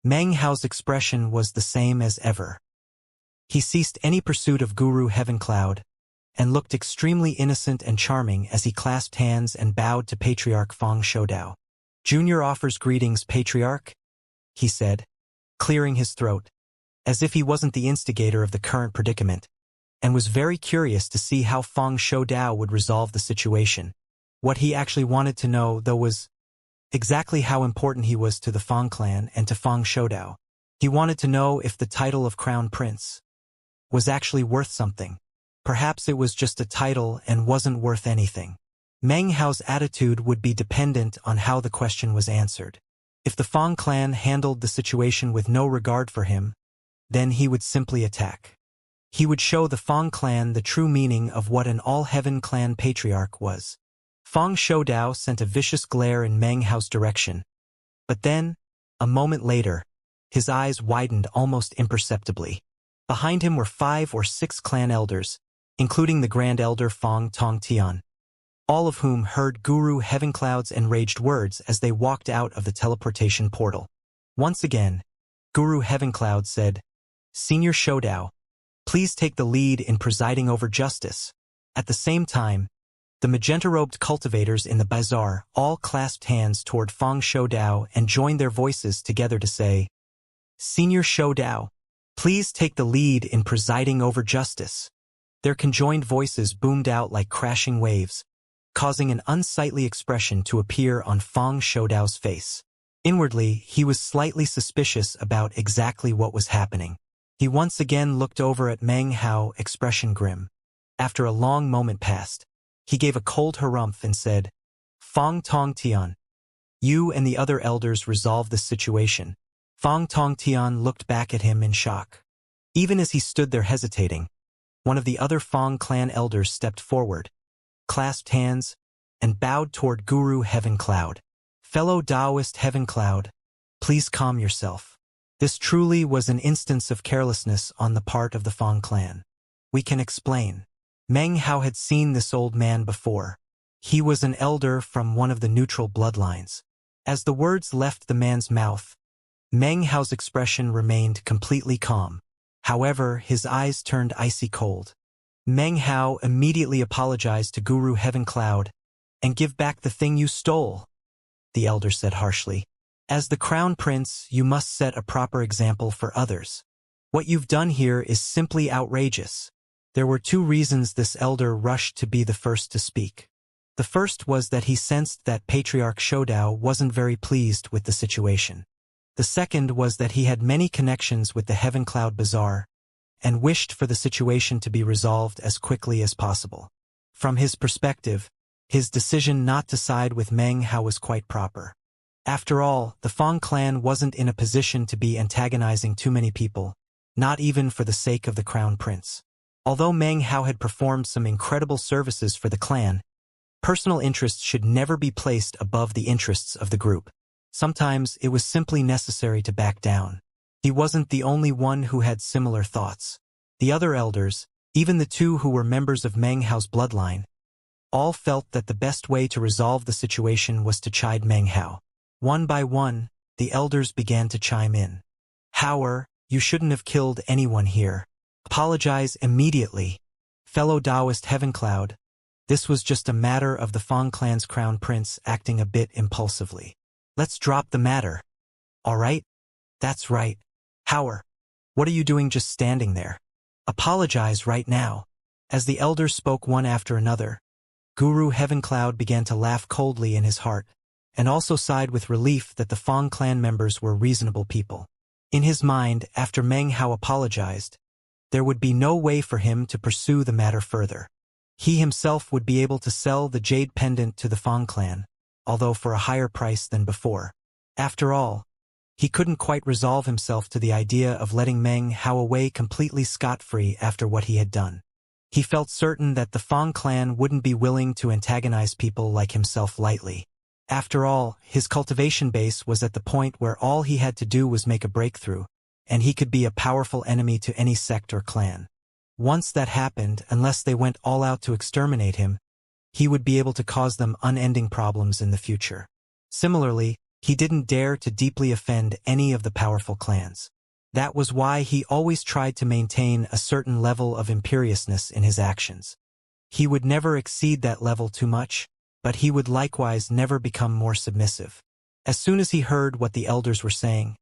Meng Hao's expression was the same as ever. He ceased any pursuit of Guru Heavencloud, and looked extremely innocent and charming as he clasped hands and bowed to Patriarch Feng Shoudao. "Junior offers greetings, Patriarch," he said, clearing his throat, as if he wasn't the instigator of the current predicament, and was very curious to see how Feng Shoudao would resolve the situation. What he actually wanted to know, though, was exactly how important he was to the Feng clan and to Feng Shoudao. He wanted to know if the title of Crown Prince was actually worth something. Perhaps it was just a title and wasn't worth anything. Meng Hao's attitude would be dependent on how the question was answered. If the Feng clan handled the situation with no regard for him, then he would simply attack. He would show the Feng clan the true meaning of what an all-heaven clan patriarch was. Feng Shoudao sent a vicious glare in Meng Hao's direction, but then, a moment later, his eyes widened almost imperceptibly. Behind him were 5 or 6 clan elders, including the Grand Elder Feng Tongtian, all of whom heard Guru Heavencloud's enraged words as they walked out of the teleportation portal. Once again, Guru Heavencloud said, "Senior Shoudao, please take the lead in presiding over justice." At the same time, the magenta-robed cultivators in the bazaar all clasped hands toward Feng Shoudao and joined their voices together to say, "Senior Shoudao, please take the lead in presiding over justice." Their conjoined voices boomed out like crashing waves, causing an unsightly expression to appear on Feng Shoudao's face. Inwardly, he was slightly suspicious about exactly what was happening. He once again looked over at Meng Hao, expression grim. After a long moment passed, he gave a cold harumph and said, "Feng Tongtian, you and the other elders resolve this situation." Feng Tongtian looked back at him in shock. Even as he stood there hesitating, one of the other Feng clan elders stepped forward, clasped hands, and bowed toward Guru Heavencloud. "Fellow Taoist Heavencloud, please calm yourself." This truly was an instance of carelessness on the part of the Feng clan. We can explain. Meng Hao had seen this old man before. He was an elder from one of the neutral bloodlines. As the words left the man's mouth, Meng Hao's expression remained completely calm. However, his eyes turned icy cold. Meng Hao immediately apologized to Guru Heavencloud. "And give back the thing you stole," the elder said harshly. "As the crown prince, you must set a proper example for others. What you've done here is simply outrageous." There were 2 reasons this elder rushed to be the first to speak. The first was that he sensed that Patriarch Shoudao wasn't very pleased with the situation. The second was that he had many connections with the Heavencloud Bazaar, and wished for the situation to be resolved as quickly as possible. From his perspective, his decision not to side with Meng Hao was quite proper. After all, the Feng clan wasn't in a position to be antagonizing too many people, not even for the sake of the crown prince. Although Meng Hao had performed some incredible services for the clan, personal interests should never be placed above the interests of the group. Sometimes it was simply necessary to back down. He wasn't the only one who had similar thoughts. The other elders, even the 2 who were members of Meng Hao's bloodline, all felt that the best way to resolve the situation was to chide Meng Hao. One by one, the elders began to chime in. "Haoer, you shouldn't have killed anyone here. Apologize immediately. Fellow Taoist Heavencloud, this was just a matter of the Feng clan's crown prince acting a bit impulsively. Let's drop the matter. All right? That's right. Haoer, what are you doing just standing there? Apologize right now." As the elders spoke one after another, Guru Heavencloud began to laugh coldly in his heart, and also sighed with relief that the Feng clan members were reasonable people. In his mind, after Meng Hao apologized, there would be no way for him to pursue the matter further. He himself would be able to sell the jade pendant to the Feng clan, although for a higher price than before. After all, he couldn't quite resolve himself to the idea of letting Meng Hao away completely scot-free after what he had done. He felt certain that the Feng clan wouldn't be willing to antagonize people like himself lightly. After all, his cultivation base was at the point where all he had to do was make a breakthrough, and he could be a powerful enemy to any sect or clan. Once that happened, unless they went all out to exterminate him, he would be able to cause them unending problems in the future. Similarly, He didn't dare to deeply offend any of the powerful clans. That was why he always tried to maintain a certain level of imperiousness in his actions. He would never exceed that level too much, but he would likewise never become more submissive. As soon as he heard what the elders were saying,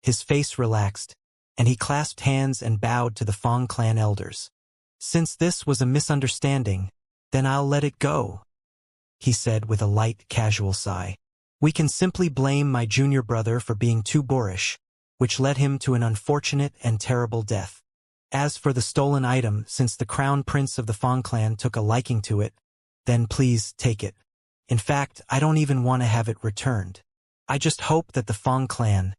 his face relaxed, and he clasped hands and bowed to the Fang clan elders. "Since this was a misunderstanding, then I'll let it go," he said with a light, casual sigh. "We can simply blame my junior brother for being too boorish, which led him to an unfortunate and terrible death. As for the stolen item, since the crown prince of the Fang clan took a liking to it, then please take it. In fact, I don't even want to have it returned. I just hope that the Fang clan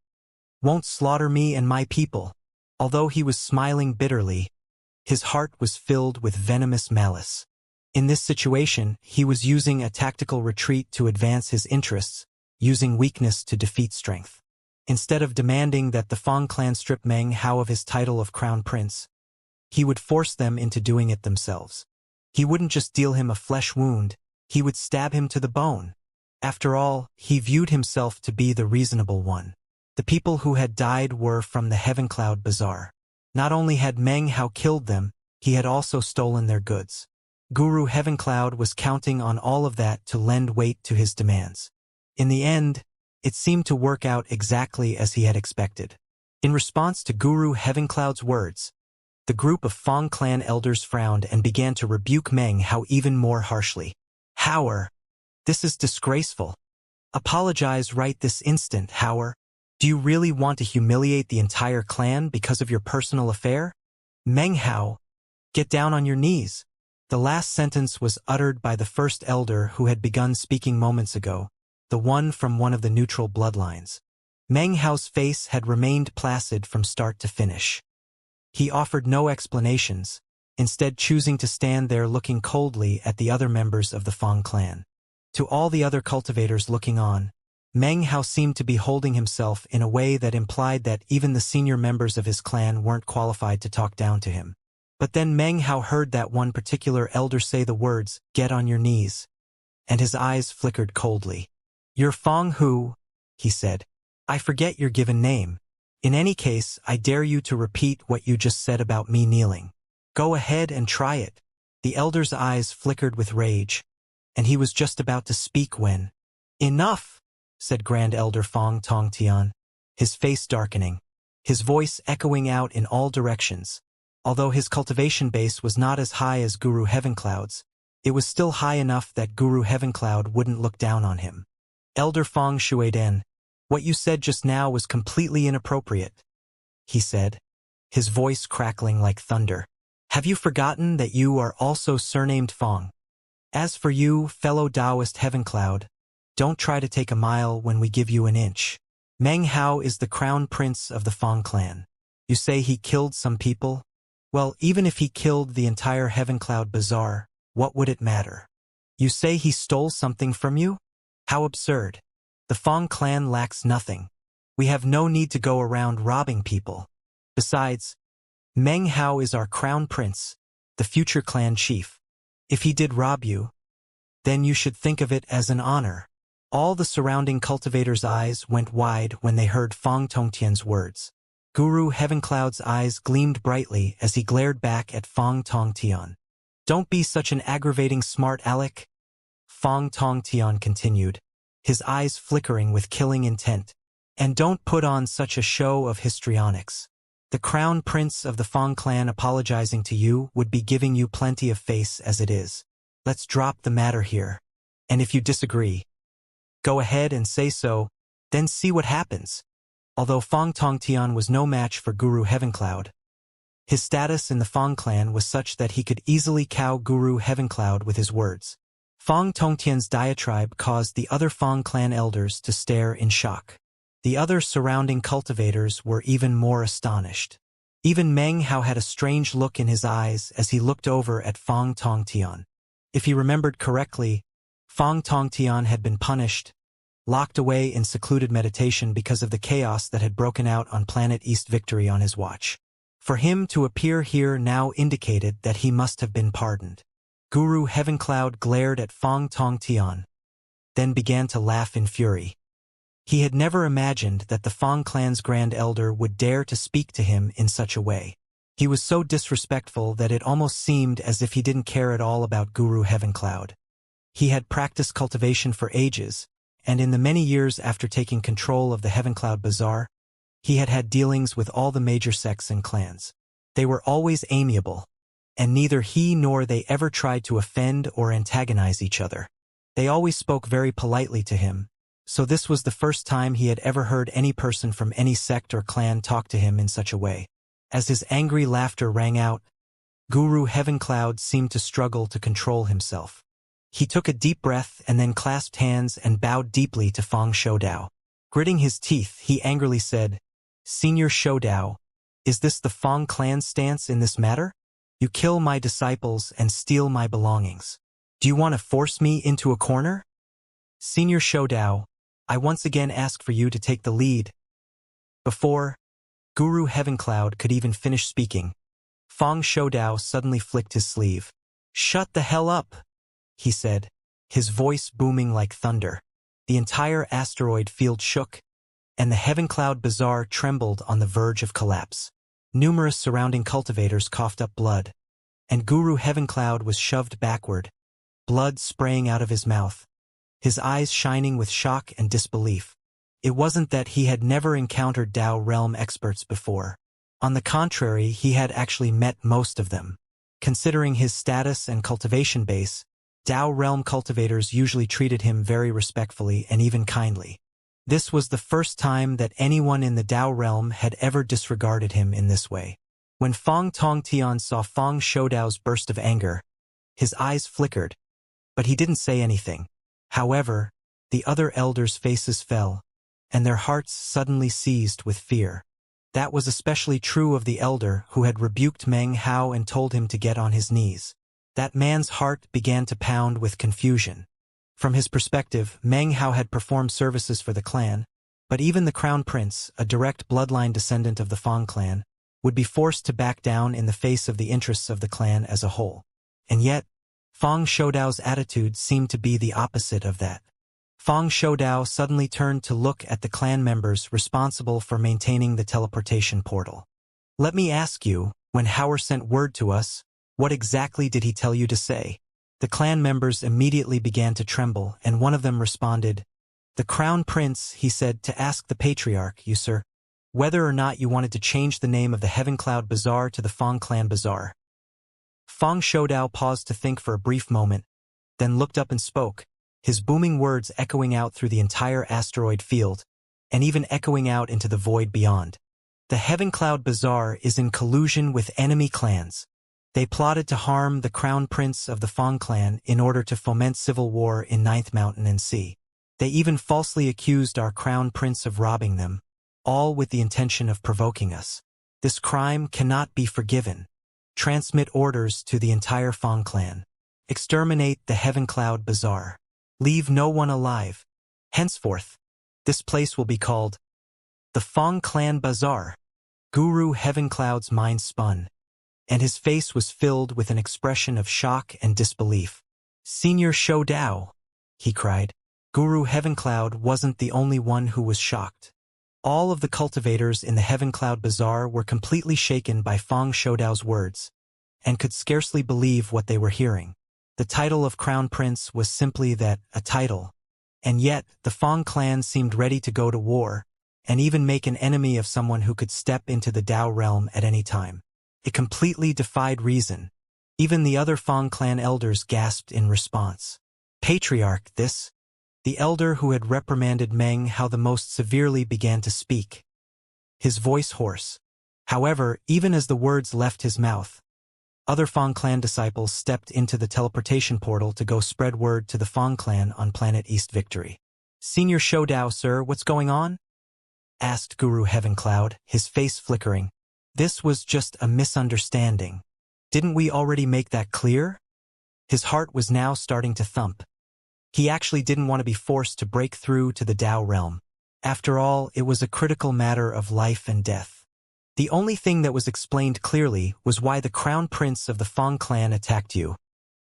won't slaughter me and my people." Although he was smiling bitterly, his heart was filled with venomous malice. In this situation, he was using a tactical retreat to advance his interests, using weakness to defeat strength. Instead of demanding that the Fang clan strip Meng Hao of his title of crown prince, he would force them into doing it themselves. He wouldn't just deal him a flesh wound, he would stab him to the bone. After all, he viewed himself to be the reasonable one. The people who had died were from the Heavencloud Bazaar. Not only had Meng Hao killed them, he had also stolen their goods. Guru Heavencloud was counting on all of that to lend weight to his demands. In the end, it seemed to work out exactly as he had expected. In response to Guru Heavencloud's words, the group of Fang clan elders frowned and began to rebuke Meng Hao even more harshly. "Hao, this is disgraceful. Apologize right this instant, Hao. Do you really want to humiliate the entire clan because of your personal affair? Meng Hao, get down on your knees." The last sentence was uttered by the first elder who had begun speaking moments ago, the one from one of the neutral bloodlines. Meng Hao's face had remained placid from start to finish. He offered no explanations, instead choosing to stand there looking coldly at the other members of the Fang clan. To all the other cultivators looking on, Meng Hao seemed to be holding himself in a way that implied that even the senior members of his clan weren't qualified to talk down to him. But then Meng Hao heard that one particular elder say the words, "Get on your knees," and his eyes flickered coldly. "You're Fang who?" he said. "I forget your given name. In any case, I dare you to repeat what you just said about me kneeling. Go ahead and try it." The elder's eyes flickered with rage, and he was just about to speak when, "Enough!" said Grand Elder Fang Tongtian, his face darkening, his voice echoing out in all directions. Although his cultivation base was not as high as Guru Heavencloud's, it was still high enough that Guru Heavencloud wouldn't look down on him. "Elder Fang Shuiden, what you said just now was completely inappropriate," he said, his voice crackling like thunder. "Have you forgotten that you are also surnamed Fang? As for you, fellow Taoist Heavencloud, don't try to take a mile when we give you an inch. Meng Hao is the crown prince of the Fang clan. You say he killed some people? Well, even if he killed the entire Heavencloud Bazaar, what would it matter? You say he stole something from you? How absurd. The Fang clan lacks nothing. We have no need to go around robbing people. Besides, Meng Hao is our crown prince, the future clan chief. If he did rob you, then you should think of it as an honor." All the surrounding cultivators' eyes went wide when they heard Fang Tongtian's words. Guru Heavencloud's eyes gleamed brightly as he glared back at Fang Tongtian. "Don't be such an aggravating smart aleck," Fang Tongtian continued, his eyes flickering with killing intent. "And don't put on such a show of histrionics. The crown prince of the Fang clan apologizing to you would be giving you plenty of face as it is. Let's drop the matter here. And if you disagree, go ahead and say so, then see what happens." Although Fang Tongtian was no match for Guru Heavencloud, his status in the Fang clan was such that he could easily cow Guru Heavencloud with his words. Fang Tongtian's diatribe caused the other Fang clan elders to stare in shock. The other surrounding cultivators were even more astonished. Even Meng Hao had a strange look in his eyes as he looked over at Fang Tongtian. If he remembered correctly, Fang Tongtian had been punished, locked away in secluded meditation because of the chaos that had broken out on planet East Victory on his watch. For him to appear here now indicated that he must have been pardoned. Guru Heavencloud glared at Fang Tongtian, then began to laugh in fury. He had never imagined that the Fang clan's Grand Elder would dare to speak to him in such a way. He was so disrespectful that it almost seemed as if he didn't care at all about Guru Heavencloud. He had practiced cultivation for ages, and in the many years after taking control of the Heavencloud Bazaar, he had had dealings with all the major sects and clans. They were always amiable, and neither he nor they ever tried to offend or antagonize each other. They always spoke very politely to him, so this was the first time he had ever heard any person from any sect or clan talk to him in such a way. As his angry laughter rang out, Guru Heavencloud seemed to struggle to control himself. He took a deep breath and then clasped hands and bowed deeply to Fang Shoudao. Gritting his teeth, he angrily said, "Senior Shoudao, is this the Fang clan's stance in this matter? You kill my disciples and steal my belongings. Do you want to force me into a corner? Senior Shoudao, I once again ask for you to take the lead." Before Guru Heavencloud could even finish speaking, Fang Shoudao suddenly flicked his sleeve. "Shut the hell up," he said, his voice booming like thunder. The entire asteroid field shook, and the Heavencloud Bazaar trembled on the verge of collapse. Numerous surrounding cultivators coughed up blood, and Guru Heavencloud was shoved backward, blood spraying out of his mouth, his eyes shining with shock and disbelief. It wasn't that he had never encountered Dao realm experts before. On the contrary, he had actually met most of them. Considering his status and cultivation base, Dao realm cultivators usually treated him very respectfully and even kindly. This was the first time that anyone in the Dao realm had ever disregarded him in this way. When Fang Tongtian saw Fang Shoudao's burst of anger, his eyes flickered, but he didn't say anything. However, the other elders' faces fell, and their hearts suddenly seized with fear. That was especially true of the elder who had rebuked Meng Hao and told him to get on his knees. That man's heart began to pound with confusion. From his perspective, Meng Hao had performed services for the clan, but even the Crown Prince, a direct bloodline descendant of the Fang clan, would be forced to back down in the face of the interests of the clan as a whole. And yet, Fang Shoudao's attitude seemed to be the opposite of that. Fang Shoudao suddenly turned to look at the clan members responsible for maintaining the teleportation portal. "Let me ask you, when Hauer sent word to us, what exactly did he tell you to say?" The clan members immediately began to tremble, and one of them responded, "The Crown Prince, he said, to ask the Patriarch, you sir, whether or not you wanted to change the name of the Heavencloud Bazaar to the Fang Clan Bazaar." Fang Shoudao paused to think for a brief moment, then looked up and spoke, his booming words echoing out through the entire asteroid field, and even echoing out into the void beyond. "The Heavencloud Bazaar is in collusion with enemy clans. They plotted to harm the Crown Prince of the Fang clan in order to foment civil war in Ninth Mountain and Sea. They even falsely accused our Crown Prince of robbing them, all with the intention of provoking us. This crime cannot be forgiven. Transmit orders to the entire Fang clan. Exterminate the Heavencloud Bazaar. Leave no one alive. Henceforth, this place will be called the Fang Clan Bazaar." Guru Heavencloud's mind spun, and his face was filled with an expression of shock and disbelief. "Senior Shoudao," he cried. Guru Heavencloud wasn't the only one who was shocked. All of the cultivators in the Heavencloud Bazaar were completely shaken by Fang Shoudao's words, and could scarcely believe what they were hearing. The title of Crown Prince was simply that, a title, and yet the Fang clan seemed ready to go to war, and even make an enemy of someone who could step into the Dao realm at any time. It completely defied reason. Even the other Fang clan elders gasped in response. "Patriarch, this?" The elder who had reprimanded Meng Hao the most severely began to speak, his voice hoarse. However, even as the words left his mouth, other Fang clan disciples stepped into the teleportation portal to go spread word to the Fang clan on planet East Victory. "Senior Shoudao, sir, what's going on?" asked Guru Heavencloud, his face flickering. "This was just a misunderstanding. Didn't we already make that clear?" His heart was now starting to thump. He actually didn't want to be forced to break through to the Dao realm. After all, it was a critical matter of life and death. The only thing that was explained clearly was why the Crown Prince of the Fang clan attacked you.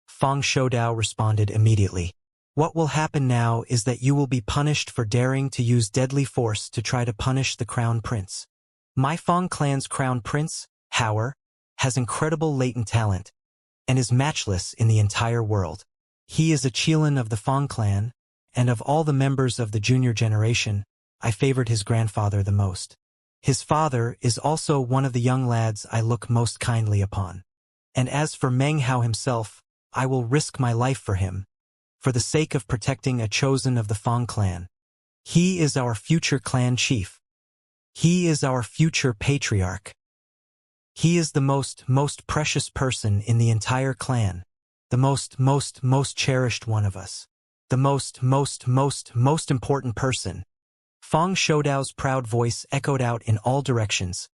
Fang Shoudao responded immediately. What will happen now is that you will be punished for daring to use deadly force to try to punish the Crown Prince. My Fang clan's Crown Prince, Howard, has incredible latent talent and is matchless in the entire world. He is a Qilin of the Fang clan, and of all the members of the junior generation, I favored his grandfather the most. His father is also one of the young lads I look most kindly upon. And as for Meng Hao himself, I will risk my life for him, for the sake of protecting a chosen of the Fang clan. He is our future clan chief. He is our future patriarch. He is the most precious person in the entire clan, the most cherished one of us, the most important person. Fang Shoudao's proud voice echoed out in all directions,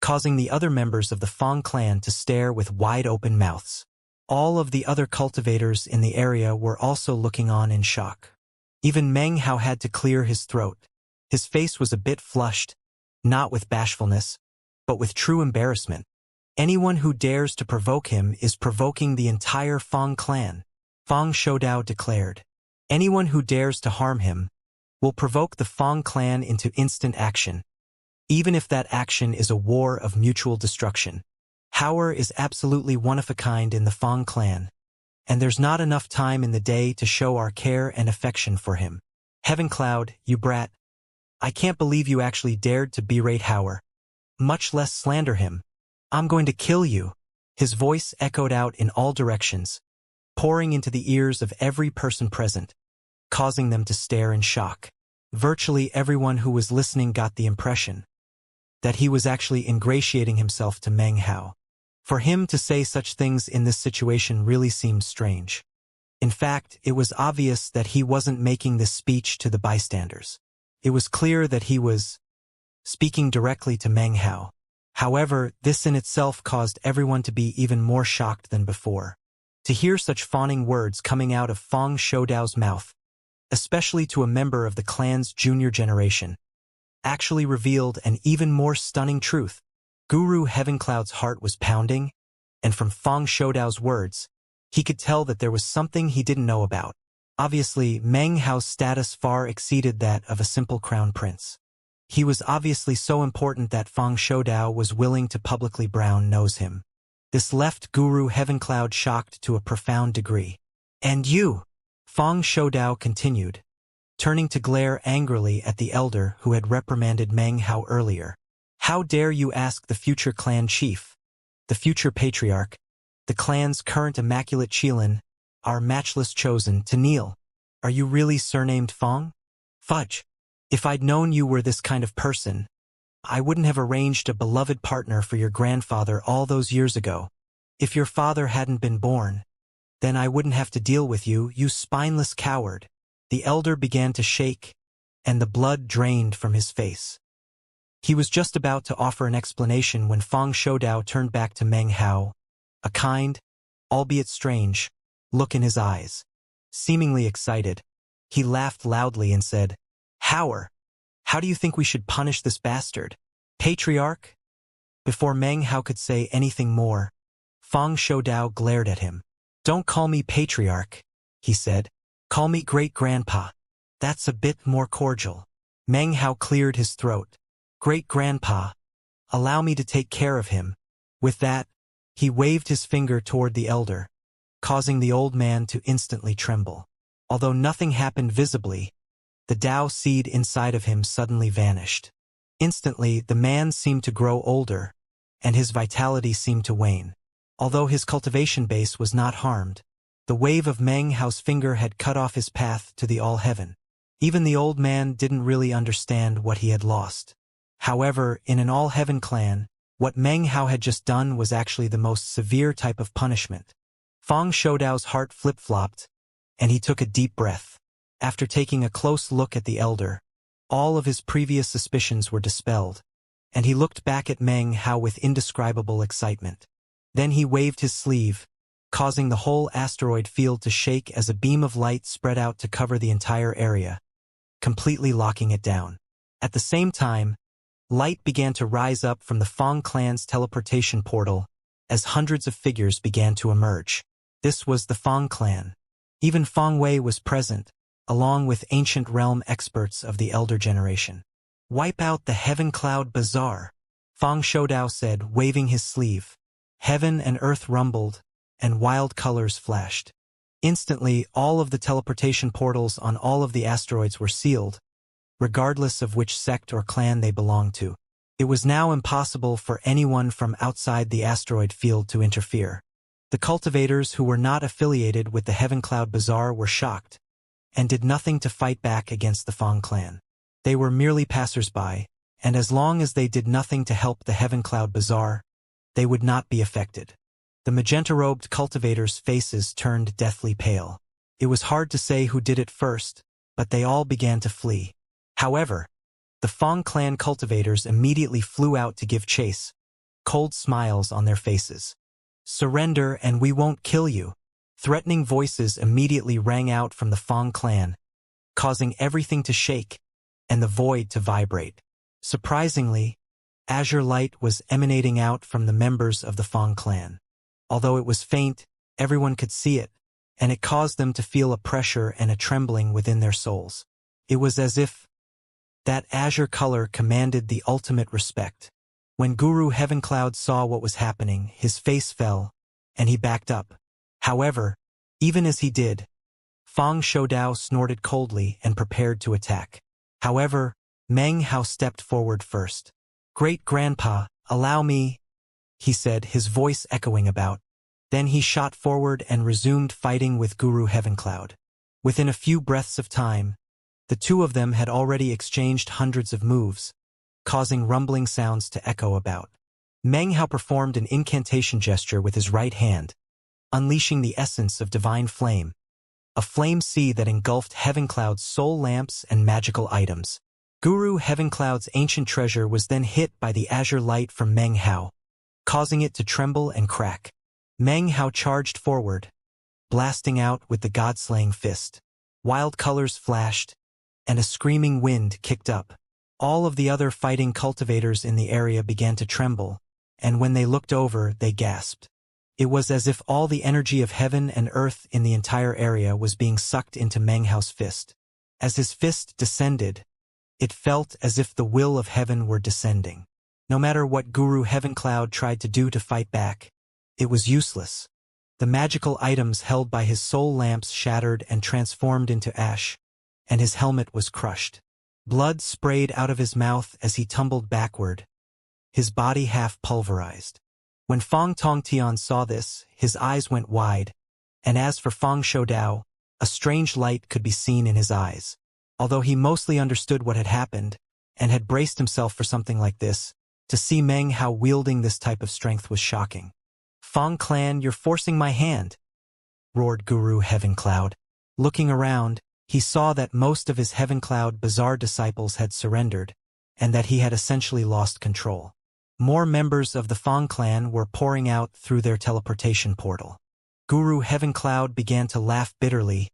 causing the other members of the Fang clan to stare with wide-open mouths. All of the other cultivators in the area were also looking on in shock. Even Meng Hao had to clear his throat. His face was a bit flushed, not with bashfulness, but with true embarrassment. Anyone who dares to provoke him is provoking the entire Fang clan, Fang Shoudao declared. Anyone who dares to harm him will provoke the Fang clan into instant action, even if that action is a war of mutual destruction. Howard is absolutely one of a kind in the Fang clan, and there's not enough time in the day to show our care and affection for him. Heaven Cloud, you brat. I can't believe you actually dared to berate Howard, much less slander him. I'm going to kill you. His voice echoed out in all directions, pouring into the ears of every person present, causing them to stare in shock. Virtually everyone who was listening got the impression that he was actually ingratiating himself to Meng Hao. For him to say such things in this situation really seemed strange. In fact, it was obvious that he wasn't making this speech to the bystanders. It was clear that he was speaking directly to Meng Hao. However, this in itself caused everyone to be even more shocked than before. To hear such fawning words coming out of Fang Shoudao's mouth, especially to a member of the clan's junior generation, actually revealed an even more stunning truth. Guru Heavencloud's heart was pounding, and from Fang Shoudao's words, he could tell that there was something he didn't know about. Obviously, Meng Hao's status far exceeded that of a simple crown prince. He was obviously so important that Fang Shoudao was willing to publicly brown-nose him. This left Guru Heavencloud shocked to a profound degree. And you? Fang Shoudao continued, turning to glare angrily at the elder who had reprimanded Meng Hao earlier. How dare you ask the future clan chief, the future patriarch, the clan's current immaculate Qilin, our matchless chosen, to kneel? Are you really surnamed Fang? Fudge. If I'd known you were this kind of person, I wouldn't have arranged a beloved partner for your grandfather all those years ago. If your father hadn't been born, then I wouldn't have to deal with you, you spineless coward. The elder began to shake, and the blood drained from his face. He was just about to offer an explanation when Fang Shoudao turned back to Meng Hao, a kind, albeit strange, look in his eyes. Seemingly excited, he laughed loudly and said, Howard, how do you think we should punish this bastard? Patriarch? Before Meng Hao could say anything more, Fang Shoudao glared at him. Don't call me patriarch, he said. Call me great-grandpa. That's a bit more cordial. Meng Hao cleared his throat. Great-grandpa. Allow me to take care of him. With that, he waved his finger toward the elder, causing the old man to instantly tremble. Although nothing happened visibly, the Tao seed inside of him suddenly vanished. Instantly, the man seemed to grow older, and his vitality seemed to wane. Although his cultivation base was not harmed, the wave of Meng Hao's finger had cut off his path to the all-heaven. Even the old man didn't really understand what he had lost. However, in an all-heaven clan, what Meng Hao had just done was actually the most severe type of punishment. Fang Shoudao's heart flip-flopped, and he took a deep breath. After taking a close look at the elder, all of his previous suspicions were dispelled, and he looked back at Meng Hao with indescribable excitement. Then he waved his sleeve, causing the whole asteroid field to shake as a beam of light spread out to cover the entire area, completely locking it down. At the same time, light began to rise up from the Fang clan's teleportation portal as hundreds of figures began to emerge. This was the Fang clan. Even Fang Wei was present, along with ancient realm experts of the elder generation. Wipe out the Heaven Cloud Bazaar, Fang Shoudao said, waving his sleeve. Heaven and earth rumbled, and wild colors flashed. Instantly, all of the teleportation portals on all of the asteroids were sealed, regardless of which sect or clan they belonged to. It was now impossible for anyone from outside the asteroid field to interfere. The cultivators who were not affiliated with the Heaven Cloud Bazaar were shocked, and did nothing to fight back against the Fang clan. They were merely passers-by, and as long as they did nothing to help the Heaven Cloud Bazaar, they would not be affected. The magenta-robed cultivators' faces turned deathly pale. It was hard to say who did it first, but they all began to flee. However, the Fang clan cultivators immediately flew out to give chase, cold smiles on their faces. Surrender and we won't kill you. Threatening voices immediately rang out from the Fang clan, causing everything to shake and the void to vibrate. Surprisingly, azure light was emanating out from the members of the Fang clan. Although it was faint, everyone could see it, and it caused them to feel a pressure and a trembling within their souls. It was as if that azure color commanded the ultimate respect. When Guru Heavencloud saw what was happening, his face fell, and he backed up. However, even as he did, Fang Shoudao snorted coldly and prepared to attack. However, Meng Hao stepped forward first. "Great-grandpa, allow me," he said, his voice echoing about. Then he shot forward and resumed fighting with Guru Heavencloud. Within a few breaths of time, the two of them had already exchanged hundreds of moves, causing rumbling sounds to echo about. Meng Hao performed an incantation gesture with his right hand, unleashing the essence of divine flame, a flame sea that engulfed Heavencloud's soul lamps and magical items. Guru Heavencloud's ancient treasure was then hit by the azure light from Meng Hao, causing it to tremble and crack. Meng Hao charged forward, blasting out with the god-slaying fist. Wild colors flashed, and a screaming wind kicked up. All of the other fighting cultivators in the area began to tremble, and when they looked over, they gasped. It was as if all the energy of heaven and earth in the entire area was being sucked into Meng Hao's fist. As his fist descended, it felt as if the will of heaven were descending. No matter what Guru Heavencloud tried to do to fight back, it was useless. The magical items held by his soul lamps shattered and transformed into ash, and his helmet was crushed. Blood sprayed out of his mouth as he tumbled backward, his body half pulverized. When Fang Tongtian saw this, his eyes went wide, and as for Fang Shoudao, a strange light could be seen in his eyes. Although he mostly understood what had happened, and had braced himself for something like this, to see Meng Hao wielding this type of strength was shocking. "Fang clan, you're forcing my hand," roared Guru Heavencloud. Looking around, he saw that most of his Heavencloud Bazaar disciples had surrendered, and that he had essentially lost control. More members of the Fang clan were pouring out through their teleportation portal. Guru Heavencloud began to laugh bitterly,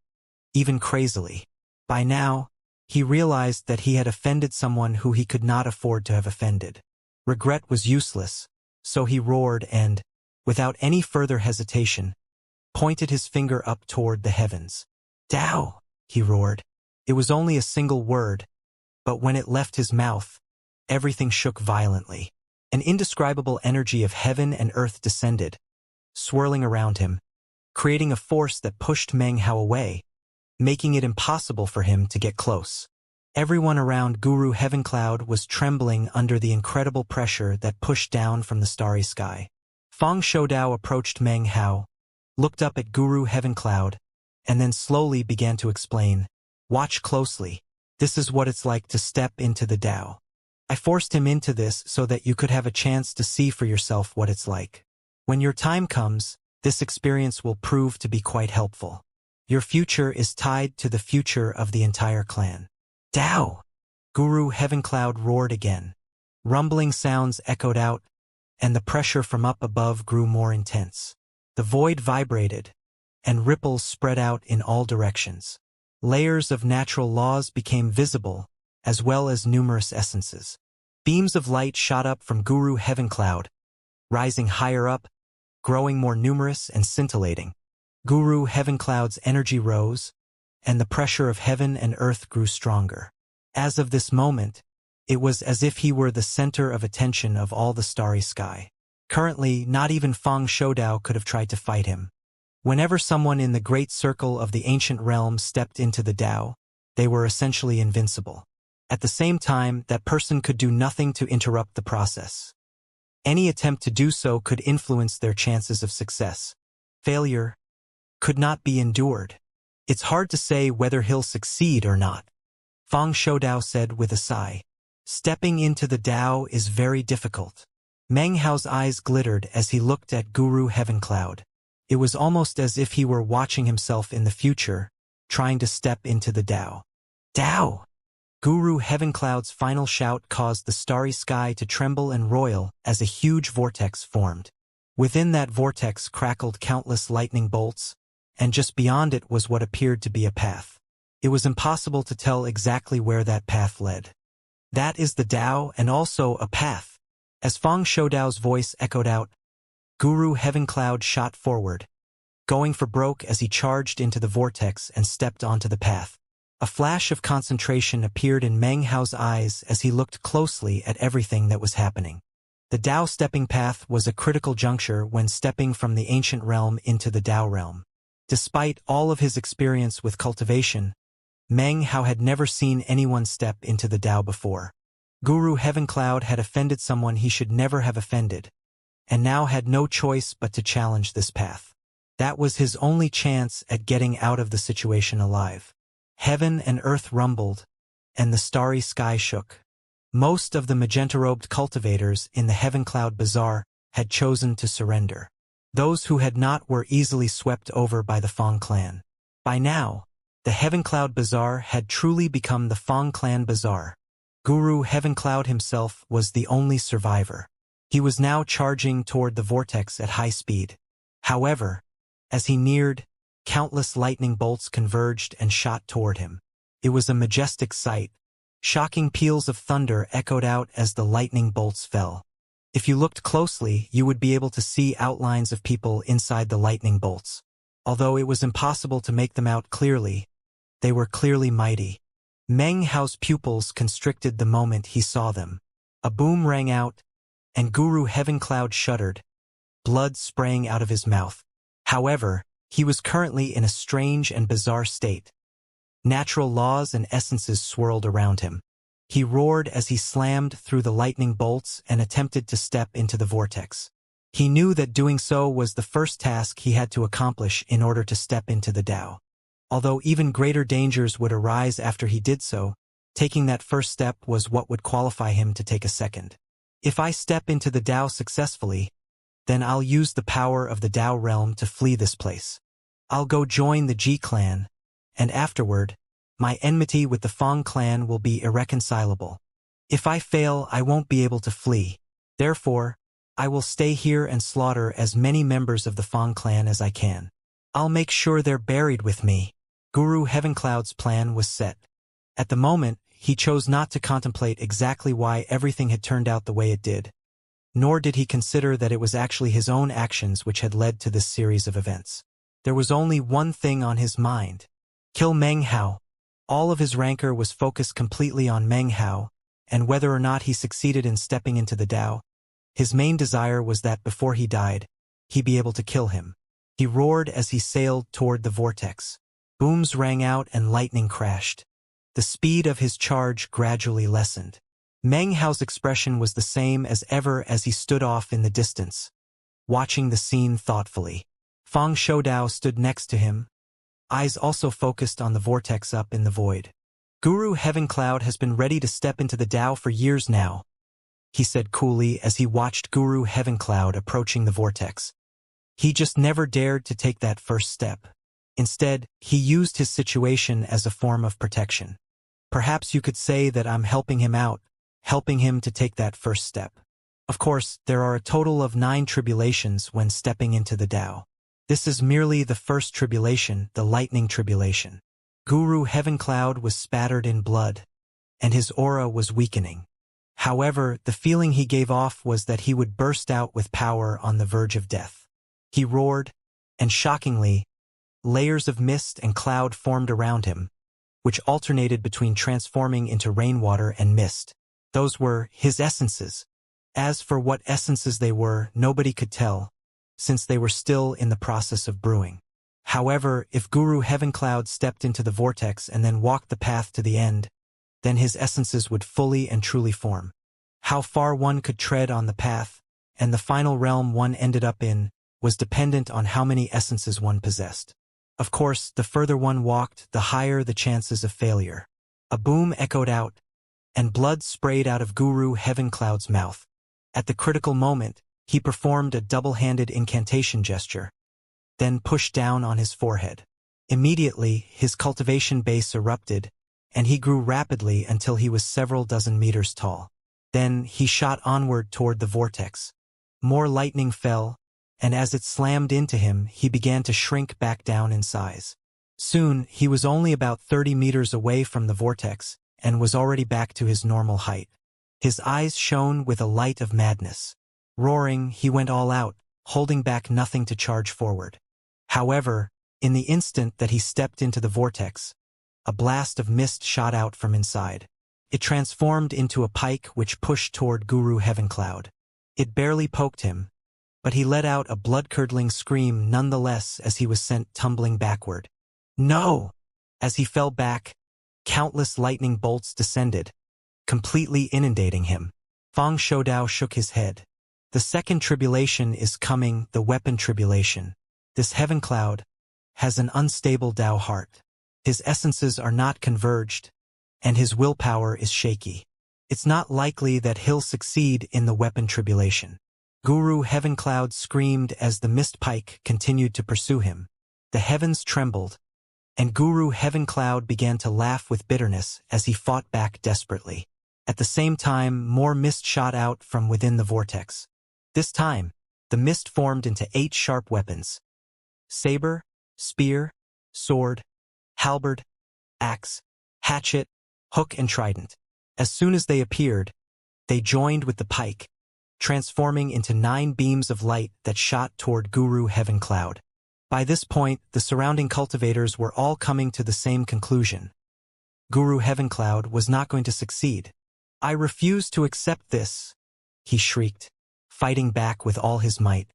even crazily. By now, he realized that he had offended someone who he could not afford to have offended. Regret was useless, so he roared and, without any further hesitation, pointed his finger up toward the heavens. "Dao!" he roared. It was only a single word, but when it left his mouth, everything shook violently. An indescribable energy of heaven and earth descended, swirling around him, creating a force that pushed Meng Hao away, making it impossible for him to get close. Everyone around Guru Heavencloud was trembling under the incredible pressure that pushed down from the starry sky. Fang Shoudao approached Meng Hao, looked up at Guru Heavencloud, and then slowly began to explain, "Watch closely. This is what it's like to step into the Tao. I forced him into this so that you could have a chance to see for yourself what it's like. When your time comes, this experience will prove to be quite helpful. Your future is tied to the future of the entire clan." "Tao!" Guru Heavencloud roared again. Rumbling sounds echoed out, and the pressure from up above grew more intense. The void vibrated, and ripples spread out in all directions. Layers of natural laws became visible, as well as numerous essences. Beams of light shot up from Guru Heavencloud, rising higher up, growing more numerous and scintillating. Guru Heavencloud's energy rose, and the pressure of heaven and earth grew stronger. As of this moment, it was as if he were the center of attention of all the starry sky. Currently, not even Feng Shoudao could have tried to fight him. Whenever someone in the great circle of the ancient realm stepped into the Tao, they were essentially invincible. At the same time, that person could do nothing to interrupt the process. Any attempt to do so could influence their chances of success. Failure could not be endured. It's hard to say whether he'll succeed or not, Feng Shoudao said with a sigh. Stepping into the Tao is very difficult. Meng Hao's eyes glittered as he looked at Guru Heavencloud. It was almost as if he were watching himself in the future, trying to step into the Tao. Tao! Guru Heavencloud's final shout caused the starry sky to tremble and roil as a huge vortex formed. Within that vortex crackled countless lightning bolts, and just beyond it was what appeared to be a path. It was impossible to tell exactly where that path led. That is the Tao and also a path. As Feng Shoudao's voice echoed out, Guru Heavencloud shot forward, going for broke as he charged into the vortex and stepped onto the path. A flash of concentration appeared in Meng Hao's eyes as he looked closely at everything that was happening. The Tao stepping path was a critical juncture when stepping from the ancient realm into the Tao realm. Despite all of his experience with cultivation, Meng Hao had never seen anyone step into the Tao before. Guru Heavencloud had offended someone he should never have offended, and now had no choice but to challenge this path. That was his only chance at getting out of the situation alive. Heaven and earth rumbled, and the starry sky shook. Most of the magenta-robed cultivators in the Heavencloud Bazaar had chosen to surrender. Those who had not were easily swept over by the Feng clan. By now, the Heavencloud Bazaar had truly become the Feng clan Bazaar. Guru Heavencloud himself was the only survivor. He was now charging toward the vortex at high speed. However, as he neared, countless lightning bolts converged and shot toward him. It was a majestic sight. Shocking peals of thunder echoed out as the lightning bolts fell. If you looked closely, you would be able to see outlines of people inside the lightning bolts. Although it was impossible to make them out clearly, they were clearly mighty. Meng Hao's pupils constricted the moment he saw them. A boom rang out, and Guru Heavencloud shuddered, blood spraying out of his mouth. However, he was currently in a strange and bizarre state. Natural laws and essences swirled around him. He roared as he slammed through the lightning bolts and attempted to step into the vortex. He knew that doing so was the first task he had to accomplish in order to step into the Tao. Although even greater dangers would arise after he did so, taking that first step was what would qualify him to take a second. If I step into the Tao successfully, then I'll use the power of the Tao realm to flee this place. I'll go join the Ji clan, and afterward, my enmity with the Feng clan will be irreconcilable. If I fail, I won't be able to flee. Therefore, I will stay here and slaughter as many members of the Feng clan as I can. I'll make sure they're buried with me. Guru Heavencloud's plan was set. At the moment, he chose not to contemplate exactly why everything had turned out the way it did. Nor did he consider that it was actually his own actions which had led to this series of events. There was only one thing on his mind: kill Meng Hao. All of his rancor was focused completely on Meng Hao, and whether or not he succeeded in stepping into the Tao, his main desire was that before he died, he be able to kill him. He roared as he sailed toward the vortex. Booms rang out and lightning crashed. The speed of his charge gradually lessened. Meng Hao's expression was the same as ever as he stood off in the distance, watching the scene thoughtfully. Feng Shoudao stood next to him, eyes also focused on the vortex up in the void. Guru Heavencloud has been ready to step into the Tao for years now, he said coolly as he watched Guru Heavencloud approaching the vortex. He just never dared to take that first step. Instead, he used his situation as a form of protection. Perhaps you could say that I'm helping him out, helping him to take that first step. Of course, there are a total of 9 tribulations when stepping into the Tao. This is merely the first tribulation, the lightning tribulation. Guru Heavencloud was spattered in blood, and his aura was weakening. However, the feeling he gave off was that he would burst out with power on the verge of death. He roared, and shockingly, layers of mist and cloud formed around him, which alternated between transforming into rainwater and mist. Those were his essences. As for what essences they were, nobody could tell, since they were still in the process of brewing. However, if Guru Heavencloud stepped into the vortex and then walked the path to the end, then his essences would fully and truly form. How far one could tread on the path, and the final realm one ended up in, was dependent on how many essences one possessed. Of course, the further one walked, the higher the chances of failure. A boom echoed out, and blood sprayed out of Guru Heavencloud's mouth. At the critical moment, he performed a double-handed incantation gesture, then pushed down on his forehead. Immediately, his cultivation base erupted, and he grew rapidly until he was several dozen meters tall. Then he shot onward toward the vortex. More lightning fell, and as it slammed into him, he began to shrink back down in size. Soon, he was only about 30 meters away from the vortex, and was already back to his normal height. His eyes shone with a light of madness. Roaring, he went all out, holding back nothing to charge forward. However, in the instant that he stepped into the vortex, a blast of mist shot out from inside. It transformed into a pike which pushed toward Guru Heavencloud. It barely poked him, but he let out a blood-curdling scream nonetheless as he was sent tumbling backward. No! As he fell back, countless lightning bolts descended, completely inundating him. Fang Shoudao shook his head. The second tribulation is coming, the weapon tribulation. This Heavencloud has an unstable Dao heart. His essences are not converged, and his willpower is shaky. It's not likely that he'll succeed in the weapon tribulation. Guru Heavencloud screamed as the mist pike continued to pursue him. The heavens trembled, and Guru Heavencloud began to laugh with bitterness as he fought back desperately. At the same time, more mist shot out from within the vortex. This time, the mist formed into 8 sharp weapons: saber, spear, sword, halberd, axe, hatchet, hook and trident. As soon as they appeared, they joined with the pike, transforming into 9 beams of light that shot toward Guru Heavencloud. By this point, the surrounding cultivators were all coming to the same conclusion. Guru Heavencloud was not going to succeed. "I refuse to accept this," he shrieked, fighting back with all his might.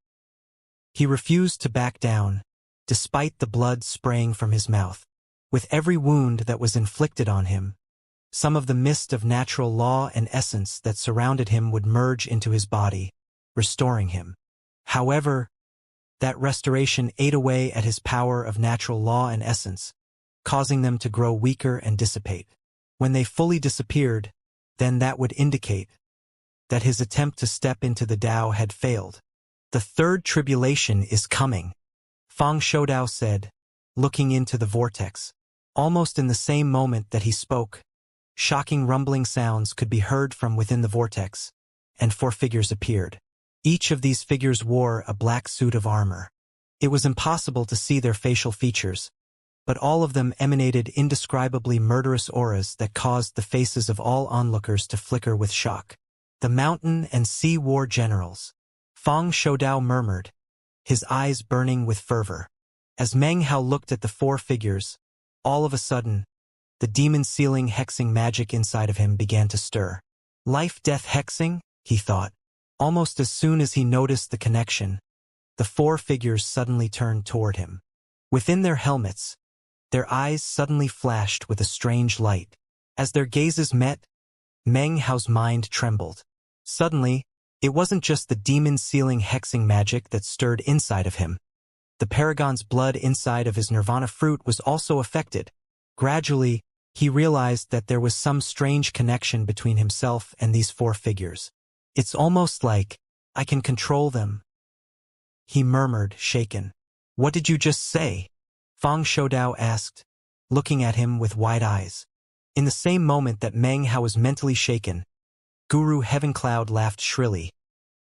He refused to back down, despite the blood spraying from his mouth. With every wound that was inflicted on him, some of the mist of natural law and essence that surrounded him would merge into his body, restoring him. However, that restoration ate away at his power of natural law and essence, causing them to grow weaker and dissipate. When they fully disappeared, then that would indicate that his attempt to step into the Tao had failed. "The third tribulation is coming," Fang Shoudao said, looking into the vortex. Almost in the same moment that he spoke, shocking rumbling sounds could be heard from within the vortex, and 4 figures appeared. Each of these figures wore a black suit of armor. It was impossible to see their facial features, but all of them emanated indescribably murderous auras that caused the faces of all onlookers to flicker with shock. "The mountain and sea war generals," Fang Shoudao murmured, his eyes burning with fervor. As Meng Hao looked at the 4 figures, all of a sudden, the demon-sealing hexing magic inside of him began to stir. "Life-death hexing?" he thought. Almost as soon as he noticed the connection, the 4 figures suddenly turned toward him. Within their helmets, their eyes suddenly flashed with a strange light. As their gazes met, Meng Hao's mind trembled. Suddenly, it wasn't just the demon-sealing hexing magic that stirred inside of him. The Paragon's blood inside of his nirvana fruit was also affected. Gradually, he realized that there was some strange connection between himself and these 4 figures. "It's almost like I can control them," he murmured, shaken. "What did you just say?" Fang Shoudao asked, looking at him with wide eyes. In the same moment that Meng Hao was mentally shaken, Guru Heavencloud laughed shrilly,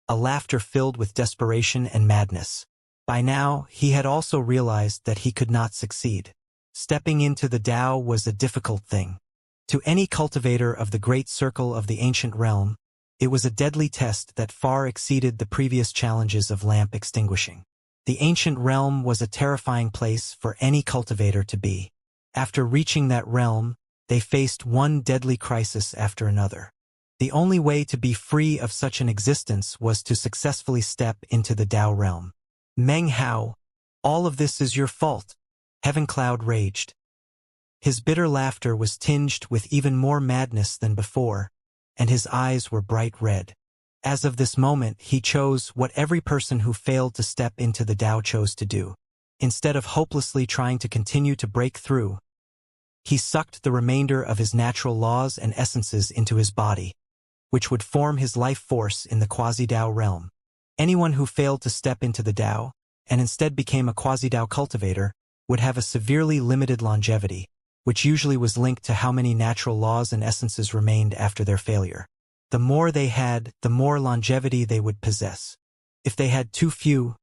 a laughter filled with desperation and madness. By now, he had also realized that he could not succeed. Stepping into the Tao was a difficult thing. To any cultivator of the great circle of the ancient realm, it was a deadly test that far exceeded the previous challenges of lamp extinguishing. The ancient realm was a terrifying place for any cultivator to be. After reaching that realm, they faced one deadly crisis after another. The only way to be free of such an existence was to successfully step into the Tao realm. Meng Hao, all of this is your fault, Heavencloud raged. His bitter laughter was tinged with even more madness than before, and his eyes were bright red. As of this moment, he chose what every person who failed to step into the Tao chose to do. Instead of hopelessly trying to continue to break through, he sucked the remainder of his natural laws and essences into his body, which would form his life force in the quasi-Tao realm. Anyone who failed to step into the Tao, and instead became a quasi-Tao cultivator, would have a severely limited longevity, which usually was linked to how many natural laws and essences remained after their failure. The more they had, the more longevity they would possess. If they had too few,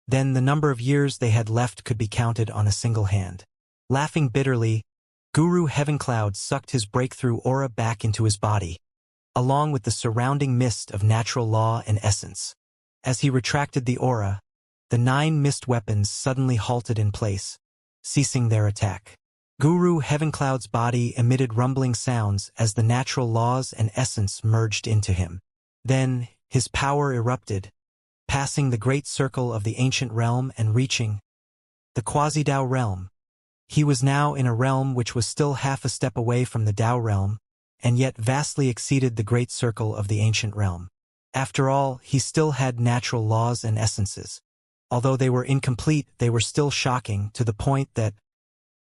then the number of years they had left could be counted on a single hand. Laughing bitterly, Guru Heavencloud sucked his breakthrough aura back into his body, along with the surrounding mist of natural law and essence. As he retracted the aura, the 9 mist weapons suddenly halted in place, ceasing their attack. Guru Heavencloud's body emitted rumbling sounds as the natural laws and essence merged into him. Then, his power erupted, passing the great circle of the ancient realm and reaching the quasi-Tao realm. He was now in a realm which was still half a step away from the Tao realm, and yet vastly exceeded the great circle of the ancient realm. After all, he still had natural laws and essences. Although they were incomplete, they were still shocking, to the point that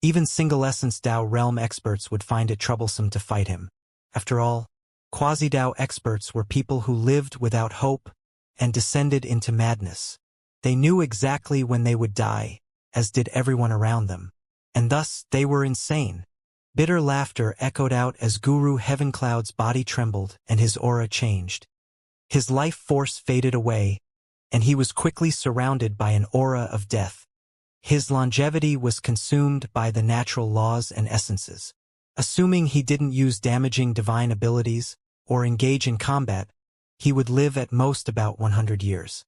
even single-essence Tao realm experts would find it troublesome to fight him. After all, quasi-Tao experts were people who lived without hope and descended into madness. They knew exactly when they would die, as did everyone around them. And thus they were insane. Bitter laughter echoed out as Guru Heavencloud's body trembled and his aura changed. His life force faded away, and he was quickly surrounded by an aura of death. His longevity was consumed by the natural laws and essences. Assuming he didn't use damaging divine abilities or engage in combat, he would live at most about 100 years.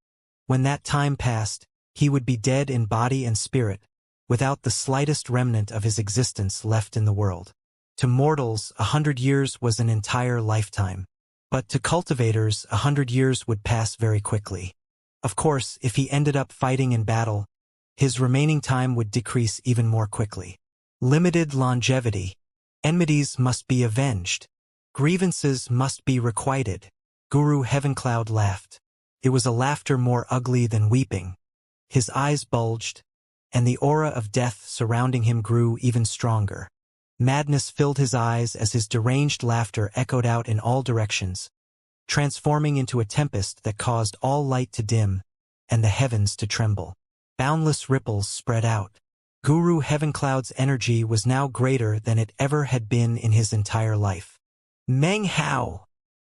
When that time passed, he would be dead in body and spirit, without the slightest remnant of his existence left in the world. To mortals, 100 years was an entire lifetime. But to cultivators, 100 years would pass very quickly. Of course, if he ended up fighting in battle, his remaining time would decrease even more quickly. Limited longevity. Enmities must be avenged. Grievances must be requited. Guru Heavencloud laughed. It was a laughter more ugly than weeping. His eyes bulged, and the aura of death surrounding him grew even stronger. Madness filled his eyes as his deranged laughter echoed out in all directions, transforming into a tempest that caused all light to dim and the heavens to tremble. Boundless ripples spread out. Guru Heavencloud's energy was now greater than it ever had been in his entire life. Meng Hao!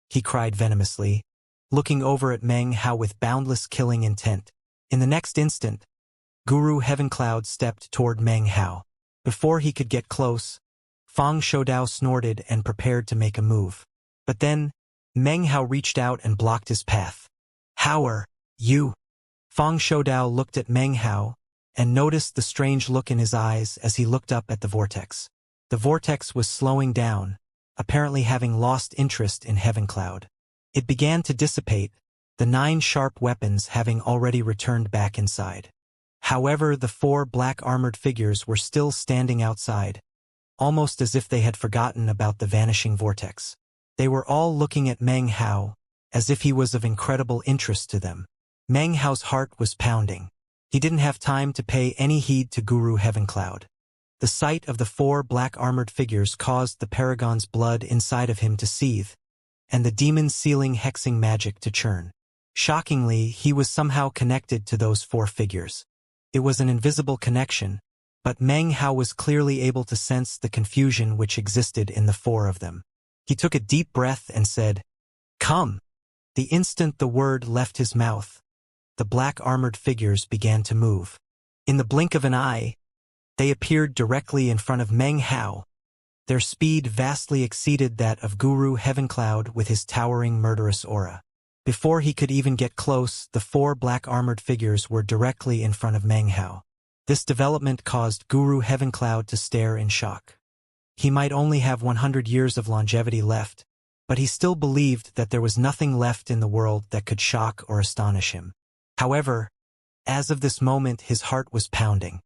He cried venomously, looking over at Meng Hao with boundless killing intent. In the next instant, Guru Heavencloud stepped toward Meng Hao. Before he could get close, Fang Shoudao snorted and prepared to make a move. But then, Meng Hao reached out and blocked his path. How are you? Fang Shoudao looked at Meng Hao and noticed the strange look in his eyes as he looked up at the vortex. The vortex was slowing down, apparently having lost interest in Heavencloud. It began to dissipate, the 9 sharp weapons having already returned back inside. However, the 4 black-armored figures were still standing outside, almost as if they had forgotten about the vanishing vortex. They were all looking at Meng Hao, as if he was of incredible interest to them. Meng Hao's heart was pounding. He didn't have time to pay any heed to Guru Heavencloud. The sight of the 4 black-armored figures caused the Paragon's blood inside of him to seethe, and the demon-sealing hexing magic to churn. Shockingly, he was somehow connected to those 4 figures. It was an invisible connection, but Meng Hao was clearly able to sense the confusion which existed in the 4 of them. He took a deep breath and said, "Come!" The instant the word left his mouth, the black-armored figures began to move. In the blink of an eye, they appeared directly in front of Meng Hao. Their speed vastly exceeded that of Guru Heavencloud with his towering murderous aura. Before he could even get close, the 4 black armored figures were directly in front of Meng Hao. This development caused Guru Heavencloud to stare in shock. He might only have 100 years of longevity left, but he still believed that there was nothing left in the world that could shock or astonish him. However, as of this moment his heart was pounding.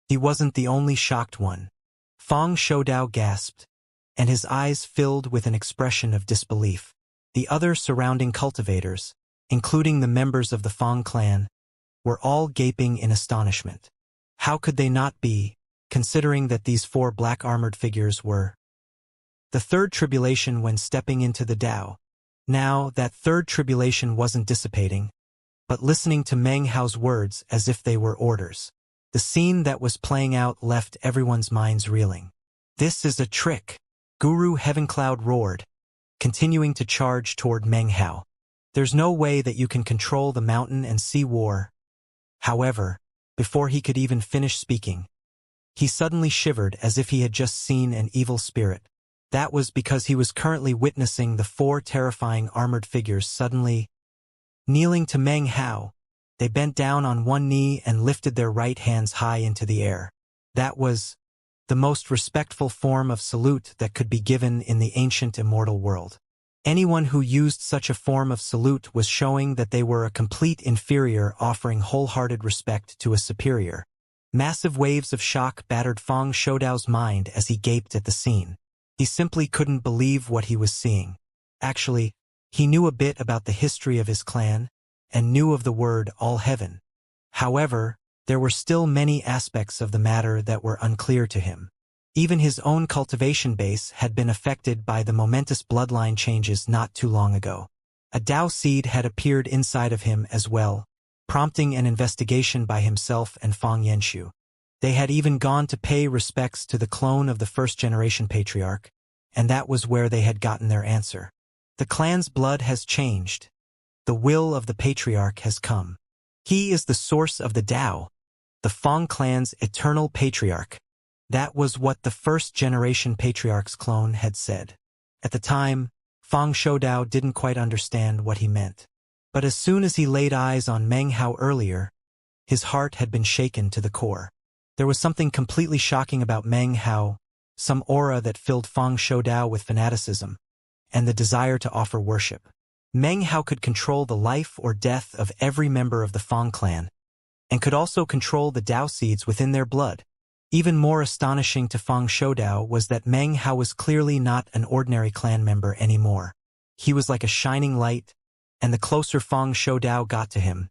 He wasn't the only shocked one. Fang Shoudao gasped, and his eyes filled with an expression of disbelief. The other surrounding cultivators, including the members of the Fang clan, were all gaping in astonishment. How could they not be, considering that these 4 black-armored figures were the third tribulation when stepping into the Tao? Now, that third tribulation wasn't dissipating, but listening to Meng Hao's words as if they were orders. The scene that was playing out left everyone's minds reeling. This is a trick, Guru Heavencloud roared, continuing to charge toward Meng Hao. There's no way that you can control the mountain and sea war. However, before he could even finish speaking, he suddenly shivered as if he had just seen an evil spirit. That was because he was currently witnessing the 4 terrifying armored figures suddenly kneeling to Meng Hao. They bent down on one knee and lifted their right hands high into the air. That was the most respectful form of salute that could be given in the ancient immortal world. Anyone who used such a form of salute was showing that they were a complete inferior offering wholehearted respect to a superior. Massive waves of shock battered Fang Shoudao's mind as he gaped at the scene. He simply couldn't believe what he was seeing. Actually, he knew a bit about the history of his clan, and knew of the word all heaven. However, there were still many aspects of the matter that were unclear to him. Even his own cultivation base had been affected by the momentous bloodline changes not too long ago. A Tao seed had appeared inside of him as well, prompting an investigation by himself and Fang Yanxu. They had even gone to pay respects to the clone of the first-generation patriarch, and that was where they had gotten their answer. The clan's blood has changed. The will of the patriarch has come. He is the source of the Tao, the Fang clan's eternal patriarch. That was what the first-generation patriarch's clone had said. At the time, Fang Shoudao didn't quite understand what he meant. But as soon as he laid eyes on Meng Hao earlier, his heart had been shaken to the core. There was something completely shocking about Meng Hao, some aura that filled Fang Shoudao with fanaticism, and the desire to offer worship. Meng Hao could control the life or death of every member of the Fang clan, and could also control the Tao seeds within their blood. Even more astonishing to Fang Shoudao was that Meng Hao was clearly not an ordinary clan member anymore. He was like a shining light, and the closer Fang Shoudao got to him,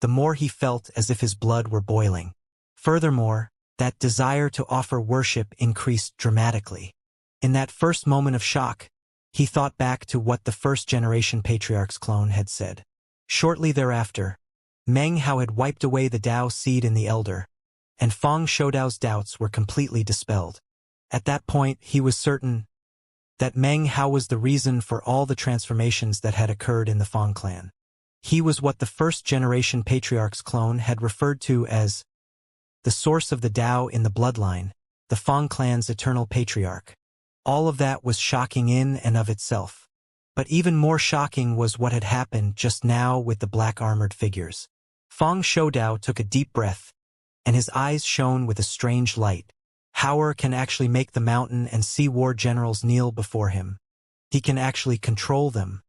the more he felt as if his blood were boiling. Furthermore, that desire to offer worship increased dramatically. In that first moment of shock, he thought back to what the first-generation patriarch's clone had said. Shortly thereafter, Meng Hao had wiped away the Tao seed in the elder, and Fang Shoudao's doubts were completely dispelled. At that point, he was certain that Meng Hao was the reason for all the transformations that had occurred in the Fang clan. He was what the first-generation patriarch's clone had referred to as the source of the Tao in the bloodline, the Fang clan's eternal patriarch. All of that was shocking in and of itself. But even more shocking was what had happened just now with the black-armored figures. Fang Shoudao took a deep breath, and his eyes shone with a strange light. Hauer can actually make the mountain and sea war generals kneel before him. He can actually control them.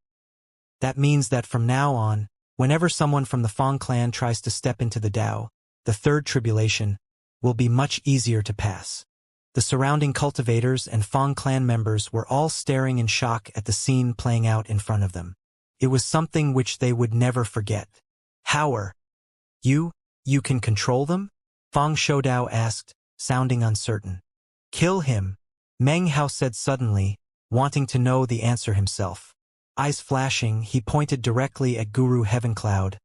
That means that from now on, whenever someone from the Fang clan tries to step into the Tao, the third tribulation will be much easier to pass. The surrounding cultivators and Fang clan members were all staring in shock at the scene playing out in front of them. It was something which they would never forget. Hauer, you can control them? Fang Shoudao asked, sounding uncertain. Kill him, Meng Hao said suddenly, wanting to know the answer himself. Eyes flashing, he pointed directly at Guru Heavencloud,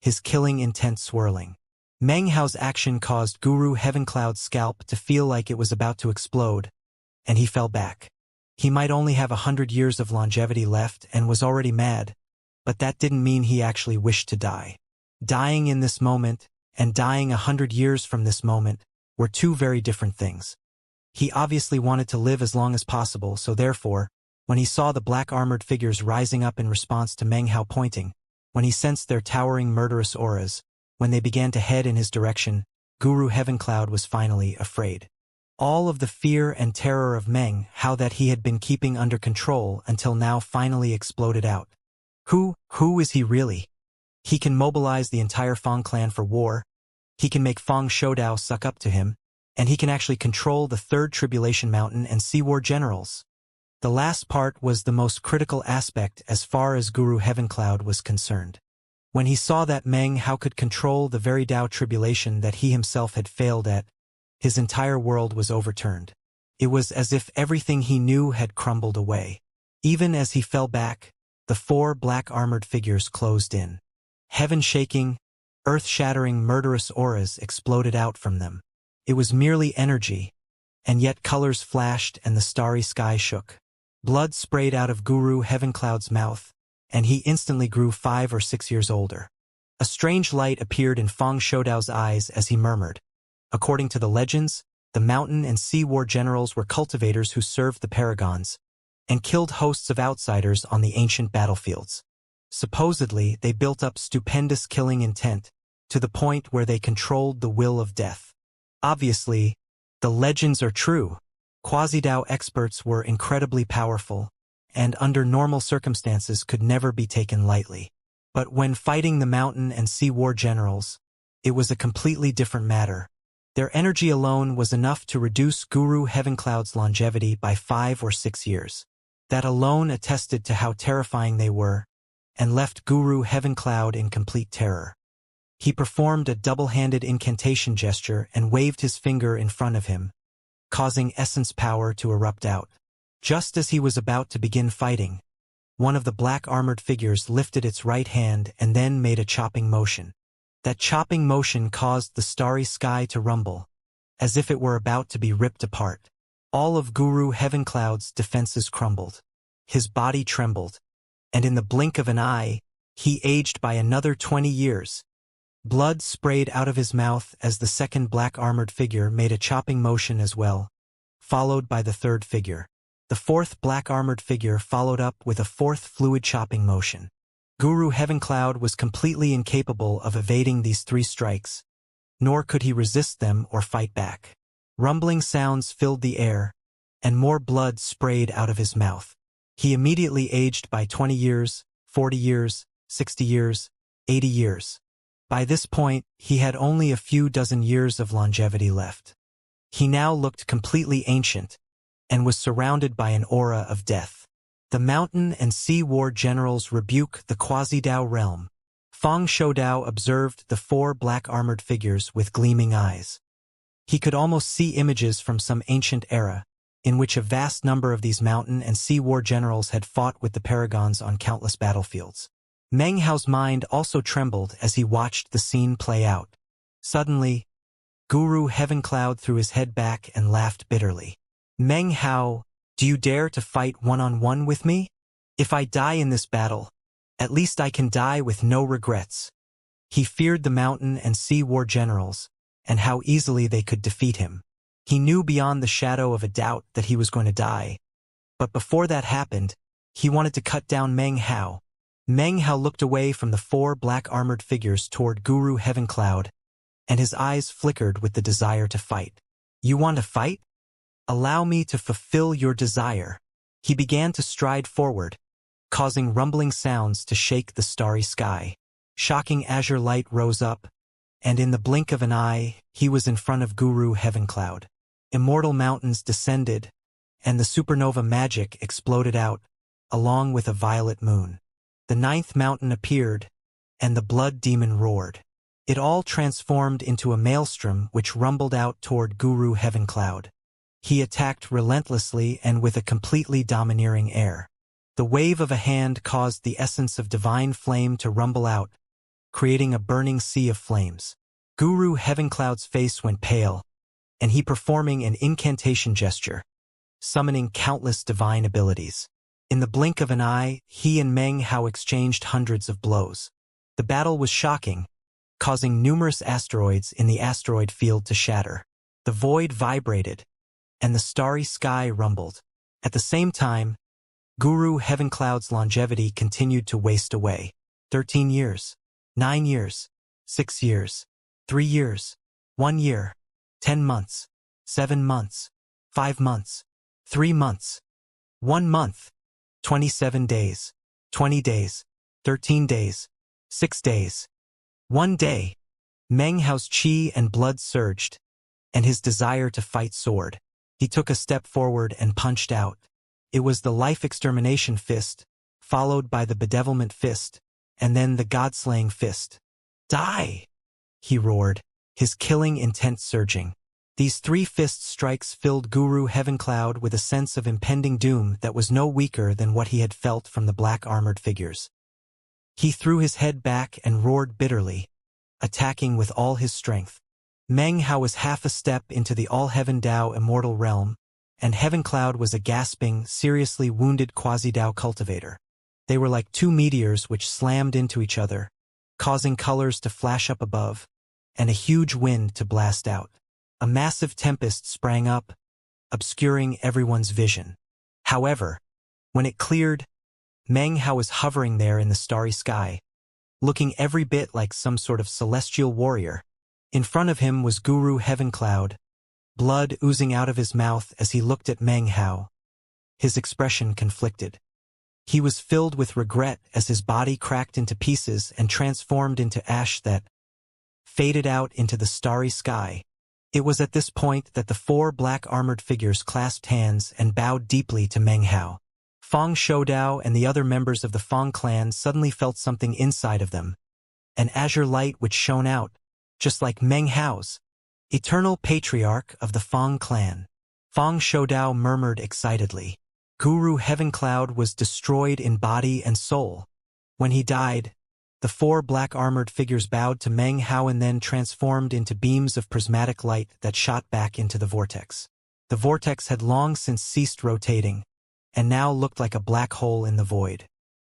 his killing intent swirling. Meng Hao's action caused Guru Heavencloud's scalp to feel like it was about to explode, and he fell back. He might only have 100 years of longevity left and was already mad, but that didn't mean he actually wished to die. Dying in this moment, and dying 100 years from this moment, were two very different things. He obviously wanted to live as long as possible, so therefore, When he saw the black armored figures rising up in response to Meng Hao pointing, when he sensed their towering murderous auras, when they began to head in his direction, Guru Heavencloud was finally afraid. All of the fear and terror of Meng Hao that he had been keeping under control until now finally exploded out. Who is he really? He can mobilize the entire Fang clan for war, he can make Fang Shoudao suck up to him, and he can actually control the Third Tribulation Mountain and Sea War generals. The last part was the most critical aspect as far as Guru Heavencloud was concerned. When he saw that Meng Hao could control the very Tao tribulation that he himself had failed at, his entire world was overturned. It was as if everything he knew had crumbled away. Even as he fell back, the 4 black armored figures closed in. Heaven-shaking, earth-shattering murderous auras exploded out from them. It was merely energy, and yet colors flashed and the starry sky shook. Blood sprayed out of Guru Heavencloud's mouth, and he instantly grew 5 or 6 years older. A strange light appeared in Fang Shoudao's eyes as he murmured. According to the legends, the mountain and sea war generals were cultivators who served the paragons, and killed hosts of outsiders on the ancient battlefields. Supposedly, they built up stupendous killing intent, to the point where they controlled the will of death. Obviously, the legends are true. Quasi-Tao experts were incredibly powerful, and under normal circumstances could never be taken lightly. But when fighting the mountain and sea war generals, it was a completely different matter. Their energy alone was enough to reduce Guru Heavencloud's longevity by 5 or 6 years. That alone attested to how terrifying they were, and left Guru Heavencloud in complete terror. He performed a double-handed incantation gesture and waved his finger in front of him, causing essence power to erupt out. Just as he was about to begin fighting, one of the black armored figures lifted its right hand and then made a chopping motion. That chopping motion caused the starry sky to rumble, as if it were about to be ripped apart. All of Guru Heavencloud's defenses crumbled. His body trembled, and in the blink of an eye, he aged by another 20 years. Blood sprayed out of his mouth as the second black armored figure made a chopping motion as well, followed by the third figure. The fourth black armored figure followed up with a fourth fluid chopping motion. Guru Heavencloud was completely incapable of evading these 3 strikes, nor could he resist them or fight back. Rumbling sounds filled the air, and more blood sprayed out of his mouth. He immediately aged by 20 years, 40 years, 60 years, 80 years. By this point, he had only a few dozen years of longevity left. He now looked completely ancient, and was surrounded by an aura of death. The mountain and sea war generals rebuke the Quasi-Tao realm. Fang Shoudao observed the 4 black armored figures with gleaming eyes. He could almost see images from some ancient era, in which a vast number of these mountain and sea war generals had fought with the paragons on countless battlefields. Meng Hao's mind also trembled as he watched the scene play out. Suddenly, Guru Heavencloud threw his head back and laughed bitterly. Meng Hao, do you dare to fight one-on-one with me? If I die in this battle, at least I can die with no regrets. He feared the mountain and sea war generals, and how easily they could defeat him. He knew beyond the shadow of a doubt that he was going to die. But before that happened, he wanted to cut down Meng Hao. Meng Hao looked away from the 4 black armored figures toward Guru Heavencloud, and his eyes flickered with the desire to fight. You want to fight? Allow me to fulfill your desire. He began to stride forward, causing rumbling sounds to shake the starry sky. Shocking azure light rose up, and in the blink of an eye, he was in front of Guru Heavencloud. Immortal mountains descended, and the supernova magic exploded out, along with a violet moon. The 9th mountain appeared, and the blood demon roared. It all transformed into a maelstrom which rumbled out toward Guru Heavencloud. He attacked relentlessly and with a completely domineering air. The wave of a hand caused the essence of divine flame to rumble out, creating a burning sea of flames. Guru Heavencloud's face went pale, and he performing an incantation gesture, summoning countless divine abilities. In the blink of an eye, he and Meng Hao exchanged hundreds of blows. The battle was shocking, causing numerous asteroids in the asteroid field to shatter. The void vibrated, and the starry sky rumbled. At the same time, Guru Heavencloud's longevity continued to waste away. 13 years, 9 years, 6 years, 3 years, 1 year, 10 months, 7 months, 5 months, 3 months, 1 month, 27 days, 20 days, 13 days, 6 days, 1 day. Meng Hao's qi and blood surged, and his desire to fight soared. He took a step forward and punched out. It was the life extermination fist, followed by the bedevilment fist, and then the god-slaying fist. Die! He roared, his killing intent surging. These 3 fist strikes filled Guru Heavencloud with a sense of impending doom that was no weaker than what he had felt from the black armored figures. He threw his head back and roared bitterly, attacking with all his strength. Meng Hao was half a step into the all-heaven Dao immortal realm, and Heavencloud was a gasping, seriously wounded quasi-Dao cultivator. They were like 2 meteors which slammed into each other, causing colors to flash up above, and a huge wind to blast out. A massive tempest sprang up, obscuring everyone's vision. However, when it cleared, Meng Hao was hovering there in the starry sky, looking every bit like some sort of celestial warrior. In front of him was Guru Heavencloud, blood oozing out of his mouth as he looked at Meng Hao. His expression conflicted. He was filled with regret as his body cracked into pieces and transformed into ash that faded out into the starry sky. It was at this point that the 4 black armored figures clasped hands and bowed deeply to Meng Hao. Fang Shoudao and the other members of the Fang clan suddenly felt something inside of them, an azure light which shone out, just like Meng Hao's, eternal patriarch of the Fang clan. Fang Shoudao murmured excitedly. Guru Heavencloud was destroyed in body and soul. When he died, the 4 black armored figures bowed to Meng Hao and then transformed into beams of prismatic light that shot back into the vortex. The vortex had long since ceased rotating, and now looked like a black hole in the void.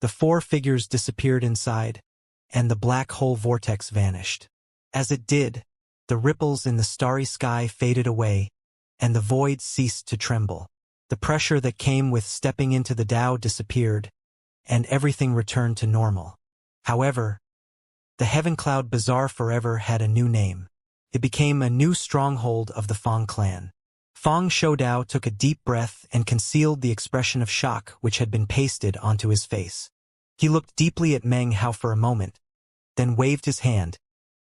The 4 figures disappeared inside, and the black hole vortex vanished. As it did, the ripples in the starry sky faded away, and the void ceased to tremble. The pressure that came with stepping into the Tao disappeared, and everything returned to normal. However, the Heavencloud Bazaar forever had a new name. It became a new stronghold of the Fang clan. Fang Shoudao took a deep breath and concealed the expression of shock which had been pasted onto his face. He looked deeply at Meng Hao for a moment, then waved his hand,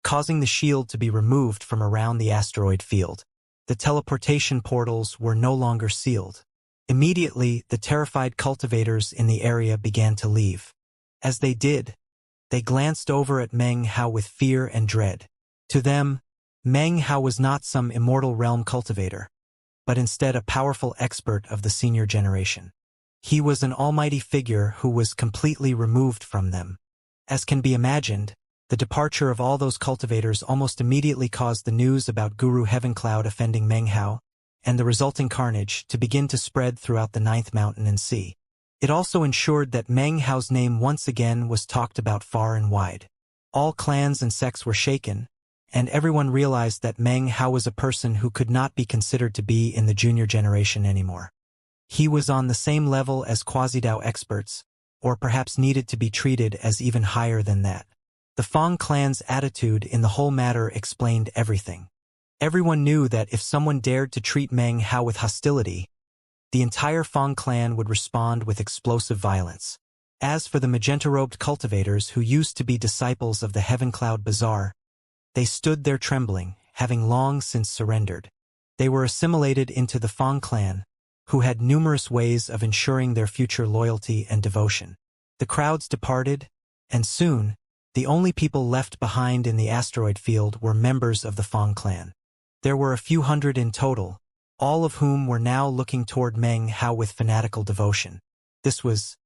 causing the shield to be removed from around the asteroid field. The teleportation portals were no longer sealed. Immediately, the terrified cultivators in the area began to leave. As they did, they glanced over at Meng Hao with fear and dread. To them, Meng Hao was not some immortal realm cultivator, but instead a powerful expert of the senior generation. He was an almighty figure who was completely removed from them. As can be imagined, the departure of all those cultivators almost immediately caused the news about Guru Heavencloud offending Meng Hao, and the resulting carnage to begin to spread throughout the 9th mountain and sea. It also ensured that Meng Hao's name once again was talked about far and wide. All clans and sects were shaken, and everyone realized that Meng Hao was a person who could not be considered to be in the junior generation anymore. He was on the same level as Quasi-Dao experts, or perhaps needed to be treated as even higher than that. The Fang clan's attitude in the whole matter explained everything. Everyone knew that if someone dared to treat Meng Hao with hostility, the entire Fang clan would respond with explosive violence. As for the magenta-robed cultivators who used to be disciples of the Heavencloud Bazaar, they stood there trembling, having long since surrendered. They were assimilated into the Fang clan, who had numerous ways of ensuring their future loyalty and devotion. The crowds departed, and soon, the only people left behind in the asteroid field were members of the Fang clan. There were a few hundred in total, all of whom were now looking toward Meng Hao with fanatical devotion. This was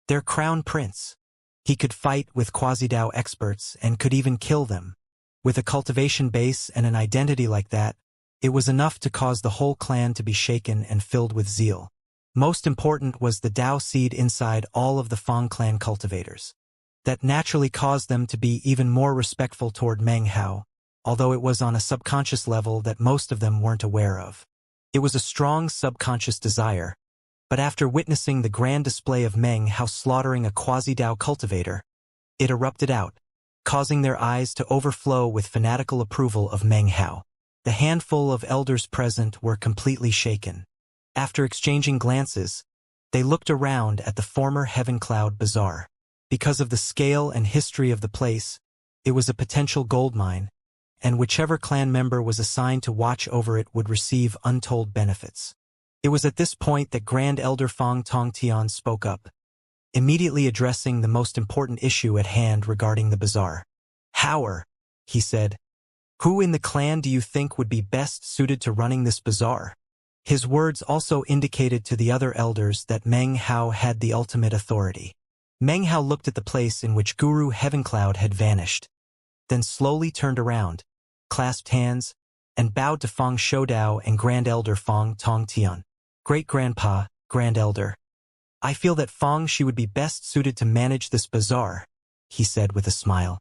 their crown prince. He could fight with Quasi-Dao experts and could even kill them. With a cultivation base and an identity like that, it was enough to cause the whole clan to be shaken and filled with zeal. Most important was the Dao seed inside all of the Fang clan cultivators. That naturally caused them to be even more respectful toward Meng Hao, although it was on a subconscious level that most of them weren't aware of. It was a strong subconscious desire, But after witnessing the grand display of Meng Hao slaughtering a quasi-Dao cultivator, it erupted out, causing their eyes to overflow with fanatical approval of Meng Hao. The handful of elders present were completely shaken. After exchanging glances, they looked around at the former Heaven Cloud Bazaar. Because of the scale and history of the place, it was a potential gold mine, and whichever clan member was assigned to watch over it would receive untold benefits. It was at this point that Grand Elder Fang Tongtian spoke up, immediately addressing the most important issue at hand regarding the bazaar. "Hower," he said, "who in the clan do you think would be best suited to running this bazaar?" His words also indicated to the other elders that Meng Hao had the ultimate authority. Meng Hao looked at the place in which Guru Heavencloud had vanished, then slowly turned around, clasped hands, and bowed to Fang Shoudao and Grand Elder Fang Tongtian. "Great-grandpa, Grand Elder, I feel that Fang Shi would be best suited to manage this bazaar," he said with a smile.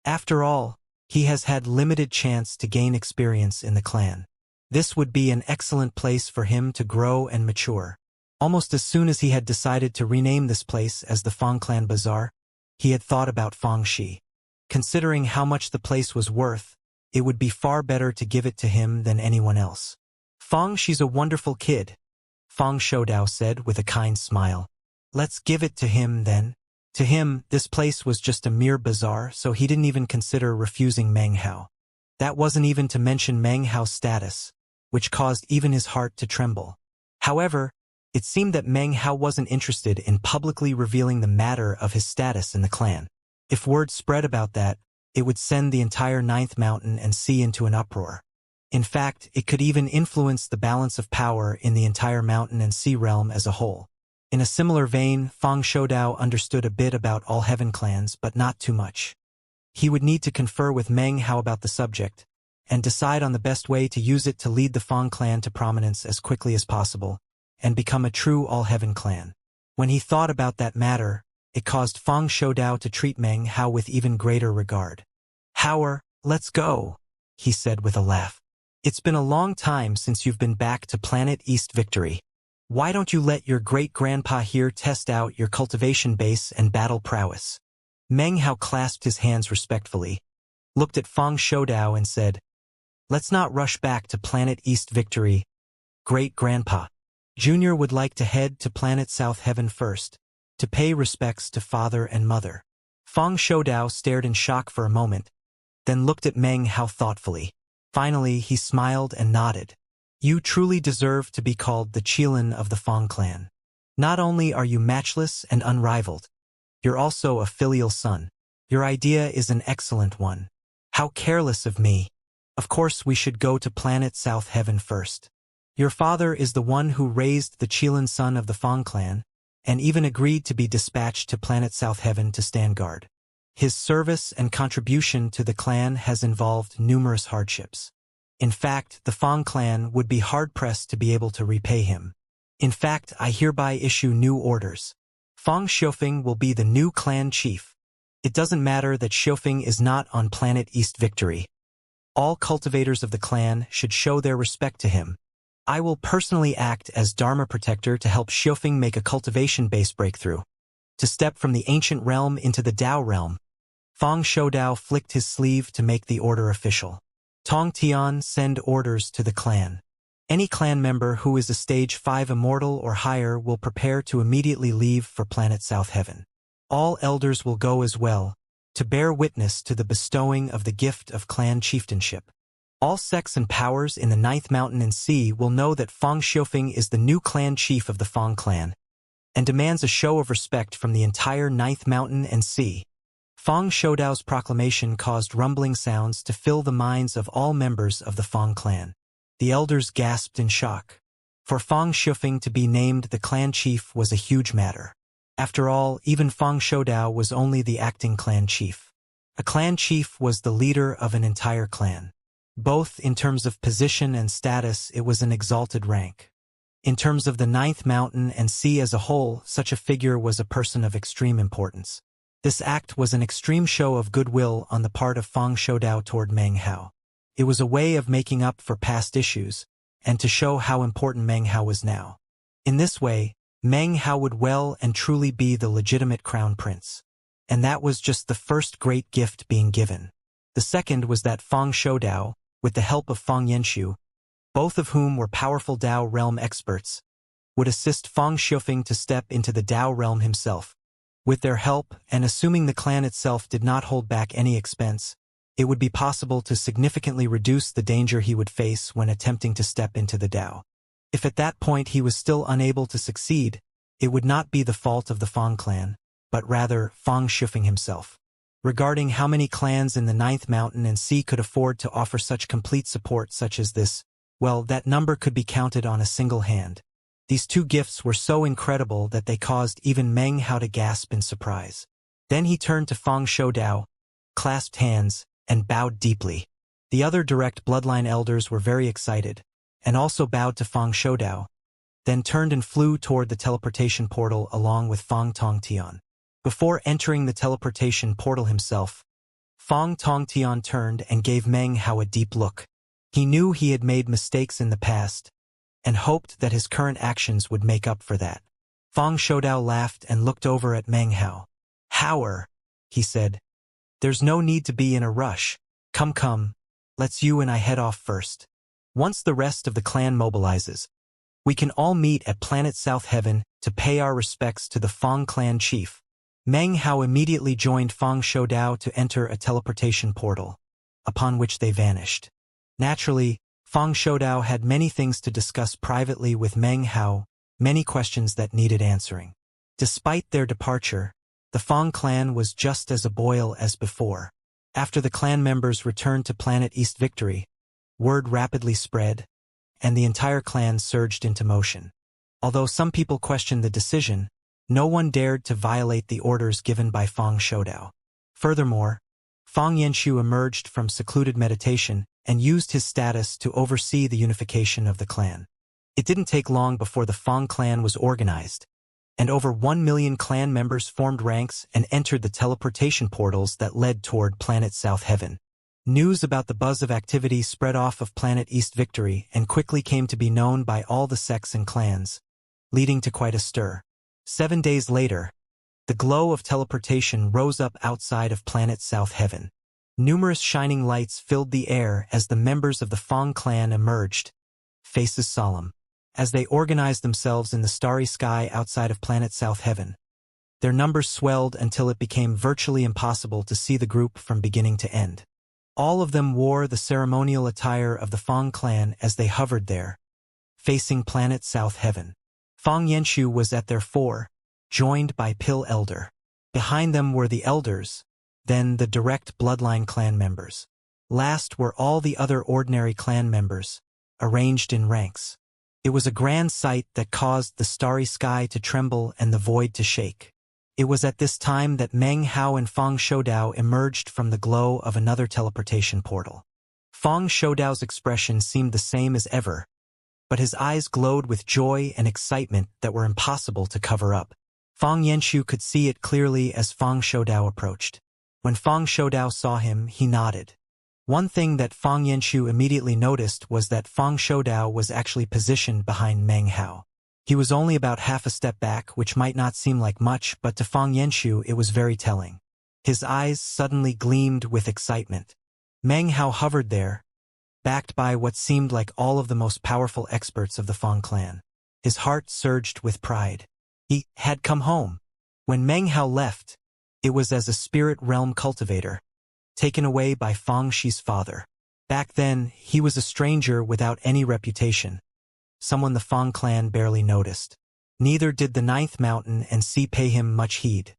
"After all, he has had limited chance to gain experience in the clan. This would be an excellent place for him to grow and mature." Almost as soon as he had decided to rename this place as the Fang Clan Bazaar, he had thought about Fang Shi. Considering how much the place was worth, it would be far better to give it to him than anyone else. "Fang Shi's a wonderful kid," Fang Shoudao said with a kind smile. "Let's give it to him then." To him, this place was just a mere bazaar, so he didn't even consider refusing Meng Hao. That wasn't even to mention Meng Hao's status, which caused even his heart to tremble. However, it seemed that Meng Hao wasn't interested in publicly revealing the matter of his status in the clan. If word spread about that, it would send the entire Ninth Mountain and Sea into an uproar. In fact, it could even influence the balance of power in the entire Mountain and Sea realm as a whole. In a similar vein, Fang Shoudao understood a bit about all Heaven clans, but not too much. He would need to confer with Meng Hao about the subject, and decide on the best way to use it to lead the Fang clan to prominence as quickly as possible, and become a true All-Heaven clan. When he thought about that matter, it caused Fang Shoudao to treat Meng Hao with even greater regard. "Hower, let's go," he said with a laugh. "It's been a long time since you've been back to Planet East Victory. Why don't you let your great-grandpa here test out your cultivation base and battle prowess?" Meng Hao clasped his hands respectfully, looked at Fang Shoudao and said, "Let's not rush back to Planet East Victory, Great-Grandpa. Junior would like to head to Planet South Heaven first, to pay respects to father and mother." Fang Shoudao stared in shock for a moment, then looked at Meng Hao thoughtfully. Finally, he smiled and nodded. "You truly deserve to be called the Qilin of the Fang clan. Not only are you matchless and unrivaled, you're also a filial son. Your idea is an excellent one. How careless of me. Of course we should go to Planet South Heaven first. Your father is the one who raised the Qilin son of the Fang clan, and even agreed to be dispatched to Planet South Heaven to stand guard. His service and contribution to the clan has involved numerous hardships. In fact, the Fang clan would be hard-pressed to be able to repay him. In fact, I hereby issue new orders. Fang Xiufeng will be the new clan chief. It doesn't matter that Xiufeng is not on Planet East Victory. All cultivators of the clan should show their respect to him. I will personally act as Dharma protector to help Xiufeng make a cultivation-based breakthrough, to step from the ancient realm into the Dao realm." Fang Shoudao flicked his sleeve to make the order official. "Tongtian, send orders to the clan. Any clan member who is a stage 5 immortal or higher will prepare to immediately leave for Planet South Heaven. All elders will go as well, to bear witness to the bestowing of the gift of clan chieftainship. All sects and powers in the Ninth Mountain and Sea will know that Fang Xiufeng is the new clan chief of the Fang clan, and demands a show of respect from the entire Ninth Mountain and Sea." Fang Shoudao's proclamation caused rumbling sounds to fill the minds of all members of the Fang clan. The elders gasped in shock. For Fang Xiufeng to be named the clan chief was a huge matter. After all, even Fang Shoudao was only the acting clan chief. A clan chief was the leader of an entire clan. Both in terms of position and status, it was an exalted rank. In terms of the Ninth Mountain and Sea as a whole, such a figure was a person of extreme importance. This act was an extreme show of goodwill on the part of Fang Shoudao toward Meng Hao. It was a way of making up for past issues, and to show how important Meng Hao was now. In this way, Meng Hao would well and truly be the legitimate crown prince. And that was just the first great gift being given. The second was that Fang Shoudao, with the help of Fang Yanxu, both of whom were powerful Dao realm experts, would assist Fang Xiufeng to step into the Dao realm himself. With their help, and assuming the clan itself did not hold back any expense, it would be possible to significantly reduce the danger he would face when attempting to step into the Dao. If at that point he was still unable to succeed, it would not be the fault of the Fang clan, but rather Fang Xiufeng himself. Regarding how many clans in the Ninth Mountain and Sea could afford to offer such complete support such as this, well, that number could be counted on a single hand. These two gifts were so incredible that they caused even Meng Hao to gasp in surprise. Then he turned to Fang Shoudao, clasped hands, and bowed deeply. The other direct bloodline elders were very excited, and also bowed to Fang Shoudao, then turned and flew toward the teleportation portal along with Fang Tongtian. Before entering the teleportation portal himself, Fang Tongtian turned and gave Meng Hao a deep look. He knew he had made mistakes in the past, and hoped that his current actions would make up for that. Fang Shoudao laughed and looked over at Meng Hao. "Hao," he said, "there's no need to be in a rush. Come, let's you and I head off first. Once the rest of the clan mobilizes, we can all meet at Planet South Heaven to pay our respects to the Fang clan chief." Meng Hao immediately joined Fang Shoudao to enter a teleportation portal, upon which they vanished. Naturally, Fang Shoudao had many things to discuss privately with Meng Hao, many questions that needed answering. Despite their departure, the Fang clan was just as aboil as before. After the clan members returned to Planet East Victory, word rapidly spread, and the entire clan surged into motion. Although some people questioned the decision, no one dared to violate the orders given by Fang Shoudao. Furthermore, Fang Yanxu emerged from secluded meditation and used his status to oversee the unification of the clan. It didn't take long before the Fang clan was organized, and over 1 million clan members formed ranks and entered the teleportation portals that led toward Planet South Heaven. News about the buzz of activity spread off of Planet East Victory and quickly came to be known by all the sects and clans, leading to quite a stir. 7 days later, the glow of teleportation rose up outside of Planet South Heaven. Numerous shining lights filled the air as the members of the Fang clan emerged, faces solemn. As they organized themselves in the starry sky outside of Planet South Heaven, their numbers swelled until it became virtually impossible to see the group from beginning to end. All of them wore the ceremonial attire of the Fang clan as they hovered there, facing Planet South Heaven. Fang Yanxu was at their fore, joined by Pill Elder. Behind them were the elders, then the direct bloodline clan members. Last were all the other ordinary clan members, arranged in ranks. It was a grand sight that caused the starry sky to tremble and the void to shake. It was at this time that Meng Hao and Fang Shoudao emerged from the glow of another teleportation portal. Fang Shoudao's expression seemed the same as ever, but his eyes glowed with joy and excitement that were impossible to cover up. Fang Yanxu could see it clearly as Fang Shoudao approached. When Fang Shoudao saw him, he nodded. One thing that Fang Yanxu immediately noticed was that Fang Shoudao was actually positioned behind Meng Hao. He was only about half a step back, which might not seem like much, but to Fang Yanxu it was very telling. His eyes suddenly gleamed with excitement. Meng Hao hovered there, backed by what seemed like all of the most powerful experts of the Fang clan. His heart surged with pride. He had come home. When Meng Hao left, it was as a spirit realm cultivator, taken away by Fang Shi's father. Back then, he was a stranger without any reputation, someone the Fang clan barely noticed. Neither did the Ninth Mountain and Sea pay him much heed.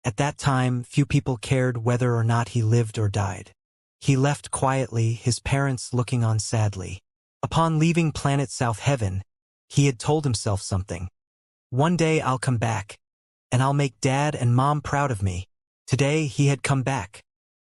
At that time, few people cared whether or not he lived or died. He left quietly, his parents looking on sadly. Upon leaving Planet South Heaven, he had told himself something. One day I'll come back, and I'll make Dad and Mom proud of me. Today he had come back.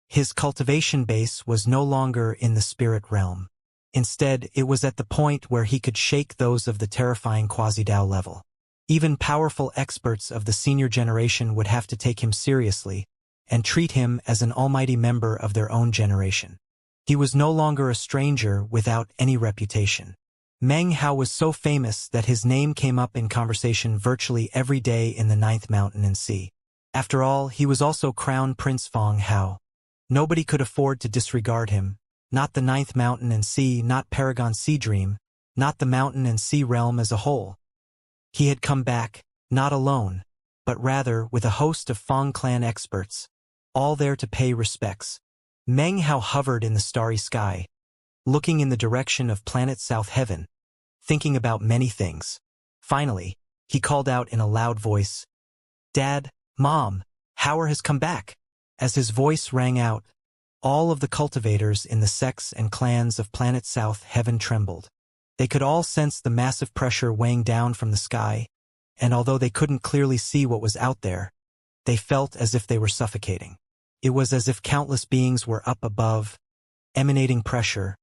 His cultivation base was no longer in the spirit realm. Instead, it was at the point where he could shake those of the terrifying quasi-Dao level. Even powerful experts of the senior generation would have to take him seriously and treat him as an almighty member of their own generation. He was no longer a stranger without any reputation. Meng Hao was so famous that his name came up in conversation virtually every day in the Ninth Mountain and Sea. After all, he was also Crown Prince Fong Hao. Nobody could afford to disregard him, not the Ninth Mountain and Sea, not Paragon Sea Dream, not the Mountain and Sea realm as a whole. He had come back, not alone, but rather with a host of Fong clan experts, all there to pay respects. Meng Hao hovered in the starry sky, looking in the direction of planet South Heaven, thinking about many things. Finally, he called out in a loud voice, "Dad, Mom, Howard has come back." As his voice rang out, all of the cultivators in the sects and clans of planet South Heaven trembled. They could all sense the massive pressure weighing down from the sky, and although they couldn't clearly see what was out there, they felt as if they were suffocating. It was as if countless beings were up above, emanating pressure,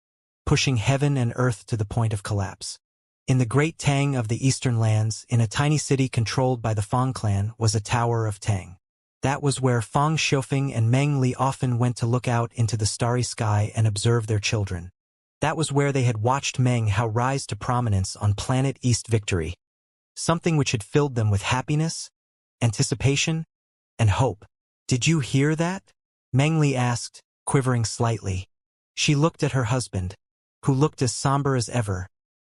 pushing heaven and earth to the point of collapse. In the great Tang of the eastern lands, in a tiny city controlled by the Fong clan, was a Tower of Tang. That was where Fong Xiufeng and Meng Li often went to look out into the starry sky and observe their children. That was where they had watched Meng Hao rise to prominence on planet East Victory, something which had filled them with happiness, anticipation, and hope. "Did you hear that?" Meng Li asked, quivering slightly. She looked at her husband, who looked as somber as ever,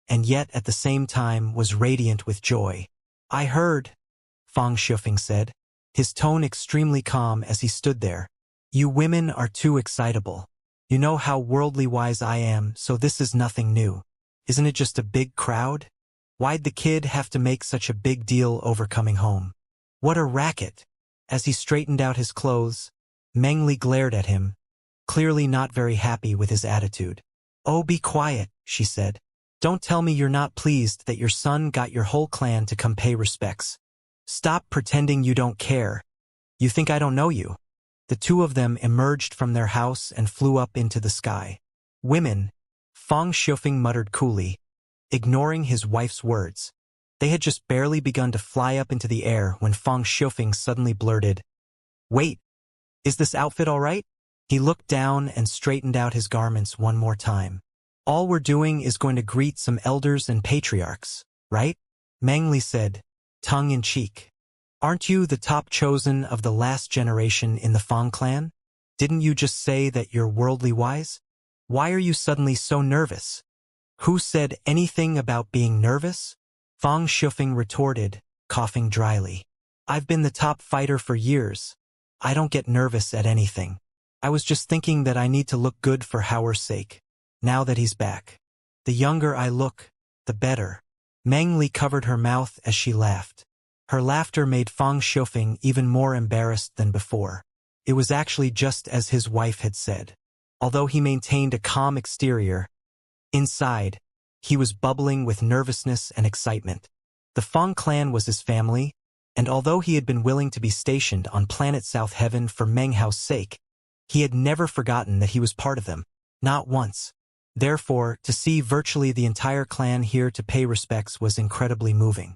and yet at the same time was radiant with joy. "I heard," Fong Xiufeng said, his tone extremely calm as he stood there. "You women are too excitable. You know how worldly wise I am, so this is nothing new. Isn't it just a big crowd? Why'd the kid have to make such a big deal over coming home? What a racket!" As he straightened out his clothes, Meng Li glared at him, clearly not very happy with his attitude. "Oh, be quiet," she said. "Don't tell me you're not pleased that your son got your whole clan to come pay respects. Stop pretending you don't care. You think I don't know you?" The two of them emerged from their house and flew up into the sky. "Women," Fong Xiufeng muttered coolly, ignoring his wife's words. They had just barely begun to fly up into the air when Fong Xiufeng suddenly blurted, "Wait, is this outfit all right?" He looked down and straightened out his garments one more time. "All we're doing is going to greet some elders and patriarchs, right?" Meng Li said, tongue-in-cheek. "Aren't you the top chosen of the last generation in the Fong clan? Didn't you just say that you're worldly wise? Why are you suddenly so nervous?" "Who said anything about being nervous?" Fong Xiufeng retorted, coughing dryly. "I've been the top fighter for years. I don't get nervous at anything. I was just thinking that I need to look good for Howard's sake, now that he's back. The younger I look, the better." Meng Li covered her mouth as she laughed. Her laughter made Fong Xiufeng even more embarrassed than before. It was actually just as his wife had said. Although he maintained a calm exterior, inside, he was bubbling with nervousness and excitement. The Fong clan was his family, and although he had been willing to be stationed on planet South Heaven for Meng Hao's sake, he had never forgotten that he was part of them, not once. Therefore, to see virtually the entire clan here to pay respects was incredibly moving.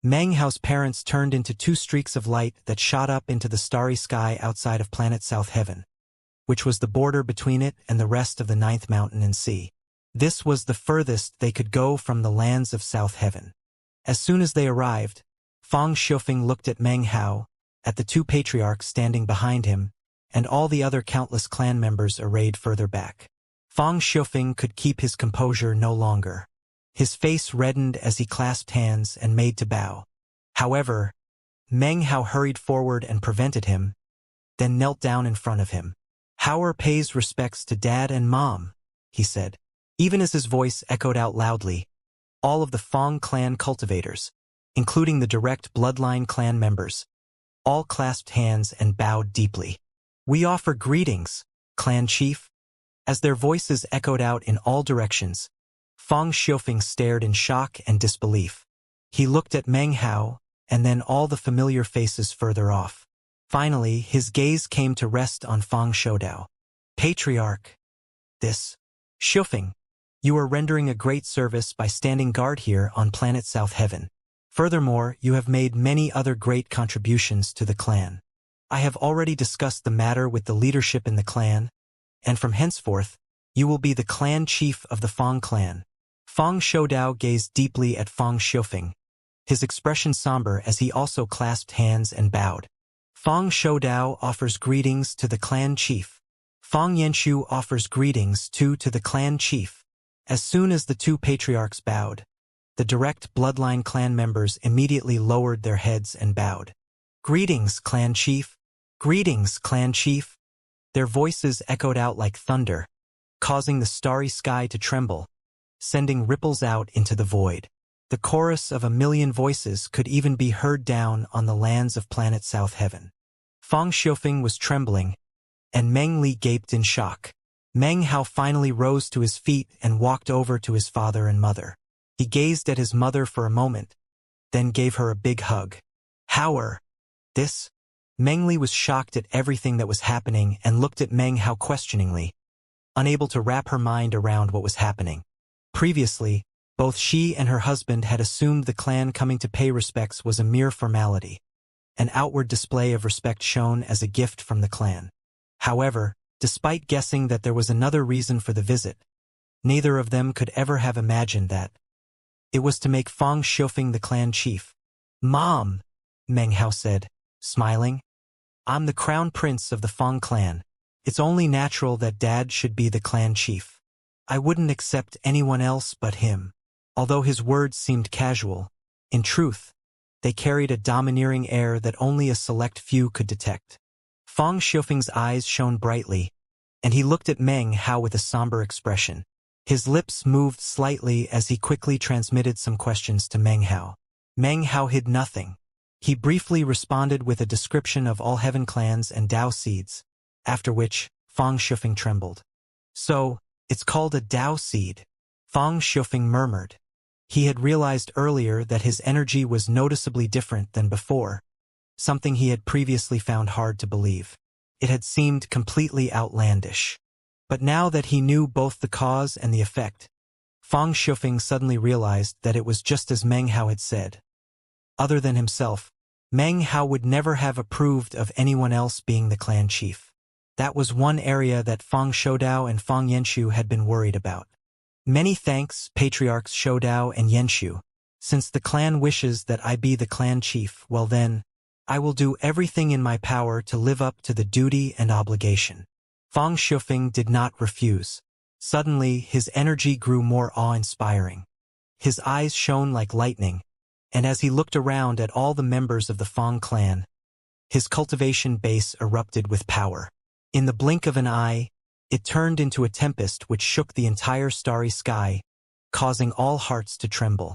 Meng Hao's parents turned into two streaks of light that shot up into the starry sky outside of planet South Heaven, which was the border between it and the rest of the Ninth Mountain and Sea. This was the furthest they could go from the lands of South Heaven. As soon as they arrived, Fong Xiufeng looked at Meng Hao, at the two patriarchs standing behind him, and all the other countless clan members arrayed further back. Fong Xiufeng could keep his composure no longer. His face reddened as he clasped hands and made to bow. However, Meng Hao hurried forward and prevented him, then knelt down in front of him. "Howard pays respects to Dad and Mom," he said. Even as his voice echoed out loudly, all of the Fong clan cultivators, including the direct bloodline clan members, all clasped hands and bowed deeply. "We offer greetings, clan chief." As their voices echoed out in all directions, Fong Xiufeng stared in shock and disbelief. He looked at Meng Hao, and then all the familiar faces further off. Finally, his gaze came to rest on Fong Shoudao. "Patriarch, this Xiufeng, you are rendering a great service by standing guard here on planet South Heaven. Furthermore, you have made many other great contributions to the clan. I have already discussed the matter with the leadership in the clan, and from henceforth, you will be the clan chief of the Fong clan." Fang Shoudao gazed deeply at Fang Xiufeng, his expression somber as he also clasped hands and bowed. Fang Shoudao offers greetings to the clan chief. Fang Yanxu offers greetings too to the clan chief. As soon as the two patriarchs bowed, the direct bloodline clan members immediately lowered their heads and bowed. Greetings, clan chief! Greetings, clan chief! Their voices echoed out like thunder, causing the starry sky to tremble, sending ripples out into the void. The chorus of a million voices could even be heard down on the lands of planet South Heaven. Fang Xiufeng was trembling, and Meng Li gaped in shock. Meng Hao finally rose to his feet and walked over to his father and mother. He gazed at his mother for a moment, then gave her a big hug. How this? Meng Li was shocked at everything that was happening and looked at Meng Hao questioningly, unable to wrap her mind around what was happening. Previously, both she and her husband had assumed the clan coming to pay respects was a mere formality, an outward display of respect shown as a gift from the clan. However, despite guessing that there was another reason for the visit, neither of them could ever have imagined that it was to make Fang Xiufeng the clan chief. Mom, Meng Hao said, smiling. I'm the crown prince of the Fang clan. It's only natural that Dad should be the clan chief. I wouldn't accept anyone else but him. Although his words seemed casual, in truth, they carried a domineering air that only a select few could detect. Fang Xiufeng's eyes shone brightly, and he looked at Meng Hao with a somber expression. His lips moved slightly as he quickly transmitted some questions to Meng Hao. Meng Hao hid nothing. He briefly responded with a description of all heaven clans and Dao seeds, after which Fang Xiufeng trembled. So, it's called a Dao seed, Fang Xiufeng murmured. He had realized earlier that his energy was noticeably different than before, something he had previously found hard to believe. It had seemed completely outlandish. But now that he knew both the cause and the effect, Fang Xiufeng suddenly realized that it was just as Meng Hao had said. Other than himself, Meng Hao would never have approved of anyone else being the clan chief. That was one area that Fang Shoudao and Fang Yanxu had been worried about. Many thanks, Patriarchs Shoudao and Yanxu. Since the clan wishes that I be the clan chief, well then, I will do everything in my power to live up to the duty and obligation. Fang Xiufeng did not refuse. Suddenly, his energy grew more awe-inspiring. His eyes shone like lightning, and as he looked around at all the members of the Fang clan, his cultivation base erupted with power. In the blink of an eye, it turned into a tempest which shook the entire starry sky, causing all hearts to tremble.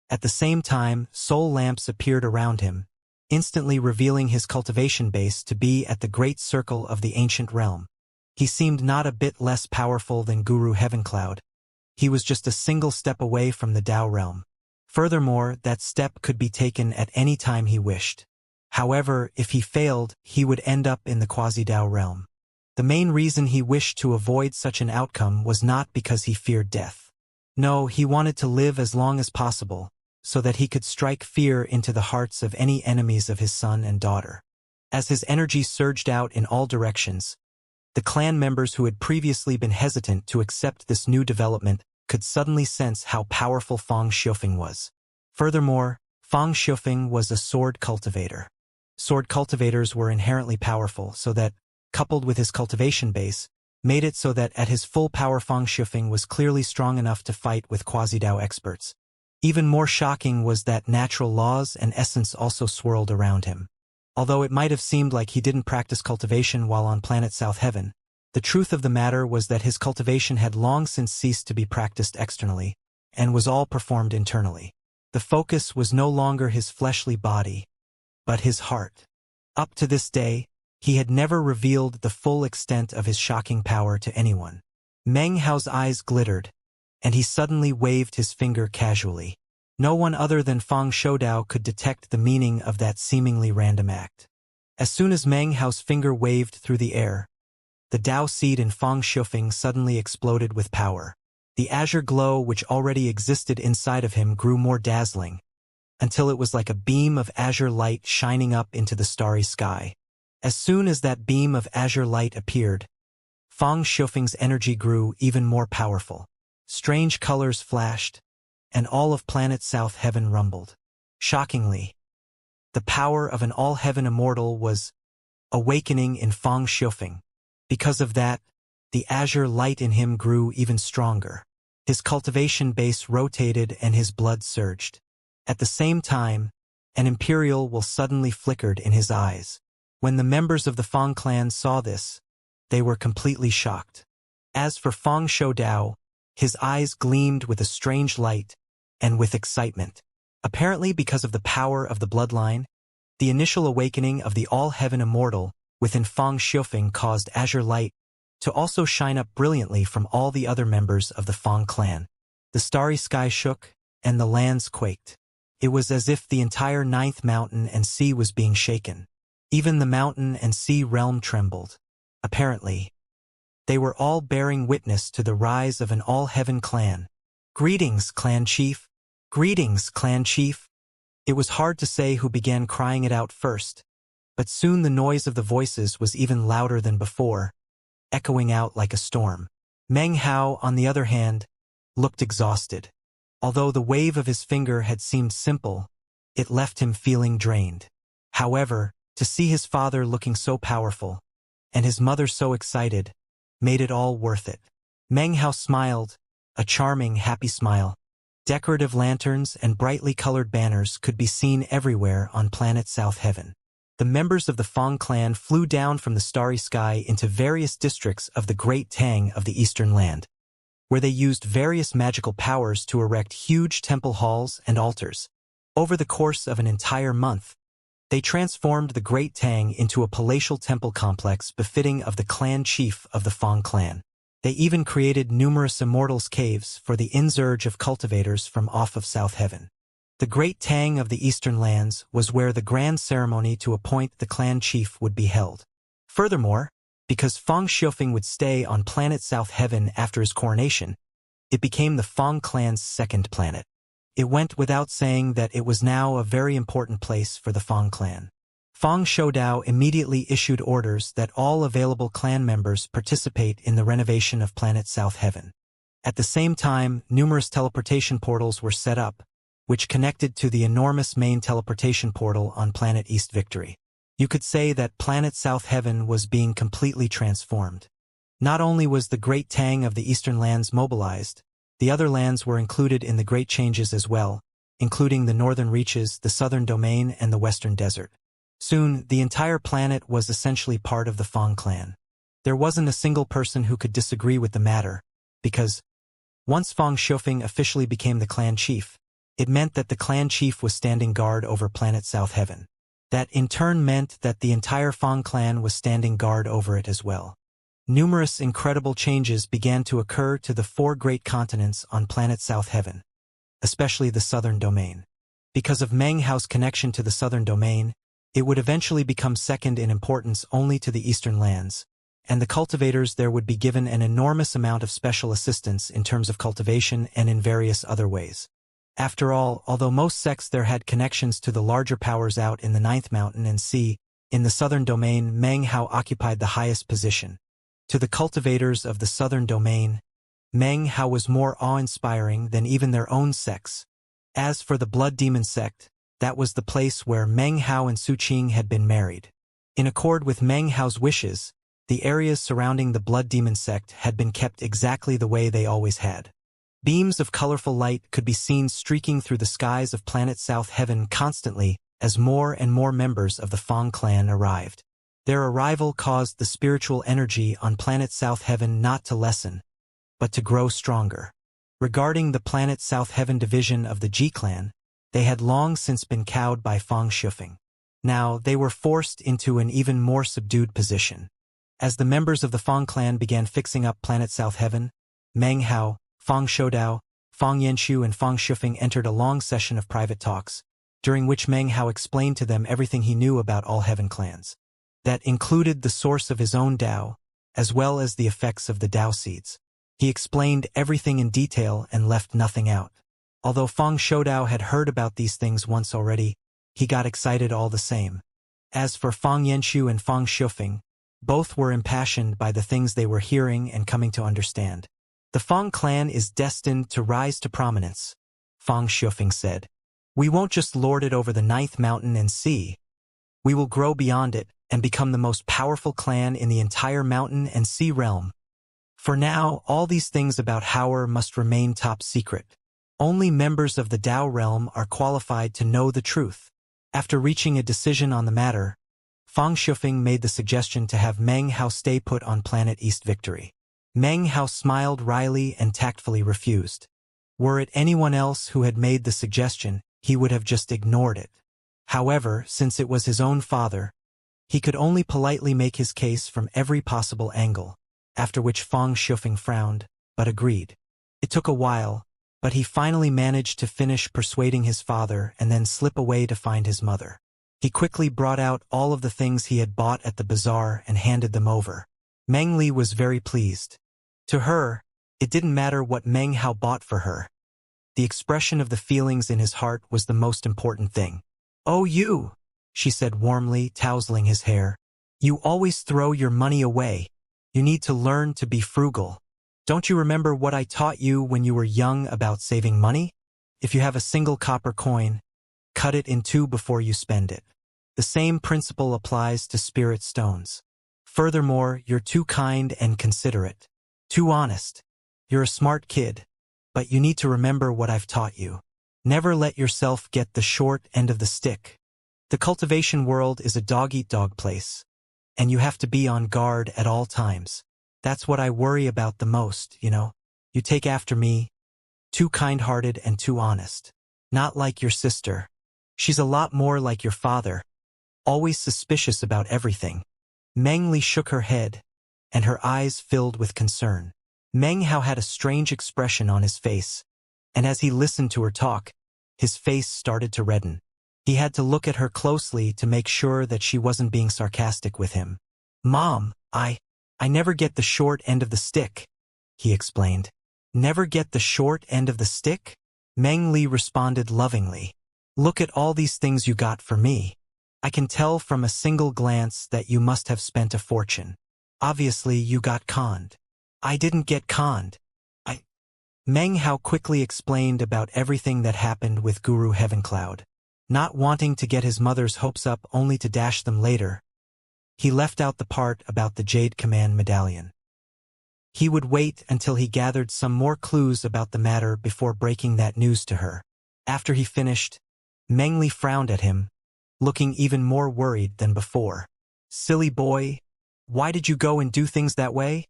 At the same time, soul lamps appeared around him, instantly revealing his cultivation base to be at the great circle of the ancient realm. He seemed not a bit less powerful than Guru Heavencloud. He was just a single step away from the Dao realm. Furthermore, that step could be taken at any time he wished. However, if he failed, he would end up in the quasi-Dao realm. The main reason he wished to avoid such an outcome was not because he feared death. No, he wanted to live as long as possible, so that he could strike fear into the hearts of any enemies of his son and daughter. As his energy surged out in all directions, the clan members who had previously been hesitant to accept this new development could suddenly sense how powerful Fang Xiufeng was. Furthermore, Fang Xiufeng was a sword cultivator. Sword cultivators were inherently powerful, so that, coupled with his cultivation base, made it so that at his full power Fang Xiufeng was clearly strong enough to fight with quasi-Dao experts. Even more shocking was that natural laws and essence also swirled around him. Although it might have seemed like he didn't practice cultivation while on planet South Heaven, the truth of the matter was that his cultivation had long since ceased to be practiced externally, and was all performed internally. The focus was no longer his fleshly body, but his heart. Up to this day, he had never revealed the full extent of his shocking power to anyone. Meng Hao's eyes glittered, and he suddenly waved his finger casually. No one other than Fang Shoudao could detect the meaning of that seemingly random act. As soon as Meng Hao's finger waved through the air, the Dao seed in Fang Xiufeng suddenly exploded with power. The azure glow which already existed inside of him grew more dazzling, until it was like a beam of azure light shining up into the starry sky. As soon as that beam of azure light appeared, Fang Xiufeng's energy grew even more powerful. Strange colors flashed, and all of planet South Heaven rumbled. Shockingly, the power of an all-heaven immortal was awakening in Fang Xiufeng. Because of that, the azure light in him grew even stronger. His cultivation base rotated and his blood surged. At the same time, an imperial will suddenly flickered in his eyes. When the members of the Fang clan saw this, they were completely shocked. As for Fang Shoudao, his eyes gleamed with a strange light and with excitement. Apparently because of the power of the bloodline, the initial awakening of the all-heaven immortal within Fang Xiufeng caused azure light to also shine up brilliantly from all the other members of the Fang clan. The starry sky shook, and the lands quaked. It was as if the entire ninth mountain and sea was being shaken. Even the mountain and sea realm trembled. Apparently, they were all bearing witness to the rise of an all-heaven clan. "Greetings, clan chief! Greetings, clan chief!" It was hard to say who began crying it out first, but soon the noise of the voices was even louder than before, echoing out like a storm. Meng Hao, on the other hand, looked exhausted. Although the wave of his finger had seemed simple, it left him feeling drained. However, to see his father looking so powerful, and his mother so excited, made it all worth it. Meng Hao smiled, a charming, happy smile. Decorative lanterns and brightly colored banners could be seen everywhere on planet South Heaven. The members of the Fang clan flew down from the starry sky into various districts of the Great Tang of the Eastern Land, where they used various magical powers to erect huge temple halls and altars. Over the course of an entire month, they transformed the Great Tang into a palatial temple complex befitting of the clan chief of the Fang clan. They even created numerous immortals' caves for the insurge of cultivators from off of South Heaven. The Great Tang of the Eastern Lands was where the grand ceremony to appoint the clan chief would be held. Furthermore, because Fang Xiufeng would stay on planet South Heaven after his coronation, it became the Fang clan's second planet. It went without saying that it was now a very important place for the Fang clan. Fang Shoudao immediately issued orders that all available clan members participate in the renovation of planet South Heaven. At the same time, numerous teleportation portals were set up, which connected to the enormous main teleportation portal on planet East Victory. You could say that planet South Heaven was being completely transformed. Not only was the Great Tang of the Eastern Lands mobilized, the other lands were included in the great changes as well, including the Northern Reaches, the Southern Domain, and the Western Desert. Soon, the entire planet was essentially part of the Fang clan. There wasn't a single person who could disagree with the matter, because once Fang Xiufeng officially became the clan chief, it meant that the clan chief was standing guard over planet South Heaven. That in turn meant that the entire Fang clan was standing guard over it as well. Numerous incredible changes began to occur to the 4 great continents on planet South Heaven, especially the Southern Domain. Because of Meng Hao's connection to the Southern Domain, it would eventually become second in importance only to the Eastern Lands, and the cultivators there would be given an enormous amount of special assistance in terms of cultivation and in various other ways. After all, although most sects there had connections to the larger powers out in the Ninth Mountain and Sea, in the Southern Domain Meng Hao occupied the highest position. To the cultivators of the Southern Domain, Meng Hao was more awe-inspiring than even their own sects. As for the Blood Demon sect, that was the place where Meng Hao and Su Qing had been married. In accord with Meng Hao's wishes, the areas surrounding the Blood Demon sect had been kept exactly the way they always had. Beams of colorful light could be seen streaking through the skies of planet South Heaven constantly as more and more members of the Fang clan arrived. Their arrival caused the spiritual energy on planet South Heaven not to lessen, but to grow stronger. Regarding the planet South Heaven division of the Ji clan, they had long since been cowed by Fang Xiufeng. Now they were forced into an even more subdued position. As the members of the Fang clan began fixing up planet South Heaven, Meng Hao, Fang Shoudao, Fang Yanxu and Fang Xiufeng entered a long session of private talks, during which Meng Hao explained to them everything he knew about all heaven clans. That included the source of his own Dao, as well as the effects of the Dao seeds. He explained everything in detail and left nothing out. Although Fang Shoudao had heard about these things once already, he got excited all the same. As for Fang Yanxu and Fang Xiufeng, both were impassioned by the things they were hearing and coming to understand. The Fang clan is destined to rise to prominence. Fang Shufeng said. We won't just lord it over the 9th mountain and sea. We will grow beyond it and become the most powerful clan in the entire mountain and sea realm. For now, all these things about Howard must remain top secret. Only members of the Dao realm are qualified to know the truth. After reaching a decision on the matter, Fang Shufeng made the suggestion to have Meng Hao stay put on planet East Victory. Meng Hao smiled wryly and tactfully refused. Were it anyone else who had made the suggestion, he would have just ignored it. However, since it was his own father, he could only politely make his case from every possible angle, after which Fang Shufeng frowned, but agreed. It took a while, but he finally managed to finish persuading his father and then slip away to find his mother. He quickly brought out all of the things he had bought at the bazaar and handed them over. Meng Li was very pleased. To her, it didn't matter what Meng Hao bought for her. The expression of the feelings in his heart was the most important thing. "Oh you," she said warmly, tousling his hair. "You always throw your money away. You need to learn to be frugal. Don't you remember what I taught you when you were young about saving money? If you have a single copper coin, cut it in 2 before you spend it. The same principle applies to spirit stones. Furthermore, you're too kind and considerate. Too honest. You're a smart kid. But you need to remember what I've taught you. Never let yourself get the short end of the stick. The cultivation world is a dog-eat-dog place, and you have to be on guard at all times. That's what I worry about the most, you know. You take after me, too kind-hearted and too honest. Not like your sister. She's a lot more like your father, always suspicious about everything." Meng Li shook her head, and her eyes filled with concern. Meng Hao had a strange expression on his face, and as he listened to her talk, his face started to redden. He had to look at her closely to make sure that she wasn't being sarcastic with him. "Mom, I never get the short end of the stick," he explained. "Never get the short end of the stick?" Meng Li responded lovingly. "Look at all these things you got for me. I can tell from a single glance that you must have spent a fortune. Obviously, you got conned." "I didn't get conned. Meng Hao quickly explained about everything that happened with Guru Heavencloud. Not wanting to get his mother's hopes up only to dash them later, he left out the part about the Jade Command Medallion. He would wait until he gathered some more clues about the matter before breaking that news to her. After he finished, Meng Li frowned at him, looking even more worried than before. "Silly boy, why did you go and do things that way?"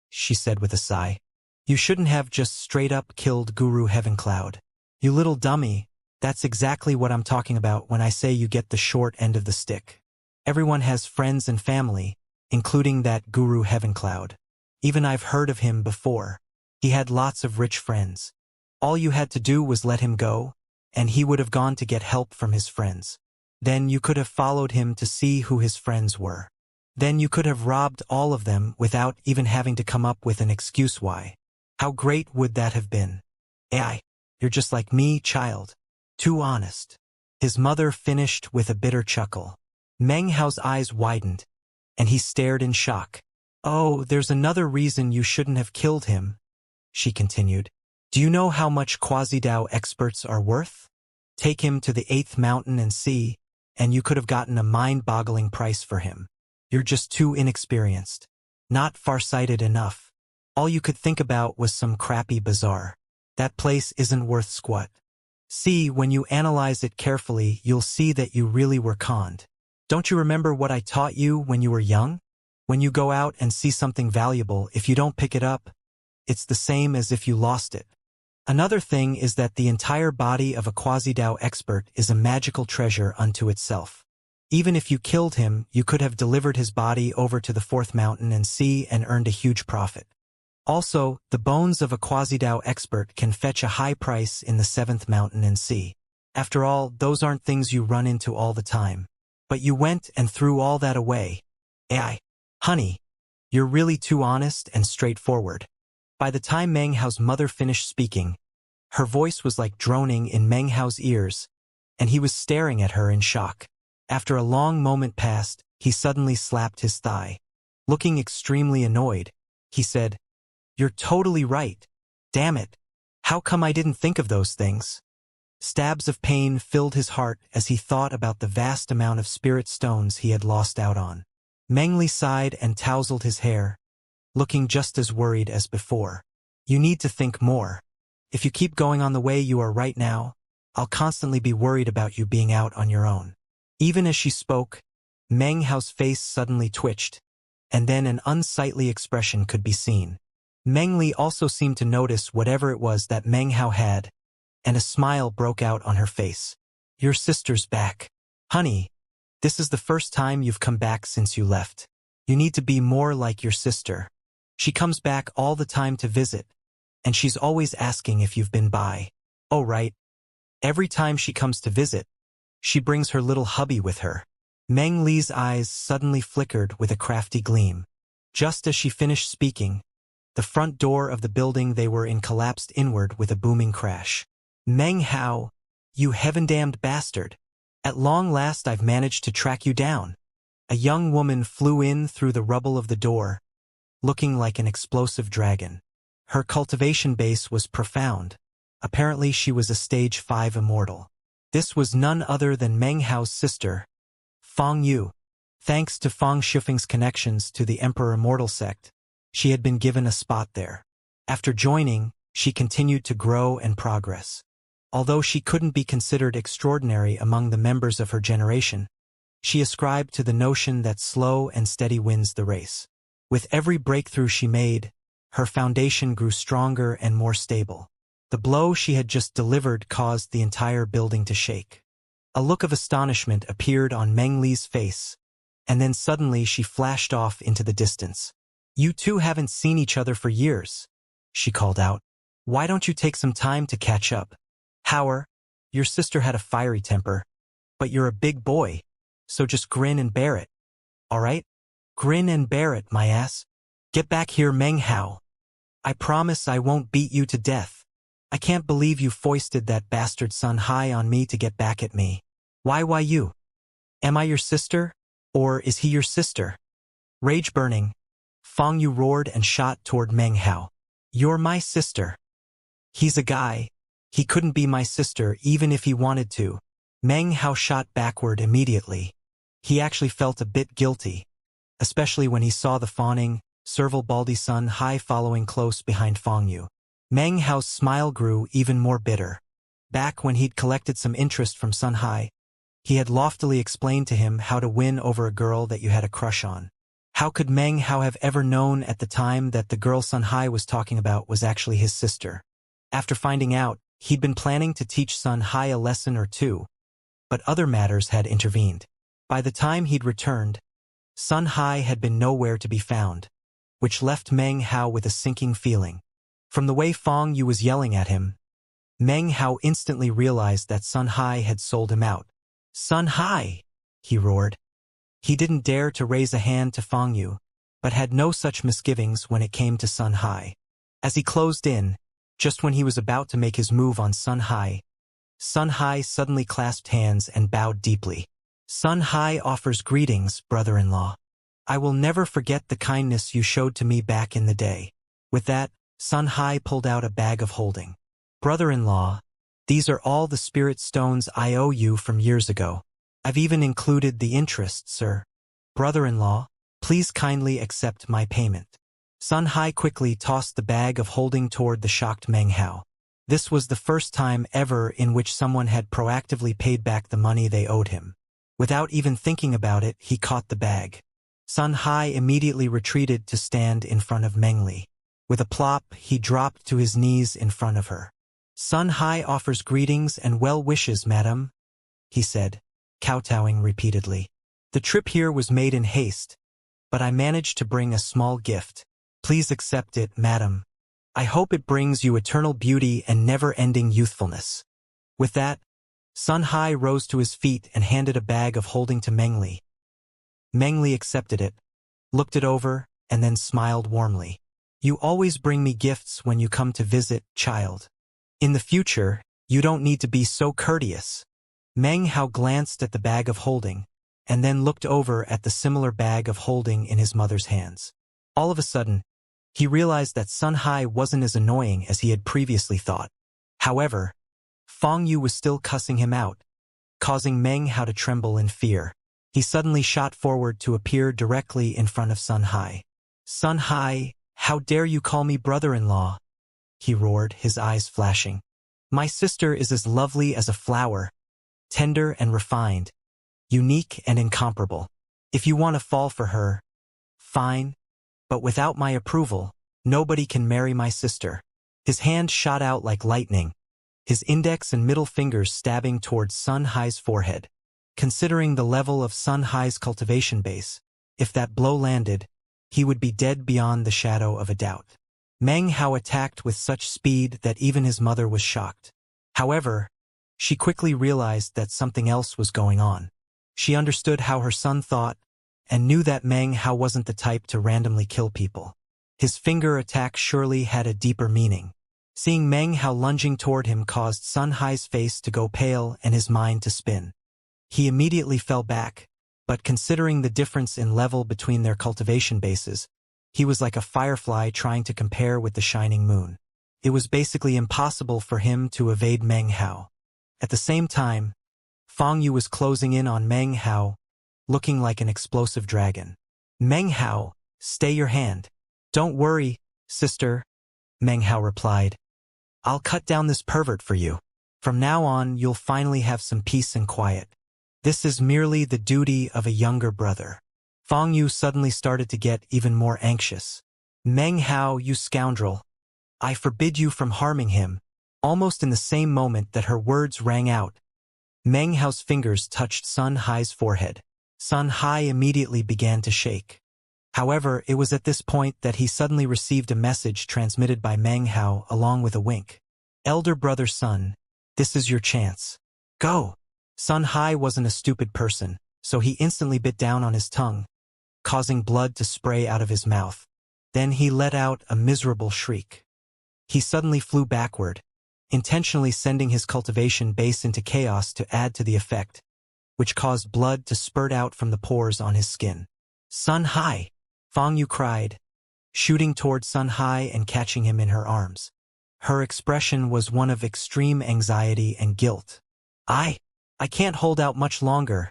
she said with a sigh. "You shouldn't have just straight up killed Guru Heavencloud. You little dummy, that's exactly what I'm talking about when I say you get the short end of the stick. Everyone has friends and family, including that Guru Heavencloud. Even I've heard of him before. He had lots of rich friends. All you had to do was let him go, and he would have gone to get help from his friends. Then you could have followed him to see who his friends were. Then you could have robbed all of them without even having to come up with an excuse why. How great would that have been? You're just like me, child. Too honest." His mother finished with a bitter chuckle. Meng Hao's eyes widened, and he stared in shock. "Oh, there's another reason you shouldn't have killed him," she continued. "Do you know how much Quasi-Dao experts are worth? Take him to the 8th mountain and see, and you could have gotten a mind-boggling price for him. You're just too inexperienced. Not far-sighted enough. All you could think about was some crappy bazaar. That place isn't worth squat. See, when you analyze it carefully, you'll see that you really were conned. Don't you remember what I taught you when you were young? When you go out and see something valuable, if you don't pick it up, it's the same as if you lost it. Another thing is that the entire body of a Quasi-Dao expert is a magical treasure unto itself. Even if you killed him, you could have delivered his body over to the 4th mountain and sea and earned a huge profit. Also, the bones of a Quasi-Dao expert can fetch a high price in the 7th mountain and sea. After all, those aren't things you run into all the time. But you went and threw all that away. Honey, you're really too honest and straightforward." By the time Meng Hao's mother finished speaking, her voice was like droning in Meng Hao's ears, and he was staring at her in shock. After a long moment passed, he suddenly slapped his thigh. Looking extremely annoyed, he said, "You're totally right. Damn it. How come I didn't think of those things? Stabs of pain filled his heart as he thought about the vast amount of spirit stones he had lost out on. Meng Li sighed and tousled his hair, looking just as worried as before. You need to think more. If you keep going on the way you are right now, I'll constantly be worried about you being out on your own. Even as she spoke, Meng Hao's face suddenly twitched, and then an unsightly expression could be seen. Meng Li also seemed to notice whatever it was that Meng Hao had, and a smile broke out on her face. Your sister's back. Honey, this is the first time you've come back since you left. You need to be more like your sister. She comes back all the time to visit, and she's always asking if you've been by. Oh right. Every time she comes to visit, she brings her little hubby with her. Meng Li's eyes suddenly flickered with a crafty gleam. Just as she finished speaking, the front door of the building they were in collapsed inward with a booming crash. Meng Hao, you heaven-damned bastard. At long last I've managed to track you down. A young woman flew in through the rubble of the door, looking like an explosive dragon. Her cultivation base was profound. Apparently she was a stage 5 immortal. This was none other than Meng Hao's sister, Fang Yu. Thanks to Fang Shifeng's connections to the Emperor Immortal sect, she had been given a spot there. After joining, she continued to grow and progress. Although she couldn't be considered extraordinary among the members of her generation, she ascribed to the notion that slow and steady wins the race. With every breakthrough she made, her foundation grew stronger and more stable. The blow she had just delivered caused the entire building to shake. A look of astonishment appeared on Meng Li's face, and then suddenly she flashed off into the distance. You two haven't seen each other for years, she called out. Why don't you take some time to catch up? Howard, your sister had a fiery temper, but you're a big boy, so just grin and bear it. All right? Grin and bear it, my ass. Get back here, Meng Hao. I promise I won't beat you to death. I can't believe you foisted that bastard Sun Hai on me to get back at me. Why you? Am I your sister? Or is he your sister? Rage burning, Fang Yu roared and shot toward Meng Hao. You're my sister. He's a guy. He couldn't be my sister even if he wanted to. Meng Hao shot backward immediately. He actually felt a bit guilty, especially when he saw the fawning, servile baldy Sun Hai following close behind Fang Yu. Meng Hao's smile grew even more bitter. Back when he'd collected some interest from Sun Hai, he had loftily explained to him how to win over a girl that you had a crush on. How could Meng Hao have ever known at the time that the girl Sun Hai was talking about was actually his sister? After finding out, he'd been planning to teach Sun Hai a lesson or two, but other matters had intervened. By the time he'd returned, Sun Hai had been nowhere to be found, which left Meng Hao with a sinking feeling. From the way Fang Yu was yelling at him, Meng Hao instantly realized that Sun Hai had sold him out. Sun Hai! He roared. He didn't dare to raise a hand to Fang Yu, but had no such misgivings when it came to Sun Hai. As he closed in, just when he was about to make his move on Sun Hai suddenly clasped hands and bowed deeply. Sun Hai offers greetings, brother-in-law. I will never forget the kindness you showed to me back in the day. With that, Sun Hai pulled out a bag of holding. Brother-in-law, these are all the spirit stones I owe you from years ago. I've even included the interest, sir. Brother-in-law, please kindly accept my payment. Sun Hai quickly tossed the bag of holding toward the shocked Meng Hao. This was the first time ever in which someone had proactively paid back the money they owed him. Without even thinking about it, he caught the bag. Sun Hai immediately retreated to stand in front of Meng Li. With a plop, he dropped to his knees in front of her. Sun Hai offers greetings and well wishes, madam, he said, kowtowing repeatedly. The trip here was made in haste, but I managed to bring a small gift. Please accept it, madam. I hope it brings you eternal beauty and never-ending youthfulness. With that, Sun Hai rose to his feet and handed a bag of holding to Meng Li. Meng Li accepted it, looked it over, and then smiled warmly. You always bring me gifts when you come to visit, child. In the future, you don't need to be so courteous. Meng Hao glanced at the bag of holding, and then looked over at the similar bag of holding in his mother's hands. All of a sudden, he realized that Sun Hai wasn't as annoying as he had previously thought. However, Fang Yu was still cussing him out, causing Meng Hao to tremble in fear. He suddenly shot forward to appear directly in front of Sun Hai. "Sun Hai, how dare you call me brother-in-law?" he roared, his eyes flashing. "My sister is as lovely as a flower, tender and refined, unique and incomparable. If you want to fall for her, fine, but without my approval, nobody can marry my sister." His hand shot out like lightning, his index and middle fingers stabbing towards Sun Hai's forehead. Considering the level of Sun Hai's cultivation base, if that blow landed, he would be dead beyond the shadow of a doubt. Meng Hao attacked with such speed that even his mother was shocked. However, she quickly realized that something else was going on. She understood how her son thought, and knew that Meng Hao wasn't the type to randomly kill people. His finger attack surely had a deeper meaning. Seeing Meng Hao lunging toward him caused Sun Hai's face to go pale and his mind to spin. He immediately fell back, but considering the difference in level between their cultivation bases, he was like a firefly trying to compare with the shining moon. It was basically impossible for him to evade Meng Hao. At the same time, Fang Yu was closing in on Meng Hao, looking like an explosive dragon. "Meng Hao, stay your hand." "Don't worry, sister," Meng Hao replied. "I'll cut down this pervert for you. From now on, you'll finally have some peace and quiet. This is merely the duty of a younger brother." Fang Yu suddenly started to get even more anxious. "Meng Hao, you scoundrel. I forbid you from harming him." Almost in the same moment that her words rang out, Meng Hao's fingers touched Sun Hai's forehead. Sun Hai immediately began to shake. However, it was at this point that he suddenly received a message transmitted by Meng Hao along with a wink. "Elder brother Sun, this is your chance. Go." Sun Hai wasn't a stupid person, so he instantly bit down on his tongue, causing blood to spray out of his mouth. Then he let out a miserable shriek. He suddenly flew backward, intentionally sending his cultivation base into chaos to add to the effect, which caused blood to spurt out from the pores on his skin. "Sun Hai!" Fang Yu cried, shooting toward Sun Hai and catching him in her arms. Her expression was one of extreme anxiety and guilt. I can't hold out much longer,"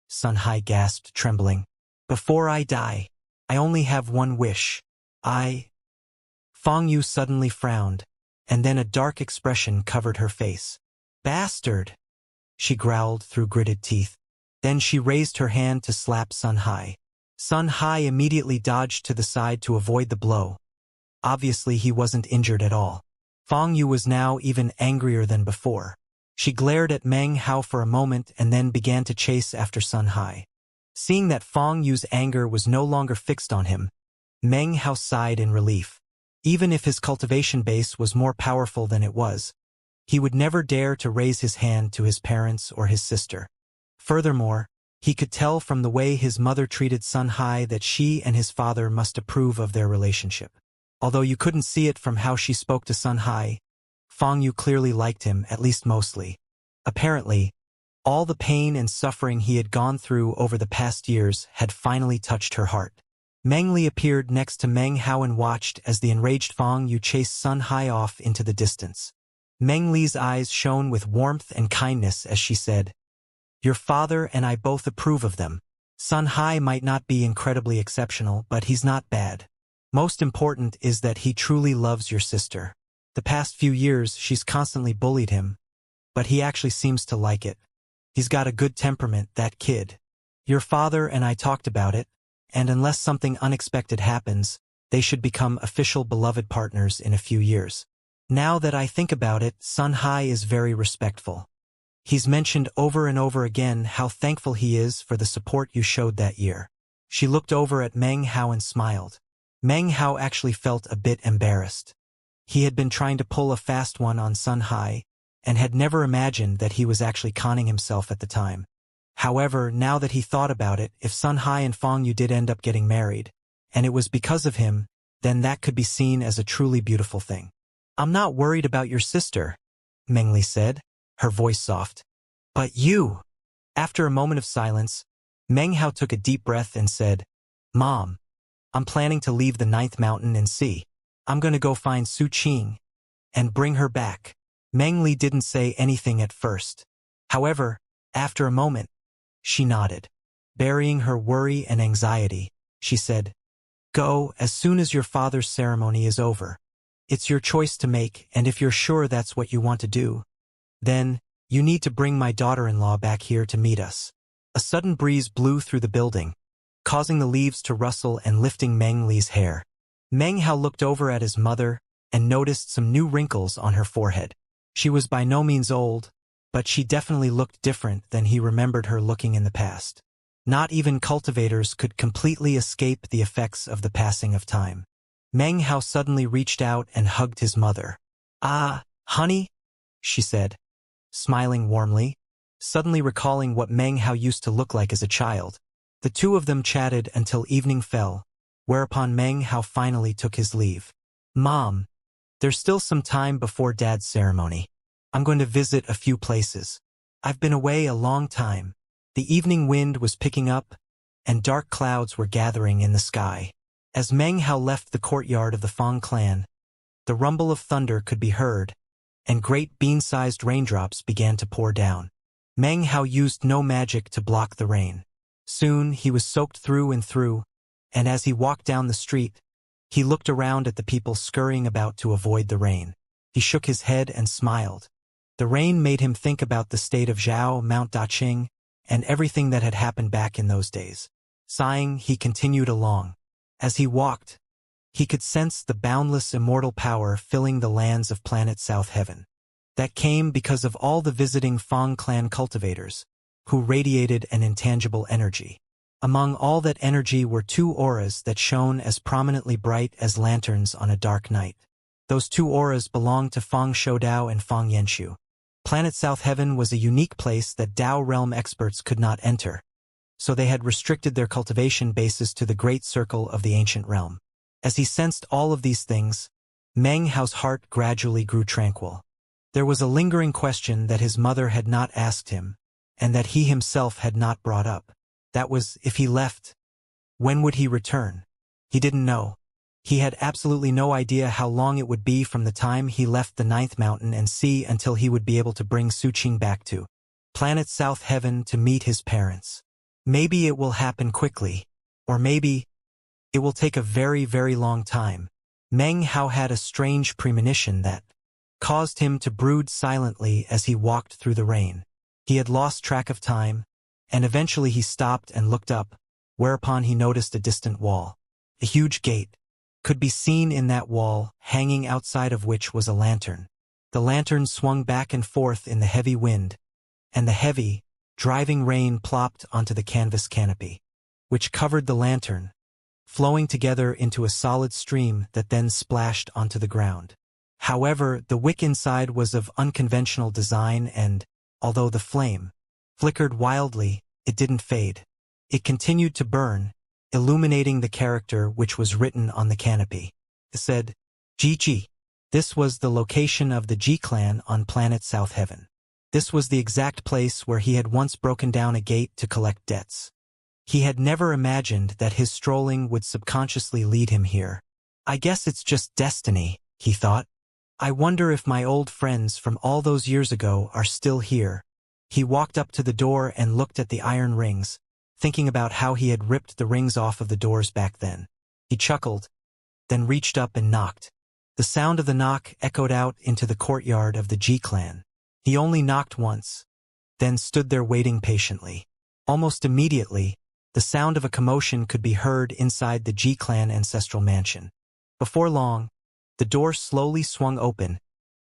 Sun Hai gasped, trembling. "Before I die, I only have one wish. Fang Yu suddenly frowned, and then a dark expression covered her face. "Bastard!" she growled through gritted teeth. Then she raised her hand to slap Sun Hai. Sun Hai immediately dodged to the side to avoid the blow. Obviously, he wasn't injured at all. Fang Yu was now even angrier than before. She glared at Meng Hao for a moment and then began to chase after Sun Hai. Seeing that Fang Yu's anger was no longer fixed on him, Meng Hao sighed in relief. Even if his cultivation base was more powerful than it was, he would never dare to raise his hand to his parents or his sister. Furthermore, he could tell from the way his mother treated Sun Hai that she and his father must approve of their relationship. Although you couldn't see it from how she spoke to Sun Hai, Fang Yu clearly liked him, at least mostly. Apparently, all the pain and suffering he had gone through over the past years had finally touched her heart. Meng Li appeared next to Meng Hao and watched as the enraged Fang Yu chased Sun Hai off into the distance. Meng Li's eyes shone with warmth and kindness as she said, "Your father and I both approve of them. Sun Hai might not be incredibly exceptional, but he's not bad. Most important is that he truly loves your sister. The past few years she's constantly bullied him, but he actually seems to like it. He's got a good temperament, that kid. Your father and I talked about it, and unless something unexpected happens, they should become official beloved partners in a few years. Now that I think about it, Sun Hai is very respectful. He's mentioned over and over again how thankful he is for the support you showed that year." She looked over at Meng Hao and smiled. Meng Hao actually felt a bit embarrassed. He had been trying to pull a fast one on Sun Hai, and had never imagined that he was actually conning himself at the time. However, now that he thought about it, if Sun Hai and Fang Yu did end up getting married, and it was because of him, then that could be seen as a truly beautiful thing. "I'm not worried about your sister," Meng Li said, her voice soft. "But you." After a moment of silence, Meng Hao took a deep breath and said, "Mom, I'm planning to leave the 9th mountain and see. I'm going to go find Su Qing and bring her back." Meng Li didn't say anything at first. However, after a moment, she nodded. Burying her worry and anxiety, she said, "Go as soon as your father's ceremony is over. It's your choice to make, and if you're sure that's what you want to do, then you need to bring my daughter-in-law back here to meet us." A sudden breeze blew through the building, causing the leaves to rustle and lifting Meng Li's hair. Meng Hao looked over at his mother and noticed some new wrinkles on her forehead. She was by no means old, but she definitely looked different than he remembered her looking in the past. Not even cultivators could completely escape the effects of the passing of time. Meng Hao suddenly reached out and hugged his mother. "Ah, honey," she said, smiling warmly, suddenly recalling what Meng Hao used to look like as a child. The two of them chatted until evening fell, whereupon Meng Hao finally took his leave. "Mom, there's still some time before Dad's ceremony. I'm going to visit a few places. I've been away a long time." The evening wind was picking up, and dark clouds were gathering in the sky. As Meng Hao left the courtyard of the Fang clan, the rumble of thunder could be heard, and great bean-sized raindrops began to pour down. Meng Hao used no magic to block the rain. Soon he was soaked through and through, and as he walked down the street, he looked around at the people scurrying about to avoid the rain. He shook his head and smiled. The rain made him think about the state of Zhao Mount Daqing and everything that had happened back in those days. Sighing, he continued along. As he walked, he could sense the boundless immortal power filling the lands of planet South Heaven. That came because of all the visiting Fang clan cultivators, who radiated an intangible energy. Among all that energy were two auras that shone as prominently bright as lanterns on a dark night. Those two auras belonged to Fang Shoudao and Fang Yenshu. Planet South Heaven was a unique place that Dao realm experts could not enter, so they had restricted their cultivation bases to the great circle of the ancient realm. As he sensed all of these things, Meng Hao's heart gradually grew tranquil. There was a lingering question that his mother had not asked him, and that he himself had not brought up. That was, if he left, when would he return? He didn't know. He had absolutely no idea how long it would be from the time he left the Ninth Mountain and Sea until he would be able to bring Suqing back to planet South Heaven to meet his parents. Maybe it will happen quickly, or maybe it will take a very, very long time. Meng Hao had a strange premonition that caused him to brood silently as he walked through the rain. He had lost track of time, and eventually he stopped and looked up, whereupon he noticed a distant wall. A huge gate could be seen in that wall, hanging outside of which was a lantern. The lantern swung back and forth in the heavy wind, and the heavy, driving rain plopped onto the canvas canopy, which covered the lantern, flowing together into a solid stream that then splashed onto the ground. However, the wick inside was of unconventional design and, although the flame flickered wildly, it didn't fade. It continued to burn, illuminating the character which was written on the canopy. It said, "Ji." This was the location of the Ji clan on planet South Heaven. This was the exact place where he had once broken down a gate to collect debts. He had never imagined that his strolling would subconsciously lead him here. "I guess it's just destiny," he thought. "I wonder if my old friends from all those years ago are still here." He walked up to the door and looked at the iron rings, thinking about how he had ripped the rings off of the doors back then. He chuckled, then reached up and knocked. The sound of the knock echoed out into the courtyard of the Ji clan. He only knocked once, then stood there waiting patiently. Almost immediately, the sound of a commotion could be heard inside the Ji clan ancestral mansion. Before long, the door slowly swung open,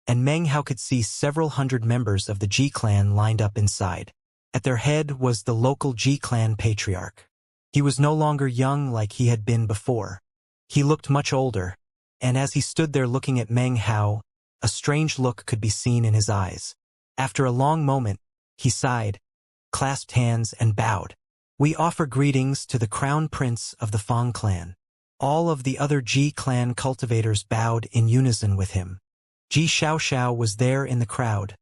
and Meng Hao could see several hundred members of the Ji clan lined up inside. At their head was the local Ji clan patriarch. He was no longer young like he had been before. He looked much older, and as he stood there looking at Meng Hao, a strange look could be seen in his eyes. After a long moment, he sighed, clasped hands, and bowed. "We offer greetings to the crown prince of the Fang clan." All of the other Ji clan cultivators bowed in unison with him. Ji Xiaoxiao was there in the crowd,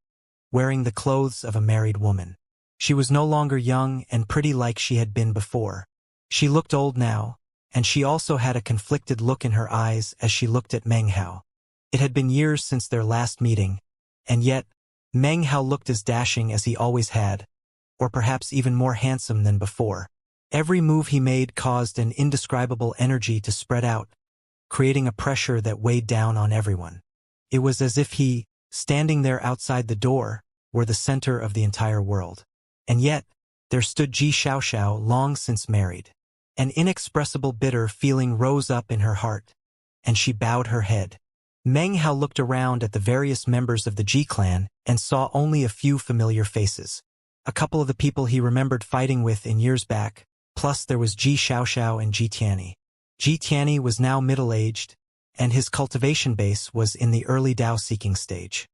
wearing the clothes of a married woman. She was no longer young and pretty like she had been before. She looked old now, and she also had a conflicted look in her eyes as she looked at Meng Hao. It had been years since their last meeting, And yet, Meng Hao looked as dashing as he always had, or perhaps even more handsome than before. Every move he made caused an indescribable energy to spread out, creating a pressure that weighed down on everyone. It was as if he, standing there outside the door, were the center of the entire world. And yet, there stood Ji Xiaoxiao, long since married. An inexpressible bitter feeling rose up in her heart, and she bowed her head. Meng Hao looked around at the various members of the Ji clan and saw only a few familiar faces. A couple of the people he remembered fighting with in years back, plus there was Ji Xiaoxiao and Ji Tianyi. Ji Tianyi was now middle-aged, and his cultivation base was in the early Dao-seeking stage.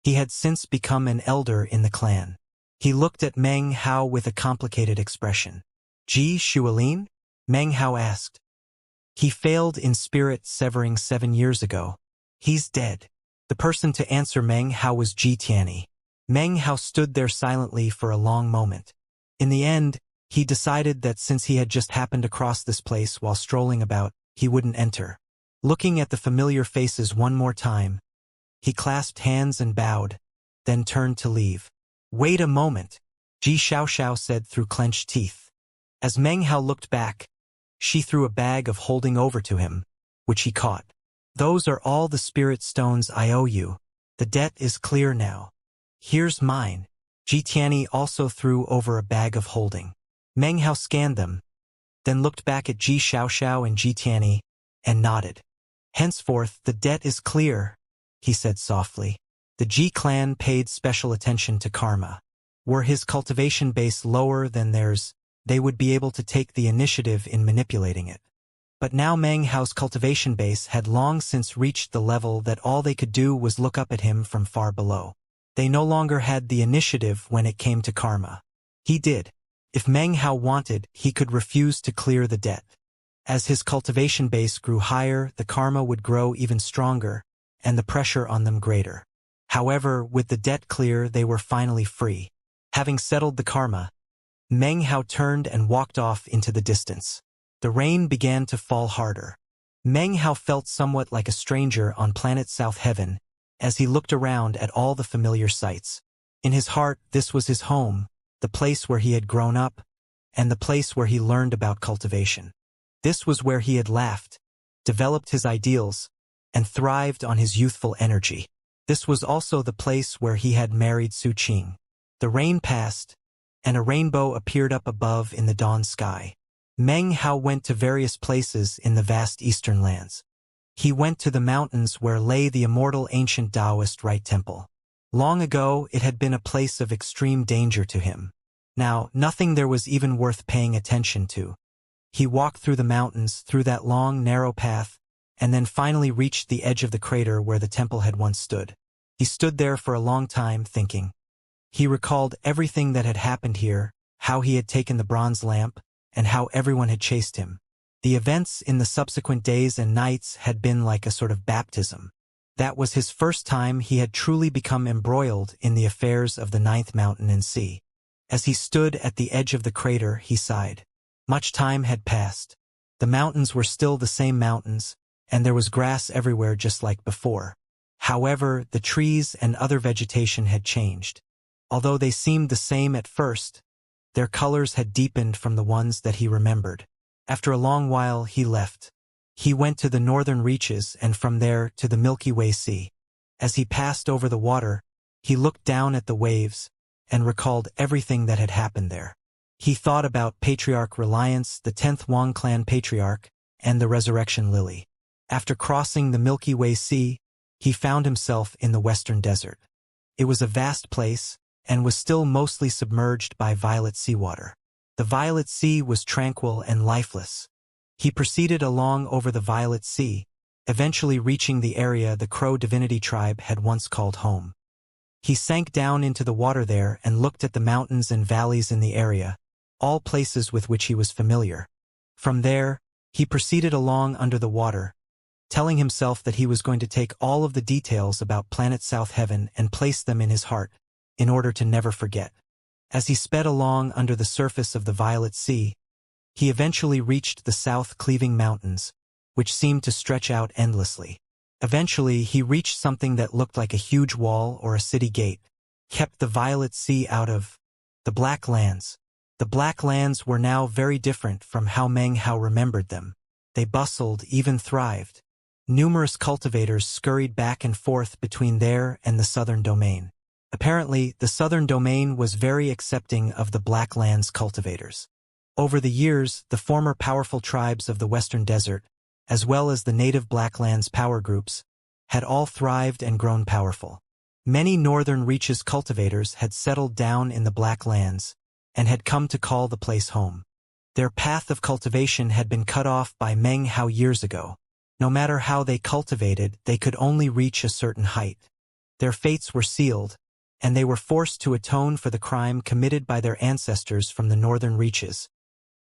He had since become an elder in the clan. He looked at Meng Hao with a complicated expression. Ji Xuelin? Meng Hao asked. He failed in spirit severing 7 years ago. He's dead. The person to answer Meng Hao was Ji Tianyi. Meng Hao stood there silently for a long moment. In the end, he decided that since he had just happened across this place while strolling about, he wouldn't enter. Looking at the familiar faces one more time, he clasped hands and bowed, then turned to leave. Wait a moment, Ji Xiaoxiao said through clenched teeth. As Meng Hao looked back, she threw a bag of holding over to him, which he caught. Those are all the spirit stones I owe you. The debt is clear now. Here's mine. Ji Tianyi also threw over a bag of holding. Meng Hao scanned them, then looked back at Ji Xiaoxiao and Ji Tianyi, and nodded. Henceforth the debt is clear, he said softly. The Ji clan paid special attention to karma. Were his cultivation base lower than theirs, they would be able to take the initiative in manipulating it. But now Meng Hao's cultivation base had long since reached the level that all they could do was look up at him from far below. They no longer had the initiative when it came to karma. He did. If Meng Hao wanted, he could refuse to clear the debt. As his cultivation base grew higher, the karma would grow even stronger, and the pressure on them greater. However, with the debt clear, they were finally free. Having settled the karma, Meng Hao turned and walked off into the distance. The rain began to fall harder. Meng Hao felt somewhat like a stranger on planet South Heaven as he looked around at all the familiar sights. In his heart, this was his home, the place where he had grown up, and the place where he learned about cultivation. This was where he had laughed, developed his ideals, and thrived on his youthful energy. This was also the place where he had married Su Qing. The rain passed, and a rainbow appeared up above in the dawn sky. Meng Hao went to various places in the vast eastern lands. He went to the mountains where lay the immortal ancient Taoist Right Temple. Long ago, it had been a place of extreme danger to him. Now, nothing there was even worth paying attention to. He walked through the mountains, through that long, narrow path, and then finally reached the edge of the crater where the temple had once stood. He stood there for a long time, thinking. He recalled everything that had happened here, how he had taken the bronze lamp, and how everyone had chased him. The events in the subsequent days and nights had been like a sort of baptism. That was his first time he had truly become embroiled in the affairs of the ninth mountain and sea. As he stood at the edge of the crater, he sighed. Much time had passed. The mountains were still the same mountains, and there was grass everywhere just like before. However, the trees and other vegetation had changed. Although they seemed the same at first, their colors had deepened from the ones that he remembered. After a long while, he left. He went to the northern reaches and from there to the Milky Way Sea. As he passed over the water, he looked down at the waves and recalled everything that had happened there. He thought about Patriarch Reliance, the 10th Wang clan patriarch, and the Resurrection Lily. After crossing the Milky Way Sea, he found himself in the western desert. It was a vast place and was still mostly submerged by violet seawater. The violet sea was tranquil and lifeless. He proceeded along over the violet sea, eventually reaching the area the Crow divinity tribe had once called home. He sank down into the water there and looked at the mountains and valleys in the area, all places with which he was familiar. From there, he proceeded along under the water, telling himself that he was going to take all of the details about planet South Heaven and place them in his heart, in order to never forget. As he sped along under the surface of the violet sea, he eventually reached the south cleaving mountains, which seemed to stretch out endlessly. Eventually, he reached something that looked like a huge wall or a city gate, kept the violet sea out of the Black Lands. The Black Lands were now very different from how Meng Hao remembered them. They bustled, even thrived. Numerous cultivators scurried back and forth between there and the southern domain. Apparently, the southern domain was very accepting of the Black Lands cultivators. Over the years, the former powerful tribes of the Western Desert, as well as the native Black Lands power groups, had all thrived and grown powerful. Many northern reaches cultivators had settled down in the Black Lands and had come to call the place home. Their path of cultivation had been cut off by Meng Hao years ago. No matter how they cultivated, they could only reach a certain height. Their fates were sealed, and they were forced to atone for the crime committed by their ancestors from the northern reaches,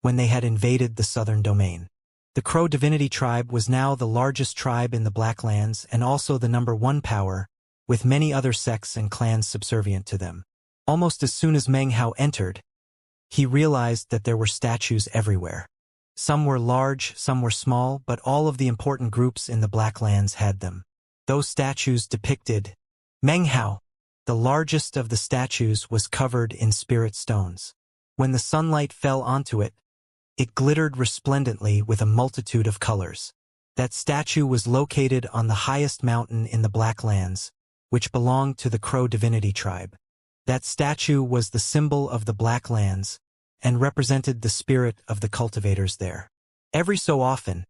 when they had invaded the southern domain. The Crow Divinity tribe was now the largest tribe in the Black Lands and also the #1 power, with many other sects and clans subservient to them. Almost as soon as Meng Hao entered, he realized that there were statues everywhere. Some were large, some were small, but all of the important groups in the Black Lands had them. Those statues depicted Meng Hao. The largest of the statues was covered in spirit stones. When the sunlight fell onto it, it glittered resplendently with a multitude of colors. That statue was located on the highest mountain in the Black Lands, which belonged to the Crow Divinity tribe. That statue was the symbol of the Black Lands and represented the spirit of the cultivators there. Every so often,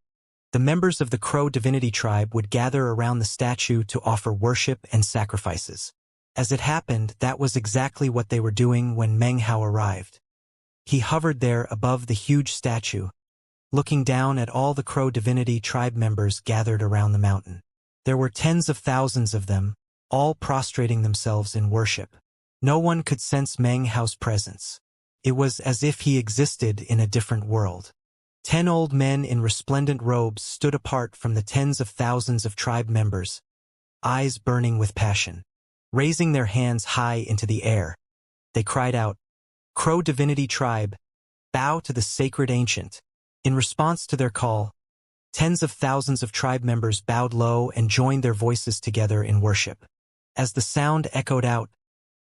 the members of the Crow Divinity tribe would gather around the statue to offer worship and sacrifices. As it happened, that was exactly what they were doing when Meng Hao arrived. He hovered there above the huge statue, looking down at all the Crow Divinity tribe members gathered around the mountain. There were tens of thousands of them, all prostrating themselves in worship. No one could sense Meng Hao's presence. It was as if he existed in a different world. 10 old men in resplendent robes stood apart from the tens of thousands of tribe members, eyes burning with passion. Raising their hands high into the air, they cried out, "Crow Divinity tribe, bow to the sacred ancient." In response to their call, tens of thousands of tribe members bowed low and joined their voices together in worship. As the sound echoed out,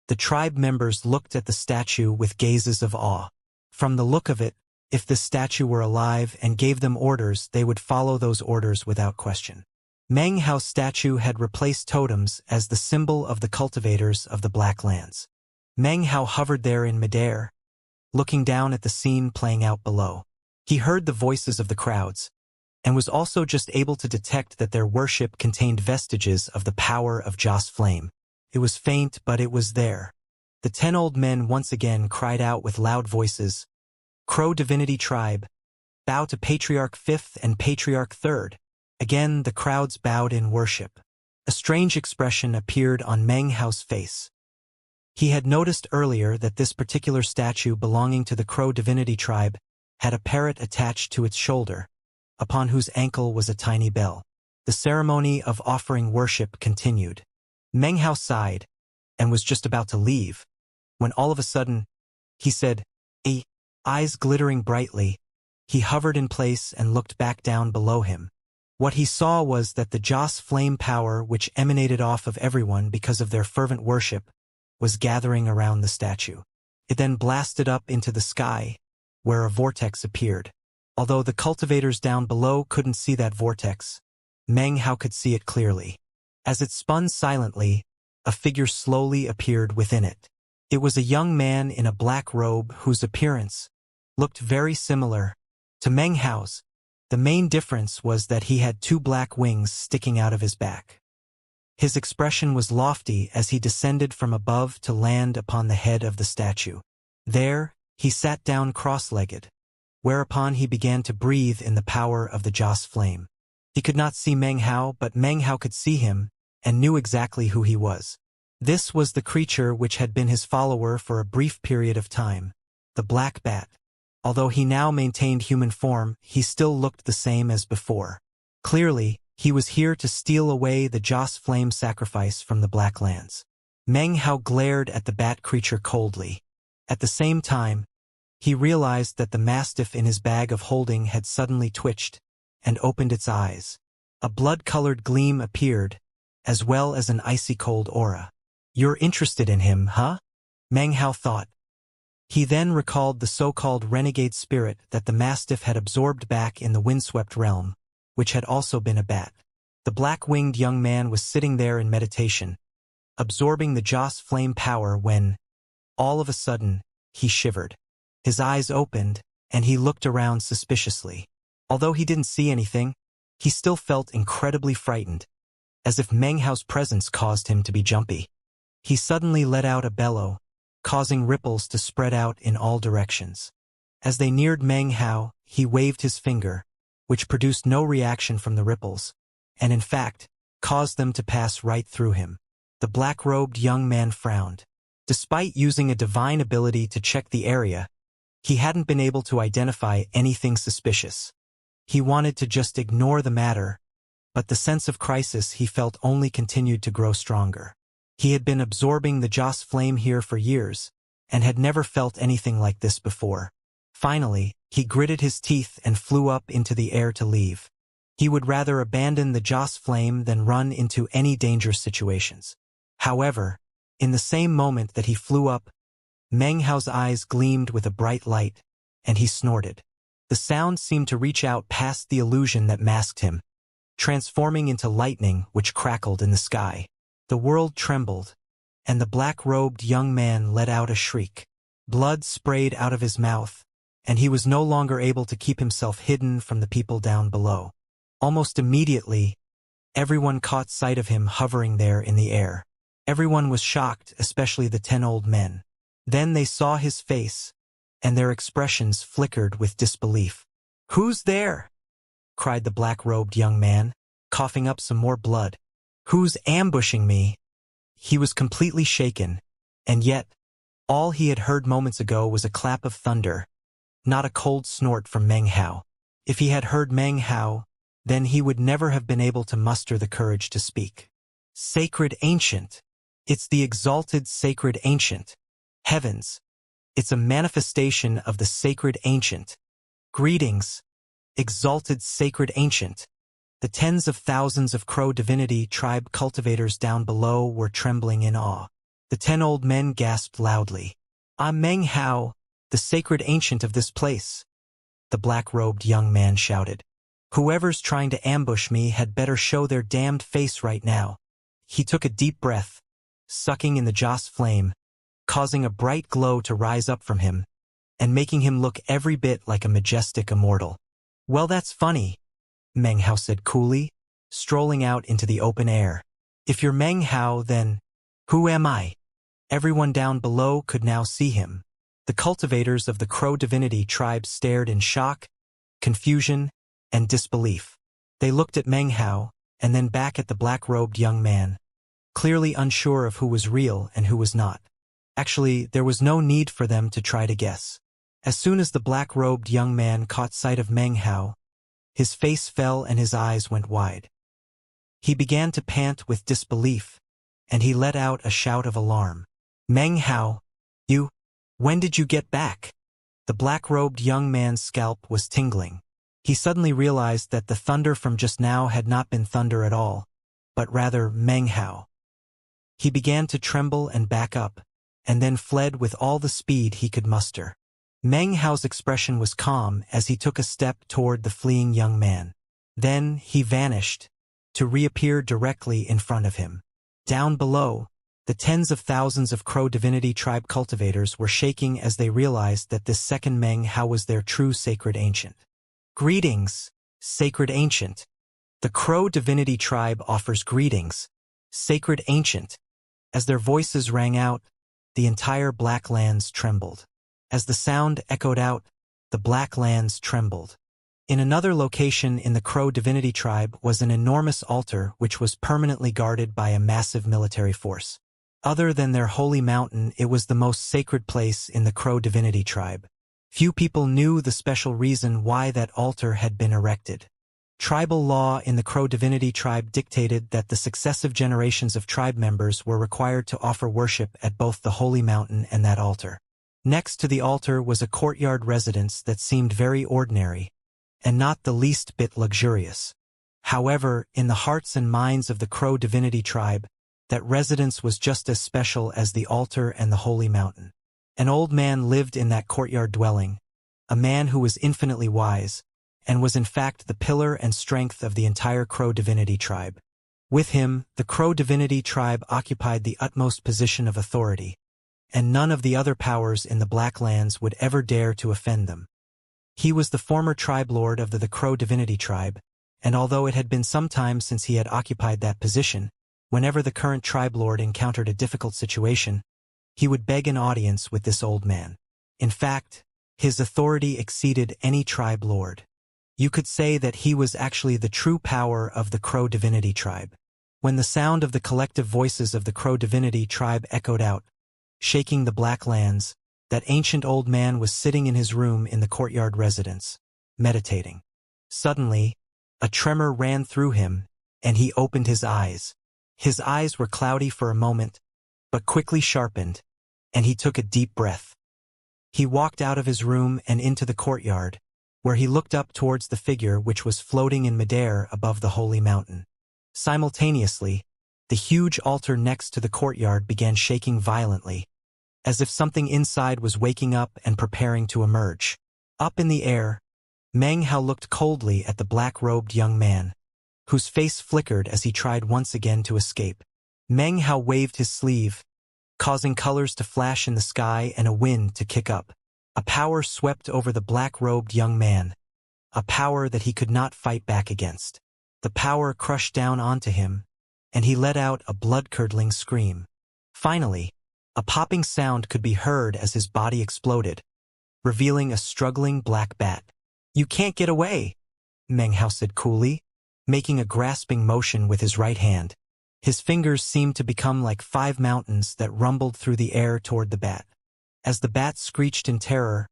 the tribe members looked at the statue with gazes of awe. From the look of it, if the statue were alive and gave them orders, they would follow those orders without question. Meng Hao's statue had replaced totems as the symbol of the cultivators of the Black Lands. Meng Hao hovered there in midair, looking down at the scene playing out below. He heard the voices of the crowds, and was also just able to detect that their worship contained vestiges of the power of Joss Flame. It was faint, but it was there. The 10 old men once again cried out with loud voices, "Crow Divinity tribe, bow to Patriarch 5th and Patriarch 3rd. Again, the crowds bowed in worship. A strange expression appeared on Meng Hao's face. He had noticed earlier that this particular statue belonging to the Crow Divinity tribe had a parrot attached to its shoulder, upon whose ankle was a tiny bell. The ceremony of offering worship continued. Meng Hao sighed, and was just about to leave, when all of a sudden, he said, eyes glittering brightly, he hovered in place and looked back down below him. What he saw was that the Joss flame power which emanated off of everyone because of their fervent worship was gathering around the statue. It then blasted up into the sky, where a vortex appeared. Although the cultivators down below couldn't see that vortex, Meng Hao could see it clearly. As it spun silently, a figure slowly appeared within it. It was a young man in a black robe whose appearance looked very similar to Meng Hao's. The main difference was that he had 2 black wings sticking out of his back. His expression was lofty as he descended from above to land upon the head of the statue. There, he sat down cross-legged, whereupon he began to breathe in the power of the Joss flame. He could not see Meng Hao, but Meng Hao could see him and knew exactly who he was. This was the creature which had been his follower for a brief period of time, the Black Bat. Although he now maintained human form, he still looked the same as before. Clearly, he was here to steal away the Joss flame sacrifice from the Black Lands. Meng Hao glared at the bat creature coldly. At the same time, he realized that the mastiff in his bag of holding had suddenly twitched and opened its eyes. A blood-colored gleam appeared, as well as an icy-cold aura. "You're interested in him, huh?" Meng Hao thought. He then recalled the so-called renegade spirit that the mastiff had absorbed back in the windswept realm, which had also been a bat. The black-winged young man was sitting there in meditation, absorbing the Joss flame power when, all of a sudden, he shivered. His eyes opened, and he looked around suspiciously. Although he didn't see anything, he still felt incredibly frightened, as if Meng Hao's presence caused him to be jumpy. He suddenly let out a bellow, causing ripples to spread out in all directions. As they neared Meng Hao, he waved his finger, which produced no reaction from the ripples, and in fact, caused them to pass right through him. The black-robed young man frowned. Despite using a divine ability to check the area, he hadn't been able to identify anything suspicious. He wanted to just ignore the matter, but the sense of crisis he felt only continued to grow stronger. He had been absorbing the Joss flame here for years, and had never felt anything like this before. Finally, he gritted his teeth and flew up into the air to leave. He would rather abandon the Joss flame than run into any dangerous situations. However, in the same moment that he flew up, Meng Hao's eyes gleamed with a bright light, and he snorted. The sound seemed to reach out past the illusion that masked him, transforming into lightning which crackled in the sky. The world trembled, and the black-robed young man let out a shriek. Blood sprayed out of his mouth, and he was no longer able to keep himself hidden from the people down below. Almost immediately, everyone caught sight of him hovering there in the air. Everyone was shocked, especially the 10 old men. Then they saw his face, and their expressions flickered with disbelief. "Who's there?" cried the black-robed young man, coughing up some more blood. "Who's ambushing me?" He was completely shaken, and yet, all he had heard moments ago was a clap of thunder, not a cold snort from Meng Hao. If he had heard Meng Hao, then he would never have been able to muster the courage to speak. "Sacred Ancient! It's the exalted Sacred Ancient! Heavens! It's a manifestation of the Sacred Ancient! Greetings, exalted Sacred Ancient!" The tens of thousands of Crow Divinity tribe cultivators down below were trembling in awe. The 10 old men gasped loudly. "I'm Meng Hao, the Sacred Ancient of this place," the black-robed young man shouted. "Whoever's trying to ambush me had better show their damned face right now." He took a deep breath, sucking in the Joss flame, causing a bright glow to rise up from him, and making him look every bit like a majestic immortal. "Well, that's funny," Meng Hao said coolly, strolling out into the open air. "If you're Meng Hao, then who am I?" Everyone down below could now see him. The cultivators of the Crow Divinity tribe stared in shock, confusion, and disbelief. They looked at Meng Hao, and then back at the black-robed young man, clearly unsure of who was real and who was not. Actually, there was no need for them to try to guess. As soon as the black-robed young man caught sight of Meng Hao, his face fell and his eyes went wide. He began to pant with disbelief, and he let out a shout of alarm. "Meng Hao, when did you get back?" The black-robed young man's scalp was tingling. He suddenly realized that the thunder from just now had not been thunder at all, but rather Meng Hao. He began to tremble and back up, and then fled with all the speed he could muster. Meng Hao's expression was calm as he took a step toward the fleeing young man. Then he vanished, to reappear directly in front of him. Down below, the tens of thousands of Crow Divinity tribe cultivators were shaking as they realized that this second Meng Hao was their true Sacred Ancient. "Greetings, Sacred Ancient. The Crow Divinity tribe offers greetings, Sacred Ancient." As their voices rang out, the entire Black Lands trembled. As the sound echoed out, the Black Lands trembled. In another location in the Crow Divinity tribe was an enormous altar which was permanently guarded by a massive military force. Other than their holy mountain, it was the most sacred place in the Crow Divinity tribe. Few people knew the special reason why that altar had been erected. Tribal law in the Crow Divinity tribe dictated that the successive generations of tribe members were required to offer worship at both the holy mountain and that altar. Next to the altar was a courtyard residence that seemed very ordinary, and not the least bit luxurious. However, in the hearts and minds of the Crow divinity tribe, that residence was just as special as the altar and the holy mountain. An old man lived in that courtyard dwelling, a man who was infinitely wise, and was in fact the pillar and strength of the entire Crow divinity tribe. With him, the Crow divinity tribe occupied the utmost position of authority, and none of the other powers in the Black Lands would ever dare to offend them. He was the former tribe lord of the Crow divinity tribe, and although it had been some time since he had occupied that position, whenever the current tribe lord encountered a difficult situation, he would beg an audience with this old man. In fact, his authority exceeded any tribe lord. You could say that he was actually the true power of the Crow divinity tribe. When the sound of the collective voices of the Crow divinity tribe echoed out, shaking the Black Lands, that ancient old man was sitting in his room in the courtyard residence, meditating. Suddenly, a tremor ran through him, and he opened his eyes. His eyes were cloudy for a moment, but quickly sharpened, and he took a deep breath. He walked out of his room and into the courtyard, where he looked up towards the figure which was floating in midair above the holy mountain. Simultaneously, the huge altar next to the courtyard began shaking violently, as if something inside was waking up and preparing to emerge. Up in the air, Meng Hao looked coldly at the black-robed young man, whose face flickered as he tried once again to escape. Meng Hao waved his sleeve, causing colors to flash in the sky and a wind to kick up. A power swept over the black-robed young man, a power that he could not fight back against. The power crushed down onto him, and he let out a blood-curdling scream. Finally, a popping sound could be heard as his body exploded, revealing a struggling black bat. "You can't get away," Meng Hao said coolly, making a grasping motion with his right hand. His fingers seemed to become like 5 mountains that rumbled through the air toward the bat. As the bat screeched in terror,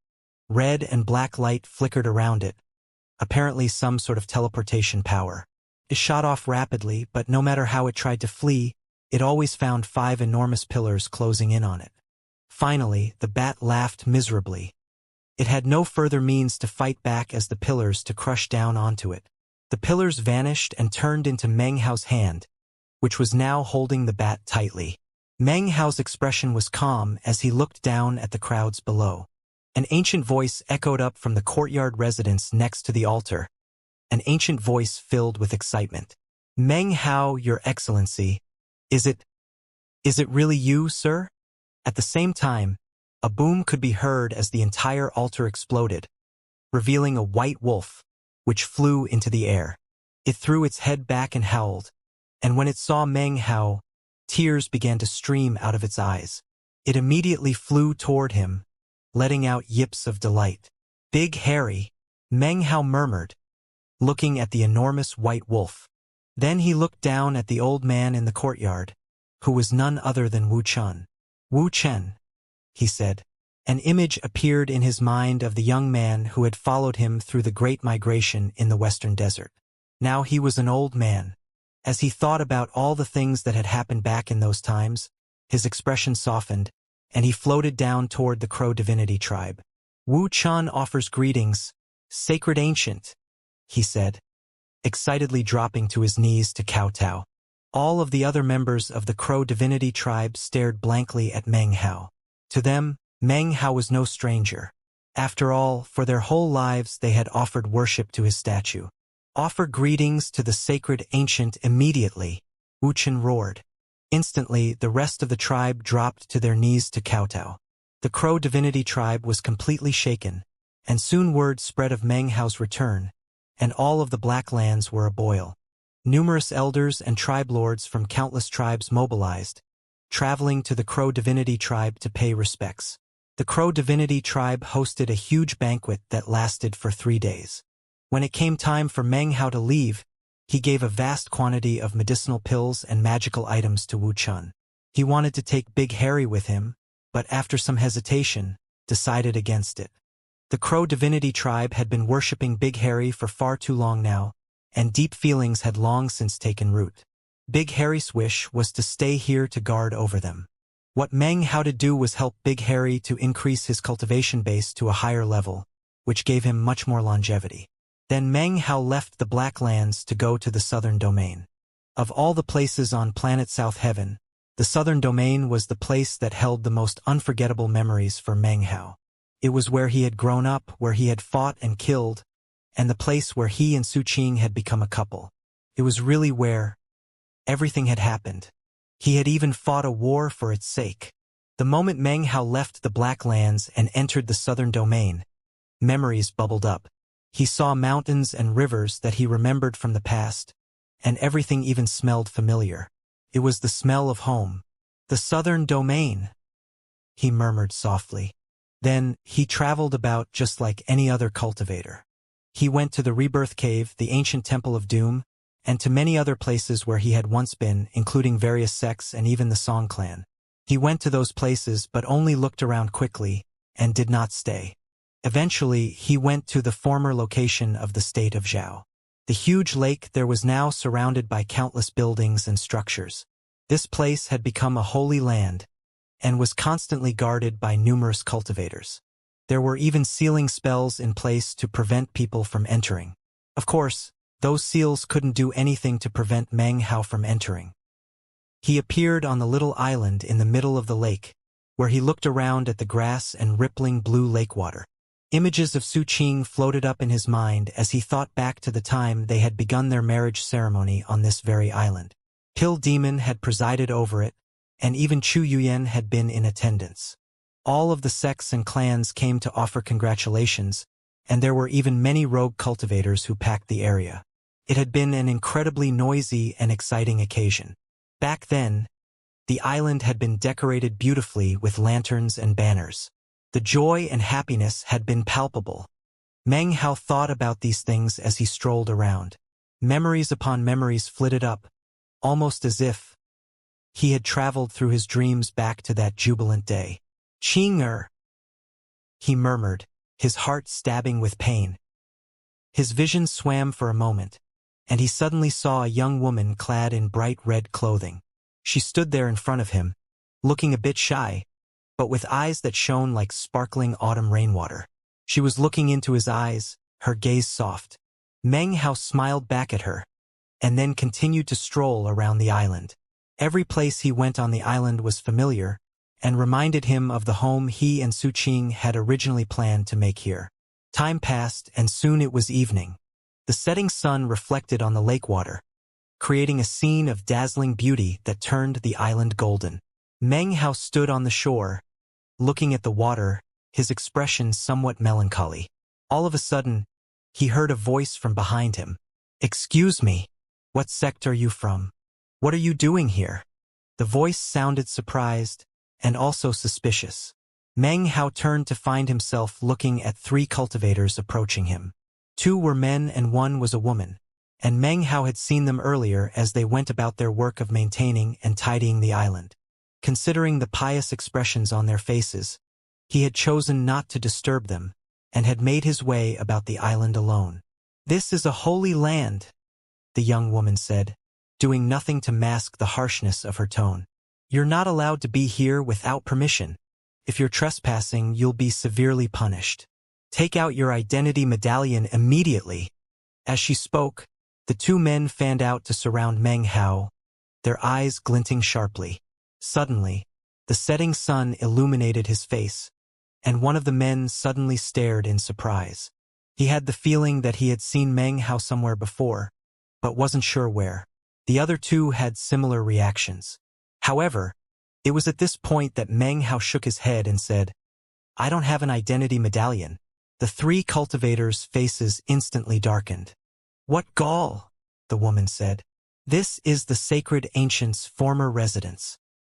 red and black light flickered around it, apparently some sort of teleportation power. It shot off rapidly, but no matter how it tried to flee, it always found 5 enormous pillars closing in on it. Finally, the bat laughed miserably. It had no further means to fight back as the pillars to crush down onto it. The pillars vanished and turned into Meng Hao's hand, which was now holding the bat tightly. Meng Hao's expression was calm as he looked down at the crowds below. An ancient voice echoed up from the courtyard residence next to the altar, an ancient voice filled with excitement. "Meng Hao, Your Excellency, is it really you, sir?" At the same time, a boom could be heard as the entire altar exploded, revealing a white wolf, which flew into the air. It threw its head back and howled, and when it saw Meng Hao, tears began to stream out of its eyes. It immediately flew toward him, letting out yips of delight. "Big Harry," Meng Hao murmured, looking at the enormous white wolf. Then he looked down at the old man in the courtyard, who was none other than Wu Chen. "Wu Chen," he said. An image appeared in his mind of the young man who had followed him through the Great Migration in the Western Desert. Now he was an old man. As he thought about all the things that had happened back in those times, his expression softened, and he floated down toward the Crow divinity tribe. "Wu Chen offers greetings, Sacred Ancient," he said, excitedly dropping to his knees to kowtow. All of the other members of the Crow divinity tribe stared blankly at Meng Hao. To them, Meng Hao was no stranger. After all, for their whole lives they had offered worship to his statue. "Offer greetings to the Sacred Ancient immediately," Wu Chen roared. Instantly, the rest of the tribe dropped to their knees to kowtow. The Crow divinity tribe was completely shaken, and soon word spread of Meng Hao's return, and all of the Black Lands were aboil. Numerous elders and tribe lords from countless tribes mobilized, traveling to the Crow divinity tribe to pay respects. The Crow divinity tribe hosted a huge banquet that lasted for 3 days. When it came time for Meng Hao to leave, he gave a vast quantity of medicinal pills and magical items to Wu Chen. He wanted to take Big Harry with him, but after some hesitation, decided against it. The Crow divinity tribe had been worshipping Big Harry for far too long now, and deep feelings had long since taken root. Big Harry's wish was to stay here to guard over them. What Meng Hao to do was help Big Harry to increase his cultivation base to a higher level, which gave him much more longevity. Then Meng Hao left the Black Lands to go to the Southern Domain. Of all the places on planet South Heaven, the Southern Domain was the place that held the most unforgettable memories for Meng Hao. It was where he had grown up, where he had fought and killed, and the place where he and Su Qing had become a couple. It was really where everything had happened. He had even fought a war for its sake. The moment Meng Hao left the Black Lands and entered the Southern Domain, memories bubbled up. He saw mountains and rivers that he remembered from the past, and everything even smelled familiar. It was the smell of home. The Southern Domain, he murmured softly. Then, he traveled about just like any other cultivator. He went to the Rebirth Cave, the ancient Temple of Doom, and to many other places where he had once been, including various sects and even the Song clan. He went to those places but only looked around quickly, and did not stay. Eventually, he went to the former location of the state of Zhao. The huge lake there was now surrounded by countless buildings and structures. This place had become a holy land, and was constantly guarded by numerous cultivators. There were even sealing spells in place to prevent people from entering. Of course, those seals couldn't do anything to prevent Meng Hao from entering. He appeared on the little island in the middle of the lake, where he looked around at the grass and rippling blue lake water. Images of Su Qing floated up in his mind as he thought back to the time they had begun their marriage ceremony on this very island. Pill Demon had presided over it, and even Chu Yuyen had been in attendance. All of the sects and clans came to offer congratulations, and there were even many rogue cultivators who packed the area. It had been an incredibly noisy and exciting occasion. Back then, the island had been decorated beautifully with lanterns and banners. The joy and happiness had been palpable. Meng Hao thought about these things as he strolled around. Memories upon memories flitted up, almost as if he had traveled through his dreams back to that jubilant day. Qing he murmured, his heart stabbing with pain. His vision swam for a moment, and he suddenly saw a young woman clad in bright red clothing. She stood there in front of him, looking a bit shy, but with eyes that shone like sparkling autumn rainwater. She was looking into his eyes, her gaze soft. Meng Hao smiled back at her, and then continued to stroll around the island. Every place he went on the island was familiar, and reminded him of the home he and Su Qing had originally planned to make here. Time passed, and soon it was evening. The setting sun reflected on the lake water, creating a scene of dazzling beauty that turned the island golden. Meng Hao stood on the shore, looking at the water, his expression somewhat melancholy. All of a sudden, he heard a voice from behind him. "Excuse me, what sect are you from? What are you doing here?" The voice sounded surprised, and also suspicious. Meng Hao turned to find himself looking at 3 cultivators approaching him. 2 were men and 1 was a woman, and Meng Hao had seen them earlier as they went about their work of maintaining and tidying the island. Considering the pious expressions on their faces, he had chosen not to disturb them, and had made his way about the island alone. "This is a holy land," the young woman said, doing nothing to mask the harshness of her tone. "You're not allowed to be here without permission. If you're trespassing, you'll be severely punished. Take out your identity medallion immediately." As she spoke, the 2 men fanned out to surround Meng Hao, their eyes glinting sharply. Suddenly, the setting sun illuminated his face, and one of the men suddenly stared in surprise. He had the feeling that he had seen Meng Hao somewhere before, but wasn't sure where. The other 2 had similar reactions. However, it was at this point that Meng Hao shook his head and said, "I don't have an identity medallion." The 3 cultivators' faces instantly darkened. "What gall," the woman said. "This is the sacred ancient's former residence.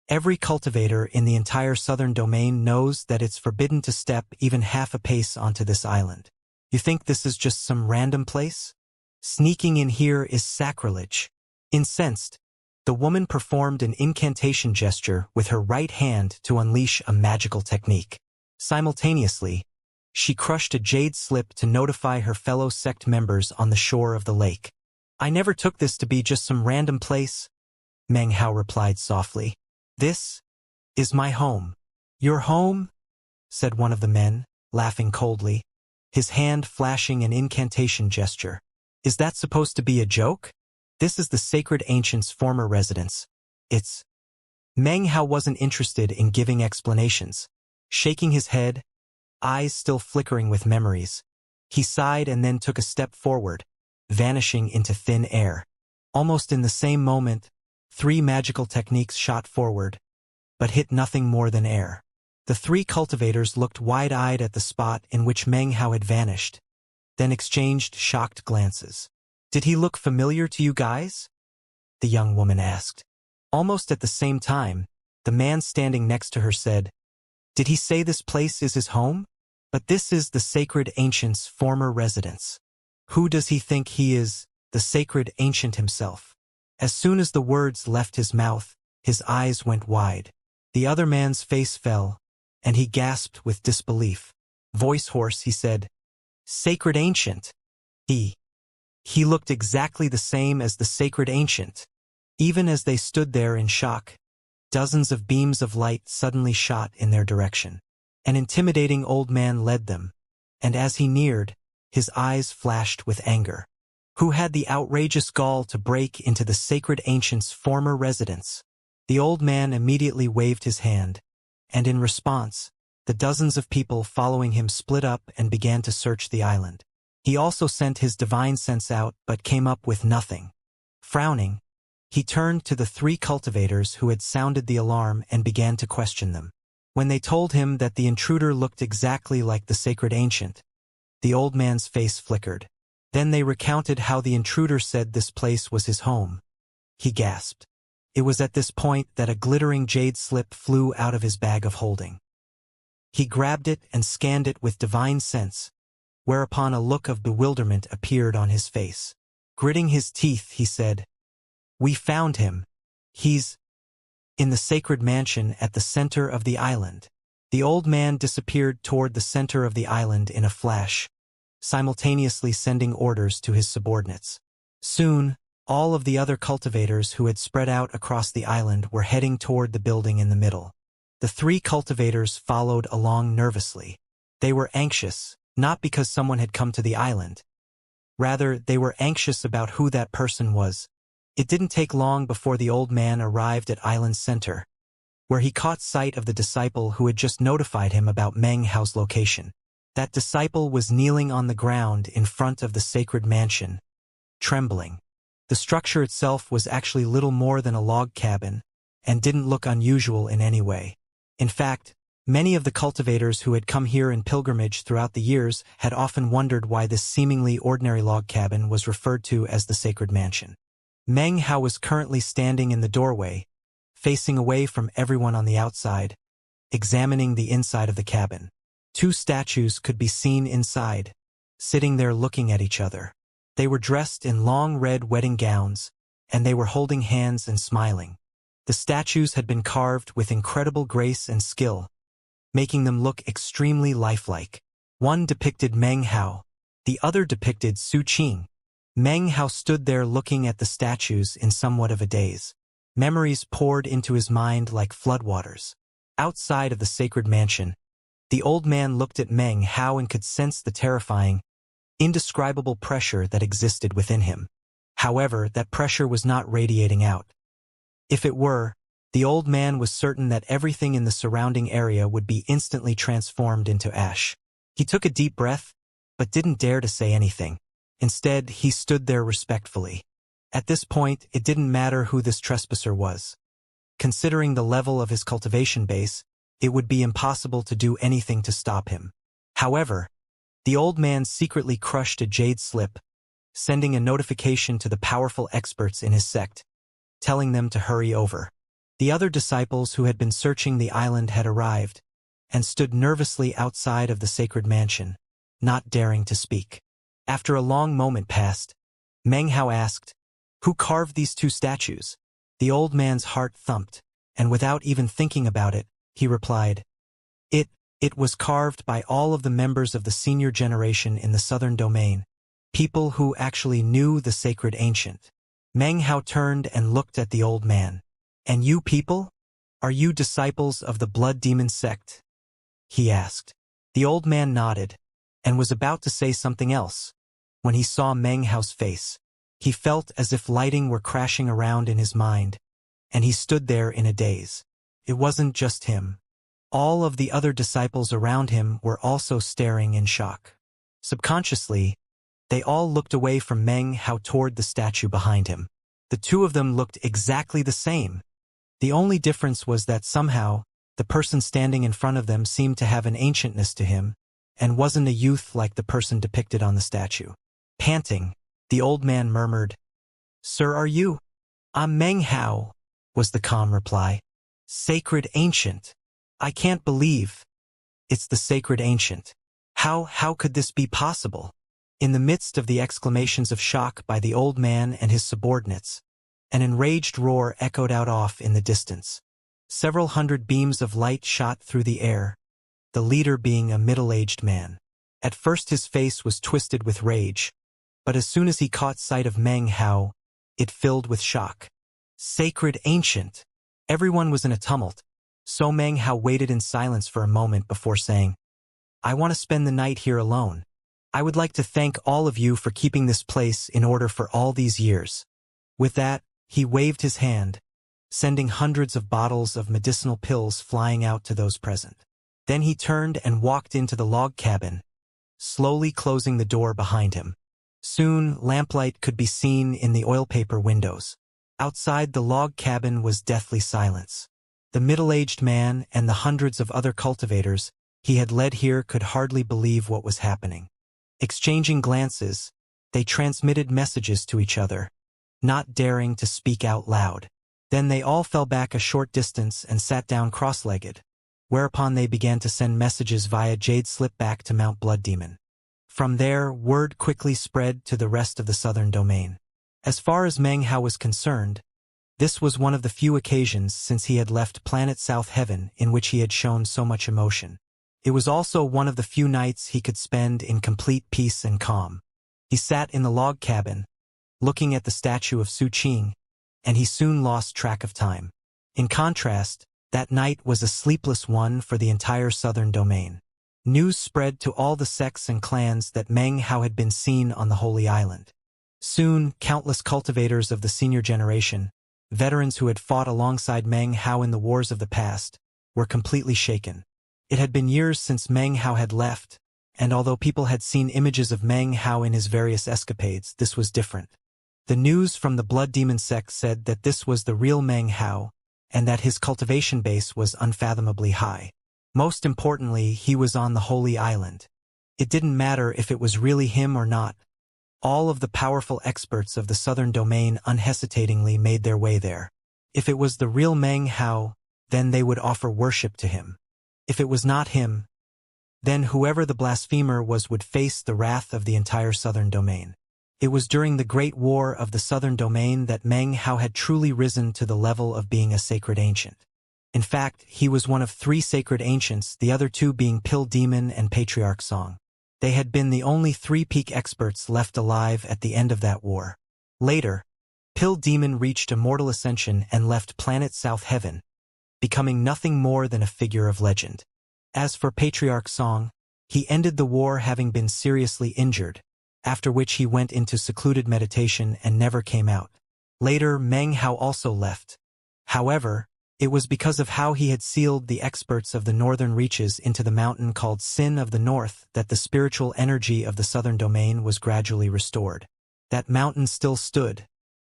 Every cultivator in the entire southern domain knows that it's forbidden to step even half a pace onto this island. You think this is just some random place? Sneaking in here is sacrilege." Incensed, the woman performed an incantation gesture with her right hand to unleash a magical technique. Simultaneously, she crushed a jade slip to notify her fellow sect members on the shore of the lake. "I never took this to be just some random place," Meng Hao replied softly. "This is my home." "Your home?" said one of the men, laughing coldly. his hand flashing an incantation gesture. Is that supposed to be a joke? This is the sacred ancient's former residence. It's... Meng Hao wasn't interested in giving explanations. Shaking his head, eyes still flickering with memories, he sighed and then took a step forward, vanishing into thin air. Almost in the same moment, 3 magical techniques shot forward, but hit nothing more than air. The 3 cultivators looked wide-eyed at the spot in which Meng Hao had vanished, then exchanged shocked glances. Did he look familiar to you guys? The young woman asked. Almost at the same time, the man standing next to her said, Did he say this place is his home? But this is the sacred ancient's former residence. Who does he think he is? The sacred ancient himself. As soon as the words left his mouth, his eyes went wide. The other man's face fell, and he gasped with disbelief. Voice hoarse, he said, Sacred ancient. He looked exactly the same as the sacred ancient. Even as they stood there in shock, dozens of beams of light suddenly shot in their direction. An intimidating old man led them, and as he neared, his eyes flashed with anger. Who had the outrageous gall to break into the sacred ancient's former residence? The old man immediately waved his hand, and in response, the dozens of people following him split up and began to search the island. He also sent his divine sense out but came up with nothing. Frowning, he turned to the 3 cultivators who had sounded the alarm and began to question them. When they told him that the intruder looked exactly like the sacred ancient, the old man's face flickered. Then they recounted how the intruder said this place was his home. He gasped. It was at this point that a glittering jade slip flew out of his bag of holding. He grabbed it and scanned it with divine sense, whereupon a look of bewilderment appeared on his face. Gritting his teeth, he said, We found him. He's in the sacred mansion at the center of the island. The old man disappeared toward the center of the island in a flash, simultaneously sending orders to his subordinates. Soon, all of the other cultivators who had spread out across the island were heading toward the building in the middle. The 3 cultivators followed along nervously. They were anxious, not because someone had come to the island. Rather, they were anxious about who that person was. It didn't take long before the old man arrived at island's center, where he caught sight of the disciple who had just notified him about Meng Hao's location. That disciple was kneeling on the ground in front of the sacred mansion, trembling. The structure itself was actually little more than a log cabin, and didn't look unusual in any way. In fact, many of the cultivators who had come here in pilgrimage throughout the years had often wondered why this seemingly ordinary log cabin was referred to as the sacred mansion. Meng Hao was currently standing in the doorway, facing away from everyone on the outside, examining the inside of the cabin. 2 statues could be seen inside, sitting there looking at each other. They were dressed in long red wedding gowns, and they were holding hands and smiling. The statues had been carved with incredible grace and skill, making them look extremely lifelike. One depicted Meng Hao, the other depicted Su Qing. Meng Hao stood there looking at the statues in somewhat of a daze. Memories poured into his mind like floodwaters. Outside of the sacred mansion, the old man looked at Meng Hao and could sense the terrifying, indescribable pressure that existed within him. However, that pressure was not radiating out. If it were, the old man was certain that everything in the surrounding area would be instantly transformed into ash. He took a deep breath, but didn't dare to say anything. Instead, he stood there respectfully. At this point, it didn't matter who this trespasser was. Considering the level of his cultivation base, it would be impossible to do anything to stop him. However, the old man secretly crushed a jade slip, sending a notification to the powerful experts in his sect, telling them to hurry over. The other disciples who had been searching the island had arrived, and stood nervously outside of the sacred mansion, not daring to speak. After a long moment passed, Meng Hao asked, "Who carved these 2 statues?" The old man's heart thumped, and without even thinking about it, he replied, It was carved by all of the members of the senior generation in the southern domain, people who actually knew the sacred ancient. Meng Hao turned and looked at the old man. "And you people? Are you disciples of the blood demon sect?" he asked. The old man nodded, and was about to say something else, when he saw Meng Hao's face. He felt as if lighting were crashing around in his mind, and he stood there in a daze. It wasn't just him. All of the other disciples around him were also staring in shock. Subconsciously, they all looked away from Meng Hao toward the statue behind him. The two of them looked exactly the same. The only difference was that somehow, the person standing in front of them seemed to have an ancientness to him, and wasn't a youth like the person depicted on the statue. Panting, the old man murmured, "Sir, are you?" "I'm Meng Hao," was the calm reply. "Sacred Ancient. I can't believe. It's the Sacred Ancient. How could this be possible?" In the midst of the exclamations of shock by the old man and his subordinates, an enraged roar echoed out off in the distance. Several hundred beams of light shot through the air, the leader being a middle-aged man. At first his face was twisted with rage, but as soon as he caught sight of Meng Hao, it filled with shock. Sacred Ancient! Everyone was in a tumult, so Meng Hao waited in silence for a moment before saying, "I want to spend the night here alone. I would like to thank all of you for keeping this place in order for all these years." With that, he waved his hand, sending hundreds of bottles of medicinal pills flying out to those present. Then he turned and walked into the log cabin, slowly closing the door behind him. Soon, lamplight could be seen in the oil paper windows. Outside the log cabin was deathly silence. The middle-aged man and the hundreds of other cultivators he had led here could hardly believe what was happening. Exchanging glances, they transmitted messages to each other, not daring to speak out loud. Then they all fell back a short distance and sat down cross-legged, whereupon they began to send messages via Jade Slip back to Mount Blood Demon. From there, word quickly spread to the rest of the southern domain. As far as Meng Hao was concerned, this was one of the few occasions since he had left Planet South Heaven in which he had shown so much emotion. It was also one of the few nights he could spend in complete peace and calm. He sat in the log cabin, looking at the statue of Su Qing, and he soon lost track of time. In contrast, that night was a sleepless one for the entire southern domain. News spread to all the sects and clans that Meng Hao had been seen on the Holy Island. Soon, countless cultivators of the senior generation, veterans who had fought alongside Meng Hao in the wars of the past, were completely shaken. It had been years since Meng Hao had left, and although people had seen images of Meng Hao in his various escapades, this was different. The news from the Blood Demon sect said that this was the real Meng Hao, and that his cultivation base was unfathomably high. Most importantly, he was on the Holy Island. It didn't matter if it was really him or not. All of the powerful experts of the southern domain unhesitatingly made their way there. If it was the real Meng Hao, then they would offer worship to him. If it was not him, then whoever the blasphemer was would face the wrath of the entire southern domain. It was during the Great War of the southern domain that Meng Hao had truly risen to the level of being a sacred ancient. In fact, he was one of 3 sacred ancients, the other 2 being Pill Demon and Patriarch Song. They had been the only 3 peak experts left alive at the end of that war. Later, Pill Demon reached Immortal Ascension and left Planet South Heaven, becoming nothing more than a figure of legend. As for Patriarch Song, he ended the war having been seriously injured, after which he went into secluded meditation and never came out. Later, Meng Hao also left. However, it was because of how he had sealed the experts of the northern reaches into the mountain called Sin of the North that the spiritual energy of the southern domain was gradually restored. That mountain still stood,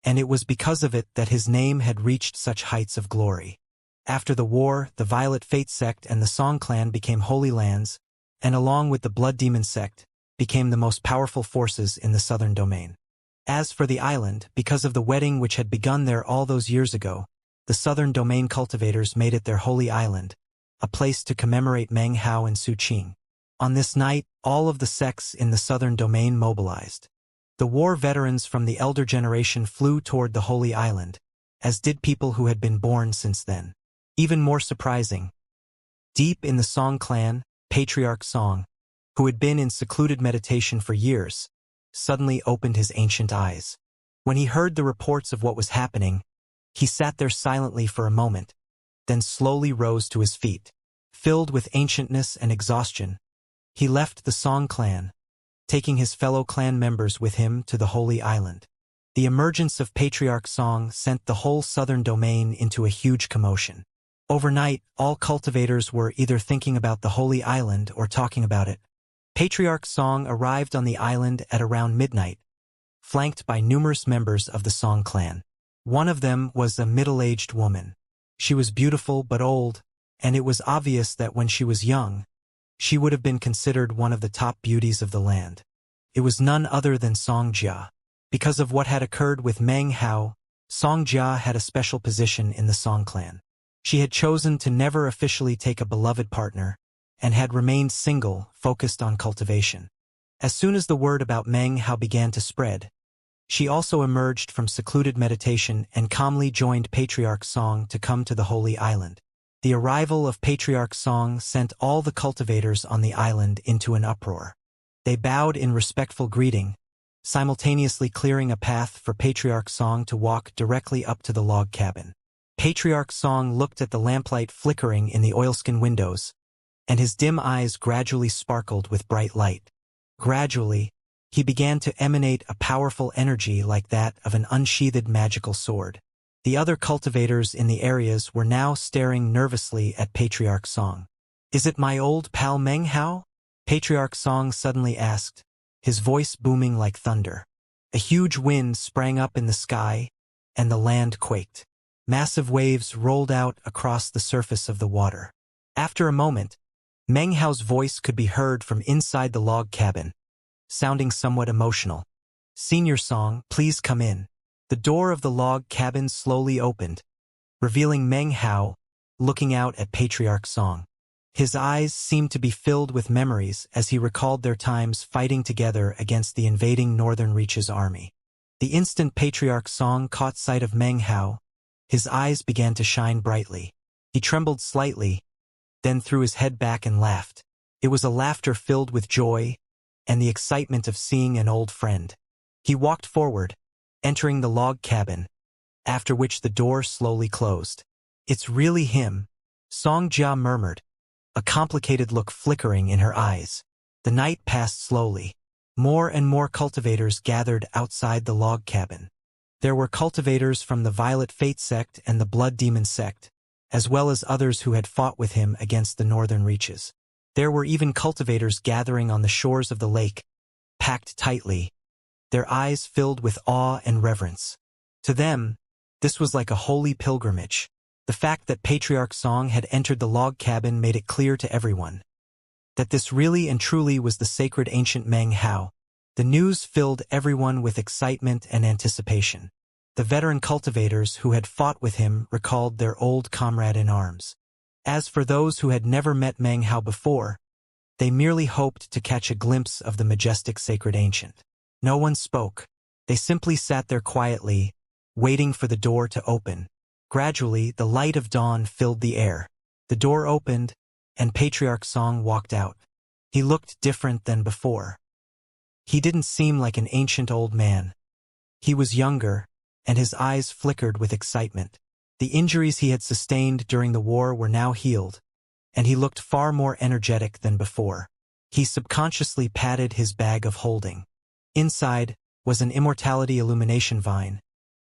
and it was because of it that his name had reached such heights of glory. After the war, the Violet Fate sect and the Song clan became Holy Lands, and along with the Blood Demon sect, became the most powerful forces in the southern domain. As for the island, because of the wedding which had begun there all those years ago, the southern domain cultivators made it their holy island, a place to commemorate Meng Hao and Su Qing. On this night, all of the sects in the southern domain mobilized. The war veterans from the elder generation flew toward the holy island, as did people who had been born since then. Even more surprising, deep in the Song clan, Patriarch Song, who had been in secluded meditation for years, suddenly opened his ancient eyes. When he heard the reports of what was happening, he sat there silently for a moment, then slowly rose to his feet. Filled with ancientness and exhaustion, He left the Song clan, taking his fellow clan members with him to the Holy Island. The emergence of Patriarch Song sent the whole southern domain into a huge commotion. Overnight, all cultivators were either thinking about the Holy Island or talking about it. Patriarch Song arrived on the island at around midnight, flanked by numerous members of the Song clan. One of them was a middle-aged woman. She was beautiful but old, and it was obvious that when she was young, she would have been considered one of the top beauties of the land. It was none other than Xianxia. Because of what had occurred with Meng Hao, Xianxia had a special position in the Song clan. She had chosen to never officially take a beloved partner, and had remained single, focused on cultivation. As soon as the word about Meng Hao began to spread, she also emerged from secluded meditation and calmly joined Patriarch Song to come to the Holy Island. The arrival of Patriarch Song sent all the cultivators on the island into an uproar. They bowed in respectful greeting, simultaneously clearing a path for Patriarch Song to walk directly up to the log cabin. Patriarch Song looked at the lamplight flickering in the oilskin windows, and his dim eyes gradually sparkled with bright light. Gradually, he began to emanate a powerful energy like that of an unsheathed magical sword. The other cultivators in the areas were now staring nervously at Patriarch Song. "Is it my old pal Meng Hao?" Patriarch Song suddenly asked, his voice booming like thunder. A huge wind sprang up in the sky, and the land quaked. Massive waves rolled out across the surface of the water. After a moment, Meng Hao's voice could be heard from inside the log cabin, sounding somewhat emotional. "Senior Song, please come in." The door of the log cabin slowly opened, revealing Meng Hao, looking out at Patriarch Song. His eyes seemed to be filled with memories as he recalled their times fighting together against the invading Northern Reach's army. The instant Patriarch Song caught sight of Meng Hao, his eyes began to shine brightly. He trembled slightly, then threw his head back and laughed. It was a laughter filled with joy and the excitement of seeing an old friend. He walked forward, entering the log cabin, after which the door slowly closed. "It's really him," Xianxia murmured, a complicated look flickering in her eyes. The night passed slowly. More and more cultivators gathered outside the log cabin. There were cultivators from the Violet Fate sect and the Blood Demon sect, as well as others who had fought with him against the Northern Reaches. There were even cultivators gathering on the shores of the lake, packed tightly, their eyes filled with awe and reverence. To them, this was like a holy pilgrimage. The fact that Patriarch Song had entered the log cabin made it clear to everyone that this really and truly was the sacred ancient Meng Hao. The news filled everyone with excitement and anticipation. The veteran cultivators who had fought with him recalled their old comrade in arms. As for those who had never met Meng Hao before, they merely hoped to catch a glimpse of the majestic sacred ancient. No one spoke. They simply sat there quietly, waiting for the door to open. Gradually, the light of dawn filled the air. The door opened, and Patriarch Song walked out. He looked different than before. He didn't seem like an ancient old man. He was younger, and his eyes flickered with excitement. The injuries he had sustained during the war were now healed, and he looked far more energetic than before. He subconsciously patted his bag of holding. Inside was an immortality illumination vine,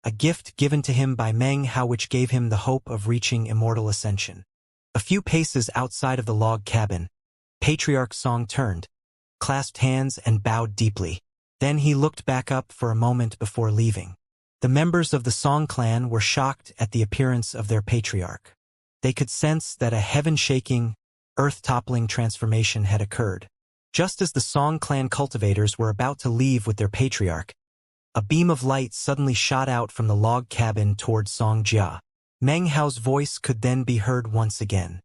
a gift given to him by Meng Hao which gave him the hope of reaching immortal ascension. A few paces outside of the log cabin, Patriarch Song turned, clasped hands and bowed deeply. Then he looked back up for a moment before leaving. The members of the Song clan were shocked at the appearance of their patriarch. They could sense that a heaven-shaking, earth-toppling transformation had occurred. Just as the Song clan cultivators were about to leave with their patriarch, a beam of light suddenly shot out from the log cabin toward Xianxia. Meng Hao's voice could then be heard once again.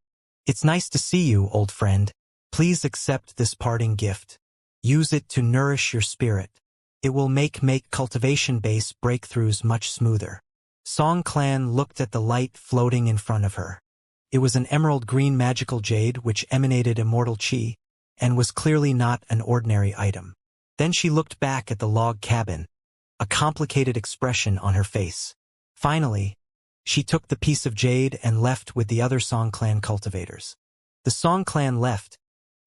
"It's nice to see you, old friend. Please accept this parting gift. Use it to nourish your spirit. It will make cultivation-based breakthroughs much smoother." Song clan looked at the light floating in front of her. It was an emerald green magical jade which emanated immortal chi, and was clearly not an ordinary item. Then she looked back at the log cabin, a complicated expression on her face. Finally, she took the piece of jade and left with the other Song clan cultivators. The Song clan left,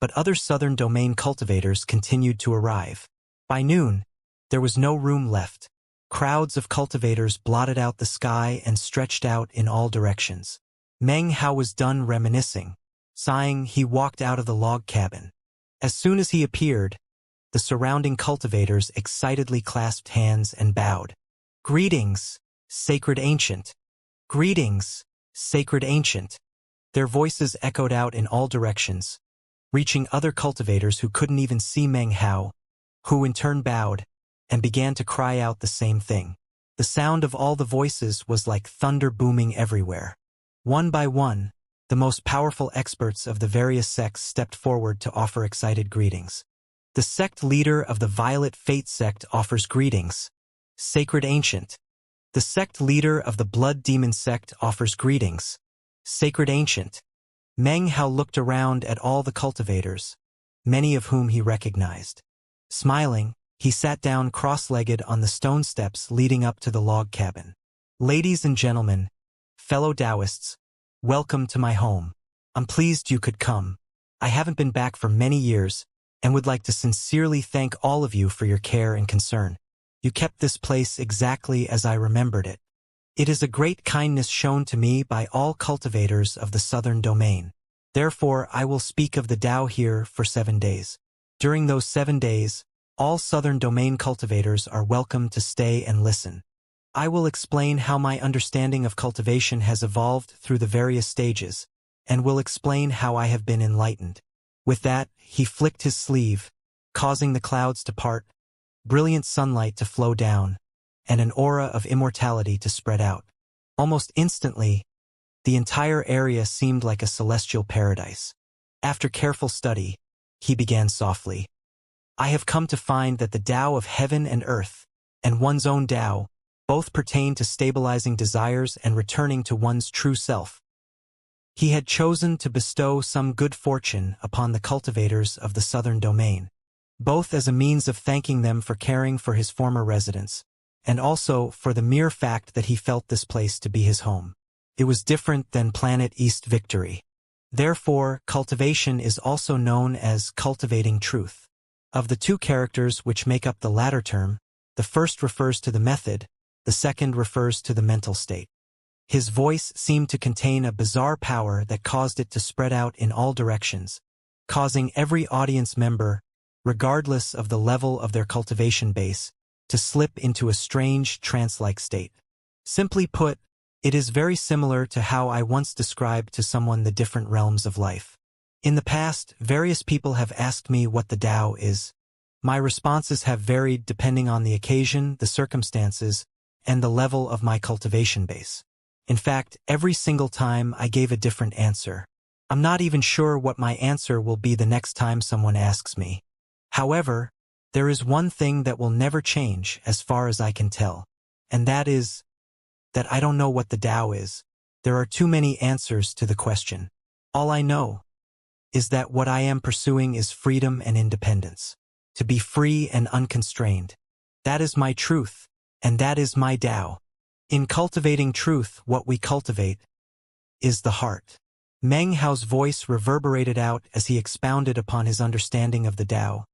but other southern domain cultivators continued to arrive. By noon, there was no room left. Crowds of cultivators blotted out the sky and stretched out in all directions. Meng Hao was done reminiscing. Sighing, he walked out of the log cabin. As soon as he appeared, the surrounding cultivators excitedly clasped hands and bowed. "Greetings, sacred ancient! Greetings, sacred ancient!" Their voices echoed out in all directions, reaching other cultivators who couldn't even see Meng Hao, who in turn bowed and began to cry out the same thing. The sound of all the voices was like thunder booming everywhere. One by one, the most powerful experts of the various sects stepped forward to offer excited greetings. The sect leader of the Violet Fate sect offers greetings. Sacred Ancient. The sect leader of the Blood Demon sect offers greetings. Sacred Ancient. Meng Hao looked around at all the cultivators, many of whom he recognized. Smiling, he sat down cross-legged on the stone steps leading up to the log cabin. "Ladies and gentlemen, fellow Taoists, welcome to my home. I'm pleased you could come. I haven't been back for many years, and would like to sincerely thank all of you for your care and concern. You kept this place exactly as I remembered it. It is a great kindness shown to me by all cultivators of the southern domain. Therefore, I will speak of the Tao here for 7 days. During those 7 days, all southern domain cultivators are welcome to stay and listen. I will explain how my understanding of cultivation has evolved through the various stages, and will explain how I have been enlightened." With that, he flicked his sleeve, causing the clouds to part, brilliant sunlight to flow down, and an aura of immortality to spread out. Almost instantly, the entire area seemed like a celestial paradise. After careful study, he began softly. "I have come to find that the Tao of heaven and earth, and one's own Tao, both pertain to stabilizing desires and returning to one's true self." He had chosen to bestow some good fortune upon the cultivators of the southern domain, both as a means of thanking them for caring for his former residence, and also for the mere fact that he felt this place to be his home. It was different than Planet East Victory. Therefore, cultivation is also known as cultivating truth. Of the two characters which make up the latter term, the first refers to the method, the second refers to the mental state. His voice seemed to contain a bizarre power that caused it to spread out in all directions, causing every audience member, regardless of the level of their cultivation base, to slip into a strange trance-like state. Simply put, it is very similar to how I once described to someone the different realms of life. In the past, various people have asked me what the Tao is. My responses have varied depending on the occasion, the circumstances, and the level of my cultivation base. In fact, every single time I gave a different answer. I'm not even sure what my answer will be the next time someone asks me. However, there is one thing that will never change as far as I can tell, and that is that I don't know what the Tao is. There are too many answers to the question. All I know is that what I am pursuing is freedom and independence. To be free and unconstrained. That is my truth, and that is my Tao. In cultivating truth, what we cultivate is the heart. Meng Hao's voice reverberated out as he expounded upon his understanding of the Tao,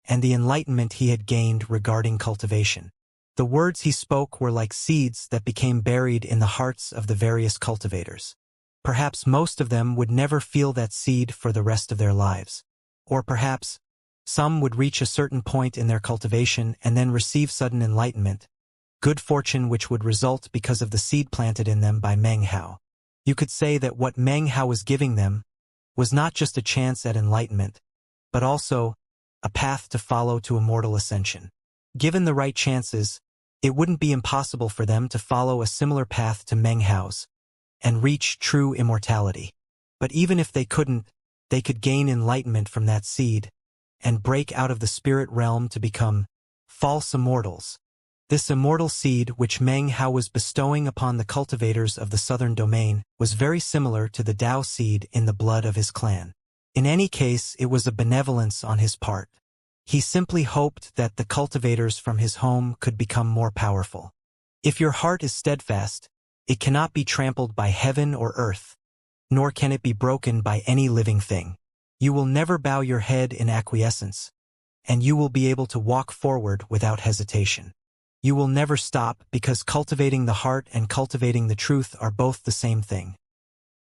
and the enlightenment he had gained regarding cultivation. The words he spoke were like seeds that became buried in the hearts of the various cultivators. Perhaps most of them would never feel that seed for the rest of their lives. Or perhaps some would reach a certain point in their cultivation and then receive sudden enlightenment, good fortune which would result because of the seed planted in them by Meng Hao. You could say that what Meng Hao was giving them was not just a chance at enlightenment, but also a path to follow to immortal ascension. Given the right chances, it wouldn't be impossible for them to follow a similar path to Meng Hao's and reach true immortality. But even if they couldn't, they could gain enlightenment from that seed and break out of the spirit realm to become false immortals. This immortal seed which Meng Hao was bestowing upon the cultivators of the southern domain was very similar to the Tao seed in the blood of his clan. In any case, it was a benevolence on his part. He simply hoped that the cultivators from his home could become more powerful. If your heart is steadfast, it cannot be trampled by heaven or earth, nor can it be broken by any living thing. You will never bow your head in acquiescence, and you will be able to walk forward without hesitation. You will never stop because cultivating the heart and cultivating the truth are both the same thing.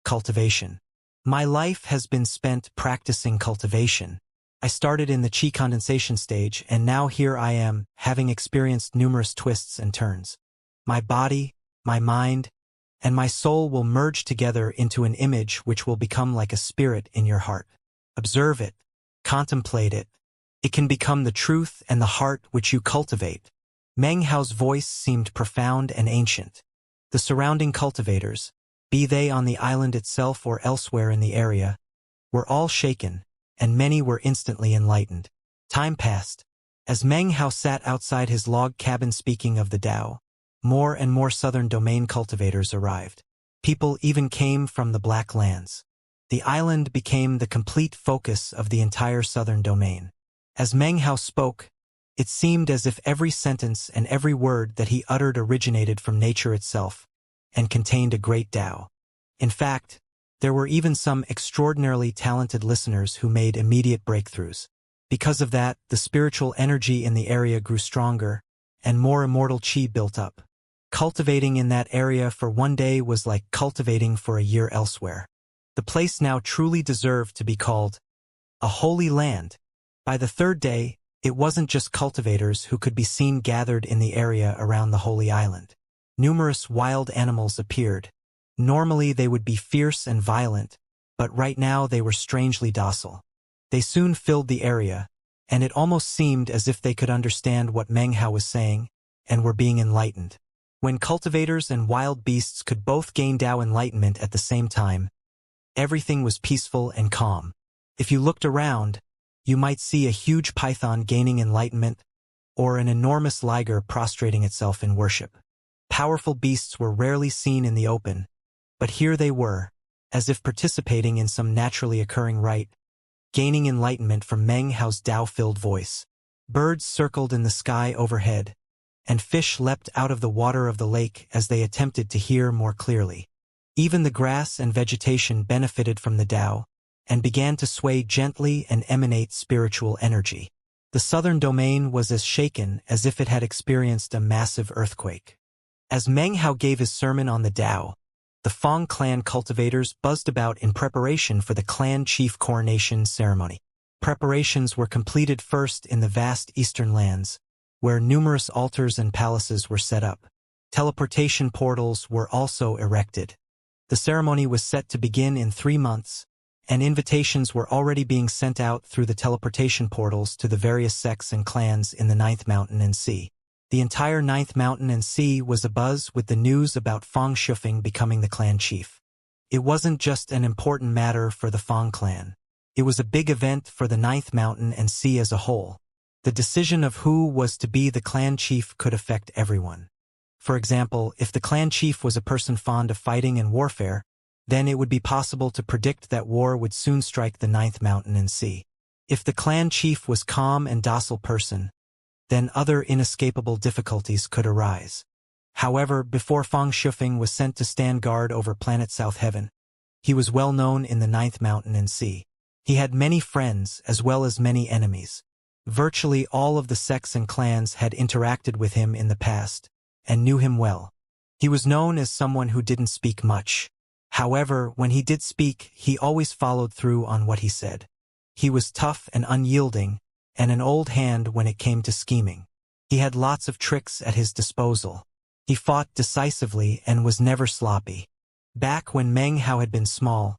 Cultivation. My life has been spent practicing cultivation. I started in the chi condensation stage, and now here I am, having experienced numerous twists and turns. My body, my mind, and my soul will merge together into an image which will become like a spirit in your heart. Observe it, contemplate it. It can become the truth and the heart which you cultivate. Meng Hao's voice seemed profound and ancient. The surrounding cultivators, be they on the island itself or elsewhere in the area, were all shaken, and many were instantly enlightened. Time passed. As Meng Hao sat outside his log cabin speaking of the Tao, more and more southern domain cultivators arrived. People even came from the Black Lands. The island became the complete focus of the entire southern domain. As Meng Hao spoke, it seemed as if every sentence and every word that he uttered originated from nature itself, and contained a great Tao. In fact, there were even some extraordinarily talented listeners who made immediate breakthroughs. Because of that, the spiritual energy in the area grew stronger, and more immortal chi built up. Cultivating in that area for one day was like cultivating for a year elsewhere. The place now truly deserved to be called a holy land. By the third day, it wasn't just cultivators who could be seen gathered in the area around the holy island. Numerous wild animals appeared. Normally they would be fierce and violent, but right now they were strangely docile. They soon filled the area, and it almost seemed as if they could understand what Meng Hao was saying, and were being enlightened. When cultivators and wild beasts could both gain Tao enlightenment at the same time, everything was peaceful and calm. If you looked around, you might see a huge python gaining enlightenment, or an enormous liger prostrating itself in worship. Powerful beasts were rarely seen in the open, but here they were, as if participating in some naturally occurring rite, gaining enlightenment from Meng Hao's Tao-filled voice. Birds circled in the sky overhead, and fish leapt out of the water of the lake as they attempted to hear more clearly. Even the grass and vegetation benefited from the Tao, and began to sway gently and emanate spiritual energy. The southern domain was as shaken as if it had experienced a massive earthquake. As Meng Hao gave his sermon on the Tao, the Fang clan cultivators buzzed about in preparation for the clan chief coronation ceremony. Preparations were completed first in the vast eastern lands, where numerous altars and palaces were set up. Teleportation portals were also erected. The ceremony was set to begin in 3 months, and invitations were already being sent out through the teleportation portals to the various sects and clans in the Ninth Mountain and Sea. The entire Ninth Mountain and Sea was abuzz with the news about Fang Shufeng becoming the clan chief. It wasn't just an important matter for the Fang clan. It was a big event for the Ninth Mountain and Sea as a whole. The decision of who was to be the clan chief could affect everyone. For example, if the clan chief was a person fond of fighting and warfare, then it would be possible to predict that war would soon strike the Ninth Mountain and Sea. If the clan chief was calm and docile person, then other inescapable difficulties could arise. However, before Fang Shufeng was sent to stand guard over planet South Heaven, he was well known in the Ninth Mountain and Sea. He had many friends as well as many enemies. Virtually all of the sects and clans had interacted with him in the past, and knew him well. He was known as someone who didn't speak much. However, when he did speak, he always followed through on what he said. He was tough and unyielding, and an old hand when it came to scheming. He had lots of tricks at his disposal. He fought decisively and was never sloppy. Back when Meng Hao had been small,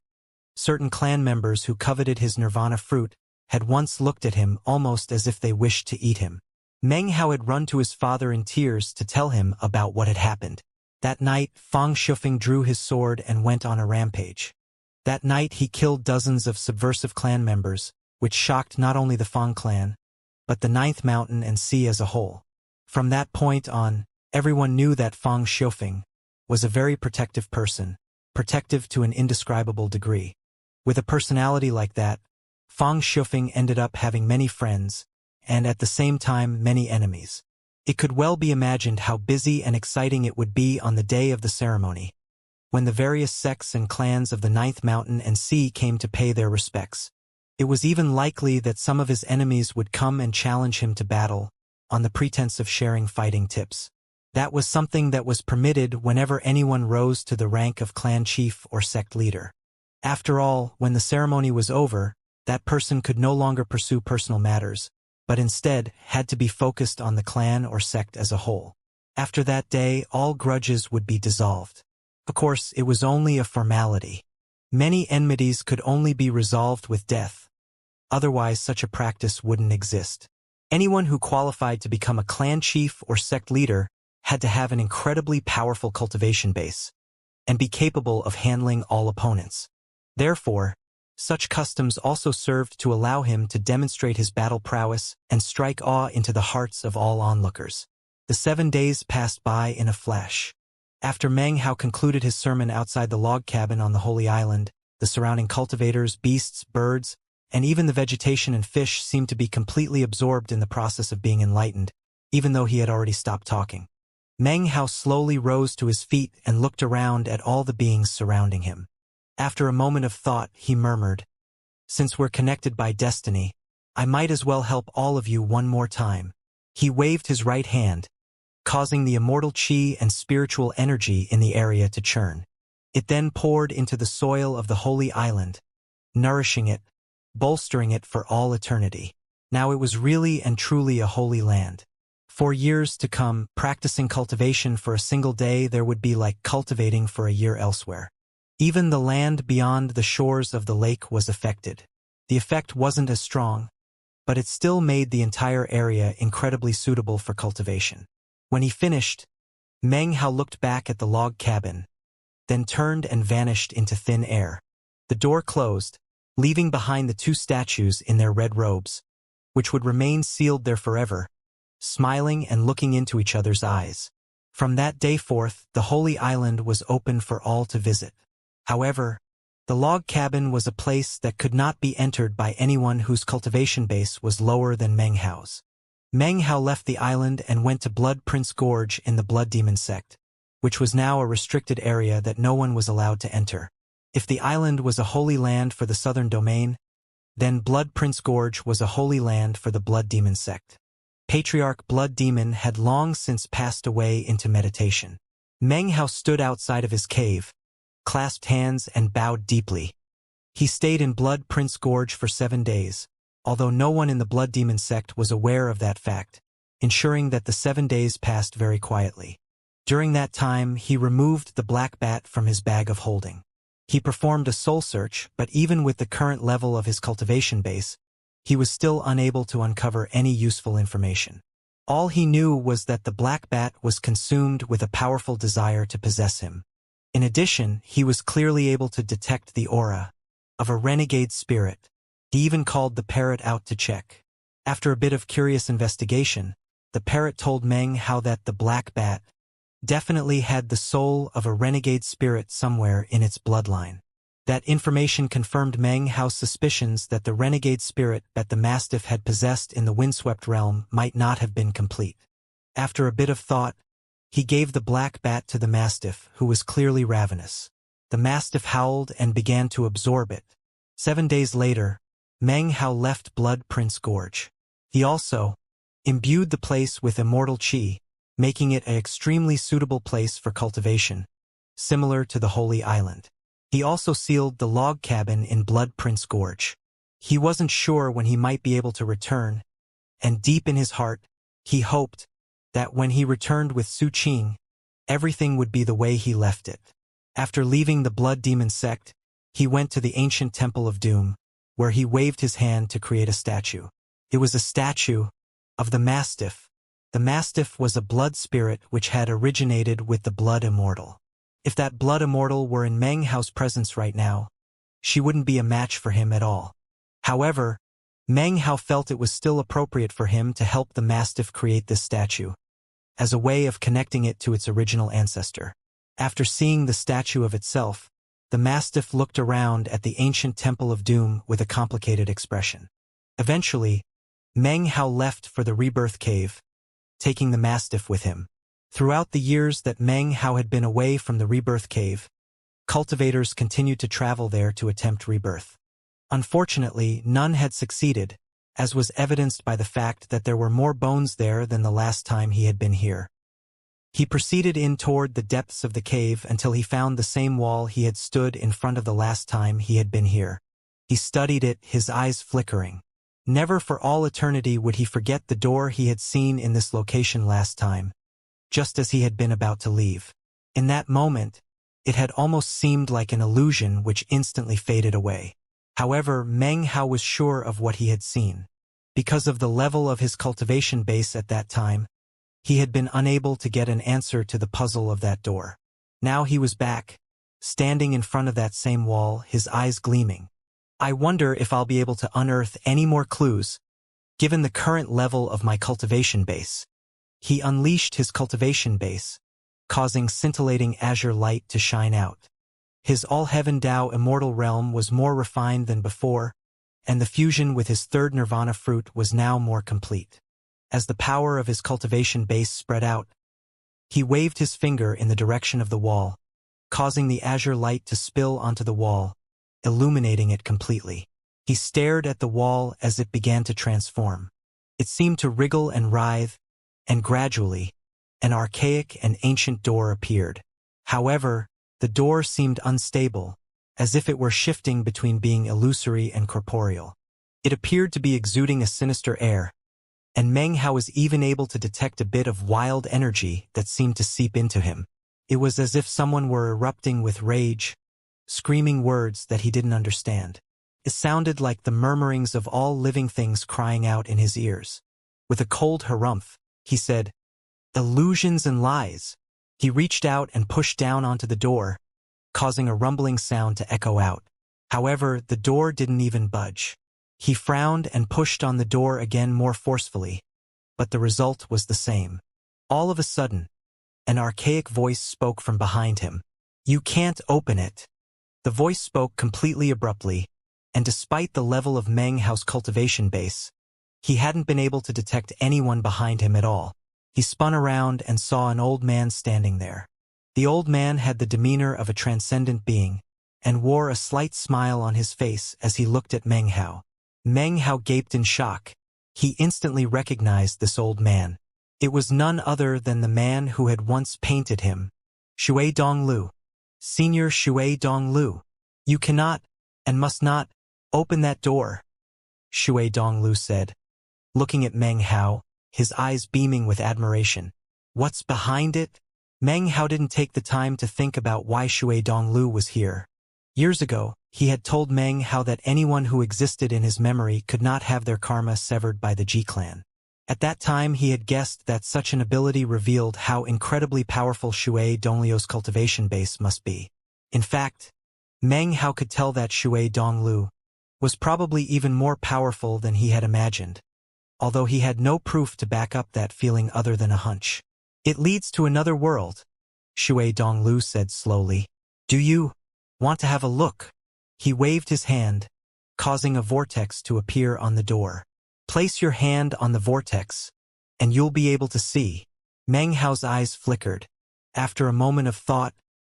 certain clan members who coveted his nirvana fruit had once looked at him almost as if they wished to eat him. Meng Hao had run to his father in tears to tell him about what had happened. That night, Fang Shufeng drew his sword and went on a rampage. That night he killed dozens of subversive clan members, which shocked not only the Fang clan, but the Ninth Mountain and Sea as a whole. From that point on, everyone knew that Fang Shufeng was a very protective person, protective to an indescribable degree. With a personality like that, Fang Shufeng ended up having many friends, and at the same time many enemies. It could well be imagined how busy and exciting it would be on the day of the ceremony, when the various sects and clans of the Ninth Mountain and Sea came to pay their respects. It was even likely that some of his enemies would come and challenge him to battle, on the pretense of sharing fighting tips. That was something that was permitted whenever anyone rose to the rank of clan chief or sect leader. After all, when the ceremony was over, that person could no longer pursue personal matters, but instead had to be focused on the clan or sect as a whole. After that day, all grudges would be dissolved. Of course, it was only a formality. Many enmities could only be resolved with death. Otherwise, such a practice wouldn't exist. Anyone who qualified to become a clan chief or sect leader had to have an incredibly powerful cultivation base and be capable of handling all opponents. Therefore, such customs also served to allow him to demonstrate his battle prowess and strike awe into the hearts of all onlookers. The 7 days passed by in a flash. After Meng Hao concluded his sermon outside the log cabin on the Holy Island, the surrounding cultivators, beasts, birds, and even the vegetation and fish seemed to be completely absorbed in the process of being enlightened, even though he had already stopped talking. Meng Hao slowly rose to his feet and looked around at all the beings surrounding him. After a moment of thought, he murmured, "Since we're connected by destiny, I might as well help all of you one more time." He waved his right hand, causing the immortal chi and spiritual energy in the area to churn. It then poured into the soil of the Holy Island, nourishing it, bolstering it for all eternity. Now it was really and truly a holy land. For years to come, practicing cultivation for a single day there would be like cultivating for a year elsewhere. Even the land beyond the shores of the lake was affected. The effect wasn't as strong, but it still made the entire area incredibly suitable for cultivation. When he finished, Meng Hao looked back at the log cabin, then turned and vanished into thin air. The door closed, leaving behind the 2 statues in their red robes, which would remain sealed there forever, smiling and looking into each other's eyes. From that day forth, the Holy Island was open for all to visit. However, the log cabin was a place that could not be entered by anyone whose cultivation base was lower than Meng Hao's. Meng Hao left the island and went to Blood Prince Gorge in the Blood Demon sect, which was now a restricted area that no one was allowed to enter. If the island was a holy land for the southern domain, then Blood Prince Gorge was a holy land for the Blood Demon sect. Patriarch Blood Demon had long since passed away into meditation. Meng Hao stood outside of his cave, clasped hands and bowed deeply. He stayed in Blood Prince Gorge for 7 days, although no one in the Blood Demon sect was aware of that fact, ensuring that the 7 days passed very quietly. During that time, he removed the black bat from his bag of holding. He performed a soul search, but even with the current level of his cultivation base, he was still unable to uncover any useful information. All he knew was that the black bat was consumed with a powerful desire to possess him. In addition, he was clearly able to detect the aura of a renegade spirit. He even called the Parrot out to check. After a bit of curious investigation, the Parrot told Meng Hao that the black bat definitely had the soul of a renegade spirit somewhere in its bloodline. That information confirmed Meng Hao's suspicions that the renegade spirit that the Mastiff had possessed in the windswept realm might not have been complete. After a bit of thought, he gave the black bat to the Mastiff, who was clearly ravenous. The Mastiff howled and began to absorb it. 7 days later, Meng Hao left Blood Prince Gorge. He also imbued the place with immortal chi, making it an extremely suitable place for cultivation, similar to the Holy Island. He also sealed the log cabin in Blood Prince Gorge. He wasn't sure when he might be able to return, and deep in his heart, he hoped that when he returned with Su Qing, everything would be the way he left it. After leaving the Blood Demon sect, he went to the ancient Temple of Doom, where he waved his hand to create a statue. It was a statue of the Mastiff. The Mastiff was a blood spirit which had originated with the Blood Immortal. If that Blood Immortal were in Meng Hao's presence right now, she wouldn't be a match for him at all. However, Meng Hao felt it was still appropriate for him to help the Mastiff create this statue, as a way of connecting it to its original ancestor. After seeing the statue of itself, the Mastiff looked around at the ancient Temple of Doom with a complicated expression. Eventually, Meng Hao left for the Rebirth Cave, taking the Mastiff with him. Throughout the years that Meng Hao had been away from the Rebirth Cave, cultivators continued to travel there to attempt rebirth. Unfortunately, none had succeeded, as was evidenced by the fact that there were more bones there than the last time he had been here. He proceeded in toward the depths of the cave until he found the same wall he had stood in front of the last time he had been here. He studied it, his eyes flickering. Never for all eternity would he forget the door he had seen in this location last time, just as he had been about to leave. In that moment, it had almost seemed like an illusion which instantly faded away. However, Meng Hao was sure of what he had seen. Because of the level of his cultivation base at that time, he had been unable to get an answer to the puzzle of that door. Now he was back, standing in front of that same wall, his eyes gleaming. I wonder if I'll be able to unearth any more clues, given the current level of my cultivation base. He unleashed his cultivation base, causing scintillating azure light to shine out. His all-heaven Dao immortal realm was more refined than before, and the fusion with his third nirvana fruit was now more complete. As the power of his cultivation base spread out, he waved his finger in the direction of the wall, causing the azure light to spill onto the wall, illuminating it completely. He stared at the wall as it began to transform. It seemed to wriggle and writhe, and gradually, an archaic and ancient door appeared. However, the door seemed unstable, as if it were shifting between being illusory and corporeal. It appeared to be exuding a sinister air, and Meng Hao was even able to detect a bit of wild energy that seemed to seep into him. It was as if someone were erupting with rage, screaming words that he didn't understand. It sounded like the murmurings of all living things crying out in his ears. With a cold harumph, he said, "Illusions and lies." He reached out and pushed down onto the door, causing a rumbling sound to echo out. However, the door didn't even budge. He frowned and pushed on the door again more forcefully, but the result was the same. All of a sudden, an archaic voice spoke from behind him. "You can't open it." The voice spoke completely abruptly, and despite the level of Meng Hao's cultivation base, he hadn't been able to detect anyone behind him at all. He spun around and saw an old man standing there. The old man had the demeanor of a transcendent being, and wore a slight smile on his face as he looked at Meng Hao. Meng Hao gaped in shock. He instantly recognized this old man. It was none other than the man who had once painted him, Shui Donglu. "Senior Shui Donglu, you cannot, and must not, open that door," Shui Donglu said, looking at Meng Hao, his eyes beaming with admiration. "What's behind it?" Meng Hao didn't take the time to think about why Shui Donglu was here. Years ago, he had told Meng Hao that anyone who existed in his memory could not have their karma severed by the Ji clan. At that time he had guessed that such an ability revealed how incredibly powerful Shui Donglio's cultivation base must be. In fact, Meng Hao could tell that Shui Donglu was probably even more powerful than he had imagined, although he had no proof to back up that feeling other than a hunch. "It leads to another world," Shui Donglu said slowly. "Do you want to have a look?" He waved his hand, causing a vortex to appear on the door. "Place your hand on the vortex, and you'll be able to see." Meng Hao's eyes flickered. After a moment of thought,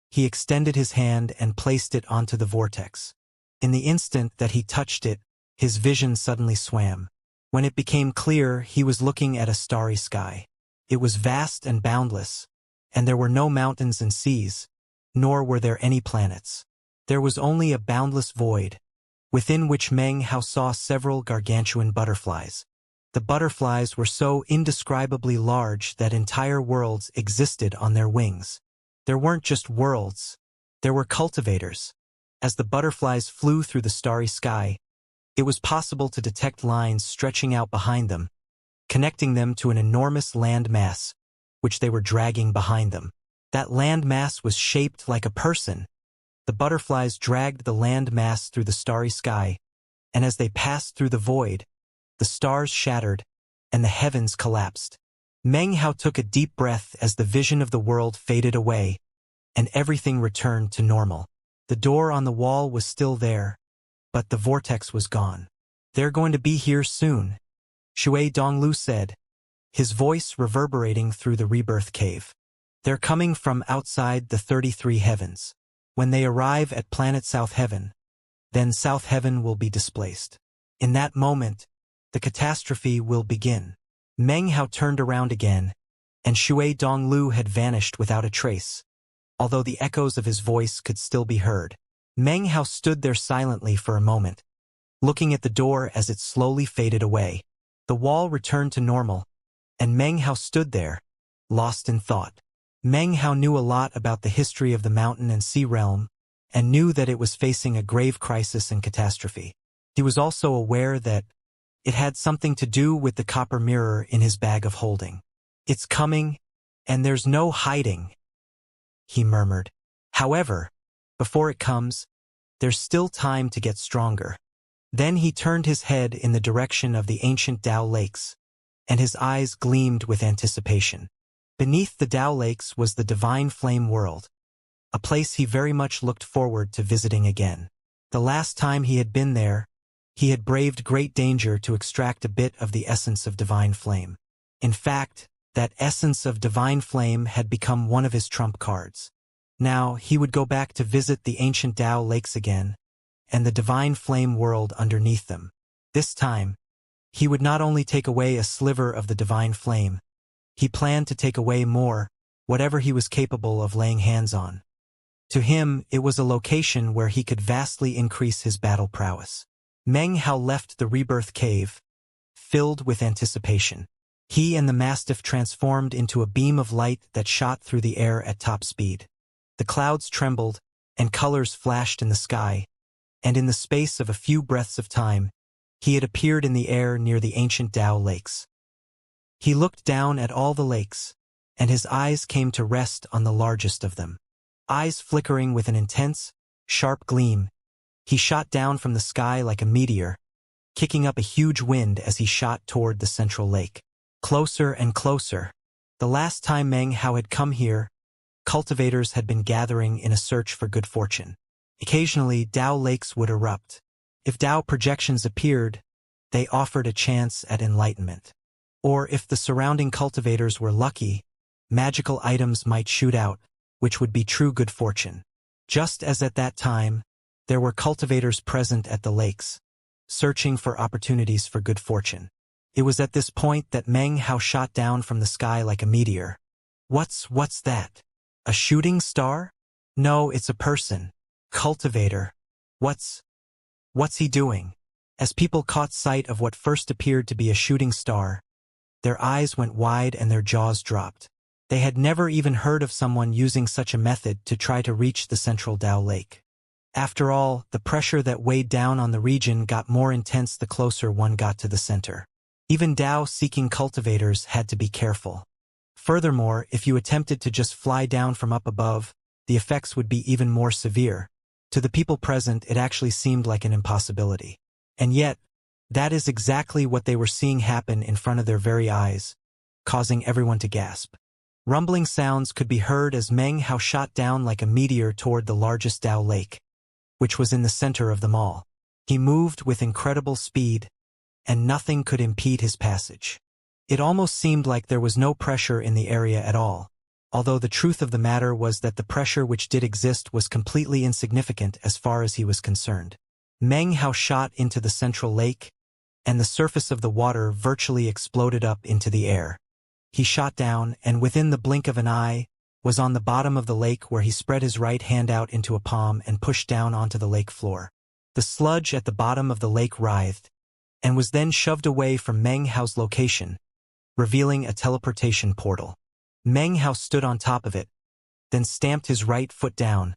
he extended his hand and placed it onto the vortex. In the instant that he touched it, his vision suddenly swam. When it became clear, he was looking at a starry sky. It was vast and boundless, and there were no mountains and seas, nor were there any planets. There was only a boundless void, within which Meng Hao saw several gargantuan butterflies. The butterflies were so indescribably large that entire worlds existed on their wings. There weren't just worlds, there were cultivators. As the butterflies flew through the starry sky, it was possible to detect lines stretching out behind them, connecting them to an enormous land mass, which they were dragging behind them. That land mass was shaped like a person. The butterflies dragged the land mass through the starry sky, and as they passed through the void, the stars shattered, and the heavens collapsed. Meng Hao took a deep breath as the vision of the world faded away, and everything returned to normal. The door on the wall was still there, but the vortex was gone. "They're going to be here soon," Shui Donglu said, his voice reverberating through the rebirth cave. "They're coming from outside the 33 heavens. When they arrive at planet South Heaven, then South Heaven will be displaced. In that moment, the catastrophe will begin. Meng Hao turned around again, and Shui Donglu had vanished without a trace, although the echoes of his voice could still be heard. Meng Hao stood there silently for a moment, looking at the door as it slowly faded away. The wall returned to normal, and Meng Hao stood there, lost in thought. Meng Hao knew a lot about the history of the mountain and sea realm, and knew that it was facing a grave crisis and catastrophe. He was also aware that it had something to do with the copper mirror in his bag of holding. "It's coming, and there's no hiding," he murmured. "However, before it comes, there's still time to get stronger." Then he turned his head in the direction of the ancient Dao Lakes, and his eyes gleamed with anticipation. Beneath the Dao Lakes was the divine flame world, a place he very much looked forward to visiting again. The last time he had been there, he had braved great danger to extract a bit of the essence of divine flame. In fact, that essence of divine flame had become one of his trump cards. Now he would go back to visit the ancient Dao Lakes again, and the divine flame world underneath them. This time, he would not only take away a sliver of the divine flame, he planned to take away more, whatever he was capable of laying hands on. To him, it was a location where he could vastly increase his battle prowess. Meng Hao left the rebirth cave, filled with anticipation. He and the mastiff transformed into a beam of light that shot through the air at top speed. The clouds trembled, and colors flashed in the sky, and in the space of a few breaths of time, he had appeared in the air near the ancient Dao Lakes. He looked down at all the lakes, and his eyes came to rest on the largest of them. Eyes flickering with an intense, sharp gleam, he shot down from the sky like a meteor, kicking up a huge wind as he shot toward the central lake. Closer and closer. The last time Meng Hao had come here, cultivators had been gathering in a search for good fortune. Occasionally, Dao lakes would erupt. If Dao projections appeared, they offered a chance at enlightenment. Or if the surrounding cultivators were lucky, magical items might shoot out, which would be true good fortune. Just as at that time, there were cultivators present at the lakes, searching for opportunities for good fortune. It was at this point that Meng Hao shot down from the sky like a meteor. What's that? A shooting star? No, it's a person. Cultivator. What's he doing? As people caught sight of what first appeared to be a shooting star, their eyes went wide and their jaws dropped. They had never even heard of someone using such a method to try to reach the central Dao Lake. After all, the pressure that weighed down on the region got more intense the closer one got to the center. Even Dao-seeking cultivators had to be careful. Furthermore, if you attempted to just fly down from up above, the effects would be even more severe. To the people present, it actually seemed like an impossibility. And yet, that is exactly what they were seeing happen in front of their very eyes, causing everyone to gasp. Rumbling sounds could be heard as Meng Hao shot down like a meteor toward the largest Dao lake, which was in the center of them all. He moved with incredible speed, and nothing could impede his passage. It almost seemed like there was no pressure in the area at all, although the truth of the matter was that the pressure which did exist was completely insignificant as far as he was concerned. Meng Hao shot into the central lake, and the surface of the water virtually exploded up into the air. He shot down, and within the blink of an eye, was on the bottom of the lake where he spread his right hand out into a palm and pushed down onto the lake floor. The sludge at the bottom of the lake writhed, and was then shoved away from Meng Hao's location, revealing a teleportation portal. Meng Hao stood on top of it, then stamped his right foot down,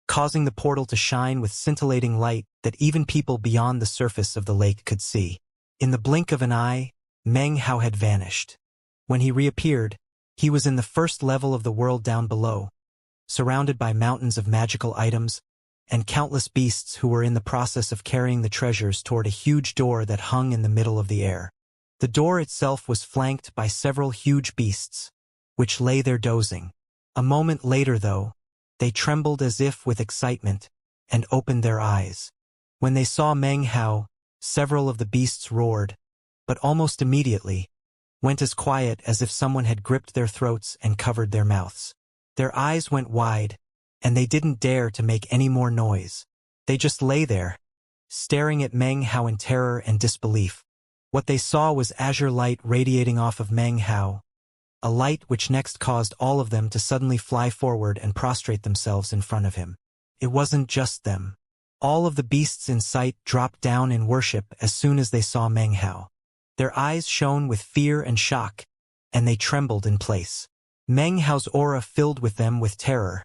causing the portal to shine with scintillating light that even people beyond the surface of the lake could see. In the blink of an eye, Meng Hao had vanished. When he reappeared, he was in the first level of the world down below, surrounded by mountains of magical items, and countless beasts who were in the process of carrying the treasures toward a huge door that hung in the middle of the air. The door itself was flanked by several huge beasts, which lay there dozing. A moment later, though, they trembled as if with excitement, and opened their eyes. When they saw Meng Hao, several of the beasts roared, but almost immediately, went as quiet as if someone had gripped their throats and covered their mouths. Their eyes went wide, and they didn't dare to make any more noise. They just lay there, staring at Meng Hao in terror and disbelief. What they saw was azure light radiating off of Meng Hao, a light which next caused all of them to suddenly fly forward and prostrate themselves in front of him. It wasn't just them. All of the beasts in sight dropped down in worship as soon as they saw Meng Hao. Their eyes shone with fear and shock, and they trembled in place. Meng Hao's aura filled with them with terror,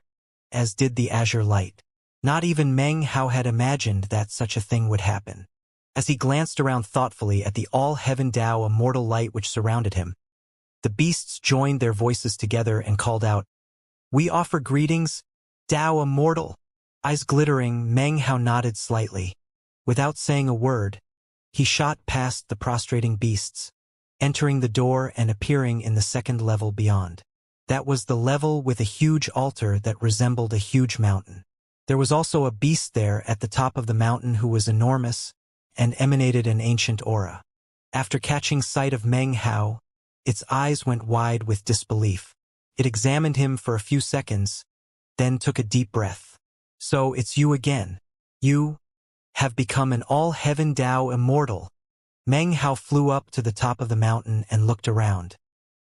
as did the azure light. Not even Meng Hao had imagined that such a thing would happen. As he glanced around thoughtfully at the all-heaven Tao immortal light which surrounded him, the beasts joined their voices together and called out, "We offer greetings, Tao immortal." Eyes glittering, Meng Hao nodded slightly. Without saying a word, he shot past the prostrating beasts, entering the door and appearing in the second level beyond. That was the level with a huge altar that resembled a huge mountain. There was also a beast there at the top of the mountain who was enormous and emanated an ancient aura. After catching sight of Meng Hao, its eyes went wide with disbelief. It examined him for a few seconds, then took a deep breath. "So it's you again. You have become an all-heaven Tao immortal." Meng Hao flew up to the top of the mountain and looked around.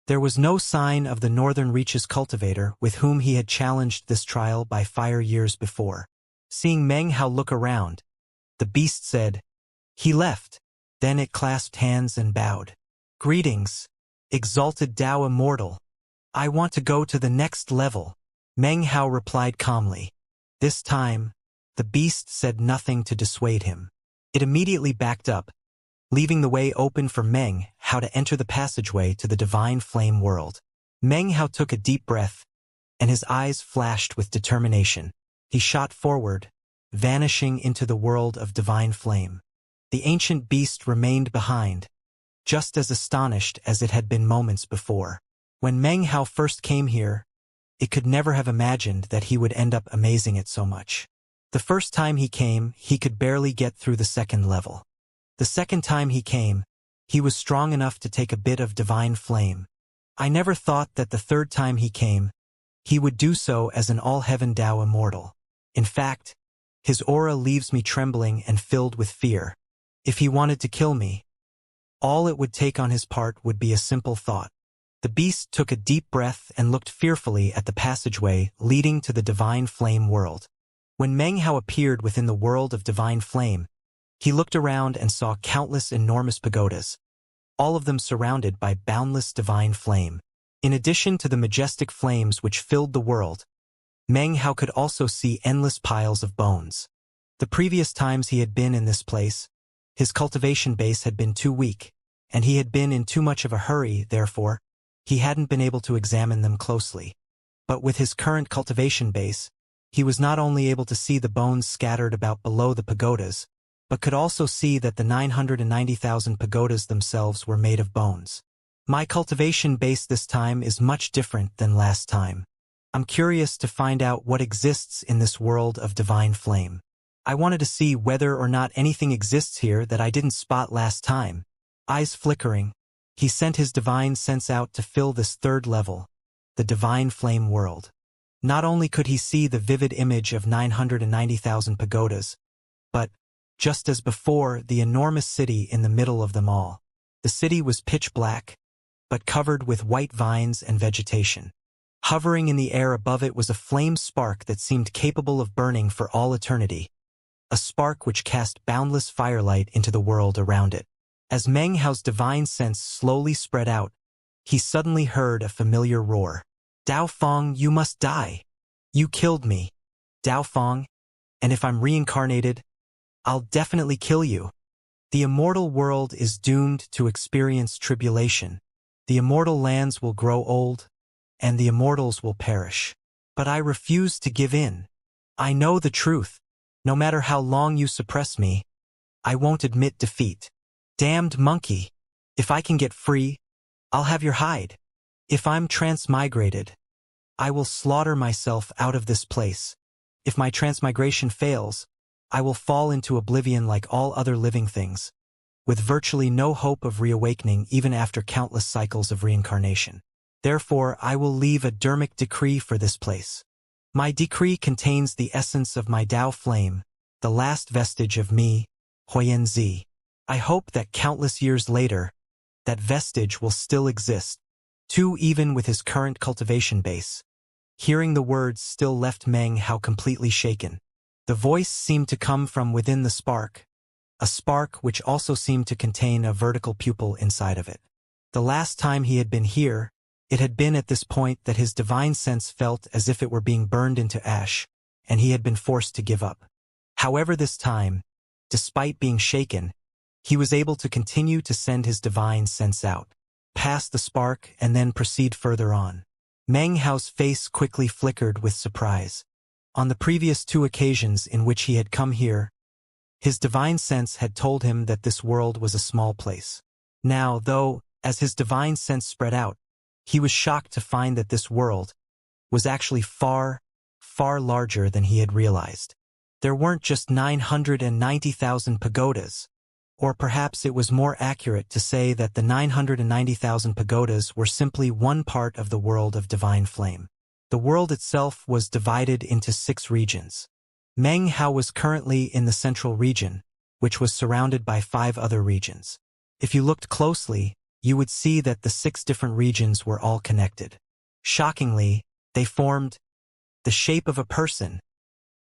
There was no sign of the Northern Reaches cultivator with whom he had challenged this trial by fire years before. Seeing Meng Hao look around, the beast said, "He left." Then it clasped hands and bowed. "Greetings, exalted Tao immortal. I want to go to the next level." Meng Hao replied calmly. This time, the beast said nothing to dissuade him. It immediately backed up, leaving the way open for Meng Hao to enter the passageway to the divine flame world. Meng Hao took a deep breath, and his eyes flashed with determination. He shot forward, vanishing into the world of divine flame. The ancient beast remained behind, just as astonished as it had been moments before. When Meng Hao first came here, it could never have imagined that he would end up amazing it so much. The first time he came, he could barely get through the second level. The second time he came, he was strong enough to take a bit of divine flame. I never thought that the third time he came, he would do so as an all-heaven Tao immortal. In fact, his aura leaves me trembling and filled with fear. If he wanted to kill me, all it would take on his part would be a simple thought. The beast took a deep breath and looked fearfully at the passageway leading to the divine flame world. When Meng Hao appeared within the world of divine flame, he looked around and saw countless enormous pagodas, all of them surrounded by boundless divine flame. In addition to the majestic flames which filled the world, Meng Hao could also see endless piles of bones. The previous times he had been in this place, his cultivation base had been too weak, and he had been in too much of a hurry, therefore, he hadn't been able to examine them closely. But with his current cultivation base, he was not only able to see the bones scattered about below the pagodas, but could also see that the 990,000 pagodas themselves were made of bones. My cultivation base this time is much different than last time. I'm curious to find out what exists in this world of divine flame. I wanted to see whether or not anything exists here that I didn't spot last time. Eyes flickering, he sent his divine sense out to fill this third level, the divine flame world. Not only could he see the vivid image of 990,000 pagodas, but, just as before, the enormous city in the middle of them all. The city was pitch black, but covered with white vines and vegetation. Hovering in the air above it was a flame spark that seemed capable of burning for all eternity, a spark which cast boundless firelight into the world around it. As Meng Hao's divine sense slowly spread out, he suddenly heard a familiar roar. "Dao Feng, you must die. You killed me, Dao Feng, and if I'm reincarnated, I'll definitely kill you. The immortal world is doomed to experience tribulation. The immortal lands will grow old, and the immortals will perish. But I refuse to give in. I know the truth. No matter how long you suppress me, I won't admit defeat. Damned monkey. If I can get free, I'll have your hide. If I'm transmigrated, I will slaughter myself out of this place. If my transmigration fails, I will fall into oblivion like all other living things, with virtually no hope of reawakening even after countless cycles of reincarnation. Therefore, I will leave a dermic decree for this place. My decree contains the essence of my Tao flame, the last vestige of me, Huiyanzi. I hope that countless years later, that vestige will still exist, too, even with his current cultivation base. Hearing the words still left Meng Hao completely shaken. The voice seemed to come from within the spark, a spark which also seemed to contain a vertical pupil inside of it. The last time he had been here, it had been at this point that his divine sense felt as if it were being burned into ash, and he had been forced to give up. However, this time, despite being shaken, he was able to continue to send his divine sense out, past the spark, and then proceed further on. Meng Hao's face quickly flickered with surprise. On the previous 2 occasions in which he had come here, his divine sense had told him that this world was a small place. Now, though, as his divine sense spread out, he was shocked to find that this world was actually far, far larger than he had realized. There weren't just 990,000 pagodas, or perhaps it was more accurate to say that the 990,000 pagodas were simply one part of the world of divine flame. The world itself was divided into 6 regions. Meng Hao was currently in the central region, which was surrounded by 5 other regions. If you looked closely, you would see that the 6 different regions were all connected. Shockingly, they formed the shape of a person.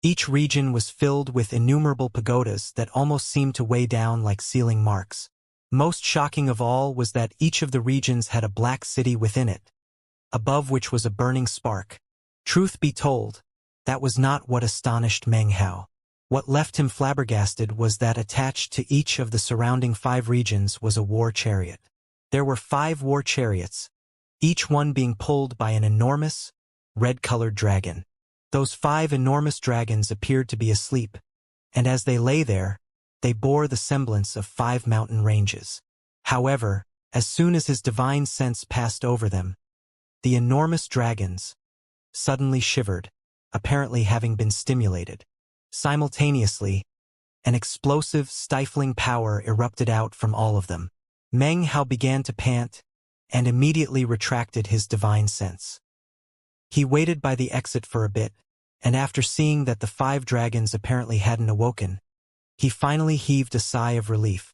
Each region was filled with innumerable pagodas that almost seemed to weigh down like ceiling marks. Most shocking of all was that each of the regions had a black city within it, above which was a burning spark. Truth be told, that was not what astonished Meng Hao. What left him flabbergasted was that attached to each of the surrounding 5 regions was a war chariot. There were 5 war chariots, each one being pulled by an enormous, red-colored dragon. Those 5 enormous dragons appeared to be asleep, and as they lay there, they bore the semblance of 5 mountain ranges. However, as soon as his divine sense passed over them, the enormous dragons suddenly shivered, apparently having been stimulated. Simultaneously, an explosive, stifling power erupted out from all of them. Meng Hao began to pant, and immediately retracted his divine sense. He waited by the exit for a bit, and after seeing that the 5 dragons apparently hadn't awoken, he finally heaved a sigh of relief.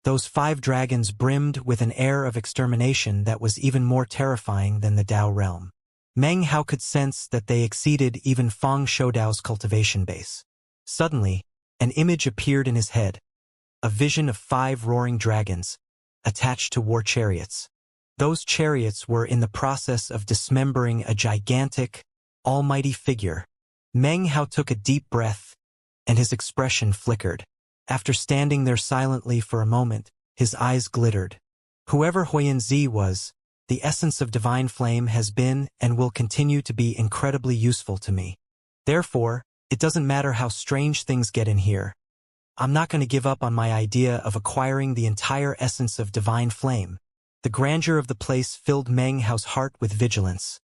Those 5 dragons brimmed with an air of extermination that was even more terrifying than the Dao realm. Meng Hao could sense that they exceeded even Feng Shoudao's cultivation base. Suddenly, an image appeared in his head, a vision of 5 roaring dragons, attached to war chariots. Those chariots were in the process of dismembering a gigantic, almighty figure. Meng Hao took a deep breath, and his expression flickered. After standing there silently for a moment, his eyes glittered. Whoever Huiyanzi was, the essence of divine flame has been and will continue to be incredibly useful to me. Therefore, it doesn't matter how strange things get in here. I'm not going to give up on my idea of acquiring the entire essence of divine flame. The grandeur of the place filled Meng Hao's heart with vigilance,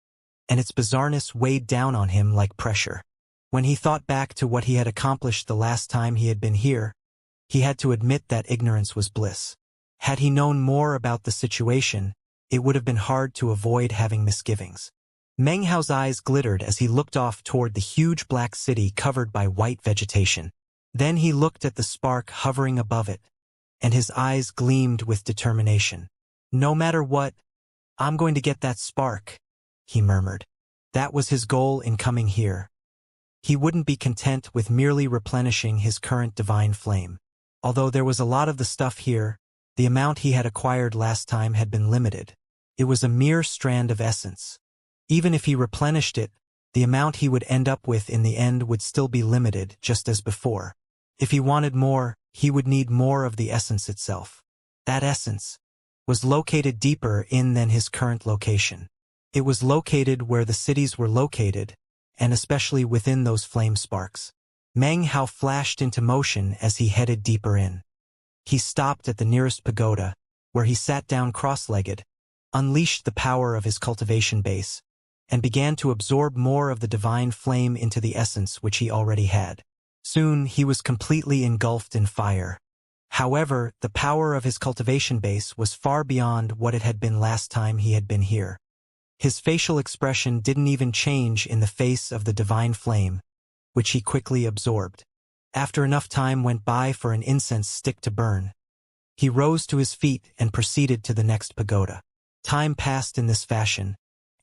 and its bizarreness weighed down on him like pressure. When he thought back to what he had accomplished the last time he had been here, he had to admit that ignorance was bliss. Had he known more about the situation, it would have been hard to avoid having misgivings. Meng Hao's eyes glittered as he looked off toward the huge black city covered by white vegetation. Then he looked at the spark hovering above it, and his eyes gleamed with determination. No matter what, I'm going to get that spark, he murmured. That was his goal in coming here. He wouldn't be content with merely replenishing his current divine flame. Although there was a lot of the stuff here, the amount he had acquired last time had been limited. It was a mere strand of essence. Even if he replenished it, the amount he would end up with in the end would still be limited, just as before. If he wanted more, he would need more of the essence itself. That essence was located deeper in than his current location. It was located where the cities were located, and especially within those flame sparks. Meng Hao flashed into motion as he headed deeper in. He stopped at the nearest pagoda, where he sat down cross-legged, unleashed the power of his cultivation base, and began to absorb more of the divine flame into the essence which he already had. Soon he was completely engulfed in fire. However, the power of his cultivation base was far beyond what it had been last time he had been here. His facial expression didn't even change in the face of the divine flame, which he quickly absorbed. After enough time went by for an incense stick to burn, he rose to his feet and proceeded to the next pagoda. Time passed in this fashion,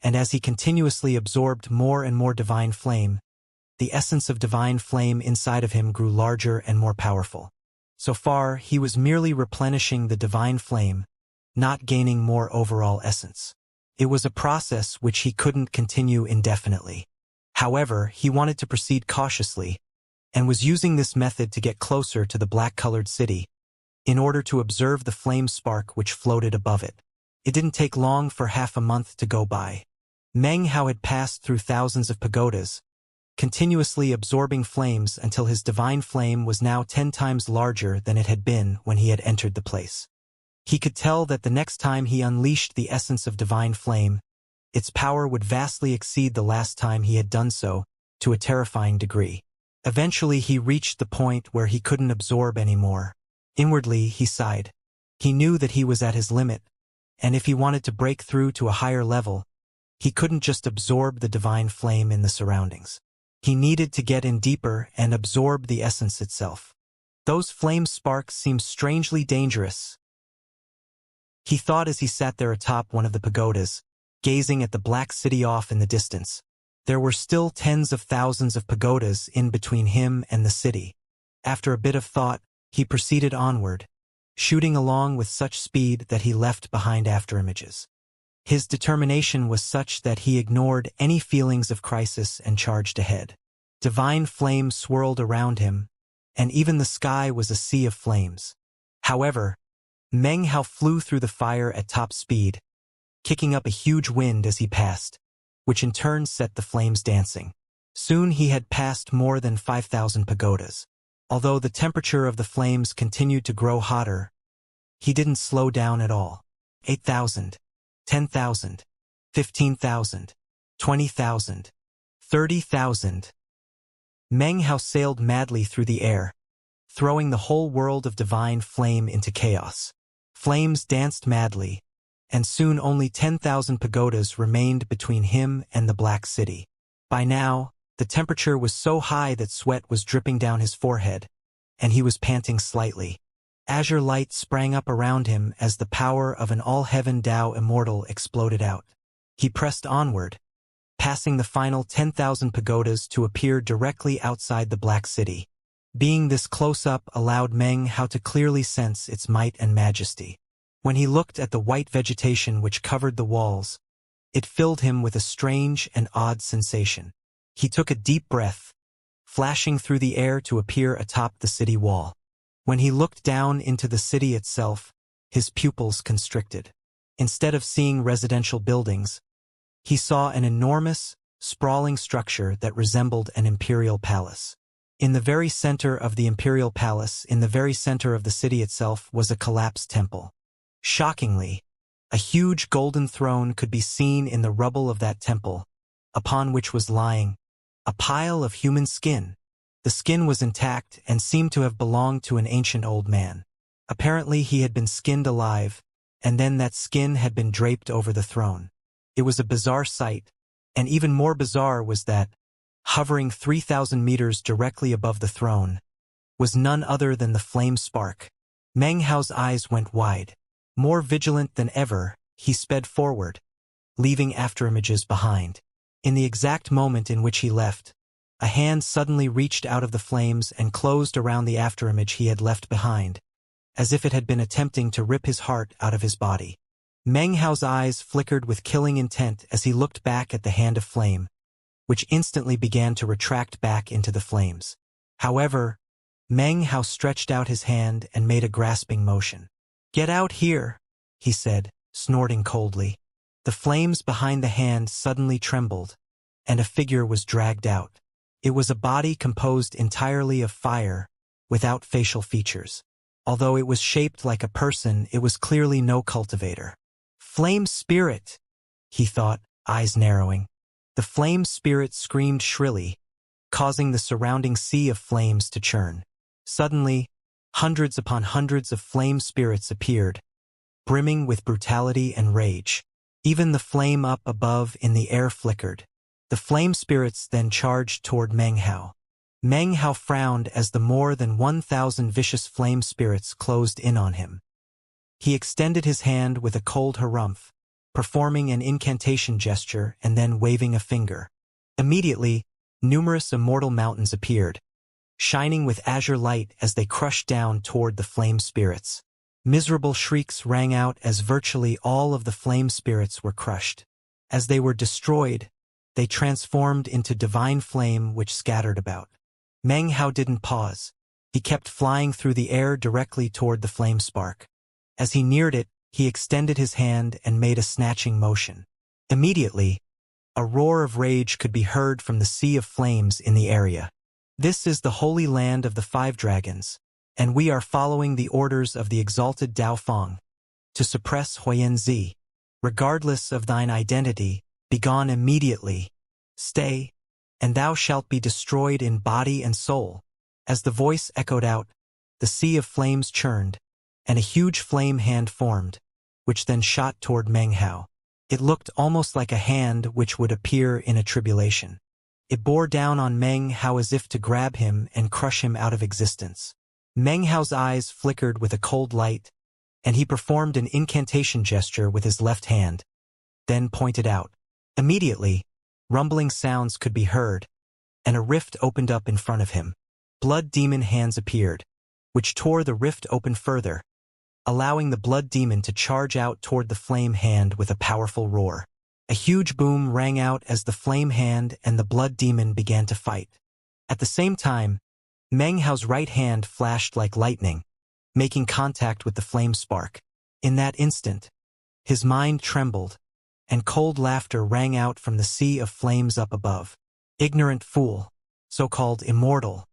and as he continuously absorbed more and more divine flame, the essence of divine flame inside of him grew larger and more powerful. So far, he was merely replenishing the divine flame, not gaining more overall essence. It was a process which he couldn't continue indefinitely. However, he wanted to proceed cautiously, and was using this method to get closer to the black-colored city, in order to observe the flame spark which floated above it. It didn't take long for half a month to go by. Meng Hao had passed through thousands of pagodas, continuously absorbing flames until his divine flame was now 10 times larger than it had been when he had entered the place. He could tell that the next time he unleashed the essence of divine flame, its power would vastly exceed the last time he had done so, to a terrifying degree. Eventually he reached the point where he couldn't absorb anymore. Inwardly, he sighed. He knew that he was at his limit, and if he wanted to break through to a higher level, he couldn't just absorb the divine flame in the surroundings. He needed to get in deeper and absorb the essence itself. Those flame sparks seemed strangely dangerous, he thought as he sat there atop one of the pagodas, gazing at the black city off in the distance. There were still tens of thousands of pagodas in between him and the city. After a bit of thought, he proceeded onward, shooting along with such speed that he left behind afterimages. His determination was such that he ignored any feelings of crisis and charged ahead. Divine flame swirled around him, and even the sky was a sea of flames. However, Meng Hao flew through the fire at top speed, kicking up a huge wind as he passed, which in turn set the flames dancing. Soon he had passed more than 5,000 pagodas. Although the temperature of the flames continued to grow hotter, he didn't slow down at all. 8,000, 10,000, 15,000, 20,000, 30,000. Meng Hao sailed madly through the air, throwing the whole world of divine flame into chaos. Flames danced madly, and soon only 10,000 pagodas remained between him and the Black City. By now, the temperature was so high that sweat was dripping down his forehead, and he was panting slightly. Azure light sprang up around him as the power of an all-heaven Tao Immortal exploded out. He pressed onward, passing the final 10,000 pagodas to appear directly outside the Black City. Being this close-up allowed Meng Hao to clearly sense its might and majesty. When he looked at the white vegetation which covered the walls, it filled him with a strange and odd sensation. He took a deep breath, flashing through the air to appear atop the city wall. When he looked down into the city itself, his pupils constricted. Instead of seeing residential buildings, he saw an enormous, sprawling structure that resembled an imperial palace. In the very center of the imperial palace, in the very center of the city itself, was a collapsed temple. Shockingly, a huge golden throne could be seen in the rubble of that temple, upon which was lying a pile of human skin. The skin was intact and seemed to have belonged to an ancient old man. Apparently he had been skinned alive, and then that skin had been draped over the throne. It was a bizarre sight, and even more bizarre was that, hovering 3,000 meters directly above the throne, was none other than the flame spark. Meng Hao's eyes went wide. More vigilant than ever, he sped forward, leaving afterimages behind. In the exact moment in which he left, a hand suddenly reached out of the flames and closed around the afterimage he had left behind, as if it had been attempting to rip his heart out of his body. Meng Hao's eyes flickered with killing intent as he looked back at the hand of flame, which instantly began to retract back into the flames. However, Meng Hao stretched out his hand and made a grasping motion. "Get out here," he said, snorting coldly. The flames behind the hand suddenly trembled, and a figure was dragged out. It was a body composed entirely of fire, without facial features. Although it was shaped like a person, it was clearly no cultivator. "Flame spirit," he thought, eyes narrowing. The flame spirit screamed shrilly, causing the surrounding sea of flames to churn. Suddenly, hundreds upon hundreds of flame spirits appeared, brimming with brutality and rage. Even the flame up above in the air flickered. The flame spirits then charged toward Meng Hao. Meng Hao frowned as the more than 1,000 vicious flame spirits closed in on him. He extended his hand with a cold harumph, performing an incantation gesture and then waving a finger. Immediately, numerous immortal mountains appeared, shining with azure light as they crushed down toward the flame spirits. Miserable shrieks rang out as virtually all of the flame spirits were crushed. As they were destroyed, they transformed into divine flame which scattered about. Meng Hao didn't pause. He kept flying through the air directly toward the flame spark. As he neared it, he extended his hand and made a snatching motion. Immediately, a roar of rage could be heard from the sea of flames in the area. This is the holy land of the 5 dragons, and we are following the orders of the exalted Dao Feng to suppress Huiyanzi. Regardless of thine identity, begone immediately. Stay, and thou shalt be destroyed in body and soul. As the voice echoed out, the sea of flames churned, and a huge flame hand formed, which then shot toward Meng Hao. It looked almost like a hand which would appear in a tribulation. It bore down on Meng Hao as if to grab him and crush him out of existence. Meng Hao's eyes flickered with a cold light, and he performed an incantation gesture with his left hand, then pointed out. Immediately, rumbling sounds could be heard, and a rift opened up in front of him. Blood demon hands appeared, which tore the rift open further, allowing the blood demon to charge out toward the flame hand with a powerful roar. A huge boom rang out as the flame hand and the blood demon began to fight. At the same time, Meng Hao's right hand flashed like lightning, making contact with the flame spark. In that instant, his mind trembled, and cold laughter rang out from the sea of flames up above. Ignorant fool, so-called immortal.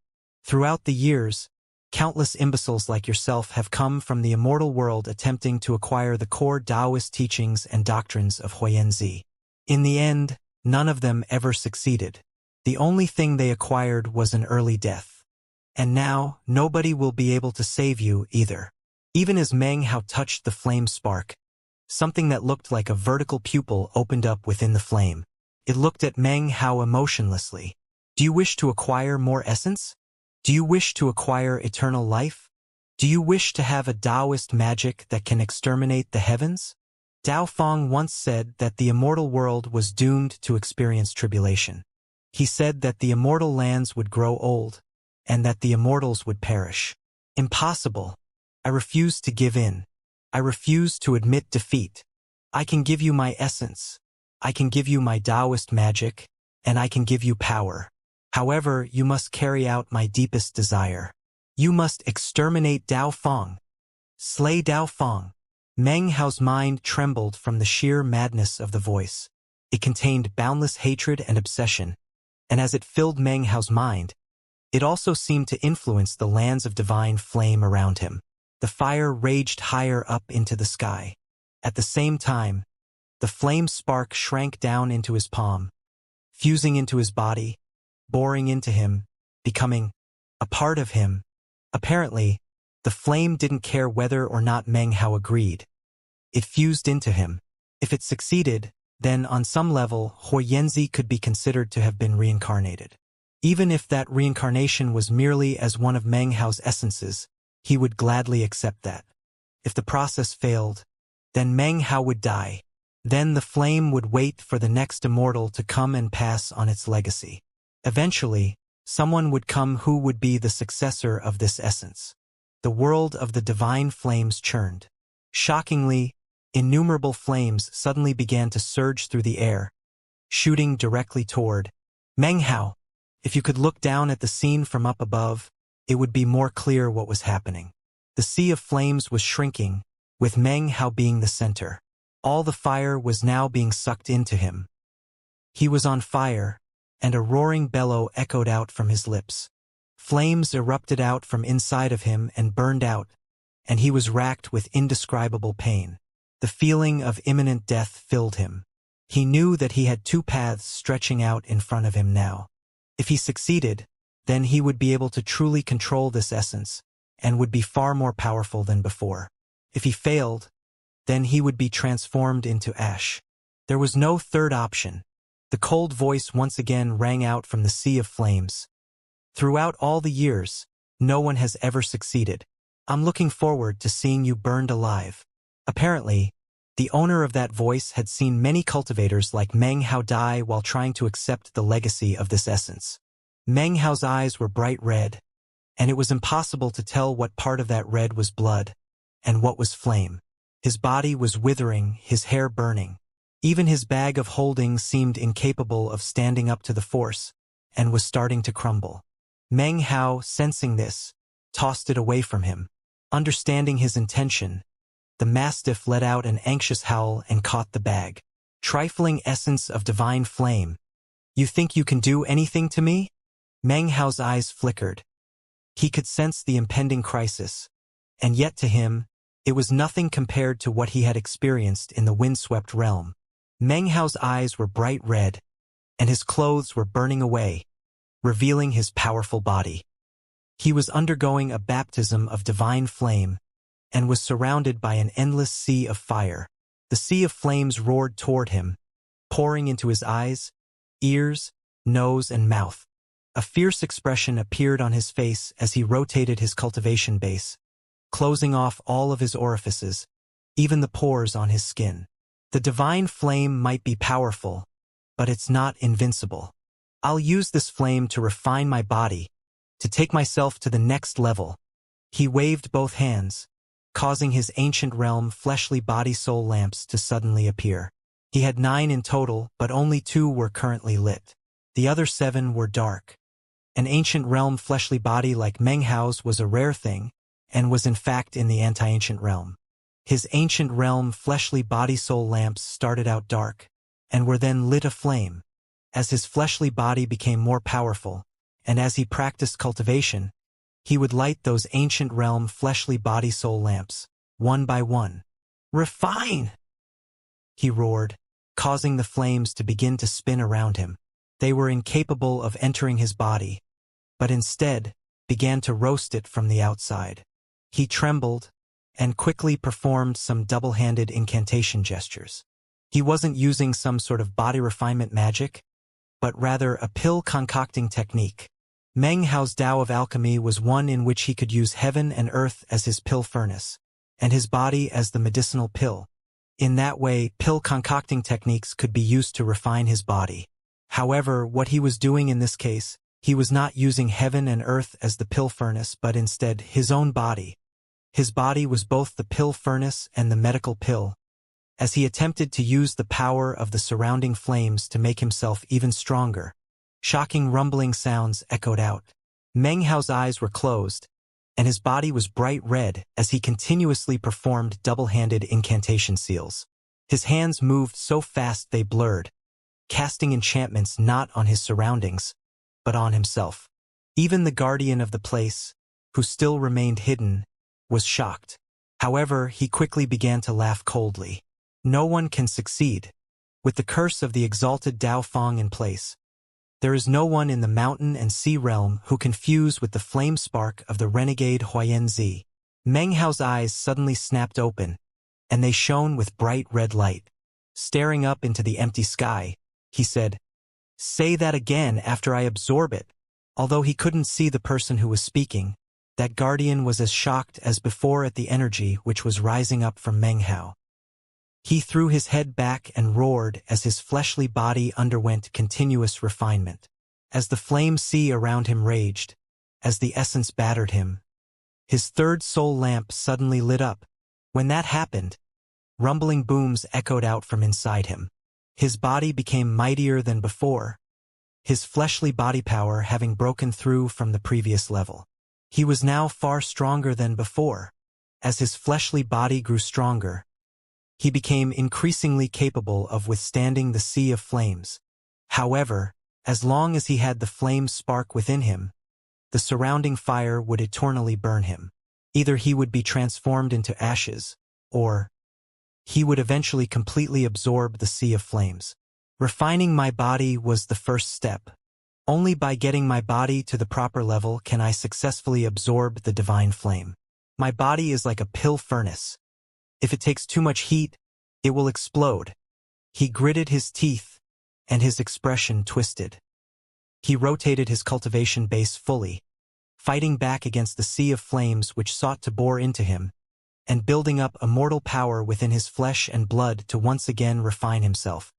Throughout the years, countless imbeciles like yourself have come from the immortal world attempting to acquire the core Taoist teachings and doctrines of Huiyanzi. In the end, none of them ever succeeded. The only thing they acquired was an early death. And now, nobody will be able to save you either. Even as Meng Hao touched the flame spark, something that looked like a vertical pupil opened up within the flame. It looked at Meng Hao emotionlessly. Do you wish to acquire more essence? Do you wish to acquire eternal life? Do you wish to have a Taoist magic that can exterminate the heavens? Dao Feng once said that the immortal world was doomed to experience tribulation. He said that the immortal lands would grow old, and that the immortals would perish. Impossible. I refuse to give in. I refuse to admit defeat. I can give you my essence. I can give you my Taoist magic, and I can give you power. However, you must carry out my deepest desire. You must exterminate Dao Feng. Slay Dao Feng. Meng Hao's mind trembled from the sheer madness of the voice. It contained boundless hatred and obsession, and as it filled Meng Hao's mind, it also seemed to influence the lands of divine flame around him. The fire raged higher up into the sky. At the same time, the flame spark shrank down into his palm, fusing into his body, boring into him, becoming a part of him. Apparently, the flame didn't care whether or not Meng Hao agreed. It fused into him. If it succeeded, then on some level, Huiyanzi could be considered to have been reincarnated. Even if that reincarnation was merely as one of Meng Hao's essences, he would gladly accept that. If the process failed, then Meng Hao would die. Then the flame would wait for the next immortal to come and pass on its legacy. Eventually, someone would come who would be the successor of this essence. The world of the divine flames churned. Shockingly, innumerable flames suddenly began to surge through the air, shooting directly toward Meng Hao. If you could look down at the scene from up above, it would be more clear what was happening. The sea of flames was shrinking, with Meng Hao being the center. All the fire was now being sucked into him. He was on fire, and a roaring bellow echoed out from his lips. Flames erupted out from inside of him and burned out, and he was racked with indescribable pain. The feeling of imminent death filled him. He knew that he had 2 paths stretching out in front of him now. If he succeeded, then he would be able to truly control this essence, and would be far more powerful than before. If he failed, then he would be transformed into ash. There was no third option. The cold voice once again rang out from the sea of flames. Throughout all the years, no one has ever succeeded. I'm looking forward to seeing you burned alive. Apparently, the owner of that voice had seen many cultivators like Meng Hao die while trying to accept the legacy of this essence. Meng Hao's eyes were bright red, and it was impossible to tell what part of that red was blood and what was flame. His body was withering, his hair burning. Even his bag of holding seemed incapable of standing up to the force and was starting to crumble. Meng Hao, sensing this, tossed it away from him. Understanding his intention, the mastiff let out an anxious howl and caught the bag. Trifling essence of divine flame. You think you can do anything to me? Meng Hao's eyes flickered. He could sense the impending crisis, and yet to him, it was nothing compared to what he had experienced in the windswept realm. Meng Hao's eyes were bright red, and his clothes were burning away, revealing his powerful body. He was undergoing a baptism of divine flame, and was surrounded by an endless sea of fire. The sea of flames roared toward him, pouring into his eyes, ears, nose, and mouth. A fierce expression appeared on his face as he rotated his cultivation base, closing off all of his orifices, even the pores on his skin. The divine flame might be powerful, but it's not invincible. I'll use this flame to refine my body, to take myself to the next level. He waved both hands, causing his ancient realm fleshly body-soul lamps to suddenly appear. He had 9 in total, but only 2 were currently lit. The other 7 were dark. An ancient realm fleshly body like Meng Hao's was a rare thing, and was in fact in the anti-ancient realm. His ancient realm fleshly body-soul lamps started out dark, and were then lit aflame. As his fleshly body became more powerful, and as he practiced cultivation, he would light those ancient realm fleshly body-soul lamps, one by one. "Refine!" he roared, causing the flames to begin to spin around him. They were incapable of entering his body, but instead began to roast it from the outside. He trembled, and quickly performed some double-handed incantation gestures. He wasn't using some sort of body refinement magic, but rather a pill-concocting technique. Meng Hao's Tao of alchemy was one in which he could use heaven and earth as his pill furnace, and his body as the medicinal pill. In that way, pill-concocting techniques could be used to refine his body. However, what he was doing in this case, he was not using heaven and earth as the pill furnace but instead his own body. His body was both the pill furnace and the medical pill, as he attempted to use the power of the surrounding flames to make himself even stronger. Shocking rumbling sounds echoed out. Meng Hao's eyes were closed, and his body was bright red as he continuously performed double-handed incantation seals. His hands moved so fast they blurred, casting enchantments not on his surroundings, but on himself. Even the guardian of the place, who still remained hidden, was shocked. However, he quickly began to laugh coldly. No one can succeed. With the curse of the exalted Dao Feng in place, there is no one in the mountain and sea realm who can fuse with the flame spark of the renegade Huayanzi. Meng Hao's eyes suddenly snapped open, and they shone with bright red light. Staring up into the empty sky, he said, "Say that again after I absorb it." Although he couldn't see the person who was speaking, that guardian was as shocked as before at the energy which was rising up from Meng Hao. He threw his head back and roared as his fleshly body underwent continuous refinement. As the flame sea around him raged, as the essence battered him, his third soul lamp suddenly lit up. When that happened, rumbling booms echoed out from inside him. His body became mightier than before, his fleshly body power having broken through from the previous level. He was now far stronger than before. As his fleshly body grew stronger, he became increasingly capable of withstanding the sea of flames. However, as long as he had the flame spark within him, the surrounding fire would eternally burn him. Either he would be transformed into ashes, or he would eventually completely absorb the sea of flames. Refining my body was the first step. Only by getting my body to the proper level can I successfully absorb the divine flame. My body is like a pill furnace. If it takes too much heat, it will explode. He gritted his teeth, and his expression twisted. He rotated his cultivation base fully, fighting back against the sea of flames which sought to bore into him, and building up immortal power within his flesh and blood to once again refine himself.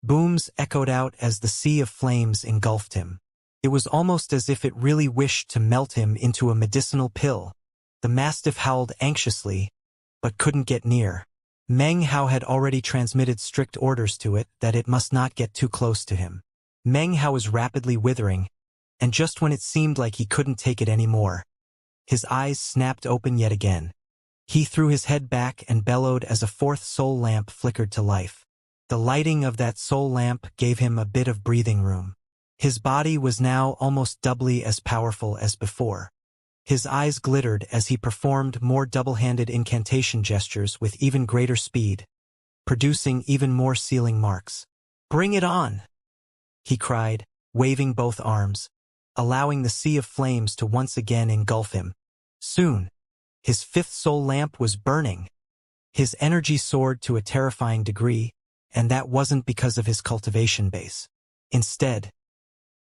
Booms echoed out as the sea of flames engulfed him. It was almost as if it really wished to melt him into a medicinal pill. The mastiff howled anxiously, but couldn't get near. Meng Hao had already transmitted strict orders to it that it must not get too close to him. Meng Hao was rapidly withering, and just when it seemed like he couldn't take it anymore, his eyes snapped open yet again. He threw his head back and bellowed as a fourth soul lamp flickered to life. The lighting of that soul lamp gave him a bit of breathing room. His body was now almost doubly as powerful as before. His eyes glittered as he performed more double-handed incantation gestures with even greater speed, producing even more sealing marks. "Bring it on!" he cried, waving both arms, allowing the sea of flames to once again engulf him. Soon, his fifth soul lamp was burning. His energy soared to a terrifying degree, and that wasn't because of his cultivation base. Instead,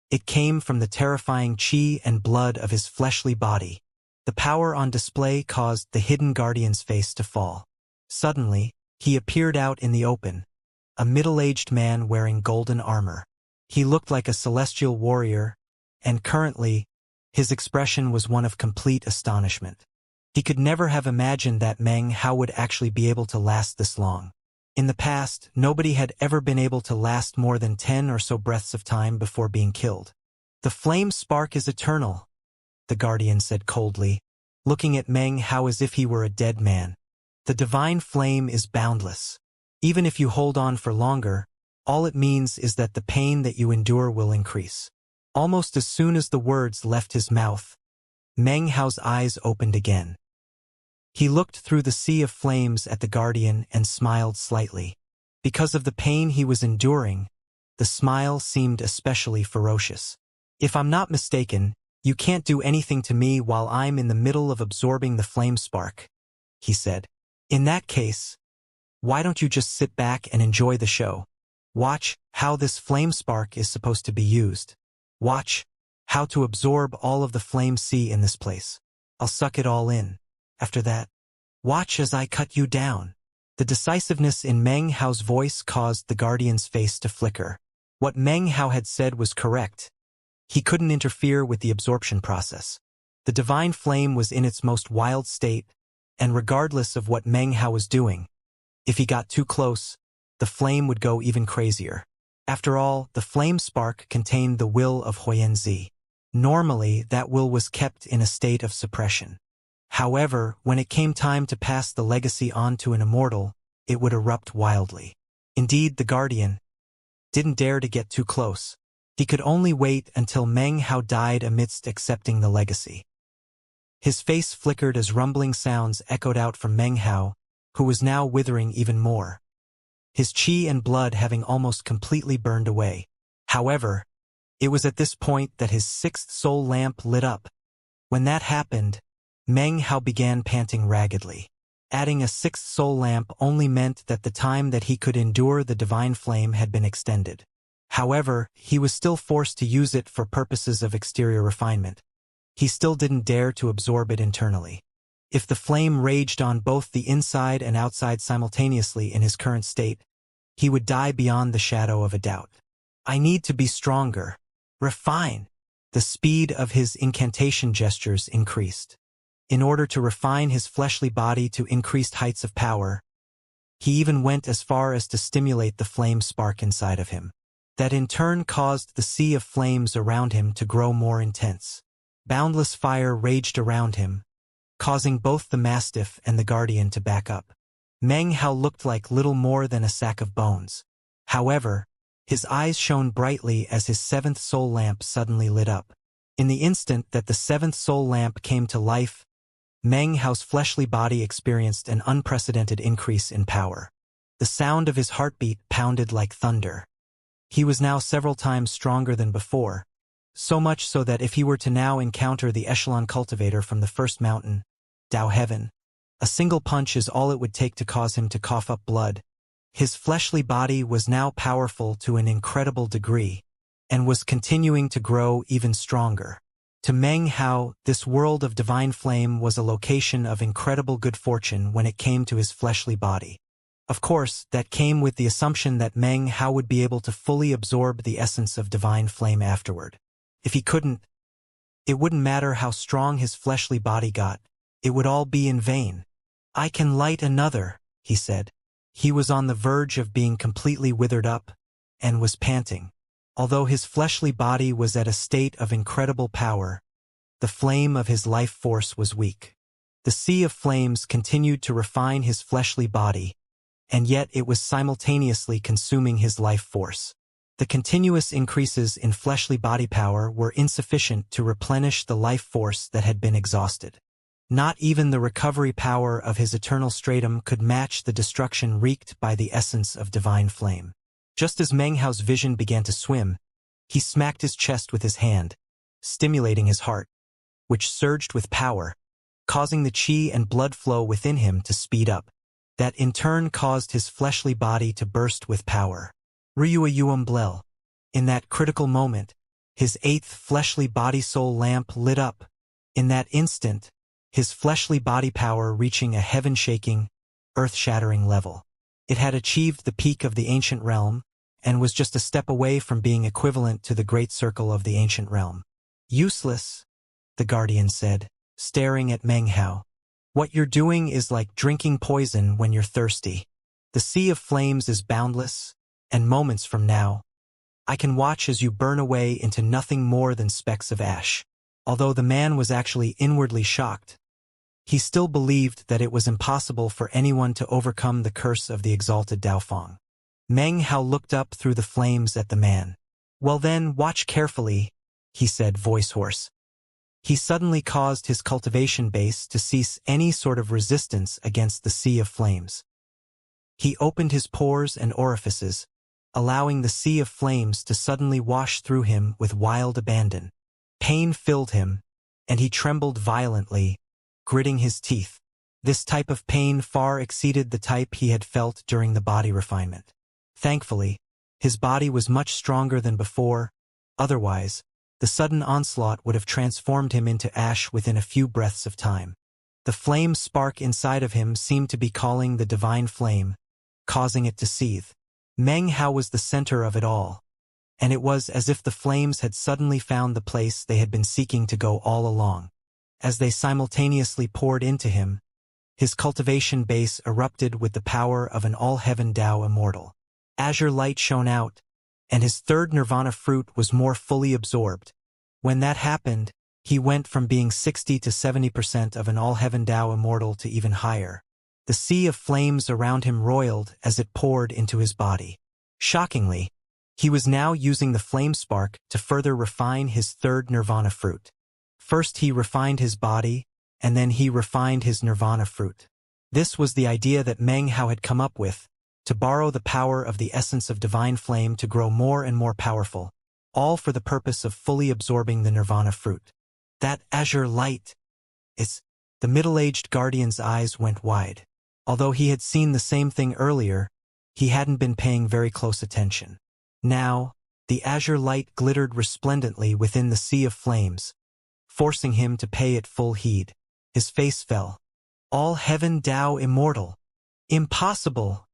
it came from the terrifying chi and blood of his fleshly body. The power on display caused the hidden guardian's face to fall. Suddenly, he appeared out in the open, a middle-aged man wearing golden armor. He looked like a celestial warrior, and currently, his expression was one of complete astonishment. He could never have imagined that Meng Hao would actually be able to last this long. In the past, nobody had ever been able to last more than 10 or so breaths of time before being killed. "The flame spark is eternal," the guardian said coldly, looking at Meng Hao as if he were a dead man. "The divine flame is boundless. Even if you hold on for longer, all it means is that the pain that you endure will increase." Almost as soon as the words left his mouth, Meng Hao's eyes opened again. He looked through the sea of flames at the guardian and smiled slightly. Because of the pain he was enduring, the smile seemed especially ferocious. "If I'm not mistaken, you can't do anything to me while I'm in the middle of absorbing the flame spark," he said. "In that case, why don't you just sit back and enjoy the show? Watch how this flame spark is supposed to be used. Watch how to absorb all of the flame sea in this place. I'll suck it all in. After that, watch as I cut you down." The decisiveness in Meng Hao's voice caused the guardian's face to flicker. What Meng Hao had said was correct. He couldn't interfere with the absorption process. The divine flame was in its most wild state, and regardless of what Meng Hao was doing, if he got too close, the flame would go even crazier. After all, the flame spark contained the will of Huiyanzi. Normally, that will was kept in a state of suppression. However, when it came time to pass the legacy on to an immortal, it would erupt wildly. Indeed, the guardian didn't dare to get too close. He could only wait until Meng Hao died amidst accepting the legacy. His face flickered as rumbling sounds echoed out from Meng Hao, who was now withering even more, his chi and blood having almost completely burned away. However, it was at this point that his sixth soul lamp lit up. When that happened, Meng Hao began panting raggedly. Adding a sixth soul lamp only meant that the time that he could endure the divine flame had been extended. However, he was still forced to use it for purposes of exterior refinement. He still didn't dare to absorb it internally. If the flame raged on both the inside and outside simultaneously in his current state, he would die beyond the shadow of a doubt. "I need to be stronger. Refine." The speed of his incantation gestures increased. In order to refine his fleshly body to increased heights of power, he even went as far as to stimulate the flame spark inside of him. That in turn caused the sea of flames around him to grow more intense. Boundless fire raged around him, causing both the mastiff and the guardian to back up. Meng Hao looked like little more than a sack of bones. However, his eyes shone brightly as his seventh soul lamp suddenly lit up. In the instant that the seventh soul lamp came to life, Meng Hao's fleshly body experienced an unprecedented increase in power. The sound of his heartbeat pounded like thunder. He was now several times stronger than before, so much so that if he were to now encounter the echelon cultivator from the first mountain, Dao Heaven, a single punch is all it would take to cause him to cough up blood. His fleshly body was now powerful to an incredible degree, and was continuing to grow even stronger. To Meng Hao, this world of divine flame was a location of incredible good fortune when it came to his fleshly body. Of course, that came with the assumption that Meng Hao would be able to fully absorb the essence of divine flame afterward. If he couldn't, it wouldn't matter how strong his fleshly body got. It would all be in vain. "I can light another," he said. He was on the verge of being completely withered up, and was panting. Although his fleshly body was at a state of incredible power, the flame of his life force was weak. The sea of flames continued to refine his fleshly body, and yet it was simultaneously consuming his life force. The continuous increases in fleshly body power were insufficient to replenish the life force that had been exhausted. Not even the recovery power of his eternal stratum could match the destruction wreaked by the essence of divine flame. Just as Meng Hao's vision began to swim, he smacked his chest with his hand, stimulating his heart, which surged with power, causing the qi and blood flow within him to speed up. That in turn caused his fleshly body to burst with power. Ryua Yuam Blel. In that critical moment, his eighth fleshly body-soul lamp lit up. In that instant, his fleshly body power reaching a heaven-shaking, earth-shattering level. It had achieved the peak of the ancient realm, and was just a step away from being equivalent to the great circle of the ancient realm. "Useless," the guardian said, staring at Meng Hao. "What you're doing is like drinking poison when you're thirsty. The sea of flames is boundless, and moments from now, I can watch as you burn away into nothing more than specks of ash." Although the man was actually inwardly shocked, he still believed that it was impossible for anyone to overcome the curse of the exalted Daofeng. Meng Hao looked up through the flames at the man. "Well then, watch carefully," he said, voice hoarse. He suddenly caused his cultivation base to cease any sort of resistance against the sea of flames. He opened his pores and orifices, allowing the sea of flames to suddenly wash through him with wild abandon. Pain filled him, and he trembled violently, gritting his teeth. This type of pain far exceeded the type he had felt during the body refinement. Thankfully, his body was much stronger than before. Otherwise, the sudden onslaught would have transformed him into ash within a few breaths of time. The flame spark inside of him seemed to be calling the divine flame, causing it to seethe. Meng Hao was the center of it all, and it was as if the flames had suddenly found the place they had been seeking to go all along. As they simultaneously poured into him, his cultivation base erupted with the power of an all-heaven Tao immortal. Azure light shone out, and his third nirvana fruit was more fully absorbed. When that happened, he went from being 60 to 70% of an all-heaven Tao immortal to even higher. The sea of flames around him roiled as it poured into his body. Shockingly, he was now using the flame spark to further refine his third nirvana fruit. First he refined his body, and then he refined his nirvana fruit. This was the idea that Meng Hao had come up with, to borrow the power of the essence of divine flame to grow more and more powerful, all for the purpose of fully absorbing the nirvana fruit. "That azure light, the middle-aged guardian's eyes went wide. Although he had seen the same thing earlier, he hadn't been paying very close attention. Now, the azure light glittered resplendently within the sea of flames, forcing him to pay it full heed. His face fell. "All heaven Tao immortal. Impossible,"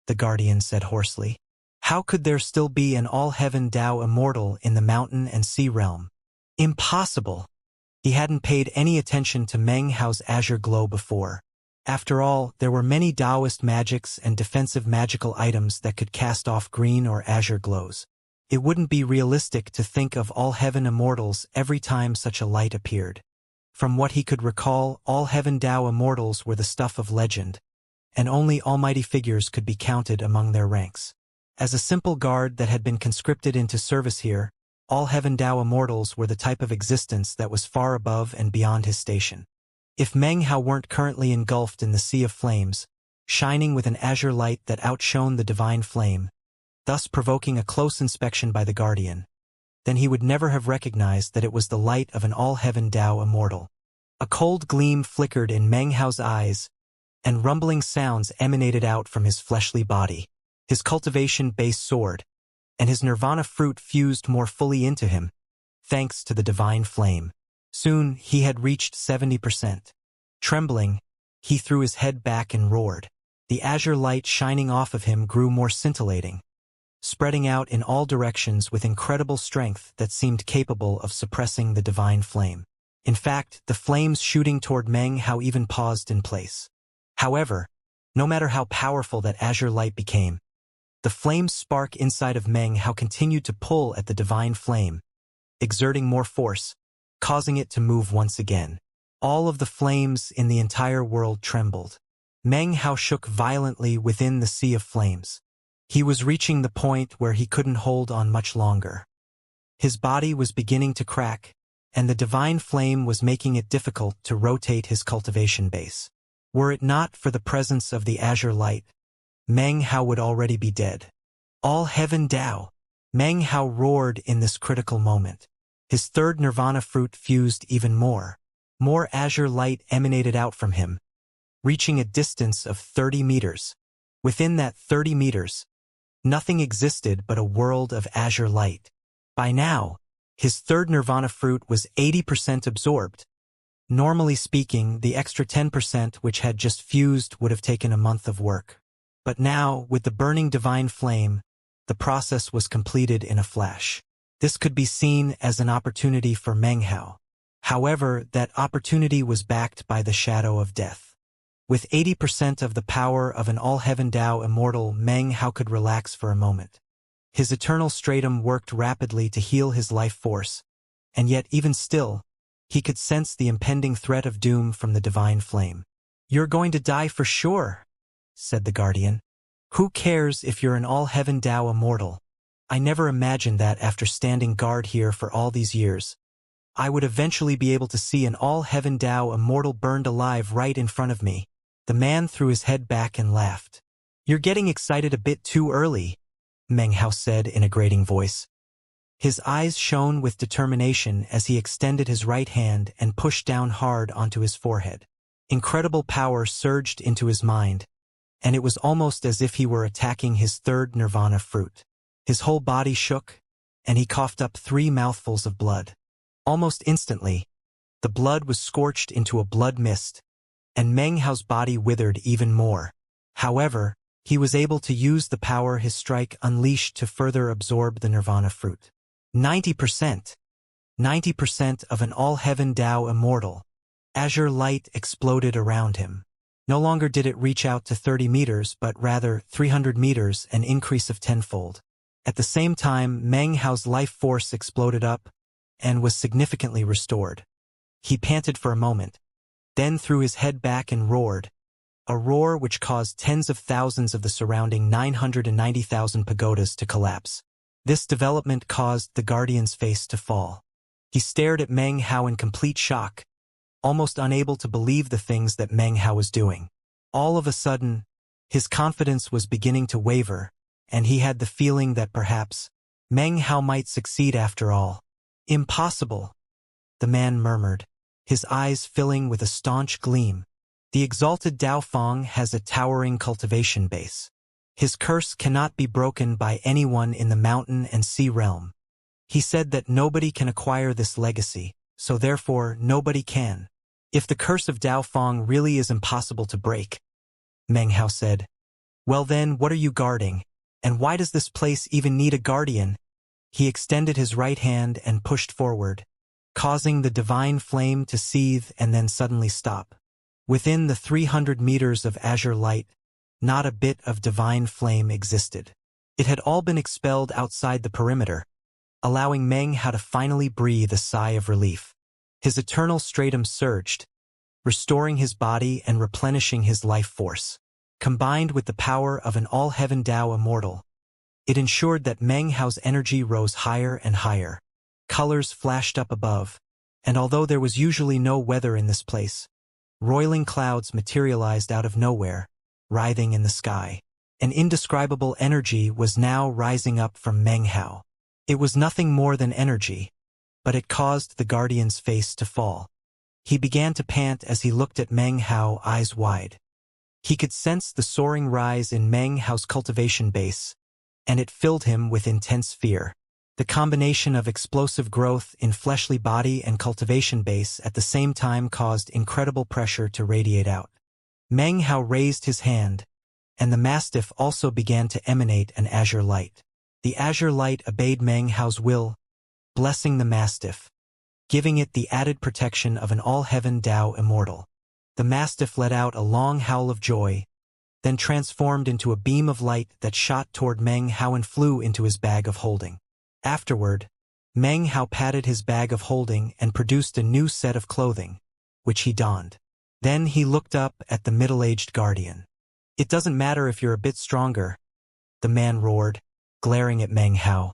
the guardian said hoarsely. "How could there still be an all-heaven Tao immortal in the mountain and sea realm? Impossible." He hadn't paid any attention to Meng Hao's azure glow before. After all, there were many Taoist magics and defensive magical items that could cast off green or azure glows. It wouldn't be realistic to think of all-heaven immortals every time such a light appeared. From what he could recall, all-heaven Tao immortals were the stuff of legend, and only almighty figures could be counted among their ranks. As a simple guard that had been conscripted into service here, all-heaven Tao immortals were the type of existence that was far above and beyond his station. If Meng Hao weren't currently engulfed in the sea of flames, shining with an azure light that outshone the divine flame, thus provoking a close inspection by the guardian, then he would never have recognized that it was the light of an all-heaven Tao immortal. A cold gleam flickered in Meng Hao's eyes, and rumbling sounds emanated out from his fleshly body. His cultivation base soared, and his nirvana fruit fused more fully into him, thanks to the divine flame. Soon he had reached 70%. Trembling, he threw his head back and roared. The azure light shining off of him grew more scintillating, spreading out in all directions with incredible strength that seemed capable of suppressing the divine flame. In fact, the flames shooting toward Meng Hao even paused in place. However, no matter how powerful that azure light became, the flame spark inside of Meng Hao continued to pull at the divine flame, exerting more force, causing it to move once again. All of the flames in the entire world trembled. Meng Hao shook violently within the sea of flames. He was reaching the point where he couldn't hold on much longer. His body was beginning to crack, and the divine flame was making it difficult to rotate his cultivation base. Were it not for the presence of the azure light, Meng Hao would already be dead. All heaven Dao! Meng Hao roared in this critical moment. His third nirvana fruit fused even more. More azure light emanated out from him, reaching a distance of 30 meters. Within that 30 meters, nothing existed but a world of azure light. By now, his third nirvana fruit was 80% absorbed. Normally speaking, the extra 10% which had just fused would have taken a month of work. But now, with the burning divine flame, the process was completed in a flash. This could be seen as an opportunity for Meng Hao. However, that opportunity was backed by the shadow of death. With 80% of the power of an all-heaven Dao immortal, Meng Hao could relax for a moment. His eternal stratum worked rapidly to heal his life force, and yet even still, he could sense the impending threat of doom from the divine flame. "You're going to die for sure," said the guardian. "Who cares if you're an all-heaven Dao immortal? I never imagined that after standing guard here for all these years, I would eventually be able to see an all-heaven Dao immortal burned alive right in front of me." The man threw his head back and laughed. "You're getting excited a bit too early," Meng Hao said in a grating voice. His eyes shone with determination as he extended his right hand and pushed down hard onto his forehead. Incredible power surged into his mind, and it was almost as if he were attacking his third nirvana fruit. His whole body shook, and he coughed up 3 mouthfuls of blood. Almost instantly, the blood was scorched into a blood mist, and Meng Hao's body withered even more. However, he was able to use the power his strike unleashed to further absorb the nirvana fruit. 90%! 90% of an all-heaven Dao immortal. Azure light exploded around him. No longer did it reach out to 30 meters, but rather 300 meters, an increase of tenfold. At the same time, Meng Hao's life force exploded up and was significantly restored. He panted for a moment, then threw his head back and roared, a roar which caused tens of thousands of the surrounding 990,000 pagodas to collapse. This development caused the guardian's face to fall. He stared at Meng Hao in complete shock, almost unable to believe the things that Meng Hao was doing. All of a sudden, his confidence was beginning to waver, and he had the feeling that perhaps Meng Hao might succeed after all. "Impossible," the man murmured, his eyes filling with a staunch gleam. "The exalted Dao Feng has a towering cultivation base. His curse cannot be broken by anyone in the mountain and sea realm. He said that nobody can acquire this legacy, so therefore nobody can. If the curse of Dao Feng really is impossible to break," Meng Hao said, "well then what are you guarding? And why does this place even need a guardian?" He extended his right hand and pushed forward, causing the divine flame to seethe and then suddenly stop. Within the 300 meters of azure light, not a bit of divine flame existed. It had all been expelled outside the perimeter, allowing Meng Hao to finally breathe a sigh of relief. His eternal stratum surged, restoring his body and replenishing his life force. Combined with the power of an all-heaven Dao immortal, it ensured that Meng Hao's energy rose higher and higher. Colors flashed up above, and although there was usually no weather in this place, roiling clouds materialized out of nowhere, writhing in the sky. An indescribable energy was now rising up from Meng Hao. It was nothing more than energy, but it caused the guardian's face to fall. He began to pant as he looked at Meng Hao, eyes wide. He could sense the soaring rise in Meng Hao's cultivation base, and it filled him with intense fear. The combination of explosive growth in fleshly body and cultivation base at the same time caused incredible pressure to radiate out. Meng Hao raised his hand, and the mastiff also began to emanate an azure light. The azure light obeyed Meng Hao's will, blessing the mastiff, giving it the added protection of an all-heaven Tao immortal. The mastiff let out a long howl of joy, then transformed into a beam of light that shot toward Meng Hao and flew into his bag of holding. Afterward, Meng Hao patted his bag of holding and produced a new set of clothing, which he donned. Then he looked up at the middle-aged guardian. "It doesn't matter if you're a bit stronger," the man roared, glaring at Meng Hao.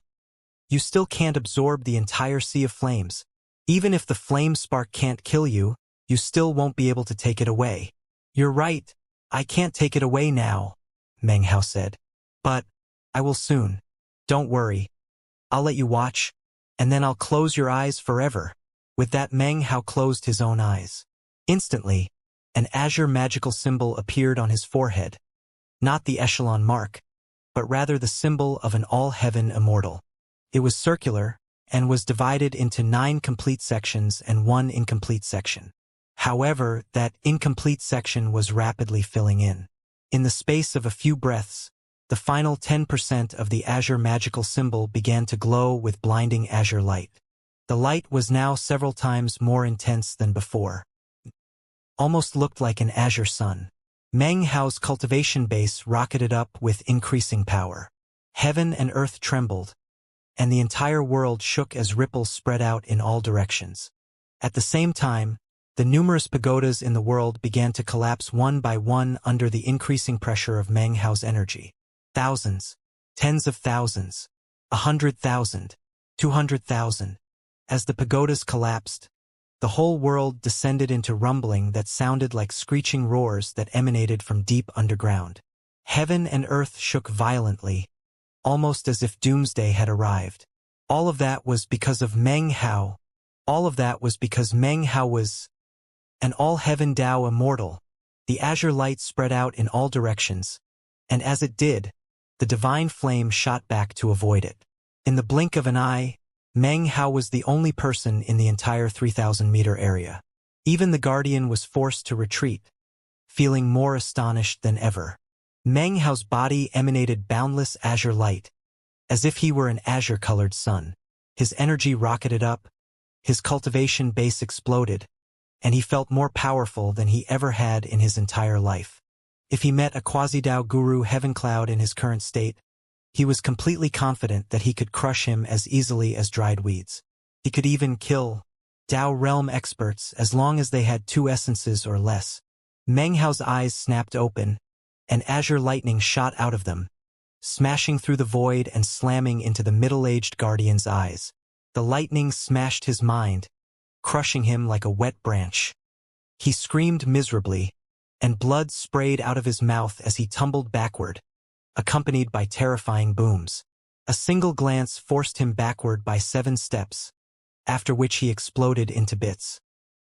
"You still can't absorb the entire sea of flames. Even if the flame spark can't kill you, you still won't be able to take it away." "You're right, I can't take it away now," Meng Hao said. "But I will soon. Don't worry. I'll let you watch, and then I'll close your eyes forever." With that, Meng Hao closed his own eyes. Instantly, an azure magical symbol appeared on his forehead, not the echelon mark, but rather the symbol of an all-heaven immortal. It was circular, and was divided into 9 complete sections and 1 incomplete section. However, that incomplete section was rapidly filling in. In the space of a few breaths, the final 10% of the azure magical symbol began to glow with blinding azure light. The light was now several times more intense than before. Almost looked like an azure sun. Meng Hao's cultivation base rocketed up with increasing power. Heaven and earth trembled, and the entire world shook as ripples spread out in all directions. At the same time, the numerous pagodas in the world began to collapse one by one under the increasing pressure of Meng Hao's energy. Thousands, tens of thousands, 100,000, 200,000. As the pagodas collapsed, the whole world descended into rumbling that sounded like screeching roars that emanated from deep underground. Heaven and earth shook violently, almost as if doomsday had arrived. All of that was because of Meng Hao. All of that was because Meng Hao was an all-heaven Tao immortal. The azure light spread out in all directions, and as it did, the divine flame shot back to avoid it. In the blink of an eye, Meng Hao was the only person in the entire 3,000-meter area. Even the guardian was forced to retreat, feeling more astonished than ever. Meng Hao's body emanated boundless azure light, as if he were an azure-colored sun. His energy rocketed up, his cultivation base exploded, and he felt more powerful than he ever had in his entire life. If he met a quasi-Tao guru heaven cloud in his current state, he was completely confident that he could crush him as easily as dried weeds. He could even kill Tao realm experts as long as they had 2 essences or less. Meng Hao's eyes snapped open, and azure lightning shot out of them, smashing through the void and slamming into the middle-aged guardian's eyes. The lightning smashed his mind, crushing him like a wet branch. He screamed miserably, and blood sprayed out of his mouth as he tumbled backward, accompanied by terrifying booms. A single glance forced him backward by 7 steps, after which he exploded into bits.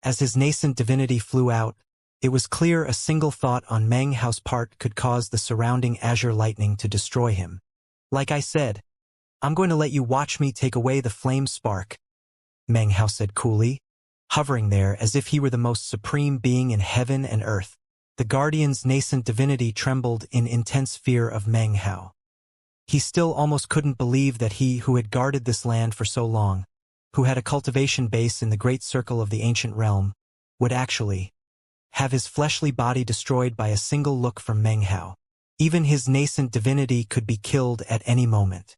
As his nascent divinity flew out, it was clear a single thought on Meng Hao's part could cause the surrounding azure lightning to destroy him. "Like I said, I'm going to let you watch me take away the flame spark," Meng Hao said coolly, hovering there as if he were the most supreme being in heaven and earth. The guardian's nascent divinity trembled in intense fear of Meng Hao. He still almost couldn't believe that he who had guarded this land for so long, who had a cultivation base in the great circle of the ancient realm, would actually have his fleshly body destroyed by a single look from Meng Hao. Even his nascent divinity could be killed at any moment.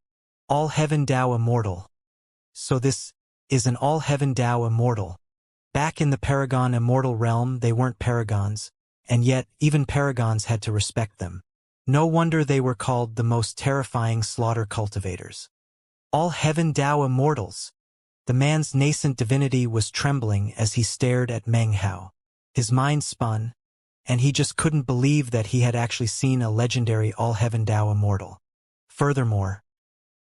All-heaven Tao immortal. So this is an all-heaven Tao immortal. Back in the Paragon immortal realm they weren't paragons, and yet even paragons had to respect them. No wonder they were called the most terrifying slaughter cultivators. All-heaven Tao immortals. The man's nascent divinity was trembling as he stared at Meng Hao. His mind spun, and he just couldn't believe that he had actually seen a legendary all-heaven Tao immortal. Furthermore,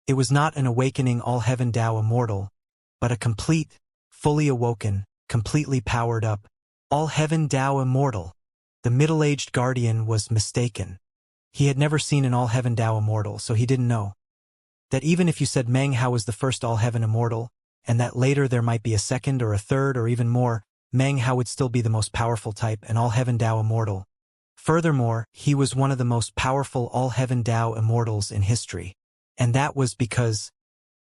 it was not an awakening all-heaven Tao immortal, but a complete, fully awoken, completely powered up, all-heaven Tao immortal. The middle-aged guardian was mistaken. He had never seen an all-heaven Tao immortal, so he didn't know. That even if you said Meng Hao was the first all-heaven immortal, and that later there might be a second or a third or even more, Meng Hao would still be the most powerful type and all-heaven Dao immortal. Furthermore, he was one of the most powerful all-heaven Dao immortals in history. And that was because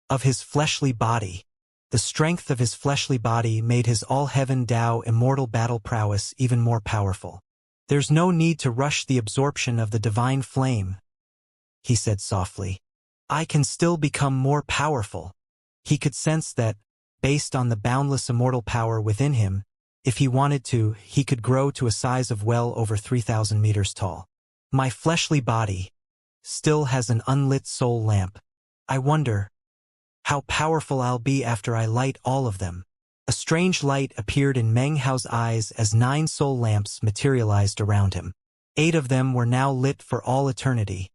of his fleshly body. The strength of his fleshly body made his all-heaven Dao immortal battle prowess even more powerful. "There's no need to rush the absorption of the divine flame," he said softly. "I can still become more powerful." He could sense that, based on the boundless immortal power within him, if he wanted to, he could grow to a size of well over 3,000 meters tall. "My fleshly body still has an unlit soul lamp. I wonder how powerful I'll be after I light all of them." A strange light appeared in Meng Hao's eyes as 9 soul lamps materialized around him. 8 of them were now lit for all eternity,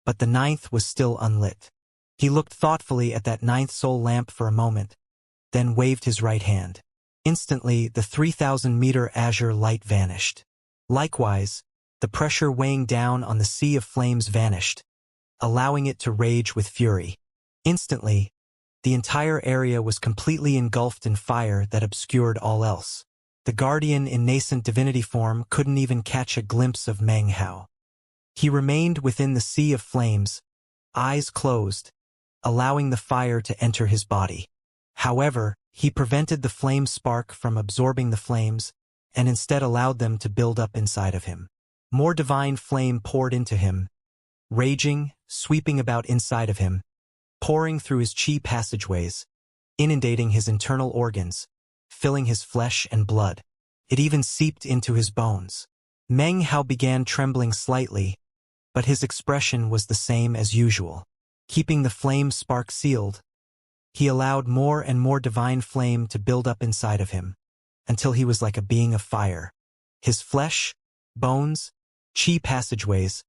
but the 9th was still unlit. He looked thoughtfully at that 9th soul lamp for a moment, then waved his right hand. Instantly, the 3,000-meter azure light vanished. Likewise, the pressure weighing down on the sea of flames vanished, allowing it to rage with fury. Instantly, the entire area was completely engulfed in fire that obscured all else. The guardian in nascent divinity form couldn't even catch a glimpse of Meng Hao. He remained within the sea of flames, eyes closed, allowing the fire to enter his body. However, he prevented the flame spark from absorbing the flames, and instead allowed them to build up inside of him. More divine flame poured into him, raging, sweeping about inside of him, pouring through his chi passageways, inundating his internal organs, filling his flesh and blood. It even seeped into his bones. Meng Hao began trembling slightly, but his expression was the same as usual. Keeping the flame spark sealed, he allowed more and more divine flame to build up inside of him, until he was like a being of fire. His flesh, bones, chi passageways,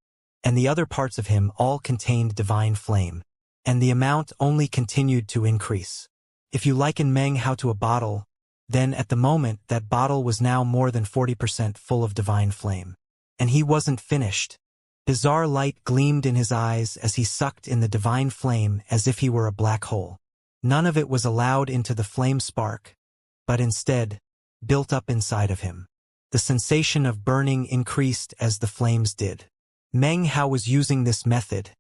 and the other parts of him all contained divine flame, and the amount only continued to increase. If you liken Meng Hao to a bottle, then at the moment that bottle was now more than 40% full of divine flame. And he wasn't finished. Bizarre light gleamed in his eyes as he sucked in the divine flame as if he were a black hole. None of it was allowed into the flame spark, but instead, built up inside of him. The sensation of burning increased as the flames did. Meng Hao was using this method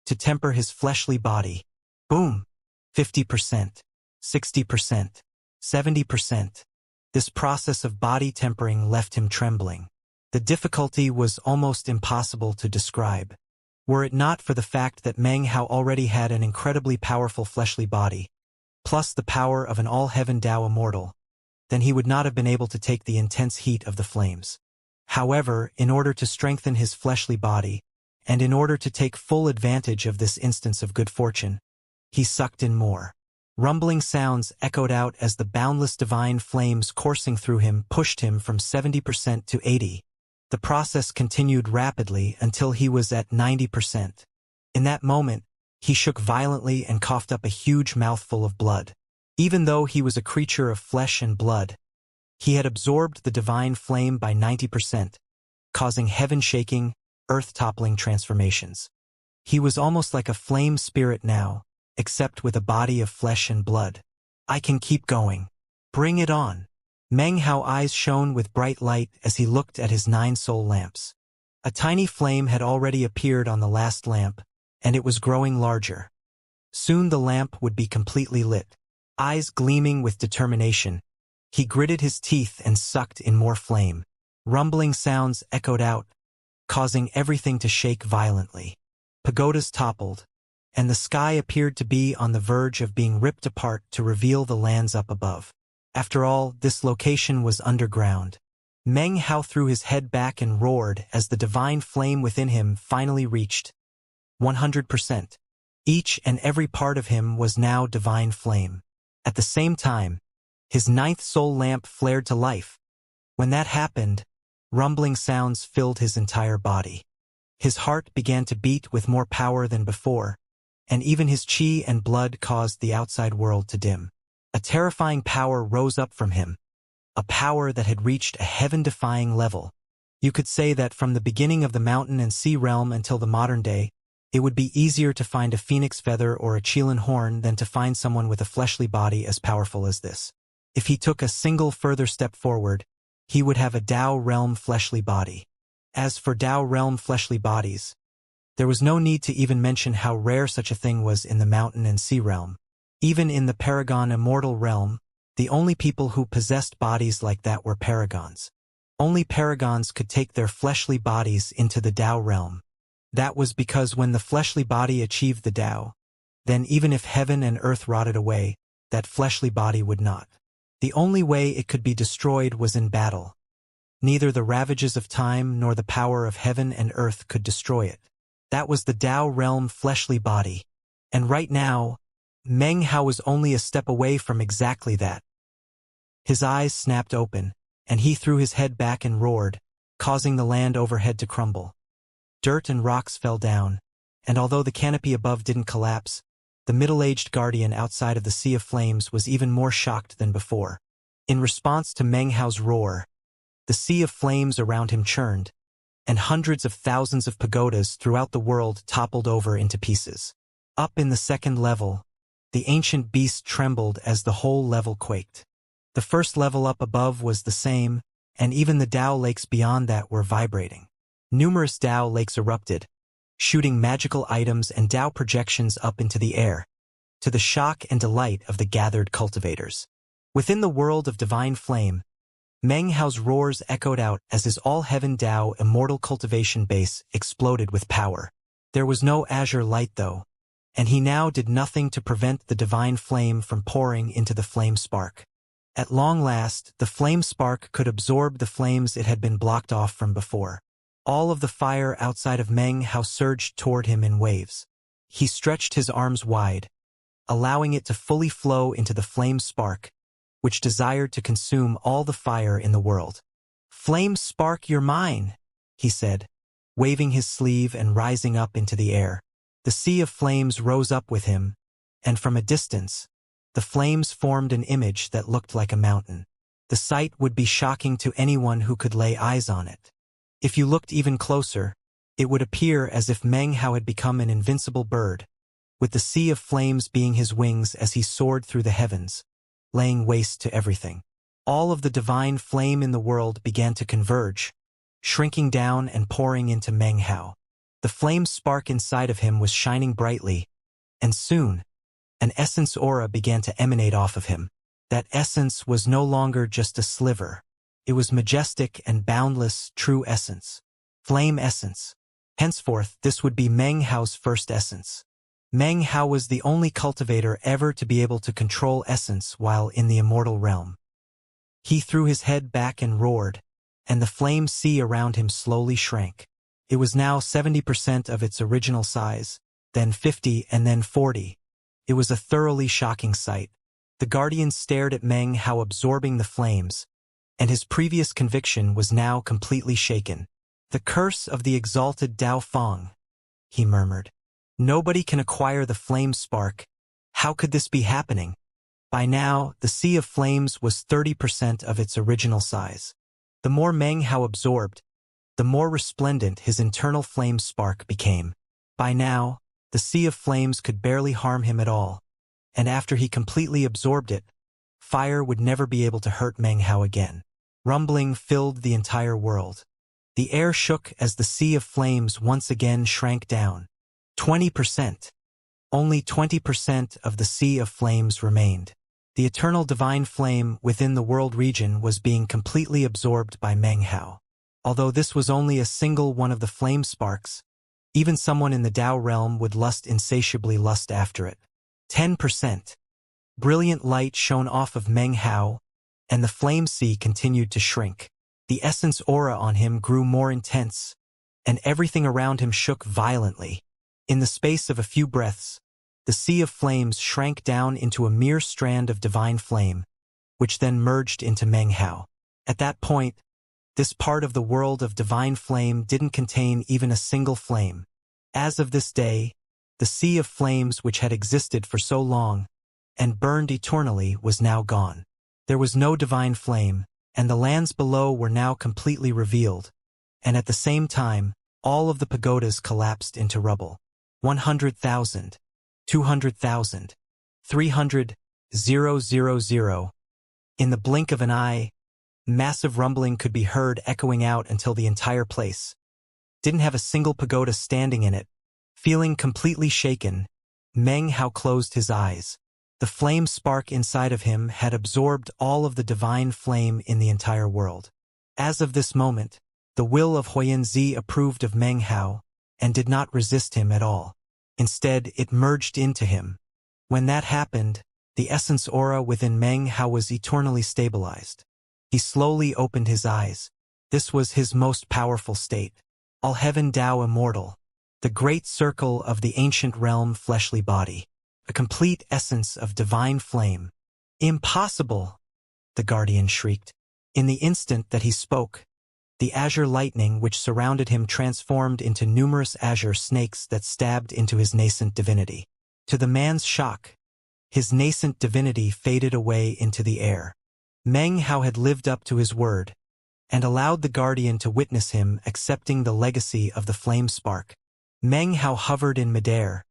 to temper his fleshly body. Boom! 50%, 60%, 70%. This process of body tempering left him trembling. The difficulty was almost impossible to describe. Were it not for the fact that Meng Hao already had an incredibly powerful fleshly body, plus the power of an all-heaven Dao immortal, then he would not have been able to take the intense heat of the flames. However, in order to strengthen his fleshly body, and in order to take full advantage of this instance of good fortune, he sucked in more. Rumbling sounds echoed out as the boundless divine flames coursing through him pushed him from 70% to 80%. The process continued rapidly until he was at 90%. In that moment, he shook violently and coughed up a huge mouthful of blood. Even though he was a creature of flesh and blood, he had absorbed the divine flame by 90%, causing heaven-shaking, earth-toppling transformations. He was almost like a flame spirit now, except with a body of flesh and blood. "I can keep going. Bring it on." Meng Hao's eyes shone with bright light as he looked at his 9 soul lamps. A tiny flame had already appeared on the last lamp, and it was growing larger. Soon the lamp would be completely lit. Eyes gleaming with determination, he gritted his teeth and sucked in more flame. Rumbling sounds echoed out, causing everything to shake violently. Pagodas toppled, and the sky appeared to be on the verge of being ripped apart to reveal the lands up above. After all, this location was underground. Meng Hao threw his head back and roared as the divine flame within him finally reached 100%. Each and every part of him was now divine flame. At the same time, his 9th soul lamp flared to life. When that happened, rumbling sounds filled his entire body. His heart began to beat with more power than before, and even his chi and blood caused the outside world to dim. A terrifying power rose up from him, a power that had reached a heaven-defying level. You could say that from the beginning of the mountain and sea realm until the modern day, It would be easier to find a phoenix feather or a Qilin horn than to find someone with a fleshly body as powerful as this. If he took a single further step forward, he would have a Dao realm fleshly body. As for Dao realm fleshly bodies, there was no need to even mention how rare such a thing was in the mountain and sea realm. Even in the Paragon Immortal realm, the only people who possessed bodies like that were paragons. Only paragons could take their fleshly bodies into the Dao realm. That was because when the fleshly body achieved the Dao, then even if heaven and earth rotted away, that fleshly body would not. The only way it could be destroyed was in battle. Neither the ravages of time nor the power of heaven and earth could destroy it. That was the Dao realm fleshly body. And right now, Meng Hao was only a step away from exactly that. His eyes snapped open, and he threw his head back and roared, causing the land overhead to crumble. Dirt and rocks fell down, and although the canopy above didn't collapse, the middle-aged guardian outside of the Sea of Flames was even more shocked than before. In response to Meng Hao's roar, the Sea of Flames around him churned, and hundreds of thousands of pagodas throughout the world toppled over into pieces. Up in the second level, the ancient beast trembled as the whole level quaked. The first level up above was the same, and even the Dao lakes beyond that were vibrating. Numerous Dao lakes erupted, shooting magical items and Dao projections up into the air, to the shock and delight of the gathered cultivators. Within the world of divine flame, Meng Hao's roars echoed out as his all-heaven Dao Immortal cultivation base exploded with power. There was no azure light though, and he now did nothing to prevent the divine flame from pouring into the flame spark. At long last, the flame spark could absorb the flames it had been blocked off from before. All of the fire outside of Meng Hao surged toward him in waves. He stretched his arms wide, allowing it to fully flow into the flame spark, which desired to consume all the fire in the world. "Flame spark, you're mine," he said, waving his sleeve and rising up into the air. The Sea of Flames rose up with him, and from a distance, the flames formed an image that looked like a mountain. The sight would be shocking to anyone who could lay eyes on it. If you looked even closer, it would appear as if Meng Hao had become an invincible bird, with the Sea of Flames being his wings as he soared through the heavens, laying waste to everything. All of the divine flame in the world began to converge, shrinking down and pouring into Meng Hao. The flame spark inside of him was shining brightly, and soon, an essence aura began to emanate off of him. That essence was no longer just a sliver. It was majestic and boundless, true essence. Flame essence. Henceforth, this would be Meng Hao's first essence. Meng Hao was the only cultivator ever to be able to control essence while in the immortal realm. He threw his head back and roared, and the flame sea around him slowly shrank. It was now 70% of its original size, then 50 and then 40. It was a thoroughly shocking sight. The guardian stared at Meng Hao absorbing the flames, and his previous conviction was now completely shaken. "The curse of the exalted Dao Feng," he murmured. "Nobody can acquire the flame spark. How could this be happening?" By now, the Sea of Flames was 30% of its original size. The more Meng Hao absorbed, the more resplendent his internal flame spark became. By now, the Sea of Flames could barely harm him at all, and after he completely absorbed it, fire would never be able to hurt Meng Hao again. Rumbling filled the entire world. The air shook as the Sea of Flames once again shrank down. 20%. Only 20% of the Sea of Flames remained. The eternal divine flame within the world region was being completely absorbed by Meng Hao. Although this was only a single one of the flame sparks, even someone in the Dao realm would insatiably lust after it. 10%. Brilliant light shone off of Meng Hao, and the flame sea continued to shrink. The essence aura on him grew more intense, and everything around him shook violently. In the space of a few breaths, the Sea of Flames shrank down into a mere strand of divine flame, which then merged into Meng Hao. At that point, this part of the world of divine flame didn't contain even a single flame. As of this day, the Sea of Flames which had existed for so long and burned eternally was now gone. There was no divine flame, and the lands below were now completely revealed, and at the same time, all of the pagodas collapsed into rubble. 100,000, 200,000, 300,000. In the blink of an eye, massive rumbling could be heard echoing out until the entire place didn't have a single pagoda standing in it. Feeling completely shaken, Meng Hao closed his eyes. The flame spark inside of him had absorbed all of the divine flame in the entire world. As of this moment, the will of Huiyanzi approved of Meng Hao and did not resist him at all. Instead, it merged into him. When that happened, the essence aura within Meng Hao was eternally stabilized. He slowly opened his eyes. This was his most powerful state. All heaven Tao immortal. The great circle of the ancient realm fleshly body. A complete essence of divine flame. Impossible! The guardian shrieked. In the instant that he spoke, the azure lightning which surrounded him transformed into numerous azure snakes that stabbed into his nascent divinity. To the man's shock, his nascent divinity faded away into the air. Meng Hao had lived up to his word, and allowed the guardian to witness him accepting the legacy of the flame spark. Meng Hao hovered in midair,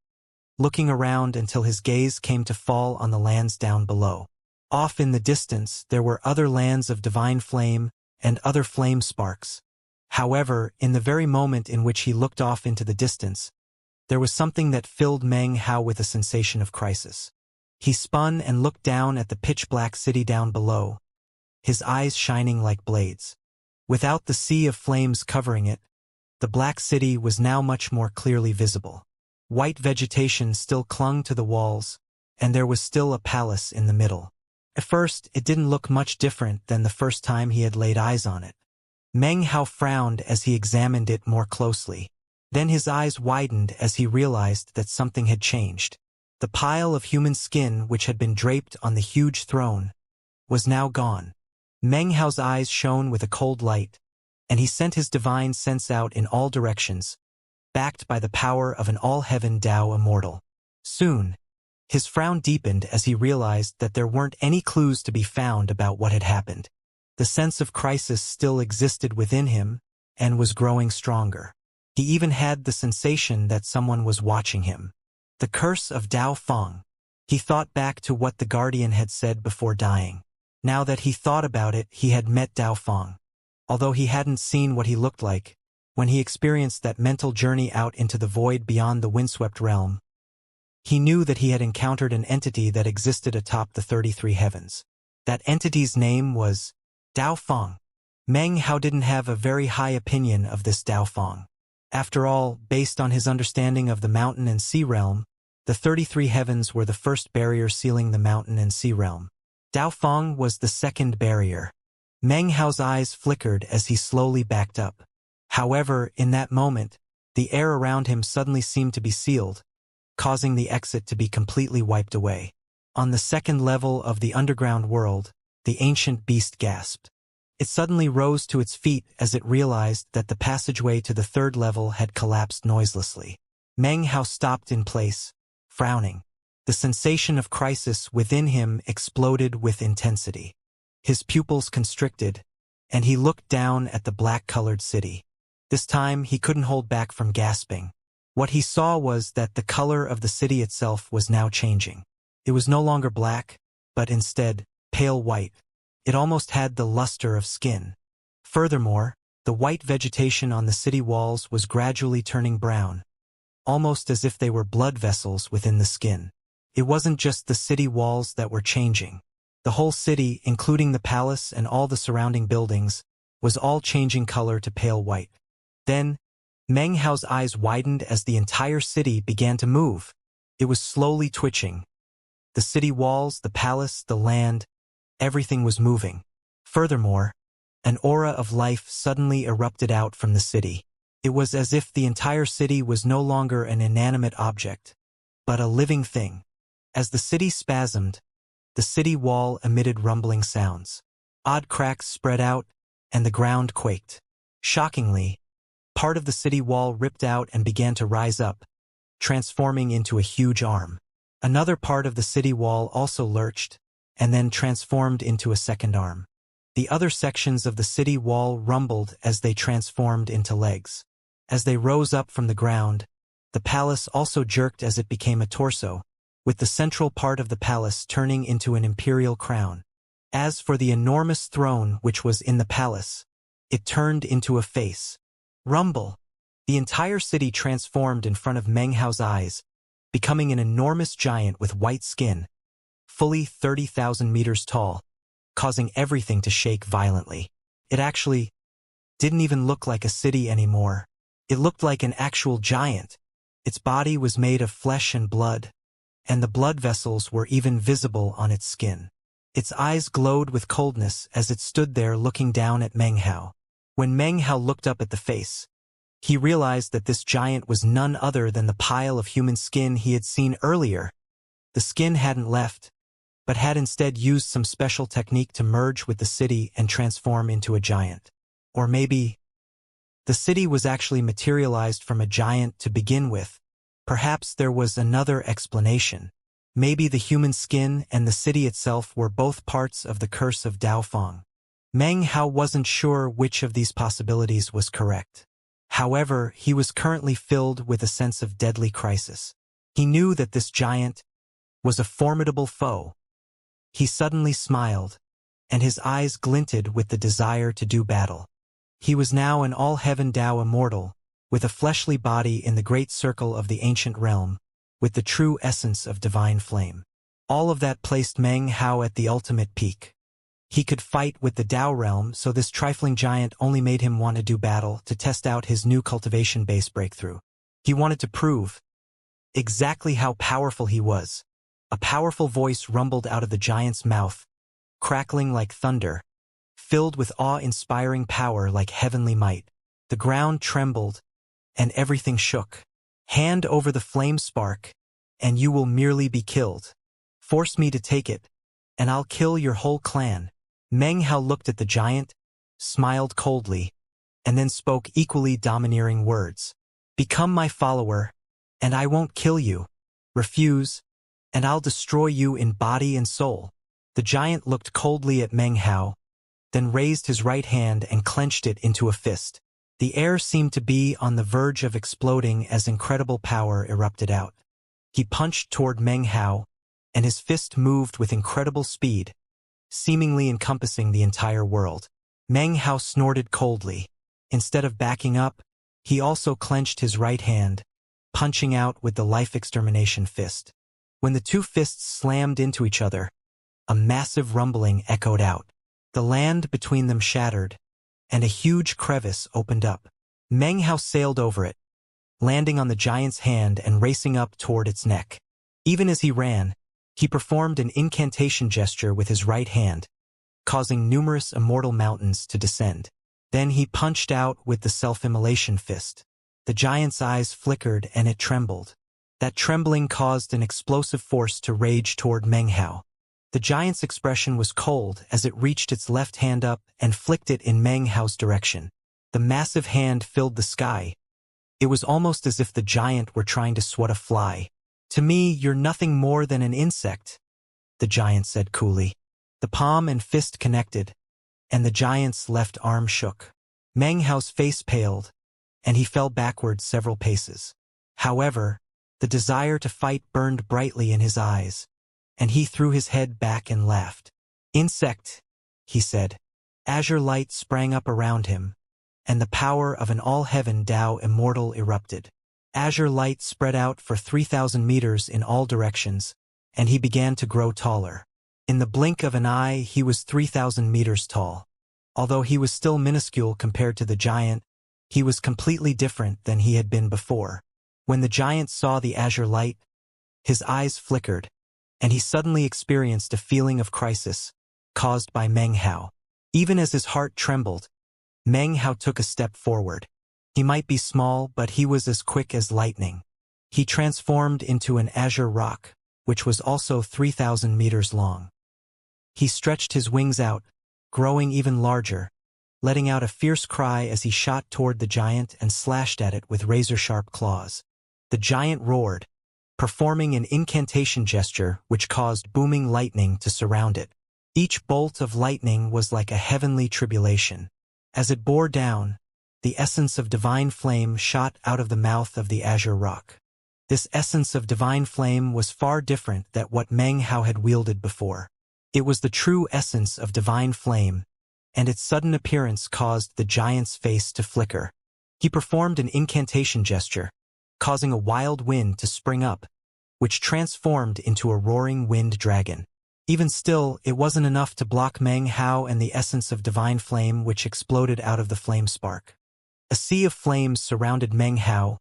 looking around until his gaze came to fall on the lands down below. Off in the distance there were other lands of divine flame and other flame sparks. However, in the very moment in which he looked off into the distance, there was something that filled Meng Hao with a sensation of crisis. He spun and looked down at the pitch-black city down below, his eyes shining like blades. Without the sea of flames covering it, the black city was now much more clearly visible. White vegetation still clung to the walls, and there was still a palace in the middle. At first, it didn't look much different than the first time he had laid eyes on it. Meng Hao frowned as he examined it more closely. Then his eyes widened as he realized that something had changed. The pile of human skin which had been draped on the huge throne was now gone. Meng Hao's eyes shone with a cold light, and he sent his divine sense out in all directions, backed by the power of an all-heaven Tao immortal. Soon, his frown deepened as he realized that there weren't any clues to be found about what had happened. The sense of crisis still existed within him and was growing stronger. He even had the sensation that someone was watching him. The curse of Dao Feng. He thought back to what the guardian had said before dying. Now that he thought about it, he had met Dao Feng. Although he hadn't seen what he looked like, when he experienced that mental journey out into the void beyond the windswept realm, he knew that he had encountered an entity that existed atop the 33 heavens. That entity's name was Dao Feng. Meng Hao didn't have a very high opinion of this Dao Feng. After all, based on his understanding of the mountain and sea realm, the 33 heavens were the first barrier sealing the mountain and sea realm. Dao Feng was the second barrier. Meng Hao's eyes flickered as he slowly backed up. However, in that moment, the air around him suddenly seemed to be sealed, causing the exit to be completely wiped away. On the second level of the underground world, the ancient beast gasped. It suddenly rose to its feet as it realized that the passageway to the third level had collapsed noiselessly. Meng Hao stopped in place, frowning. The sensation of crisis within him exploded with intensity. His pupils constricted, and he looked down at the black-colored city. This time, he couldn't hold back from gasping. What he saw was that the color of the city itself was now changing. It was no longer black, but instead, pale white. It almost had the luster of skin. Furthermore, the white vegetation on the city walls was gradually turning brown, almost as if they were blood vessels within the skin. It wasn't just the city walls that were changing. The whole city, including the palace and all the surrounding buildings, was all changing color to pale white. Then, Meng Hao's eyes widened as the entire city began to move. It was slowly twitching. The city walls, the palace, the land, everything was moving. Furthermore, an aura of life suddenly erupted out from the city. It was as if the entire city was no longer an inanimate object, but a living thing. As the city spasmed, the city wall emitted rumbling sounds. Odd cracks spread out, and the ground quaked. Shockingly, part of the city wall ripped out and began to rise up, transforming into a huge arm. Another part of the city wall also lurched, and then transformed into a second arm. The other sections of the city wall rumbled as they transformed into legs. As they rose up from the ground, The palace also jerked as it became a torso, with the central part of the palace turning into an imperial crown. As for the enormous throne which was in the palace, it turned into a face. Rumble! The entire city transformed in front of Meng Hao's eyes, becoming an enormous giant with white skin, fully 30,000 meters tall, causing everything to shake violently. It actually didn't even look like a city anymore. It looked like an actual giant. Its body was made of flesh and blood, and the blood vessels were even visible on its skin. Its eyes glowed with coldness as it stood there looking down at Meng Hao. When Meng Hao looked up at the face, he realized that this giant was none other than the pile of human skin he had seen earlier. The skin hadn't left, but had instead used some special technique to merge with the city and transform into a giant. Or maybe the city was actually materialized from a giant to begin with. Perhaps there was another explanation. Maybe the human skin and the city itself were both parts of the curse of Daofeng. Meng Hao wasn't sure which of these possibilities was correct. However, he was currently filled with a sense of deadly crisis. He knew that this giant was a formidable foe. He suddenly smiled, and his eyes glinted with the desire to do battle. He was now an all-heaven Dao immortal, with a fleshly body in the great circle of the ancient realm, with the true essence of divine flame. All of that placed Meng Hao at the ultimate peak. He could fight with the Dao realm, so this trifling giant only made him want to do battle to test out his new cultivation base breakthrough. He wanted to prove exactly how powerful he was. A powerful voice rumbled out of the giant's mouth, crackling like thunder, filled with awe-inspiring power like heavenly might. The ground trembled, and everything shook. Hand over the flame spark, and you will merely be killed. Force me to take it, and I'll kill your whole clan. Meng Hao looked at the giant, smiled coldly, and then spoke equally domineering words. Become my follower, and I won't kill you. Refuse, and I'll destroy you in body and soul. The giant looked coldly at Meng Hao, then raised his right hand and clenched it into a fist. The air seemed to be on the verge of exploding as incredible power erupted out. He punched toward Meng Hao, and his fist moved with incredible speed, seemingly encompassing the entire world. Meng Hao snorted coldly. Instead of backing up, he also clenched his right hand, punching out with the life extermination fist. When the two fists slammed into each other, a massive rumbling echoed out. The land between them shattered, and a huge crevice opened up. Meng Hao sailed over it, landing on the giant's hand and racing up toward its neck. Even as he ran, he performed an incantation gesture with his right hand, causing numerous immortal mountains to descend. Then he punched out with the self-immolation fist. The giant's eyes flickered and it trembled. That trembling caused an explosive force to rage toward Meng Hao. The giant's expression was cold as it reached its left hand up and flicked it in Meng Hao's direction. The massive hand filled the sky. It was almost as if the giant were trying to swat a fly. To me, you're nothing more than an insect, the giant said coolly. The palm and fist connected, and the giant's left arm shook. Meng Hao's face paled, and he fell backward several paces. However, the desire to fight burned brightly in his eyes, and he threw his head back and laughed. Insect, he said. Azure light sprang up around him, and the power of an all-heaven Dao immortal erupted. Azure light spread out for 3,000 meters in all directions, and he began to grow taller. In the blink of an eye, he was 3,000 meters tall. Although he was still minuscule compared to the giant, he was completely different than he had been before. When the giant saw the azure light, his eyes flickered, and he suddenly experienced a feeling of crisis, caused by Meng Hao. Even as his heart trembled, Meng Hao took a step forward. He might be small, but he was as quick as lightning. He transformed into an azure rock, which was also 3,000 meters long. He stretched his wings out, growing even larger, letting out a fierce cry as he shot toward the giant and slashed at it with razor-sharp claws. The giant roared, performing an incantation gesture which caused booming lightning to surround it. Each bolt of lightning was like a heavenly tribulation. As it bore down, the essence of divine flame shot out of the mouth of the azure rock. This essence of divine flame was far different than what Meng Hao had wielded before. It was the true essence of divine flame, and its sudden appearance caused the giant's face to flicker. He performed an incantation gesture, causing a wild wind to spring up, which transformed into a roaring wind dragon. Even still, it wasn't enough to block Meng Hao and the essence of divine flame which exploded out of the flame spark. A sea of flames surrounded Meng Hao,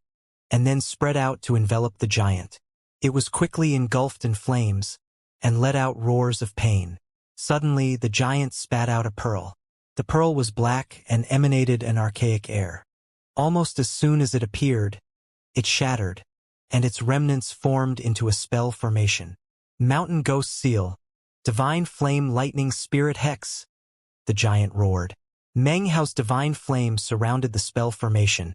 and then spread out to envelop the giant. It was quickly engulfed in flames, and let out roars of pain. Suddenly, the giant spat out a pearl. The pearl was black and emanated an archaic air. Almost as soon as it appeared, it shattered, and its remnants formed into a spell formation. Mountain Ghost Seal, Divine Flame Lightning Spirit Hex, the giant roared. Meng Hao's divine flame surrounded the spell formation,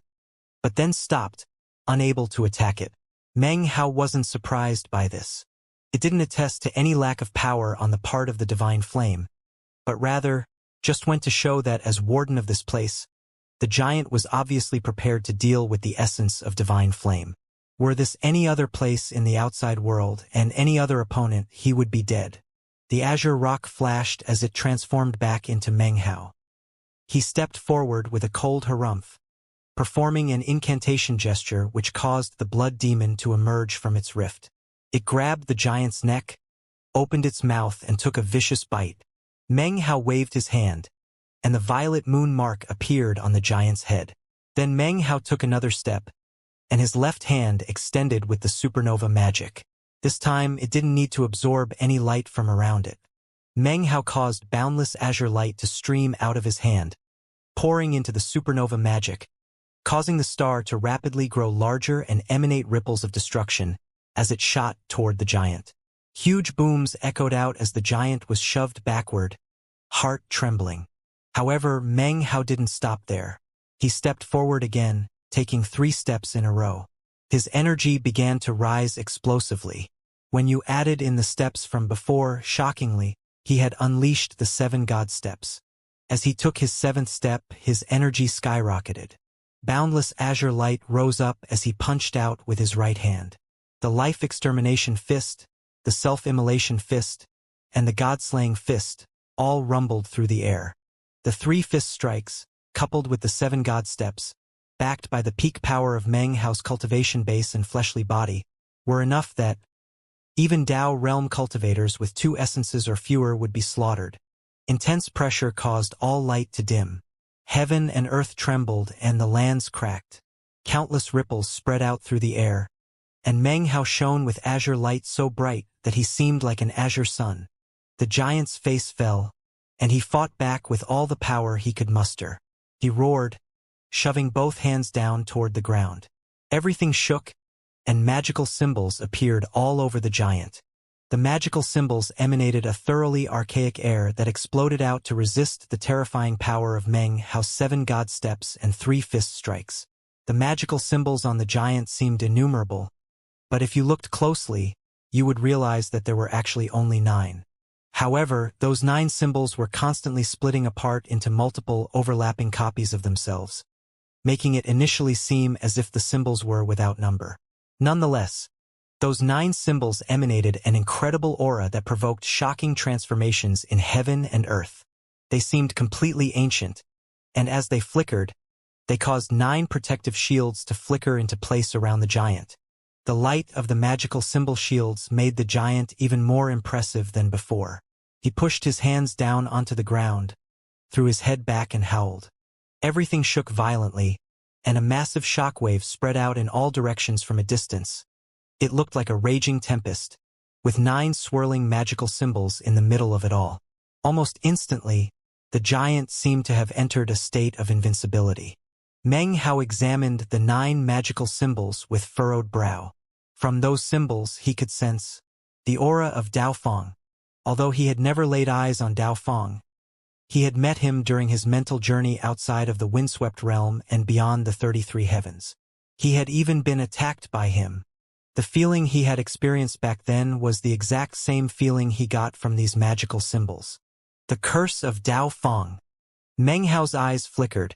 but then stopped, unable to attack it. Meng Hao wasn't surprised by this. It didn't attest to any lack of power on the part of the divine flame, but rather, just went to show that as warden of this place, the giant was obviously prepared to deal with the essence of divine flame. Were this any other place in the outside world and any other opponent, he would be dead. The azure rock flashed as it transformed back into Meng Hao. He stepped forward with a cold harumph, performing an incantation gesture which caused the blood demon to emerge from its rift. It grabbed the giant's neck, opened its mouth and took a vicious bite. Meng Hao waved his hand, and the violet moon mark appeared on the giant's head. Then Meng Hao took another step, and his left hand extended with the supernova magic. This time, it didn't need to absorb any light from around it. Meng Hao caused boundless azure light to stream out of his hand, pouring into the supernova magic, causing the star to rapidly grow larger and emanate ripples of destruction as it shot toward the giant. Huge booms echoed out as the giant was shoved backward, heart trembling. However, Meng Hao didn't stop there. He stepped forward again, taking 3 steps in a row. His energy began to rise explosively. When you added in the steps from before, shockingly, he had unleashed the 7 god steps. As he took his 7th step, his energy skyrocketed. Boundless azure light rose up as he punched out with his right hand. The life extermination fist, the self-immolation fist, and the god-slaying fist all rumbled through the air. The 3 fist strikes, coupled with the 7 god steps, backed by the peak power of Meng Hao's cultivation base and fleshly body, were enough that even Dao realm cultivators with 2 essences or fewer would be slaughtered. Intense pressure caused all light to dim. Heaven and earth trembled and the lands cracked. Countless ripples spread out through the air, and Meng Hao shone with azure light so bright that he seemed like an azure sun. The giant's face fell, and he fought back with all the power he could muster. He roared, shoving both hands down toward the ground. Everything shook, and magical symbols appeared all over the giant. The magical symbols emanated a thoroughly archaic air that exploded out to resist the terrifying power of Meng Hao's 7 god steps and 3 fist strikes. The magical symbols on the giant seemed innumerable, but if you looked closely, you would realize that there were actually only 9. However, those 9 symbols were constantly splitting apart into multiple overlapping copies of themselves, making it initially seem as if the symbols were without number. Nonetheless, those 9 symbols emanated an incredible aura that provoked shocking transformations in heaven and earth. They seemed completely ancient, and as they flickered, they caused 9 protective shields to flicker into place around the giant. The light of the magical symbol shields made the giant even more impressive than before. He pushed his hands down onto the ground, threw his head back and howled. Everything shook violently, and a massive shockwave spread out in all directions from a distance. It looked like a raging tempest, with 9 swirling magical symbols in the middle of it all. Almost instantly, the giant seemed to have entered a state of invincibility. Meng Hao examined the 9 magical symbols with furrowed brow. From those symbols he could sense the aura of Dao Feng. Although he had never laid eyes on Dao Feng, he had met him during his mental journey outside of the windswept realm and beyond the 33 heavens. He had even been attacked by him. The feeling he had experienced back then was the exact same feeling he got from these magical symbols. The curse of Dao Feng. Meng Hao's eyes flickered,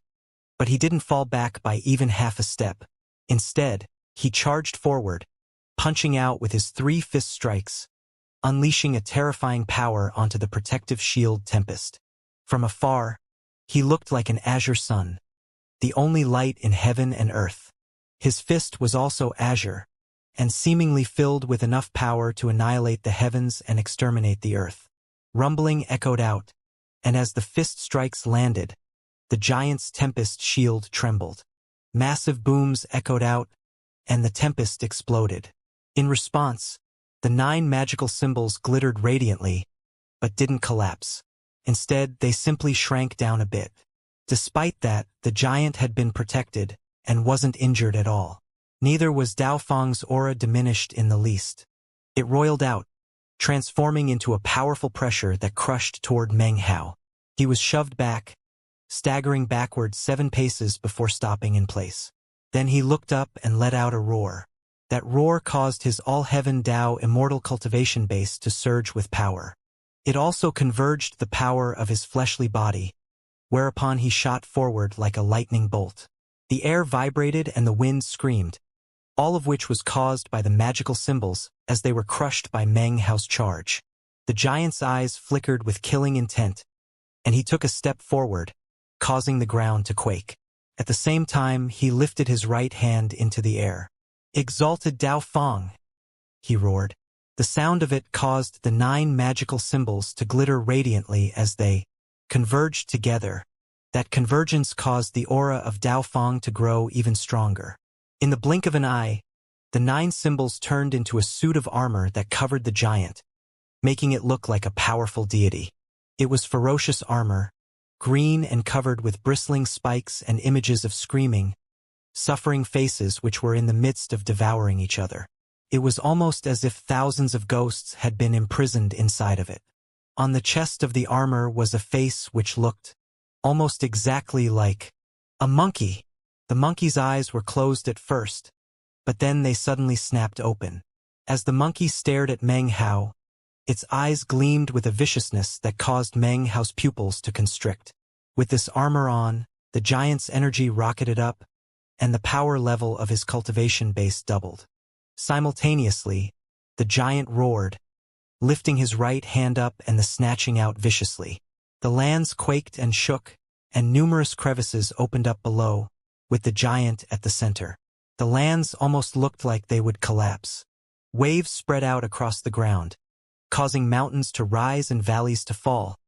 but he didn't fall back by even half a step. Instead, he charged forward, punching out with his 3-fist strikes, unleashing a terrifying power onto the protective shield Tempest. From afar, he looked like an azure sun, the only light in heaven and earth. His fist was also azure, and seemingly filled with enough power to annihilate the heavens and exterminate the earth. Rumbling echoed out, and as the fist strikes landed, the giant's Tempest shield trembled. Massive booms echoed out, and the Tempest exploded. In response, the 9 magical symbols glittered radiantly, but didn't collapse. Instead, they simply shrank down a bit. Despite that, the giant had been protected and wasn't injured at all. Neither was Dao Fang's aura diminished in the least. It roiled out, transforming into a powerful pressure that crushed toward Meng Hao. He was shoved back, staggering backward 7 paces before stopping in place. Then he looked up and let out a roar. That roar caused his all-heaven Dao Immortal cultivation base to surge with power. It also converged the power of his fleshly body, whereupon he shot forward like a lightning bolt. The air vibrated and the wind screamed, all of which was caused by the magical symbols as they were crushed by Meng Hao's charge. The giant's eyes flickered with killing intent, and he took a step forward, causing the ground to quake. At the same time, he lifted his right hand into the air. "Exalted Dao Fang!" he roared. The sound of it caused the 9 magical symbols to glitter radiantly as they converged together. That convergence caused the aura of Dao Fang to grow even stronger. In the blink of an eye, the 9 symbols turned into a suit of armor that covered the giant, making it look like a powerful deity. It was ferocious armor, green and covered with bristling spikes and images of screaming, suffering faces which were in the midst of devouring each other. It was almost as if thousands of ghosts had been imprisoned inside of it. On the chest of the armor was a face which looked almost exactly like a monkey. The monkey's eyes were closed at first, but then they suddenly snapped open. As the monkey stared at Meng Hao, its eyes gleamed with a viciousness that caused Meng Hao's pupils to constrict. With this armor on, the giant's energy rocketed up, and the power level of his cultivation base doubled. Simultaneously, the giant roared, lifting his right hand up and the snatching out viciously. The lands quaked and shook, and numerous crevices opened up below, with the giant at the center. The lands almost looked like they would collapse. Waves spread out across the ground, causing mountains to rise and valleys to fall,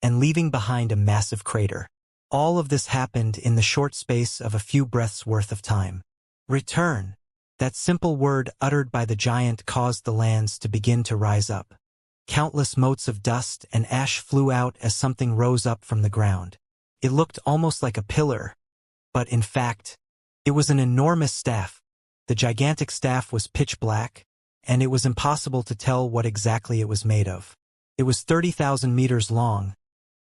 and leaving behind a massive crater. All of this happened in the short space of a few breaths' worth of time. Return. That simple word uttered by the giant caused the lands to begin to rise up. Countless motes of dust and ash flew out as something rose up from the ground. It looked almost like a pillar, but in fact, it was an enormous staff. The gigantic staff was pitch black, and it was impossible to tell what exactly it was made of. It was 30,000 meters long,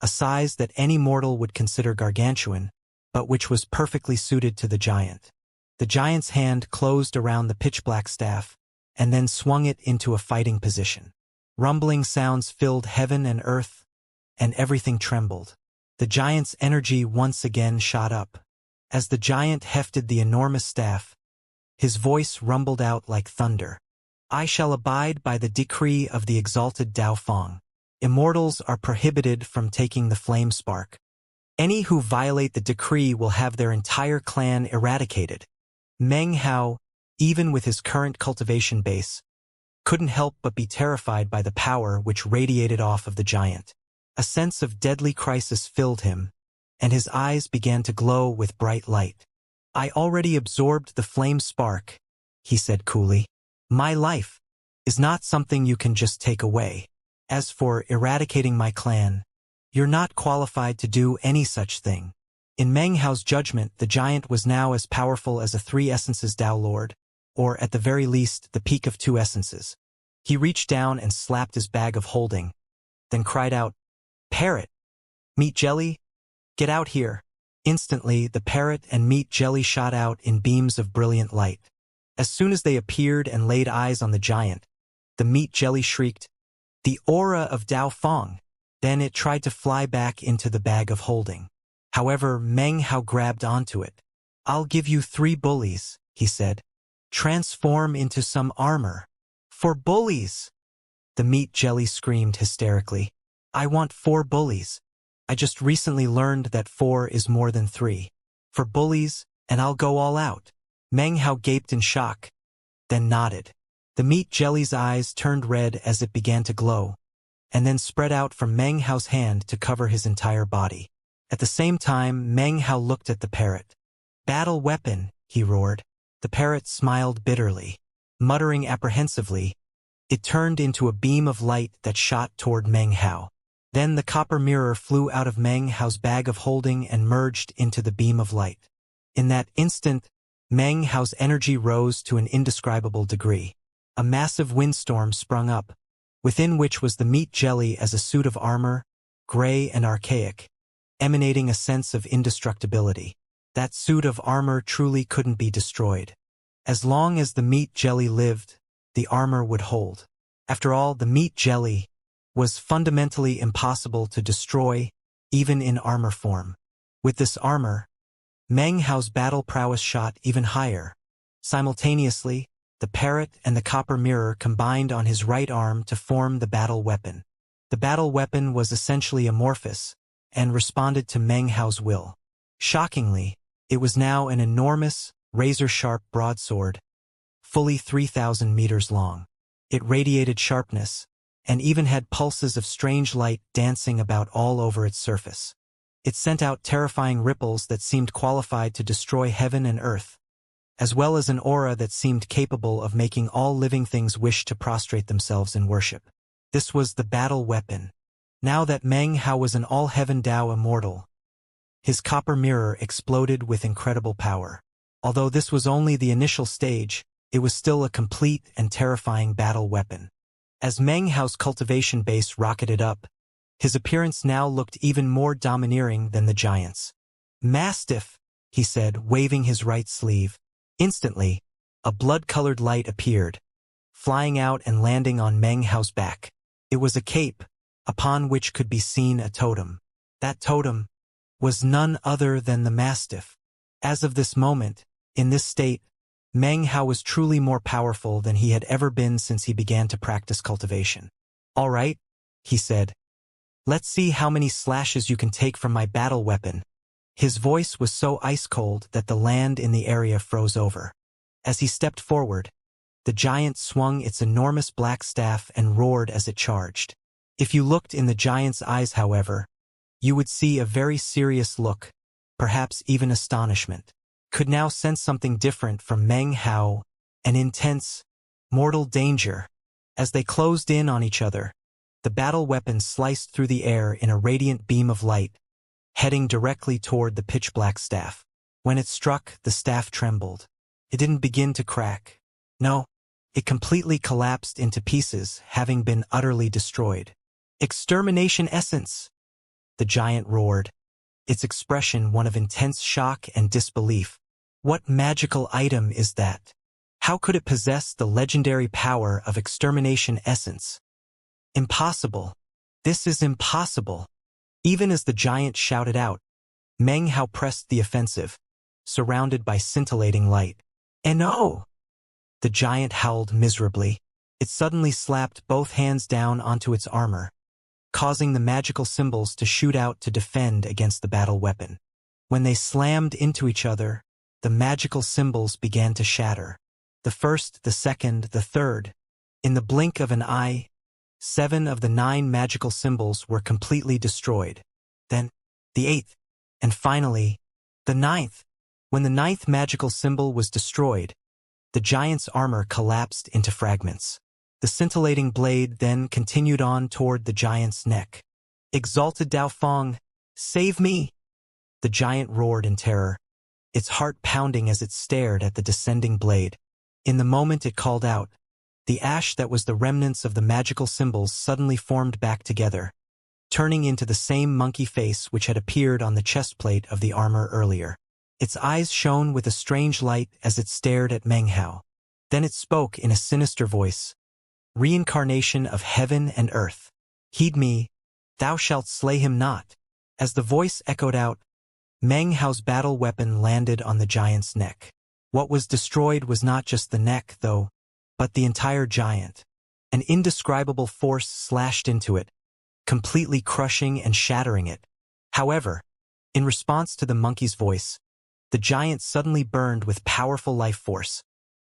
a size that any mortal would consider gargantuan, but which was perfectly suited to the giant. The giant's hand closed around the pitch-black staff, and then swung it into a fighting position. Rumbling sounds filled heaven and earth, and everything trembled. The giant's energy once again shot up. As the giant hefted the enormous staff, his voice rumbled out like thunder. "I shall abide by the decree of the exalted Dao Fang. Immortals are prohibited from taking the flame spark. Any who violate the decree will have their entire clan eradicated." Meng Hao, even with his current cultivation base, couldn't help but be terrified by the power which radiated off of the giant. A sense of deadly crisis filled him, and his eyes began to glow with bright light. "I already absorbed the flame spark," he said coolly. "My life is not something you can just take away. As for eradicating my clan, you're not qualified to do any such thing." In Meng Hao's judgment, the giant was now as powerful as a 3 essences Dao Lord, or at the very least, the peak of 2 essences. He reached down and slapped his bag of holding, then cried out, "Parrot! Meat jelly! Get out here!" Instantly, the parrot and meat jelly shot out in beams of brilliant light. As soon as they appeared and laid eyes on the giant, the meat jelly shrieked, "The aura of Dao Fang!" Then it tried to fly back into the bag of holding. However, Meng Hao grabbed onto it. "I'll give you 3 bullies," he said. Transform into some armor. For bullies! The meat jelly screamed hysterically. I want 4 bullies. I just recently learned that 4 is more than 3. For bullies, and I'll go all out. Meng Hao gaped in shock, then nodded. The meat jelly's eyes turned red as it began to glow, and then spread out from Meng Hao's hand to cover his entire body. At the same time, Meng Hao looked at the parrot. Battle weapon, he roared. The parrot smiled bitterly. Muttering apprehensively, it turned into a beam of light that shot toward Meng Hao. Then the copper mirror flew out of Meng Hao's bag of holding and merged into the beam of light. In that instant, Meng Hao's energy rose to an indescribable degree. A massive windstorm sprung up, within which was the meat jelly as a suit of armor, gray and archaic, emanating a sense of indestructibility. That suit of armor truly couldn't be destroyed. As long as the meat jelly lived, the armor would hold. After all, the meat jelly was fundamentally impossible to destroy, even in armor form. With this armor, Meng Hao's battle prowess shot even higher. Simultaneously, the parrot and the copper mirror combined on his right arm to form the battle weapon. The battle weapon was essentially amorphous and responded to Meng Hao's will. Shockingly, it was now an enormous, razor-sharp broadsword, fully 3,000 meters long. It radiated sharpness, and even had pulses of strange light dancing about all over its surface. It sent out terrifying ripples that seemed qualified to destroy heaven and earth, as well as an aura that seemed capable of making all living things wish to prostrate themselves in worship. This was the battle weapon. Now that Meng Hao was an all-heaven Dao immortal, his copper mirror exploded with incredible power. Although this was only the initial stage, it was still a complete and terrifying battle weapon. As Meng Hao's cultivation base rocketed up, his appearance now looked even more domineering than the giant's. Mastiff, he said, waving his right sleeve. Instantly, a blood-colored light appeared, flying out and landing on Meng Hao's back. It was a cape, upon which could be seen a totem. That totem was none other than the Mastiff. As of this moment, in this state, Meng Hao was truly more powerful than he had ever been since he began to practice cultivation. All right, he said. Let's see how many slashes you can take from my battle weapon. His voice was so ice-cold that the land in the area froze over. As he stepped forward, the giant swung its enormous black staff and roared as it charged. If you looked in the giant's eyes, however, you would see a very serious look, perhaps even astonishment. Could now sense something different from Meng Hao, an intense, mortal danger. As they closed in on each other, the battle weapon sliced through the air in a radiant beam of light, heading directly toward the pitch-black staff. When it struck, the staff trembled. It didn't begin to crack. No, it completely collapsed into pieces, having been utterly destroyed. Extermination essence! The giant roared, its expression one of intense shock and disbelief. What magical item is that? How could it possess the legendary power of extermination essence? Impossible. This is impossible. Even as the giant shouted out, Meng Hao pressed the offensive, surrounded by scintillating light. No! The giant howled miserably. It suddenly slapped both hands down onto its armor, causing the magical symbols to shoot out to defend against the battle weapon. When they slammed into each other, the magical symbols began to shatter. The first, the second, the third. In the blink of an eye, 7 of the 9 magical symbols were completely destroyed. Then, the 8th, and finally, the 9th. When the 9th magical symbol was destroyed, the giant's armor collapsed into fragments. The scintillating blade then continued on toward the giant's neck. Exalted Dao Feng, save me! The giant roared in terror, its heart pounding as it stared at the descending blade. In the moment it called out, the ash that was the remnants of the magical symbols suddenly formed back together, turning into the same monkey face which had appeared on the chestplate of the armor earlier. Its eyes shone with a strange light as it stared at Meng Hao. Then it spoke in a sinister voice. Reincarnation of heaven and earth. Heed me, thou shalt slay him not. As the voice echoed out, Meng Hao's battle weapon landed on the giant's neck. What was destroyed was not just the neck, though, but the entire giant. An indescribable force slashed into it, completely crushing and shattering it. However, in response to the monkey's voice, the giant suddenly burned with powerful life force,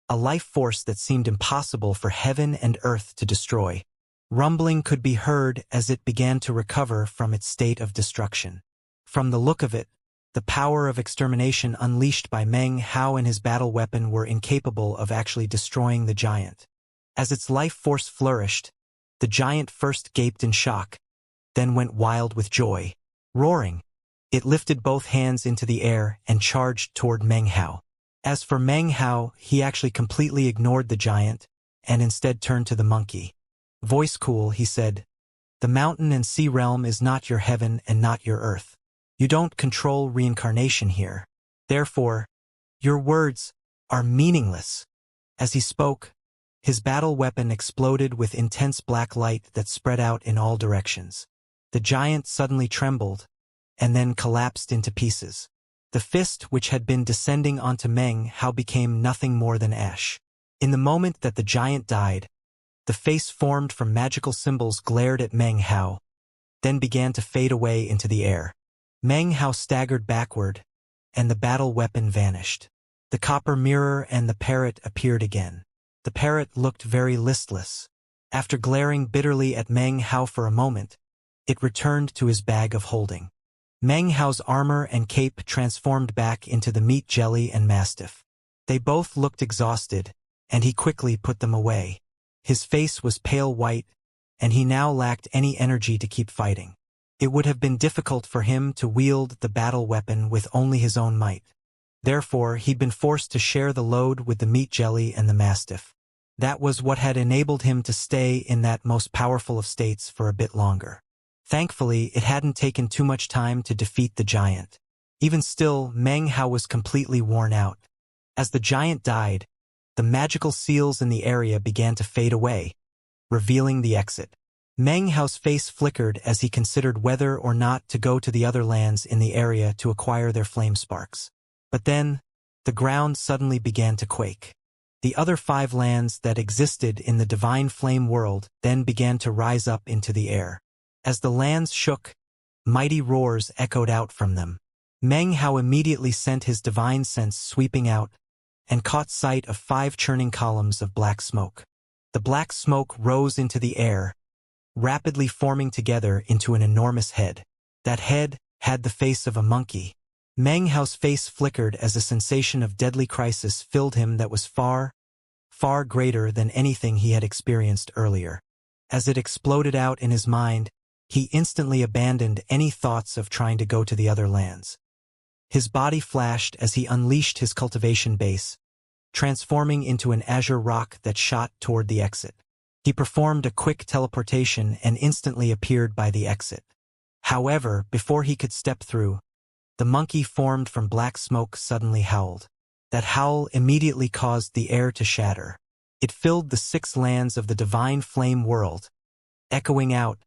a life force that seemed impossible for heaven and earth to destroy. Rumbling could be heard as it began to recover from its state of destruction. From the look of it, the power of extermination unleashed by Meng Hao and his battle weapon were incapable of actually destroying the giant. As its life force flourished, the giant first gaped in shock, then went wild with joy. Roaring, it lifted both hands into the air and charged toward Meng Hao. As for Meng Hao, he actually completely ignored the giant and instead turned to the monkey. Voice cool, he said, "The mountain and sea realm is not your heaven and not your earth. You don't control reincarnation here. Therefore, your words are meaningless." As he spoke, his battle weapon exploded with intense black light that spread out in all directions. The giant suddenly trembled and then collapsed into pieces. The fist which had been descending onto Meng Hao became nothing more than ash. In the moment that the giant died, the face formed from magical symbols glared at Meng Hao, then began to fade away into the air. Meng Hao staggered backward, and the battle weapon vanished. The copper mirror and the parrot appeared again. The parrot looked very listless. After glaring bitterly at Meng Hao for a moment, it returned to his bag of holding. Meng Hao's armor and cape transformed back into the meat jelly and mastiff. They both looked exhausted, and he quickly put them away. His face was pale white, and he now lacked any energy to keep fighting. It would have been difficult for him to wield the battle weapon with only his own might. Therefore, he'd been forced to share the load with the meat jelly and the mastiff. That was what had enabled him to stay in that most powerful of states for a bit longer. Thankfully, it hadn't taken too much time to defeat the giant. Even still, Meng Hao was completely worn out. As the giant died, the magical seals in the area began to fade away, revealing the exit. Meng Hao's face flickered as he considered whether or not to go to the other lands in the area to acquire their flame sparks. But then, the ground suddenly began to quake. The other 5 lands that existed in the divine flame world then began to rise up into the air. As the lands shook, mighty roars echoed out from them. Meng Hao immediately sent his divine sense sweeping out and caught sight of 5 churning columns of black smoke. The black smoke rose into the air, rapidly forming together into an enormous head. That head had the face of a monkey. Meng Hao's face flickered as a sensation of deadly crisis filled him that was far, far greater than anything he had experienced earlier. As it exploded out in his mind, he instantly abandoned any thoughts of trying to go to the other lands. His body flashed as he unleashed his cultivation base, transforming into an azure rock that shot toward the exit. He performed a quick teleportation and instantly appeared by the exit. However, before he could step through, the monkey formed from black smoke suddenly howled. That howl immediately caused the air to shatter. It filled the 6 lands of the divine flame world, echoing out,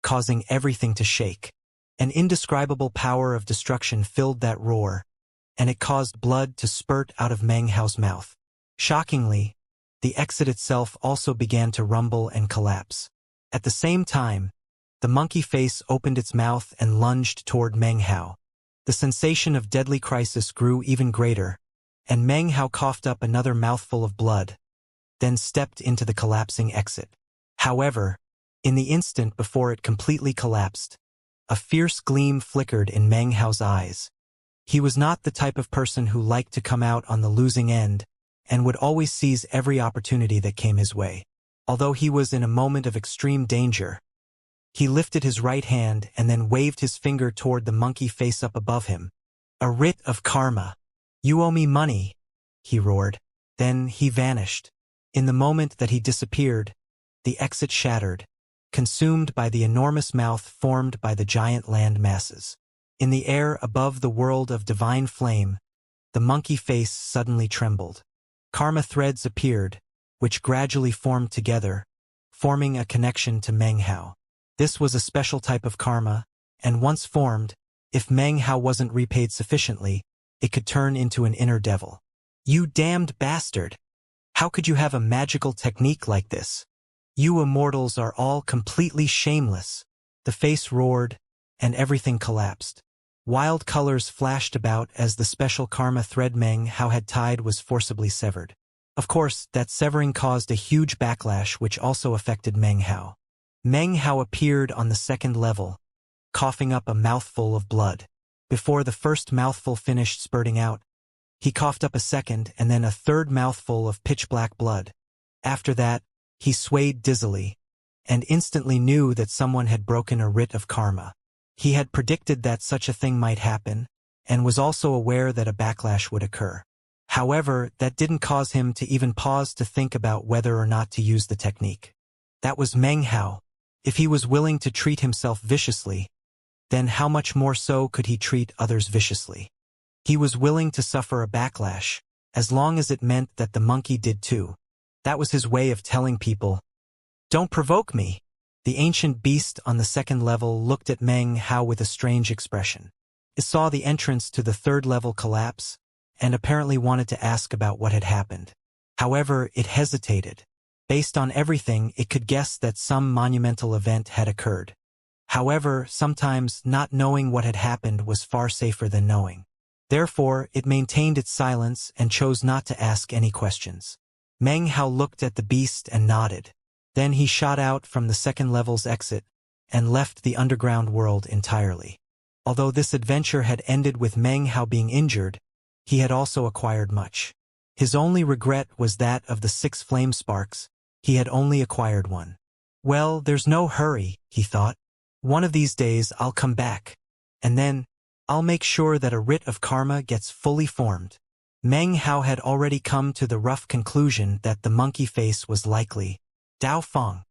causing everything to shake. An indescribable power of destruction filled that roar, and it caused blood to spurt out of Meng Hao's mouth. Shockingly, the exit itself also began to rumble and collapse. At the same time, the monkey face opened its mouth and lunged toward Meng Hao. The sensation of deadly crisis grew even greater, and Meng Hao coughed up another mouthful of blood, then stepped into the collapsing exit. However, in the instant before it completely collapsed, a fierce gleam flickered in Meng Hao's eyes. He was not the type of person who liked to come out on the losing end and would always seize every opportunity that came his way. Although he was in a moment of extreme danger, he lifted his right hand and then waved his finger toward the monkey face up above him. "A writ of karma. You owe me money," he roared. Then he vanished. In the moment that he disappeared, the exit shattered, consumed by the enormous mouth formed by the giant land masses. In the air above the world of divine flame, the monkey face suddenly trembled. Karma threads appeared, which gradually formed together, forming a connection to Meng Hao. This was a special type of karma, and once formed, if Meng Hao wasn't repaid sufficiently, it could turn into an inner devil. "You damned bastard! How could you have a magical technique like this? You immortals are all completely shameless." The face roared, and everything collapsed. Wild colors flashed about as the special karma thread Meng Hao had tied was forcibly severed. Of course, that severing caused a huge backlash which also affected Meng Hao. Meng Hao appeared on the second level, coughing up a mouthful of blood. Before the first mouthful finished spurting out, he coughed up a second and then a third mouthful of pitch-black blood. After that, he swayed dizzily, and instantly knew that someone had broken a writ of karma. He had predicted that such a thing might happen, and was also aware that a backlash would occur. However, that didn't cause him to even pause to think about whether or not to use the technique. That was Meng Hao. If he was willing to treat himself viciously, then how much more so could he treat others viciously? He was willing to suffer a backlash, as long as it meant that the monkey did too. That was his way of telling people, "Don't provoke me." The ancient beast on the second level looked at Meng Hao with a strange expression. It saw the entrance to the third level collapse, and apparently wanted to ask about what had happened. However, it hesitated. Based on everything, it could guess that some monumental event had occurred. However, sometimes not knowing what had happened was far safer than knowing. Therefore, it maintained its silence and chose not to ask any questions. Meng Hao looked at the beast and nodded. Then he shot out from the second level's exit and left the underground world entirely. Although this adventure had ended with Meng Hao being injured, he had also acquired much. His only regret was that of the 6 flame sparks. He had only acquired 1. Well, there's no hurry, he thought. One of these days I'll come back. And then, I'll make sure that a writ of karma gets fully formed. Meng Hao had already come to the rough conclusion that the monkey face was likely Dao Feng.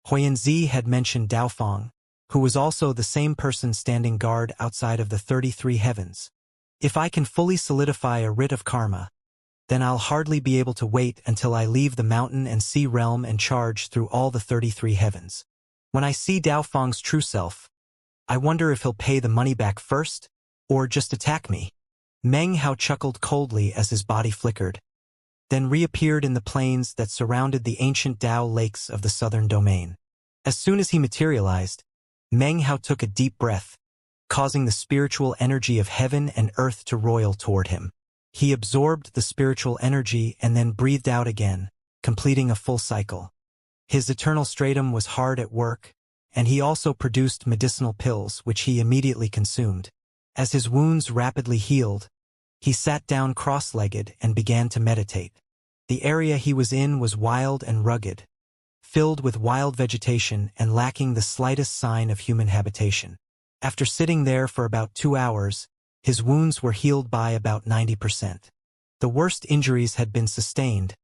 Huiyanzi had mentioned Dao Feng, who was also the same person standing guard outside of the 33 heavens. If I can fully solidify a writ of karma, then I'll hardly be able to wait until I leave the mountain and sea realm and charge through all the 33 heavens. When I see Dao Feng's true self, I wonder if he'll pay the money back first, or just attack me. Meng Hao chuckled coldly as his body flickered, then reappeared in the plains that surrounded the ancient Dao lakes of the southern domain. As soon as he materialized, Meng Hao took a deep breath, causing the spiritual energy of heaven and earth to roil toward him. He absorbed the spiritual energy and then breathed out again, completing a full cycle. His eternal stratum was hard at work, and he also produced medicinal pills which he immediately consumed. As his wounds rapidly healed, he sat down cross-legged and began to meditate. The area he was in was wild and rugged, filled with wild vegetation and lacking the slightest sign of human habitation. After sitting there for about 2 hours, his wounds were healed by about 90%. The worst injuries had been sustained,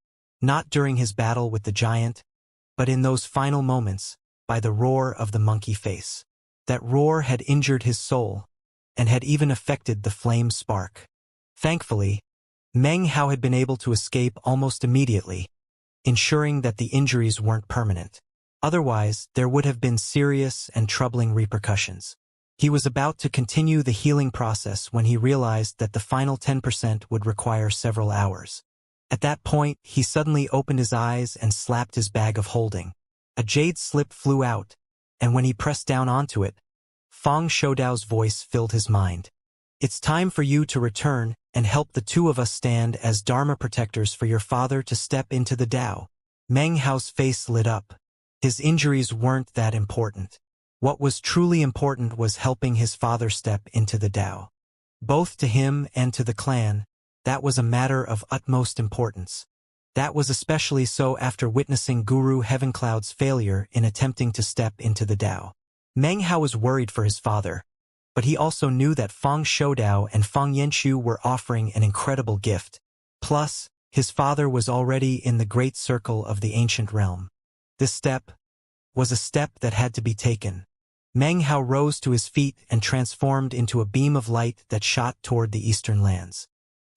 not during his battle with the giant, but in those final moments, by the roar of the monkey face. That roar had injured his soul, and had even affected the flame spark. Thankfully, Meng Hao had been able to escape almost immediately, ensuring that the injuries weren't permanent. Otherwise, there would have been serious and troubling repercussions. He was about to continue the healing process when he realized that the final 10% would require several hours. At that point, he suddenly opened his eyes and slapped his bag of holding. A jade slip flew out, and when he pressed down onto it, Feng Shoudao's voice filled his mind. "It's time for you to return and help the 2 of us stand as Dharma protectors for your father to step into the Tao." Meng Hao's face lit up. His injuries weren't that important. What was truly important was helping his father step into the Tao. Both to him and to the clan, that was a matter of utmost importance. That was especially so after witnessing Guru Heavencloud's failure in attempting to step into the Tao. Meng Hao was worried for his father, but he also knew that Feng Shoudao and Feng Yanqiu were offering an incredible gift. Plus, his father was already in the great circle of the ancient realm. This step was a step that had to be taken. Meng Hao rose to his feet and transformed into a beam of light that shot toward the eastern lands.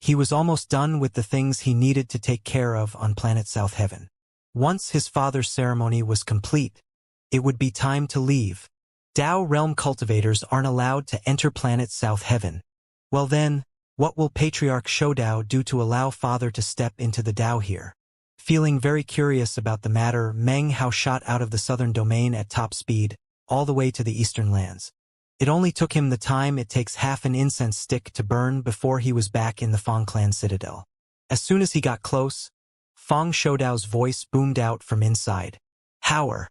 He was almost done with the things he needed to take care of on planet South Heaven. Once his father's ceremony was complete, it would be time to leave. Dao realm cultivators aren't allowed to enter planet South Heaven. Well then, What will Patriarch Shoudao do to allow Father to step into the Dao here? Feeling very curious about the matter, Meng Hao shot out of the southern domain at top speed, all the way to the eastern lands. It only took him the time it takes half an incense stick to burn before he was back in the Fang clan citadel. As soon as he got close, Fang Shoudao's voice boomed out from inside. "Howard,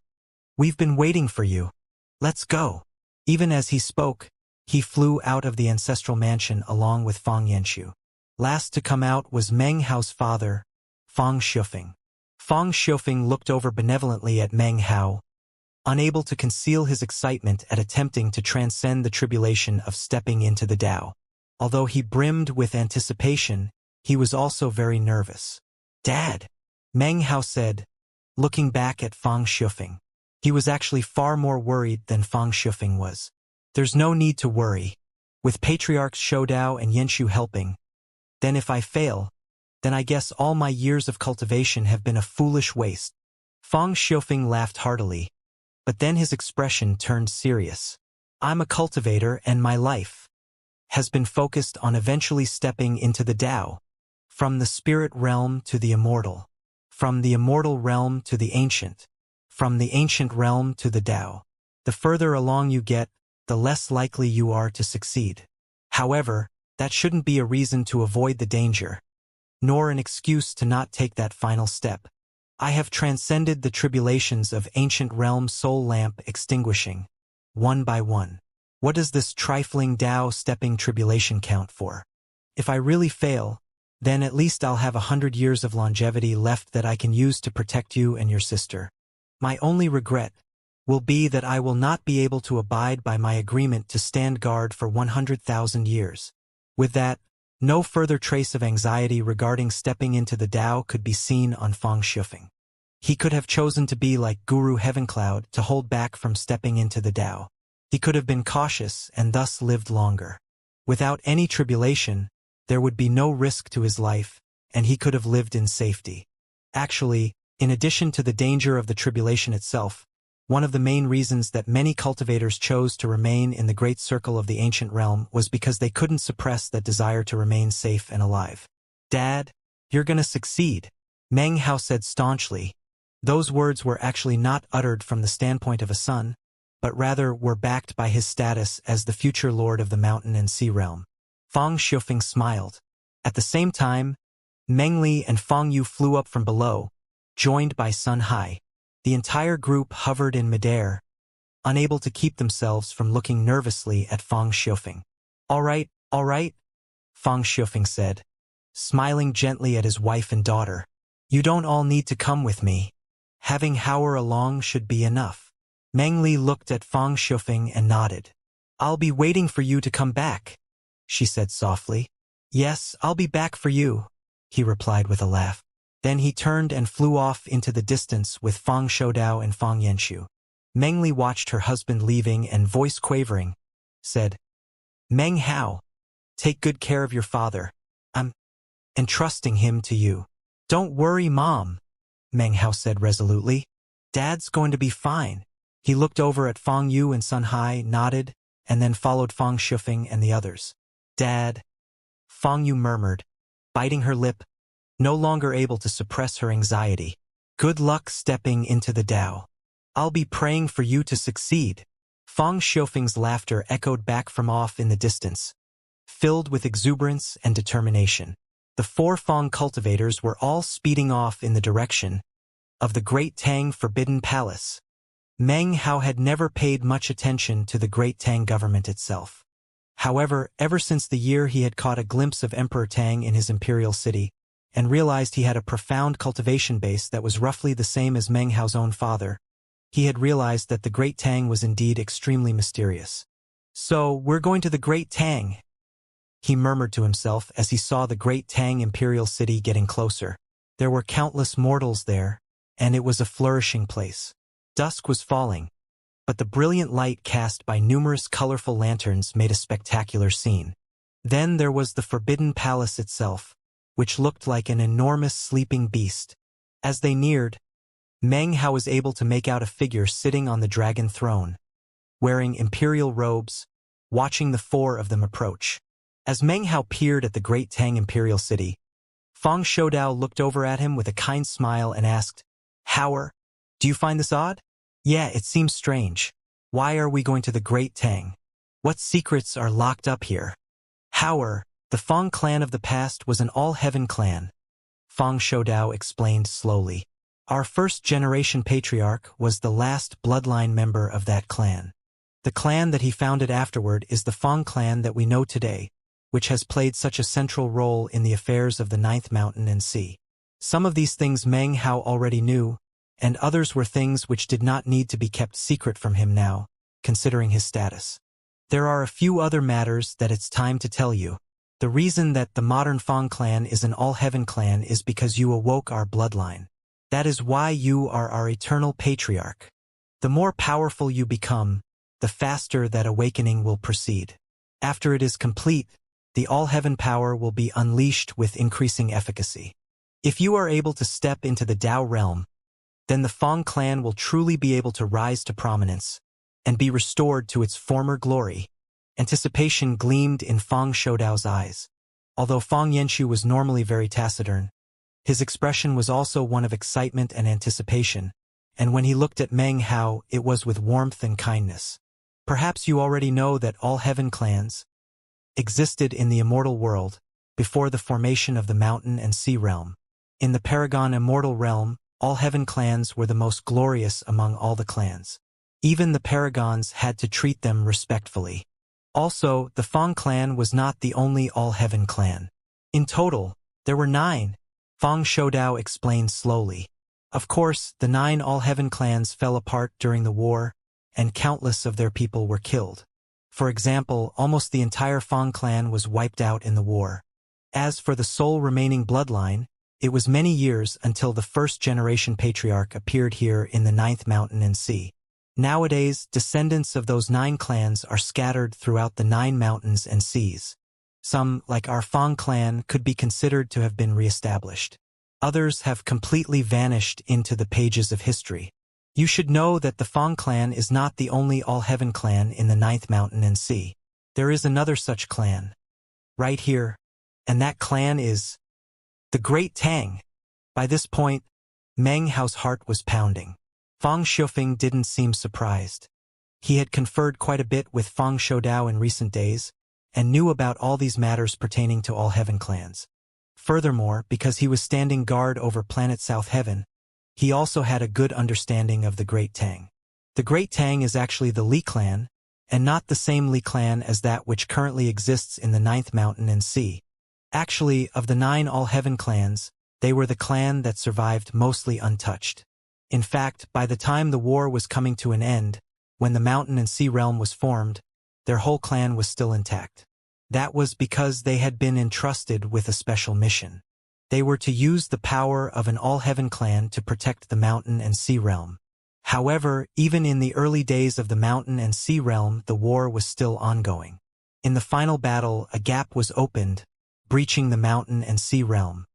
we've been waiting for you. Let's go." Even as he spoke, he flew out of the ancestral mansion along with Fang Yanxiu. Last to come out was Meng Hao's father, Fang Shufeng. Fang Shufeng looked over benevolently at Meng Hao, unable to conceal his excitement at attempting to transcend the tribulation of stepping into the Dao. Although he brimmed with anticipation, he was also very nervous. "Dad," Meng Hao said, looking back at Fang Shufeng. He was actually far more worried than Fang Shufeng was. "There's no need to worry. With Patriarchs Shoudao and Yanxiu helping, then if I fail, then I guess all my years of cultivation have been a foolish waste." Fang Shufeng laughed heartily, but then his expression turned serious. "I'm a cultivator and my life has been focused on eventually stepping into the Dao, from the spirit realm to the immortal, from the immortal realm to the ancient, from the ancient realm to the Dao. The further along you get, the less likely you are to succeed. However, that shouldn't be a reason to avoid the danger, nor an excuse to not take that final step. I have transcended the tribulations of ancient realm soul lamp extinguishing, one by one. What does this trifling Dao stepping tribulation count for? If I really fail, then at least I'll have 100 years of longevity left that I can use to protect you and your sister. My only regret will be that I will not be able to abide by my agreement to stand guard for 100,000 years. With that, no further trace of anxiety regarding stepping into the Dao could be seen on Fang Shufeng. He could have chosen to be like Guru Heavencloud to hold back from stepping into the Dao. He could have been cautious and thus lived longer. Without any tribulation, there would be no risk to his life, and he could have lived in safety. Actually, in addition to the danger of the tribulation itself, one of the main reasons that many cultivators chose to remain in the great circle of the ancient realm was because they couldn't suppress that desire to remain safe and alive. "Dad, you're gonna succeed," Meng Hao said staunchly. Those words were actually not uttered from the standpoint of a son, but rather were backed by his status as the future lord of the mountain and sea realm. Fang Shufeng smiled. At the same time, Meng Li and Fang Yu flew up from below, joined by Sun Hai. The entire group hovered in midair, unable to keep themselves from looking nervously at Fang Shufeng. All right, Fang Shufeng said, smiling gently at his wife and daughter. "You don't all need to come with me. Having Howard along should be enough." Meng Li looked at Fang Shufeng and nodded. "I'll be waiting for you to come back," she said softly. "Yes, I'll be back for you," he replied with a laugh. Then he turned and flew off into the distance with Fang Shoudao and Fang Yanxiu. Meng Li watched her husband leaving and, voice quavering, said, "Meng Hao, take good care of your father. I'm entrusting him to you." "Don't worry, Mom," Meng Hao said resolutely. "Dad's going to be fine." He looked over at Fang Yu and Sun Hai, nodded, and then followed Fang Shufeng and the others. "Dad," Fang Yu murmured, biting her lip, no longer able to suppress her anxiety. "Good luck stepping into the Dao. I'll be praying for you to succeed." Fang Shufeng's laughter echoed back from off in the distance, filled with exuberance and determination. The four Fang cultivators were all speeding off in the direction of the Great Tang Forbidden Palace. Meng Hao had never paid much attention to the Great Tang government itself. However, ever since the year he had caught a glimpse of Emperor Tang in his imperial city, and realized he had a profound cultivation base that was roughly the same as Meng Hao's own father, he had realized that the Great Tang was indeed extremely mysterious. "So, we're going to the Great Tang," he murmured to himself as he saw the Great Tang imperial city getting closer. There were countless mortals there, and it was a flourishing place. Dusk was falling, but the brilliant light cast by numerous colorful lanterns made a spectacular scene. Then there was the Forbidden Palace itself, which looked like an enormous sleeping beast. As they neared, Meng Hao was able to make out a figure sitting on the dragon throne, wearing imperial robes, watching the four of them approach. As Meng Hao peered at the Great Tang Imperial City, Fang Shoudao looked over at him with a kind smile and asked, "Howard, do you find this odd?" "Yeah, it seems strange. Why are we going to the Great Tang? What secrets are locked up here?" "Howard, the Fang clan of the past was an all-heaven clan," Fang Shoudao explained slowly. "Our first-generation patriarch was the last bloodline member of that clan. The clan that he founded afterward is the Fang clan that we know today, which has played such a central role in the affairs of the Ninth Mountain and Sea. Some of these things Meng Hao already knew, and others were things which did not need to be kept secret from him now, considering his status. There are a few other matters that it's time to tell you. The reason that the modern Fang clan is an all-heaven clan is because you awoke our bloodline. That is why you are our eternal patriarch. The more powerful you become, the faster that awakening will proceed. After it is complete, the all-heaven power will be unleashed with increasing efficacy. If you are able to step into the Dao realm, then the Fang clan will truly be able to rise to prominence and be restored to its former glory." Anticipation gleamed in Fang Shoudao's eyes. Although Fang Yanxu was normally very taciturn, his expression was also one of excitement and anticipation, and when he looked at Meng Hao, it was with warmth and kindness. Perhaps you already know that all heaven clans existed in the immortal world before the formation of the mountain and sea realm. In the Paragon Immortal realm, all heaven clans were the most glorious among all the clans. Even the paragons had to treat them respectfully. Also, the Fang clan was not the only all-heaven clan. In total, there were 9, Fang Shoudao explained slowly. Of course, the 9 all-heaven clans fell apart during the war, and countless of their people were killed. For example, almost the entire Fang clan was wiped out in the war. As for the sole remaining bloodline, it was many years until the first-generation patriarch appeared here in the Ninth Mountain and Sea. Nowadays, descendants of those 9 clans are scattered throughout the 9 mountains and seas. Some, like our Fang clan, could be considered to have been re-established. Others have completely vanished into the pages of history. You should know that the Fang clan is not the only all-heaven clan in the Ninth Mountain and Sea. There is another such clan, right here, and that clan is the Great Tang. By this point, Meng Hao's heart was pounding. Fang Shufeng didn't seem surprised. He had conferred quite a bit with Fang Shoudao in recent days, and knew about all these matters pertaining to all heaven clans. Furthermore, because he was standing guard over planet South Heaven, he also had a good understanding of the Great Tang. The Great Tang is actually the Li clan, and not the same Li clan as that which currently exists in the Ninth Mountain and Sea. Actually, of the 9 all-heaven clans, they were the clan that survived mostly untouched. In fact, by the time the war was coming to an end, when the mountain and sea realm was formed, their whole clan was still intact. That was because they had been entrusted with a special mission. They were to use the power of an all-heaven clan to protect the mountain and sea realm. However, even in the early days of the mountain and sea realm, the war was still ongoing. In the final battle, a gap was opened, breaching the mountain and sea realm.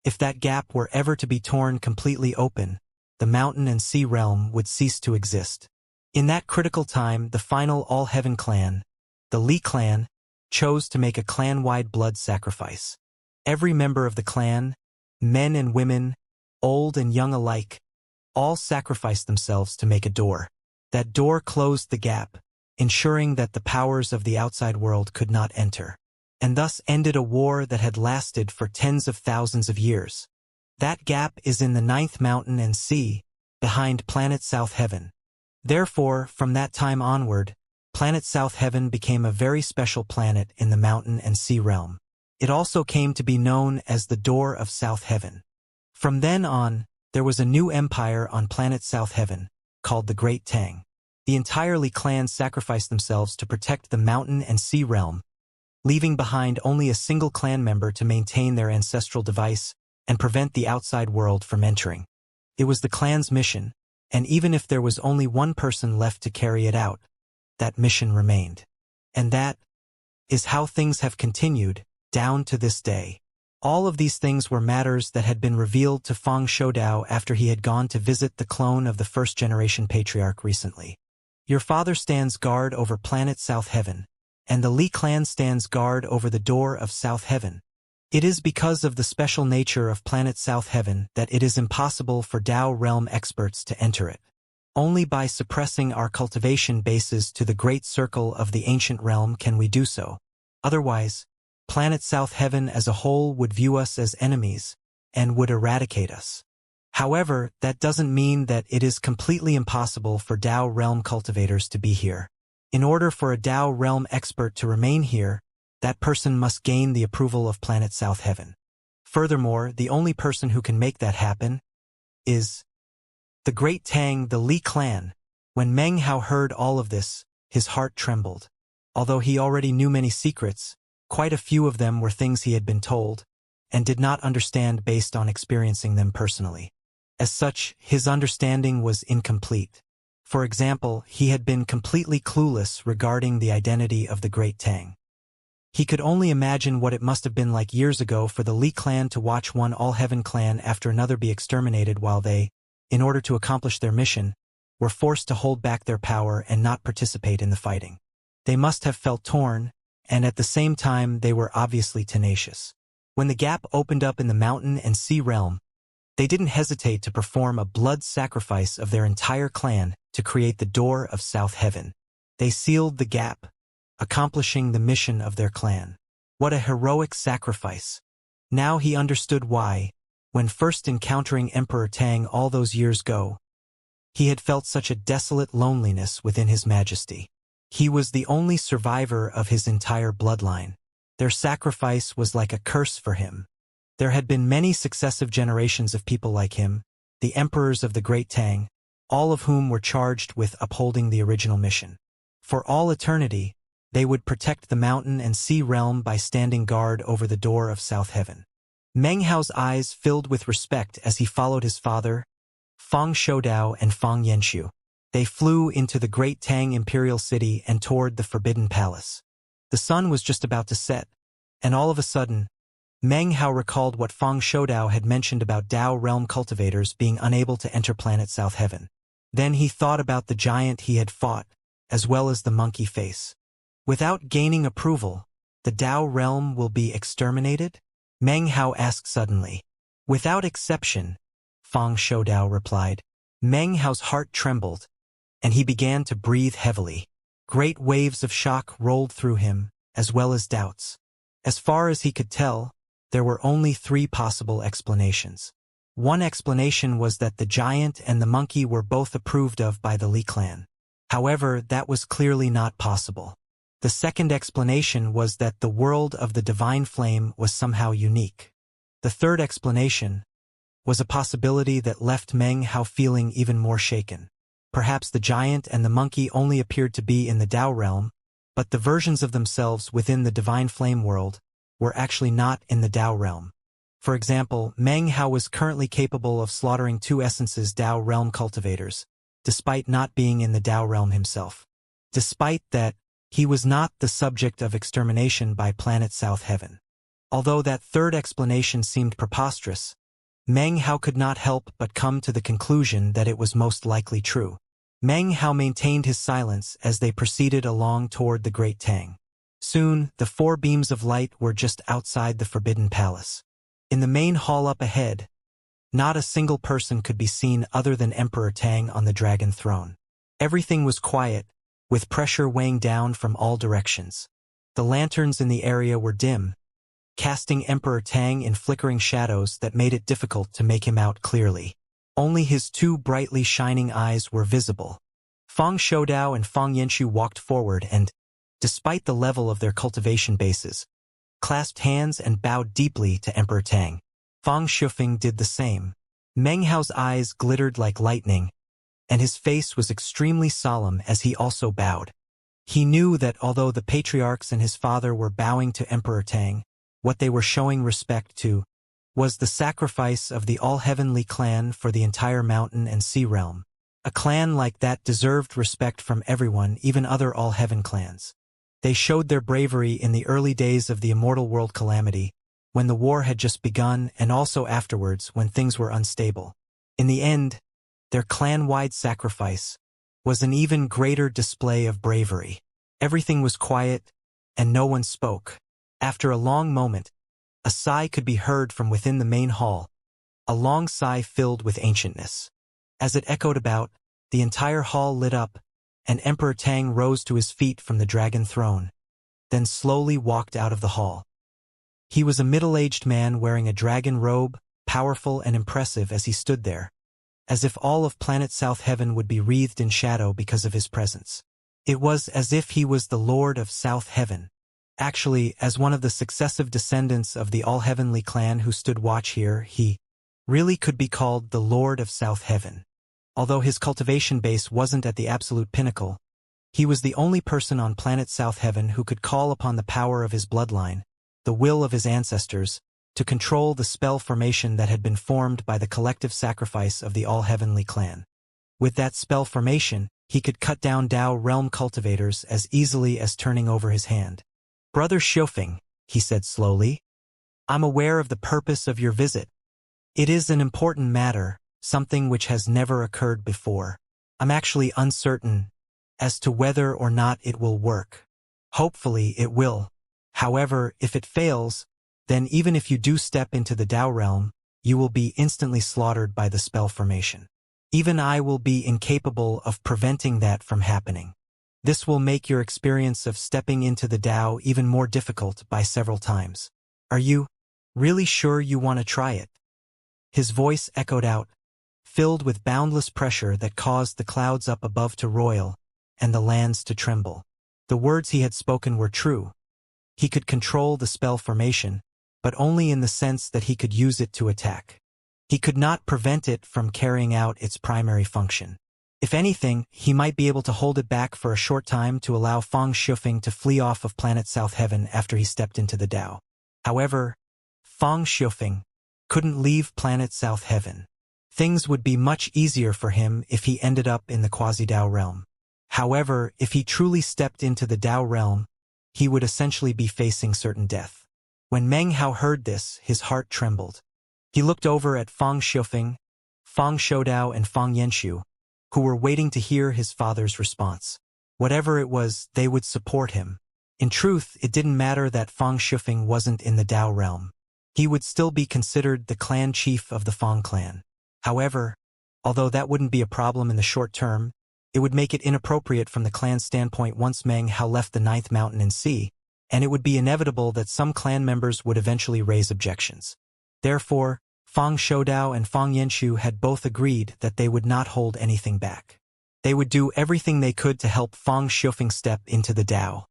If that gap were ever to be torn completely open, the mountain and sea realm would cease to exist. In that critical time, the final all-heaven clan, the Li clan, chose to make a clan-wide blood sacrifice. Every member of the clan, men and women, old and young alike, all sacrificed themselves to make a door. That door closed the gap, ensuring that the powers of the outside world could not enter, and thus ended a war that had lasted for tens of thousands of years. That gap is in the Ninth Mountain and Sea, behind planet South Heaven. Therefore, from that time onward, planet South Heaven became a very special planet in the mountain and sea realm. It also came to be known as the Door of South Heaven. From then on, there was a new empire on planet South Heaven, called the Great Tang. The entire Li clan sacrificed themselves to protect the mountain and sea realm, leaving behind only a single clan member to maintain their ancestral device and prevent the outside world from entering. It was the clan's mission, and even if there was only one person left to carry it out, that mission remained. And that is how things have continued, down to this day. All of these things were matters that had been revealed to Fang Shoudao after he had gone to visit the clone of the first-generation patriarch recently. Your father stands guard over planet South Heaven, and the Li clan stands guard over the door of South Heaven. It is because of the special nature of planet South Heaven that it is impossible for Dao realm experts to enter it. Only by suppressing our cultivation bases to the great circle of the ancient realm can we do so. Otherwise, planet South Heaven as a whole would view us as enemies and would eradicate us. However, that doesn't mean that it is completely impossible for Dao realm cultivators to be here. In order for a Dao realm expert to remain here, that person must gain the approval of planet South Heaven. Furthermore, the only person who can make that happen is the Great Tang, the Li clan. When Meng Hao heard all of this, his heart trembled. Although he already knew many secrets, quite a few of them were things he had been told, and did not understand based on experiencing them personally. As such, his understanding was incomplete. For example, he had been completely clueless regarding the identity of the Great Tang. He could only imagine what it must have been like years ago for the Li clan to watch one All-Heaven clan after another be exterminated while they, in order to accomplish their mission, were forced to hold back their power and not participate in the fighting. They must have felt torn, and at the same time they were obviously tenacious. When the gap opened up in the mountain and sea realm, they didn't hesitate to perform a blood sacrifice of their entire clan to create the door of South Heaven. They sealed the gap, accomplishing the mission of their clan. What a heroic sacrifice! Now he understood why, when first encountering Emperor Tang all those years ago, he had felt such a desolate loneliness within his majesty. He was the only survivor of his entire bloodline. Their sacrifice was like a curse for him. There had been many successive generations of people like him, the emperors of the Great Tang, all of whom were charged with upholding the original mission. For all eternity, they would protect the mountain and sea realm by standing guard over the door of South Heaven. Meng Hao's eyes filled with respect as he followed his father, Fang Shoudao and Fang Yanxiu. They flew into the Great Tang Imperial City and toward the Forbidden Palace. The sun was just about to set, and all of a sudden, Meng Hao recalled what Fang Shoudao had mentioned about Dao realm cultivators being unable to enter planet South Heaven. Then he thought about the giant he had fought, as well as the monkey face. Without gaining approval, the Dao realm will be exterminated? Meng Hao asked suddenly. Without exception, Fang Shoudao replied. Meng Hao's heart trembled, and he began to breathe heavily. Great waves of shock rolled through him, as well as doubts. As far as he could tell, there were only 3 possible explanations. One explanation was that the giant and the monkey were both approved of by the Li clan. However, that was clearly not possible. The second explanation was that the world of the divine flame was somehow unique. The third explanation was a possibility that left Meng Hao feeling even more shaken. Perhaps the giant and the monkey only appeared to be in the Dao realm, but the versions of themselves within the divine flame world were actually not in the Dao realm. For example, Meng Hao was currently capable of slaughtering 2 essences Dao realm cultivators, despite not being in the Dao realm himself. Despite that, he was not the subject of extermination by planet South Heaven. Although that third explanation seemed preposterous, Meng Hao could not help but come to the conclusion that it was most likely true. Meng Hao maintained his silence as they proceeded along toward the Great Tang. Soon, the 4 beams of light were just outside the Forbidden Palace. In the main hall up ahead, not a single person could be seen other than Emperor Tang on the dragon throne. Everything was quiet, with pressure weighing down from all directions. The lanterns in the area were dim, casting Emperor Tang in flickering shadows that made it difficult to make him out clearly. Only his 2 brightly shining eyes were visible. Fang Shoudao and Fang Yanxiu walked forward and, despite the level of their cultivation bases, clasped hands and bowed deeply to Emperor Tang. Fang Shufeng did the same. Meng Hao's eyes glittered like lightning, and his face was extremely solemn as he also bowed. He knew that although the patriarchs and his father were bowing to Emperor Tang, what they were showing respect to was the sacrifice of the all-heavenly clan for the entire mountain and sea realm. A clan like that deserved respect from everyone, even other all-heaven clans. They showed their bravery in the early days of the Immortal world calamity, when the war had just begun, and also afterwards when things were unstable. In the end, their clan-wide sacrifice was an even greater display of bravery. Everything was quiet, and no one spoke. After a long moment, a sigh could be heard from within the main hall, a long sigh filled with ancientness. As it echoed about, the entire hall lit up, and Emperor Tang rose to his feet from the dragon throne, then slowly walked out of the hall. He was a middle-aged man wearing a dragon robe, powerful and impressive as he stood there, as if all of planet South Heaven would be wreathed in shadow because of his presence. It was as if he was the Lord of South Heaven. Actually, as one of the successive descendants of the All-Heavenly clan who stood watch here, he really could be called the Lord of South Heaven. Although his cultivation base wasn't at the absolute pinnacle, he was the only person on planet South Heaven who could call upon the power of his bloodline, the will of his ancestors, to control the spell formation that had been formed by the collective sacrifice of the All-Heavenly clan. With that spell formation, he could cut down Dao realm cultivators as easily as turning over his hand. "Brother Xiufeng," he said slowly, "I'm aware of the purpose of your visit. It is an important matter, something which has never occurred before. I'm actually uncertain as to whether or not it will work. Hopefully it will. However, if it fails, then even if you do step into the Dao realm, you will be instantly slaughtered by the spell formation. Even I will be incapable of preventing that from happening. This will make your experience of stepping into the Dao even more difficult by several times. Are you really sure you want to try it?" His voice echoed out, filled with boundless pressure that caused the clouds up above to roil and the lands to tremble. The words he had spoken were true. He could control the spell formation, but only in the sense that he could use it to attack. He could not prevent it from carrying out its primary function. If anything, he might be able to hold it back for a short time to allow Fang Xiufeng to flee off of planet South Heaven after he stepped into the Dao. However, Fang Xiufeng couldn't leave planet South Heaven. Things would be much easier for him if he ended up in the quasi-Dao realm. However, if he truly stepped into the Dao realm, he would essentially be facing certain death. When Meng Hao heard this, his heart trembled. He looked over at Fang Xiufeng, Fang Shoudao and Fang Yanxu, who were waiting to hear his father's response. Whatever it was, they would support him. In truth, it didn't matter that Fang Xiufeng wasn't in the Dao realm. He would still be considered the clan chief of the Fang clan. However, although that wouldn't be a problem in the short term, it would make it inappropriate from the clan's standpoint once Meng Hao left the Ninth Mountain and Sea, and it would be inevitable that some clan members would eventually raise objections. Therefore, Fang Shoudao and Fang Yanxu had both agreed that they would not hold anything back. They would do everything they could to help Fang Xiufeng step into the Dao.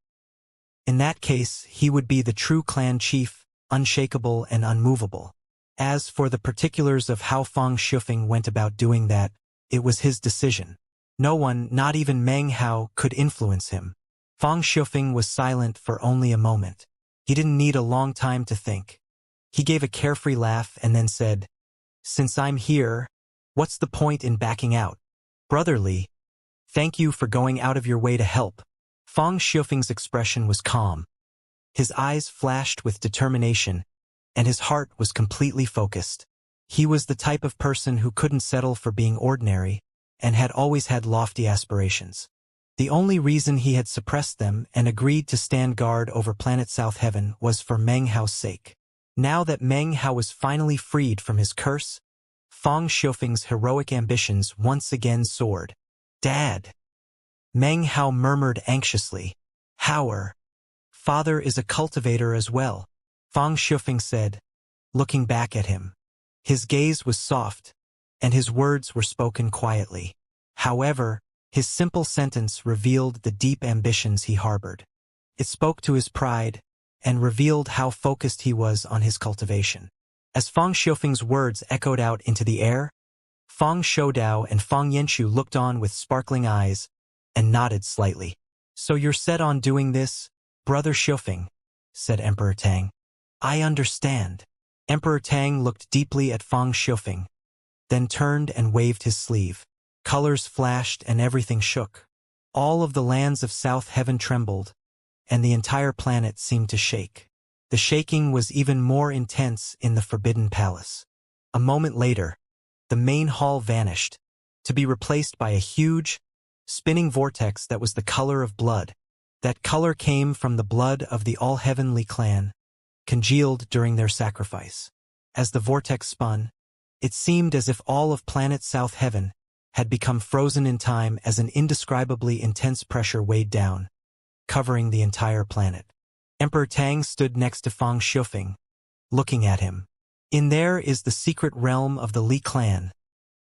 In that case, he would be the true clan chief, unshakable and unmovable. As for the particulars of how Fang Xiufeng went about doing that, it was his decision. No one, not even Meng Hao, could influence him. Fang Xiufeng was silent for only a moment. He didn't need a long time to think. He gave a carefree laugh and then said, "Since I'm here, what's the point in backing out? Brotherly, thank you for going out of your way to help." Fang Xiufeng's expression was calm. His eyes flashed with determination, and his heart was completely focused. He was the type of person who couldn't settle for being ordinary, and had always had lofty aspirations. The only reason he had suppressed them and agreed to stand guard over planet South Heaven was for Meng Hao's sake. Now that Meng Hao was finally freed from his curse, Fang Xiufeng's heroic ambitions once again soared. "Dad," Meng Hao murmured anxiously. "Hauer, father is a cultivator as well," Fang Xiufeng said, looking back at him. His gaze was soft, and his words were spoken quietly. However, his simple sentence revealed the deep ambitions he harbored. It spoke to his pride, and revealed how focused he was on his cultivation. As Fang Xiufeng's words echoed out into the air, Fang Shoudao and Fang Yanxu looked on with sparkling eyes, and nodded slightly. "So you're set on doing this, Brother Xiufeng," said Emperor Tang. "I understand." Emperor Tang looked deeply at Fang Xiufeng, then turned and waved his sleeve. Colors flashed and everything shook. All of the lands of South Heaven trembled, and the entire planet seemed to shake. The shaking was even more intense in the Forbidden Palace. A moment later, the main hall vanished, to be replaced by a huge, spinning vortex that was the color of blood, That color came from the blood of the all-heavenly clan, congealed during their sacrifice. As the vortex spun, it seemed as if all of planet South Heaven had become frozen in time as an indescribably intense pressure weighed down, covering the entire planet. Emperor Tang stood next to Fang Xiufeng, looking at him. In there is the secret realm of the Li clan,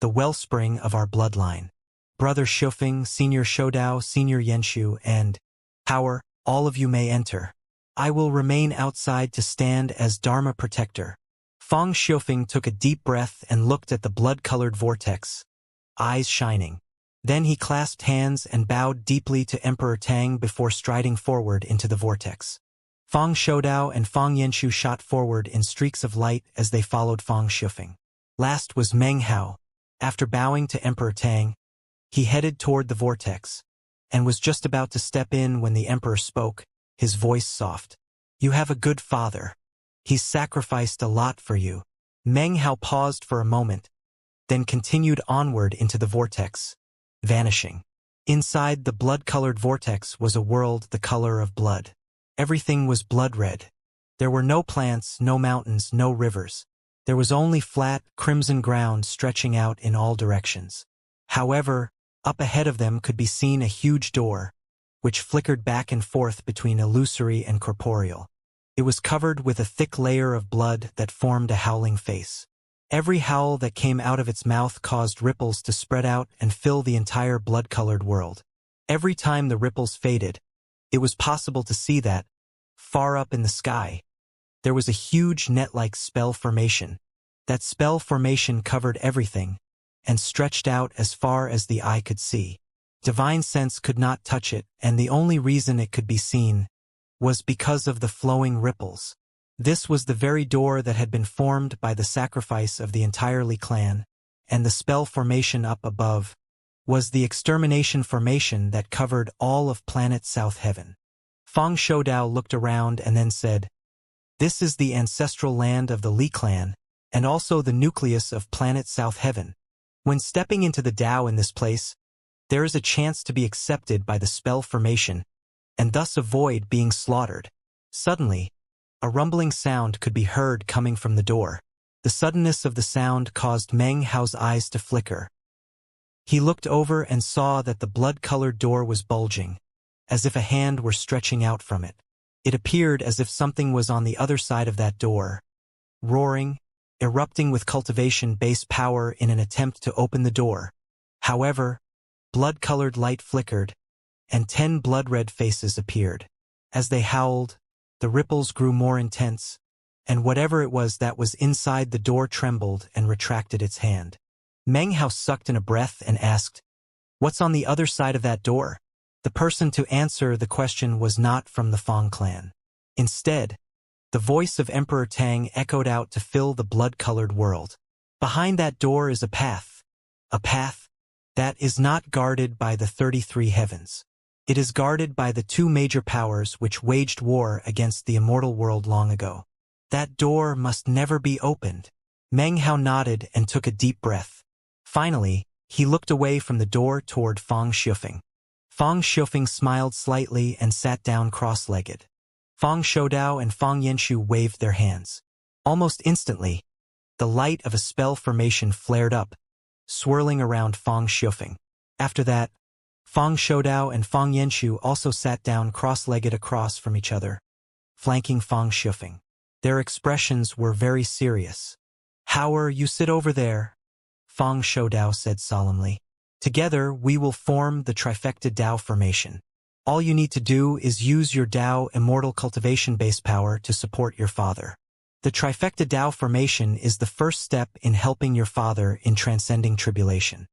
the wellspring of our bloodline. Brother Xiufeng, Senior Shoudao, Senior Yanxu, and Power, all of you may enter. I will remain outside to stand as Dharma protector. Fang Xiufeng took a deep breath and looked at the blood-colored vortex, eyes shining. Then he clasped hands and bowed deeply to Emperor Tang before striding forward into the vortex. Fang Shoudao and Fang Yanxu shot forward in streaks of light as they followed Fang Xiufeng. Last was Meng Hao. After bowing to Emperor Tang, he headed toward the vortex, and was just about to step in when the Emperor spoke, his voice soft. You have a good father. He's sacrificed a lot for you. Meng Hao paused for a moment, then continued onward into the vortex, vanishing. Inside the blood-colored vortex was a world the color of blood. Everything was blood-red. There were no plants, no mountains, no rivers. There was only flat, crimson ground stretching out in all directions. However, up ahead of them could be seen a huge door, which flickered back and forth between illusory and corporeal. It was covered with a thick layer of blood that formed a howling face. Every howl that came out of its mouth caused ripples to spread out and fill the entire blood-colored world. Every time the ripples faded, it was possible to see that, far up in the sky, there was a huge net-like spell formation. That spell formation covered everything, and stretched out as far as the eye could see. Divine sense could not touch it, and the only reason it could be seen was because of the flowing ripples. This was the very door that had been formed by the sacrifice of the entire Li clan, and the spell formation up above was the extermination formation that covered all of planet South Heaven. Fang Shoudao looked around and then said, This is the ancestral land of the Li clan, and also the nucleus of planet South Heaven. When stepping into the Tao in this place, there is a chance to be accepted by the spell formation, and thus avoid being slaughtered. Suddenly, a rumbling sound could be heard coming from the door. The suddenness of the sound caused Meng Hao's eyes to flicker. He looked over and saw that the blood-colored door was bulging, as if a hand were stretching out from it. It appeared as if something was on the other side of that door, roaring, erupting with cultivation-based power in an attempt to open the door. However, blood-colored light flickered, and 10 blood-red faces appeared. As they howled, the ripples grew more intense, and whatever it was that was inside the door trembled and retracted its hand. Meng Hao sucked in a breath and asked, What's on the other side of that door? The person to answer the question was not from the Fang clan. Instead, the voice of Emperor Tang echoed out to fill the blood-colored world. Behind that door is a path that is not guarded by the 33 heavens. It is guarded by the 2 major powers which waged war against the immortal world long ago. That door must never be opened. Meng Hao nodded and took a deep breath. Finally, he looked away from the door toward Fang Xiufeng. Fang Xiufeng smiled slightly and sat down cross-legged. Fang Shoudao and Fang Yanxu waved their hands. Almost instantly, the light of a spell formation flared up, swirling around Fang Xiufeng. After that, Fang Shoudao and Fang Yanxu also sat down cross-legged across from each other, flanking Fang Xiufeng. Their expressions were very serious. Howard, you sit over there, Fang Shoudao said solemnly. Together we will form the trifecta Tao formation. All you need to do is use your Tao Immortal cultivation base power to support your father. The trifecta Tao formation is the first step in helping your father in transcending tribulation.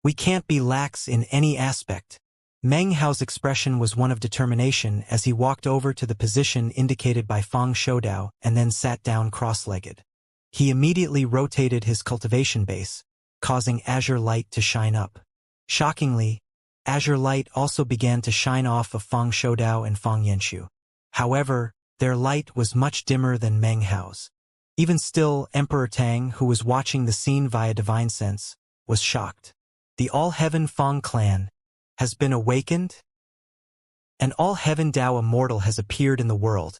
We can't be lax in any aspect. Meng Hao's expression was one of determination as he walked over to the position indicated by Fang Shoudao and then sat down cross-legged. He immediately rotated his cultivation base, causing azure light to shine up. Shockingly, azure light also began to shine off of Fang Shoudao and Fang Yanxu. However, their light was much dimmer than Meng Hao's. Even still, Emperor Tang, who was watching the scene via divine sense, was shocked. The All-Heaven Fang clan has been awakened? An all-heaven Dao immortal has appeared in the world,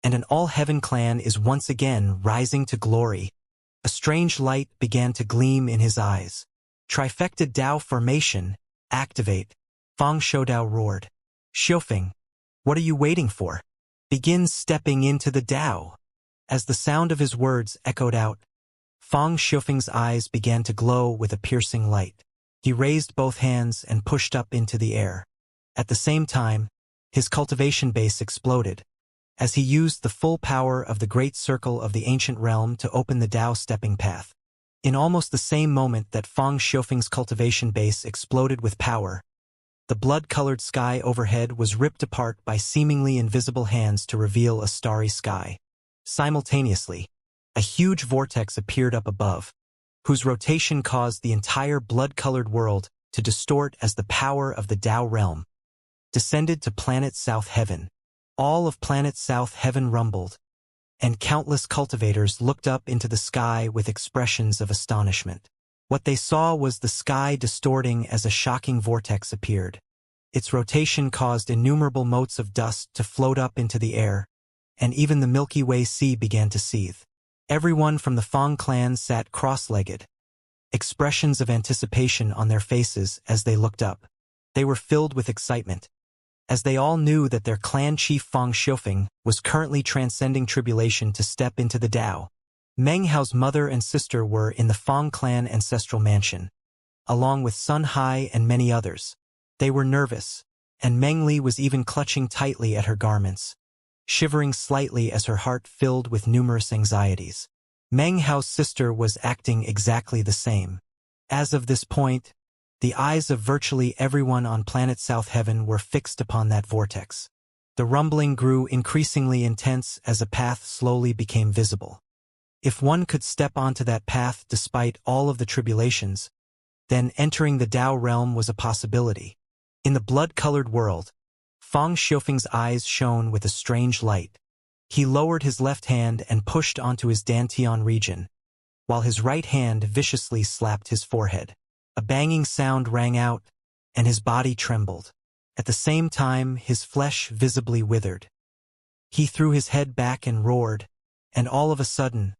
and an all-heaven clan is once again rising to glory. A strange light began to gleam in his eyes. Trifecta Dao formation, activate. Fang Shoudao roared. Xiufeng, what are you waiting for? Begin stepping into the Dao. As the sound of his words echoed out, Fang Xiufeng's eyes began to glow with a piercing light. He raised both hands and pushed up into the air. At the same time, his cultivation base exploded, as he used the full power of the great circle of the ancient realm to open the Dao stepping path. In almost the same moment that Fang Xiufeng's cultivation base exploded with power, the blood-colored sky overhead was ripped apart by seemingly invisible hands to reveal a starry sky. Simultaneously, a huge vortex appeared up above, whose rotation caused the entire blood-colored world to distort as the power of the Dao realm descended to planet South Heaven. All of planet South Heaven rumbled, and countless cultivators looked up into the sky with expressions of astonishment. What they saw was the sky distorting as a shocking vortex appeared. Its rotation caused innumerable motes of dust to float up into the air, and even the Milky Way Sea began to seethe. Everyone from the Fang clan sat cross-legged, expressions of anticipation on their faces as they looked up. They were filled with excitement, as they all knew that their clan chief Fang Xiufeng was currently transcending tribulation to step into the Dao. Meng Hao's mother and sister were in the Fang clan ancestral mansion, along with Sun Hai and many others. They were nervous, and Meng Li was even clutching tightly at her garments, shivering slightly as her heart filled with numerous anxieties. Meng Hao's sister was acting exactly the same. As of this point, the eyes of virtually everyone on planet South Heaven were fixed upon that vortex. The rumbling grew increasingly intense as a path slowly became visible. If one could step onto that path despite all of the tribulations, then entering the Dao realm was a possibility. In the blood-colored world, Fang Xiufeng's eyes shone with a strange light. He lowered his left hand and pushed onto his dantian region, while his right hand viciously slapped his forehead. A banging sound rang out, and his body trembled. At the same time, his flesh visibly withered. He threw his head back and roared, and all of a sudden,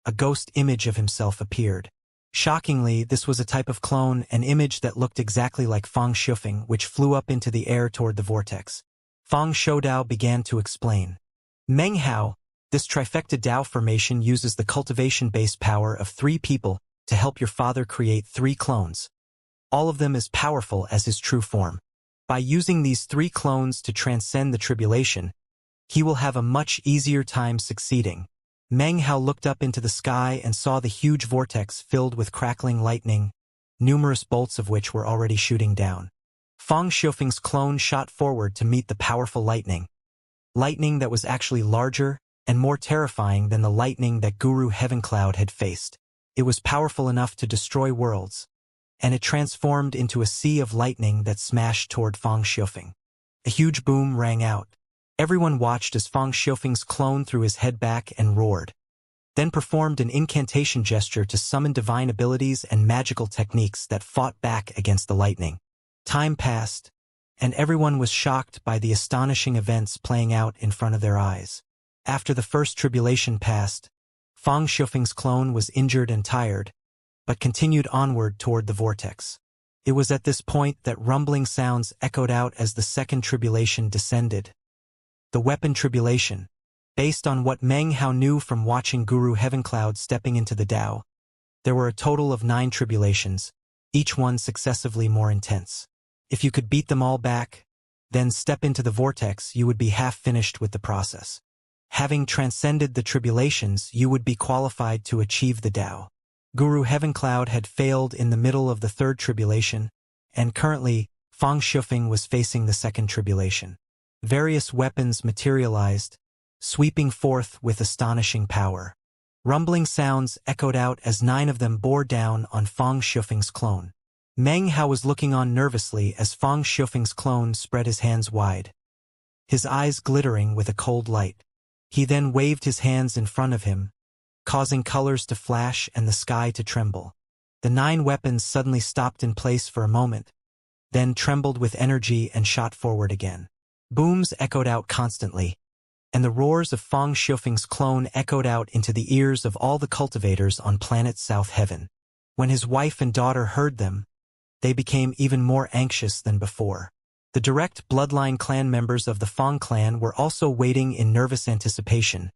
a ghost image of himself appeared. Shockingly, this was a type of clone, an image that looked exactly like Fang Xiufeng, which flew up into the air toward the vortex. Fang Shoudao began to explain. Meng Hao, this trifecta Dao formation uses the cultivation-based power of 3 people to help your father create 3 clones, all of them as powerful as his true form. By using these 3 clones to transcend the tribulation, he will have a much easier time succeeding. Meng Hao looked up into the sky and saw the huge vortex filled with crackling lightning, numerous bolts of which were already shooting down. Fang Xiufeng's clone shot forward to meet the powerful lightning that was actually larger and more terrifying than the lightning that Guru Heavencloud had faced. It was powerful enough to destroy worlds, and it transformed into a sea of lightning that smashed toward Fang Xiufeng. A huge boom rang out. Everyone watched as Fang Xiufeng's clone threw his head back and roared, then performed an incantation gesture to summon divine abilities and magical techniques that fought back against the lightning. Time passed, and everyone was shocked by the astonishing events playing out in front of their eyes. After the first tribulation passed, Fang Xiufeng's clone was injured and tired, but continued onward toward the vortex. It was at this point that rumbling sounds echoed out as the second tribulation descended. The weapon tribulation. Based on what Meng Hao knew from watching Guru Heavencloud stepping into the Dao, there were a total of 9 tribulations, each one successively more intense. If you could beat them all back, then step into the vortex, you would be half finished with the process. Having transcended the tribulations, you would be qualified to achieve the Dao. Guru Heavencloud had failed in the middle of the 3rd tribulation, and currently, Fang Xiufeng was facing the 2nd tribulation. Various weapons materialized, sweeping forth with astonishing power. Rumbling sounds echoed out as 9 of them bore down on Fang Xiufeng's clone. Meng Hao was looking on nervously as Fang Xiufeng's clone spread his hands wide, his eyes glittering with a cold light. He then waved his hands in front of him, causing colors to flash and the sky to tremble. The 9 weapons suddenly stopped in place for a moment, then trembled with energy and shot forward again. Booms echoed out constantly, and the roars of Fang Xiufeng's clone echoed out into the ears of all the cultivators on planet South Heaven. When his wife and daughter heard them, they became even more anxious than before. The direct bloodline clan members of the Fang clan were also waiting in nervous anticipation,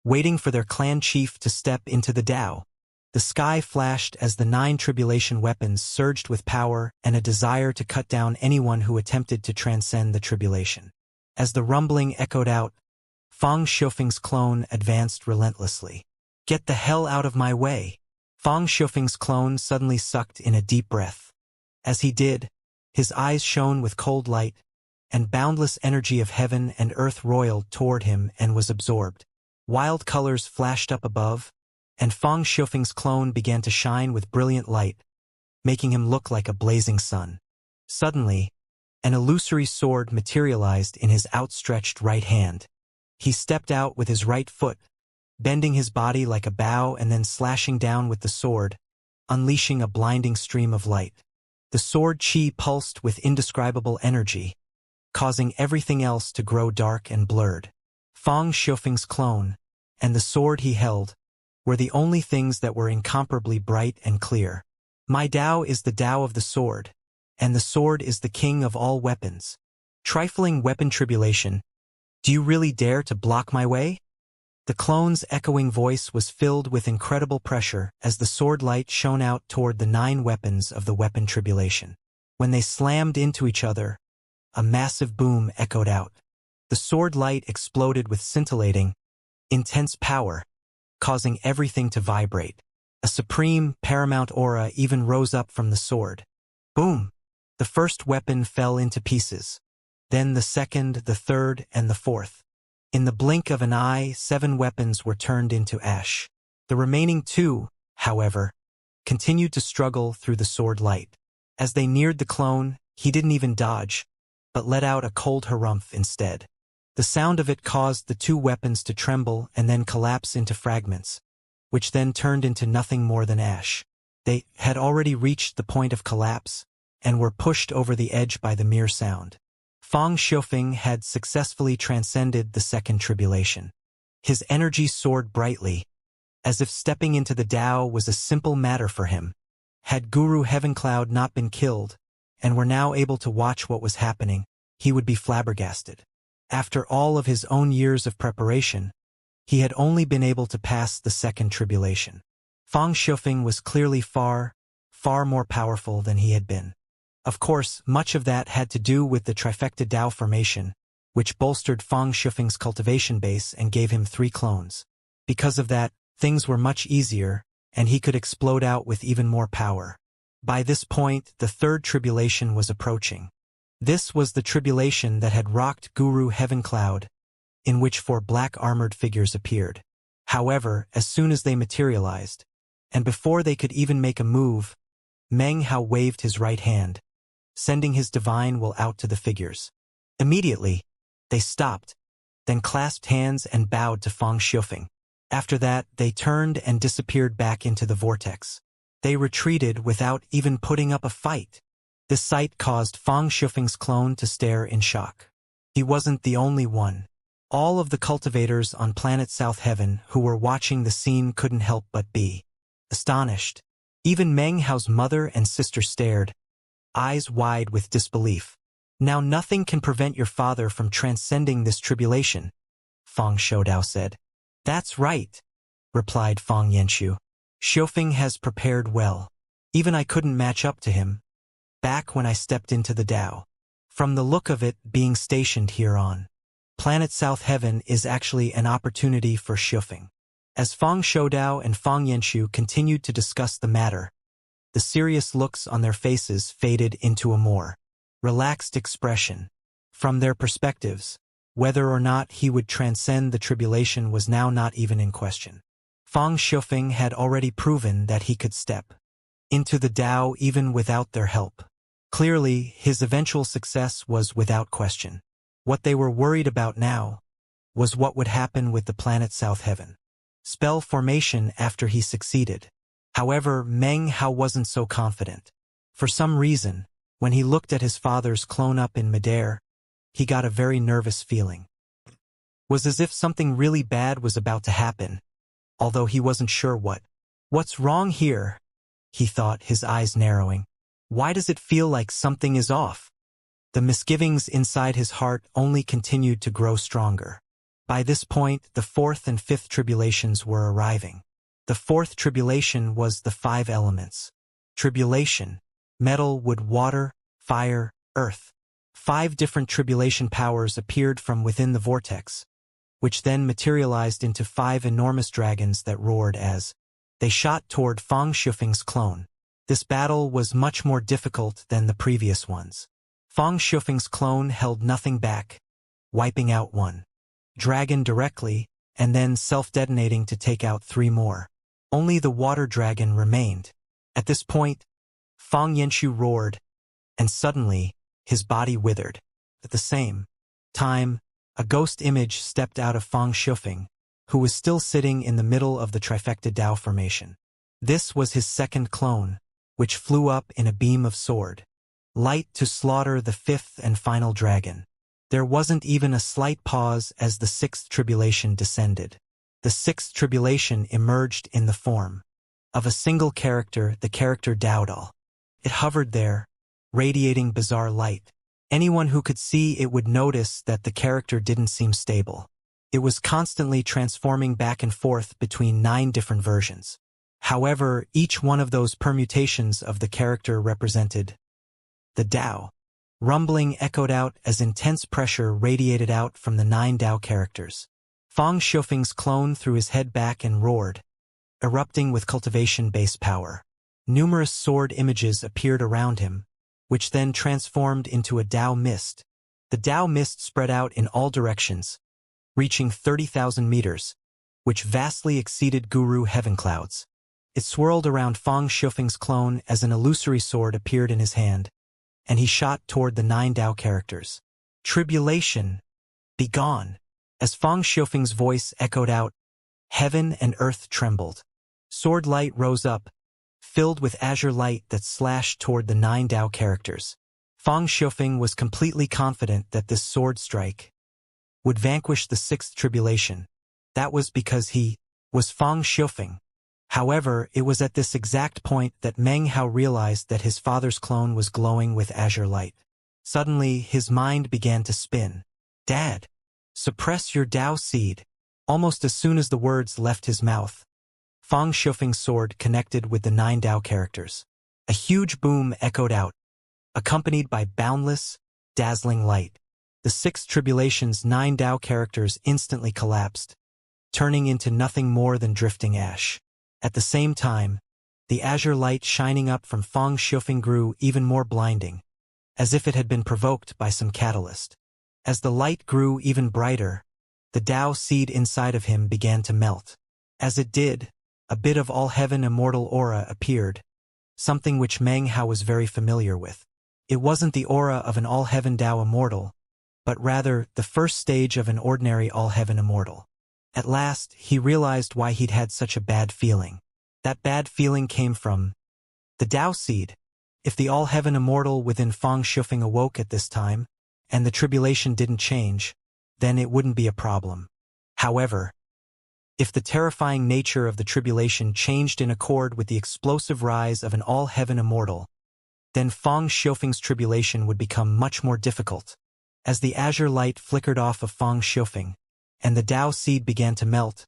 waiting for their clan chief to step into the Tao. The sky flashed as the 9 tribulation weapons surged with power and a desire to cut down anyone who attempted to transcend the tribulation. As the rumbling echoed out, Fang Xiufeng's clone advanced relentlessly. "Get the hell out of my way!" Fang Xiufeng's clone suddenly sucked in a deep breath. As he did, his eyes shone with cold light, and boundless energy of heaven and earth roiled toward him and was absorbed. Wild colors flashed up above, and Fang Xiufeng's clone began to shine with brilliant light, making him look like a blazing sun. Suddenly, an illusory sword materialized in his outstretched right hand. He stepped out with his right foot, bending his body like a bow and then slashing down with the sword, unleashing a blinding stream of light. The sword chi pulsed with indescribable energy, causing everything else to grow dark and blurred. Fang Xiufeng's clone, and the sword he held, were the only things that were incomparably bright and clear. "My Tao is the Tao of the sword, and the sword is the king of all weapons. Trifling weapon tribulation, do you really dare to block my way?" The clone's echoing voice was filled with incredible pressure as the sword light shone out toward the 9 weapons of the weapon tribulation. When they slammed into each other, a massive boom echoed out. The sword light exploded with scintillating, intense power, causing everything to vibrate. A supreme, paramount aura even rose up from the sword. Boom! The first weapon fell into pieces. Then the second, the third, and the fourth. In the blink of an eye, 7 weapons were turned into ash. The remaining 2, however, continued to struggle through the sword light. As they neared the clone, he didn't even dodge, but let out a cold harumph instead. The sound of it caused the 2 weapons to tremble and then collapse into fragments, which then turned into nothing more than ash. They had already reached the point of collapse and were pushed over the edge by the mere sound. Fang Xiufeng had successfully transcended the second tribulation. His energy soared brightly, as if stepping into the Tao was a simple matter for him. Had Guru Heavencloud not been killed, and were now able to watch what was happening, he would be flabbergasted. After all of his own years of preparation, he had only been able to pass the second tribulation. Fang Xiufeng was clearly far, far more powerful than he had been. Of course, much of that had to do with the trifecta Tao formation, which bolstered Fang Xiufeng's cultivation base and gave him 3 clones. Because of that, things were much easier, and he could explode out with even more power. By this point, the third tribulation was approaching. This was the tribulation that had rocked Guru Heavencloud, in which 4 black armored figures appeared. However, as soon as they materialized, and before they could even make a move, Meng Hao waved his right hand, sending his divine will out to the figures. Immediately, they stopped, then clasped hands and bowed to Fang Xiufeng. After that, they turned and disappeared back into the vortex. They retreated without even putting up a fight. This sight caused Fang Xiufeng's clone to stare in shock. He wasn't the only one. All of the cultivators on planet South Heaven who were watching the scene couldn't help but be astonished. Even Meng Hao's mother and sister stared, eyes wide with disbelief. "Now nothing can prevent your father from transcending this tribulation," Fang Xiudao said. "That's right," replied Fang Yanxu. "Xiufeng has prepared well. Even I couldn't match up to him, back when I stepped into the Tao. From the look of it, being stationed here on planet South Heaven is actually an opportunity for Xiufeng." As Fang Xiudao and Fang Yanxu continued to discuss the matter, the serious looks on their faces faded into a more relaxed expression. From their perspectives, whether or not he would transcend the tribulation was now not even in question. Fang Xiufeng had already proven that he could step into the Tao even without their help. Clearly, his eventual success was without question. What they were worried about now was what would happen with the planet South Heaven. Spell formation after he succeeded. However, Meng Hao wasn't so confident. For some reason, when he looked at his father's clone up in midair, he got a very nervous feeling. It was as if something really bad was about to happen, although he wasn't sure what. What's wrong here? He thought, his eyes narrowing. Why does it feel like something is off? The misgivings inside his heart only continued to grow stronger. By this point, the fourth and fifth tribulations were arriving. The fourth tribulation was the 5 elements. Tribulation: metal, wood, water, fire, earth. 5 different tribulation powers appeared from within the vortex, which then materialized into 5 enormous dragons that roared as they shot toward Fang Shufeng's clone. This battle was much more difficult than the previous ones. Fang Shufeng's clone held nothing back, wiping out 1 dragon directly, and then self-detonating to take out 3 more. Only the water dragon remained. At this point, Fang Yanxu roared, and suddenly, his body withered. At the same time, a ghost image stepped out of Fang Shufeng, who was still sitting in the middle of the trifecta Dao formation. This was his second clone, which flew up in a beam of sword light to slaughter the 5th and final dragon. There wasn't even a slight pause as the 6th tribulation descended. The 6th tribulation emerged in the form of a single character, the character Daodal. It hovered there, radiating bizarre light. Anyone who could see it would notice that the character didn't seem stable. It was constantly transforming back and forth between 9 different versions. However, each one of those permutations of the character represented the Dao. Rumbling echoed out as intense pressure radiated out from the 9 Dao characters. Fang Shufeng's clone threw his head back and roared, erupting with cultivation base power. Numerous sword images appeared around him, which then transformed into a Dao mist. The Dao mist spread out in all directions, reaching 30,000 meters, which vastly exceeded Guru heaven clouds. It swirled around Fang Shufeng's clone as an illusory sword appeared in his hand, and he shot toward the 9 Dao characters. Tribulation, be gone. As Fang Shufeng's voice echoed out, heaven and earth trembled. Sword light rose up, filled with azure light that slashed toward the 9 Dao characters. Fang Shufeng was completely confident that this sword strike would vanquish the 6th tribulation. That was because he was Fang Shufeng. However, it was at this exact point that Meng Hao realized that his father's clone was glowing with azure light. Suddenly, his mind began to spin. Dad, suppress your Dao seed. Almost as soon as the words left his mouth, Fang Shufeng's sword connected with the 9 Dao characters. A huge boom echoed out, accompanied by boundless, dazzling light. The 6th tribulation's 9 Dao characters instantly collapsed, turning into nothing more than drifting ash. At the same time, the azure light shining up from Fang Shufeng grew even more blinding, as if it had been provoked by some catalyst. As the light grew even brighter, the Dao seed inside of him began to melt. As it did, a bit of all-heaven immortal aura appeared, something which Meng Hao was very familiar with. It wasn't the aura of an all-heaven Dao immortal, but rather the first stage of an ordinary all-heaven immortal. At last, he realized why he'd had such a bad feeling. That bad feeling came from the Dao seed. If the all-heaven immortal within Fang Shufeng awoke at this time, and the tribulation didn't change, then it wouldn't be a problem. However, if the terrifying nature of the tribulation changed in accord with the explosive rise of an all-heaven immortal, then Fang Shufeng's tribulation would become much more difficult. As the azure light flickered off of Fang Shufeng, and the Dao seed began to melt,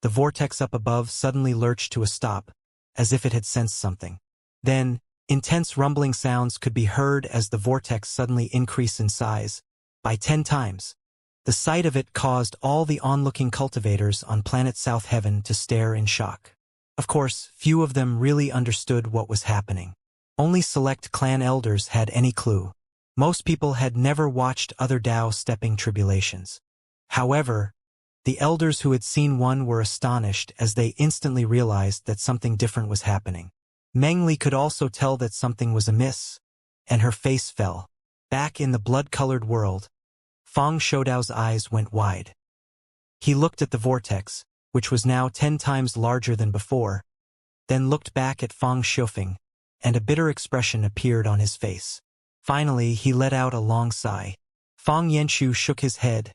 the vortex up above suddenly lurched to a stop, as if it had sensed something. Then, intense rumbling sounds could be heard as the vortex suddenly increased in size, by 10 times. The sight of it caused all the onlooking cultivators on planet South Heaven to stare in shock. Of course, few of them really understood what was happening. Only select clan elders had any clue. Most people had never watched other Dao stepping tribulations. However, the elders who had seen one were astonished as they instantly realized that something different was happening. Meng Li could also tell that something was amiss, and her face fell. Back in the blood-colored world, Fang Shoudao's eyes went wide. He looked at the vortex, which was now 10 times larger than before, then looked back at Fang Shufeng, and a bitter expression appeared on his face. Finally, he let out a long sigh. Fang Yanxu shook his head,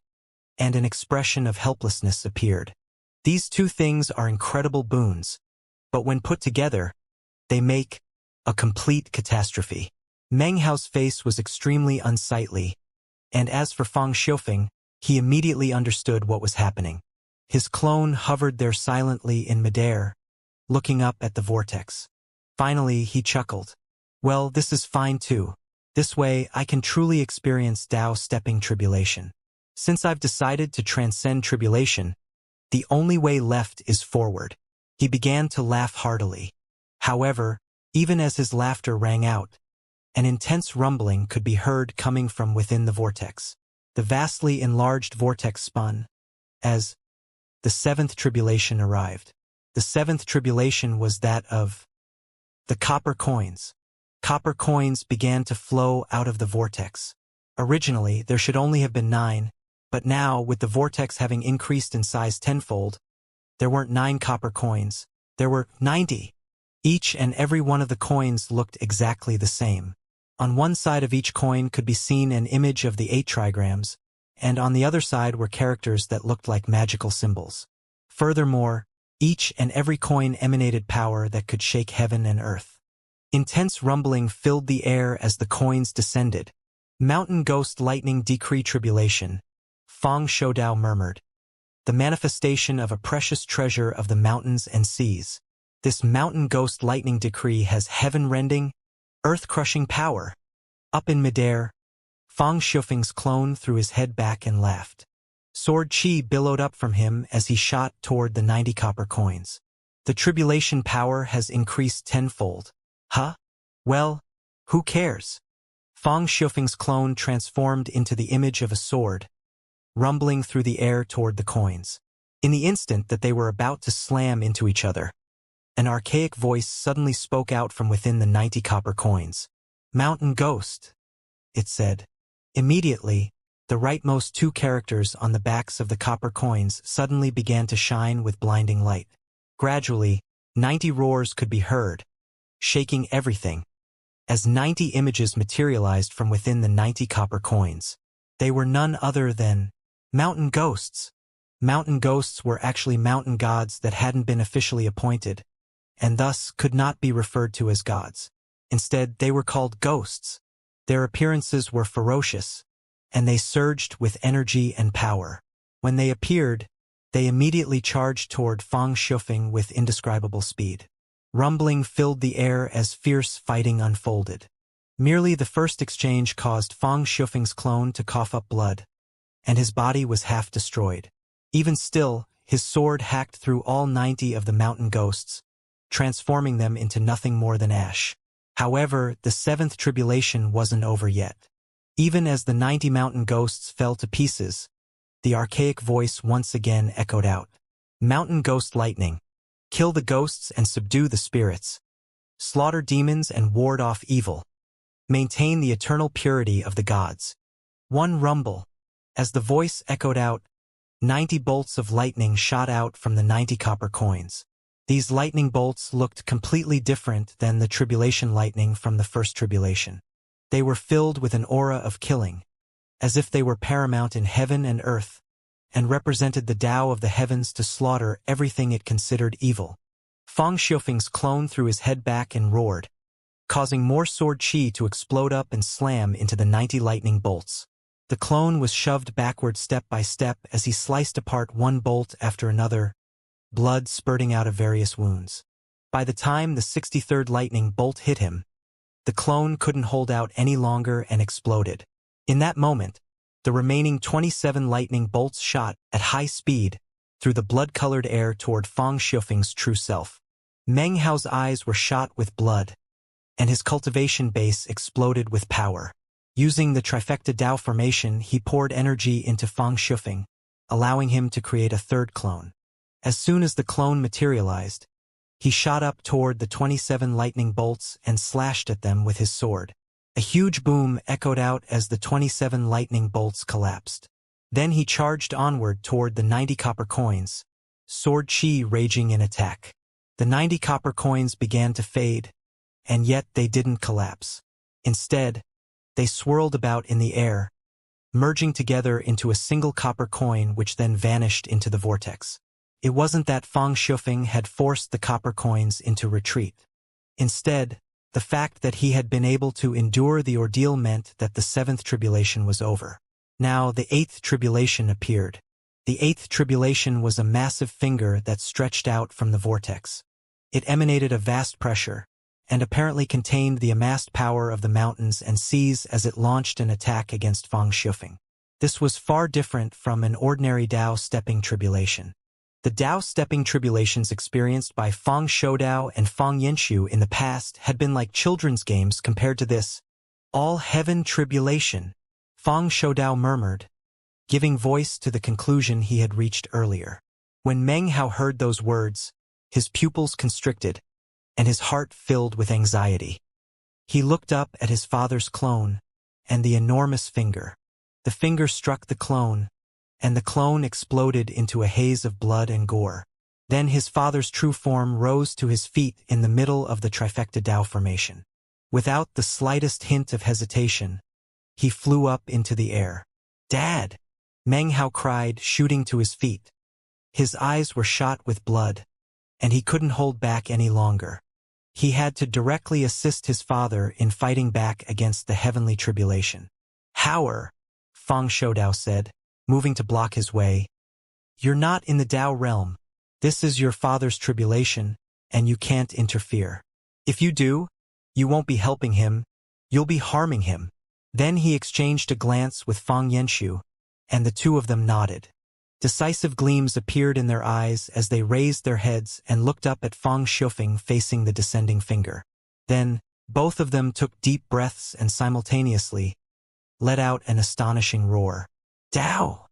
and an expression of helplessness appeared. These two things are incredible boons, but when put together, they make a complete catastrophe. Meng Hao's face was extremely unsightly, and as for Fang Xiufeng, he immediately understood what was happening. His clone hovered there silently in midair, looking up at the vortex. Finally, he chuckled. Well, this is fine too. This way, I can truly experience Tao-stepping tribulation. Since I've decided to transcend tribulation, the only way left is forward. He began to laugh heartily. However, even as his laughter rang out, an intense rumbling could be heard coming from within the vortex. The vastly enlarged vortex spun, as the seventh tribulation arrived. The seventh tribulation was that of the copper coins. Copper coins began to flow out of the vortex. Originally, there should only have been 9, but now, with the vortex having increased in size tenfold, there weren't 9 copper coins, there were 90. Each and every one of the coins looked exactly the same. On one side of each coin could be seen an image of the 8 trigrams, and on the other side were characters that looked like magical symbols. Furthermore, each and every coin emanated power that could shake heaven and earth. Intense rumbling filled the air as the coins descended. Mountain Ghost Lightning Decree Tribulation, Fang Shoudao murmured. The manifestation of a precious treasure of the mountains and seas. This Mountain Ghost Lightning Decree has heaven-rending, earth-crushing power. Up in midair, Fang Xiufeng's clone threw his head back and laughed. Sword Qi billowed up from him as he shot toward the 90 copper coins. The tribulation power has increased tenfold. Huh? Well, who cares? Fang Xiufeng's clone transformed into the image of a sword, rumbling through the air toward the coins. In the instant that they were about to slam into each other, an archaic voice suddenly spoke out from within the 90 copper coins. Mountain Ghost, it said. Immediately, the rightmost 2 characters on the backs of the copper coins suddenly began to shine with blinding light. Gradually, 90 roars could be heard, shaking everything, as 90 images materialized from within the 90 copper coins. They were none other than mountain ghosts. Mountain ghosts were actually mountain gods that hadn't been officially appointed, and thus could not be referred to as gods. Instead, they were called ghosts. Their appearances were ferocious, and they surged with energy and power. When they appeared, they immediately charged toward Fang Xiufeng with indescribable speed. Rumbling filled the air as fierce fighting unfolded. Merely the first exchange caused Fang Xiufeng's clone to cough up blood, and his body was half destroyed. Even still, his sword hacked through all 90 of the mountain ghosts, transforming them into nothing more than ash. However, the 7th tribulation wasn't over yet. Even as the 90 mountain ghosts fell to pieces, the archaic voice once again echoed out. Mountain Ghost Lightning. Kill the ghosts and subdue the spirits. Slaughter demons and ward off evil. Maintain the eternal purity of the gods. One rumble. As the voice echoed out, 90 bolts of lightning shot out from the 90 copper coins. These lightning bolts looked completely different than the tribulation lightning from the first tribulation. They were filled with an aura of killing, as if they were paramount in heaven and earth, and represented the Tao of the heavens to slaughter everything it considered evil. Fang Xiufeng's clone threw his head back and roared, causing more sword qi to explode up and slam into the 90 lightning bolts. The clone was shoved backward step by step as he sliced apart one bolt after another, blood spurting out of various wounds. By the time the 63rd lightning bolt hit him, the clone couldn't hold out any longer and exploded. In that moment, the remaining 27 lightning bolts shot at high speed through the blood-colored air toward Fang Xiufeng's true self. Meng Hao's eyes were shot with blood, and his cultivation base exploded with power. Using the trifecta Dao formation, he poured energy into Fang Xiufeng, allowing him to create a third clone. As soon as the clone materialized, he shot up toward the 27 lightning bolts and slashed at them with his sword. A huge boom echoed out as the 27 lightning bolts collapsed. Then he charged onward toward the 90 copper coins, sword qi raging in attack. The 90 copper coins began to fade, and yet they didn't collapse. Instead, they swirled about in the air, merging together into a single copper coin which then vanished into the vortex. It wasn't that Fang Shufeng had forced the copper coins into retreat. Instead, the fact that he had been able to endure the ordeal meant that the seventh tribulation was over. Now the eighth tribulation appeared. The eighth tribulation was a massive finger that stretched out from the vortex. It emanated a vast pressure, and apparently contained the amassed power of the mountains and seas as it launched an attack against Fang Shufeng. This was far different from an ordinary Dao stepping tribulation. The Dao stepping tribulations experienced by Fang Shoudao and Fang Yanxu in the past had been like children's games compared to this all-heaven tribulation, Fang Shoudao murmured, giving voice to the conclusion he had reached earlier. When Meng Hao heard those words, his pupils constricted, and his heart filled with anxiety. He looked up at his father's clone, and the enormous finger. The finger struck the clone, and the clone exploded into a haze of blood and gore. Then his father's true form rose to his feet in the middle of the trifecta Dao formation. Without the slightest hint of hesitation, he flew up into the air. "Dad!" Meng Hao cried, shooting to his feet. His eyes were shot with blood, and he couldn't hold back any longer. He had to directly assist his father in fighting back against the heavenly tribulation. "Hower," Fang Shoudao said, moving to block his way. "You're not in the Dao realm. This is your father's tribulation, and you can't interfere. If you do, you won't be helping him, you'll be harming him." Then he exchanged a glance with Fang Yanxu, and the two of them nodded. Decisive gleams appeared in their eyes as they raised their heads and looked up at Fang Shufeng facing the descending finger. Then, both of them took deep breaths and simultaneously let out an astonishing roar. "Dao!"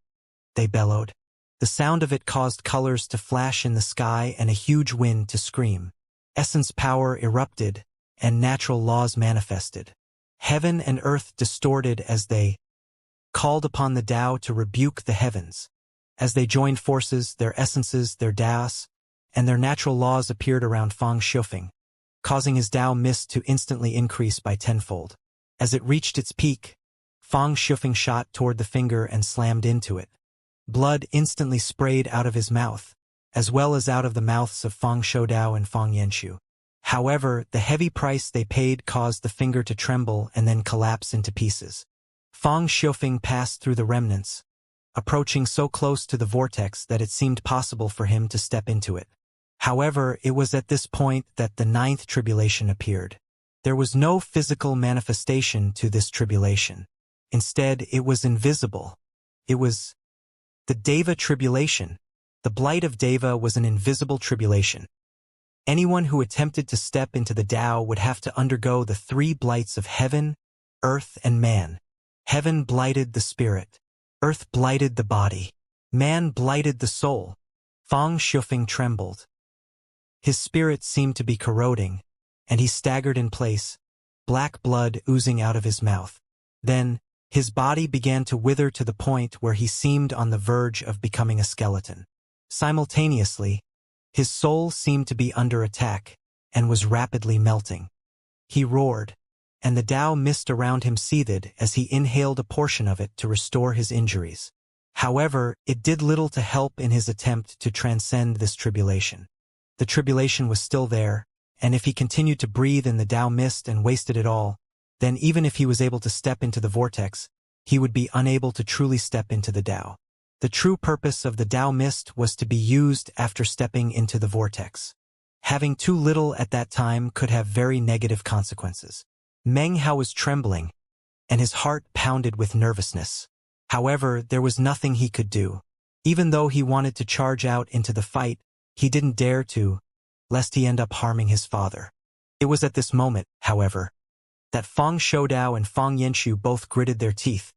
they bellowed. The sound of it caused colors to flash in the sky and a huge wind to scream. Essence power erupted, and natural laws manifested. Heaven and earth distorted as they called upon the Dao to rebuke the heavens. As they joined forces, their essences, their Daos, and their natural laws appeared around Fang Shufeng, causing his Dao mist to instantly increase by tenfold. As it reached its peak, Fang Shufeng shot toward the finger and slammed into it. Blood instantly sprayed out of his mouth, as well as out of the mouths of Fang Shoudao and Fang Yanxu. However, the heavy price they paid caused the finger to tremble and then collapse into pieces. Fang Shufeng passed through the remnants, approaching so close to the vortex that it seemed possible for him to step into it. However, it was at this point that the ninth tribulation appeared. There was no physical manifestation to this tribulation. Instead, it was invisible. It was the Deva tribulation. The blight of Deva was an invisible tribulation. Anyone who attempted to step into the Dao would have to undergo the three blights of heaven, earth, and man. Heaven blighted the spirit. Earth blighted the body. Man blighted the soul. Fang Shufeng trembled. His spirit seemed to be corroding, and he staggered in place, black blood oozing out of his mouth. Then, his body began to wither to the point where he seemed on the verge of becoming a skeleton. Simultaneously, his soul seemed to be under attack and was rapidly melting. He roared, and the Dao mist around him seethed as he inhaled a portion of it to restore his injuries. However, it did little to help in his attempt to transcend this tribulation. The tribulation was still there, and if he continued to breathe in the Dao mist and wasted it all, then even if he was able to step into the vortex, he would be unable to truly step into the Dao. The true purpose of the Dao mist was to be used after stepping into the vortex. Having too little at that time could have very negative consequences. Meng Hao was trembling, and his heart pounded with nervousness. However, there was nothing he could do. Even though he wanted to charge out into the fight, he didn't dare to, lest he end up harming his father. It was at this moment, however, that Fang Shoudao and Fang Yanxu both gritted their teeth,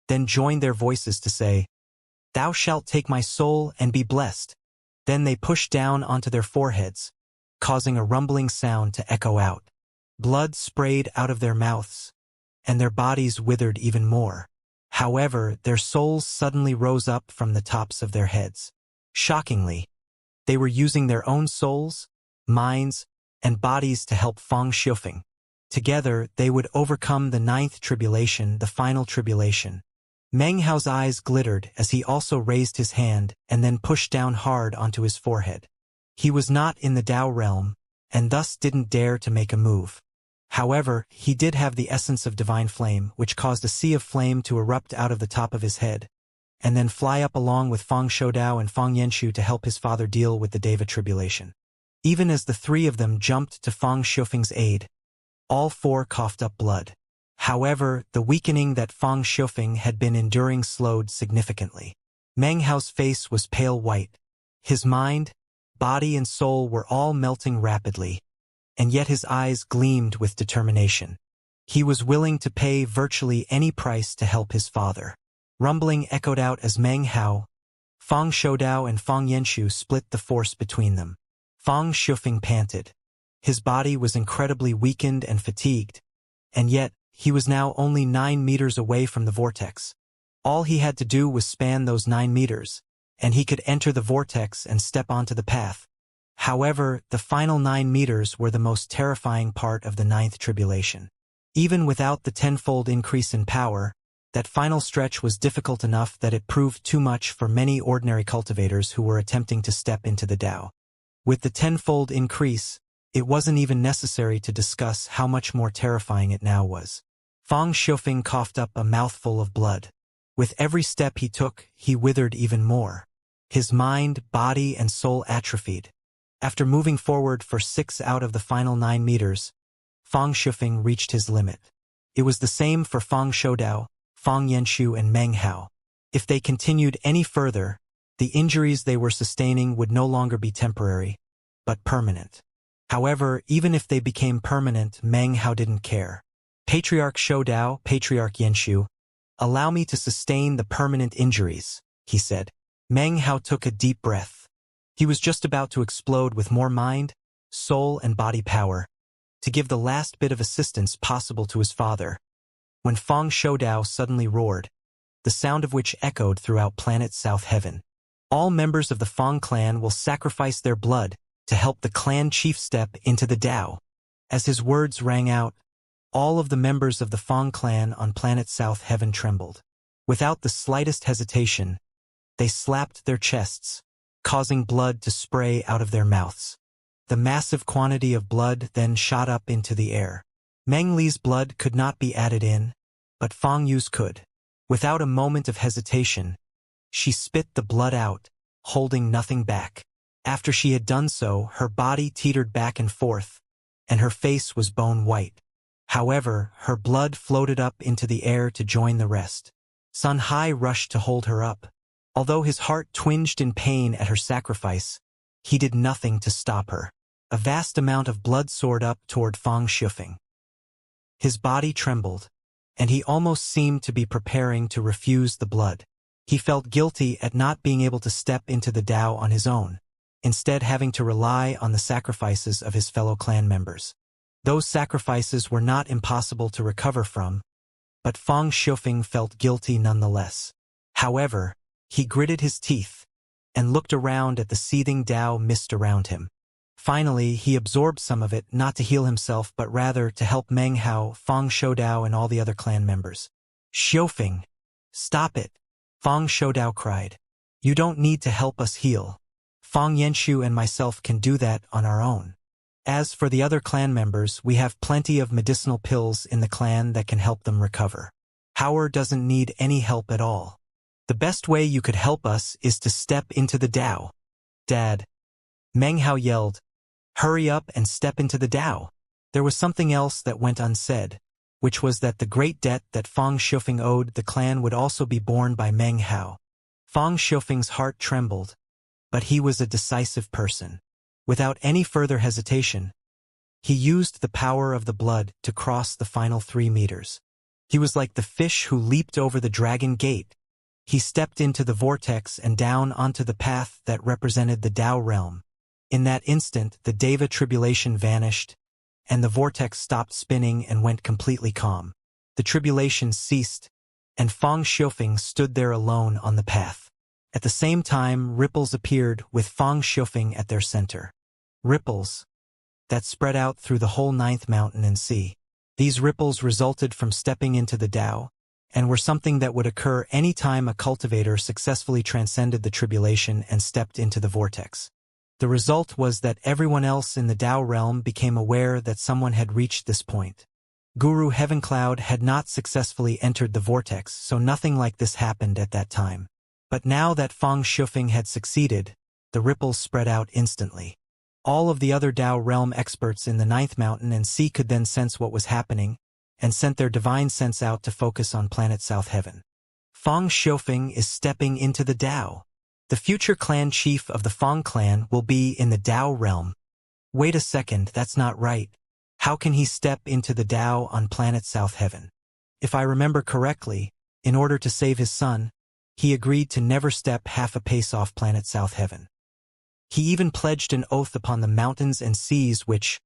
then joined their voices to say, "Thou shalt take my soul and be blessed." Then they pushed down onto their foreheads, causing a rumbling sound to echo out. Blood sprayed out of their mouths, and their bodies withered even more. However, their souls suddenly rose up from the tops of their heads. Shockingly, they were using their own souls, minds, and bodies to help Fang Shufeng. Together, they would overcome the ninth tribulation, the final tribulation, Meng Hao's eyes glittered as he also raised his hand and then pushed down hard onto his forehead. He was not in the Tao realm, and thus didn't dare to make a move. However, he did have the essence of divine flame, which caused a sea of flame to erupt out of the top of his head, and then fly up along with Fang Shoudao and Fang Yanxu to help his father deal with the Deva tribulation. Even as the three of them jumped to Fang Shufeng's aid, all four coughed up blood. However, the weakening that Fang Shufeng had been enduring slowed significantly. Meng Hao's face was pale white. His mind, body and soul were all melting rapidly, and yet his eyes gleamed with determination. He was willing to pay virtually any price to help his father. Rumbling echoed out as Meng Hao, Fang Shoudao and Fang Yanxu split the force between them. Fang Shufeng panted. His body was incredibly weakened and fatigued, and yet, he was now only 9 meters away from the vortex. All he had to do was span those 9 meters, and he could enter the vortex and step onto the path. However, the final 9 meters were the most terrifying part of the 9th tribulation. Even without the 10-fold increase in power, that final stretch was difficult enough that it proved too much for many ordinary cultivators who were attempting to step into the Tao. With the 10-fold increase, it wasn't even necessary to discuss how much more terrifying it now was. Fang Shufeng coughed up a mouthful of blood. With every step he took, he withered even more. His mind, body, and soul atrophied. After moving forward for 6 out of the final 9 meters, Fang Shufeng reached his limit. It was the same for Fang Shoudao, Fang Yanxu, and Meng Hao. If they continued any further, the injuries they were sustaining would no longer be temporary, but permanent. However, even if they became permanent, Meng Hao didn't care. Patriarch Shoudao, Patriarch Yanxu, allow me to sustain the permanent injuries, he said. Meng Hao took a deep breath. He was just about to explode with more mind, soul, and body power, to give the last bit of assistance possible to his father, when Fang Shoudao suddenly roared, the sound of which echoed throughout planet South Heaven. All members of the Fang clan will sacrifice their blood to help the clan chief step into the Tao. As his words rang out, all of the members of the Fang clan on planet South Heaven trembled. Without the slightest hesitation, they slapped their chests, causing blood to spray out of their mouths. The massive quantity of blood then shot up into the air. Meng Li's blood could not be added in, but Fang Yu's could. Without a moment of hesitation, she spit the blood out, holding nothing back. After she had done so, her body teetered back and forth, and her face was bone white. However, her blood floated up into the air to join the rest. Sun Hai rushed to hold her up. Although his heart twinged in pain at her sacrifice, he did nothing to stop her. A vast amount of blood soared up toward Fang Shufeng. His body trembled, and he almost seemed to be preparing to refuse the blood. He felt guilty at not being able to step into the Tao on his own, instead having to rely on the sacrifices of his fellow clan members. Those sacrifices were not impossible to recover from, but Fang Shufeng felt guilty nonetheless. However, he gritted his teeth and looked around at the seething Tao mist around him. Finally, he absorbed some of it, not to heal himself but rather to help Meng Hao, Fang Shoudao, and all the other clan members. "Shufeng, stop it!" Fang Shoudao cried. "You don't need to help us heal. Fang Yanxu and myself can do that on our own. As for the other clan members, we have plenty of medicinal pills in the clan that can help them recover. Howard doesn't need any help at all. The best way you could help us is to step into the Tao." "Dad," Meng Hao yelled, "hurry up and step into the Tao." There was something else that went unsaid, which was that the great debt that Fang Shufeng owed the clan would also be borne by Meng Hao. Fang Shufeng's heart trembled, but he was a decisive person. Without any further hesitation, he used the power of the blood to cross the final 3 meters. He was like the fish who leaped over the dragon gate. He stepped into the vortex and down onto the path that represented the Tao realm. In that instant, the Deva tribulation vanished, and the vortex stopped spinning and went completely calm. The tribulation ceased, and Fang Shufeng stood there alone on the path. At the same time, ripples appeared with Fang Shufeng at their center. Ripples that spread out through the whole 9th mountain and sea. These ripples resulted from stepping into the Tao, and were something that would occur any time a cultivator successfully transcended the tribulation and stepped into the vortex. The result was that everyone else in the Tao realm became aware that someone had reached this point. Guru Heavencloud had not successfully entered the vortex, so nothing like this happened at that time. But now that Fang Shufeng had succeeded, the ripples spread out instantly. All of the other Tao realm experts in the Ninth Mountain and Sea could then sense what was happening, and sent their divine sense out to focus on planet South Heaven. Fang Shufeng is stepping into the Tao. The future clan chief of the Fang clan will be in the Tao realm. Wait a second, that's not right. How can he step into the Tao on planet South Heaven? If I remember correctly, in order to save his son, he agreed to never step half a pace off planet South Heaven. He even pledged an oath upon the mountains and seas which,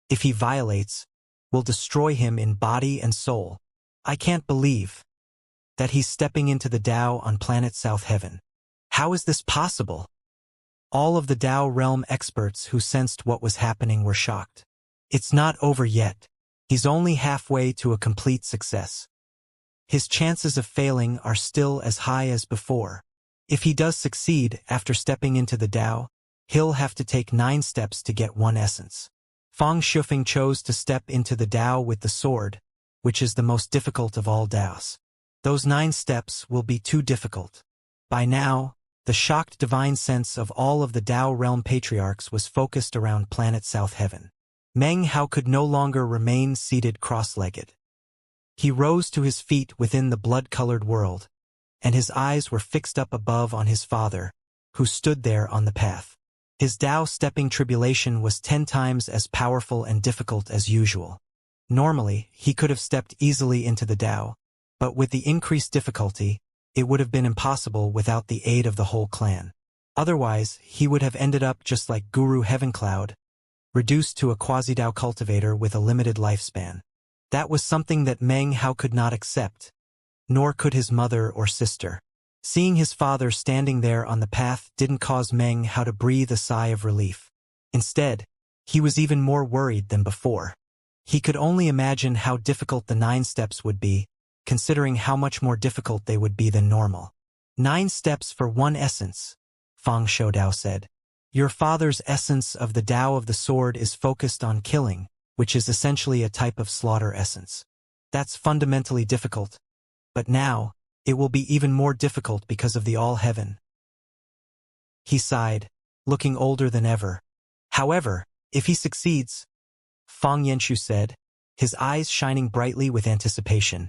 if he violates, will destroy him in body and soul. I can't believe that he's stepping into the Tao on planet South Heaven. How is this possible? All of the Tao realm experts who sensed what was happening were shocked. It's not over yet. He's only halfway to a complete success. His chances of failing are still as high as before. If he does succeed after stepping into the Tao, he'll have to take 9 steps to get 1 essence. Fang Shufeng chose to step into the Tao with the sword, which is the most difficult of all Taos. Those 9 steps will be too difficult. By now, the shocked divine sense of all of the Tao realm patriarchs was focused around planet South Heaven. Meng Hao could no longer remain seated cross-legged. He rose to his feet within the blood-colored world, and his eyes were fixed up above on his father, who stood there on the path. His Tao stepping tribulation was 10 times as powerful and difficult as usual. Normally, he could have stepped easily into the Tao, but with the increased difficulty, it would have been impossible without the aid of the whole clan. Otherwise, he would have ended up just like Guru Heavencloud, reduced to a quasi-Tao cultivator with a limited lifespan. That was something that Meng Hao could not accept, nor could his mother or sister. Seeing his father standing there on the path didn't cause Meng Hao to breathe a sigh of relief. Instead, he was even more worried than before. He could only imagine how difficult the 9 steps would be, considering how much more difficult they would be than normal. 9 steps for 1 essence, Fang Shoudao said. Your father's essence of the Tao of the sword is focused on killing, which is essentially a type of slaughter essence. That's fundamentally difficult. But now, it will be even more difficult because of the all-heaven. He sighed, looking older than ever. However, if he succeeds, Fang Yanchu said, his eyes shining brightly with anticipation.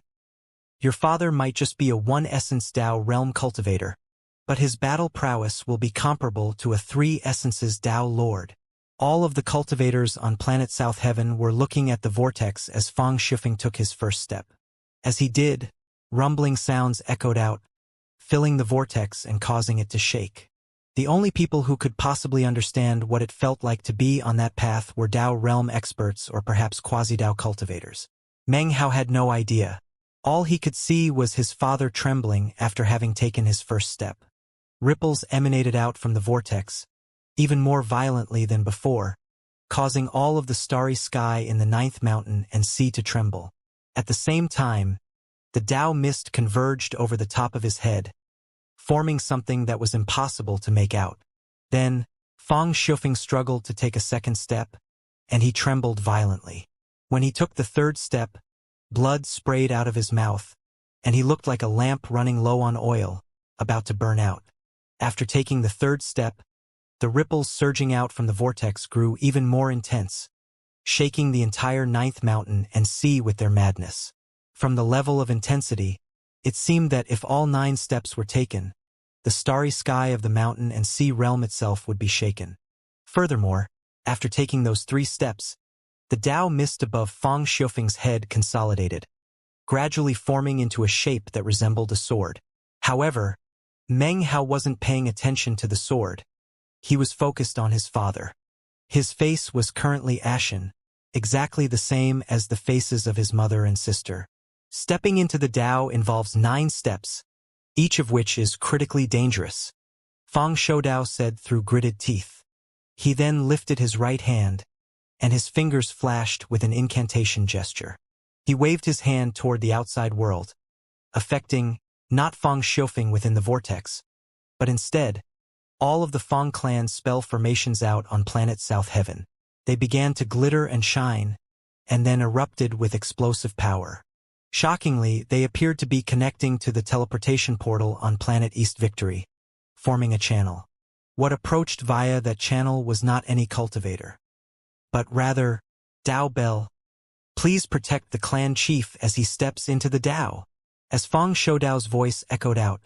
Your father might just be a 1-essence Tao realm cultivator, but his battle prowess will be comparable to a 3-essences Tao lord. All of the cultivators on planet South Heaven were looking at the vortex as Fang Shufeng took his first step. As he did, rumbling sounds echoed out, filling the vortex and causing it to shake. The only people who could possibly understand what it felt like to be on that path were Tao realm experts or perhaps quasi-Tao cultivators. Meng Hao had no idea. All he could see was his father trembling after having taken his first step. Ripples emanated out from the vortex, even more violently than before, causing all of the starry sky in the 9th mountain and sea to tremble. At the same time, the Tao mist converged over the top of his head, forming something that was impossible to make out. Then, Fang Shufeng struggled to take a second step, and he trembled violently. When he took the 3rd step, blood sprayed out of his mouth, and he looked like a lamp running low on oil, about to burn out. After taking the 3rd step, the ripples surging out from the vortex grew even more intense, shaking the entire 9th mountain and sea with their madness. From the level of intensity, it seemed that if all 9 steps were taken, the starry sky of the mountain and sea realm itself would be shaken. Furthermore, after taking those 3 steps, the Tao mist above Fang Shufeng's head consolidated, gradually forming into a shape that resembled a sword. However, Meng Hao wasn't paying attention to the sword. He was focused on his father. His face was currently ashen, exactly the same as the faces of his mother and sister. Stepping into the Tao involves 9 steps, each of which is critically dangerous, Fang Shoudao said through gritted teeth. He then lifted his right hand, and his fingers flashed with an incantation gesture. He waved his hand toward the outside world, affecting not Fang Xiufeng within the vortex, but instead, all of the Fang clan's spell formations out on planet South Heaven. They began to glitter and shine, and then erupted with explosive power. Shockingly, they appeared to be connecting to the teleportation portal on planet East Victory, forming a channel. What approached via that channel was not any cultivator, but rather, Dao Bell. Please protect the clan chief as he steps into the Dao. As Fang Shoudao's voice echoed out,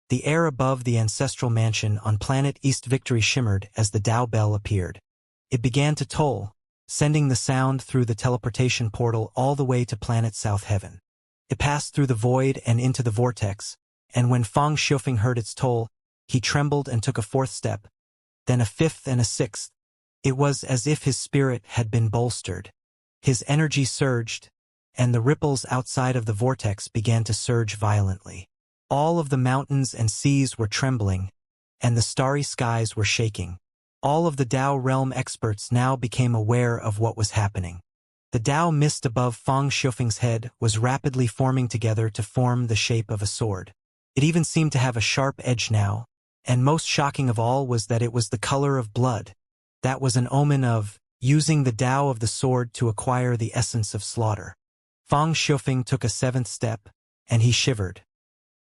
the air above the ancestral mansion on planet East Victory shimmered as the Dao Bell appeared. It began to toll, sending the sound through the teleportation portal all the way to planet South Heaven. It passed through the void and into the vortex, and when Fang Xiufeng heard its toll, he trembled and took a fourth step, then a fifth and a sixth. It was as if his spirit had been bolstered. His energy surged, and the ripples outside of the vortex began to surge violently. All of the mountains and seas were trembling, and the starry skies were shaking. All of the Dao realm experts now became aware of what was happening. The Dao mist above Fang Xiufeng's head was rapidly forming together to form the shape of a sword. It even seemed to have a sharp edge now, and most shocking of all was that it was the color of blood. That was an omen of using the Dao of the sword to acquire the essence of slaughter. Fang Xiufeng took a seventh step, and he shivered.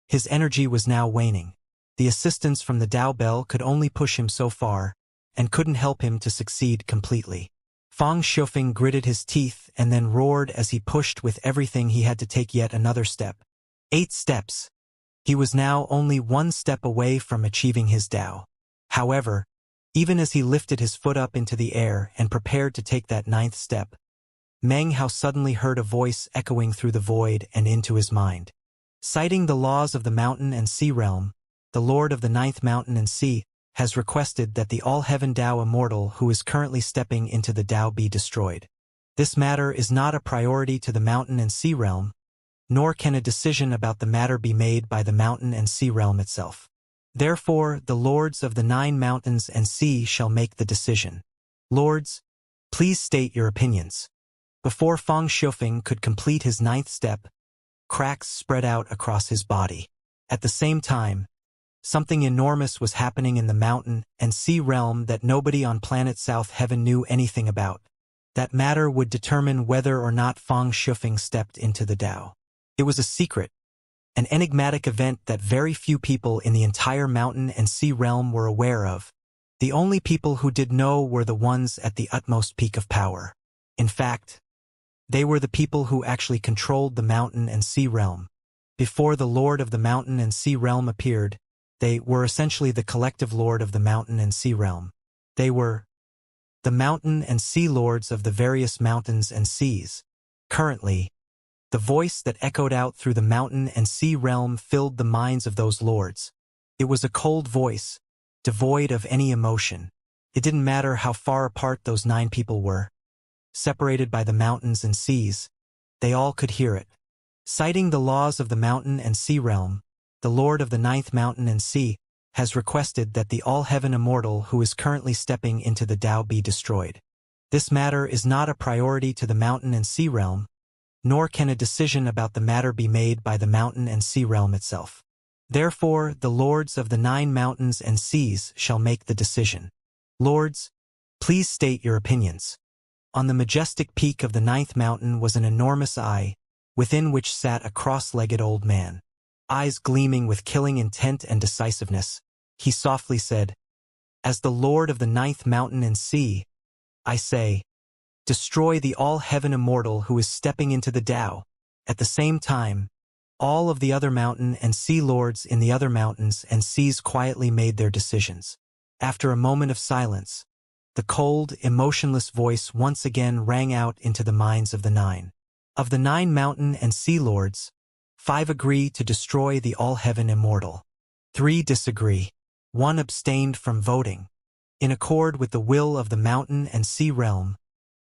His energy was now waning. The assistance from the Dao Bell could only push him so far, and couldn't help him to succeed completely. Fang Xiufeng gritted his teeth and then roared as he pushed with everything he had to take yet another step. 8 steps. He was now only 1 step away from achieving his Dao. However, even as he lifted his foot up into the air and prepared to take that 9th step, Meng Hao suddenly heard a voice echoing through the void and into his mind. Citing the laws of the mountain and sea realm, the Lord of the 9th mountain and sea has requested that the all-heaven Dao Immortal who is currently stepping into the Dao be destroyed. This matter is not a priority to the mountain and sea realm, nor can a decision about the matter be made by the mountain and sea realm itself. Therefore, the lords of the 9 mountains and sea shall make the decision. Lords, please state your opinions. Before Fang Xiufeng could complete his 9th step, cracks spread out across his body. At the same time, something enormous was happening in the mountain and sea realm that nobody on planet South Heaven knew anything about. That matter would determine whether or not Fang Xiufeng stepped into the Dao. It was a secret, an enigmatic event that very few people in the entire mountain and sea realm were aware of. The only people who did know were the ones at the utmost peak of power. In fact, they were the people who actually controlled the mountain and sea realm. Before the Lord of the mountain and sea realm appeared, they were essentially the collective lord of the mountain and sea realm. They were the mountain and sea lords of the various mountains and seas. Currently, the voice that echoed out through the mountain and sea realm filled the minds of those lords. It was a cold voice, devoid of any emotion. It didn't matter how far apart those 9 people were. Separated by the mountains and seas, they all could hear it. Citing the laws of the mountain and sea realm, the Lord of the 9th mountain and sea has requested that the all-heaven Immortal who is currently stepping into the Dao be destroyed. This matter is not a priority to the mountain and sea realm, nor can a decision about the matter be made by the mountain and sea realm itself. Therefore, the lords of the 9 mountains and seas shall make the decision. Lords, please state your opinions. On the majestic peak of the 9th mountain was an enormous eye, within which sat a cross-legged old man. Eyes gleaming with killing intent and decisiveness, he softly said, "As the Lord of the 9th mountain and sea, I say, destroy the all-heaven Immortal who is stepping into the Dao." At the same time, all of the other mountain and sea lords in the other mountains and seas quietly made their decisions. After a moment of silence, the cold, emotionless voice once again rang out into the minds of the 9. Of the 9 mountain and sea lords, 5 agree to destroy the all-heaven Immortal. 3 disagree. 1 abstained from voting. In accord with the will of the mountain and sea realm,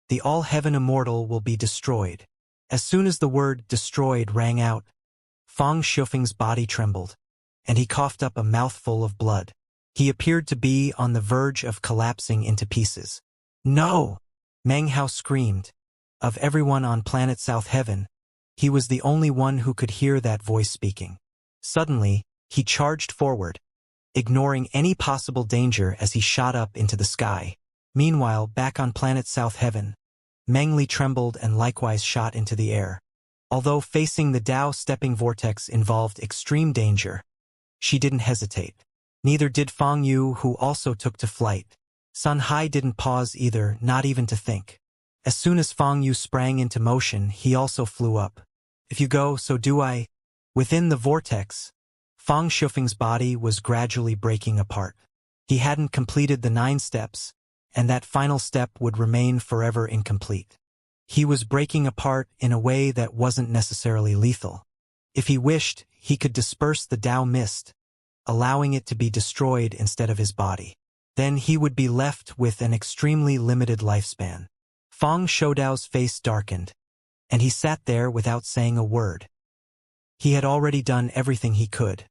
the all-heaven Immortal will be destroyed. As soon as the word destroyed rang out, Fang Xiufeng's body trembled, and he coughed up a mouthful of blood. He appeared to be on the verge of collapsing into pieces. "No!" Meng Hao screamed. Of everyone on planet South Heaven, He was the only one who could hear that voice speaking. Suddenly, he charged forward, ignoring any possible danger as he shot up into the sky. Meanwhile, back on planet South Heaven, Meng Li trembled and likewise shot into the air. Although facing the Dao stepping vortex involved extreme danger, she didn't hesitate. Neither did Fang Yu, who also took to flight. Sun Hai didn't pause either, not even to think. As soon as Fang Yu sprang into motion, he also flew up. If you go, so do I. Within the vortex, Fang Shufeng's body was gradually breaking apart. He hadn't completed the 9 steps, and that final step would remain forever incomplete. He was breaking apart in a way that wasn't necessarily lethal. If he wished, he could disperse the Dao mist, allowing it to be destroyed instead of his body. Then he would be left with an extremely limited lifespan. Fang Shoudao's face darkened, and he sat there without saying a word. He had already done everything he could.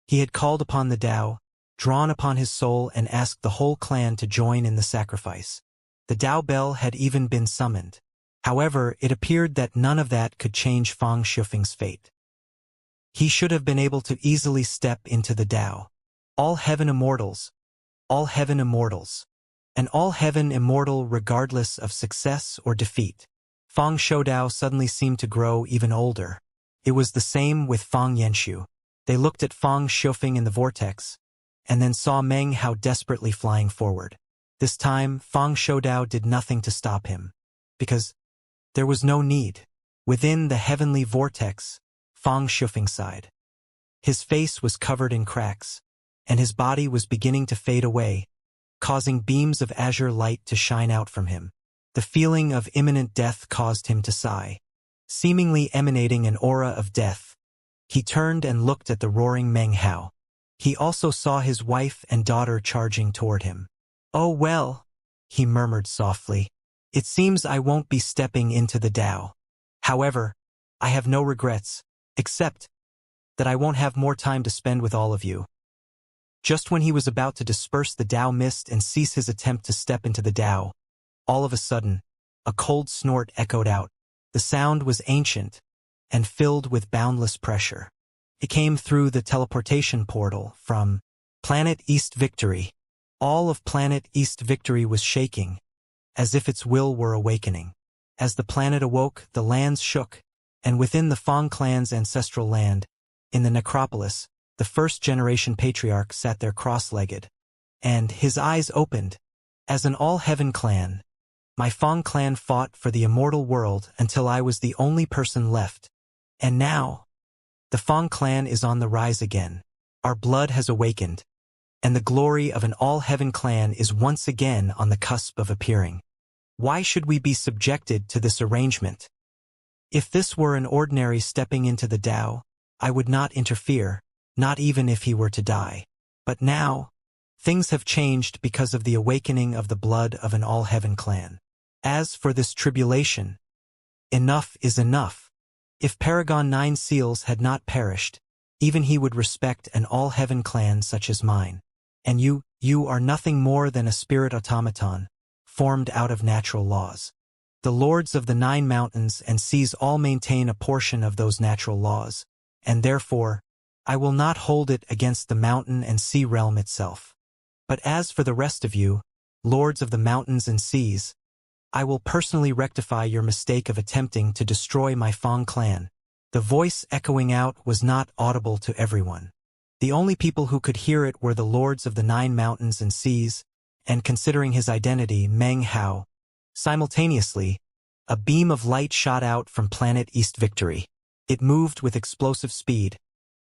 He had called upon the Dao, drawn upon his soul, and asked the whole clan to join in the sacrifice. The Dao bell had even been summoned. However, it appeared that none of that could change Fang Shufeng's fate. He should have been able to easily step into the Dao. All heaven immortals, all heaven immortals, and all heaven immortal regardless of success or defeat. Fang Shoudao suddenly seemed to grow even older. It was the same with Fang Yanxu. They looked at Fang Shufeng in the vortex, and then saw Meng Hao desperately flying forward. This time, Fang Shoudao did nothing to stop him, because there was no need. Within the heavenly vortex, Fang Shufeng sighed. His face was covered in cracks, and his body was beginning to fade away, causing beams of azure light to shine out from him. The feeling of imminent death caused him to sigh. Seemingly emanating an aura of death, he turned and looked at the roaring Meng Hao. He also saw his wife and daughter charging toward him. "Oh well," he murmured softly. "It seems I won't be stepping into the Dao. However, I have no regrets, except that I won't have more time to spend with all of you." Just when he was about to disperse the Dao mist and cease his attempt to step into the Dao, all of a sudden, a cold snort echoed out. The sound was ancient and filled with boundless pressure. It came through the teleportation portal from Planet East Victory. All of Planet East Victory was shaking, as if its will were awakening. As the planet awoke, the lands shook, and within the Fang clan's ancestral land, in the necropolis, the first-generation patriarch sat there cross-legged, and his eyes opened. As an all-heaven clan, my Fang clan fought for the immortal world until I was the only person left. And now, the Fang clan is on the rise again. Our blood has awakened, and the glory of an all-heaven clan is once again on the cusp of appearing. Why should we be subjected to this arrangement? If this were an ordinary stepping into the Dao, I would not interfere, not even if he were to die. But now, things have changed because of the awakening of the blood of an all-heaven clan. As for this tribulation, enough is enough. If Paragon 9 seals had not perished, even he would respect an all-heaven clan such as mine. And you are nothing more than a spirit automaton, formed out of natural laws. The lords of the 9 mountains and seas all maintain a portion of those natural laws, and therefore, I will not hold it against the mountain and sea realm itself. But as for the rest of you, lords of the mountains and seas, I will personally rectify your mistake of attempting to destroy my Fang clan. The voice echoing out was not audible to everyone. The only people who could hear it were the lords of the 9 mountains and seas, and considering his identity, Meng Hao. Simultaneously, a beam of light shot out from Planet East Victory. It moved with explosive speed,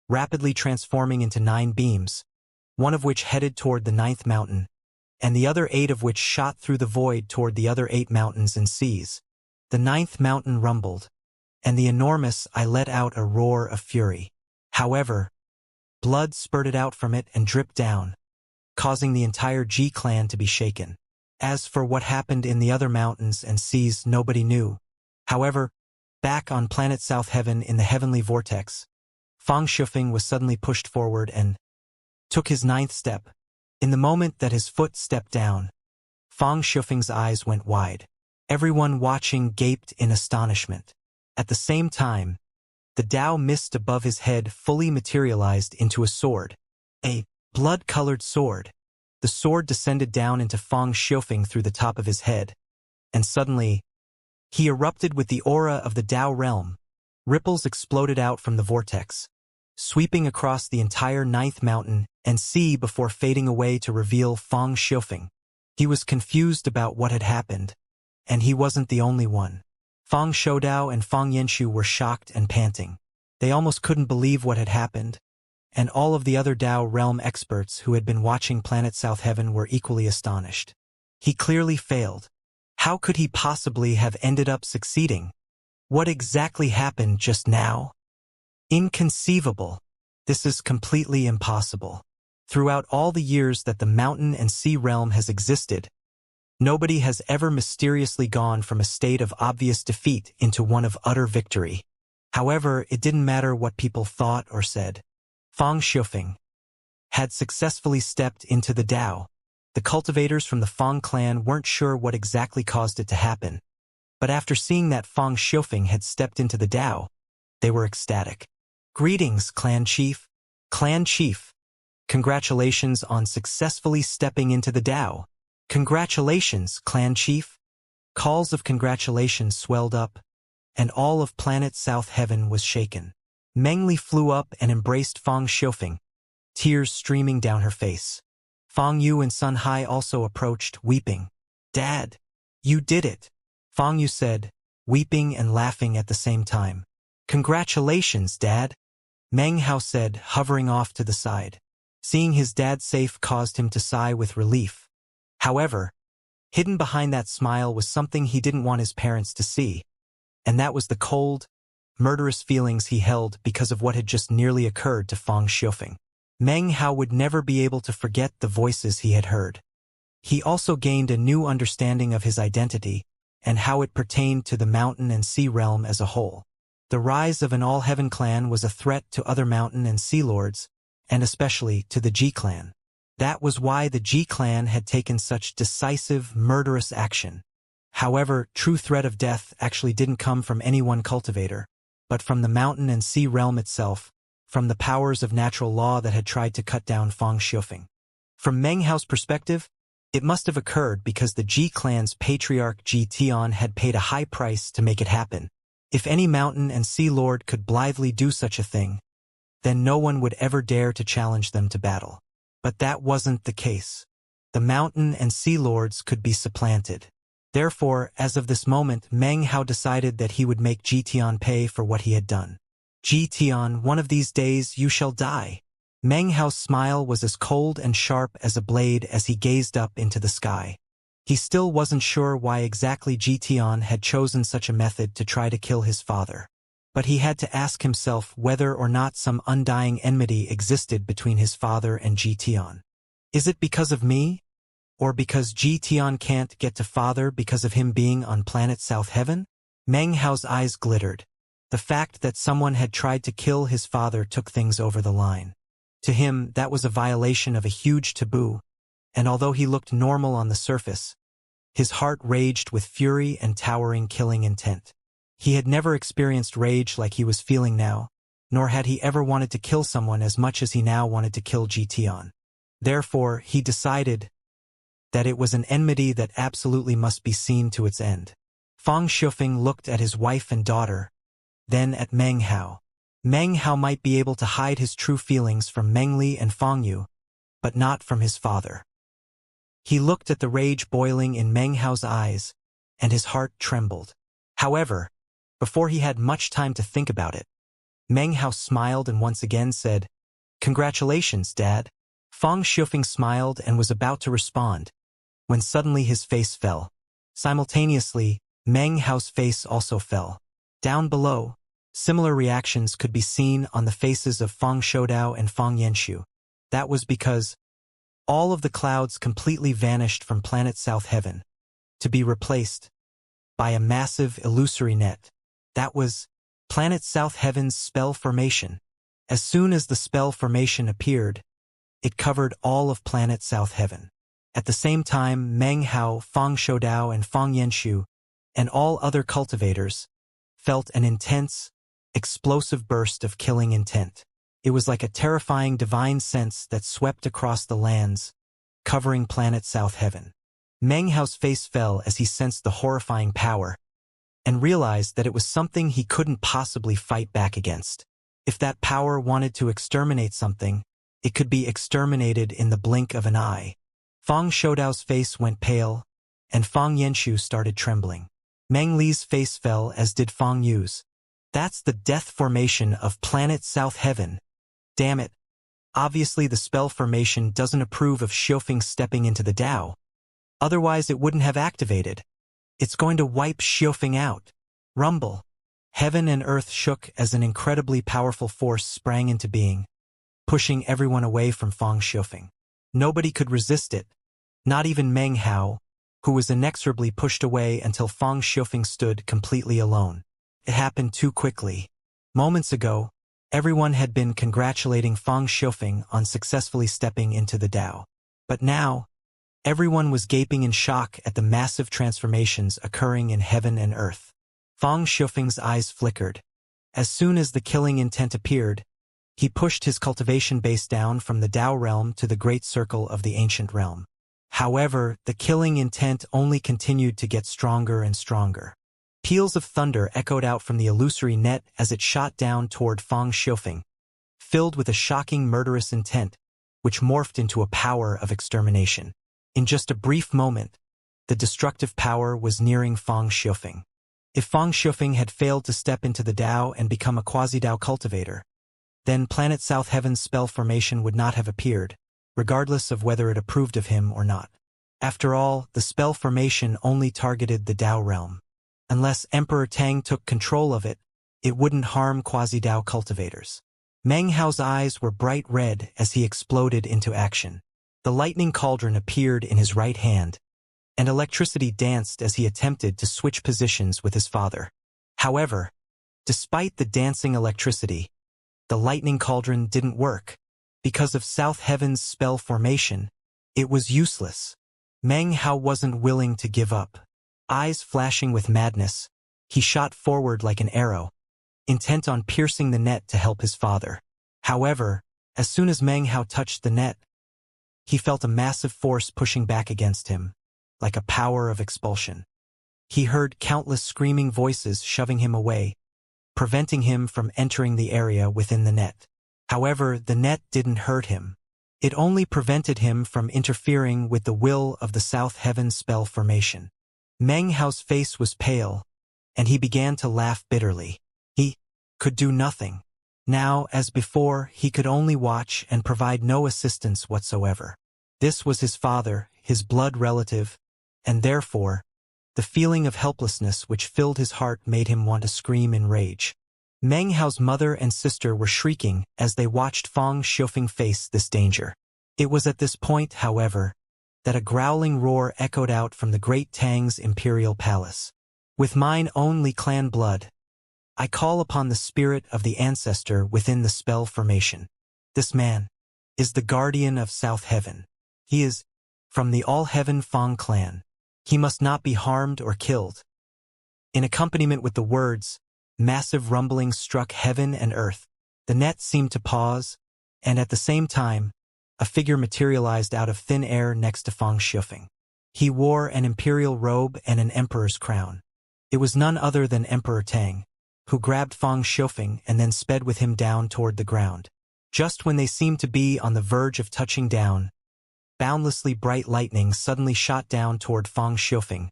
rapidly transforming into 9 beams, one of which headed toward the 9th mountain, and the other 8 of which shot through the void toward the other 8 mountains and seas. The 9th mountain rumbled, and the enormous eye let out a roar of fury. However, blood spurted out from it and dripped down, causing the entire G clan to be shaken. As for what happened in the other mountains and seas, nobody knew. However, back on planet South Heaven in the heavenly vortex, Fang Shufeng was suddenly pushed forward and took his 9th step. In the moment that his foot stepped down, Fang Shufeng's eyes went wide. Everyone watching gaped in astonishment. At the same time, the Tao mist above his head fully materialized into a sword. A blood-colored sword. The sword descended down into Fang Xiufeng through the top of his head, and suddenly, he erupted with the aura of the Tao realm. Ripples exploded out from the vortex, sweeping across the entire ninth mountain and sea before fading away to reveal Fang Xiufeng. He was confused about what had happened, and he wasn't the only one. Fang Shoudao and Fang Yenshu were shocked and panting. They almost couldn't believe what had happened, and all of the other Tao realm experts who had been watching Planet South Heaven were equally astonished. He clearly failed. How could he possibly have ended up succeeding? What exactly happened just now? Inconceivable. This is completely impossible. Throughout all the years that the mountain and sea realm has existed, nobody has ever mysteriously gone from a state of obvious defeat into one of utter victory. However, it didn't matter what people thought or said. Fang Xiufeng had successfully stepped into the Tao. The cultivators from the Fang clan weren't sure what exactly caused it to happen, but after seeing that Fang Xiufeng had stepped into the Tao, they were ecstatic. Greetings, clan chief. Clan chief. Congratulations on successfully stepping into the Tao. Congratulations, clan chief. Calls of congratulations swelled up, and all of planet South Heaven was shaken. Mengli flew up and embraced Fang Xiufeng, tears streaming down her face. Fang Yu and Sun Hai also approached, weeping. Dad, you did it, Fang Yu said, weeping and laughing at the same time. Congratulations, Dad, Meng Hao said, hovering off to the side. Seeing his dad safe caused him to sigh with relief. However, hidden behind that smile was something he didn't want his parents to see, and that was the cold, murderous feelings he held because of what had just nearly occurred to Fang Xiufeng. Meng Hao would never be able to forget the voices he had heard. He also gained a new understanding of his identity and how it pertained to the mountain and sea realm as a whole. The rise of an all-heaven clan was a threat to other mountain and sea lords, and especially to the Ji clan. That was why the Ji clan had taken such decisive, murderous action. However, true threat of death actually didn't come from any one cultivator, but from the mountain and sea realm itself, from the powers of natural law that had tried to cut down Fang Xiufeng. From Meng Hao's perspective, it must have occurred because the Ji clan's patriarch Ji Tian had paid a high price to make it happen. If any mountain and sea lord could blithely do such a thing, then no one would ever dare to challenge them to battle. But that wasn't the case. The mountain and sea lords could be supplanted. Therefore, as of this moment, Meng Hao decided that he would make Ji Tian pay for what he had done. Ji Tian, one of these days you shall die. Meng Hao's smile was as cold and sharp as a blade as he gazed up into the sky. He still wasn't sure why exactly Ji Tian had chosen such a method to try to kill his father. But he had to ask himself whether or not some undying enmity existed between his father and Ji Tian. Is it because of me? Or because Ji Tian can't get to father because of him being on planet South Heaven? Meng Hao's eyes glittered. The fact that someone had tried to kill his father took things over the line. To him, that was a violation of a huge taboo, and although he looked normal on the surface, his heart raged with fury and towering killing intent. He had never experienced rage like he was feeling now, nor had he ever wanted to kill someone as much as he now wanted to kill Ji Tian. Therefore, he decided that it was an enmity that absolutely must be seen to its end. Fang Xiufeng looked at his wife and daughter, then at Meng Hao. Meng Hao might be able to hide his true feelings from Meng Li and Fang Yu, but not from his father. He looked at the rage boiling in Meng Hao's eyes, and his heart trembled. However, before he had much time to think about it, Meng Hao smiled and once again said, "Congratulations, Dad." Fang Xiufeng smiled and was about to respond, when suddenly his face fell. Simultaneously, Meng Hao's face also fell. Down below, similar reactions could be seen on the faces of Fang Shoudao and Fang Yenshu. That was because all of the clouds completely vanished from planet South Heaven, to be replaced by a massive illusory net. That was planet South Heaven's spell formation. As soon as the spell formation appeared, it covered all of planet South Heaven. At the same time, Meng Hao, Fang Shoudao, and Fang Yenshu, and all other cultivators, felt an intense, explosive burst of killing intent. It was like a terrifying divine sense that swept across the lands, covering planet South Heaven. Meng Hao's face fell as he sensed the horrifying power, and realized that it was something he couldn't possibly fight back against. If that power wanted to exterminate something, it could be exterminated in the blink of an eye. Fang Shoudao's face went pale, and Fang Yanxu started trembling. Meng Li's face fell, as did Fang Yu's. That's the death formation of planet South Heaven. Damn it. Obviously the spell formation doesn't approve of Xiofeng stepping into the Dao. Otherwise it wouldn't have activated. It's going to wipe Xiofeng out. Rumble. Heaven and earth shook as an incredibly powerful force sprang into being, pushing everyone away from Fang Xiofeng. Nobody could resist it, not even Meng Hao, who was inexorably pushed away until Fang Xiofeng stood completely alone. It happened too quickly. Moments ago, everyone had been congratulating Fang Xiofeng on successfully stepping into the Dao. But now, everyone was gaping in shock at the massive transformations occurring in heaven and earth. Fang Xiofeng's eyes flickered. As soon as the killing intent appeared, he pushed his cultivation base down from the Dao realm to the great circle of the ancient realm. However, the killing intent only continued to get stronger and stronger. Peals of thunder echoed out from the illusory net as it shot down toward Fang Xiofeng, filled with a shocking murderous intent, which morphed into a power of extermination. In just a brief moment, the destructive power was nearing Fang Xiofeng. If Fang Xiofeng had failed to step into the Dao and become a quasi-Dao cultivator, then planet South Heaven's spell formation would not have appeared, regardless of whether it approved of him or not. After all, the spell formation only targeted the Dao realm. Unless Emperor Tang took control of it, it wouldn't harm quasi-Dao cultivators. Meng Hao's eyes were bright red as he exploded into action. The lightning cauldron appeared in his right hand, and electricity danced as he attempted to switch positions with his father. However, despite the dancing electricity, the lightning cauldron didn't work. Because of South Heaven's spell formation, it was useless. Meng Hao wasn't willing to give up. Eyes flashing with madness, he shot forward like an arrow, intent on piercing the net to help his father. However, as soon as Meng Hao touched the net, he felt a massive force pushing back against him, like a power of expulsion. He heard countless screaming voices shoving him away, preventing him from entering the area within the net. However, the net didn't hurt him. It only prevented him from interfering with the will of the South Heaven spell formation. Meng Hao's face was pale, and he began to laugh bitterly. He could do nothing. Now, as before, he could only watch and provide no assistance whatsoever. This was his father, his blood relative, and therefore, the feeling of helplessness which filled his heart made him want to scream in rage. Meng Hao's mother and sister were shrieking as they watched Fang Xiofeng face this danger. It was at this point, however, that a growling roar echoed out from the great Tang's imperial palace. With mine own Li clan blood, I call upon the spirit of the ancestor within the spell formation. This man is the guardian of South Heaven. He is from the All-Heaven Fang clan. He must not be harmed or killed. In accompaniment with the words, massive rumblings struck heaven and earth. The net seemed to pause, and at the same time, a figure materialized out of thin air next to Fang Xiofeng. He wore an imperial robe and an emperor's crown. It was none other than Emperor Tang, who grabbed Fang Xiofeng and then sped with him down toward the ground. Just when they seemed to be on the verge of touching down, boundlessly bright lightning suddenly shot down toward Fang Xiofeng,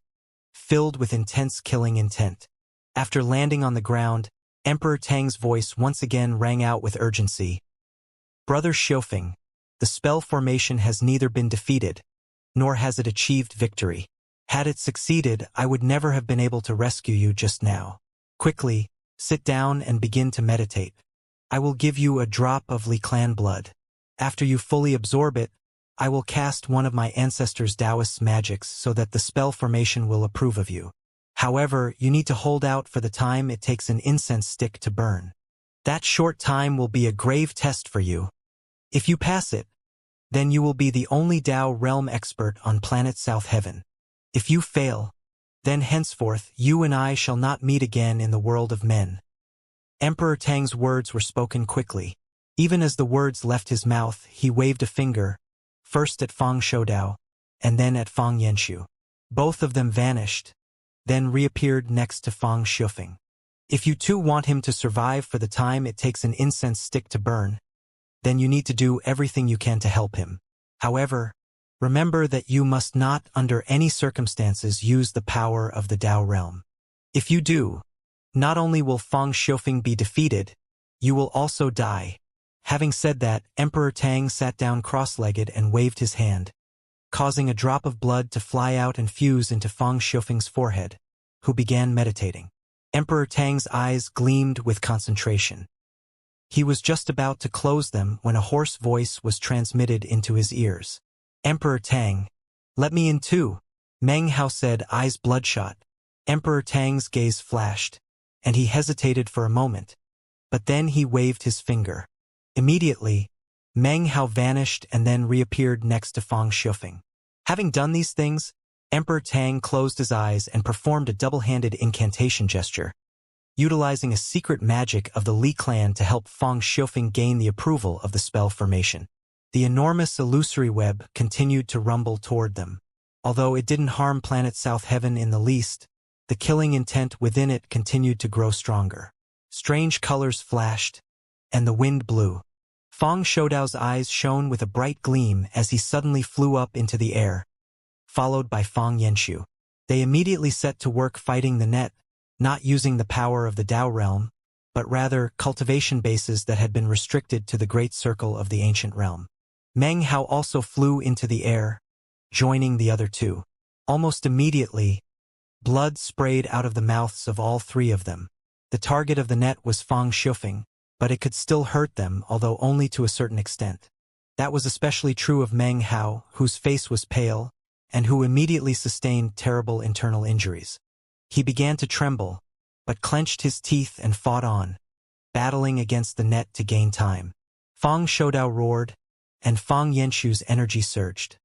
filled with intense killing intent. After landing on the ground, Emperor Tang's voice once again rang out with urgency. Brother Xiofeng, the spell formation has neither been defeated, nor has it achieved victory. Had it succeeded, I would never have been able to rescue you just now. Quickly, sit down and begin to meditate. I will give you a drop of Li clan blood. After you fully absorb it, I will cast one of my ancestors' Taoist magics so that the spell formation will approve of you. However, you need to hold out for the time it takes an incense stick to burn. That short time will be a grave test for you. If you pass it, then you will be the only Dao realm expert on planet South Heaven. If you fail, Then henceforth you and I shall not meet again in the world of men." Emperor Tang's words were spoken quickly. Even as the words left his mouth, he waved a finger, first at Fang Shoudao, and then at Fang Yanxu. Both of them vanished, then reappeared next to Fang Shufeng. "If you too want him to survive for the time it takes an incense stick to burn, then you need to do everything you can to help him. However, remember that you must not under any circumstances use the power of the Dao realm. If you do, not only will Fang Shufeng be defeated, you will also die." Having said that, Emperor Tang sat down cross-legged and waved his hand, causing a drop of blood to fly out and fuse into Fang Shufeng's forehead, who began meditating. Emperor Tang's eyes gleamed with concentration. He was just about to close them when a hoarse voice was transmitted into his ears. "Emperor Tang, let me in too," Meng Hao said, eyes bloodshot. Emperor Tang's gaze flashed, and he hesitated for a moment, but then he waved his finger. Immediately, Meng Hao vanished and then reappeared next to Fang Shufeng. Having done these things, Emperor Tang closed his eyes and performed a double-handed incantation gesture, utilizing a secret magic of the Li clan to help Fang Shufeng gain the approval of the spell formation. The enormous illusory web continued to rumble toward them. Although it didn't harm planet South Heaven in the least, the killing intent within it continued to grow stronger. Strange colors flashed, and the wind blew. Fang Shoudao's eyes shone with a bright gleam as he suddenly flew up into the air, followed by Fang Yanxu. They immediately set to work fighting the net, not using the power of the Dao realm, but rather cultivation bases that had been restricted to the great circle of the ancient realm. Meng Hao also flew into the air, joining the other two. Almost immediately, blood sprayed out of the mouths of all three of them. The target of the net was Fang Shufeng, but it could still hurt them, although only to a certain extent. That was especially true of Meng Hao, whose face was pale, and who immediately sustained terrible internal injuries. He began to tremble, but clenched his teeth and fought on, battling against the net to gain time. Fang Shoudao roared, and Fang Yanxu's energy surged.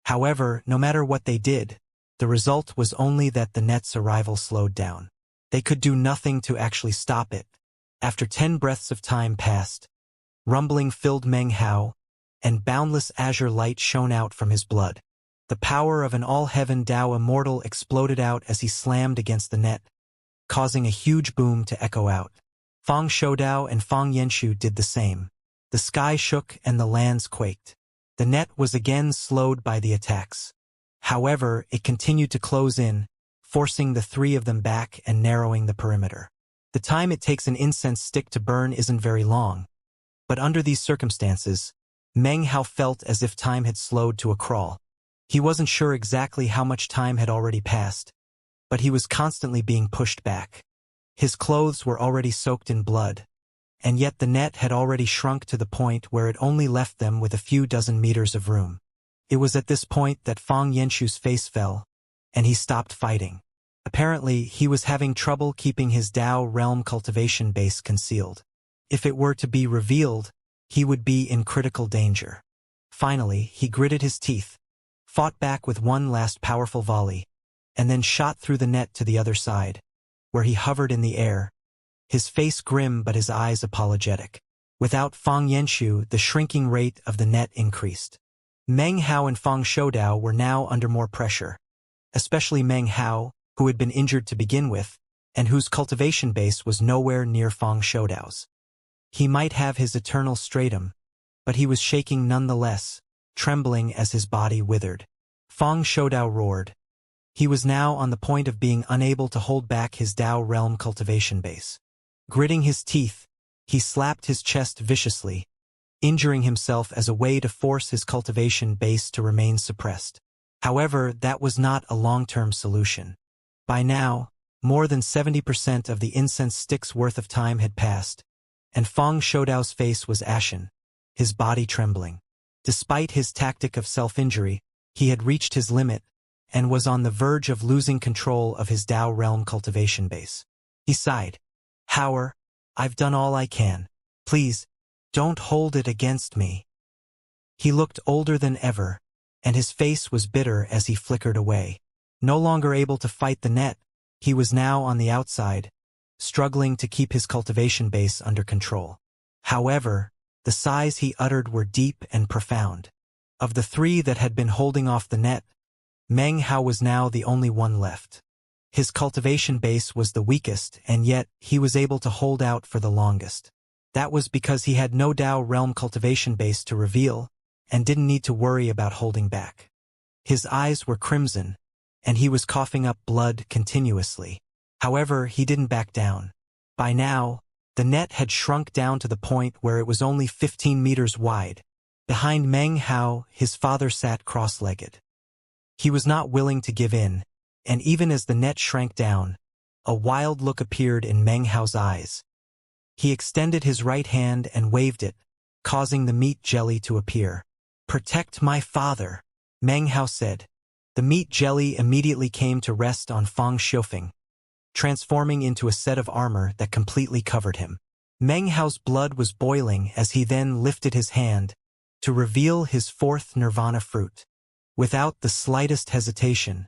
However, no matter what they did, the result was only that the net's arrival slowed down. They could do nothing to actually stop it. After 10 breaths of time passed, rumbling filled Meng Hao, and boundless azure light shone out from his blood. The power of an all-heaven Dao Immortal exploded out as he slammed against the net, causing a huge boom to echo out. Fang Shoudao and Fang Yanxu did the same. The sky shook and the lands quaked. The net was again slowed by the attacks. However, it continued to close in, forcing the three of them back and narrowing the perimeter. The time it takes an incense stick to burn isn't very long, but under these circumstances, Meng Hao felt as if time had slowed to a crawl. He wasn't sure exactly how much time had already passed, but he was constantly being pushed back. His clothes were already soaked in blood, and yet the net had already shrunk to the point where it only left them with a few dozen meters of room. It was at this point that Fang Yanxu's face fell, and he stopped fighting. Apparently, he was having trouble keeping his Dao realm cultivation base concealed. If it were to be revealed, he would be in critical danger. Finally, he gritted his teeth, fought back with one last powerful volley, and then shot through the net to the other side, where he hovered in the air, his face grim but his eyes apologetic. Without Fang Yanxu, the shrinking rate of the net increased. Meng Hao and Fang Shoudao were now under more pressure, especially Meng Hao, who had been injured to begin with, and whose cultivation base was nowhere near Fang Shoudao's. He might have his eternal stratum, but he was shaking nonetheless, trembling as his body withered. Fang Shoudao roared. He was now on the point of being unable to hold back his Dao realm cultivation base. Gritting his teeth, he slapped his chest viciously, injuring himself as a way to force his cultivation base to remain suppressed. However, that was not a long-term solution. By now, more than 70% of the incense stick's worth of time had passed, and Fang Shoudao's face was ashen, his body trembling. Despite his tactic of self-injury, he had reached his limit and was on the verge of losing control of his Dao realm cultivation base. He sighed. "Howard, I've done all I can. Please, don't hold it against me." He looked older than ever, and his face was bitter as he flickered away. No longer able to fight the net, he was now on the outside, struggling to keep his cultivation base under control. However, the sighs he uttered were deep and profound. Of the three that had been holding off the net, Meng Hao was now the only one left. His cultivation base was the weakest, and yet he was able to hold out for the longest. That was because he had no Dao realm cultivation base to reveal, and didn't need to worry about holding back. His eyes were crimson, and he was coughing up blood continuously. However, he didn't back down. By now, the net had shrunk down to the point where it was only 15 meters wide. Behind Meng Hao, his father sat cross-legged. He was not willing to give in, and even as the net shrank down, a wild look appeared in Meng Hao's eyes. He extended his right hand and waved it, causing the meat jelly to appear. "Protect my father," Meng Hao said. The meat jelly immediately came to rest on Fang Xiufeng, transforming into a set of armor that completely covered him. Meng Hao's blood was boiling as he then lifted his hand to reveal his fourth nirvana fruit. Without the slightest hesitation,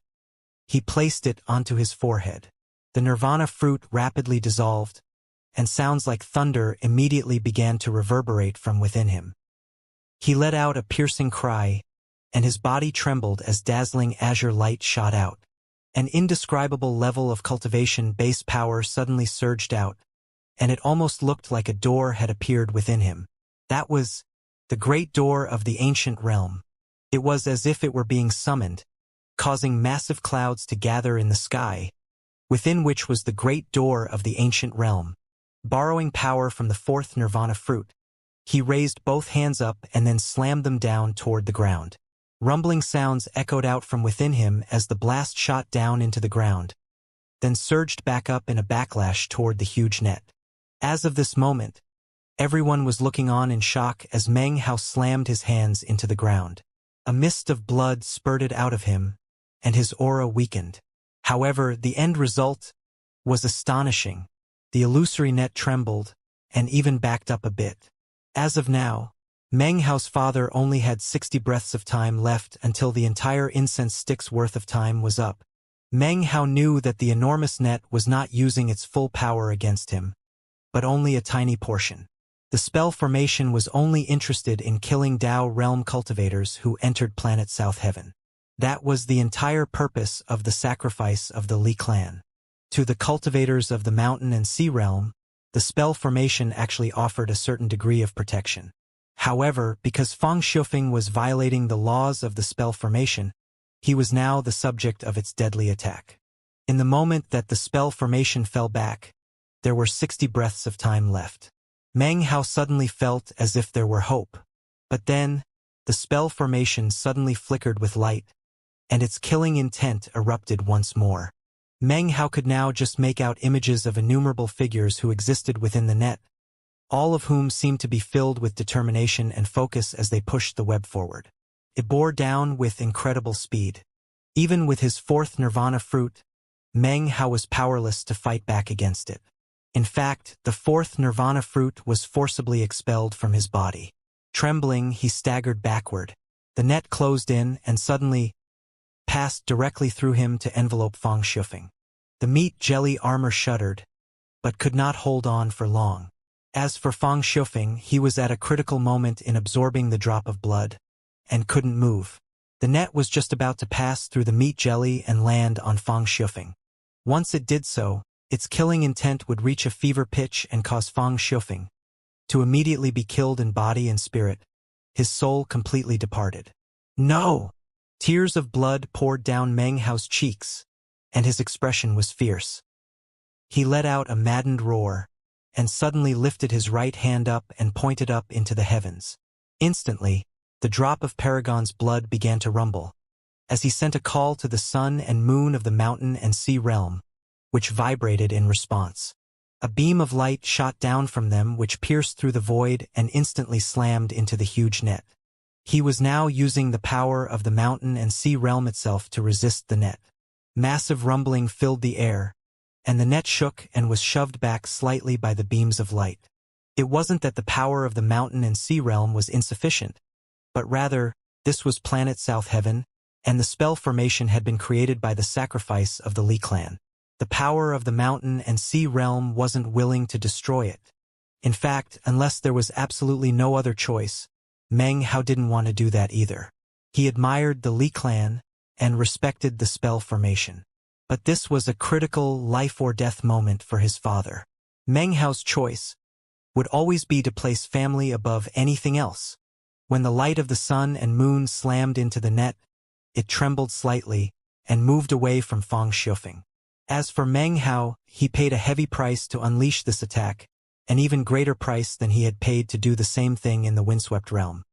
he placed it onto his forehead. The nirvana fruit rapidly dissolved, and sounds like thunder immediately began to reverberate from within him. He let out a piercing cry, and his body trembled as dazzling azure light shot out. An indescribable level of cultivation base power suddenly surged out, and it almost looked like a door had appeared within him. That was the great door of the ancient realm. It was as if it were being summoned, causing massive clouds to gather in the sky, within which was the great door of the ancient realm. Borrowing power from the fourth nirvana fruit, he raised both hands up and then slammed them down toward the ground. Rumbling sounds echoed out from within him as the blast shot down into the ground, then surged back up in a backlash toward the huge net. As of this moment, everyone was looking on in shock as Meng Hao slammed his hands into the ground. A mist of blood spurted out of him, and his aura weakened. However, the end result was astonishing. The illusory net trembled, and even backed up a bit. As of now, Meng Hao's father only had 60 breaths of time left until the entire incense stick's worth of time was up. Meng Hao knew that the enormous net was not using its full power against him, but only a tiny portion. The spell formation was only interested in killing Dao realm cultivators who entered planet South Heaven. That was the entire purpose of the sacrifice of the Li clan. To the cultivators of the mountain and sea realm, the spell formation actually offered a certain degree of protection. However, because Fang Xiufeng was violating the laws of the spell formation, he was now the subject of its deadly attack. In the moment that the spell formation fell back, there were 60 breaths of time left. Meng Hao suddenly felt as if there were hope. But then, the spell formation suddenly flickered with light, and its killing intent erupted once more. Meng Hao could now just make out images of innumerable figures who existed within the net, all of whom seemed to be filled with determination and focus as they pushed the web forward. It bore down with incredible speed. Even with his fourth nirvana fruit, Meng Hao was powerless to fight back against it. In fact, the fourth nirvana fruit was forcibly expelled from his body. Trembling, he staggered backward. The net closed in and suddenly passed directly through him to envelope Fang Xiufeng. The meat jelly armor shuddered, but could not hold on for long. As for Fang Xiufeng, he was at a critical moment in absorbing the drop of blood, and couldn't move. The net was just about to pass through the meat jelly and land on Fang Xiufeng. Once it did so, its killing intent would reach a fever pitch and cause Fang Xiufeng to immediately be killed in body and spirit. His soul completely departed. No! Tears of blood poured down Meng Hao's cheeks, and his expression was fierce. He let out a maddened roar, and suddenly lifted his right hand up and pointed up into the heavens. Instantly, the drop of Paragon's blood began to rumble, as he sent a call to the sun and moon of the mountain and sea realm, which vibrated in response. A beam of light shot down from them which pierced through the void and instantly slammed into the huge net. He was now using the power of the mountain and sea realm itself to resist the net. Massive rumbling filled the air, and the net shook and was shoved back slightly by the beams of light. It wasn't that the power of the mountain and sea realm was insufficient, but rather, this was planet South Heaven, and the spell formation had been created by the sacrifice of the Li clan. The power of the mountain and sea realm wasn't willing to destroy it. In fact, unless there was absolutely no other choice, Meng Hao didn't want to do that either. He admired the Li clan and respected the spell formation. But this was a critical life-or-death moment for his father. Meng Hao's choice would always be to place family above anything else. When the light of the sun and moon slammed into the net, it trembled slightly and moved away from Fang Xiufeng. As for Meng Hao, he paid a heavy price to unleash this attack, an even greater price than he had paid to do the same thing in the windswept realm.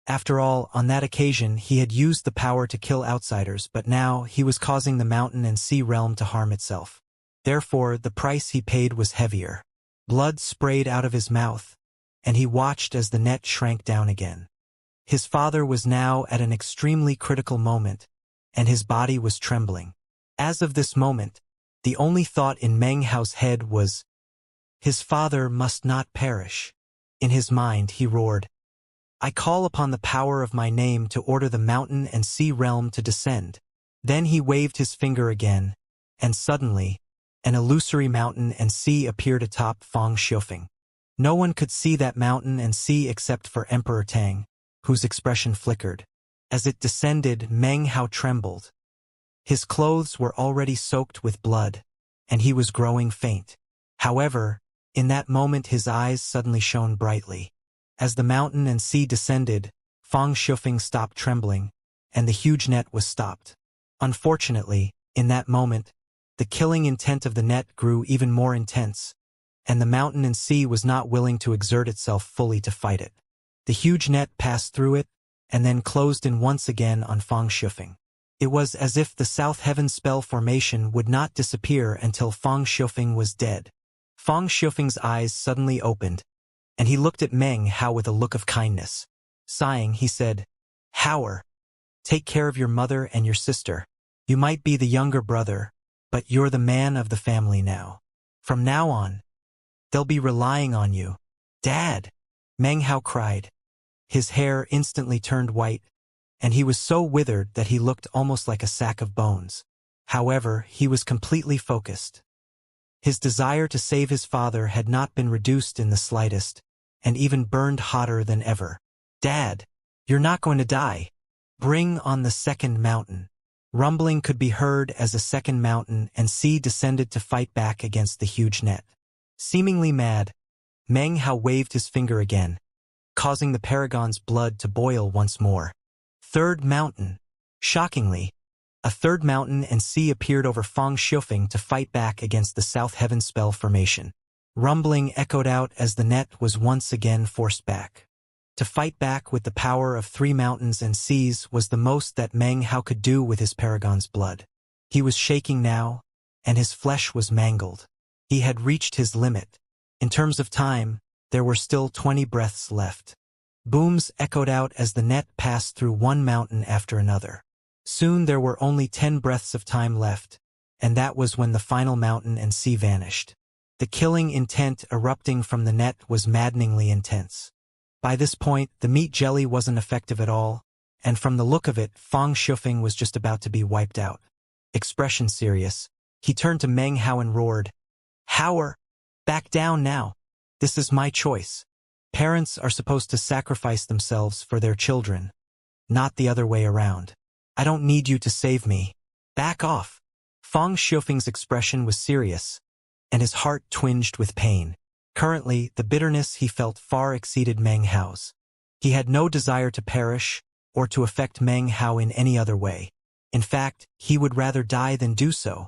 After all, on that occasion he had used the power to kill outsiders, but now he was causing the mountain and sea realm to harm itself. Therefore, the price he paid was heavier. Blood sprayed out of his mouth, and he watched as the net shrank down again. His father was now at an extremely critical moment, and his body was trembling. As of this moment, the only thought in Meng Hao's head was, his father must not perish. In his mind he roared, I call upon the power of my name to order the mountain and sea realm to descend. Then he waved his finger again, and suddenly, an illusory mountain and sea appeared atop Fang Xiufeng. No one could see that mountain and sea except for Emperor Tang, whose expression flickered. As it descended, Meng Hao trembled. His clothes were already soaked with blood, and he was growing faint. However, in that moment his eyes suddenly shone brightly. As the mountain and sea descended, Fang Xiufeng stopped trembling, and the huge net was stopped. Unfortunately, in that moment, the killing intent of the net grew even more intense, and the mountain and sea was not willing to exert itself fully to fight it. The huge net passed through it, and then closed in once again on Fang Xiufeng. It was as if the South Heaven spell formation would not disappear until Fang Xiufeng was dead. Fang Xiufeng's eyes suddenly opened, and he looked at Meng Hao with a look of kindness. Sighing, he said, Hao, take care of your mother and your sister. You might be the younger brother, but you're the man of the family now. From now on, they'll be relying on you. Dad! Meng Hao cried. His hair instantly turned white, and he was so withered that he looked almost like a sack of bones. However, he was completely focused. His desire to save his father had not been reduced in the slightest, and even burned hotter than ever. Dad, you're not going to die. Bring on the second mountain. Rumbling could be heard as a second mountain and sea descended to fight back against the huge net. Seemingly mad, Meng Hao waved his finger again, causing the paragon's blood to boil once more. Third mountain. Shockingly, a third mountain and sea appeared over Fang Xiufeng to fight back against the South Heaven spell formation. Rumbling echoed out as the net was once again forced back. To fight back with the power of 3 mountains and seas was the most that Meng Hao could do with his paragon's blood. He was shaking now, and his flesh was mangled. He had reached his limit. In terms of time, there were still 20 breaths left. Booms echoed out as the net passed through one mountain after another. Soon there were only 10 breaths of time left, and that was when the final mountain and sea vanished. The killing intent erupting from the net was maddeningly intense. By this point, the meat jelly wasn't effective at all, and from the look of it, Fang Xiufeng was just about to be wiped out. Expression serious, he turned to Meng Hao and roared, Hao, back down now. This is my choice. Parents are supposed to sacrifice themselves for their children, not the other way around. I don't need you to save me. Back off. Fang Xiufeng's expression was serious, and his heart twinged with pain. Currently, the bitterness he felt far exceeded Meng Hao's. He had no desire to perish or to affect Meng Hao in any other way. In fact, he would rather die than do so.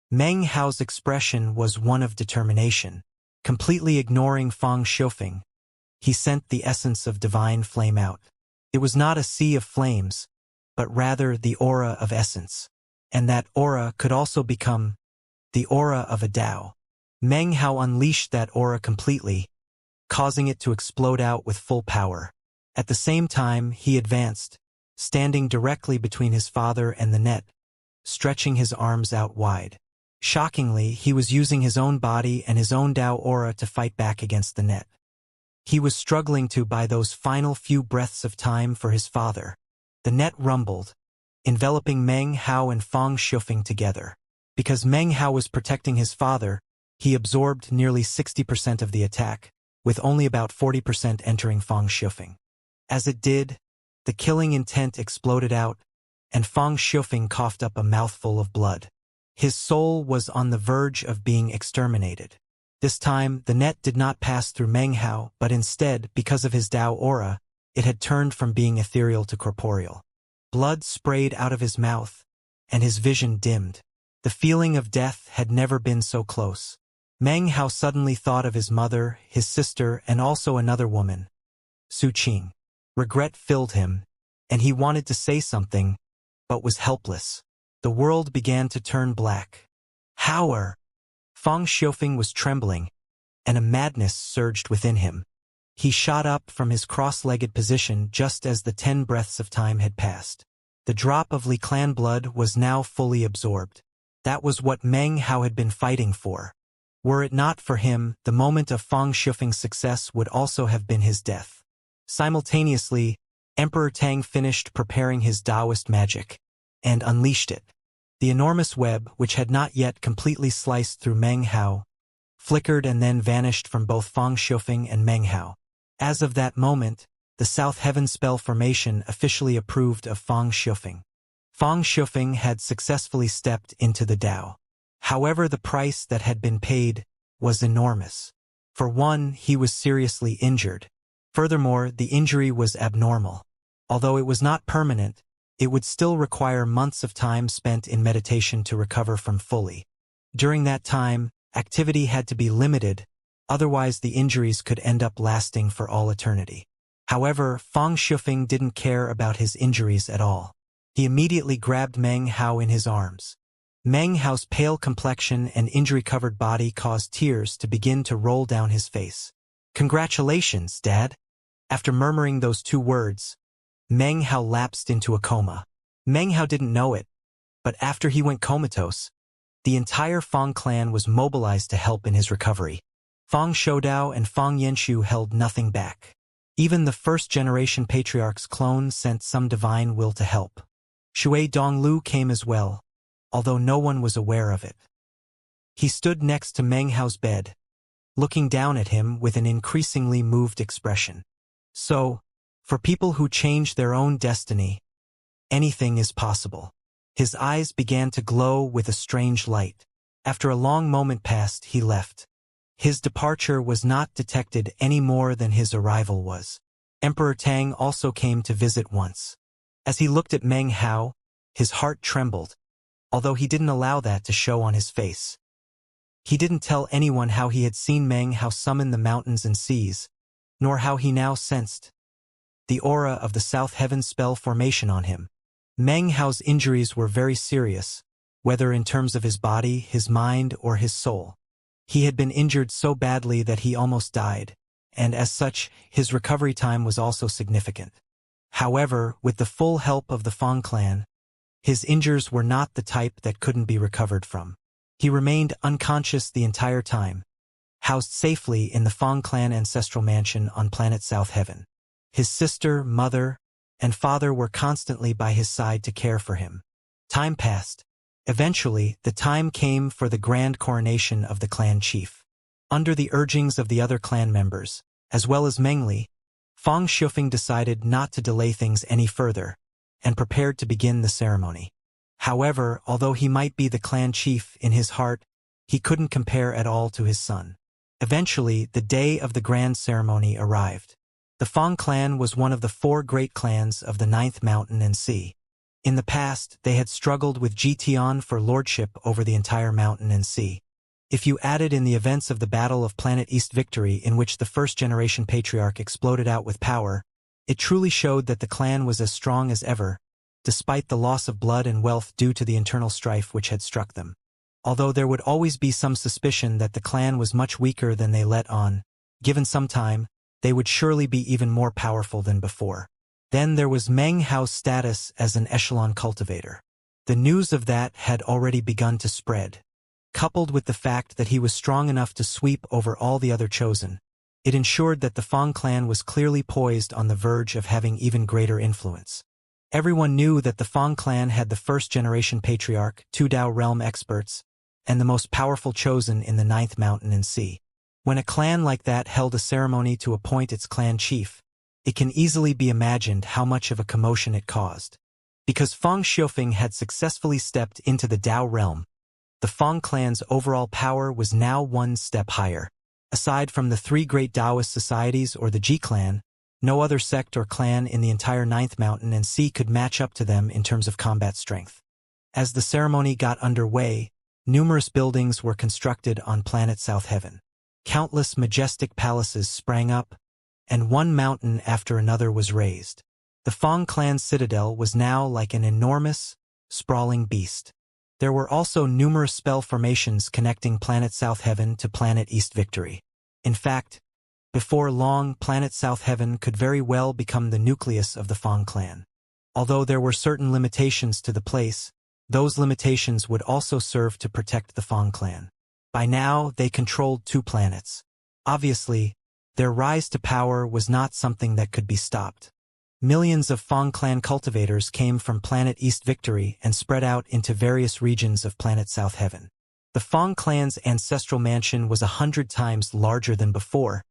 Meng Hao's expression was one of determination. Completely ignoring Fang Xiufeng, he sent the essence of divine flame out. It was not a sea of flames, but rather the aura of essence. And that aura could also become the aura of a Tao. Meng Hao unleashed that aura completely, causing it to explode out with full power. At the same time, he advanced, standing directly between his father and the net, stretching his arms out wide. Shockingly, he was using his own body and his own Tao aura to fight back against the net. He was struggling to buy those final few breaths of time for his father. The net rumbled, enveloping Meng Hao and Fang Shufeng together. Because Meng Hao was protecting his father, he absorbed nearly 60% of the attack, with only about 40% entering Fang Shufeng. As it did, the killing intent exploded out, and Fang Shufeng coughed up a mouthful of blood. His soul was on the verge of being exterminated. This time, the net did not pass through Meng Hao, but instead, because of his Dao aura, it had turned from being ethereal to corporeal. Blood sprayed out of his mouth, and his vision dimmed. The feeling of death had never been so close. Meng Hao suddenly thought of his mother, his sister, and also another woman, Su Qing. Regret filled him, and he wanted to say something, but was helpless. The world began to turn black. How? Fang Shufeng was trembling, and a madness surged within him. He shot up from his cross-legged position just as the 10 breaths of time had passed. The drop of Li clan blood was now fully absorbed. That was what Meng Hao had been fighting for. Were it not for him, the moment of Fang Shufeng's success would also have been his death. Simultaneously, Emperor Tang finished preparing his Taoist magic, and unleashed it. The enormous web, which had not yet completely sliced through Meng Hao, flickered and then vanished from both Fang Shufeng and Meng Hao. As of that moment, the South Heaven Spell Formation officially approved of Fang Shufeng. Fang Shufeng had successfully stepped into the Tao. However, the price that had been paid was enormous. For one, he was seriously injured. Furthermore, the injury was abnormal. Although it was not permanent, it would still require months of time spent in meditation to recover from fully. During that time, activity had to be limited, otherwise the injuries could end up lasting for all eternity. However, Fang Shufeng didn't care about his injuries at all. He immediately grabbed Meng Hao in his arms. Meng Hao's pale complexion and injury-covered body caused tears to begin to roll down his face. "Congratulations, Dad." After murmuring those 2 words, Meng Hao lapsed into a coma. Meng Hao didn't know it, but after he went comatose, the entire Fang clan was mobilized to help in his recovery. Fang Shoudao and Fang Yenshu held nothing back. Even the first-generation patriarch's clone sent some divine will to help. Shui Donglu came as well, although no one was aware of it. He stood next to Meng Hao's bed, looking down at him with an increasingly moved expression. So, for people who change their own destiny, anything is possible. His eyes began to glow with a strange light. After a long moment passed, he left. His departure was not detected any more than his arrival was. Emperor Tang also came to visit once. As he looked at Meng Hao, his heart trembled, although he didn't allow that to show on his face. He didn't tell anyone how he had seen Meng Hao summon the mountains and seas, nor how he now sensed the aura of the South Heaven Spell Formation on him. Meng Hao's injuries were very serious, whether in terms of his body, his mind, or his soul. He had been injured so badly that he almost died, and as such, his recovery time was also significant. However, with the full help of the Fang clan, his injuries were not the type that couldn't be recovered from. He remained unconscious the entire time, housed safely in the Fang clan ancestral mansion on planet South Heaven. His sister, mother, and father were constantly by his side to care for him. Time passed. Eventually, the time came for the grand coronation of the clan chief. Under the urgings of the other clan members, as well as Mengli, Fang Shufeng decided not to delay things any further, and prepared to begin the ceremony. However, although he might be the clan chief in his heart, he couldn't compare at all to his son. Eventually, the day of the grand ceremony arrived. The Fang clan was one of the 4 great clans of the 9th Mountain and Sea. In the past, they had struggled with Jitian for lordship over the entire mountain and sea. If you added in the events of the Battle of Planet East victory in which the first-generation patriarch exploded out with power, it truly showed that the clan was as strong as ever, despite the loss of blood and wealth due to the internal strife which had struck them. Although there would always be some suspicion that the clan was much weaker than they let on, given some time, they would surely be even more powerful than before. Then there was Meng Hao's status as an echelon cultivator. The news of that had already begun to spread. Coupled with the fact that he was strong enough to sweep over all the other chosen, it ensured that the Fang clan was clearly poised on the verge of having even greater influence. Everyone knew that the Fang clan had the first-generation patriarch, two Dao realm experts, and the most powerful chosen in the ninth mountain and sea. When a clan like that held a ceremony to appoint its clan chief, it can easily be imagined how much of a commotion it caused. Because Fang Xiufeng had successfully stepped into the Dao realm, the Fang clan's overall power was now one step higher. Aside from the three great Taoist societies or the Ji clan, no other sect or clan in the entire ninth mountain and sea could match up to them in terms of combat strength. As the ceremony got underway, numerous buildings were constructed on planet South Heaven. Countless majestic palaces sprang up, and one mountain after another was raised. The Fang clan's citadel was now like an enormous, sprawling beast. There were also numerous spell formations connecting planet South Heaven to planet East Victory. In fact, before long, planet South Heaven could very well become the nucleus of the Fang clan. Although there were certain limitations to the place, those limitations would also serve to protect the Fang clan. By now, they controlled two planets. Obviously, their rise to power was not something that could be stopped. Millions of Fang clan cultivators came from planet East Victory and spread out into various regions of planet South Heaven. The Fang clan's ancestral mansion was 100 times larger than before,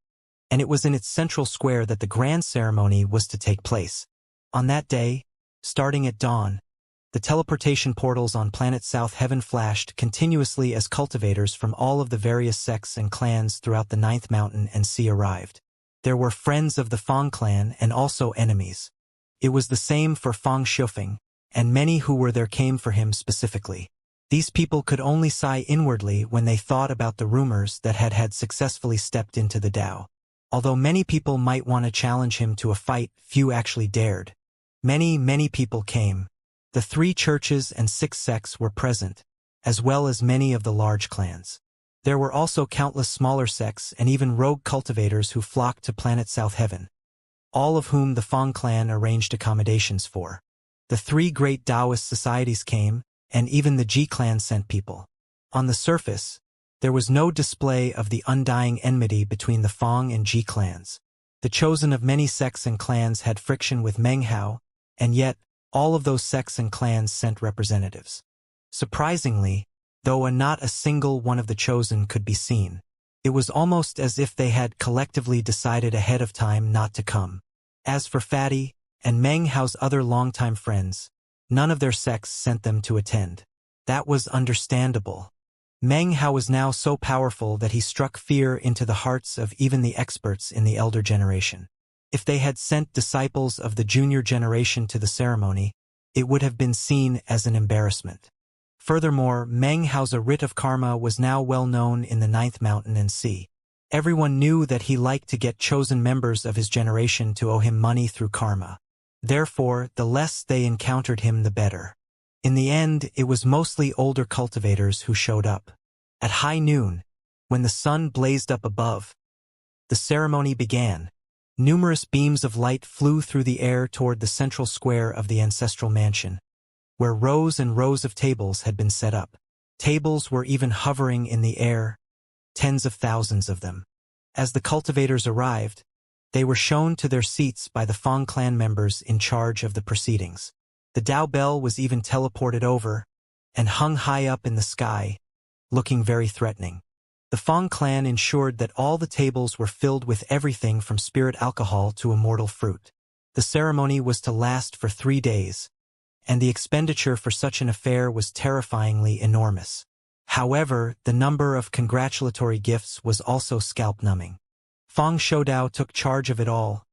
and it was in its central square that the grand ceremony was to take place. On that day, starting at dawn, the teleportation portals on planet South Heaven flashed continuously as cultivators from all of the various sects and clans throughout the ninth mountain and sea arrived. There were friends of the Fang clan and also enemies. It was the same for Fang Xiufeng, and many who were there came for him specifically. These people could only sigh inwardly when they thought about the rumors that had successfully stepped into the Dao. Although many people might want to challenge him to a fight, few actually dared. Many people came. The 3 churches and 6 sects were present, as well as many of the large clans. There were also countless smaller sects and even rogue cultivators who flocked to planet South Heaven, all of whom the Fang clan arranged accommodations for. The 3 great Taoist societies came, and even the Ji clan sent people. On the surface, there was no display of the undying enmity between the Fang and Ji clans. The chosen of many sects and clans had friction with Menghao, and yet, all of those sects and clans sent representatives. Surprisingly, though not a single one of the chosen could be seen, it was almost as if they had collectively decided ahead of time not to come. As for Fatty and Menghao's other longtime friends, none of their sects sent them to attend. That was understandable. Menghao was now so powerful that he struck fear into the hearts of even the experts in the elder generation. If they had sent disciples of the junior generation to the ceremony, it would have been seen as an embarrassment. Furthermore, Menghao's writ of karma was now well known in the ninth mountain and sea. Everyone knew that he liked to get chosen members of his generation to owe him money through karma. Therefore, the less they encountered him, the better. In the end, it was mostly older cultivators who showed up. At high noon, when the sun blazed up above, the ceremony began. Numerous beams of light flew through the air toward the central square of the ancestral mansion, where rows and rows of tables had been set up. Tables were even hovering in the air, tens of thousands of them. As the cultivators arrived, they were shown to their seats by the Fang clan members in charge of the proceedings. The Dao Bell was even teleported over and hung high up in the sky, looking very threatening. The Fang clan ensured that all the tables were filled with everything from spirit alcohol to immortal fruit. The ceremony was to last for 3 days, and the expenditure for such an affair was terrifyingly enormous. However, the number of congratulatory gifts was also scalp-numbing. Fang Shoudao took charge of it all,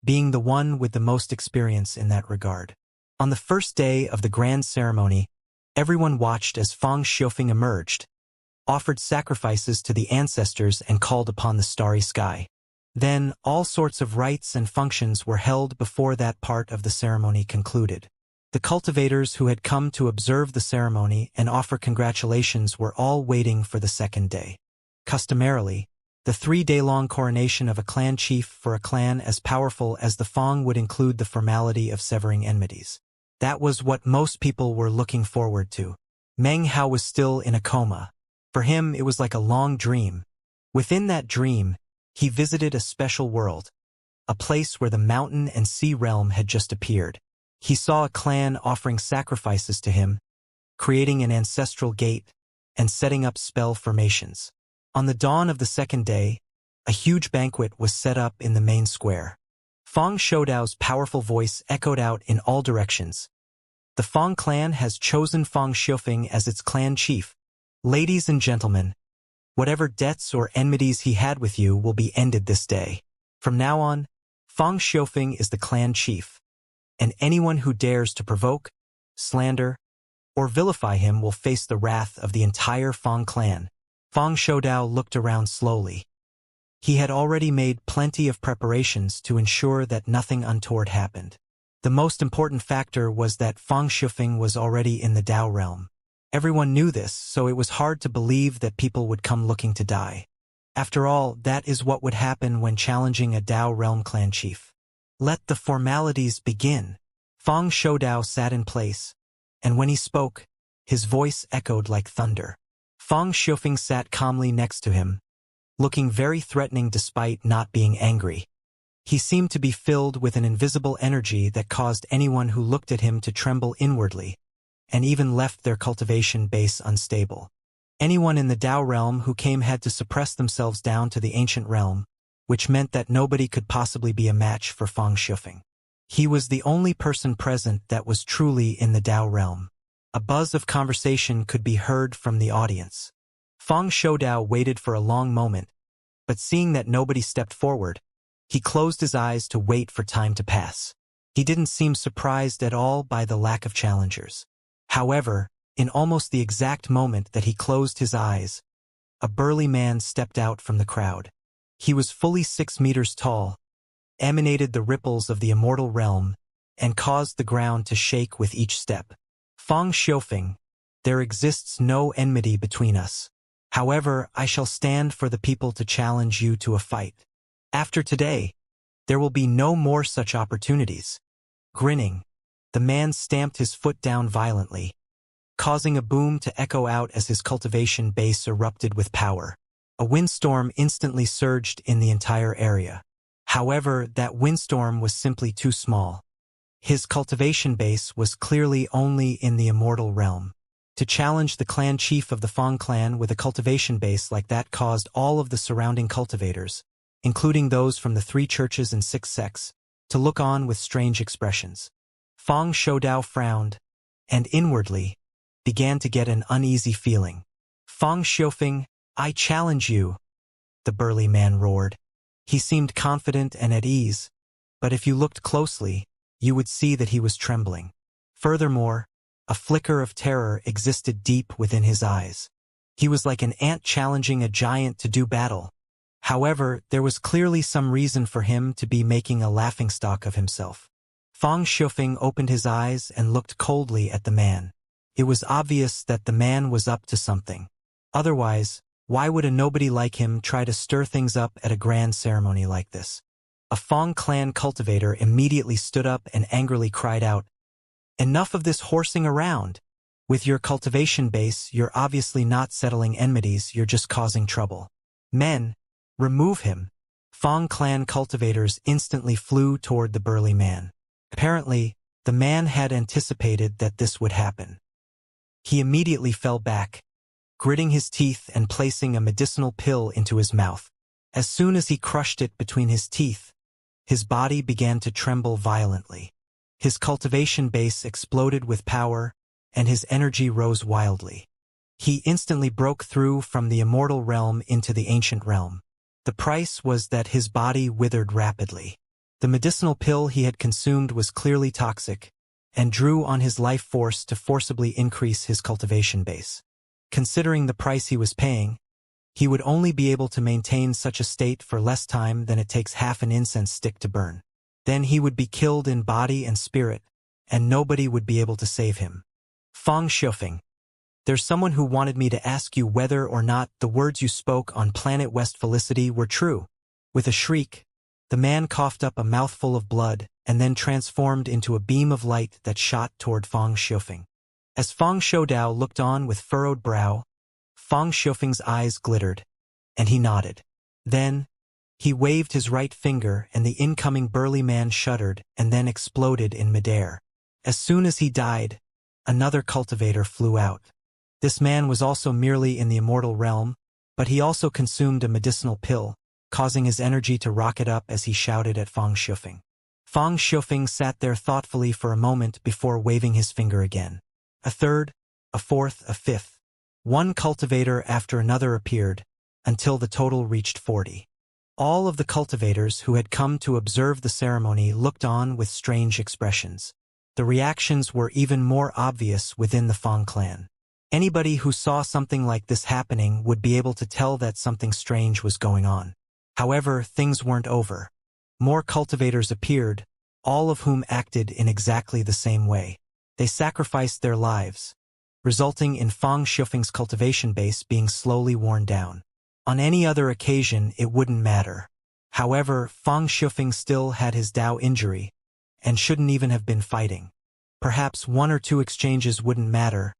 being the one with the most experience in that regard. On the first day of the grand ceremony, everyone watched as Fang Xiufeng emerged, offered sacrifices to the ancestors and called upon the starry sky. Then, all sorts of rites and functions were held before that part of the ceremony concluded. The cultivators who had come to observe the ceremony and offer congratulations were all waiting for the second day. Customarily, the 3-day-long coronation of a clan chief for a clan as powerful as the Fang would include the formality of severing enmities. That was what most people were looking forward to. Meng Hao was still in a coma. For him, it was like a long dream. Within that dream, he visited a special world, a place where the mountain and sea realm had just appeared. He saw a clan offering sacrifices to him, creating an ancestral gate, and setting up spell formations. On the dawn of the second day, a huge banquet was set up in the main square. Fang Shoudao's powerful voice echoed out in all directions. The Fang clan has chosen Fang Xiufeng as its clan chief. Ladies and gentlemen, whatever debts or enmities he had with you will be ended this day. From now on, Fang Xiufeng is the clan chief, and anyone who dares to provoke, slander, or vilify him will face the wrath of the entire Fang clan. Fang Shoudao looked around slowly. He had already made plenty of preparations to ensure that nothing untoward happened. The most important factor was that Fang Xiufeng was already in the Dao realm. Everyone knew this, so it was hard to believe that people would come looking to die. After all, that is what would happen when challenging a Dao realm clan chief. Let the formalities begin. Fang Shoudao sat in place, and when he spoke, his voice echoed like thunder. Fang Xiufeng sat calmly next to him, looking very threatening despite not being angry. He seemed to be filled with an invisible energy that caused anyone who looked at him to tremble inwardly, and even left their cultivation base unstable. Anyone in the Dao realm who came had to suppress themselves down to the ancient realm, which meant that nobody could possibly be a match for Fang Xiufeng. He was the only person present that was truly in the Dao realm. A buzz of conversation could be heard from the audience. Fang Shoudao waited for a long moment, but seeing that nobody stepped forward, he closed his eyes to wait for time to pass. He didn't seem surprised at all by the lack of challengers. However, in almost the exact moment that he closed his eyes, a burly man stepped out from the crowd. He was fully 6 meters tall, emanated the ripples of the immortal realm, and caused the ground to shake with each step. Fang Xiufeng, there exists no enmity between us. However, I shall stand for the people to challenge you to a fight. After today, there will be no more such opportunities. Grinning, the man stamped his foot down violently, causing a boom to echo out as his cultivation base erupted with power. A windstorm instantly surged in the entire area. However, that windstorm was simply too small. His cultivation base was clearly only in the immortal realm. To challenge the clan chief of the Fang clan with a cultivation base like that caused all of the surrounding cultivators, including those from the 3 churches and 6 sects, to look on with strange expressions. Fang Shoudao frowned, and inwardly, began to get an uneasy feeling. Fang Xiufeng, I challenge you, the burly man roared. He seemed confident and at ease, but if you looked closely, you would see that he was trembling. Furthermore, a flicker of terror existed deep within his eyes. He was like an ant challenging a giant to do battle. However, there was clearly some reason for him to be making a laughingstock of himself. Fang Xiufeng opened his eyes and looked coldly at the man. It was obvious that the man was up to something. Otherwise, why would a nobody like him try to stir things up at a grand ceremony like this? A Fang clan cultivator immediately stood up and angrily cried out, "Enough of this horsing around. With your cultivation base, you're obviously not settling enmities, you're just causing trouble. Men, remove him." Fang clan cultivators instantly flew toward the burly man. Apparently, the man had anticipated that this would happen. He immediately fell back, gritting his teeth and placing a medicinal pill into his mouth. As soon as he crushed it between his teeth, his body began to tremble violently. His cultivation base exploded with power, and his energy rose wildly. He instantly broke through from the immortal realm into the ancient realm. The price was that his body withered rapidly. The medicinal pill he had consumed was clearly toxic, and drew on his life force to forcibly increase his cultivation base. Considering the price he was paying, he would only be able to maintain such a state for less time than it takes half an incense stick to burn. Then he would be killed in body and spirit, and nobody would be able to save him. Fang Xiufeng, there's someone who wanted me to ask you whether or not the words you spoke on Planet West Felicity were true. With a shriek, the man coughed up a mouthful of blood and then transformed into a beam of light that shot toward Fang Xiufeng. As Fang Shoudao looked on with furrowed brow, Fang Xiufeng's eyes glittered, and he nodded. Then, he waved his right finger and the incoming burly man shuddered and then exploded in midair. As soon as he died, another cultivator flew out. This man was also merely in the immortal realm, but he also consumed a medicinal pill, causing his energy to rocket up as he shouted at Fang Shufeng. Fang Shufeng sat there thoughtfully for a moment before waving his finger again. A third, a fourth, a fifth. One cultivator after another appeared, until the total reached 40. All of the cultivators who had come to observe the ceremony looked on with strange expressions. The reactions were even more obvious within the Fang clan. Anybody who saw something like this happening would be able to tell that something strange was going on. However, things weren't over. More cultivators appeared, all of whom acted in exactly the same way. They sacrificed their lives, resulting in Fang Shufeng's cultivation base being slowly worn down. On any other occasion, it wouldn't matter. However, Fang Shufeng still had his Dao injury, and shouldn't even have been fighting. Perhaps one or two exchanges wouldn't matter,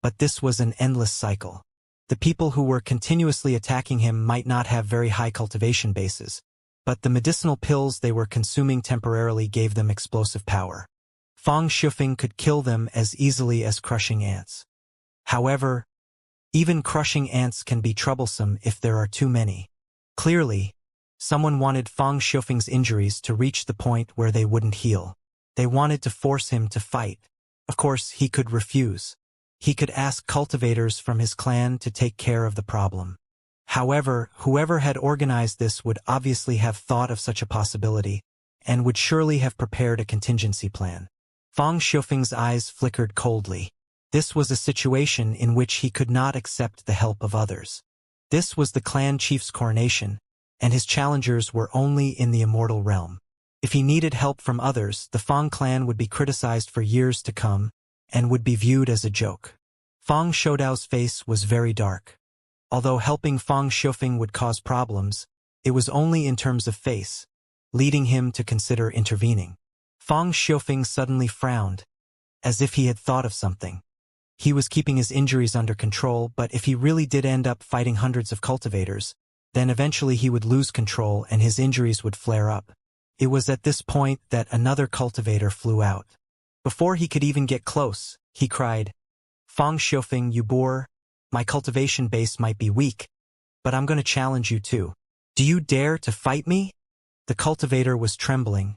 but this was an endless cycle. The people who were continuously attacking him might not have very high cultivation bases, but the medicinal pills they were consuming temporarily gave them explosive power. Fang Shufeng could kill them as easily as crushing ants. However, even crushing ants can be troublesome if there are too many. Clearly, someone wanted Fang Shufeng's injuries to reach the point where they wouldn't heal. They wanted to force him to fight. Of course, he could refuse. He could ask cultivators from his clan to take care of the problem. However, whoever had organized this would obviously have thought of such a possibility, and would surely have prepared a contingency plan. Fang Shufeng's eyes flickered coldly. This was a situation in which he could not accept the help of others. This was the clan chief's coronation, and his challengers were only in the immortal realm. If he needed help from others, the Fang clan would be criticized for years to come, and would be viewed as a joke. Fang Shoudao's face was very dark. Although helping Fang Shufeng would cause problems, it was only in terms of face, leading him to consider intervening. Fang Shufeng suddenly frowned, as if he had thought of something. He was keeping his injuries under control, but if he really did end up fighting hundreds of cultivators, then eventually he would lose control and his injuries would flare up. It was at this point that another cultivator flew out. Before he could even get close, he cried, "Fang Shufeng, you boor, my cultivation base might be weak, but I'm going to challenge you too. Do you dare to fight me?" The cultivator was trembling,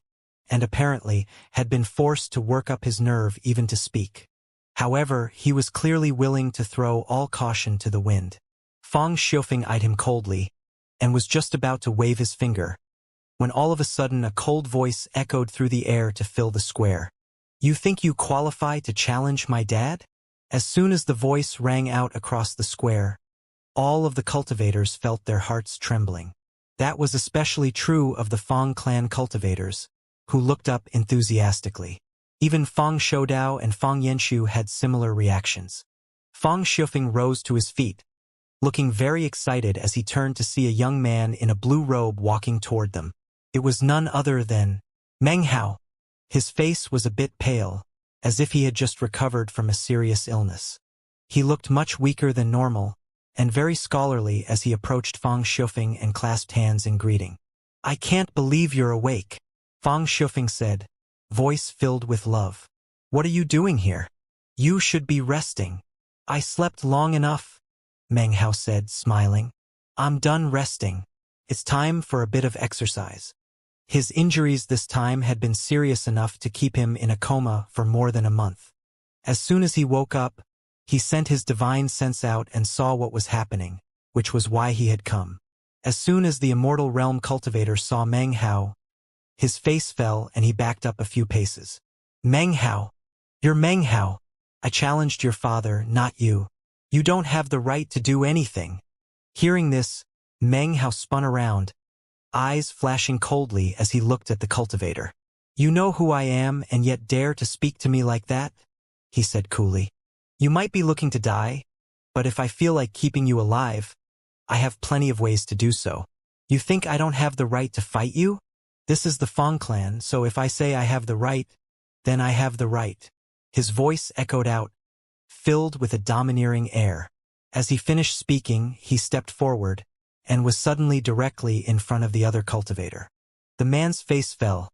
and apparently had been forced to work up his nerve even to speak. However, he was clearly willing to throw all caution to the wind. Fang Shufeng eyed him coldly, and was just about to wave his finger, when all of a sudden a cold voice echoed through the air to fill the square. "You think you qualify to challenge my dad?" As soon as the voice rang out across the square, all of the cultivators felt their hearts trembling. That was especially true of the Fang clan cultivators, who looked up enthusiastically. Even Fang Shoudao and Fang Yanxu had similar reactions. Fang Shufeng rose to his feet, looking very excited as he turned to see a young man in a blue robe walking toward them. It was none other than Meng Hao. His face was a bit pale, as if he had just recovered from a serious illness. He looked much weaker than normal, and very scholarly as he approached Fang Shufeng and clasped hands in greeting. "I can't believe you're awake," Fang Shufeng said, voice filled with love. "What are you doing here? You should be resting." "I slept long enough," Meng Hao said, smiling. "I'm done resting. It's time for a bit of exercise." His injuries this time had been serious enough to keep him in a coma for more than a month. As soon as he woke up, he sent his divine sense out and saw what was happening, which was why he had come. As soon as the immortal realm cultivator saw Meng Hao, his face fell and he backed up a few paces. "Meng Hao! You're Meng Hao! I challenged your father, not you. You don't have the right to do anything." Hearing this, Meng Hao spun around, eyes flashing coldly as he looked at the cultivator. "You know who I am and yet dare to speak to me like that?" he said coolly. "You might be looking to die, but if I feel like keeping you alive, I have plenty of ways to do so. You think I don't have the right to fight you? This is the Fang clan, so if I say I have the right, then I have the right." His voice echoed out, filled with a domineering air. As he finished speaking, he stepped forward, and was suddenly directly in front of the other cultivator. The man's face fell,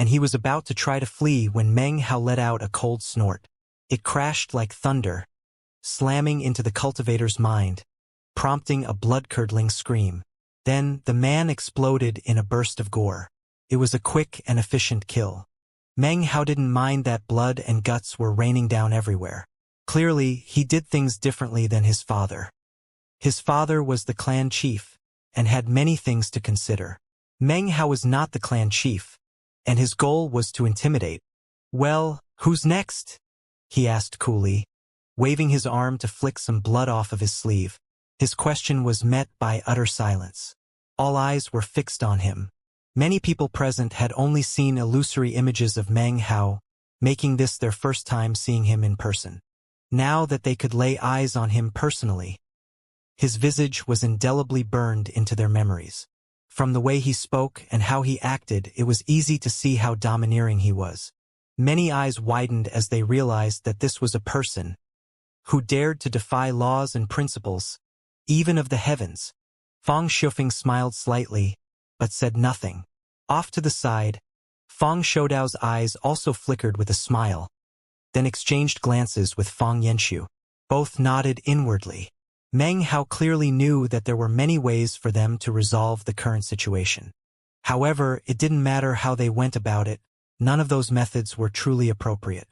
and he was about to try to flee when Meng Hao let out a cold snort. It crashed like thunder, slamming into the cultivator's mind, prompting a blood-curdling scream. Then, the man exploded in a burst of gore. It was a quick and efficient kill. Meng Hao didn't mind that blood and guts were raining down everywhere. Clearly, he did things differently than his father. His father was the clan chief, and had many things to consider. Meng Hao was not the clan chief, and his goal was to intimidate. "Well, who's next?" he asked coolly, waving his arm to flick some blood off of his sleeve. His question was met by utter silence. All eyes were fixed on him. Many people present had only seen illusory images of Meng Hao, making this their first time seeing him in person. Now that they could lay eyes on him personally, his visage was indelibly burned into their memories. From the way he spoke and how he acted, it was easy to see how domineering he was. Many eyes widened as they realized that this was a person who dared to defy laws and principles, even of the heavens. Fang Shufeng smiled slightly, but said nothing. Off to the side, Fang Shoudao's eyes also flickered with a smile, then exchanged glances with Fang Yanxiu. Both nodded inwardly. Meng Hao clearly knew that there were many ways for them to resolve the current situation. However, it didn't matter how they went about it, none of those methods were truly appropriate.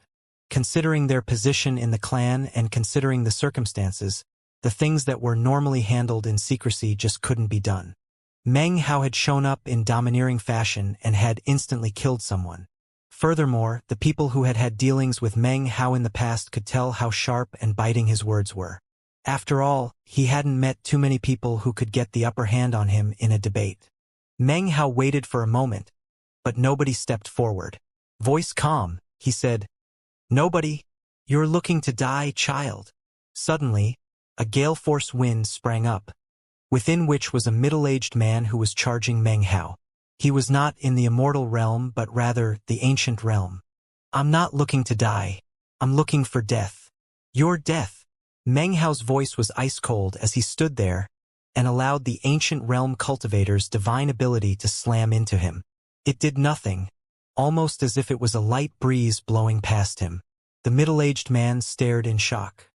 Considering their position in the clan and considering the circumstances, the things that were normally handled in secrecy just couldn't be done. Meng Hao had shown up in domineering fashion and had instantly killed someone. Furthermore, the people who had had dealings with Meng Hao in the past could tell how sharp and biting his words were. After all, he hadn't met too many people who could get the upper hand on him in a debate. Meng Hao waited for a moment, but nobody stepped forward. Voice calm, he said, "Nobody? You're looking to die, child." Suddenly, a gale-force wind sprang up, within which was a middle-aged man who was charging Meng Hao. He was not in the immortal realm but rather the ancient realm. "I'm not looking to die. I'm looking for death." "Your death." Meng Hao's voice was ice-cold as he stood there and allowed the ancient realm cultivator's divine ability to slam into him. It did nothing, almost as if it was a light breeze blowing past him. The middle-aged man stared in shock.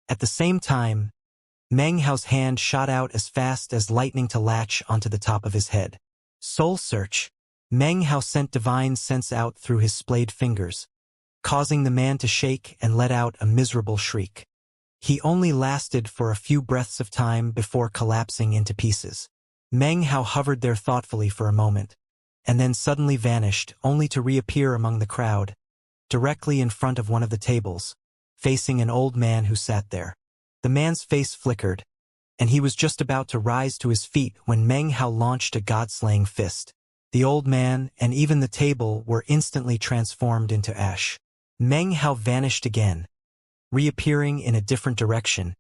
At the same time, Meng Hao's hand shot out as fast as lightning to latch onto the top of his head. Soul search. Meng Hao sent divine sense out through his splayed fingers, causing the man to shake and let out a miserable shriek. He only lasted for a few breaths of time before collapsing into pieces. Meng Hao hovered there thoughtfully for a moment, and then suddenly vanished, only to reappear among the crowd, directly in front of one of the tables, facing an old man who sat there. The man's face flickered, and he was just about to rise to his feet when Meng Hao launched a god-slaying fist. The old man and even the table were instantly transformed into ash. Meng Hao vanished again, reappearing in a different direction,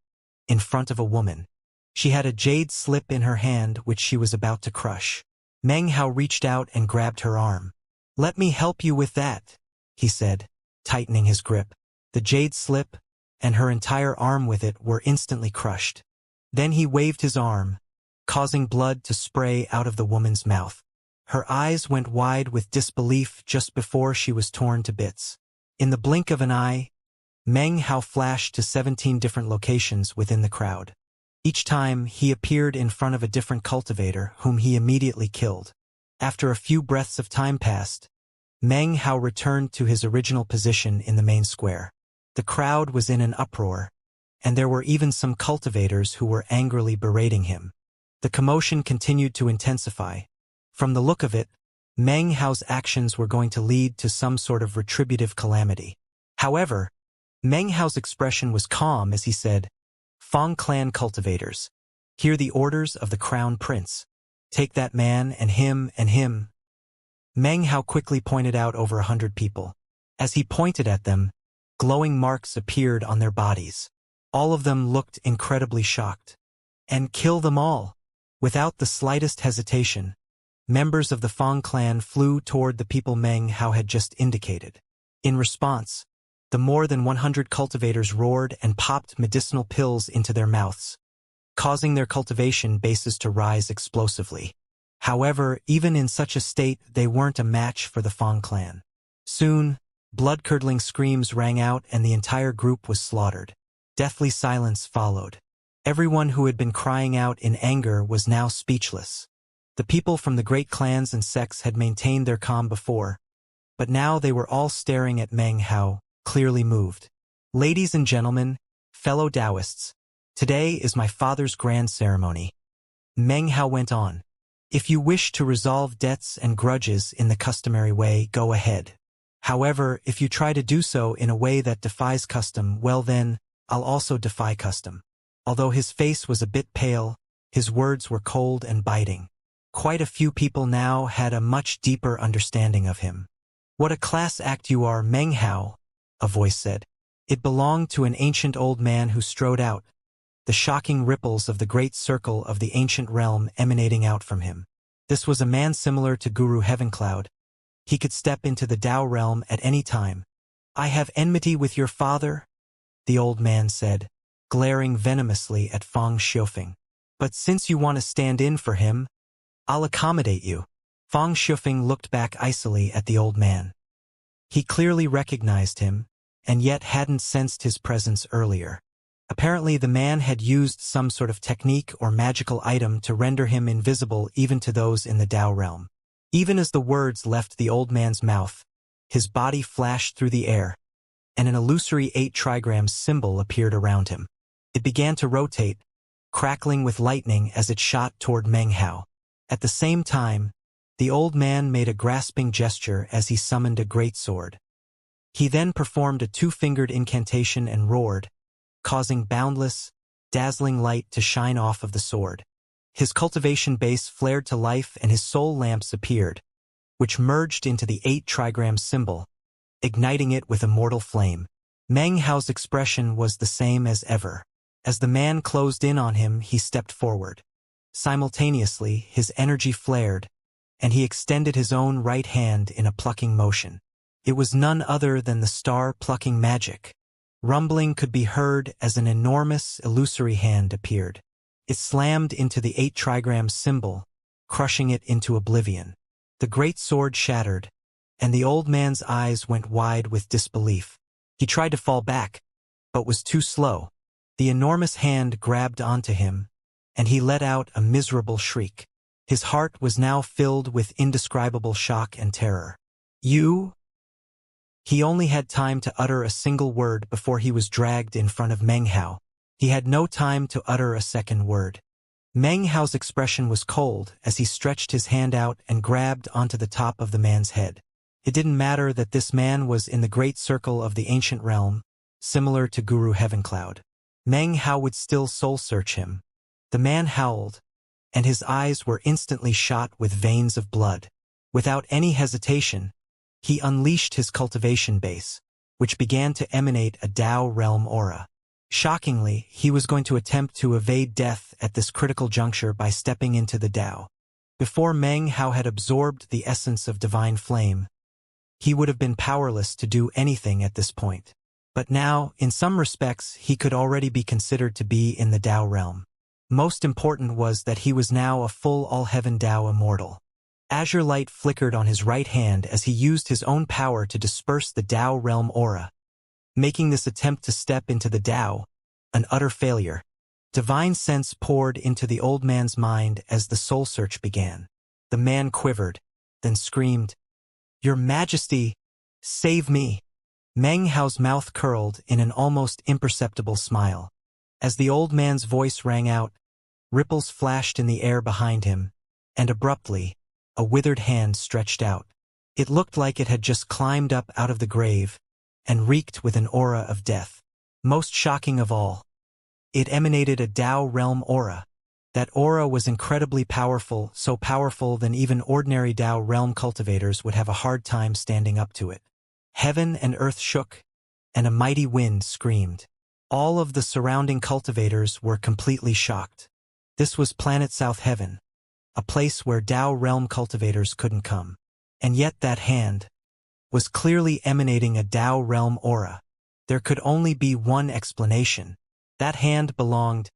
in front of a woman. She had a jade slip in her hand which she was about to crush. Meng Hao reached out and grabbed her arm. "Let me help you with that," he said, tightening his grip. The jade slip, and her entire arm with it, were instantly crushed. Then he waved his arm, causing blood to spray out of the woman's mouth. Her eyes went wide with disbelief just before she was torn to bits. In the blink of an eye, Meng Hao flashed to 17 different locations within the crowd. Each time, he appeared in front of a different cultivator, whom he immediately killed. After a few breaths of time passed, Meng Hao returned to his original position in the main square. The crowd was in an uproar, and there were even some cultivators who were angrily berating him. The commotion continued to intensify. From the look of it, Meng Hao's actions were going to lead to some sort of retributive calamity. However, Meng Hao's expression was calm as he said, "Fang clan cultivators, hear the orders of the crown prince. Take that man and him and him." Meng Hao quickly pointed out over 100 people. As he pointed at them, glowing marks appeared on their bodies. All of them looked incredibly shocked. "And kill them all." Without the slightest hesitation, members of the Fang clan flew toward the people Meng Hao had just indicated. In response, the more than 100 cultivators roared and popped medicinal pills into their mouths, causing their cultivation bases to rise explosively. However, even in such a state, they weren't a match for the Fang clan. Soon, blood-curdling screams rang out and the entire group was slaughtered. Deathly silence followed. Everyone who had been crying out in anger was now speechless. The people from the great clans and sects had maintained their calm before, but now they were all staring at Meng Hao, clearly moved. Ladies and gentlemen, fellow Taoists, today is my father's grand ceremony. Meng Hao went on. If you wish to resolve debts and grudges in the customary way, go ahead. However, if you try to do so in a way that defies custom, well then, I'll also defy custom. Although his face was a bit pale, his words were cold and biting. Quite a few people now had a much deeper understanding of him. What a class act you are, Meng Hao, a voice said. It belonged to an ancient old man who strode out, the shocking ripples of the great circle of the ancient realm emanating out from him. This was a man similar to Guru Heavencloud. He could step into the Tao realm at any time. I have enmity with your father, the old man said, glaring venomously at Fang Xiufeng. But since you want to stand in for him, I'll accommodate you. Fang Xiufeng looked back icily at the old man. He clearly recognized him, and yet hadn't sensed his presence earlier. Apparently the man had used some sort of technique or magical item to render him invisible even to those in the Tao realm. Even as the words left the old man's mouth, his body flashed through the air, and an illusory 8 trigrams symbol appeared around him. It began to rotate, crackling with lightning as it shot toward Meng Hao. At the same time, the old man made a grasping gesture as he summoned a great sword. He then performed a 2-fingered incantation and roared, causing boundless, dazzling light to shine off of the sword. His cultivation base flared to life and his soul lamps appeared, which merged into the 8 trigram symbol, igniting it with immortal flame. Meng Hao's expression was the same as ever. As the man closed in on him, he stepped forward. Simultaneously, his energy flared, and he extended his own right hand in a plucking motion. It was none other than the star-plucking magic. Rumbling could be heard as an enormous, illusory hand appeared. It slammed into the 8 trigram symbol, crushing it into oblivion. The great sword shattered, and the old man's eyes went wide with disbelief. He tried to fall back, but was too slow. The enormous hand grabbed onto him, and he let out a miserable shriek. His heart was now filled with indescribable shock and terror. You? He only had time to utter a single word before he was dragged in front of Meng Hao. He had no time to utter a second word. Meng Hao's expression was cold as he stretched his hand out and grabbed onto the top of the man's head. It didn't matter that this man was in the great circle of the ancient realm, similar to Guru Heavencloud. Meng Hao would still soul-search him. The man howled, and his eyes were instantly shot with veins of blood. Without any hesitation, he unleashed his cultivation base, which began to emanate a Tao realm aura. Shockingly, he was going to attempt to evade death at this critical juncture by stepping into the Tao. Before Meng Hao had absorbed the essence of divine flame, he would have been powerless to do anything at this point. But now, in some respects, he could already be considered to be in the Tao realm. Most important was that he was now a full all-heaven Tao immortal. Azure light flickered on his right hand as he used his own power to disperse the Tao realm aura, making this attempt to step into the Tao an utter failure. Divine sense poured into the old man's mind as the soul search began. The man quivered, then screamed, "Your Majesty, save me!" Meng Hao's mouth curled in an almost imperceptible smile. As the old man's voice rang out, ripples flashed in the air behind him, and abruptly, a withered hand stretched out. It looked like it had just climbed up out of the grave, and reeked with an aura of death. Most shocking of all, it emanated a Tao realm aura. That aura was incredibly powerful, so powerful that even ordinary Tao realm cultivators would have a hard time standing up to it. Heaven and earth shook, and a mighty wind screamed. All of the surrounding cultivators were completely shocked. This was planet South Heaven, a place where Tao realm cultivators couldn't come. And yet that hand was clearly emanating a Tao realm aura. There could only be one explanation. That hand belonged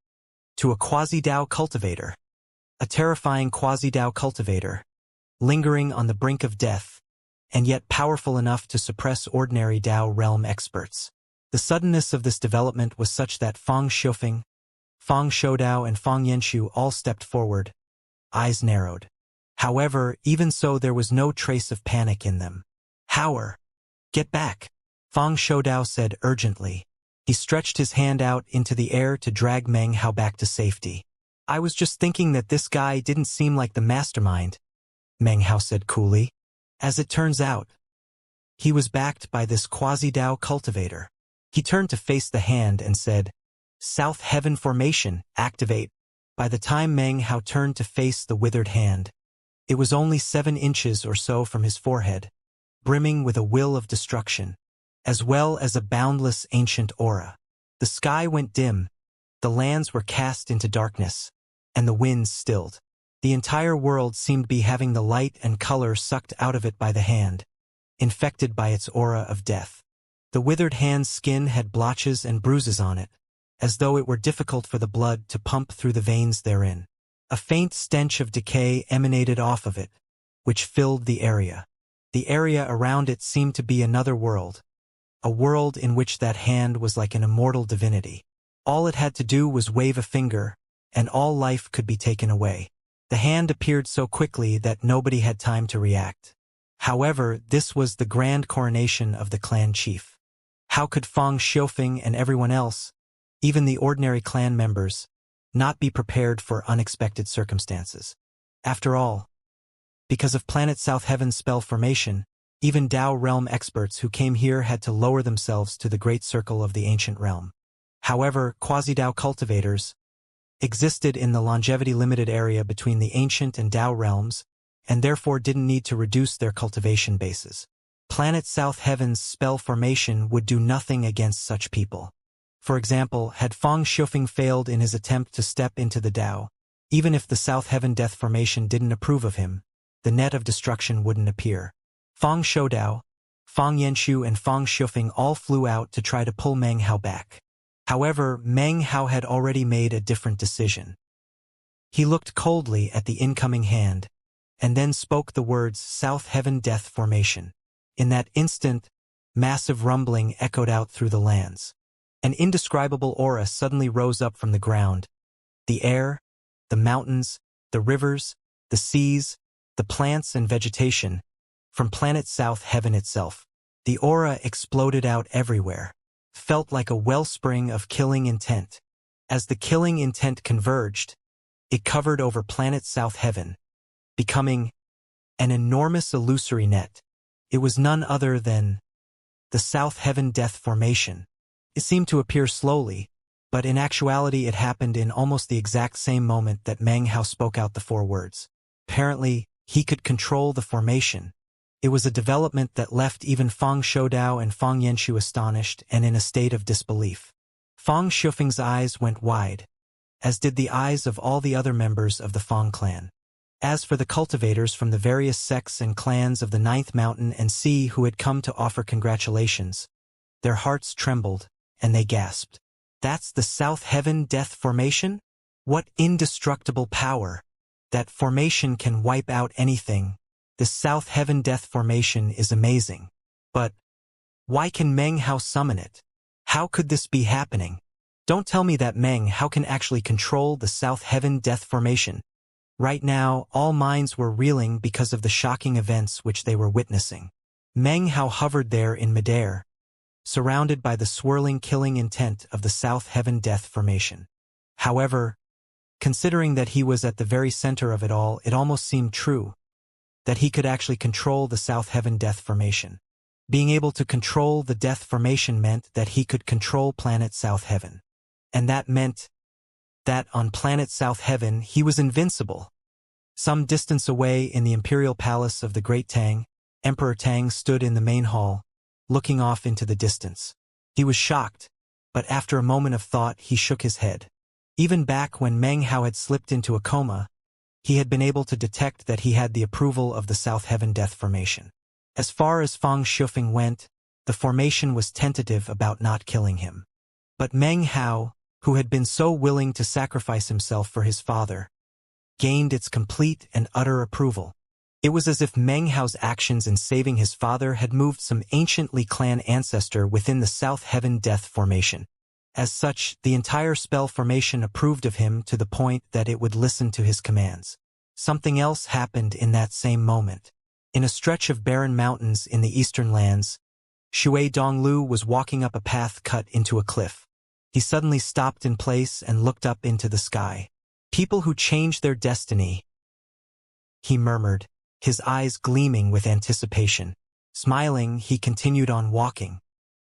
to a quasi-Tao cultivator. a terrifying quasi-Dao cultivator, lingering on the brink of death, and yet powerful enough to suppress ordinary Dao realm experts. The suddenness of this development was such that Fang Xiufeng, Fang Shoudao and Fang Yanxu all stepped forward, eyes narrowed. However, even so there was no trace of panic in them. "Howard, get back," Fang Shoudao said urgently. He stretched his hand out into the air to drag Meng Hao back to safety. "I was just thinking that this guy didn't seem like the mastermind," Meng Hao said coolly. As it turns out, he was backed by this quasi-Dao cultivator. He turned to face the hand and said, "South Heaven Formation, activate." By the time Meng Hao turned to face the withered hand, it was only 7 inches or so from his forehead, brimming with a will of destruction, as well as a boundless ancient aura. The sky went dim, the lands were cast into darkness, and the winds stilled. The entire world seemed to be having the light and color sucked out of it by the hand, infected by its aura of death. The withered hand's skin had blotches and bruises on it, as though it were difficult for the blood to pump through the veins therein. A faint stench of decay emanated off of it, which filled the area. The area around it seemed to be another world, a world in which that hand was like an immortal divinity. All it had to do was wave a finger, and all life could be taken away. The hand appeared so quickly that nobody had time to react. However, this was the grand coronation of the clan chief. How could Fang Xiufeng and everyone else, even the ordinary clan members, not be prepared for unexpected circumstances? After all, because of Planet South Heaven's spell formation, even Dao realm experts who came here had to lower themselves to the great circle of the ancient realm. However, quasi-Dao cultivators existed in the longevity-limited area between the ancient and Dao realms, and therefore didn't need to reduce their cultivation bases. Planet South Heaven's spell formation would do nothing against such people. For example, had Fang Xiufeng failed in his attempt to step into the Dao, even if the South Heaven Death Formation didn't approve of him, the net of destruction wouldn't appear. Fang Shoudao, Fang Yanxu and Fang Xiufeng all flew out to try to pull Meng Hao back. However, Meng Hao had already made a different decision. He looked coldly at the incoming hand, and then spoke the words South Heaven Death Formation. In that instant, massive rumbling echoed out through the lands. An indescribable aura suddenly rose up from the ground. The air, the mountains, the rivers, the seas, the plants and vegetation, from planet South Heaven itself. The aura exploded out everywhere, felt like a wellspring of killing intent. As the killing intent converged, it covered over planet South Heaven, becoming an enormous illusory net. It was none other than the South Heaven Death Formation. It seemed to appear slowly, but in actuality it happened in almost the exact same moment that Meng Hao spoke out the 4 words. Apparently, he could control the formation. It was a development that left even Fang Shoudao and Fang Yanxu astonished and in a state of disbelief. Fang Xiufeng's eyes went wide, as did the eyes of all the other members of the Fang clan. As for the cultivators from the various sects and clans of the 9th Mountain and Sea who had come to offer congratulations, their hearts trembled, and they gasped. "That's the South Heaven Death Formation? What indestructible power! That formation can wipe out anything. The South Heaven Death Formation is amazing. But why can Meng Hao summon it? How could this be happening? Don't tell me that Meng Hao can actually control the South Heaven Death Formation." Right now, all minds were reeling because of the shocking events which they were witnessing. Meng Hao hovered there in midair, surrounded by the swirling killing intent of the South Heaven Death Formation. However, considering that he was at the very center of it all, it almost seemed true that he could actually control the South Heaven Death Formation. Being able to control the Death Formation meant that he could control planet South Heaven. And that meant that on planet South Heaven he was invincible. Some distance away in the imperial palace of the Great Tang, Emperor Tang stood in the main hall, looking off into the distance. He was shocked, but after a moment of thought he shook his head. Even back when Meng Hao had slipped into a coma, he had been able to detect that he had the approval of the South Heaven Death Formation. As far as Fang Xiufeng went, the formation was tentative about not killing him. But Meng Hao, who had been so willing to sacrifice himself for his father, gained its complete and utter approval. It was as if Meng Hao's actions in saving his father had moved some ancient Li clan ancestor within the South Heaven Death formation. As such, the entire spell formation approved of him to the point that it would listen to his commands. Something else happened in that same moment. In a stretch of barren mountains in the eastern lands, Shui Donglu was walking up a path cut into a cliff. He suddenly stopped in place and looked up into the sky. "People who change their destiny," he murmured, his eyes gleaming with anticipation. Smiling, he continued on walking.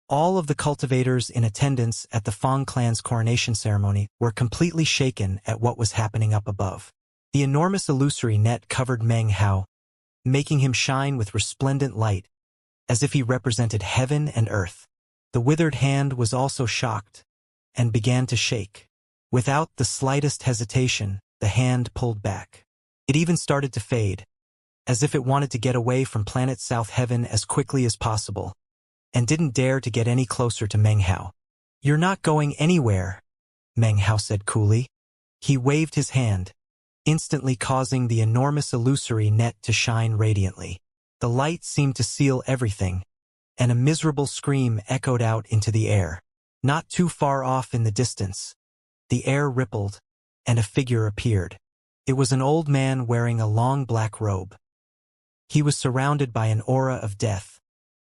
All of the cultivators in attendance at the Fang clan's coronation ceremony were completely shaken at what was happening up above. The enormous illusory net covered Meng Hao, making him shine with resplendent light, as if he represented heaven and earth. The withered hand was also shocked, and began to shake. Without the slightest hesitation, the hand pulled back. It even started to fade, as if it wanted to get away from planet South Heaven as quickly as possible, and didn't dare to get any closer to Meng Hao. "You're not going anywhere," Meng Hao said coolly. He waved his hand, instantly causing the enormous illusory net to shine radiantly. The light seemed to seal everything, and a miserable scream echoed out into the air. Not too far off in the distance, the air rippled, and a figure appeared. It was an old man wearing a long black robe. He was surrounded by an aura of death,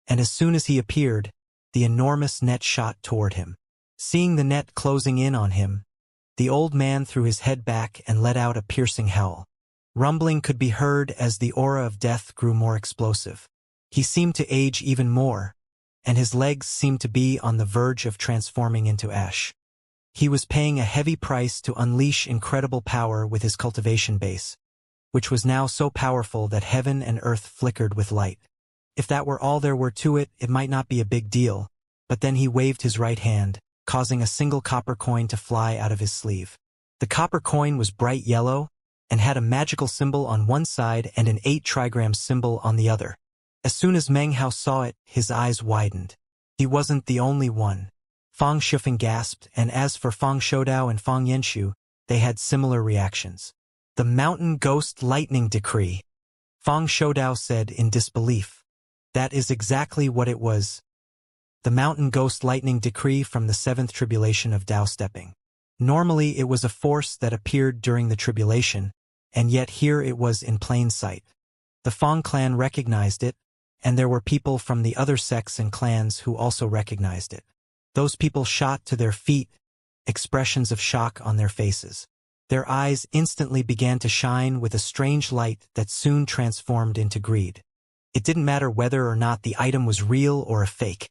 and as soon as he appeared, the enormous net shot toward him. Seeing the net closing in on him, the old man threw his head back and let out a piercing howl. Rumbling could be heard as the aura of death grew more explosive. He seemed to age even more, and his legs seemed to be on the verge of transforming into ash. He was paying a heavy price to unleash incredible power with his cultivation base, which was now so powerful that heaven and earth flickered with light. If that were all there were to it, it might not be a big deal, but then he waved his right hand, causing a single copper coin to fly out of his sleeve. The copper coin was bright yellow, and had a magical symbol on one side and an 8 trigram symbol on the other. As soon as Meng Hao saw it, his eyes widened. He wasn't the only one. Fang Shufeng gasped, and as for Fang Shoudao and Fang Yenshu, they had similar reactions. "The Mountain Ghost Lightning Decree," Fang Shoudao said in disbelief. "That is exactly what it was. The Mountain Ghost Lightning Decree from the 7th Tribulation of Dao Stepping. Normally it was a force that appeared during the tribulation, and yet here it was in plain sight. The Fang clan recognized it, and there were people from the other sects and clans who also recognized it. Those people shot to their feet, expressions of shock on their faces. Their eyes instantly began to shine with a strange light that soon transformed into greed. It didn't matter whether or not the item was real or a fake.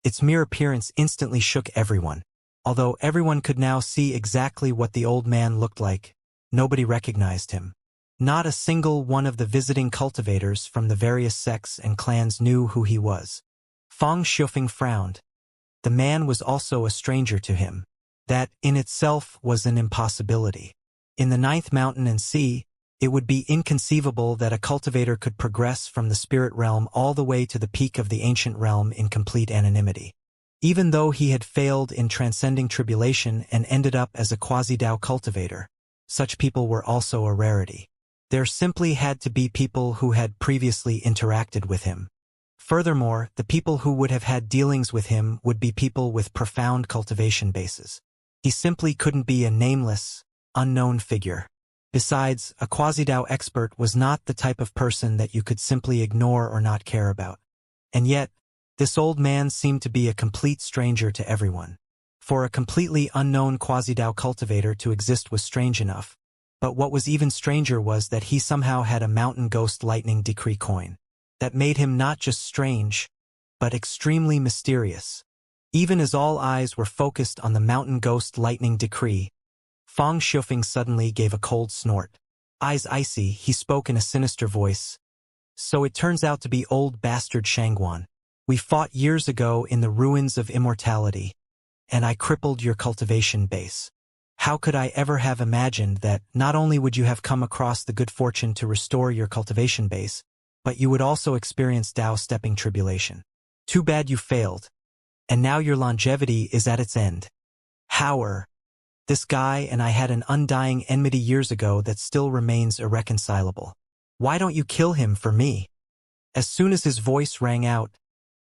Its mere appearance instantly shook everyone. Although everyone could now see exactly what the old man looked like, nobody recognized him. Not a single one of the visiting cultivators from the various sects and clans knew who he was. Fang Shufeng frowned. The man was also a stranger to him. That, in itself, was an impossibility. In the 9th mountain and sea, it would be inconceivable that a cultivator could progress from the spirit realm all the way to the peak of the ancient realm in complete anonymity. Even though he had failed in transcending tribulation and ended up as a quasi-Dao cultivator, such people were also a rarity. There simply had to be people who had previously interacted with him. Furthermore, the people who would have had dealings with him would be people with profound cultivation bases. He simply couldn't be a nameless, unknown figure. Besides, a quasi-Dao expert was not the type of person that you could simply ignore or not care about. And yet, this old man seemed to be a complete stranger to everyone. For a completely unknown quasi-Dao cultivator to exist was strange enough, but what was even stranger was that he somehow had a Mountain Ghost Lightning Decree coin. That made him not just strange, but extremely mysterious. Even as all eyes were focused on the Mountain Ghost Lightning Decree, Fang Shufeng suddenly gave a cold snort. Eyes icy, he spoke in a sinister voice. "So it turns out to be old bastard Shangguan. We fought years ago in the ruins of immortality, and I crippled your cultivation base. How could I ever have imagined that not only would you have come across the good fortune to restore your cultivation base, but you would also experience Dao stepping tribulation. Too bad you failed, and now your longevity is at its end. However, This guy and I had an undying enmity years ago that still remains irreconcilable. Why don't you kill him for me?" As soon as his voice rang out,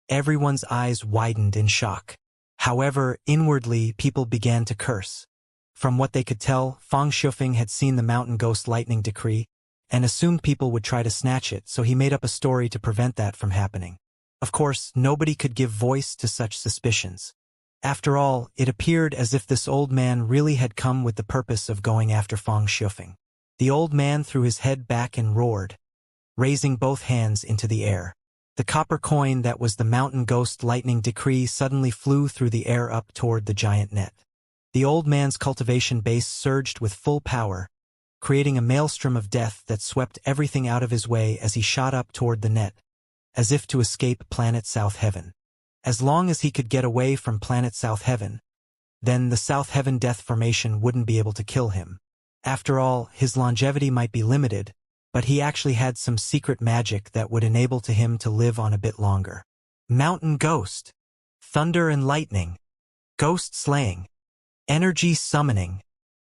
everyone's eyes widened in shock. However, inwardly, people began to curse. From what they could tell, Fang Shufeng had seen the mountain ghost lightning decree and assumed people would try to snatch it, so he made up a story to prevent that from happening. Of course, nobody could give voice to such suspicions. After all, it appeared as if this old man really had come with the purpose of going after Fang Shufeng. The old man threw his head back and roared, raising both hands into the air. The copper coin that was the mountain ghost lightning decree suddenly flew through the air up toward the giant net. The old man's cultivation base surged with full power, creating a maelstrom of death that swept everything out of his way as he shot up toward the net, as if to escape Planet South Heaven. As long as he could get away from Planet South Heaven, then the South Heaven Death Formation wouldn't be able to kill him. After all, his longevity might be limited, but he actually had some secret magic that would enable him to live on a bit longer. Mountain Ghost, Thunder and Lightning, Ghost Slaying, Energy Summoning.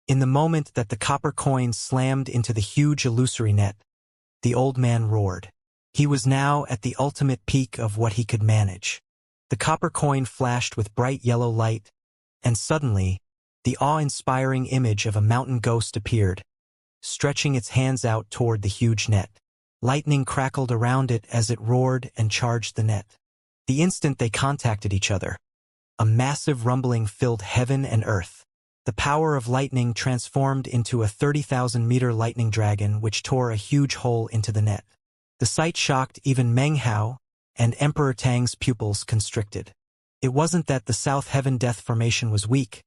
In the moment that the copper coin slammed into the huge illusory net, the old man roared. He was now at the ultimate peak of what he could manage. The copper coin flashed with bright yellow light, and suddenly, the awe-inspiring image of a mountain ghost appeared, stretching its hands out toward the huge net. Lightning crackled around it as it roared and charged the net. The instant they contacted each other, a massive rumbling filled heaven and earth. The power of lightning transformed into a 30,000-meter lightning dragon which tore a huge hole into the net. The sight shocked even Meng Hao, and Emperor Tang's pupils constricted. It wasn't that the South Heaven Death Formation was weak,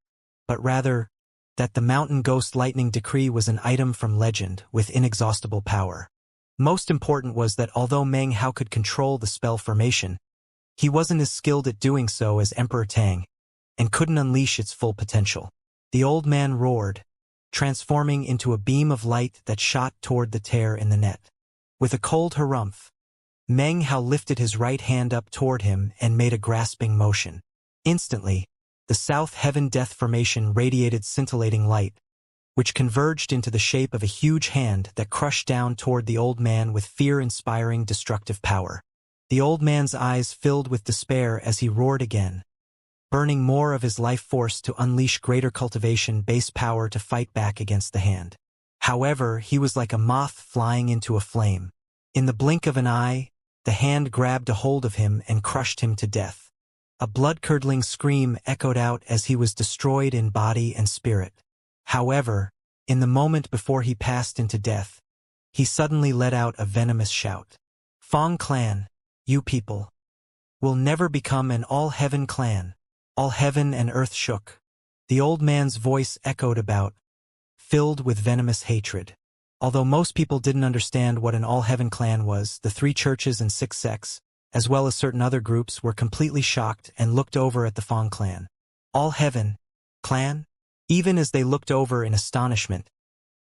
but rather that the Mountain Ghost Lightning Decree was an item from legend with inexhaustible power. Most important was that although Meng Hao could control the spell formation, he wasn't as skilled at doing so as Emperor Tang, and couldn't unleash its full potential. The old man roared, transforming into a beam of light that shot toward the tear in the net. With a cold harumph, Meng Hao lifted his right hand up toward him and made a grasping motion. Instantly, the South Heaven Death Formation radiated scintillating light, which converged into the shape of a huge hand that crushed down toward the old man with fear-inspiring destructive power. The old man's eyes filled with despair as he roared again, burning more of his life force to unleash greater cultivation base power to fight back against the hand. However, he was like a moth flying into a flame. In the blink of an eye, the hand grabbed a hold of him and crushed him to death. A blood-curdling scream echoed out as he was destroyed in body and spirit. However, in the moment before he passed into death, he suddenly let out a venomous shout. "Fang clan, you people, will never become an all-heaven clan." All heaven and earth shook. The old man's voice echoed about, filled with venomous hatred. Although most people didn't understand what an all-heaven clan was, the 3 churches and 6 sects, as well as certain other groups, were completely shocked and looked over at the Fang clan. All-heaven clan? Even as they looked over in astonishment,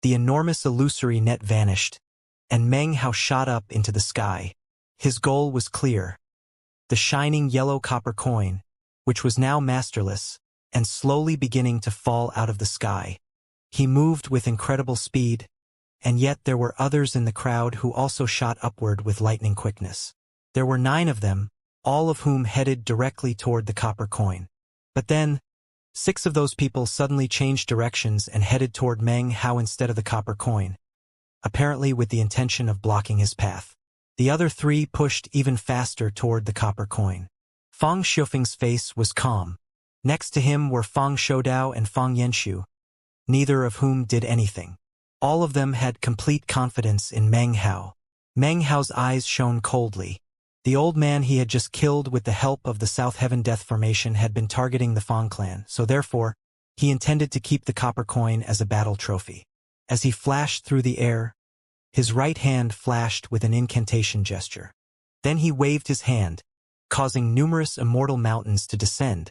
the enormous illusory net vanished, and Meng Hao shot up into the sky. His goal was clear. The shining yellow copper coin, which was now masterless, and slowly beginning to fall out of the sky. He moved with incredible speed, and yet there were others in the crowd who also shot upward with lightning quickness. There were 9 of them, all of whom headed directly toward the copper coin. But then, 6 of those people suddenly changed directions and headed toward Meng Hao instead of the copper coin, apparently with the intention of blocking his path. The other 3 pushed even faster toward the copper coin. Fang Shufeng's face was calm. Next to him were Fang Shoudao and Fang Yanxu, neither of whom did anything. All of them had complete confidence in Meng Hao. Meng Hao's eyes shone coldly. The old man he had just killed with the help of the South Heaven Death Formation had been targeting the Fang clan, so therefore, he intended to keep the copper coin as a battle trophy. As he flashed through the air, his right hand flashed with an incantation gesture. Then he waved his hand, causing numerous immortal mountains to descend,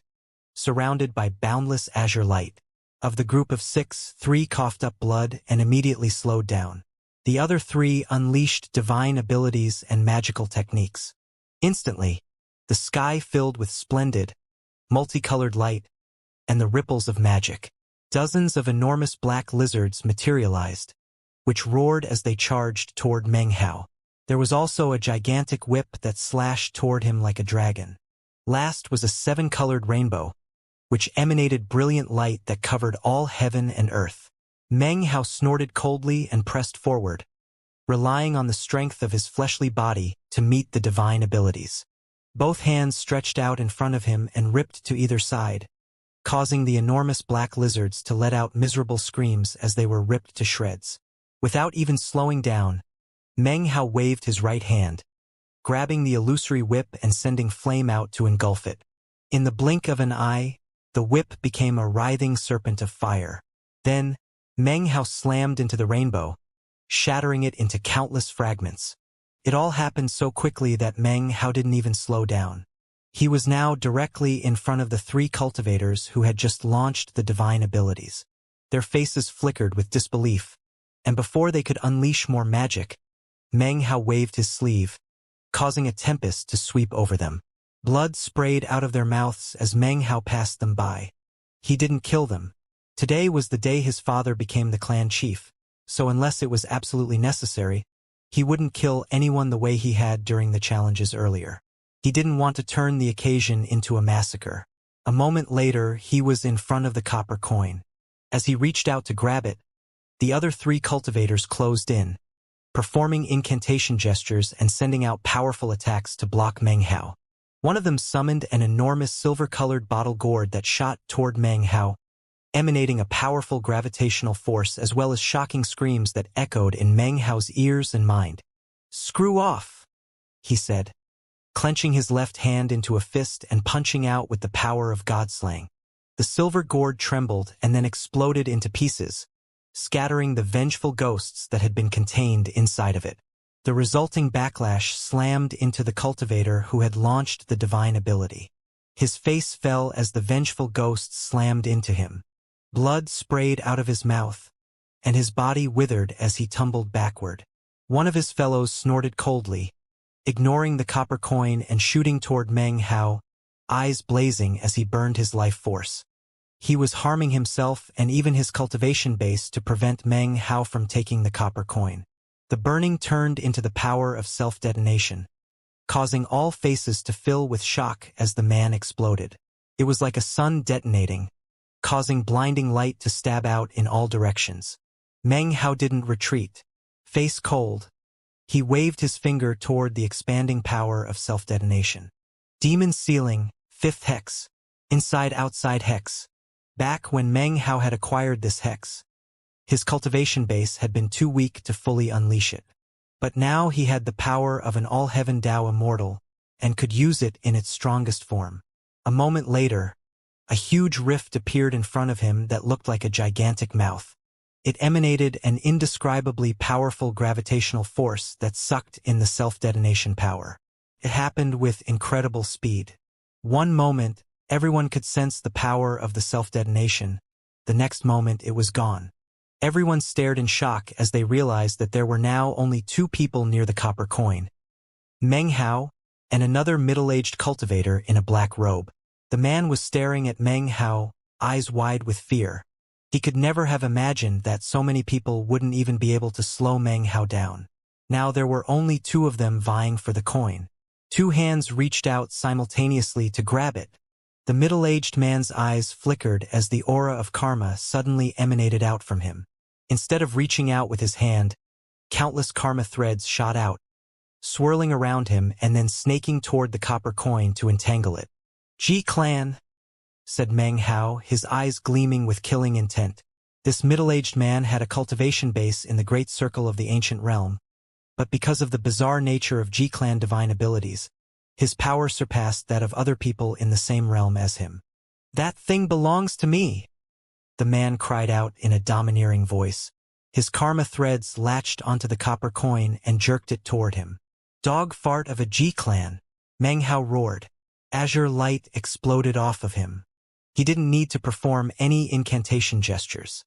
surrounded by boundless azure light. Of the group of 6, 3 coughed up blood and immediately slowed down. The other 3 unleashed divine abilities and magical techniques. Instantly, the sky filled with splendid, multicolored light, and the ripples of magic. Dozens of enormous black lizards materialized, which roared as they charged toward Meng Hao. There was also a gigantic whip that slashed toward him like a dragon. Last was a 7-colored rainbow, which emanated brilliant light that covered all heaven and earth. Meng Hao snorted coldly and pressed forward, relying on the strength of his fleshly body to meet the divine abilities. Both hands stretched out in front of him and ripped to either side, causing the enormous black lizards to let out miserable screams as they were ripped to shreds. Without even slowing down, Meng Hao waved his right hand, grabbing the illusory whip and sending flame out to engulf it. In the blink of an eye, the whip became a writhing serpent of fire. Then, Meng Hao slammed into the rainbow, shattering it into countless fragments. It all happened so quickly that Meng Hao didn't even slow down. He was now directly in front of the 3 cultivators who had just launched the divine abilities. Their faces flickered with disbelief, and before they could unleash more magic, Meng Hao waved his sleeve, causing a tempest to sweep over them. Blood sprayed out of their mouths as Meng Hao passed them by. He didn't kill them. Today was the day his father became the clan chief, so unless it was absolutely necessary, he wouldn't kill anyone the way he had during the challenges earlier. He didn't want to turn the occasion into a massacre. A moment later, he was in front of the copper coin. As he reached out to grab it, the other 3 cultivators closed in, performing incantation gestures and sending out powerful attacks to block Meng Hao. One of them summoned an enormous silver-colored bottle gourd that shot toward Meng Hao, emanating a powerful gravitational force as well as shocking screams that echoed in Meng Hao's ears and mind. "Screw off," he said, clenching his left hand into a fist and punching out with the power of godslaying. The silver gourd trembled and then exploded into pieces, scattering the vengeful ghosts that had been contained inside of it. The resulting backlash slammed into the cultivator who had launched the divine ability. His face fell as the vengeful ghosts slammed into him. Blood sprayed out of his mouth, and his body withered as he tumbled backward. One of his fellows snorted coldly, ignoring the copper coin and shooting toward Meng Hao, eyes blazing as he burned his life force. He was harming himself and even his cultivation base to prevent Meng Hao from taking the copper coin. The burning turned into the power of self-detonation, causing all faces to fill with shock as the man exploded. It was like a sun detonating, causing blinding light to stab out in all directions. Meng Hao didn't retreat. Face cold, he waved his finger toward the expanding power of self-detonation. Demon Ceiling, 5th Hex. Inside-outside Hex. Back when Meng Hao had acquired this hex, his cultivation base had been too weak to fully unleash it. But now he had the power of an all-heaven Tao Immortal, and could use it in its strongest form. A moment later, a huge rift appeared in front of him that looked like a gigantic mouth. It emanated an indescribably powerful gravitational force that sucked in the self-detonation power. It happened with incredible speed. One moment, everyone could sense the power of the self-detonation. The next moment, it was gone. Everyone stared in shock as they realized that there were now only 2 people near the copper coin: Meng Hao and another middle-aged cultivator in a black robe. The man was staring at Meng Hao, eyes wide with fear. He could never have imagined that so many people wouldn't even be able to slow Meng Hao down. Now there were only 2 of them vying for the coin. 2 hands reached out simultaneously to grab it. The middle-aged man's eyes flickered as the aura of karma suddenly emanated out from him. Instead of reaching out with his hand, countless karma threads shot out, swirling around him and then snaking toward the copper coin to entangle it. "G-Clan," said Meng Hao, his eyes gleaming with killing intent. This middle-aged man had a cultivation base in the great circle of the ancient realm, but because of the bizarre nature of G-Clan divine abilities, his power surpassed that of other people in the same realm as him. "That thing belongs to me," the man cried out in a domineering voice. His karma threads latched onto the copper coin and jerked it toward him. "Dog fart of a G-Clan," Meng Hao roared. Azure light exploded off of him. He didn't need to perform any incantation gestures.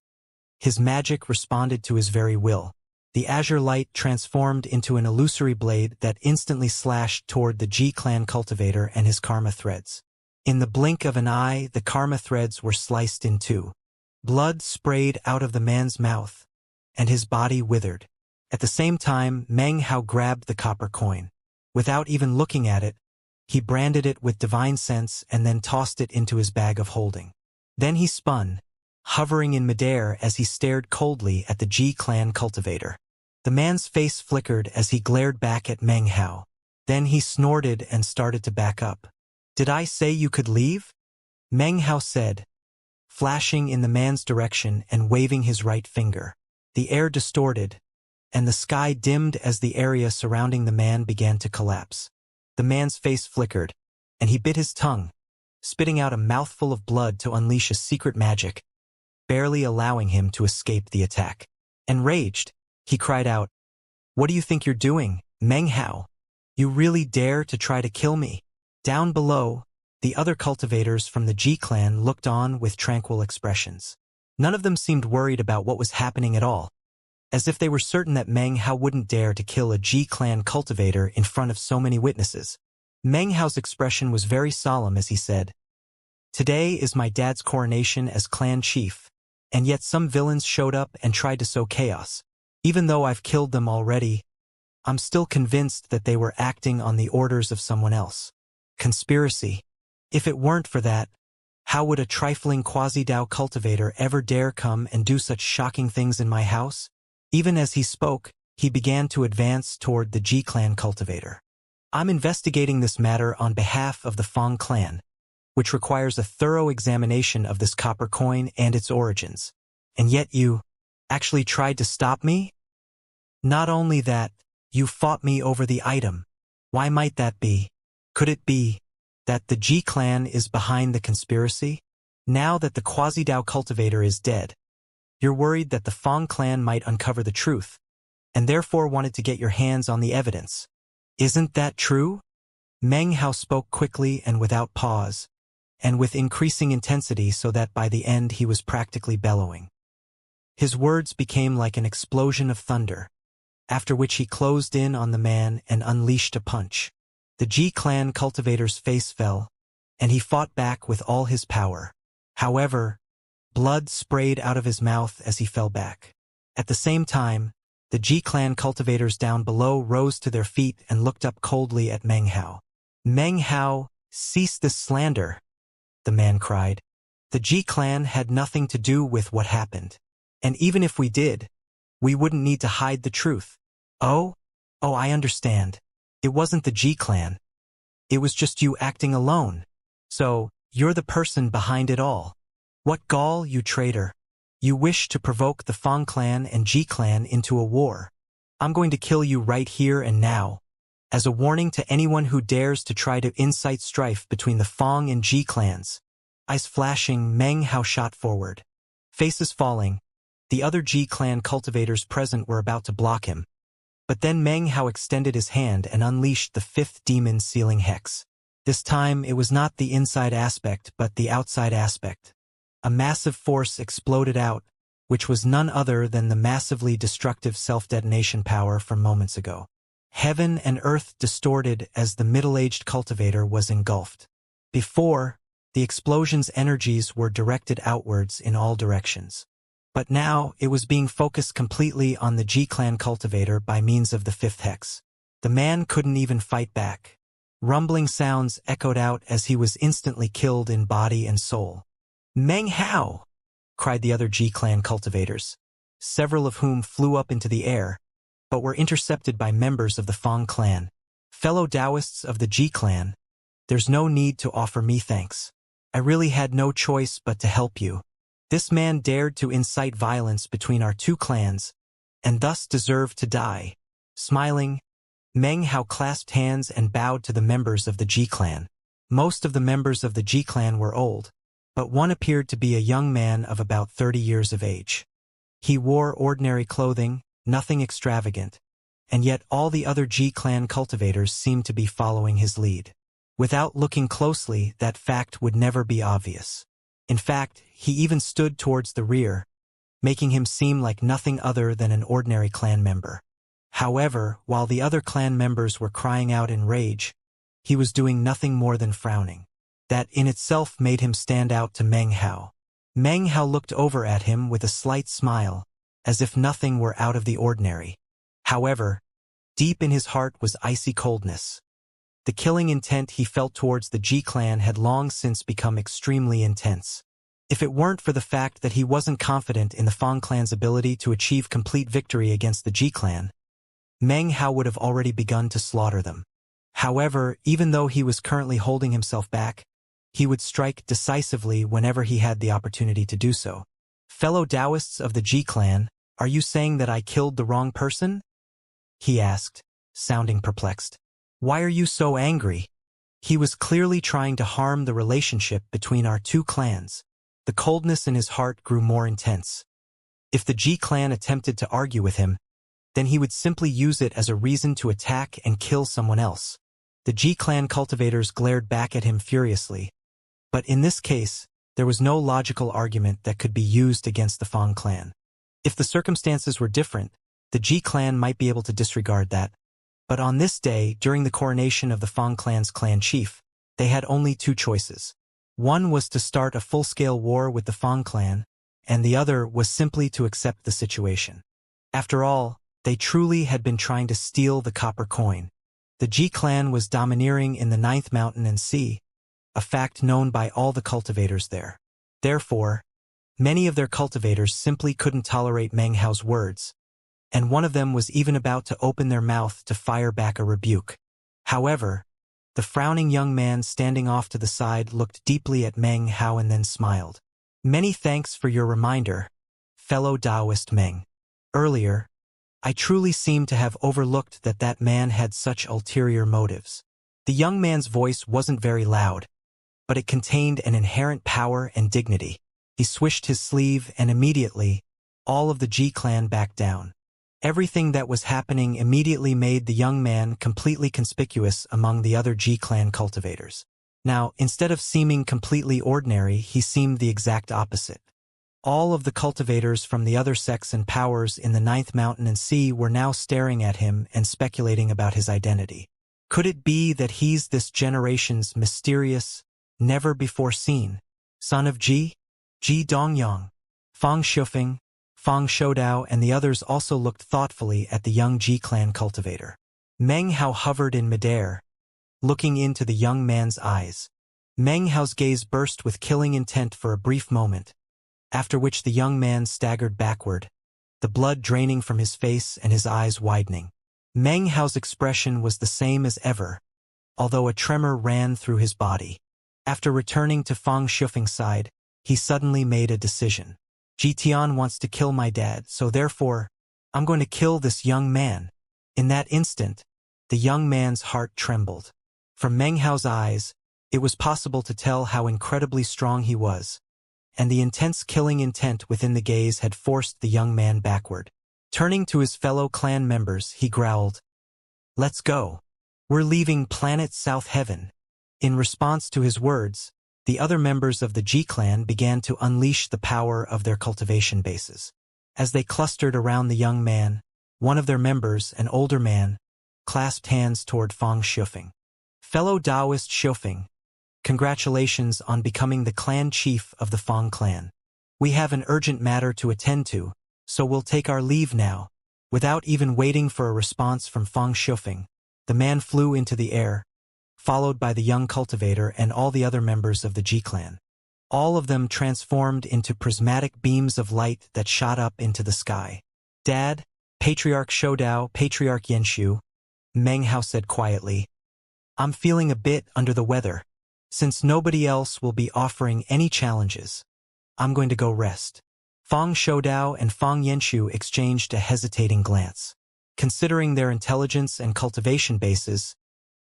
His magic responded to his very will. The azure light transformed into an illusory blade that instantly slashed toward the G-Clan cultivator and his karma threads. In the blink of an eye, the karma threads were sliced in 2. Blood sprayed out of the man's mouth, and his body withered. At the same time, Meng Hao grabbed the copper coin. Without even looking at it, he branded it with divine sense and then tossed it into his bag of holding. Then he spun, hovering in midair as he stared coldly at the G-clan cultivator. The man's face flickered as he glared back at Meng Hao. Then he snorted and started to back up. "Did I say you could leave?" Meng Hao said, flashing in the man's direction and waving his right finger. The air distorted, and the sky dimmed as the area surrounding the man began to collapse. The man's face flickered, and he bit his tongue, spitting out a mouthful of blood to unleash a secret magic, barely allowing him to escape the attack. Enraged, he cried out, "What do you think you're doing, Meng Hao? You really dare to try to kill me?" Down below, the other cultivators from the G-clan looked on with tranquil expressions. None of them seemed worried about what was happening at all, as if they were certain that Meng Hao wouldn't dare to kill a G-clan cultivator in front of so many witnesses. Meng Hao's expression was very solemn as he said, "Today is my dad's coronation as clan chief, and yet some villains showed up and tried to sow chaos. Even though I've killed them already, I'm still convinced that they were acting on the orders of someone else. Conspiracy. If it weren't for that, how would a trifling quasi-Dao cultivator ever dare come and do such shocking things in my house?" Even as he spoke, he began to advance toward the G-clan cultivator. "I'm investigating this matter on behalf of the Fang clan, which requires a thorough examination of this copper coin and its origins. And yet you actually tried to stop me? Not only that, you fought me over the item. Why might that be? Could it be that the G-clan is behind the conspiracy? Now that the quasi-Dao cultivator is dead, you're worried that the Fang clan might uncover the truth, and therefore wanted to get your hands on the evidence. Isn't that true?" Meng Hao spoke quickly and without pause, and with increasing intensity so that by the end he was practically bellowing. His words became like an explosion of thunder, after which he closed in on the man and unleashed a punch. The G-clan cultivator's face fell, and he fought back with all his power. However, blood sprayed out of his mouth as he fell back. At the same time, the G-clan cultivators down below rose to their feet and looked up coldly at Meng Hao. "Meng Hao, cease this slander," the man cried. "The G-clan had nothing to do with what happened. And even if we did, we wouldn't need to hide the truth." Oh, I understand. It wasn't the G-clan. It was just you acting alone. So, you're the person behind it all. What gall, you traitor. You wish to provoke the Fang clan and G-clan into a war. I'm going to kill you right here and now, as a warning to anyone who dares to try to incite strife between the Fang and G-clans. Eyes flashing, Meng Hao shot forward. Faces falling, the other G-clan cultivators present were about to block him. But then Meng Hao extended his hand and unleashed the fifth demon sealing hex. This time it was not the inside aspect but the outside aspect. A massive force exploded out, which was none other than the massively destructive self-detonation power from moments ago. Heaven and earth distorted as the middle-aged cultivator was engulfed. Before, the explosion's energies were directed outwards in all directions. But now it was being focused completely on the G-clan cultivator by means of the fifth hex. The man couldn't even fight back. Rumbling sounds echoed out as he was instantly killed in body and soul. "Meng Hao!" cried the other G-clan cultivators, several of whom flew up into the air, but were intercepted by members of the Fang clan. "Fellow Taoists of the G-clan, there's no need to offer me thanks. I really had no choice but to help you. This man dared to incite violence between our two clans, and thus deserved to die." Smiling, Meng Hao clasped hands and bowed to the members of the G-clan. Most of the members of the G-clan were old, but one appeared to be a young man of about 30 years of age. He wore ordinary clothing, nothing extravagant, and yet all the other G-clan cultivators seemed to be following his lead. Without looking closely, that fact would never be obvious. In fact, he even stood towards the rear, making him seem like nothing other than an ordinary clan member. However, while the other clan members were crying out in rage, he was doing nothing more than frowning. That in itself made him stand out to Meng Hao. Meng Hao looked over at him with a slight smile, as if nothing were out of the ordinary. However, deep in his heart was icy coldness. The killing intent he felt towards the Ji clan had long since become extremely intense. If it weren't for the fact that he wasn't confident in the Fang clan's ability to achieve complete victory against the Ji clan, Meng Hao would have already begun to slaughter them. However, even though he was currently holding himself back, he would strike decisively whenever he had the opportunity to do so. "Fellow Taoists of the Ji clan, are you saying that I killed the wrong person?" he asked, sounding perplexed. "Why are you so angry?" He was clearly trying to harm the relationship between our two clans. The coldness in his heart grew more intense. If the Ji clan attempted to argue with him, then he would simply use it as a reason to attack and kill someone else. The Ji clan cultivators glared back at him furiously. But in this case, there was no logical argument that could be used against the Fang clan. If the circumstances were different, the Ji clan might be able to disregard that. But on this day, during the coronation of the Fang clan's clan chief, they had only two choices. One was to start a full-scale war with the Fang clan, and the other was simply to accept the situation. After all, they truly had been trying to steal the copper coin. The Ji clan was domineering in the Ninth Mountain and Sea, a fact known by all the cultivators there. Therefore, many of their cultivators simply couldn't tolerate Meng Hao's words, and one of them was even about to open their mouth to fire back a rebuke. However, the frowning young man standing off to the side looked deeply at Meng Hao and then smiled. "Many thanks for your reminder, fellow Taoist Meng. Earlier, I truly seemed to have overlooked that man had such ulterior motives." The young man's voice wasn't very loud, but it contained an inherent power and dignity. He swished his sleeve and immediately, all of the Ji clan backed down. Everything that was happening immediately made the young man completely conspicuous among the other Ji clan cultivators. Now, instead of seeming completely ordinary, he seemed the exact opposite. All of the cultivators from the other sects and powers in the Ninth Mountain and Sea were now staring at him and speculating about his identity. Could it be that he's this generation's mysterious, never-before-seen son of Ji? Ji Dongyang, Fang Shufeng, Fang Shoudao and the others also looked thoughtfully at the young Ji clan cultivator. Meng Hao hovered in midair, looking into the young man's eyes. Meng Hao's gaze burst with killing intent for a brief moment, after which the young man staggered backward, the blood draining from his face and his eyes widening. Meng Hao's expression was the same as ever, although a tremor ran through his body. After returning to Fang Shufeng's side, he suddenly made a decision. "Ji Tian wants to kill my dad, so therefore, I'm going to kill this young man." In that instant, the young man's heart trembled. From Meng Hao's eyes, it was possible to tell how incredibly strong he was, and the intense killing intent within the gaze had forced the young man backward. Turning to his fellow clan members, he growled, "Let's go. We're leaving planet South Heaven." In response to his words, the other members of the Ji clan began to unleash the power of their cultivation bases. As they clustered around the young man, one of their members, an older man, clasped hands toward Fang Shufeng. "Fellow Taoist Shufeng, congratulations on becoming the clan chief of the Fang clan. We have an urgent matter to attend to, so we'll take our leave now." Without even waiting for a response from Fang Shufeng, the man flew into the air, followed by the young cultivator and all the other members of the Ji clan. All of them transformed into prismatic beams of light that shot up into the sky. "Dad, Patriarch Shoudao, Patriarch Xianxia," Meng Hao said quietly, "I'm feeling a bit under the weather. Since nobody else will be offering any challenges, I'm going to go rest." Fang Shoudao and Fang Xianxia exchanged a hesitating glance. Considering their intelligence and cultivation bases,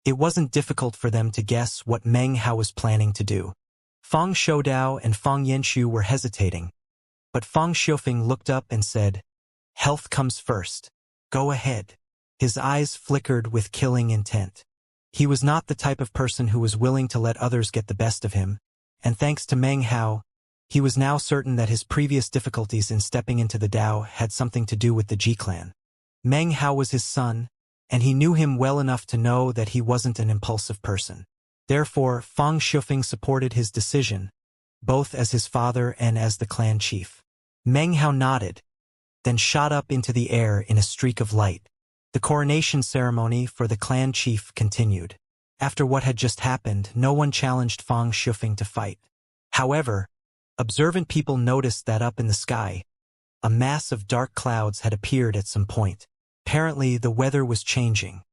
it wasn't difficult for them to guess what Meng Hao was planning to do. Fang Shoudao and Fang Xianxia were hesitating, but Fang Shufeng looked up and said, "Health comes first. Go ahead." His eyes flickered with killing intent. He was not the type of person who was willing to let others get the best of him, and thanks to Meng Hao, he was now certain that his previous difficulties in stepping into the Tao had something to do with the Ji clan. Meng Hao was his son, and he knew him well enough to know that he wasn't an impulsive person. Therefore, Fang Shufeng supported his decision, both as his father and as the clan chief. Meng Hao nodded, then shot up into the air in a streak of light. The coronation ceremony for the clan chief continued. After what had just happened, no one challenged Fang Shufeng to fight. However, observant people noticed that up in the sky, a mass of dark clouds had appeared at some point. Apparently, the weather was changing.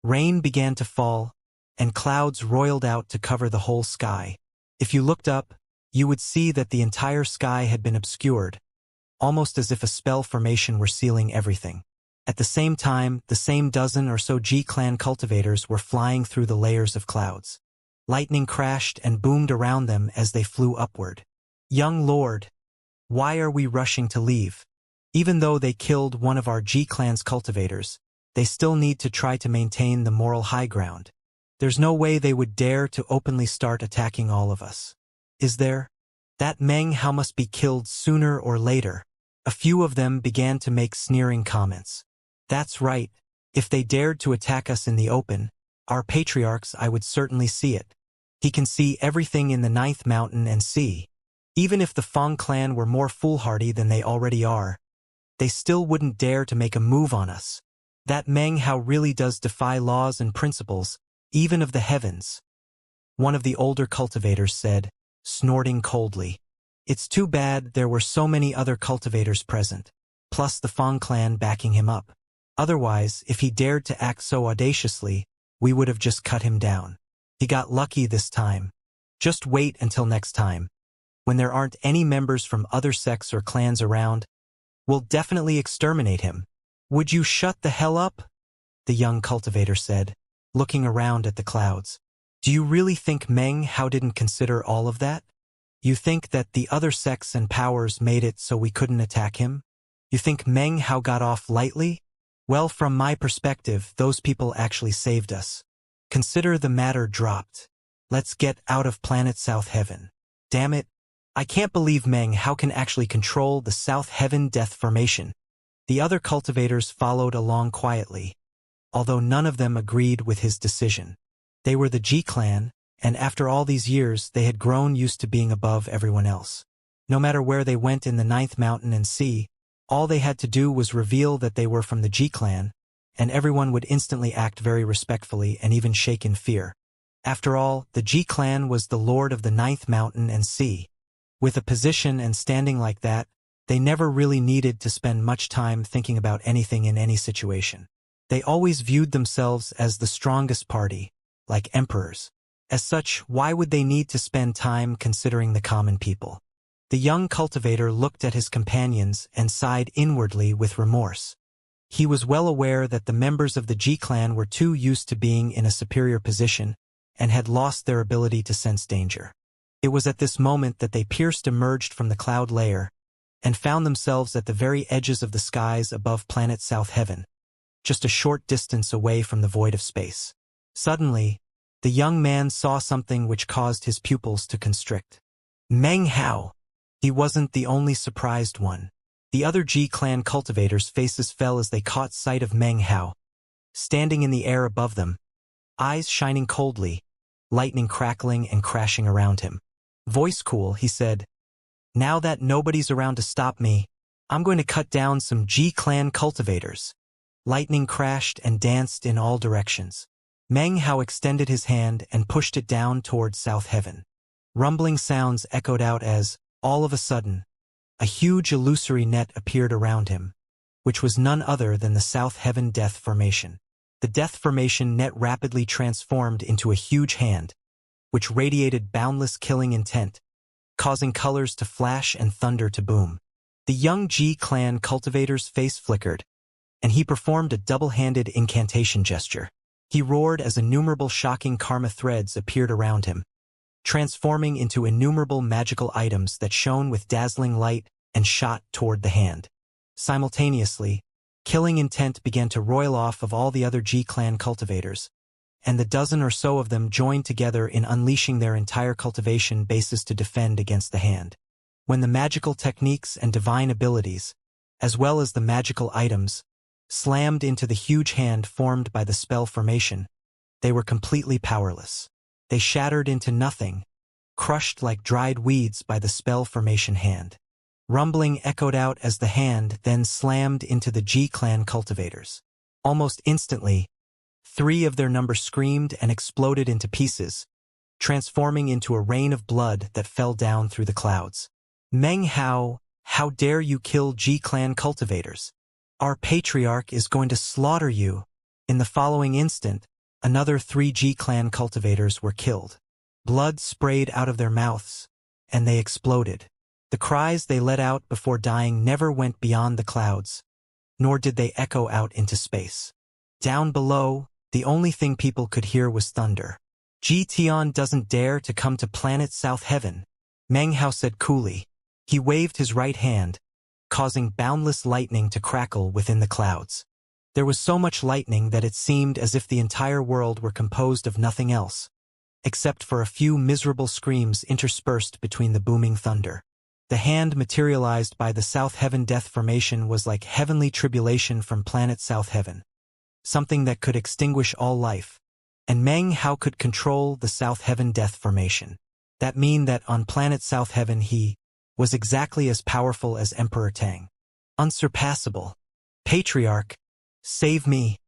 Rain began to fall, and clouds roiled out to cover the whole sky. If you looked up, you would see that the entire sky had been obscured, almost as if a spell formation were sealing everything. At the same time, the same dozen or so G-clan cultivators were flying through the layers of clouds. Lightning crashed and boomed around them as they flew upward. Young Lord, why are we rushing to leave? Even though they killed one of our G-clan's cultivators, they still need to try to maintain the moral high ground. There's no way they would dare to openly start attacking all of us. Is there? That Meng Hao must be killed sooner or later. A few of them began to make sneering comments. That's right. If they dared to attack us in the open, our patriarchs, I would certainly see it. He can see everything in the 9th mountain and see. Even if the Fang clan were more foolhardy than they already are, they still wouldn't dare to make a move on us. That Meng Hao really does defy laws and principles, even of the heavens. One of the older cultivators said, snorting coldly. It's too bad there were so many other cultivators present, plus the Fang clan backing him up. Otherwise, if he dared to act so audaciously, we would have just cut him down. He got lucky this time. Just wait until next time. When there aren't any members from other sects or clans around, we'll definitely exterminate him. Would you shut the hell up? The young cultivator said, looking around at the clouds. Do you really think Meng Hao didn't consider all of that? You think that the other sects and powers made it so we couldn't attack him? You think Meng Hao got off lightly? Well, from my perspective, those people actually saved us. Consider the matter dropped. Let's get out of planet South Heaven. Damn it. I can't believe Meng Hao can actually control the South Heaven Death Formation. The other cultivators followed along quietly, although none of them agreed with his decision. They were the G-clan, and after all these years they had grown used to being above everyone else. No matter where they went in the 9th mountain and sea, all they had to do was reveal that they were from the G-clan, and everyone would instantly act very respectfully and even shake in fear. After all, the G-clan was the lord of the 9th mountain and sea. With a position and standing like that, they never really needed to spend much time thinking about anything in any situation. They always viewed themselves as the strongest party, like emperors. As such, why would they need to spend time considering the common people? The young cultivator looked at his companions and sighed inwardly with remorse. He was well aware that the members of the G-clan were too used to being in a superior position and had lost their ability to sense danger. It was at this moment that they emerged from the cloud layer and found themselves at the very edges of the skies above planet South Heaven, just a short distance away from the void of space. Suddenly, the young man saw something which caused his pupils to constrict. Meng Hao! He wasn't the only surprised one. The other G-clan cultivators' faces fell as they caught sight of Meng Hao, standing in the air above them, eyes shining coldly, lightning crackling and crashing around him. Voice cool, he said, now that nobody's around to stop me, I'm going to cut down some G-clan cultivators. Lightning crashed and danced in all directions. Meng Hao extended his hand and pushed it down toward South Heaven. Rumbling sounds echoed out as, all of a sudden, a huge illusory net appeared around him, which was none other than the South Heaven Death Formation. The Death Formation net rapidly transformed into a huge hand, which radiated boundless killing intent, causing colors to flash and thunder to boom. The young G-clan cultivator's face flickered, and he performed a double-handed incantation gesture. He roared as innumerable shocking karma threads appeared around him, transforming into innumerable magical items that shone with dazzling light and shot toward the hand. Simultaneously, killing intent began to roil off of all the other G-clan cultivators, and the dozen or so of them joined together in unleashing their entire cultivation bases to defend against the hand. When the magical techniques and divine abilities, as well as the magical items, slammed into the huge hand formed by the spell formation, they were completely powerless. They shattered into nothing, crushed like dried weeds by the spell formation hand. Rumbling echoed out as the hand then slammed into the G-clan cultivators. Almost instantly, 3 of their number screamed and exploded into pieces, transforming into a rain of blood that fell down through the clouds. Meng Hao, how dare you kill G-clan cultivators? Our patriarch is going to slaughter you. In the following instant, another 3 G-clan cultivators were killed. Blood sprayed out of their mouths, and they exploded. The cries they let out before dying never went beyond the clouds, nor did they echo out into space. Down below, the only thing people could hear was thunder. Ji Tian doesn't dare to come to planet South Heaven, Meng Hao said coolly. He waved his right hand, causing boundless lightning to crackle within the clouds. There was so much lightning that it seemed as if the entire world were composed of nothing else, except for a few miserable screams interspersed between the booming thunder. The hand materialized by the South Heaven Death Formation was like heavenly tribulation from planet South Heaven, something that could extinguish all life, and Meng Hao could control the South Heaven Death Formation. That mean that on planet South Heaven he was exactly as powerful as Emperor Tang. Unsurpassable. Patriarch, save me!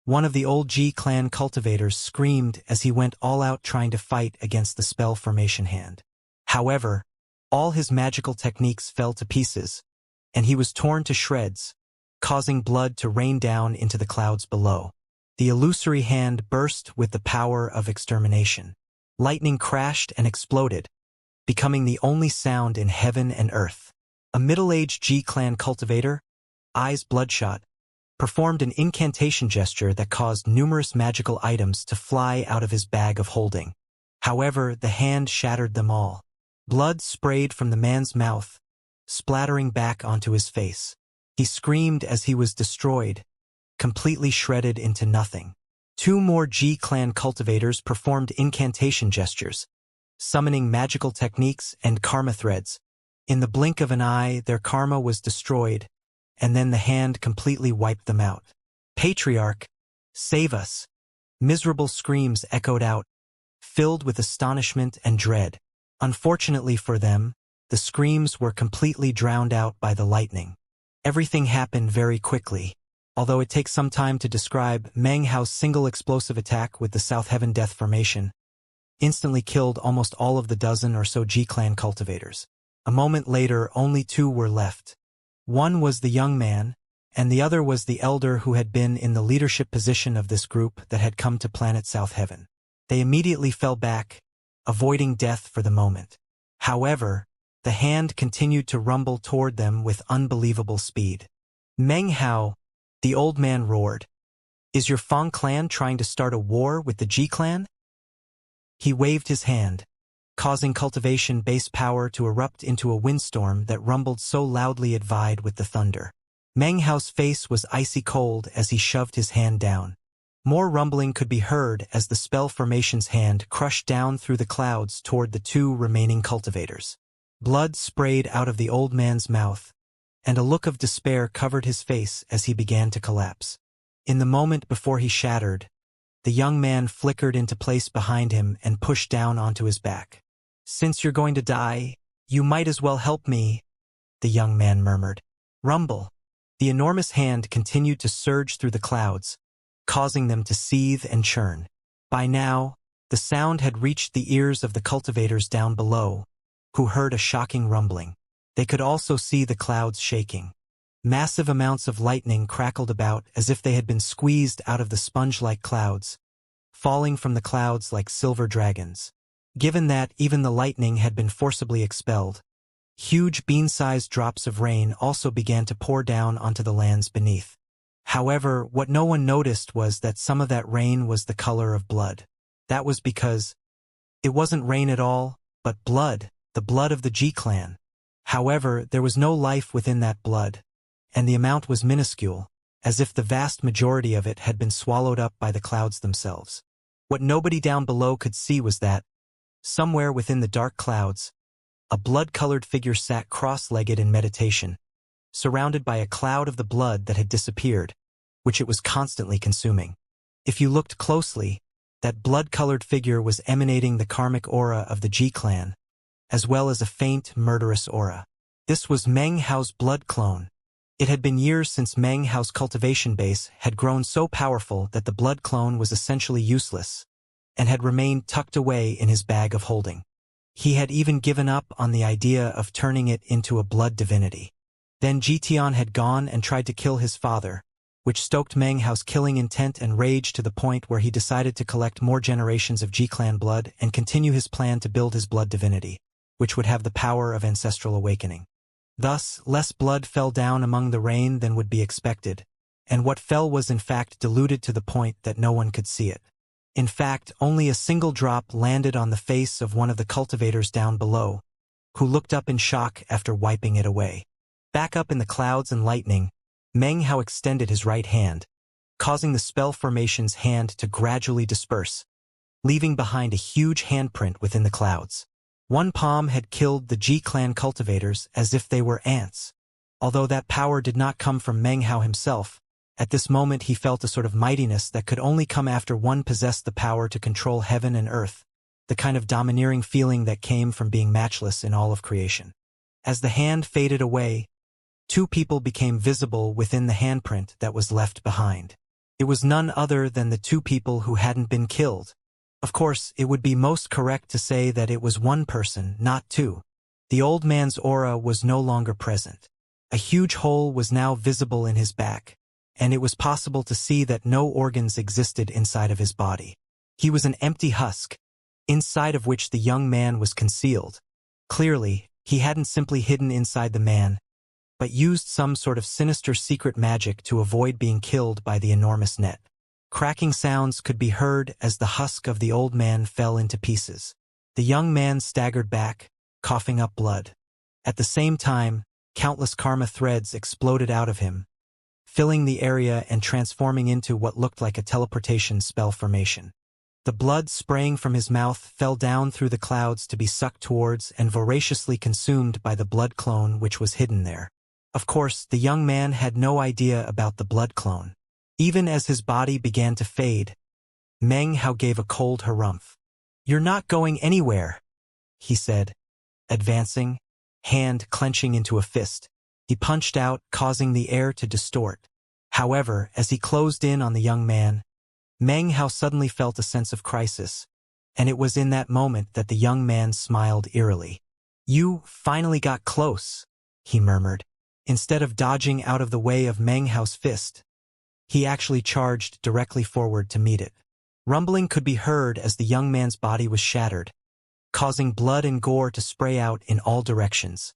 One of the old G-clan cultivators screamed as he went all out trying to fight against the spell formation hand. However, all his magical techniques fell to pieces, and he was torn to shreds, causing blood to rain down into the clouds below. The illusory hand burst with the power of extermination. Lightning crashed and exploded, becoming the only sound in heaven and earth. A middle-aged G-clan cultivator, eyes bloodshot, performed an incantation gesture that caused numerous magical items to fly out of his bag of holding. However, the hand shattered them all. Blood sprayed from the man's mouth, splattering back onto his face. He screamed as he was destroyed, completely shredded into nothing. 2 more G-clan cultivators performed incantation gestures, summoning magical techniques and karma threads. In the blink of an eye, their karma was destroyed, and then the hand completely wiped them out. Patriarch, save us! Miserable screams echoed out, filled with astonishment and dread. Unfortunately for them, the screams were completely drowned out by the lightning. Everything happened very quickly. Although it takes some time to describe, Meng Hao's single explosive attack with the South Heaven Death Formation instantly killed almost all of the dozen or so G-clan cultivators. A moment later, only 2 were left. One was the young man, and the other was the elder who had been in the leadership position of this group that had come to planet South Heaven. They immediately fell back, avoiding death for the moment. However, the hand continued to rumble toward them with unbelievable speed. Meng Hao, the old man roared, "Is your Fang clan trying to start a war with the G clan?" He waved his hand, causing cultivation base power to erupt into a windstorm that rumbled so loudly it vied with the thunder. Meng Hao's face was icy cold as he shoved his hand down. More rumbling could be heard as the spell formation's hand crushed down through the clouds toward the 2 remaining cultivators. Blood sprayed out of the old man's mouth, and a look of despair covered his face as he began to collapse. In the moment before he shattered, the young man flickered into place behind him and pushed down onto his back. "Since you're going to die, you might as well help me," the young man murmured. Rumble. The enormous hand continued to surge through the clouds, causing them to seethe and churn. By now, the sound had reached the ears of the cultivators down below, who heard a shocking rumbling. They could also see the clouds shaking. Massive amounts of lightning crackled about as if they had been squeezed out of the sponge-like clouds, falling from the clouds like silver dragons. Given that even the lightning had been forcibly expelled, huge bean-sized drops of rain also began to pour down onto the lands beneath. However, what no one noticed was that some of that rain was the color of blood. That was because it wasn't rain at all, but blood, the blood of the G-clan. However, there was no life within that blood, and the amount was minuscule, as if the vast majority of it had been swallowed up by the clouds themselves. What nobody down below could see was that, somewhere within the dark clouds, a blood-colored figure sat cross-legged in meditation, surrounded by a cloud of the blood that had disappeared, which it was constantly consuming. If you looked closely, that blood-colored figure was emanating the karmic aura of the G-clan, as well as a faint, murderous aura. This was Meng Hao's blood clone. It had been years since Meng Hao's cultivation base had grown so powerful that the blood clone was essentially useless, and had remained tucked away in his bag of holding. He had even given up on the idea of turning it into a blood divinity. Then Jitian had gone and tried to kill his father, which stoked Meng Hao's killing intent and rage to the point where he decided to collect more generations of Ji-clan blood and continue his plan to build his blood divinity, which would have the power of ancestral awakening. Thus, less blood fell down among the rain than would be expected, and what fell was in fact diluted to the point that no one could see it. In fact, only a single drop landed on the face of one of the cultivators down below, who looked up in shock after wiping it away. Back up in the clouds and lightning, Meng Hao extended his right hand, causing the spell formation's hand to gradually disperse, leaving behind a huge handprint within the clouds. One palm had killed the Ji-clan cultivators as if they were ants. Although that power did not come from Meng Hao himself, at this moment he felt a sort of mightiness that could only come after one possessed the power to control heaven and earth, the kind of domineering feeling that came from being matchless in all of creation. As the hand faded away, two people became visible within the handprint that was left behind. It was none other than the two people who hadn't been killed. Of course, it would be most correct to say that it was one person, not two. The old man's aura was no longer present. A huge hole was now visible in his back, and it was possible to see that no organs existed inside of his body. He was an empty husk, inside of which the young man was concealed. Clearly, he hadn't simply hidden inside the man, but used some sort of sinister secret magic to avoid being killed by the enormous net. Cracking sounds could be heard as the husk of the old man fell into pieces. The young man staggered back, coughing up blood. At the same time, countless karma threads exploded out of him, filling the area and transforming into what looked like a teleportation spell formation. The blood spraying from his mouth fell down through the clouds to be sucked towards and voraciously consumed by the blood clone which was hidden there. Of course, the young man had no idea about the blood clone. Even as his body began to fade, Meng Hao gave a cold harumph. "You're not going anywhere," he said, advancing, hand clenching into a fist. He punched out, causing the air to distort. However, as he closed in on the young man, Meng Hao suddenly felt a sense of crisis, and it was in that moment that the young man smiled eerily. "You finally got close," he murmured. Instead of dodging out of the way of Meng Hao's fist, he actually charged directly forward to meet it. Rumbling could be heard as the young man's body was shattered, causing blood and gore to spray out in all directions.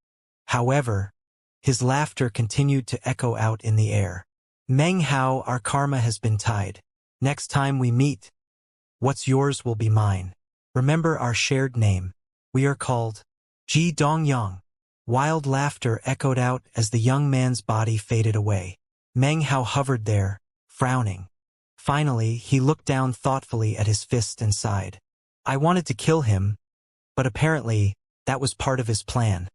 However, his laughter continued to echo out in the air. "Meng Hao, our karma has been tied. Next time we meet, what's yours will be mine. Remember our shared name. We are called Ji Dongyang." Wild laughter echoed out as the young man's body faded away. Meng Hao hovered there, frowning. Finally, he looked down thoughtfully at his fist and sighed. "I wanted to kill him, but apparently, that was part of his plan.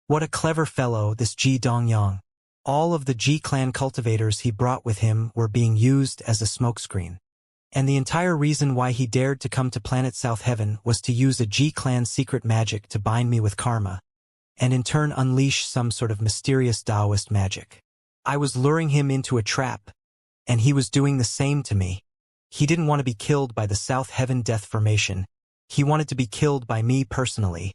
What a clever fellow, this Ji Dongyang. All of the Ji-clan cultivators he brought with him were being used as a smokescreen. And the entire reason why he dared to come to planet South Heaven was to use a Ji-clan secret magic to bind me with karma, and in turn unleash some sort of mysterious Taoist magic. I was luring him into a trap, and he was doing the same to me. He didn't want to be killed by the South Heaven death formation. He wanted to be killed by me personally."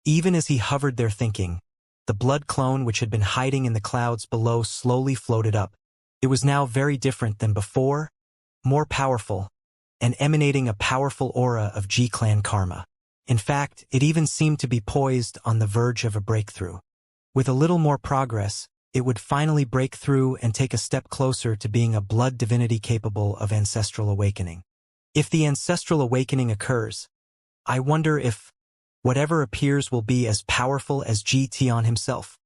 Even as he hovered there thinking, the blood clone which had been hiding in the clouds below slowly floated up. It was now very different than before, more powerful, and emanating a powerful aura of Ji-clan karma. In fact, it even seemed to be poised on the verge of a breakthrough. With a little more progress, it would finally break through and take a step closer to being a blood divinity capable of ancestral awakening. If the ancestral awakening occurs, I wonder if whatever appears will be as powerful as Ji Tian himself.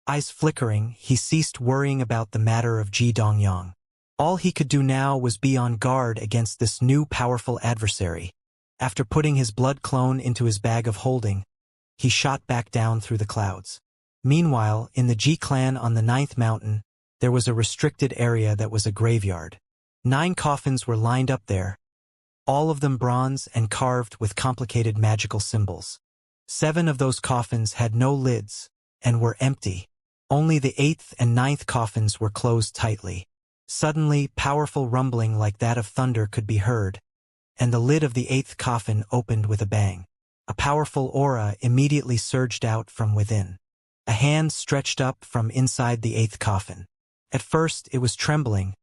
Eyes flickering, he ceased worrying about the matter of Ji Dongyang. All he could do now was be on guard against this new powerful adversary. After putting his blood clone into his bag of holding, he shot back down through the clouds. Meanwhile, in the Ji-clan on the 9th mountain, there was a restricted area that was a graveyard. 9 coffins were lined up there, all of them bronze and carved with complicated magical symbols. 7 of those coffins had no lids and were empty. Only the 8th and 9th coffins were closed tightly. Suddenly, powerful rumbling like that of thunder could be heard, and the lid of the 8th coffin opened with a bang. A powerful aura immediately surged out from within. A hand stretched up from inside the 8th coffin. At first, it was trembling,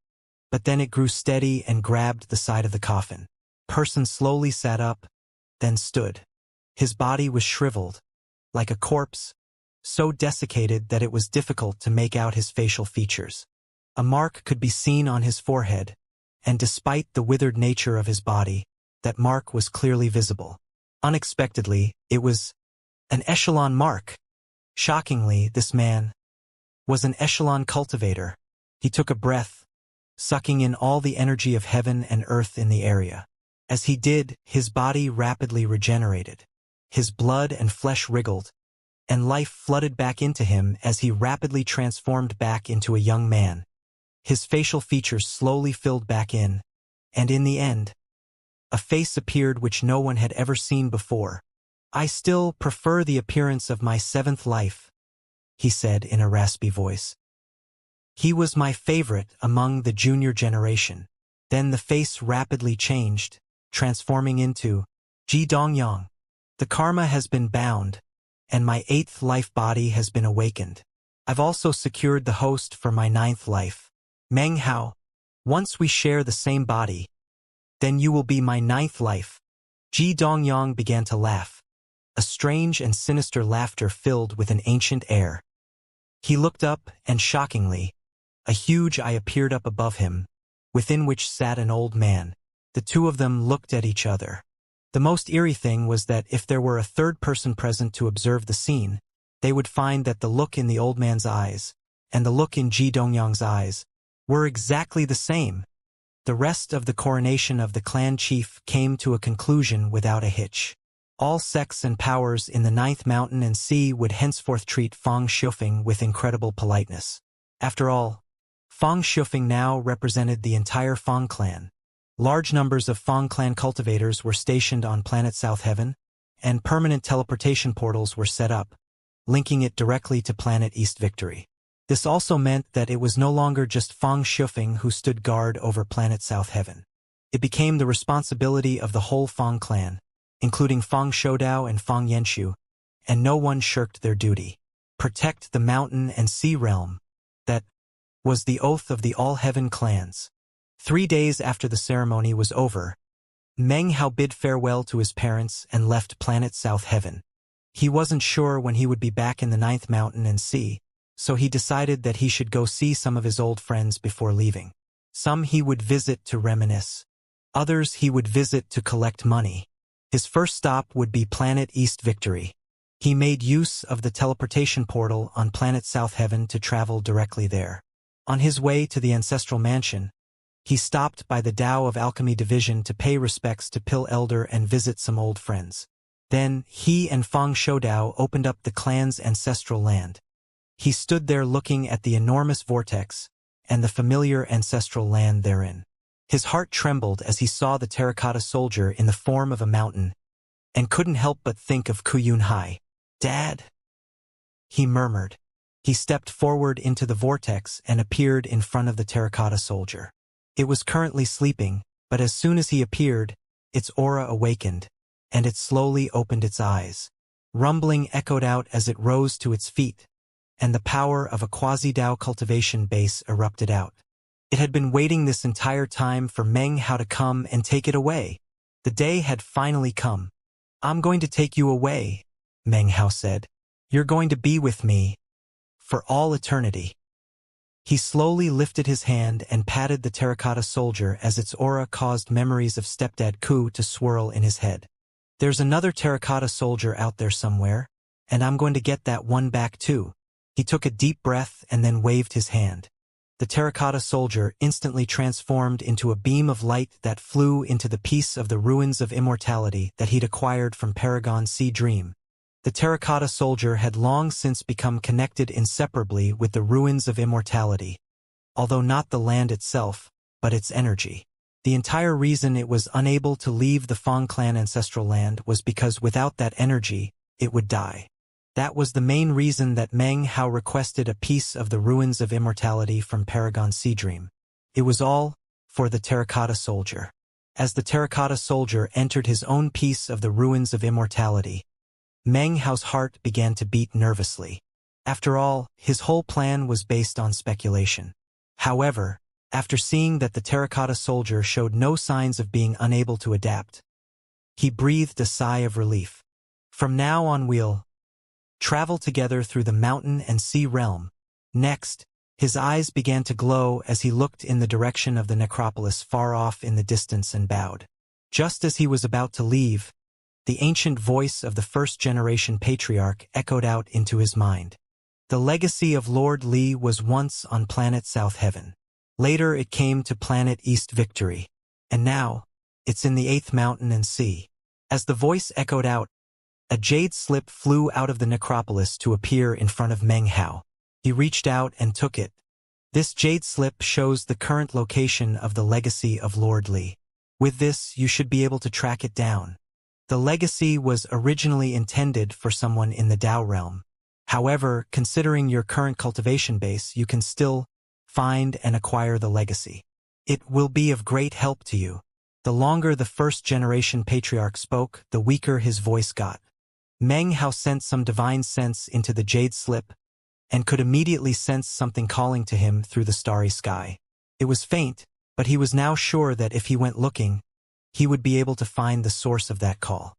but then it grew steady and grabbed the side of the coffin. Person slowly sat up, then stood. His body was shriveled, like a corpse, so desiccated that it was difficult to make out his facial features. A mark could be seen on his forehead, and despite the withered nature of his body, that mark was clearly visible. Unexpectedly, it was an echelon mark. Shockingly, this man was an echelon cultivator. He took a breath, sucking in all the energy of heaven and earth in the area. As he did, his body rapidly regenerated. His blood and flesh wriggled, and life flooded back into him as he rapidly transformed back into a young man. His facial features slowly filled back in, and in the end, a face appeared which no one had ever seen before. "I still prefer the appearance of my 7th life," he said in a raspy voice. "He was my favorite among the junior generation." Then the face rapidly changed, transforming into Ji Dongyang. "The karma has been bound, and my 8th life body has been awakened. I've also secured the host for my 9th life. Meng Hao, once we share the same body, then you will be my 9th life." Ji Dongyang began to laugh. A strange and sinister laughter filled with an ancient air. He looked up, and shockingly, a huge eye appeared up above him, within which sat an old man. The two of them looked at each other. The most eerie thing was that if there were a third person present to observe the scene, they would find that the look in the old man's eyes, and the look in Ji Dongyang's eyes, were exactly the same. The rest of the coronation of the clan chief came to a conclusion without a hitch. All sects and powers in the 9th mountain and sea would henceforth treat Fang Shufeng with incredible politeness. After all, Fang Shufeng now represented the entire Fang clan. Large numbers of Fang clan cultivators were stationed on planet South Heaven, and permanent teleportation portals were set up, linking it directly to planet East Victory. This also meant that it was no longer just Fang Shufeng who stood guard over planet South Heaven. It became the responsibility of the whole Fang clan, including Fang Shoudao and Fang Yenshu, and no one shirked their duty. Protect the mountain and sea realm. That was the oath of the all-heaven clans. 3 days after the ceremony was over, Meng Hao bid farewell to his parents and left planet South Heaven. He wasn't sure when he would be back in the 9th mountain and sea, so he decided that he should go see some of his old friends before leaving. Some he would visit to reminisce. Others he would visit to collect money. His first stop would be planet East Victory. He made use of the teleportation portal on planet South Heaven to travel directly there. On his way to the ancestral mansion, he stopped by the Tao of Alchemy Division to pay respects to Pill Elder and visit some old friends. Then, he and Fang Shoudao opened up the clan's ancestral land. He stood there looking at the enormous vortex and the familiar ancestral land therein. His heart trembled as he saw the terracotta soldier in the form of a mountain, and couldn't help but think of Kuyun Hai. "Dad?" he murmured. He stepped forward into the vortex and appeared in front of the terracotta soldier. It was currently sleeping, but as soon as he appeared, its aura awakened, and it slowly opened its eyes. Rumbling echoed out as it rose to its feet, and the power of a quasi-Dao cultivation base erupted out. It had been waiting this entire time for Meng Hao to come and take it away. The day had finally come. "I'm going to take you away," Meng Hao said. "You're going to be with me for all eternity." He slowly lifted his hand and patted the terracotta soldier as its aura caused memories of stepdad Ku to swirl in his head. "There's another terracotta soldier out there somewhere, and I'm going to get that one back too." He took a deep breath and then waved his hand. The terracotta soldier instantly transformed into a beam of light that flew into the piece of the ruins of immortality that he'd acquired from Paragon Sea Dream. The terracotta soldier had long since become connected inseparably with the ruins of immortality, although not the land itself, but its energy. The entire reason it was unable to leave the Fang clan ancestral land was because without that energy, it would die. That was the main reason that Meng Hao requested a piece of the ruins of immortality from Paragon Seedream. It was all for the terracotta soldier. As the terracotta soldier entered his own piece of the ruins of immortality, Meng Hao's heart began to beat nervously. After all, his whole plan was based on speculation. However, after seeing that the terracotta soldier showed no signs of being unable to adapt, he breathed a sigh of relief. From now on we'll travel together through the mountain and sea realm. Next, his eyes began to glow as he looked in the direction of the necropolis far off in the distance and bowed. Just as he was about to leave, the ancient voice of the first-generation patriarch echoed out into his mind. The legacy of Lord Li was once on planet South Heaven. Later it came to planet East Victory. And now, it's in the 8th mountain and sea. As the voice echoed out, a jade slip flew out of the necropolis to appear in front of Meng Hao. He reached out and took it. This jade slip shows the current location of the legacy of Lord Li. With this, you should be able to track it down. The legacy was originally intended for someone in the Dao realm. However, considering your current cultivation base, you can still find and acquire the legacy. It will be of great help to you. The longer the first-generation patriarch spoke, the weaker his voice got. Meng Hao sent some divine sense into the jade slip and could immediately sense something calling to him through the starry sky. It was faint, but he was now sure that if he went looking, he would be able to find the source of that call.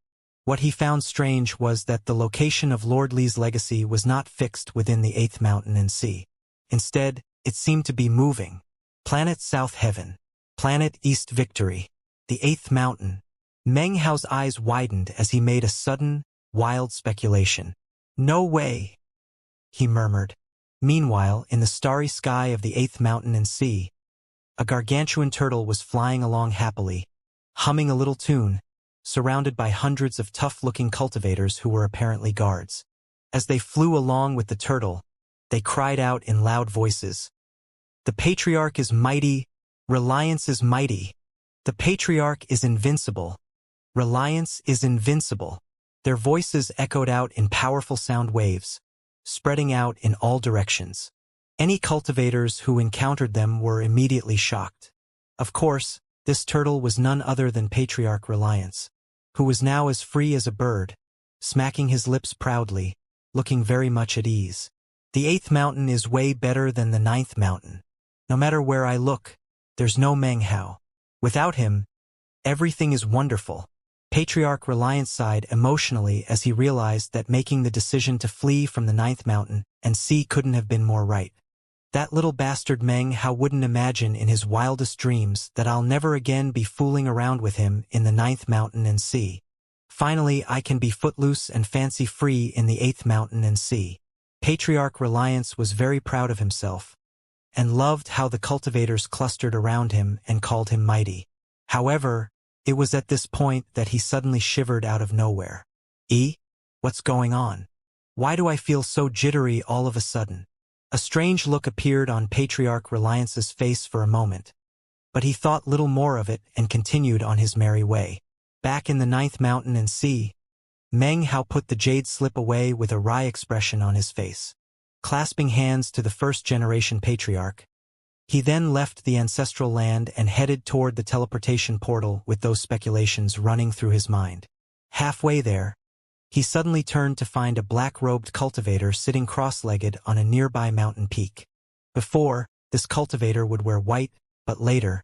What he found strange was that the location of Lord Li's legacy was not fixed within the 8th mountain and sea. Instead, it seemed to be moving. Planet South Heaven. Planet East Victory. The 8th mountain. Meng Hao's eyes widened as he made a sudden, wild speculation. No way, he murmured. Meanwhile, in the starry sky of the 8th mountain and sea, a gargantuan turtle was flying along happily, humming a little tune, surrounded by hundreds of tough-looking cultivators who were apparently guards. As they flew along with the turtle, they cried out in loud voices, "The Patriarch is mighty, Reliance is mighty. The Patriarch is invincible. Reliance is invincible." Their voices echoed out in powerful sound waves, spreading out in all directions. Any cultivators who encountered them were immediately shocked. Of course, this turtle was none other than Patriarch Reliance, who was now as free as a bird, smacking his lips proudly, looking very much at ease. The 8th mountain is way better than the 9th mountain. No matter where I look, there's no Meng Hao. Without him, everything is wonderful. Patriarch Reliance sighed emotionally as he realized that making the decision to flee from the 9th mountain and sea couldn't have been more right. That little bastard Meng Hao wouldn't imagine in his wildest dreams that I'll never again be fooling around with him in the 9th mountain and sea. Finally, I can be footloose and fancy-free in the 8th mountain and sea. Patriarch Reliance was very proud of himself, and loved how the cultivators clustered around him and called him mighty. However, it was at this point that he suddenly shivered out of nowhere. What's going on? Why do I feel so jittery all of a sudden? A strange look appeared on Patriarch Reliance's face for a moment, but he thought little more of it and continued on his merry way. Back in the 9th mountain and sea, Meng Hao put the jade slip away with a wry expression on his face. Clasping hands to the first-generation patriarch, he then left the ancestral land and headed toward the teleportation portal with those speculations running through his mind. Halfway there, he suddenly turned to find a black-robed cultivator sitting cross-legged on a nearby mountain peak. Before, this cultivator would wear white, but later,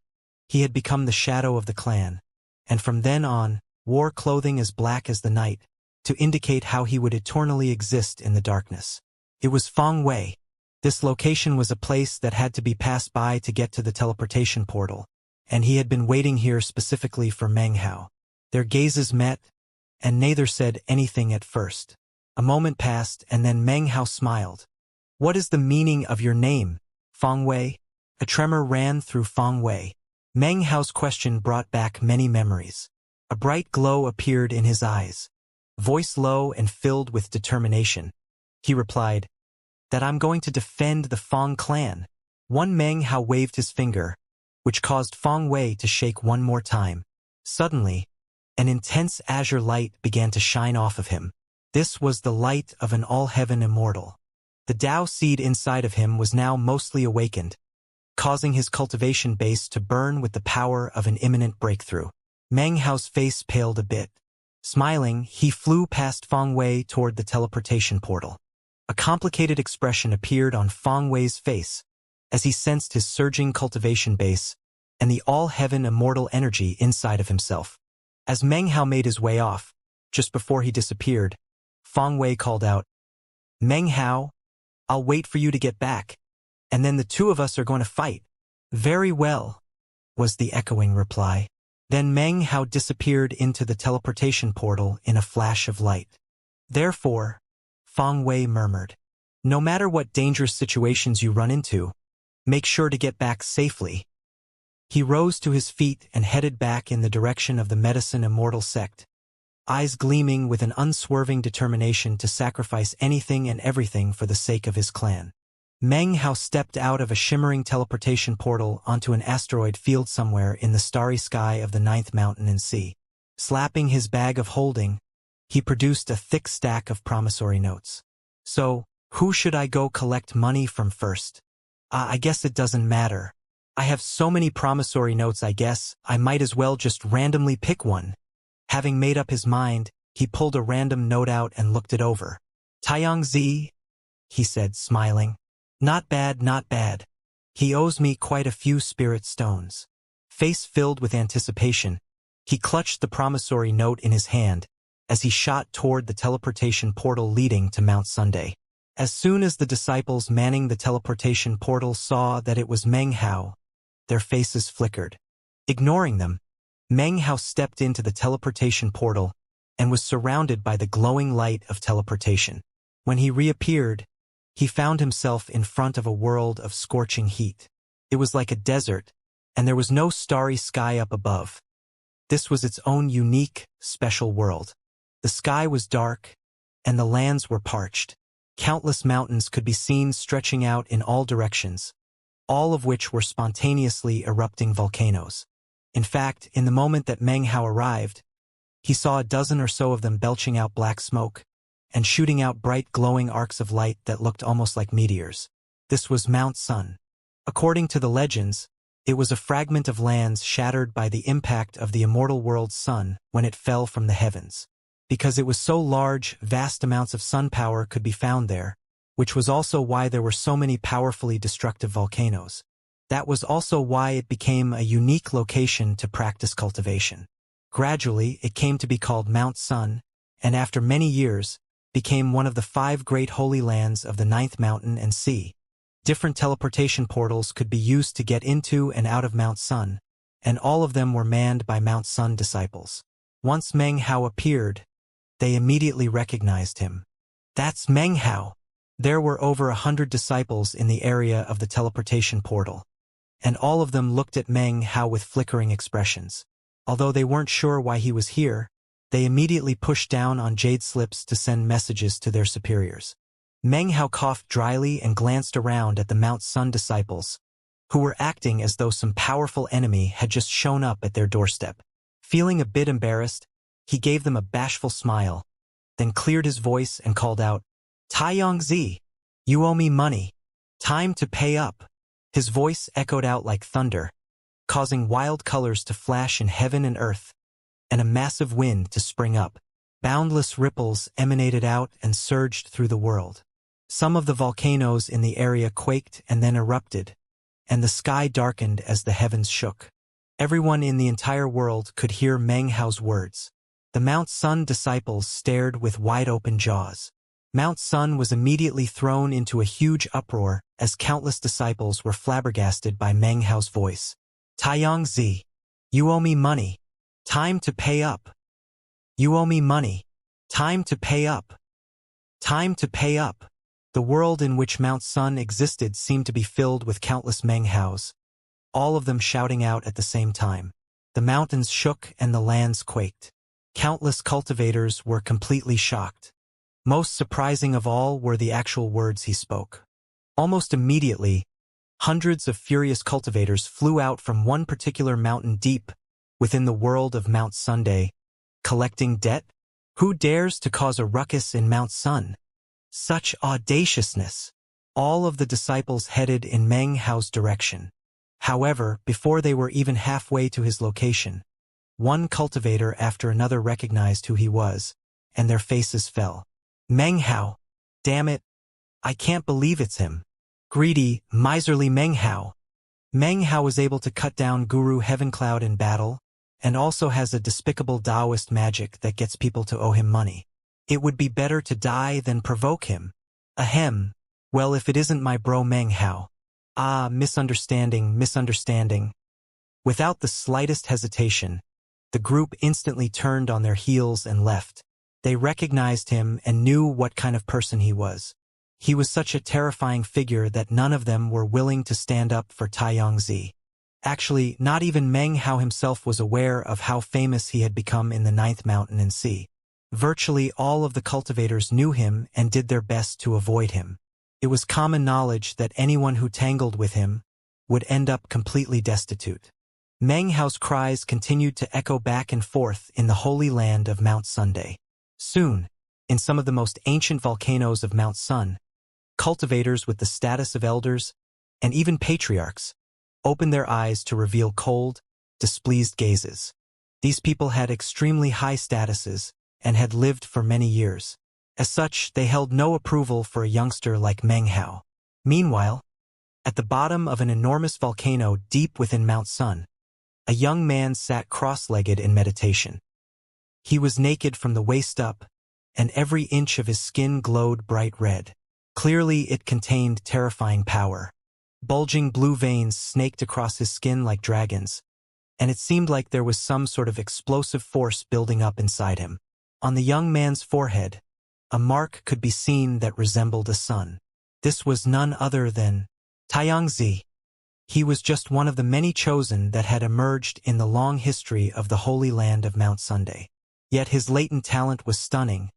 he had become the shadow of the clan, and from then on, wore clothing as black as the night, to indicate how he would eternally exist in the darkness. It was Feng Wei. This location was a place that had to be passed by to get to the teleportation portal, and he had been waiting here specifically for Meng Hao. Their gazes met, and neither said anything at first. A moment passed, and then Meng Hao smiled. "What is the meaning of your name, Feng Wei?" A tremor ran through Feng Wei. Meng Hao's question brought back many memories. A bright glow appeared in his eyes. Voice low and filled with determination, he replied, "That I'm going to defend the Feng clan." One Meng Hao waved his finger, which caused Feng Wei to shake one more time. Suddenly, an intense azure light began to shine off of him. This was the light of an all-heaven immortal. The Tao seed inside of him was now mostly awakened, causing his cultivation base to burn with the power of an imminent breakthrough. Meng Hao's face paled a bit. Smiling, he flew past Feng Wei toward the teleportation portal. A complicated expression appeared on Feng Wei's face as he sensed his surging cultivation base and the all-heaven immortal energy inside of himself. As Meng Hao made his way off, just before he disappeared, Feng Wei called out, "Meng Hao, I'll wait for you to get back, and then the two of us are going to fight." "Very well," was the echoing reply. Then Meng Hao disappeared into the teleportation portal in a flash of light. "Therefore," Feng Wei murmured, "no matter what dangerous situations you run into, make sure to get back safely." He rose to his feet and headed back in the direction of the Medicine Immortal sect, eyes gleaming with an unswerving determination to sacrifice anything and everything for the sake of his clan. Meng Hao stepped out of a shimmering teleportation portal onto an asteroid field somewhere in the starry sky of the 9th mountain and sea. Slapping his bag of holding, he produced a thick stack of promissory notes. "So, who should I go collect money from first? I guess it doesn't matter. I have so many promissory notes, I guess I might as well just randomly pick one." Having made up his mind, he pulled a random note out and looked it over. "Xianxia," he said, smiling. "Not bad, not bad. He owes me quite a few spirit stones." Face filled with anticipation, he clutched the promissory note in his hand as he shot toward the teleportation portal leading to Mount Sunday. As soon as the disciples manning the teleportation portal saw that it was Meng Hao, their faces flickered. Ignoring them, Meng Hao stepped into the teleportation portal and was surrounded by the glowing light of teleportation. When he reappeared, he found himself in front of a world of scorching heat. It was like a desert, and there was no starry sky up above. This was its own unique, special world. The sky was dark, and the lands were parched. Countless mountains could be seen stretching out in all directions, all of which were spontaneously erupting volcanoes. In fact, in the moment that Meng Hao arrived, he saw a dozen or so of them belching out black smoke and shooting out bright glowing arcs of light that looked almost like meteors. This was Mount Sun. According to the legends, it was a fragment of lands shattered by the impact of the immortal world's sun when it fell from the heavens. Because it was so large, vast amounts of sun power could be found there, which was also why there were so many powerfully destructive volcanoes. That was also why it became a unique location to practice cultivation. Gradually, it came to be called Mount Sun, and after many years, became one of the 5 great holy lands of the 9th mountain and sea. Different teleportation portals could be used to get into and out of Mount Sun, and all of them were manned by Mount Sun disciples. Once Meng Hao appeared, they immediately recognized him. "That's Meng Hao." There were over 100 disciples in the area of the teleportation portal, and all of them looked at Meng Hao with flickering expressions. Although they weren't sure why he was here, they immediately pushed down on jade slips to send messages to their superiors. Meng Hao coughed dryly and glanced around at the Mount Sun disciples, who were acting as though some powerful enemy had just shown up at their doorstep. Feeling a bit embarrassed, he gave them a bashful smile, then cleared his voice and called out, "Xianxia, you owe me money. Time to pay up." His voice echoed out like thunder, causing wild colors to flash in heaven and earth, and a massive wind to spring up. Boundless ripples emanated out and surged through the world. Some of the volcanoes in the area quaked and then erupted, and the sky darkened as the heavens shook. Everyone in the entire world could hear Meng Hao's words. The Mount Sun disciples stared with wide-open jaws. Mount Sun was immediately thrown into a huge uproar as countless disciples were flabbergasted by Meng Hao's voice. "Xianxia, you owe me money. Time to pay up. You owe me money. Time to pay up. Time to pay up." The world in which Mount Sun existed seemed to be filled with countless Meng Haos, all of them shouting out at the same time. The mountains shook and the lands quaked. Countless cultivators were completely shocked. Most surprising of all were the actual words he spoke. Almost immediately, hundreds of furious cultivators flew out from one particular mountain deep within the world of Mount Sunday, collecting debt, Who dares to cause a ruckus in Mount Sun? Such audaciousness! All of the disciples headed in Meng Hao's direction. However, before they were even halfway to his location, one cultivator after another recognized who he was, and their faces fell. Meng Hao! Damn it! I can't believe it's him. Greedy, miserly Meng Hao! Meng Hao was able to cut down Guru Heavencloud in battle, and also has a despicable Taoist magic that gets people to owe him money. It would be better to die than provoke him. Ahem. Well, if it isn't my bro Meng Hao. Ah, misunderstanding. Without the slightest hesitation, the group instantly turned on their heels and left. They recognized him and knew what kind of person he was. He was such a terrifying figure that none of them were willing to stand up for Xianxia. Actually, not even Meng Hao himself was aware of how famous he had become in the Ninth Mountain and Sea. Virtually all of the cultivators knew him and did their best to avoid him. It was common knowledge that anyone who tangled with him would end up completely destitute. Meng Hao's cries continued to echo back and forth in the holy land of Mount Sunday. Soon, in some of the most ancient volcanoes of Mount Sun, cultivators with the status of elders, and even patriarchs, opened their eyes to reveal cold, displeased gazes. These people had extremely high statuses and had lived for many years. As such, they held no approval for a youngster like Meng Hao. Meanwhile, at the bottom of an enormous volcano deep within Mount Sun, a young man sat cross-legged in meditation. He was naked from the waist up, and every inch of his skin glowed bright red. Clearly, it contained terrifying power. Bulging blue veins snaked across his skin like dragons, and it seemed like there was some sort of explosive force building up inside him. On the young man's forehead, a mark could be seen that resembled a sun. This was none other than Xianxia. He was just one of the many chosen that had emerged in the long history of the holy land of Mount Sunday. Yet his latent talent was stunning,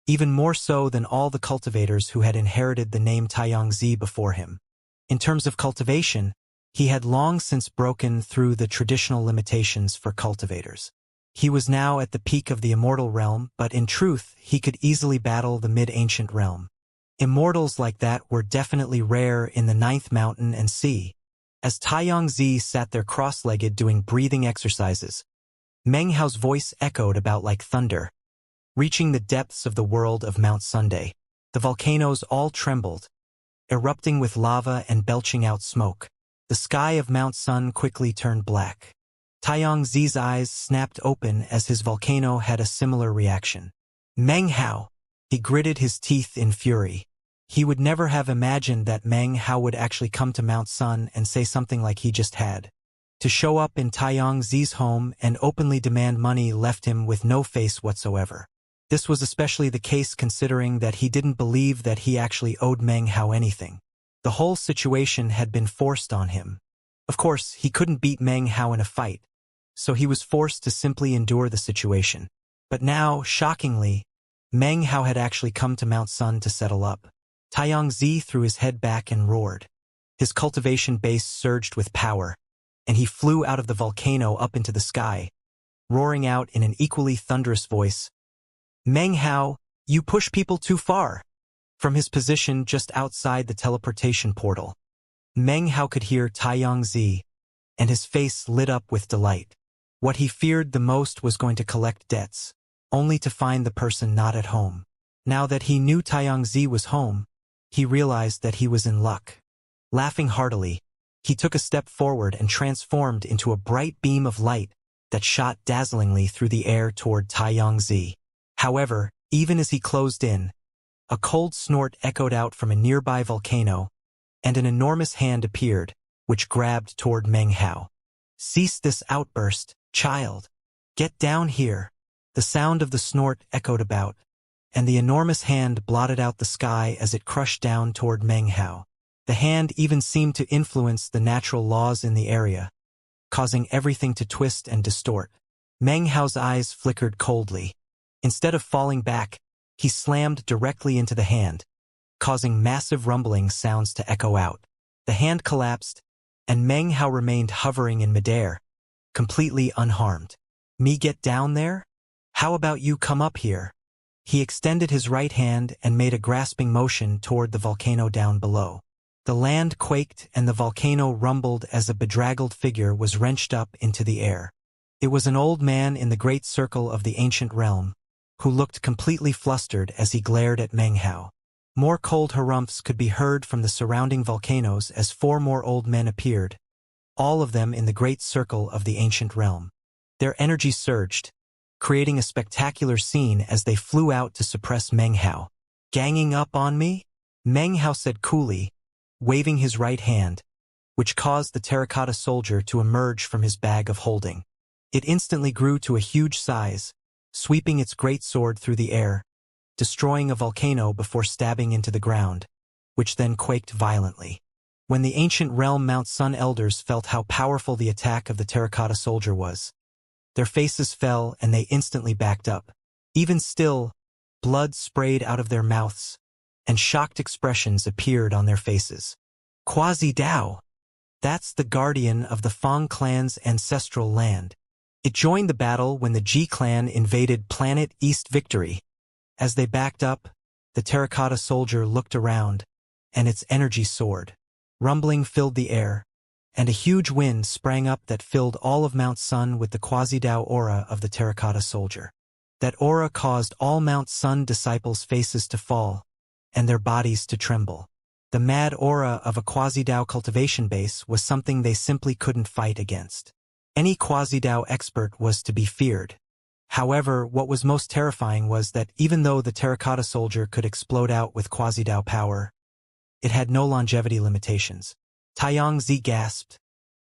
even more so than all the cultivators who had inherited the name Xianxia before him. In terms of cultivation, he had long since broken through the traditional limitations for cultivators. He was now at the peak of the Immortal realm, but in truth, he could easily battle the mid-ancient realm. Immortals like that were definitely rare in the Ninth Mountain and Sea. As Xianxia sat there cross-legged doing breathing exercises, Meng Hao's voice echoed about like thunder. Reaching the depths of the world of Mount Sunday, the volcanoes all trembled, erupting with lava and belching out smoke. The sky of Mount Sun quickly turned black. Xianxia's eyes snapped open as his volcano had a similar reaction. Meng Hao! He gritted his teeth in fury. He would never have imagined that Meng Hao would actually come to Mount Sun and say something like he just had. To show up in Xianxia's home and openly demand money left him with no face whatsoever. This was especially the case considering that he didn't believe that he actually owed Meng Hao anything. The whole situation had been forced on him. Of course, he couldn't beat Meng Hao in a fight, so he was forced to simply endure the situation. But now, shockingly, Meng Hao had actually come to Mount Sun to settle up. Xianxia threw his head back and roared. His cultivation base surged with power, and he flew out of the volcano up into the sky, roaring out in an equally thunderous voice, "Meng Hao, you push people too far!" From his position just outside the teleportation portal, Meng Hao could hear Xianxia, and his face lit up with delight. What he feared the most was going to collect debts, only to find the person not at home. Now that he knew Xianxia was home, he realized that he was in luck. Laughing heartily, he took a step forward and transformed into a bright beam of light that shot dazzlingly through the air toward Xianxia. However, even as he closed in, a cold snort echoed out from a nearby volcano, and an enormous hand appeared, which grabbed toward Meng Hao. "Cease this outburst, child. Get down here." The sound of the snort echoed about, and the enormous hand blotted out the sky as it crushed down toward Meng Hao. The hand even seemed to influence the natural laws in the area, causing everything to twist and distort. Meng Hao's eyes flickered coldly. Instead of falling back, he slammed directly into the hand, causing massive rumbling sounds to echo out. The hand collapsed, and Meng Hao remained hovering in midair, completely unharmed. "Me get down there? How about you come up here?" He extended his right hand and made a grasping motion toward the volcano down below. The land quaked and the volcano rumbled as a bedraggled figure was wrenched up into the air. It was an old man in the great circle of the ancient realm, who looked completely flustered as he glared at Meng Hao. More cold harumphs could be heard from the surrounding volcanoes as 4 more old men appeared, all of them in the great circle of the ancient realm. Their energy surged, creating a spectacular scene as they flew out to suppress Meng Hao. "Ganging up on me?" Meng Hao said coolly, waving his right hand, which caused the terracotta soldier to emerge from his bag of holding. It instantly grew to a huge size, sweeping its great sword through the air, destroying a volcano before stabbing into the ground, which then quaked violently. When the ancient realm Mount Sun elders felt how powerful the attack of the terracotta soldier was, their faces fell and they instantly backed up. Even still, blood sprayed out of their mouths, and shocked expressions appeared on their faces. Quasi-Dao. That's the guardian of the Fang clan's ancestral land. It joined the battle when the Ji clan invaded Planet East Victory. As they backed up, the terracotta soldier looked around, and its energy soared. Rumbling filled the air, and a huge wind sprang up that filled all of Mount Sun with the Quasi-Dao aura of the terracotta soldier. That aura caused all Mount Sun disciples' faces to fall, and their bodies to tremble. The mad aura of a Quasi-Dao cultivation base was something they simply couldn't fight against. Any Quasi-Dao expert was to be feared. However, what was most terrifying was that even though the terracotta soldier could explode out with Quasi-Dao power, it had no longevity limitations. Xianxia gasped,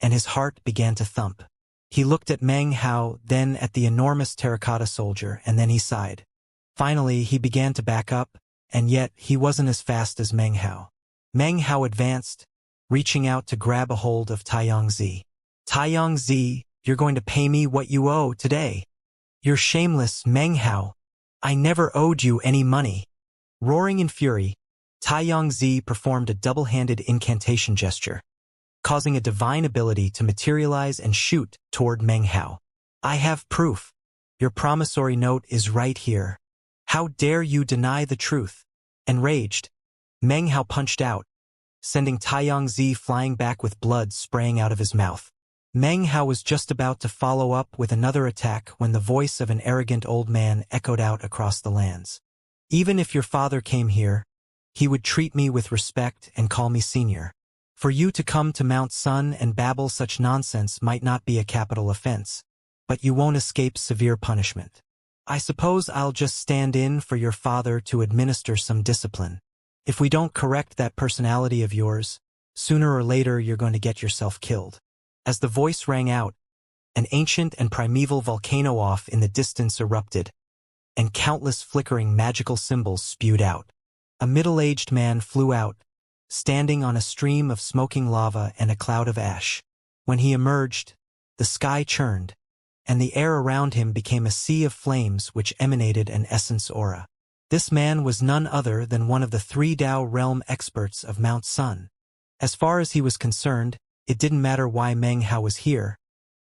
and his heart began to thump. He looked at Meng Hao, then at the enormous terracotta soldier, and then he sighed. Finally, he began to back up, and yet he wasn't as fast as Meng Hao. Meng Hao advanced, reaching out to grab a hold of Xianxia. "Xianxia, you're going to pay me what you owe today." "You're shameless, Meng Hao. I never owed you any money." Roaring in fury, Xianxia performed a double-handed incantation gesture, causing a divine ability to materialize and shoot toward Meng Hao. "I have proof. Your promissory note is right here. How dare you deny the truth?" Enraged, Meng Hao punched out, sending Xianxia flying back with blood spraying out of his mouth. Meng Hao was just about to follow up with another attack when the voice of an arrogant old man echoed out across the lands. "Even if your father came here, he would treat me with respect and call me senior. For you to come to Mount Sun and babble such nonsense might not be a capital offense, but you won't escape severe punishment. I suppose I'll just stand in for your father to administer some discipline. If we don't correct that personality of yours, sooner or later you're going to get yourself killed." As the voice rang out, an ancient and primeval volcano off in the distance erupted, and countless flickering magical symbols spewed out. A middle-aged man flew out, standing on a stream of smoking lava and a cloud of ash. When he emerged, the sky churned, and the air around him became a sea of flames which emanated an essence aura. This man was none other than one of the 3 Dao realm experts of Mount Sun. As far as he was concerned, it didn't matter why Meng Hao was here.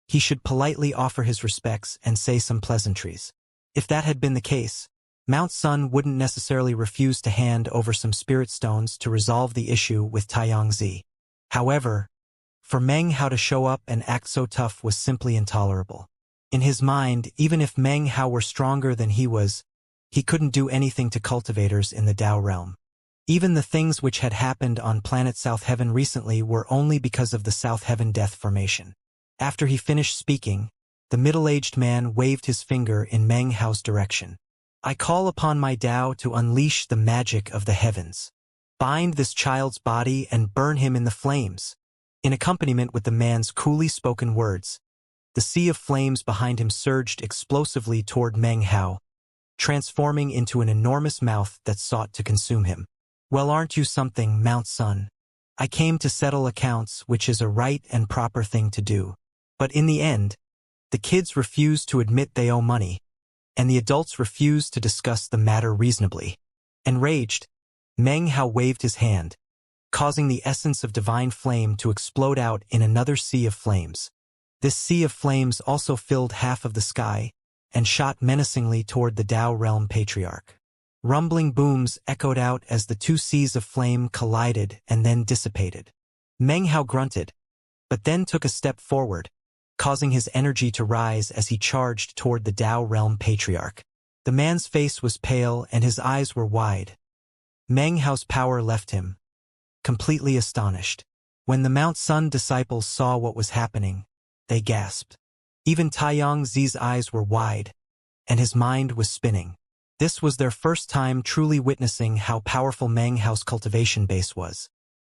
He should politely offer his respects and say some pleasantries. If that had been the case, Mount Sun wouldn't necessarily refuse to hand over some spirit stones to resolve the issue with Xianxia. However, for Meng Hao to show up and act so tough was simply intolerable. In his mind, even if Meng Hao were stronger than he was, he couldn't do anything to cultivators in the Dao realm. Even the things which had happened on planet South Heaven recently were only because of the South Heaven death formation. After he finished speaking, the middle-aged man waved his finger in Meng Hao's direction. "I call upon my Dao to unleash the magic of the heavens. Bind this child's body and burn him in the flames." In accompaniment with the man's coolly spoken words, the sea of flames behind him surged explosively toward Meng Hao, transforming into an enormous mouth that sought to consume him. "Well, aren't you something, Mount Sun? I came to settle accounts, which is a right and proper thing to do. But in the end, the kids refuse to admit they owe money, and the adults refuse to discuss the matter reasonably." Enraged, Meng Hao waved his hand, causing the essence of divine flame to explode out in another sea of flames. This sea of flames also filled half of the sky, and shot menacingly toward the Tao Realm Patriarch. Rumbling booms echoed out as the two seas of flame collided and then dissipated. Meng Hao grunted, but then took a step forward, causing his energy to rise as he charged toward the Tao Realm Patriarch. The man's face was pale and his eyes were wide. Meng Hao's power left him, completely astonished. When the Mount Sun disciples saw what was happening, they gasped. Even Taiyang Zi's eyes were wide, and his mind was spinning. This was their first time truly witnessing how powerful Meng Hao's cultivation base was.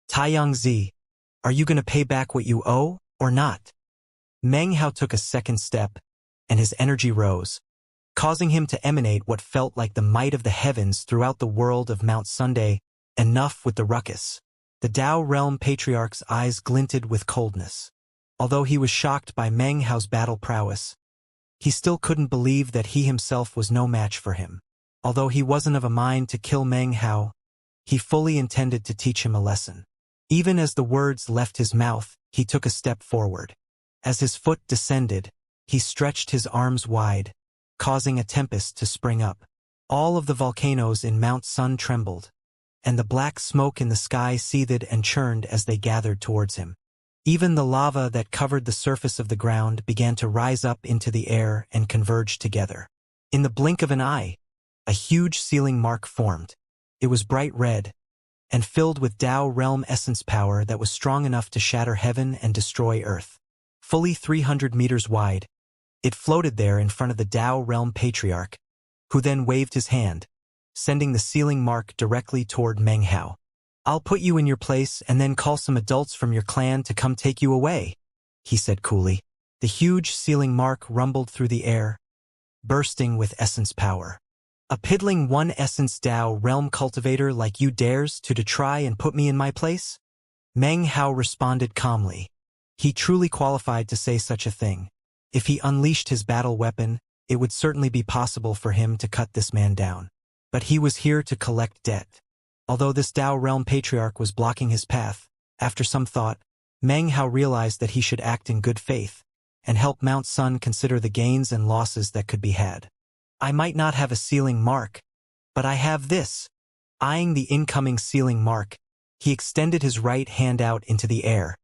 Taiyang Zi, are you going to pay back what you owe, or not? Meng Hao took a second step, and his energy rose, causing him to emanate what felt like the might of the heavens throughout the world of Mount Sunday. Enough with the ruckus. The Tao Realm Patriarch's eyes glinted with coldness. Although he was shocked by Meng Hao's battle prowess, he still couldn't believe that he himself was no match for him. Although he wasn't of a mind to kill Meng Hao, he fully intended to teach him a lesson. Even as the words left his mouth, he took a step forward. As his foot descended, he stretched his arms wide, causing a tempest to spring up. All of the volcanoes in Mount Sun trembled, and the black smoke in the sky seethed and churned as they gathered towards him. Even the lava that covered the surface of the ground began to rise up into the air and converge together. In the blink of an eye, a huge sealing mark formed. It was bright red, and filled with Tao Realm essence power that was strong enough to shatter heaven and destroy Earth. Fully 300 meters wide, it floated there in front of the Tao Realm Patriarch, who then waved his hand, sending the sealing mark directly toward Meng Hao. I'll put you in your place and then call some adults from your clan to come take you away, he said coolly. The huge sealing mark rumbled through the air, bursting with essence power. A piddling one essence Tao Realm cultivator like you dares to try and put me in my place? Meng Hao responded calmly. He truly qualified to say such a thing. If he unleashed his battle weapon, it would certainly be possible for him to cut this man down. But he was here to collect debt. Although this Tao Realm Patriarch was blocking his path, after some thought, Meng Hao realized that he should act in good faith and help Mount Sun consider the gains and losses that could be had. I might not have a sealing mark, but I have this. Eyeing the incoming sealing mark, he extended his right hand out into the air,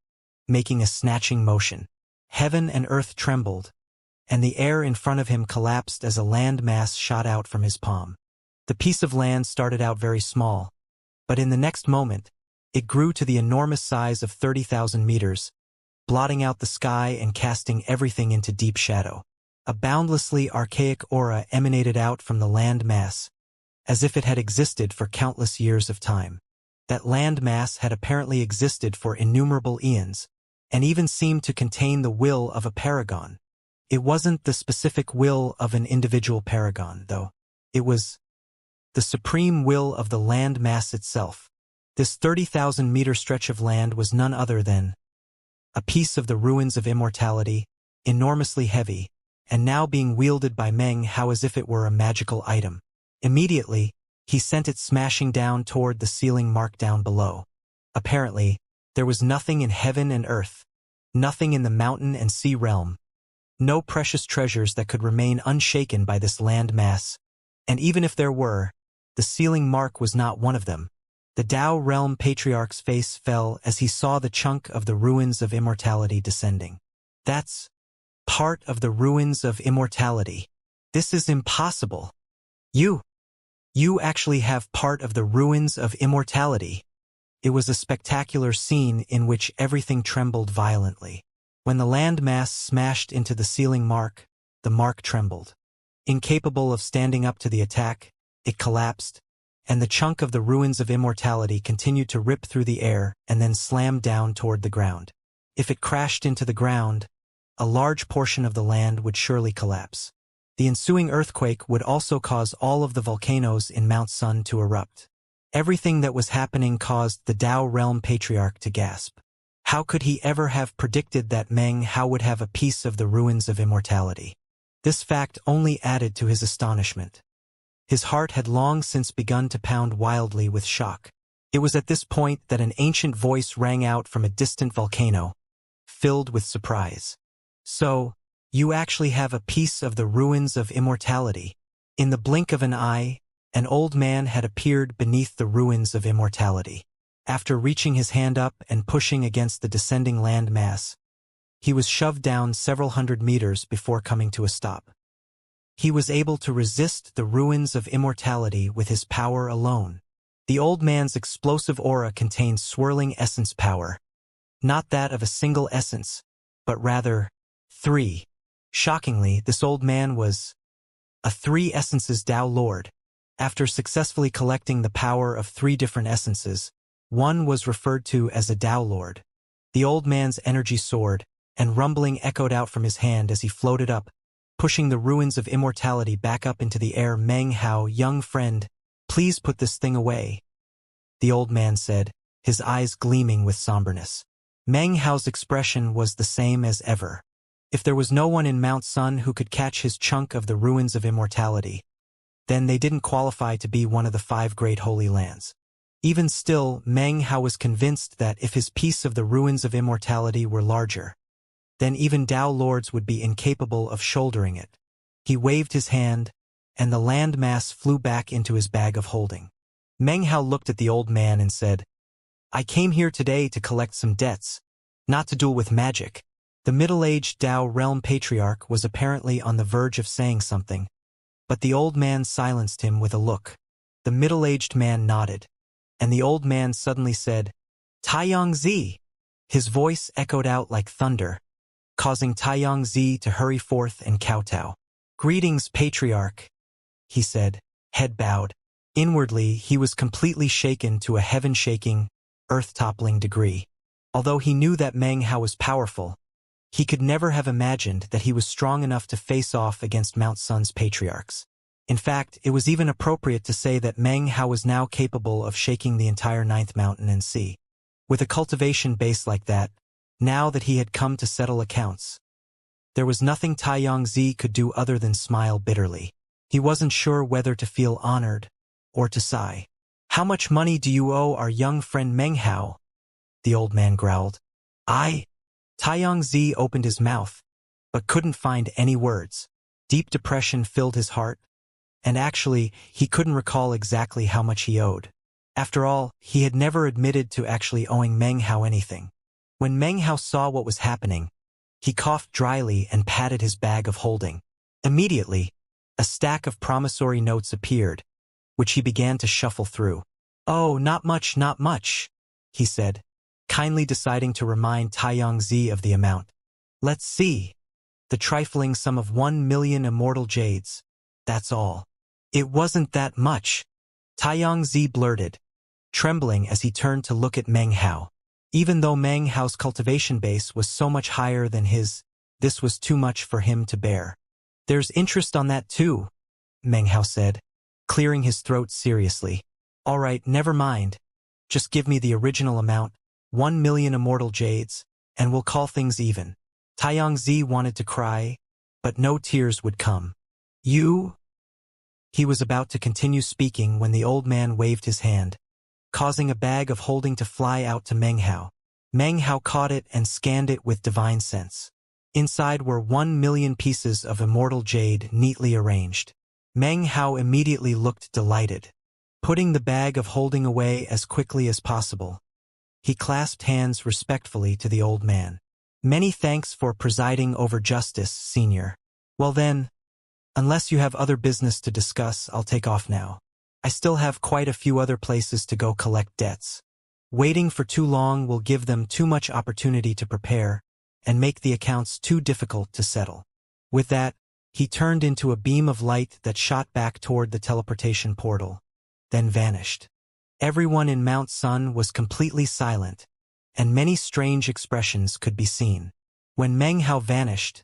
making a snatching motion. Heaven and earth trembled, and the air in front of him collapsed as a land mass shot out from his palm. The piece of land started out very small, but in the next moment, it grew to the enormous size of 30,000 meters, blotting out the sky and casting everything into deep shadow. A boundlessly archaic aura emanated out from the land mass, as if it had existed for countless years of time. That land mass had apparently existed for innumerable eons, and even seemed to contain the will of a paragon. It wasn't the specific will of an individual paragon, though. It was the supreme will of the land mass itself. This 30,000-meter stretch of land was none other than a piece of the ruins of immortality, enormously heavy, and now being wielded by Meng Hao as if it were a magical item. Immediately, he sent it smashing down toward the sealing mark down below. Apparently, there was nothing in heaven and earth, nothing in the mountain and sea realm, no precious treasures that could remain unshaken by this land mass. And even if there were, the sealing mark was not one of them. The Tao Realm Patriarch's face fell as he saw the chunk of the ruins of immortality descending. That's part of the ruins of immortality. This is impossible. You actually have part of the ruins of immortality. It was a spectacular scene in which everything trembled violently. When the land mass smashed into the sealing mark, the mark trembled. Incapable of standing up to the attack, it collapsed, and the chunk of the ruins of immortality continued to rip through the air and then slammed down toward the ground. If it crashed into the ground, a large portion of the land would surely collapse. The ensuing earthquake would also cause all of the volcanoes in Mount Sun to erupt. Everything that was happening caused the Tao Realm Patriarch to gasp. How could he ever have predicted that Meng Hao would have a piece of the ruins of immortality? This fact only added to his astonishment. His heart had long since begun to pound wildly with shock. It was at this point that an ancient voice rang out from a distant volcano, filled with surprise. So, You actually have a piece of the ruins of immortality. In the blink of an eye, an old man had appeared beneath the ruins of immortality. After reaching his hand up and pushing against the descending land mass, he was shoved down several hundred meters before coming to a stop. He was able to resist the ruins of immortality with his power alone. The old man's explosive aura contained swirling essence power, not that of a single essence, but rather 3. Shockingly, this old man was a 3 essences Tao Lord. After successfully collecting the power of 3 different essences, one was referred to as a Tao Lord. The old man's energy soared, and rumbling echoed out from his hand as he floated up, pushing the ruins of immortality back up into the air. Meng Hao, young friend, please put this thing away, the old man said, his eyes gleaming with somberness. Meng Hao's expression was the same as ever. If there was no one in Mount Sun who could catch his chunk of the ruins of immortality, then they didn't qualify to be one of the 5 great holy lands. Even still, Meng Hao was convinced that if his piece of the ruins of immortality were larger, then even Tao Lords would be incapable of shouldering it. He waved his hand, and the land mass flew back into his bag of holding. Meng Hao looked at the old man and said, I came here today to collect some debts, not to duel with magic. The middle-aged Tao Realm Patriarch was apparently on the verge of saying something, but the old man silenced him with a look. The middle-aged man nodded, and the old man suddenly said, Taiyang Zi. His voice echoed out like thunder, causing Taiyang Zi to hurry forth and kowtow. Greetings, Patriarch, he said, head bowed. Inwardly, he was completely shaken to a heaven-shaking, earth-toppling degree. Although he knew that Meng Hao was powerful, he could never have imagined that he was strong enough to face off against Mount Sun's patriarchs. In fact, it was even appropriate to say that Meng Hao was now capable of shaking the entire 9th mountain and sea. With a cultivation base like that, now that he had come to settle accounts, there was nothing Taiyang Zi could do other than smile bitterly. He wasn't sure whether to feel honored or to sigh. How much money do you owe our young friend Meng Hao? The old man growled. Taiyang Zi opened his mouth, but couldn't find any words. Deep depression filled his heart, and actually, he couldn't recall exactly how much he owed. After all, he had never admitted to actually owing Meng Hao anything. When Meng Hao saw what was happening, he coughed dryly and patted his bag of holding. Immediately, a stack of promissory notes appeared, which he began to shuffle through. Oh, not much, he said, kindly deciding to remind Taiyang Zi of the amount. Let's see. The trifling sum of 1 million immortal jades. That's all. It wasn't that much, Taiyang Zi blurted, trembling as he turned to look at Meng Hao. Even though Meng Hao's cultivation base was so much higher than his, this was too much for him to bear. There's interest on that too, Meng Hao said, clearing his throat seriously. All right, never mind. Just give me the original amount, 1 million immortal jades, and we'll call things even. Taiyang Zi wanted to cry, but no tears would come. You? He was about to continue speaking when the old man waved his hand, causing a bag of holding to fly out to Meng Hao. Meng Hao caught it and scanned it with divine sense. Inside were 1 million pieces of immortal jade neatly arranged. Meng Hao immediately looked delighted. Putting the bag of holding away as quickly as possible, he clasped hands respectfully to the old man. Many thanks for presiding over justice, senior. Well then, unless you have other business to discuss, I'll take off now. I still have quite a few other places to go collect debts. Waiting for too long will give them too much opportunity to prepare and make the accounts too difficult to settle. With that, he turned into a beam of light that shot back toward the teleportation portal, then vanished. Everyone in Mount Sun was completely silent, and many strange expressions could be seen. When Meng Hao vanished,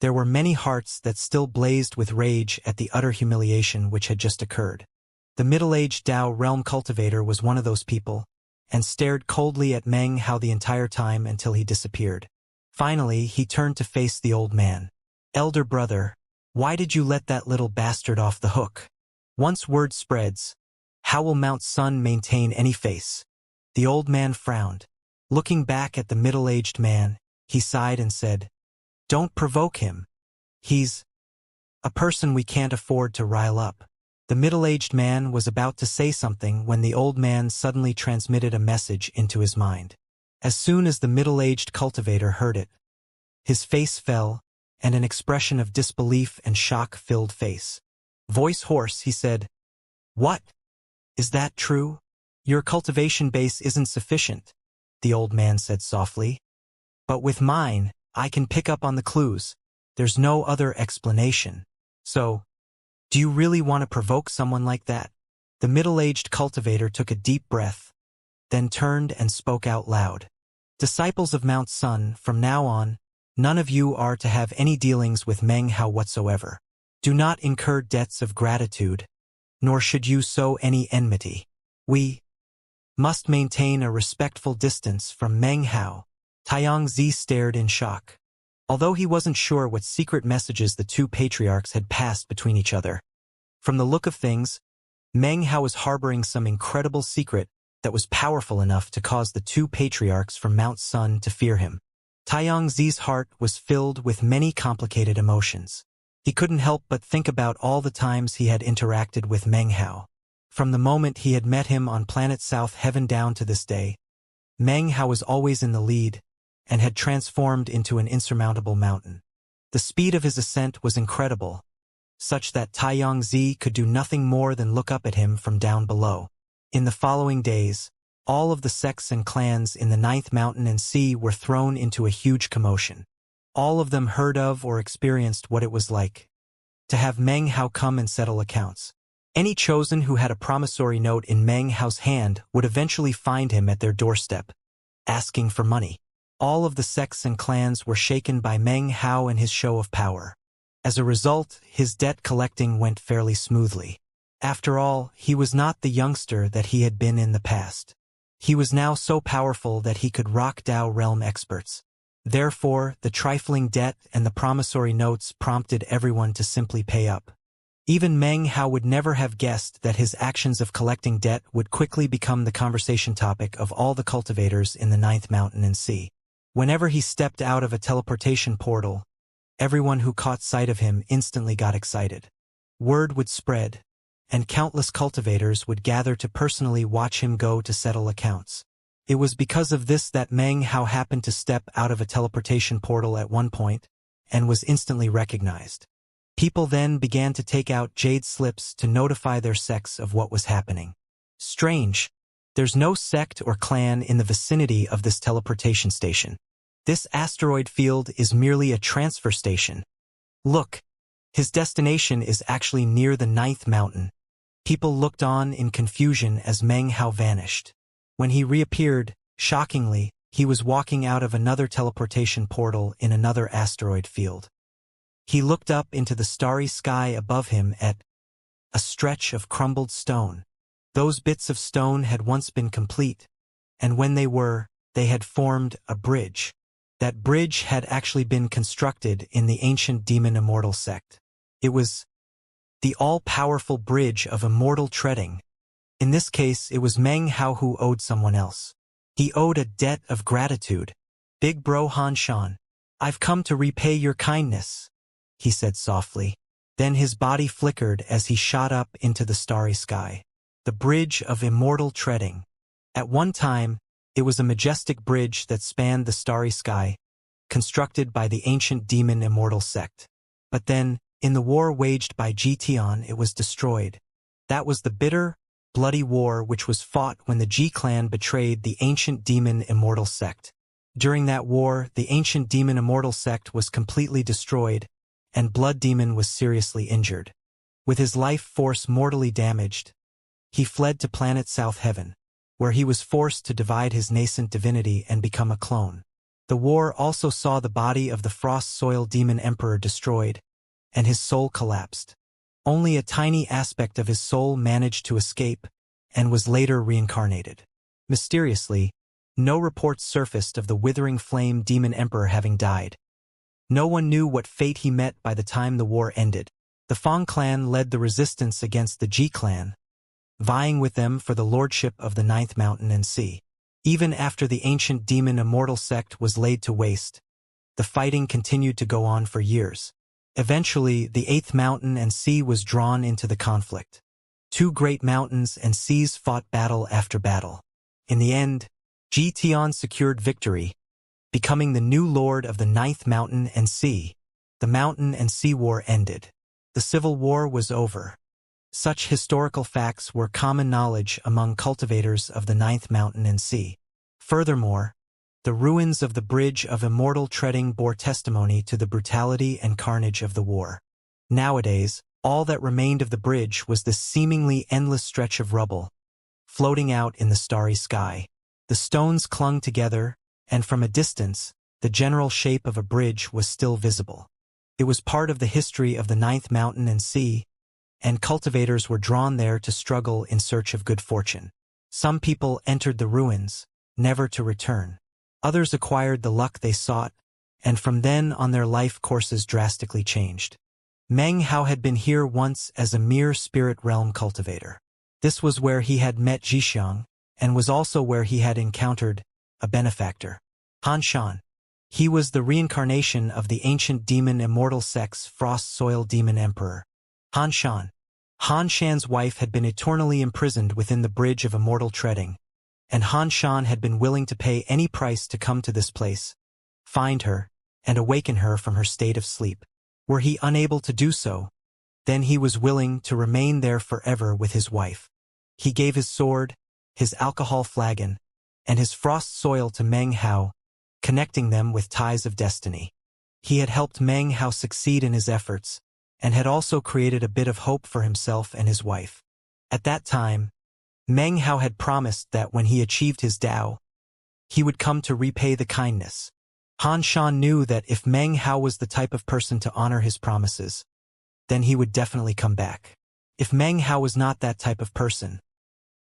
there were many hearts that still blazed with rage at the utter humiliation which had just occurred. The middle-aged Tao Realm Cultivator was one of those people, and stared coldly at Meng Hao the entire time until he disappeared. Finally, he turned to face the old man. Elder brother, why did you let that little bastard off the hook? Once word spreads, how will Mount Sun maintain any face? The old man frowned. Looking back at the middle-aged man, he sighed and said, Don't provoke him. He's a person we can't afford to rile up. The middle-aged man was about to say something when the old man suddenly transmitted a message into his mind. As soon as the middle-aged cultivator heard it, his face fell, and an expression of disbelief and shock filled face. Voice hoarse, he said, "What? Is that true? Your cultivation base isn't sufficient," the old man said softly. "But with mine, I can pick up on the clues. There's no other explanation. So, do you really want to provoke someone like that?" The middle-aged cultivator took a deep breath, then turned and spoke out loud. "Disciples of Mount Sun, from now on, none of you are to have any dealings with Meng Hao whatsoever. Do not incur debts of gratitude, nor should you sow any enmity. We must maintain a respectful distance from Meng Hao." Xianxia stared in shock. Although he wasn't sure what secret messages the two patriarchs had passed between each other, from the look of things, Meng Hao was harboring some incredible secret that was powerful enough to cause the two patriarchs from Mount Sun to fear him. Xianxia's heart was filled with many complicated emotions. He couldn't help but think about all the times he had interacted with Meng Hao. From the moment he had met him on planet South Heaven down to this day, Meng Hao was always in the lead and had transformed into an insurmountable mountain. The speed of his ascent was incredible, such that Xianxia could do nothing more than look up at him from down below. In the following days, all of the sects and clans in the 9th Mountain and Sea were thrown into a huge commotion. All of them heard of or experienced what it was like to have Meng Hao come and settle accounts. Any chosen who had a promissory note in Meng Hao's hand would eventually find him at their doorstep, asking for money. All of the sects and clans were shaken by Meng Hao and his show of power. As a result, his debt collecting went fairly smoothly. After all, he was not the youngster that he had been in the past. He was now so powerful that he could rock Dao realm experts. Therefore, the trifling debt and the promissory notes prompted everyone to simply pay up. Even Meng Hao would never have guessed that his actions of collecting debt would quickly become the conversation topic of all the cultivators in the 9th Mountain and Sea. Whenever he stepped out of a teleportation portal, everyone who caught sight of him instantly got excited. Word would spread, and countless cultivators would gather to personally watch him go to settle accounts. It was because of this that Meng Hao happened to step out of a teleportation portal at one point, and was instantly recognized. People then began to take out jade slips to notify their sects of what was happening. Strange. There's no sect or clan in the vicinity of this teleportation station. This asteroid field is merely a transfer station. Look, his destination is actually near the 9th Mountain. People looked on in confusion as Meng Hao vanished. When he reappeared, shockingly, he was walking out of another teleportation portal in another asteroid field. He looked up into the starry sky above him at a stretch of crumbled stone. Those bits of stone had once been complete, and when they had formed a bridge. That bridge had actually been constructed in the ancient demon Immortal sect. It was the all-powerful bridge of immortal treading. In this case, it was Meng Hao who owed someone else. He owed a debt of gratitude. "Big bro Han Shan, I've come to repay your kindness," he said softly. Then his body flickered as he shot up into the starry sky. The bridge of immortal treading. At one time, it was a majestic bridge that spanned the starry sky, constructed by the ancient demon Immortal sect. But then, in the war waged by Jian, it was destroyed. That was the bitter, bloody war which was fought when the Ji clan betrayed the ancient demon Immortal sect. During that war, the ancient demon Immortal sect was completely destroyed, and Blood Demon was seriously injured. With his life force mortally damaged, he fled to planet South Heaven, where he was forced to divide his nascent divinity and become a clone. The war also saw the body of the Frost Soil Demon Emperor destroyed, and his soul collapsed. Only a tiny aspect of his soul managed to escape, and was later reincarnated. Mysteriously, no reports surfaced of the Withering Flame Demon Emperor having died. No one knew what fate he met by the time the war ended. The Fang clan led the resistance against the Ji clan, vying with them for the lordship of the 9th Mountain and Sea. Even after the ancient demon Immortal sect was laid to waste, the fighting continued to go on for years. Eventually, the eighth mountain and sea was drawn into the conflict. Two great mountains and seas fought battle after battle. In the end, Tian secured victory, becoming the new lord of the ninth mountain and sea. The mountain and sea war ended. The civil war was over. Such historical facts were common knowledge among cultivators of the ninth mountain and sea. Furthermore, the ruins of the bridge of Immortal treading bore testimony to the brutality and carnage of the war. Nowadays, all that remained of the bridge was this seemingly endless stretch of rubble, floating out in the starry sky. The stones clung together, and from a distance, the general shape of a bridge was still visible. It was part of the history of the ninth mountain and sea, and cultivators were drawn there to struggle in search of good fortune. Some people entered the ruins, never to return. Others acquired the luck they sought, and from then on their life courses drastically changed. Meng Hao had been here once as a mere spirit realm cultivator. This was where he had met Zhixiang, and was also where he had encountered a benefactor, Han Shan. He was the reincarnation of the ancient demon Immortal Sex Frost Soil Demon Emperor, Han Shan. Han Shan's wife had been eternally imprisoned within the bridge of Immortal treading, and Han Shan had been willing to pay any price to come to this place, find her, and awaken her from her state of sleep. Were he unable to do so, then he was willing to remain there forever with his wife. He gave his sword, his alcohol flagon, and his frost soil to Meng Hao, connecting them with ties of destiny. He had helped Meng Hao succeed in his efforts, and had also created a bit of hope for himself and his wife. At that time, Meng Hao had promised that when he achieved his Tao, he would come to repay the kindness. Han Shan knew that if Meng Hao was the type of person to honor his promises, then he would definitely come back. If Meng Hao was not that type of person,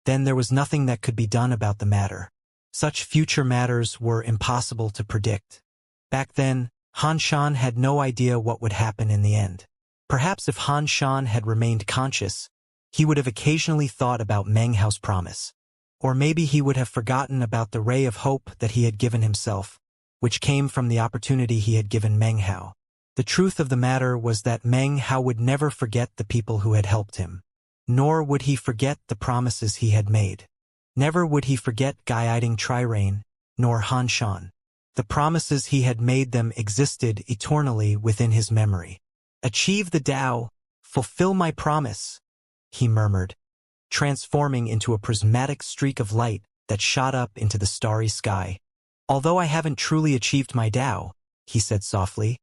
then there was nothing that could be done about the matter. Such future matters were impossible to predict. Back then, Han Shan had no idea what would happen in the end. Perhaps if Han Shan had remained conscious, he would have occasionally thought about Meng Hao's promise. Or maybe he would have forgotten about the ray of hope that he had given himself, which came from the opportunity he had given Meng Hao. The truth of the matter was that Meng Hao would never forget the people who had helped him. Nor would he forget the promises he had made. Never would he forget guiding Trirain, nor Han Shan. The promises he had made them existed eternally within his memory. "Achieve the Tao, fulfill my promise," he murmured, transforming into a prismatic streak of light that shot up into the starry sky. "Although I haven't truly achieved my Tao," he said softly,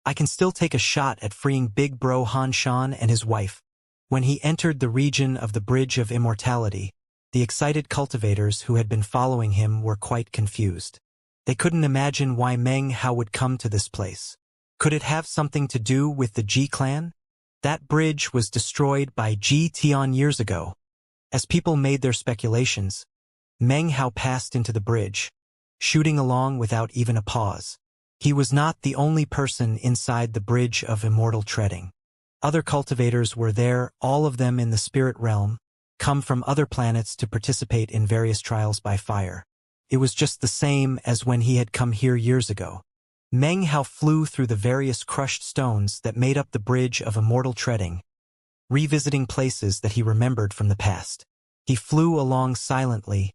"I can still take a shot at freeing Big Bro Han Shan and his wife." When he entered the region of the Bridge of Immortality, the excited cultivators who had been following him were quite confused. They couldn't imagine why Meng Hao would come to this place. Could it have something to do with the Ji clan? That bridge was destroyed by Ji Tian years ago. As people made their speculations, Meng Hao passed into the bridge, shooting along without even a pause. He was not the only person inside the Bridge of Immortal treading. Other cultivators were there, all of them in the spirit realm, come from other planets to participate in various trials by fire. It was just the same as when he had come here years ago. Meng Hao flew through the various crushed stones that made up the Bridge of Immortal treading, revisiting places that he remembered from the past. He flew along silently,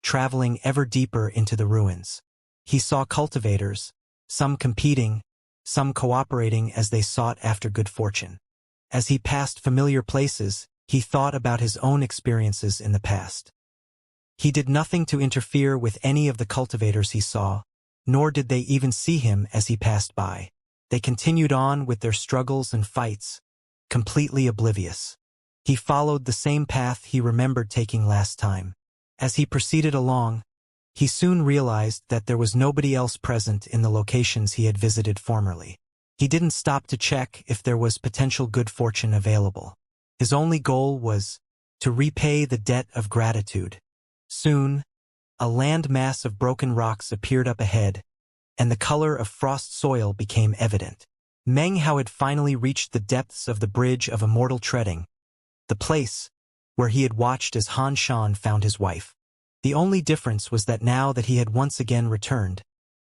traveling ever deeper into the ruins. He saw cultivators, some competing, some cooperating as they sought after good fortune. As he passed familiar places, he thought about his own experiences in the past. He did nothing to interfere with any of the cultivators he saw, nor did they even see him as he passed by. They continued on with their struggles and fights, completely oblivious. He followed the same path he remembered taking last time. As he proceeded along, he soon realized that there was nobody else present in the locations he had visited formerly. He didn't stop to check if there was potential good fortune available. His only goal was to repay the debt of gratitude. Soon, a land mass of broken rocks appeared up ahead, and the color of frost soil became evident. Meng Hao had finally reached the depths of the Bridge of Immortal treading, the place where he had watched as Han Shan found his wife. The only difference was that now that he had once again returned,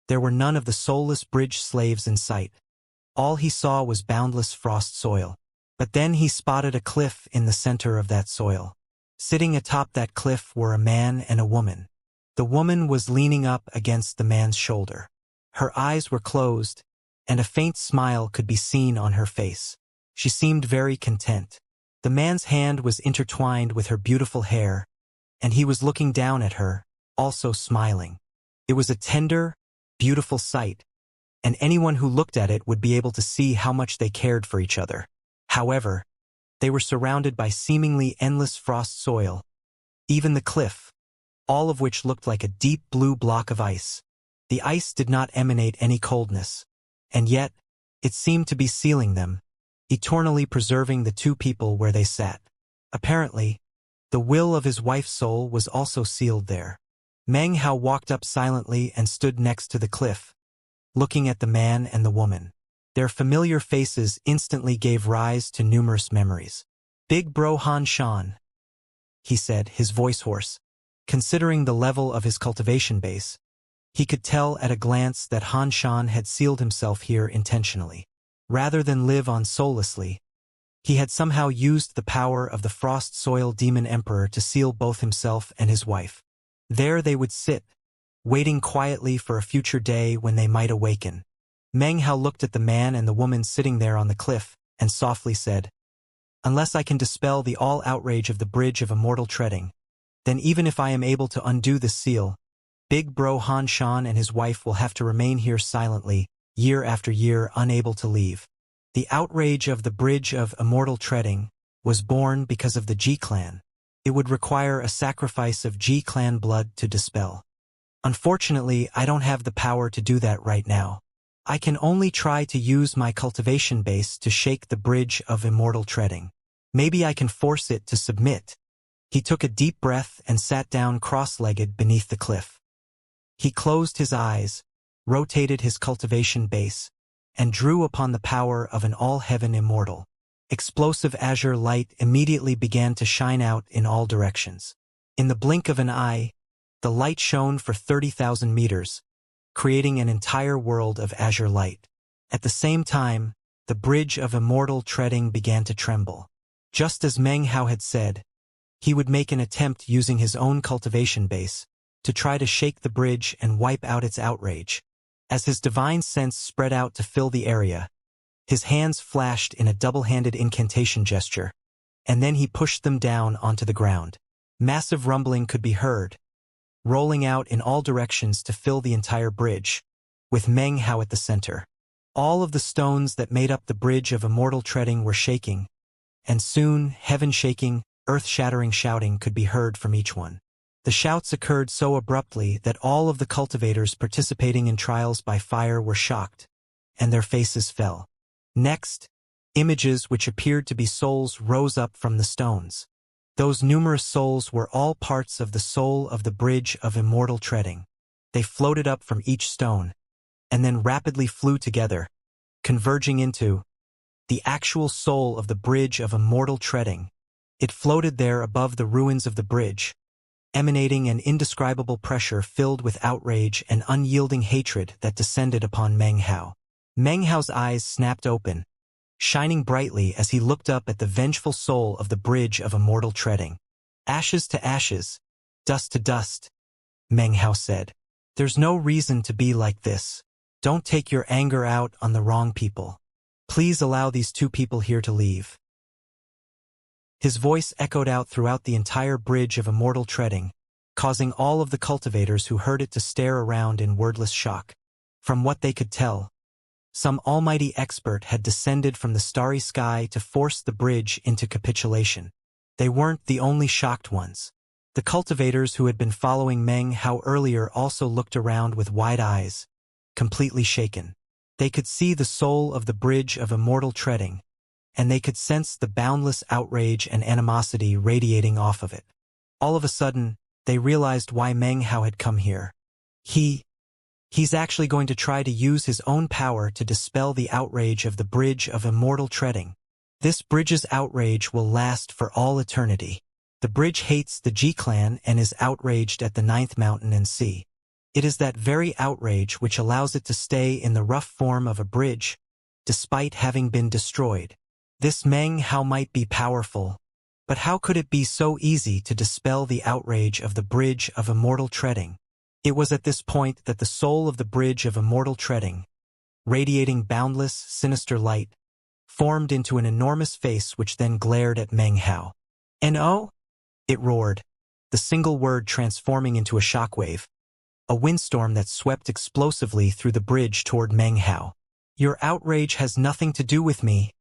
there were none of the soulless bridge slaves in sight. All he saw was boundless frost soil. But then he spotted a cliff in the center of that soil. Sitting atop that cliff were a man and a woman. The woman was leaning up against the man's shoulder. Her eyes were closed, and a faint smile could be seen on her face. She seemed very content. The man's hand was intertwined with her beautiful hair, and he was looking down at her, also smiling. It was a tender, beautiful sight, and anyone who looked at it would be able to see how much they cared for each other. However, they were surrounded by seemingly endless frost soil, even the cliff, all of which looked like a deep blue block of ice. The ice did not emanate any coldness, and yet, it seemed to be sealing them, eternally preserving the two people where they sat. Apparently, the will of his wife's soul was also sealed there. Meng Hao walked up silently and stood next to the cliff, looking at the man and the woman. Their familiar faces instantly gave rise to numerous memories. "Big bro Han Shan," he said, his voice hoarse. Considering the level of his cultivation base, he could tell at a glance that Han Shan had sealed himself here intentionally. Rather than live on soullessly, he had somehow used the power of the Frost Soil Demon Emperor to seal both himself and his wife. There they would sit, waiting quietly for a future day when they might awaken. Meng Hao looked at the man and the woman sitting there on the cliff, and softly said, "Unless I can dispel the all-outrage of the bridge of immortal treading, then even if I am able to undo this seal, Big Bro Han Shan and his wife will have to remain here silently, year after year, unable to leave." The outrage of the bridge of immortal treading was born because of the G-clan. It would require a sacrifice of G-clan blood to dispel. Unfortunately, I don't have the power to do that right now. I can only try to use my cultivation base to shake the bridge of immortal treading. Maybe I can force it to submit. He took a deep breath and sat down cross-legged beneath the cliff. He closed his eyes, rotated his cultivation base, and drew upon the power of an all-heaven immortal. Explosive azure light immediately began to shine out in all directions. In the blink of an eye, the light shone for 30,000 meters, creating an entire world of azure light. At the same time, the bridge of immortal treading began to tremble. Just as Meng Hao had said, he would make an attempt using his own cultivation base to try to shake the bridge and wipe out its outrage. As his divine sense spread out to fill the area, his hands flashed in a double-handed incantation gesture, and then he pushed them down onto the ground. Massive rumbling could be heard, rolling out in all directions to fill the entire bridge, with Meng Hao at the center. All of the stones that made up the bridge of immortal treading were shaking, and soon, heaven-shaking, earth-shattering shouting could be heard from each one. The shouts occurred so abruptly that all of the cultivators participating in trials by fire were shocked, and their faces fell. Next, images which appeared to be souls rose up from the stones. Those numerous souls were all parts of the soul of the bridge of immortal treading. They floated up from each stone, and then rapidly flew together, converging into the actual soul of the bridge of immortal treading. It floated there above the ruins of the bridge, emanating an indescribable pressure filled with outrage and unyielding hatred that descended upon Meng Hao. Meng Hao's eyes snapped open, shining brightly as he looked up at the vengeful soul of the bridge of immortal treading. "Ashes to ashes, dust to dust," Meng Hao said. "There's no reason to be like this. Don't take your anger out on the wrong people. Please allow these two people here to leave." His voice echoed out throughout the entire bridge of immortal treading, causing all of the cultivators who heard it to stare around in wordless shock. From what they could tell, some almighty expert had descended from the starry sky to force the bridge into capitulation. They weren't the only shocked ones. The cultivators who had been following Meng Hao earlier also looked around with wide eyes, completely shaken. They could see the soul of the bridge of immortal treading, and they could sense the boundless outrage and animosity radiating off of it. All of a sudden, they realized why Meng Hao had come here. He's actually going to try to use his own power to dispel the outrage of the bridge of immortal treading. This bridge's outrage will last for all eternity. The bridge hates the G-clan and is outraged at the ninth mountain and sea. It is that very outrage which allows it to stay in the rough form of a bridge, despite having been destroyed. This Meng Hao might be powerful, but how could it be so easy to dispel the outrage of the Bridge of Immortal Treading? It was at this point that the soul of the Bridge of Immortal Treading, radiating boundless, sinister light, formed into an enormous face which then glared at Meng Hao. "No!" it roared, the single word transforming into a shockwave, a windstorm that swept explosively through the bridge toward Meng Hao. "Your outrage has nothing to do with me,"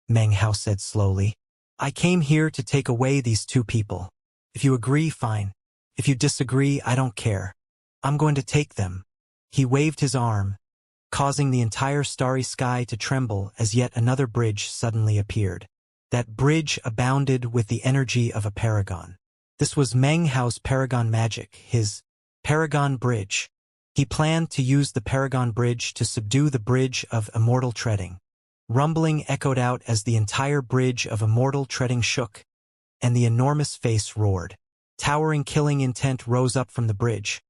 Meng Hao said slowly. "I came here to take away these two people. If you agree, fine. If you disagree, I don't care. I'm going to take them." He waved his arm, causing the entire starry sky to tremble as yet another bridge suddenly appeared. That bridge abounded with the energy of a paragon. This was Meng Hao's paragon magic, his Paragon Bridge. He planned to use the Paragon Bridge to subdue the Bridge of Immortal Treading. Rumbling echoed out as the entire Bridge of Immortal Treading shook, and the enormous face roared. Towering killing intent rose up from the bridge,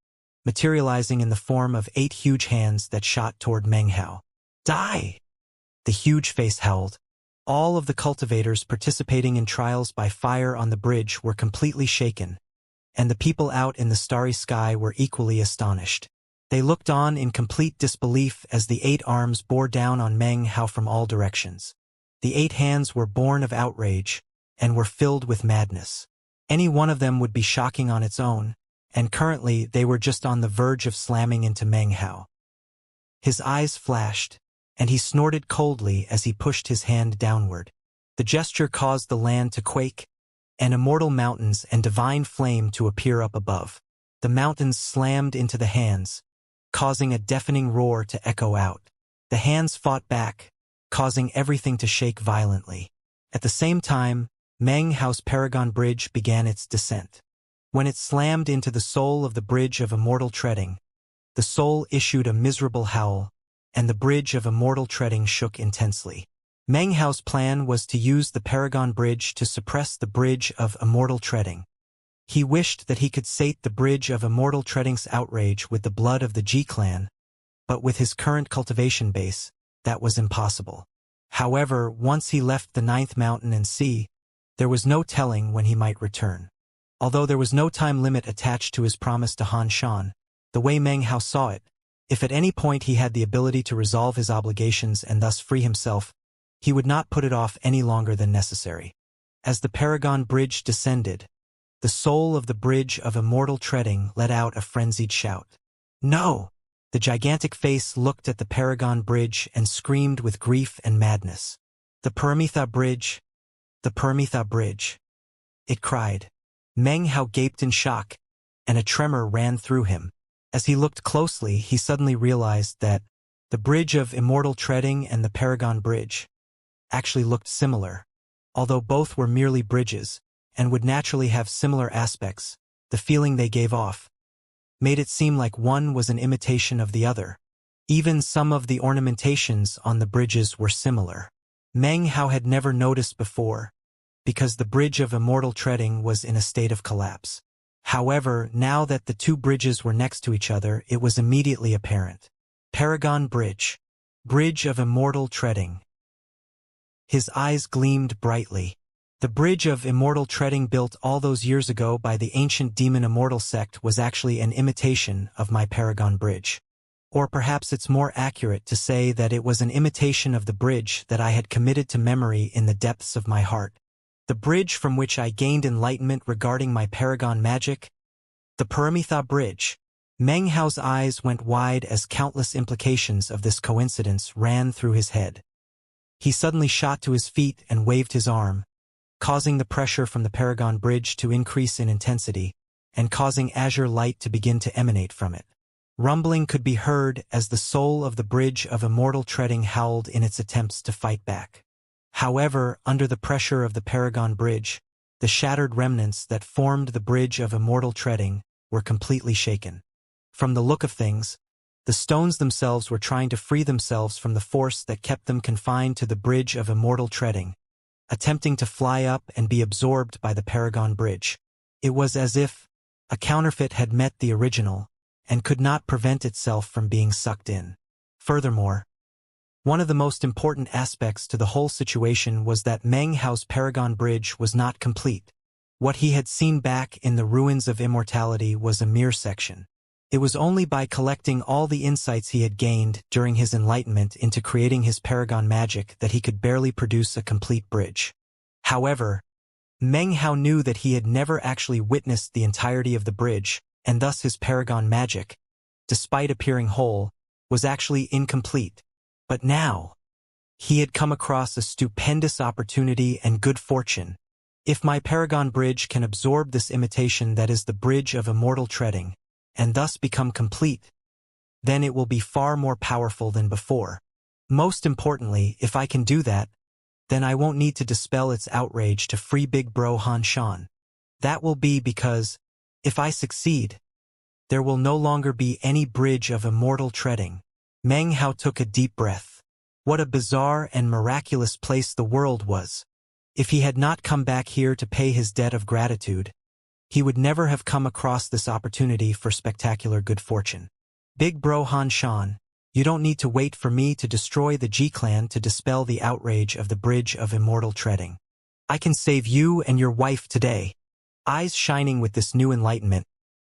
materializing in the form of 8 huge hands that shot toward Meng Hao. "Die!" the huge face howled. All of the cultivators participating in trials by fire on the bridge were completely shaken, and the people out in the starry sky were equally astonished. They looked on in complete disbelief as the 8 arms bore down on Meng Hao from all directions. The 8 hands were born of outrage and were filled with madness. Any one of them would be shocking on its own, and currently they were just on the verge of slamming into Meng Hao. His eyes flashed, and he snorted coldly as he pushed his hand downward. The gesture caused the land to quake, and immortal mountains and divine flame to appear up above. The mountains slammed into the hands, causing a deafening roar to echo out. The hands fought back, causing everything to shake violently. At the same time, Meng Hao's Paragon Bridge began its descent. When it slammed into the soul of the Bridge of Immortal Treading, the soul issued a miserable howl, and the Bridge of Immortal Treading shook intensely. Meng Hao's plan was to use the Paragon Bridge to suppress the Bridge of Immortal Treading. He wished that he could sate the Bridge of Immortal Treading's outrage with the blood of the G-clan, but with his current cultivation base, that was impossible. However, once he left the 9th mountain and sea, there was no telling when he might return. Although there was no time limit attached to his promise to Han Shan, the way Meng Hao saw it, if at any point he had the ability to resolve his obligations and thus free himself, he would not put it off any longer than necessary. As the Paragon Bridge descended, the soul of the Bridge of Immortal Treading let out a frenzied shout. "No!" The gigantic face looked at the Paragon Bridge and screamed with grief and madness. "The Paramitha Bridge! The Paramitha Bridge!" it cried. Meng Hao gaped in shock, and a tremor ran through him. As he looked closely, he suddenly realized that the Bridge of Immortal Treading and the Paragon Bridge actually looked similar. Although both were merely bridges, and would naturally have similar aspects, the feeling they gave off made it seem like one was an imitation of the other. Even some of the ornamentations on the bridges were similar. Meng Hao had never noticed before, because the Bridge of Immortal Treading was in a state of collapse. However, now that the 2 bridges were next to each other, it was immediately apparent. Paragon Bridge. Bridge of Immortal Treading. His eyes gleamed brightly. The Bridge of Immortal Treading built all those years ago by the ancient demon Immortal sect was actually an imitation of my Paragon Bridge. Or perhaps it's more accurate to say that it was an imitation of the bridge that I had committed to memory in the depths of my heart. The bridge from which I gained enlightenment regarding my Paragon magic? The Paramitha Bridge. Meng Hao's eyes went wide as countless implications of this coincidence ran through his head. He suddenly shot to his feet and waved his arm, causing the pressure from the Paragon Bridge to increase in intensity, and causing azure light to begin to emanate from it. Rumbling could be heard as the soul of the Bridge of Immortal Treading howled in its attempts to fight back. However, under the pressure of the Paragon Bridge, the shattered remnants that formed the Bridge of Immortal Treading were completely shaken. From the look of things, the stones themselves were trying to free themselves from the force that kept them confined to the Bridge of Immortal Treading, attempting to fly up and be absorbed by the Paragon Bridge. It was as if a counterfeit had met the original and could not prevent itself from being sucked in. Furthermore, One of the most important aspects to the whole situation was that Meng Hao's Paragon Bridge was not complete. What he had seen back in the ruins of immortality was a mere section. It was only by collecting all the insights he had gained during his enlightenment into creating his Paragon magic that he could barely produce a complete bridge. However, Meng Hao knew that he had never actually witnessed the entirety of the bridge, and thus his Paragon magic, despite appearing whole, was actually incomplete. But now, he had come across a stupendous opportunity and good fortune. If my Paragon Bridge can absorb this imitation that is the bridge of immortal treading, and thus become complete, then it will be far more powerful than before. Most importantly, if I can do that, then I won't need to dispel its outrage to free Big Bro Han Shan. That will be because, if I succeed, there will no longer be any bridge of immortal treading. Meng Hao took a deep breath. What a bizarre and miraculous place the world was. If he had not come back here to pay his debt of gratitude, he would never have come across this opportunity for spectacular good fortune. Big Bro Han Shan, you don't need to wait for me to destroy the G-Clan to dispel the outrage of the bridge of immortal treading. I can save you and your wife today. Eyes shining with this new enlightenment,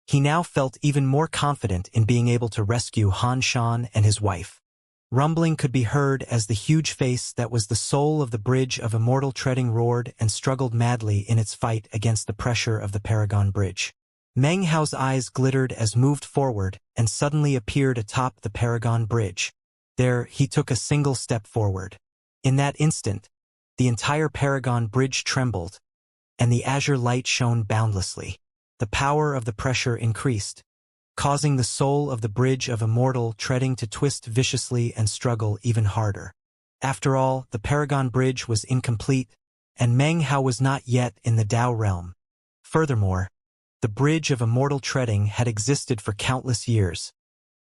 he now felt even more confident in being able to rescue Han Shan and his wife. Rumbling could be heard as the huge face that was the soul of the bridge of immortal treading roared and struggled madly in its fight against the pressure of the Paragon Bridge. Meng Hao's eyes glittered as moved forward and suddenly appeared atop the Paragon Bridge. There, he took a single step forward. In that instant, the entire Paragon Bridge trembled, and the azure light shone boundlessly. The power of the pressure increased, causing the soul of the bridge of immortal treading to twist viciously and struggle even harder. After all, the Paragon Bridge was incomplete, and Meng Hao was not yet in the Tao realm. Furthermore, the bridge of immortal treading had existed for countless years,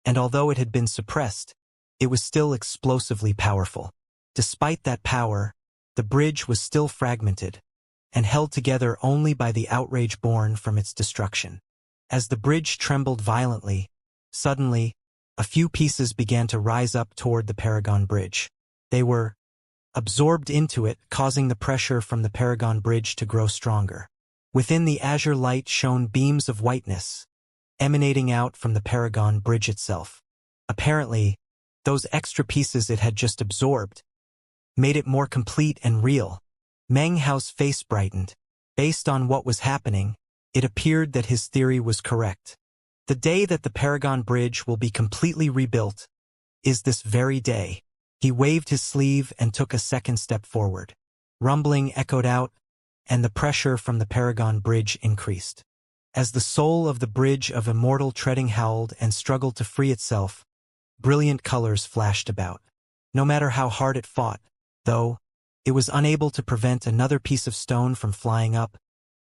and although it had been suppressed, it was still explosively powerful. Despite that power, the bridge was still fragmented, and held together only by the outrage born from its destruction. As the bridge trembled violently, suddenly, a few pieces began to rise up toward the Paragon Bridge. They were absorbed into it, causing the pressure from the Paragon Bridge to grow stronger. Within the azure light shone beams of whiteness, emanating out from the Paragon Bridge itself. Apparently, those extra pieces it had just absorbed made it more complete and real. Meng Hao's face brightened. Based on what was happening, it appeared that his theory was correct. The day that the Paragon Bridge will be completely rebuilt is this very day. He waved his sleeve and took a second step forward. Rumbling echoed out, and the pressure from the Paragon Bridge increased. As the soul of the bridge of immortal treading howled and struggled to free itself, brilliant colors flashed about. No matter how hard it fought, though, it was unable to prevent another piece of stone from flying up,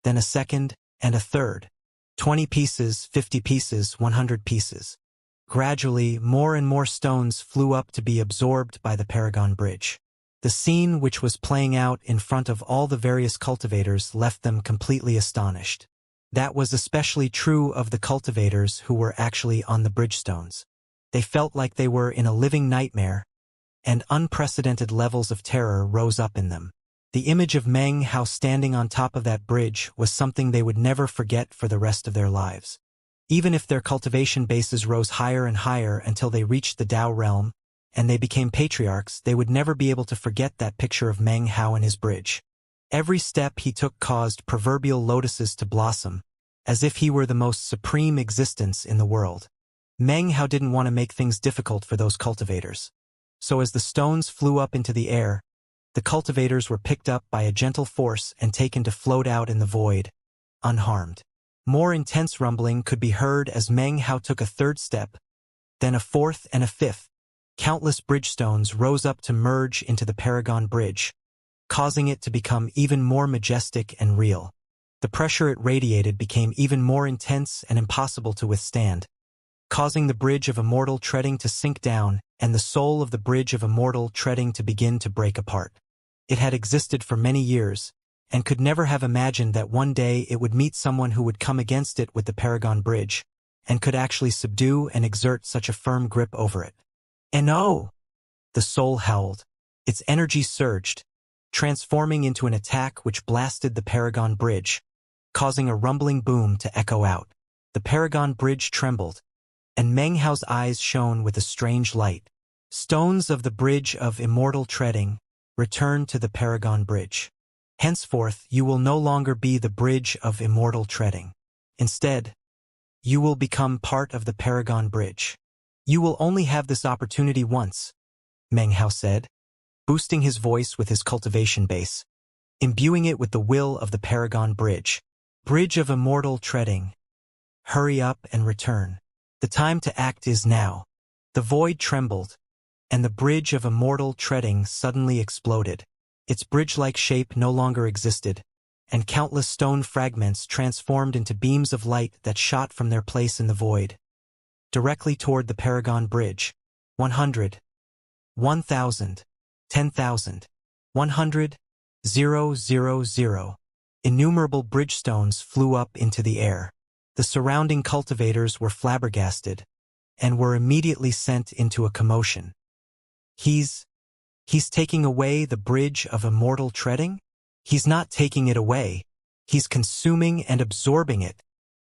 then a second, and a third. 20 pieces, 50 pieces, 100 pieces. Gradually, more and more stones flew up to be absorbed by the Paragon Bridge. The scene which was playing out in front of all the various cultivators left them completely astonished. That was especially true of the cultivators who were actually on the bridgestones. They felt like they were in a living nightmare, and unprecedented levels of terror rose up in them. The image of Meng Hao standing on top of that bridge was something they would never forget for the rest of their lives. Even if their cultivation bases rose higher and higher until they reached the Tao realm, and they became patriarchs, they would never be able to forget that picture of Meng Hao and his bridge. Every step he took caused proverbial lotuses to blossom, as if he were the most supreme existence in the world. Meng Hao didn't want to make things difficult for those cultivators. So as the stones flew up into the air, the cultivators were picked up by a gentle force and taken to float out in the void, unharmed. More intense rumbling could be heard as Meng Hao took a third step, then a fourth and a fifth. Countless bridgestones rose up to merge into the Paragon Bridge, causing it to become even more majestic and real. The pressure it radiated became even more intense and impossible to withstand, causing the bridge of immortal treading to sink down and the soul of the bridge of immortal treading to begin to break apart. It had existed for many years, and could never have imagined that one day it would meet someone who would come against it with the Paragon Bridge, and could actually subdue and exert such a firm grip over it. And oh! The soul howled. Its energy surged, transforming into an attack which blasted the Paragon Bridge, causing a rumbling boom to echo out. The Paragon Bridge trembled, and Meng Hao's eyes shone with a strange light. Stones of the Bridge of Immortal treading, return to the Paragon Bridge. Henceforth, you will no longer be the Bridge of Immortal treading. Instead, you will become part of the Paragon Bridge. You will only have this opportunity once, Meng Hao said, boosting his voice with his cultivation base, imbuing it with the will of the Paragon Bridge. Bridge of Immortal treading. Hurry up and return. The time to act is now. The void trembled, and the Bridge of Immortal treading suddenly exploded. Its bridge-like shape no longer existed, and countless stone fragments transformed into beams of light that shot from their place in the void, directly toward the Paragon Bridge. 100, 1,000, 10,000, 100, 000. Innumerable bridgestones flew up into the air. The surrounding cultivators were flabbergasted, and were immediately sent into a commotion. He's taking away the Bridge of Immortal treading? He's not taking it away. He's consuming and absorbing it.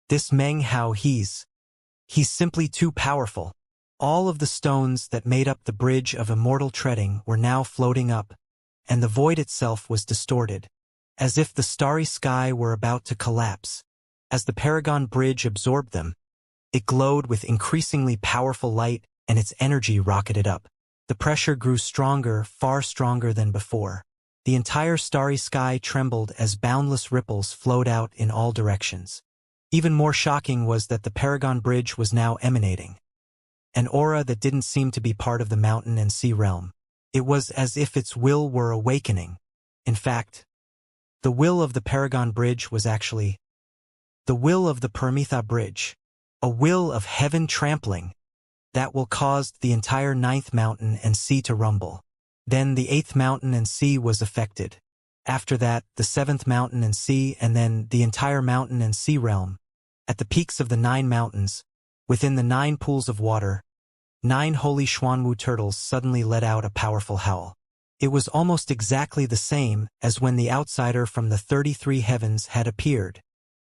This Meng Hao, he's simply too powerful. All of the stones that made up the Bridge of Immortal treading were now floating up, and the void itself was distorted, as if the starry sky were about to collapse. As the Paragon Bridge absorbed them, it glowed with increasingly powerful light, and its energy rocketed up. The pressure grew stronger, far stronger than before. The entire starry sky trembled as boundless ripples flowed out in all directions. Even more shocking was that the Paragon Bridge was now emanating an aura that didn't seem to be part of the mountain and sea realm. It was as if its will were awakening. In fact, the will of the Paragon Bridge was actually the will of the Paramitha Bridge, a will of heaven trampling that will cause the entire 9th mountain and sea to rumble. Then the 8th mountain and sea was affected. After that, the 7th mountain and sea, and then the entire mountain and sea realm. At the peaks of the 9 mountains, within the 9 pools of water, 9 holy Xuanwu turtles suddenly let out a powerful howl. It was almost exactly the same as when the outsider from the 33 heavens had appeared.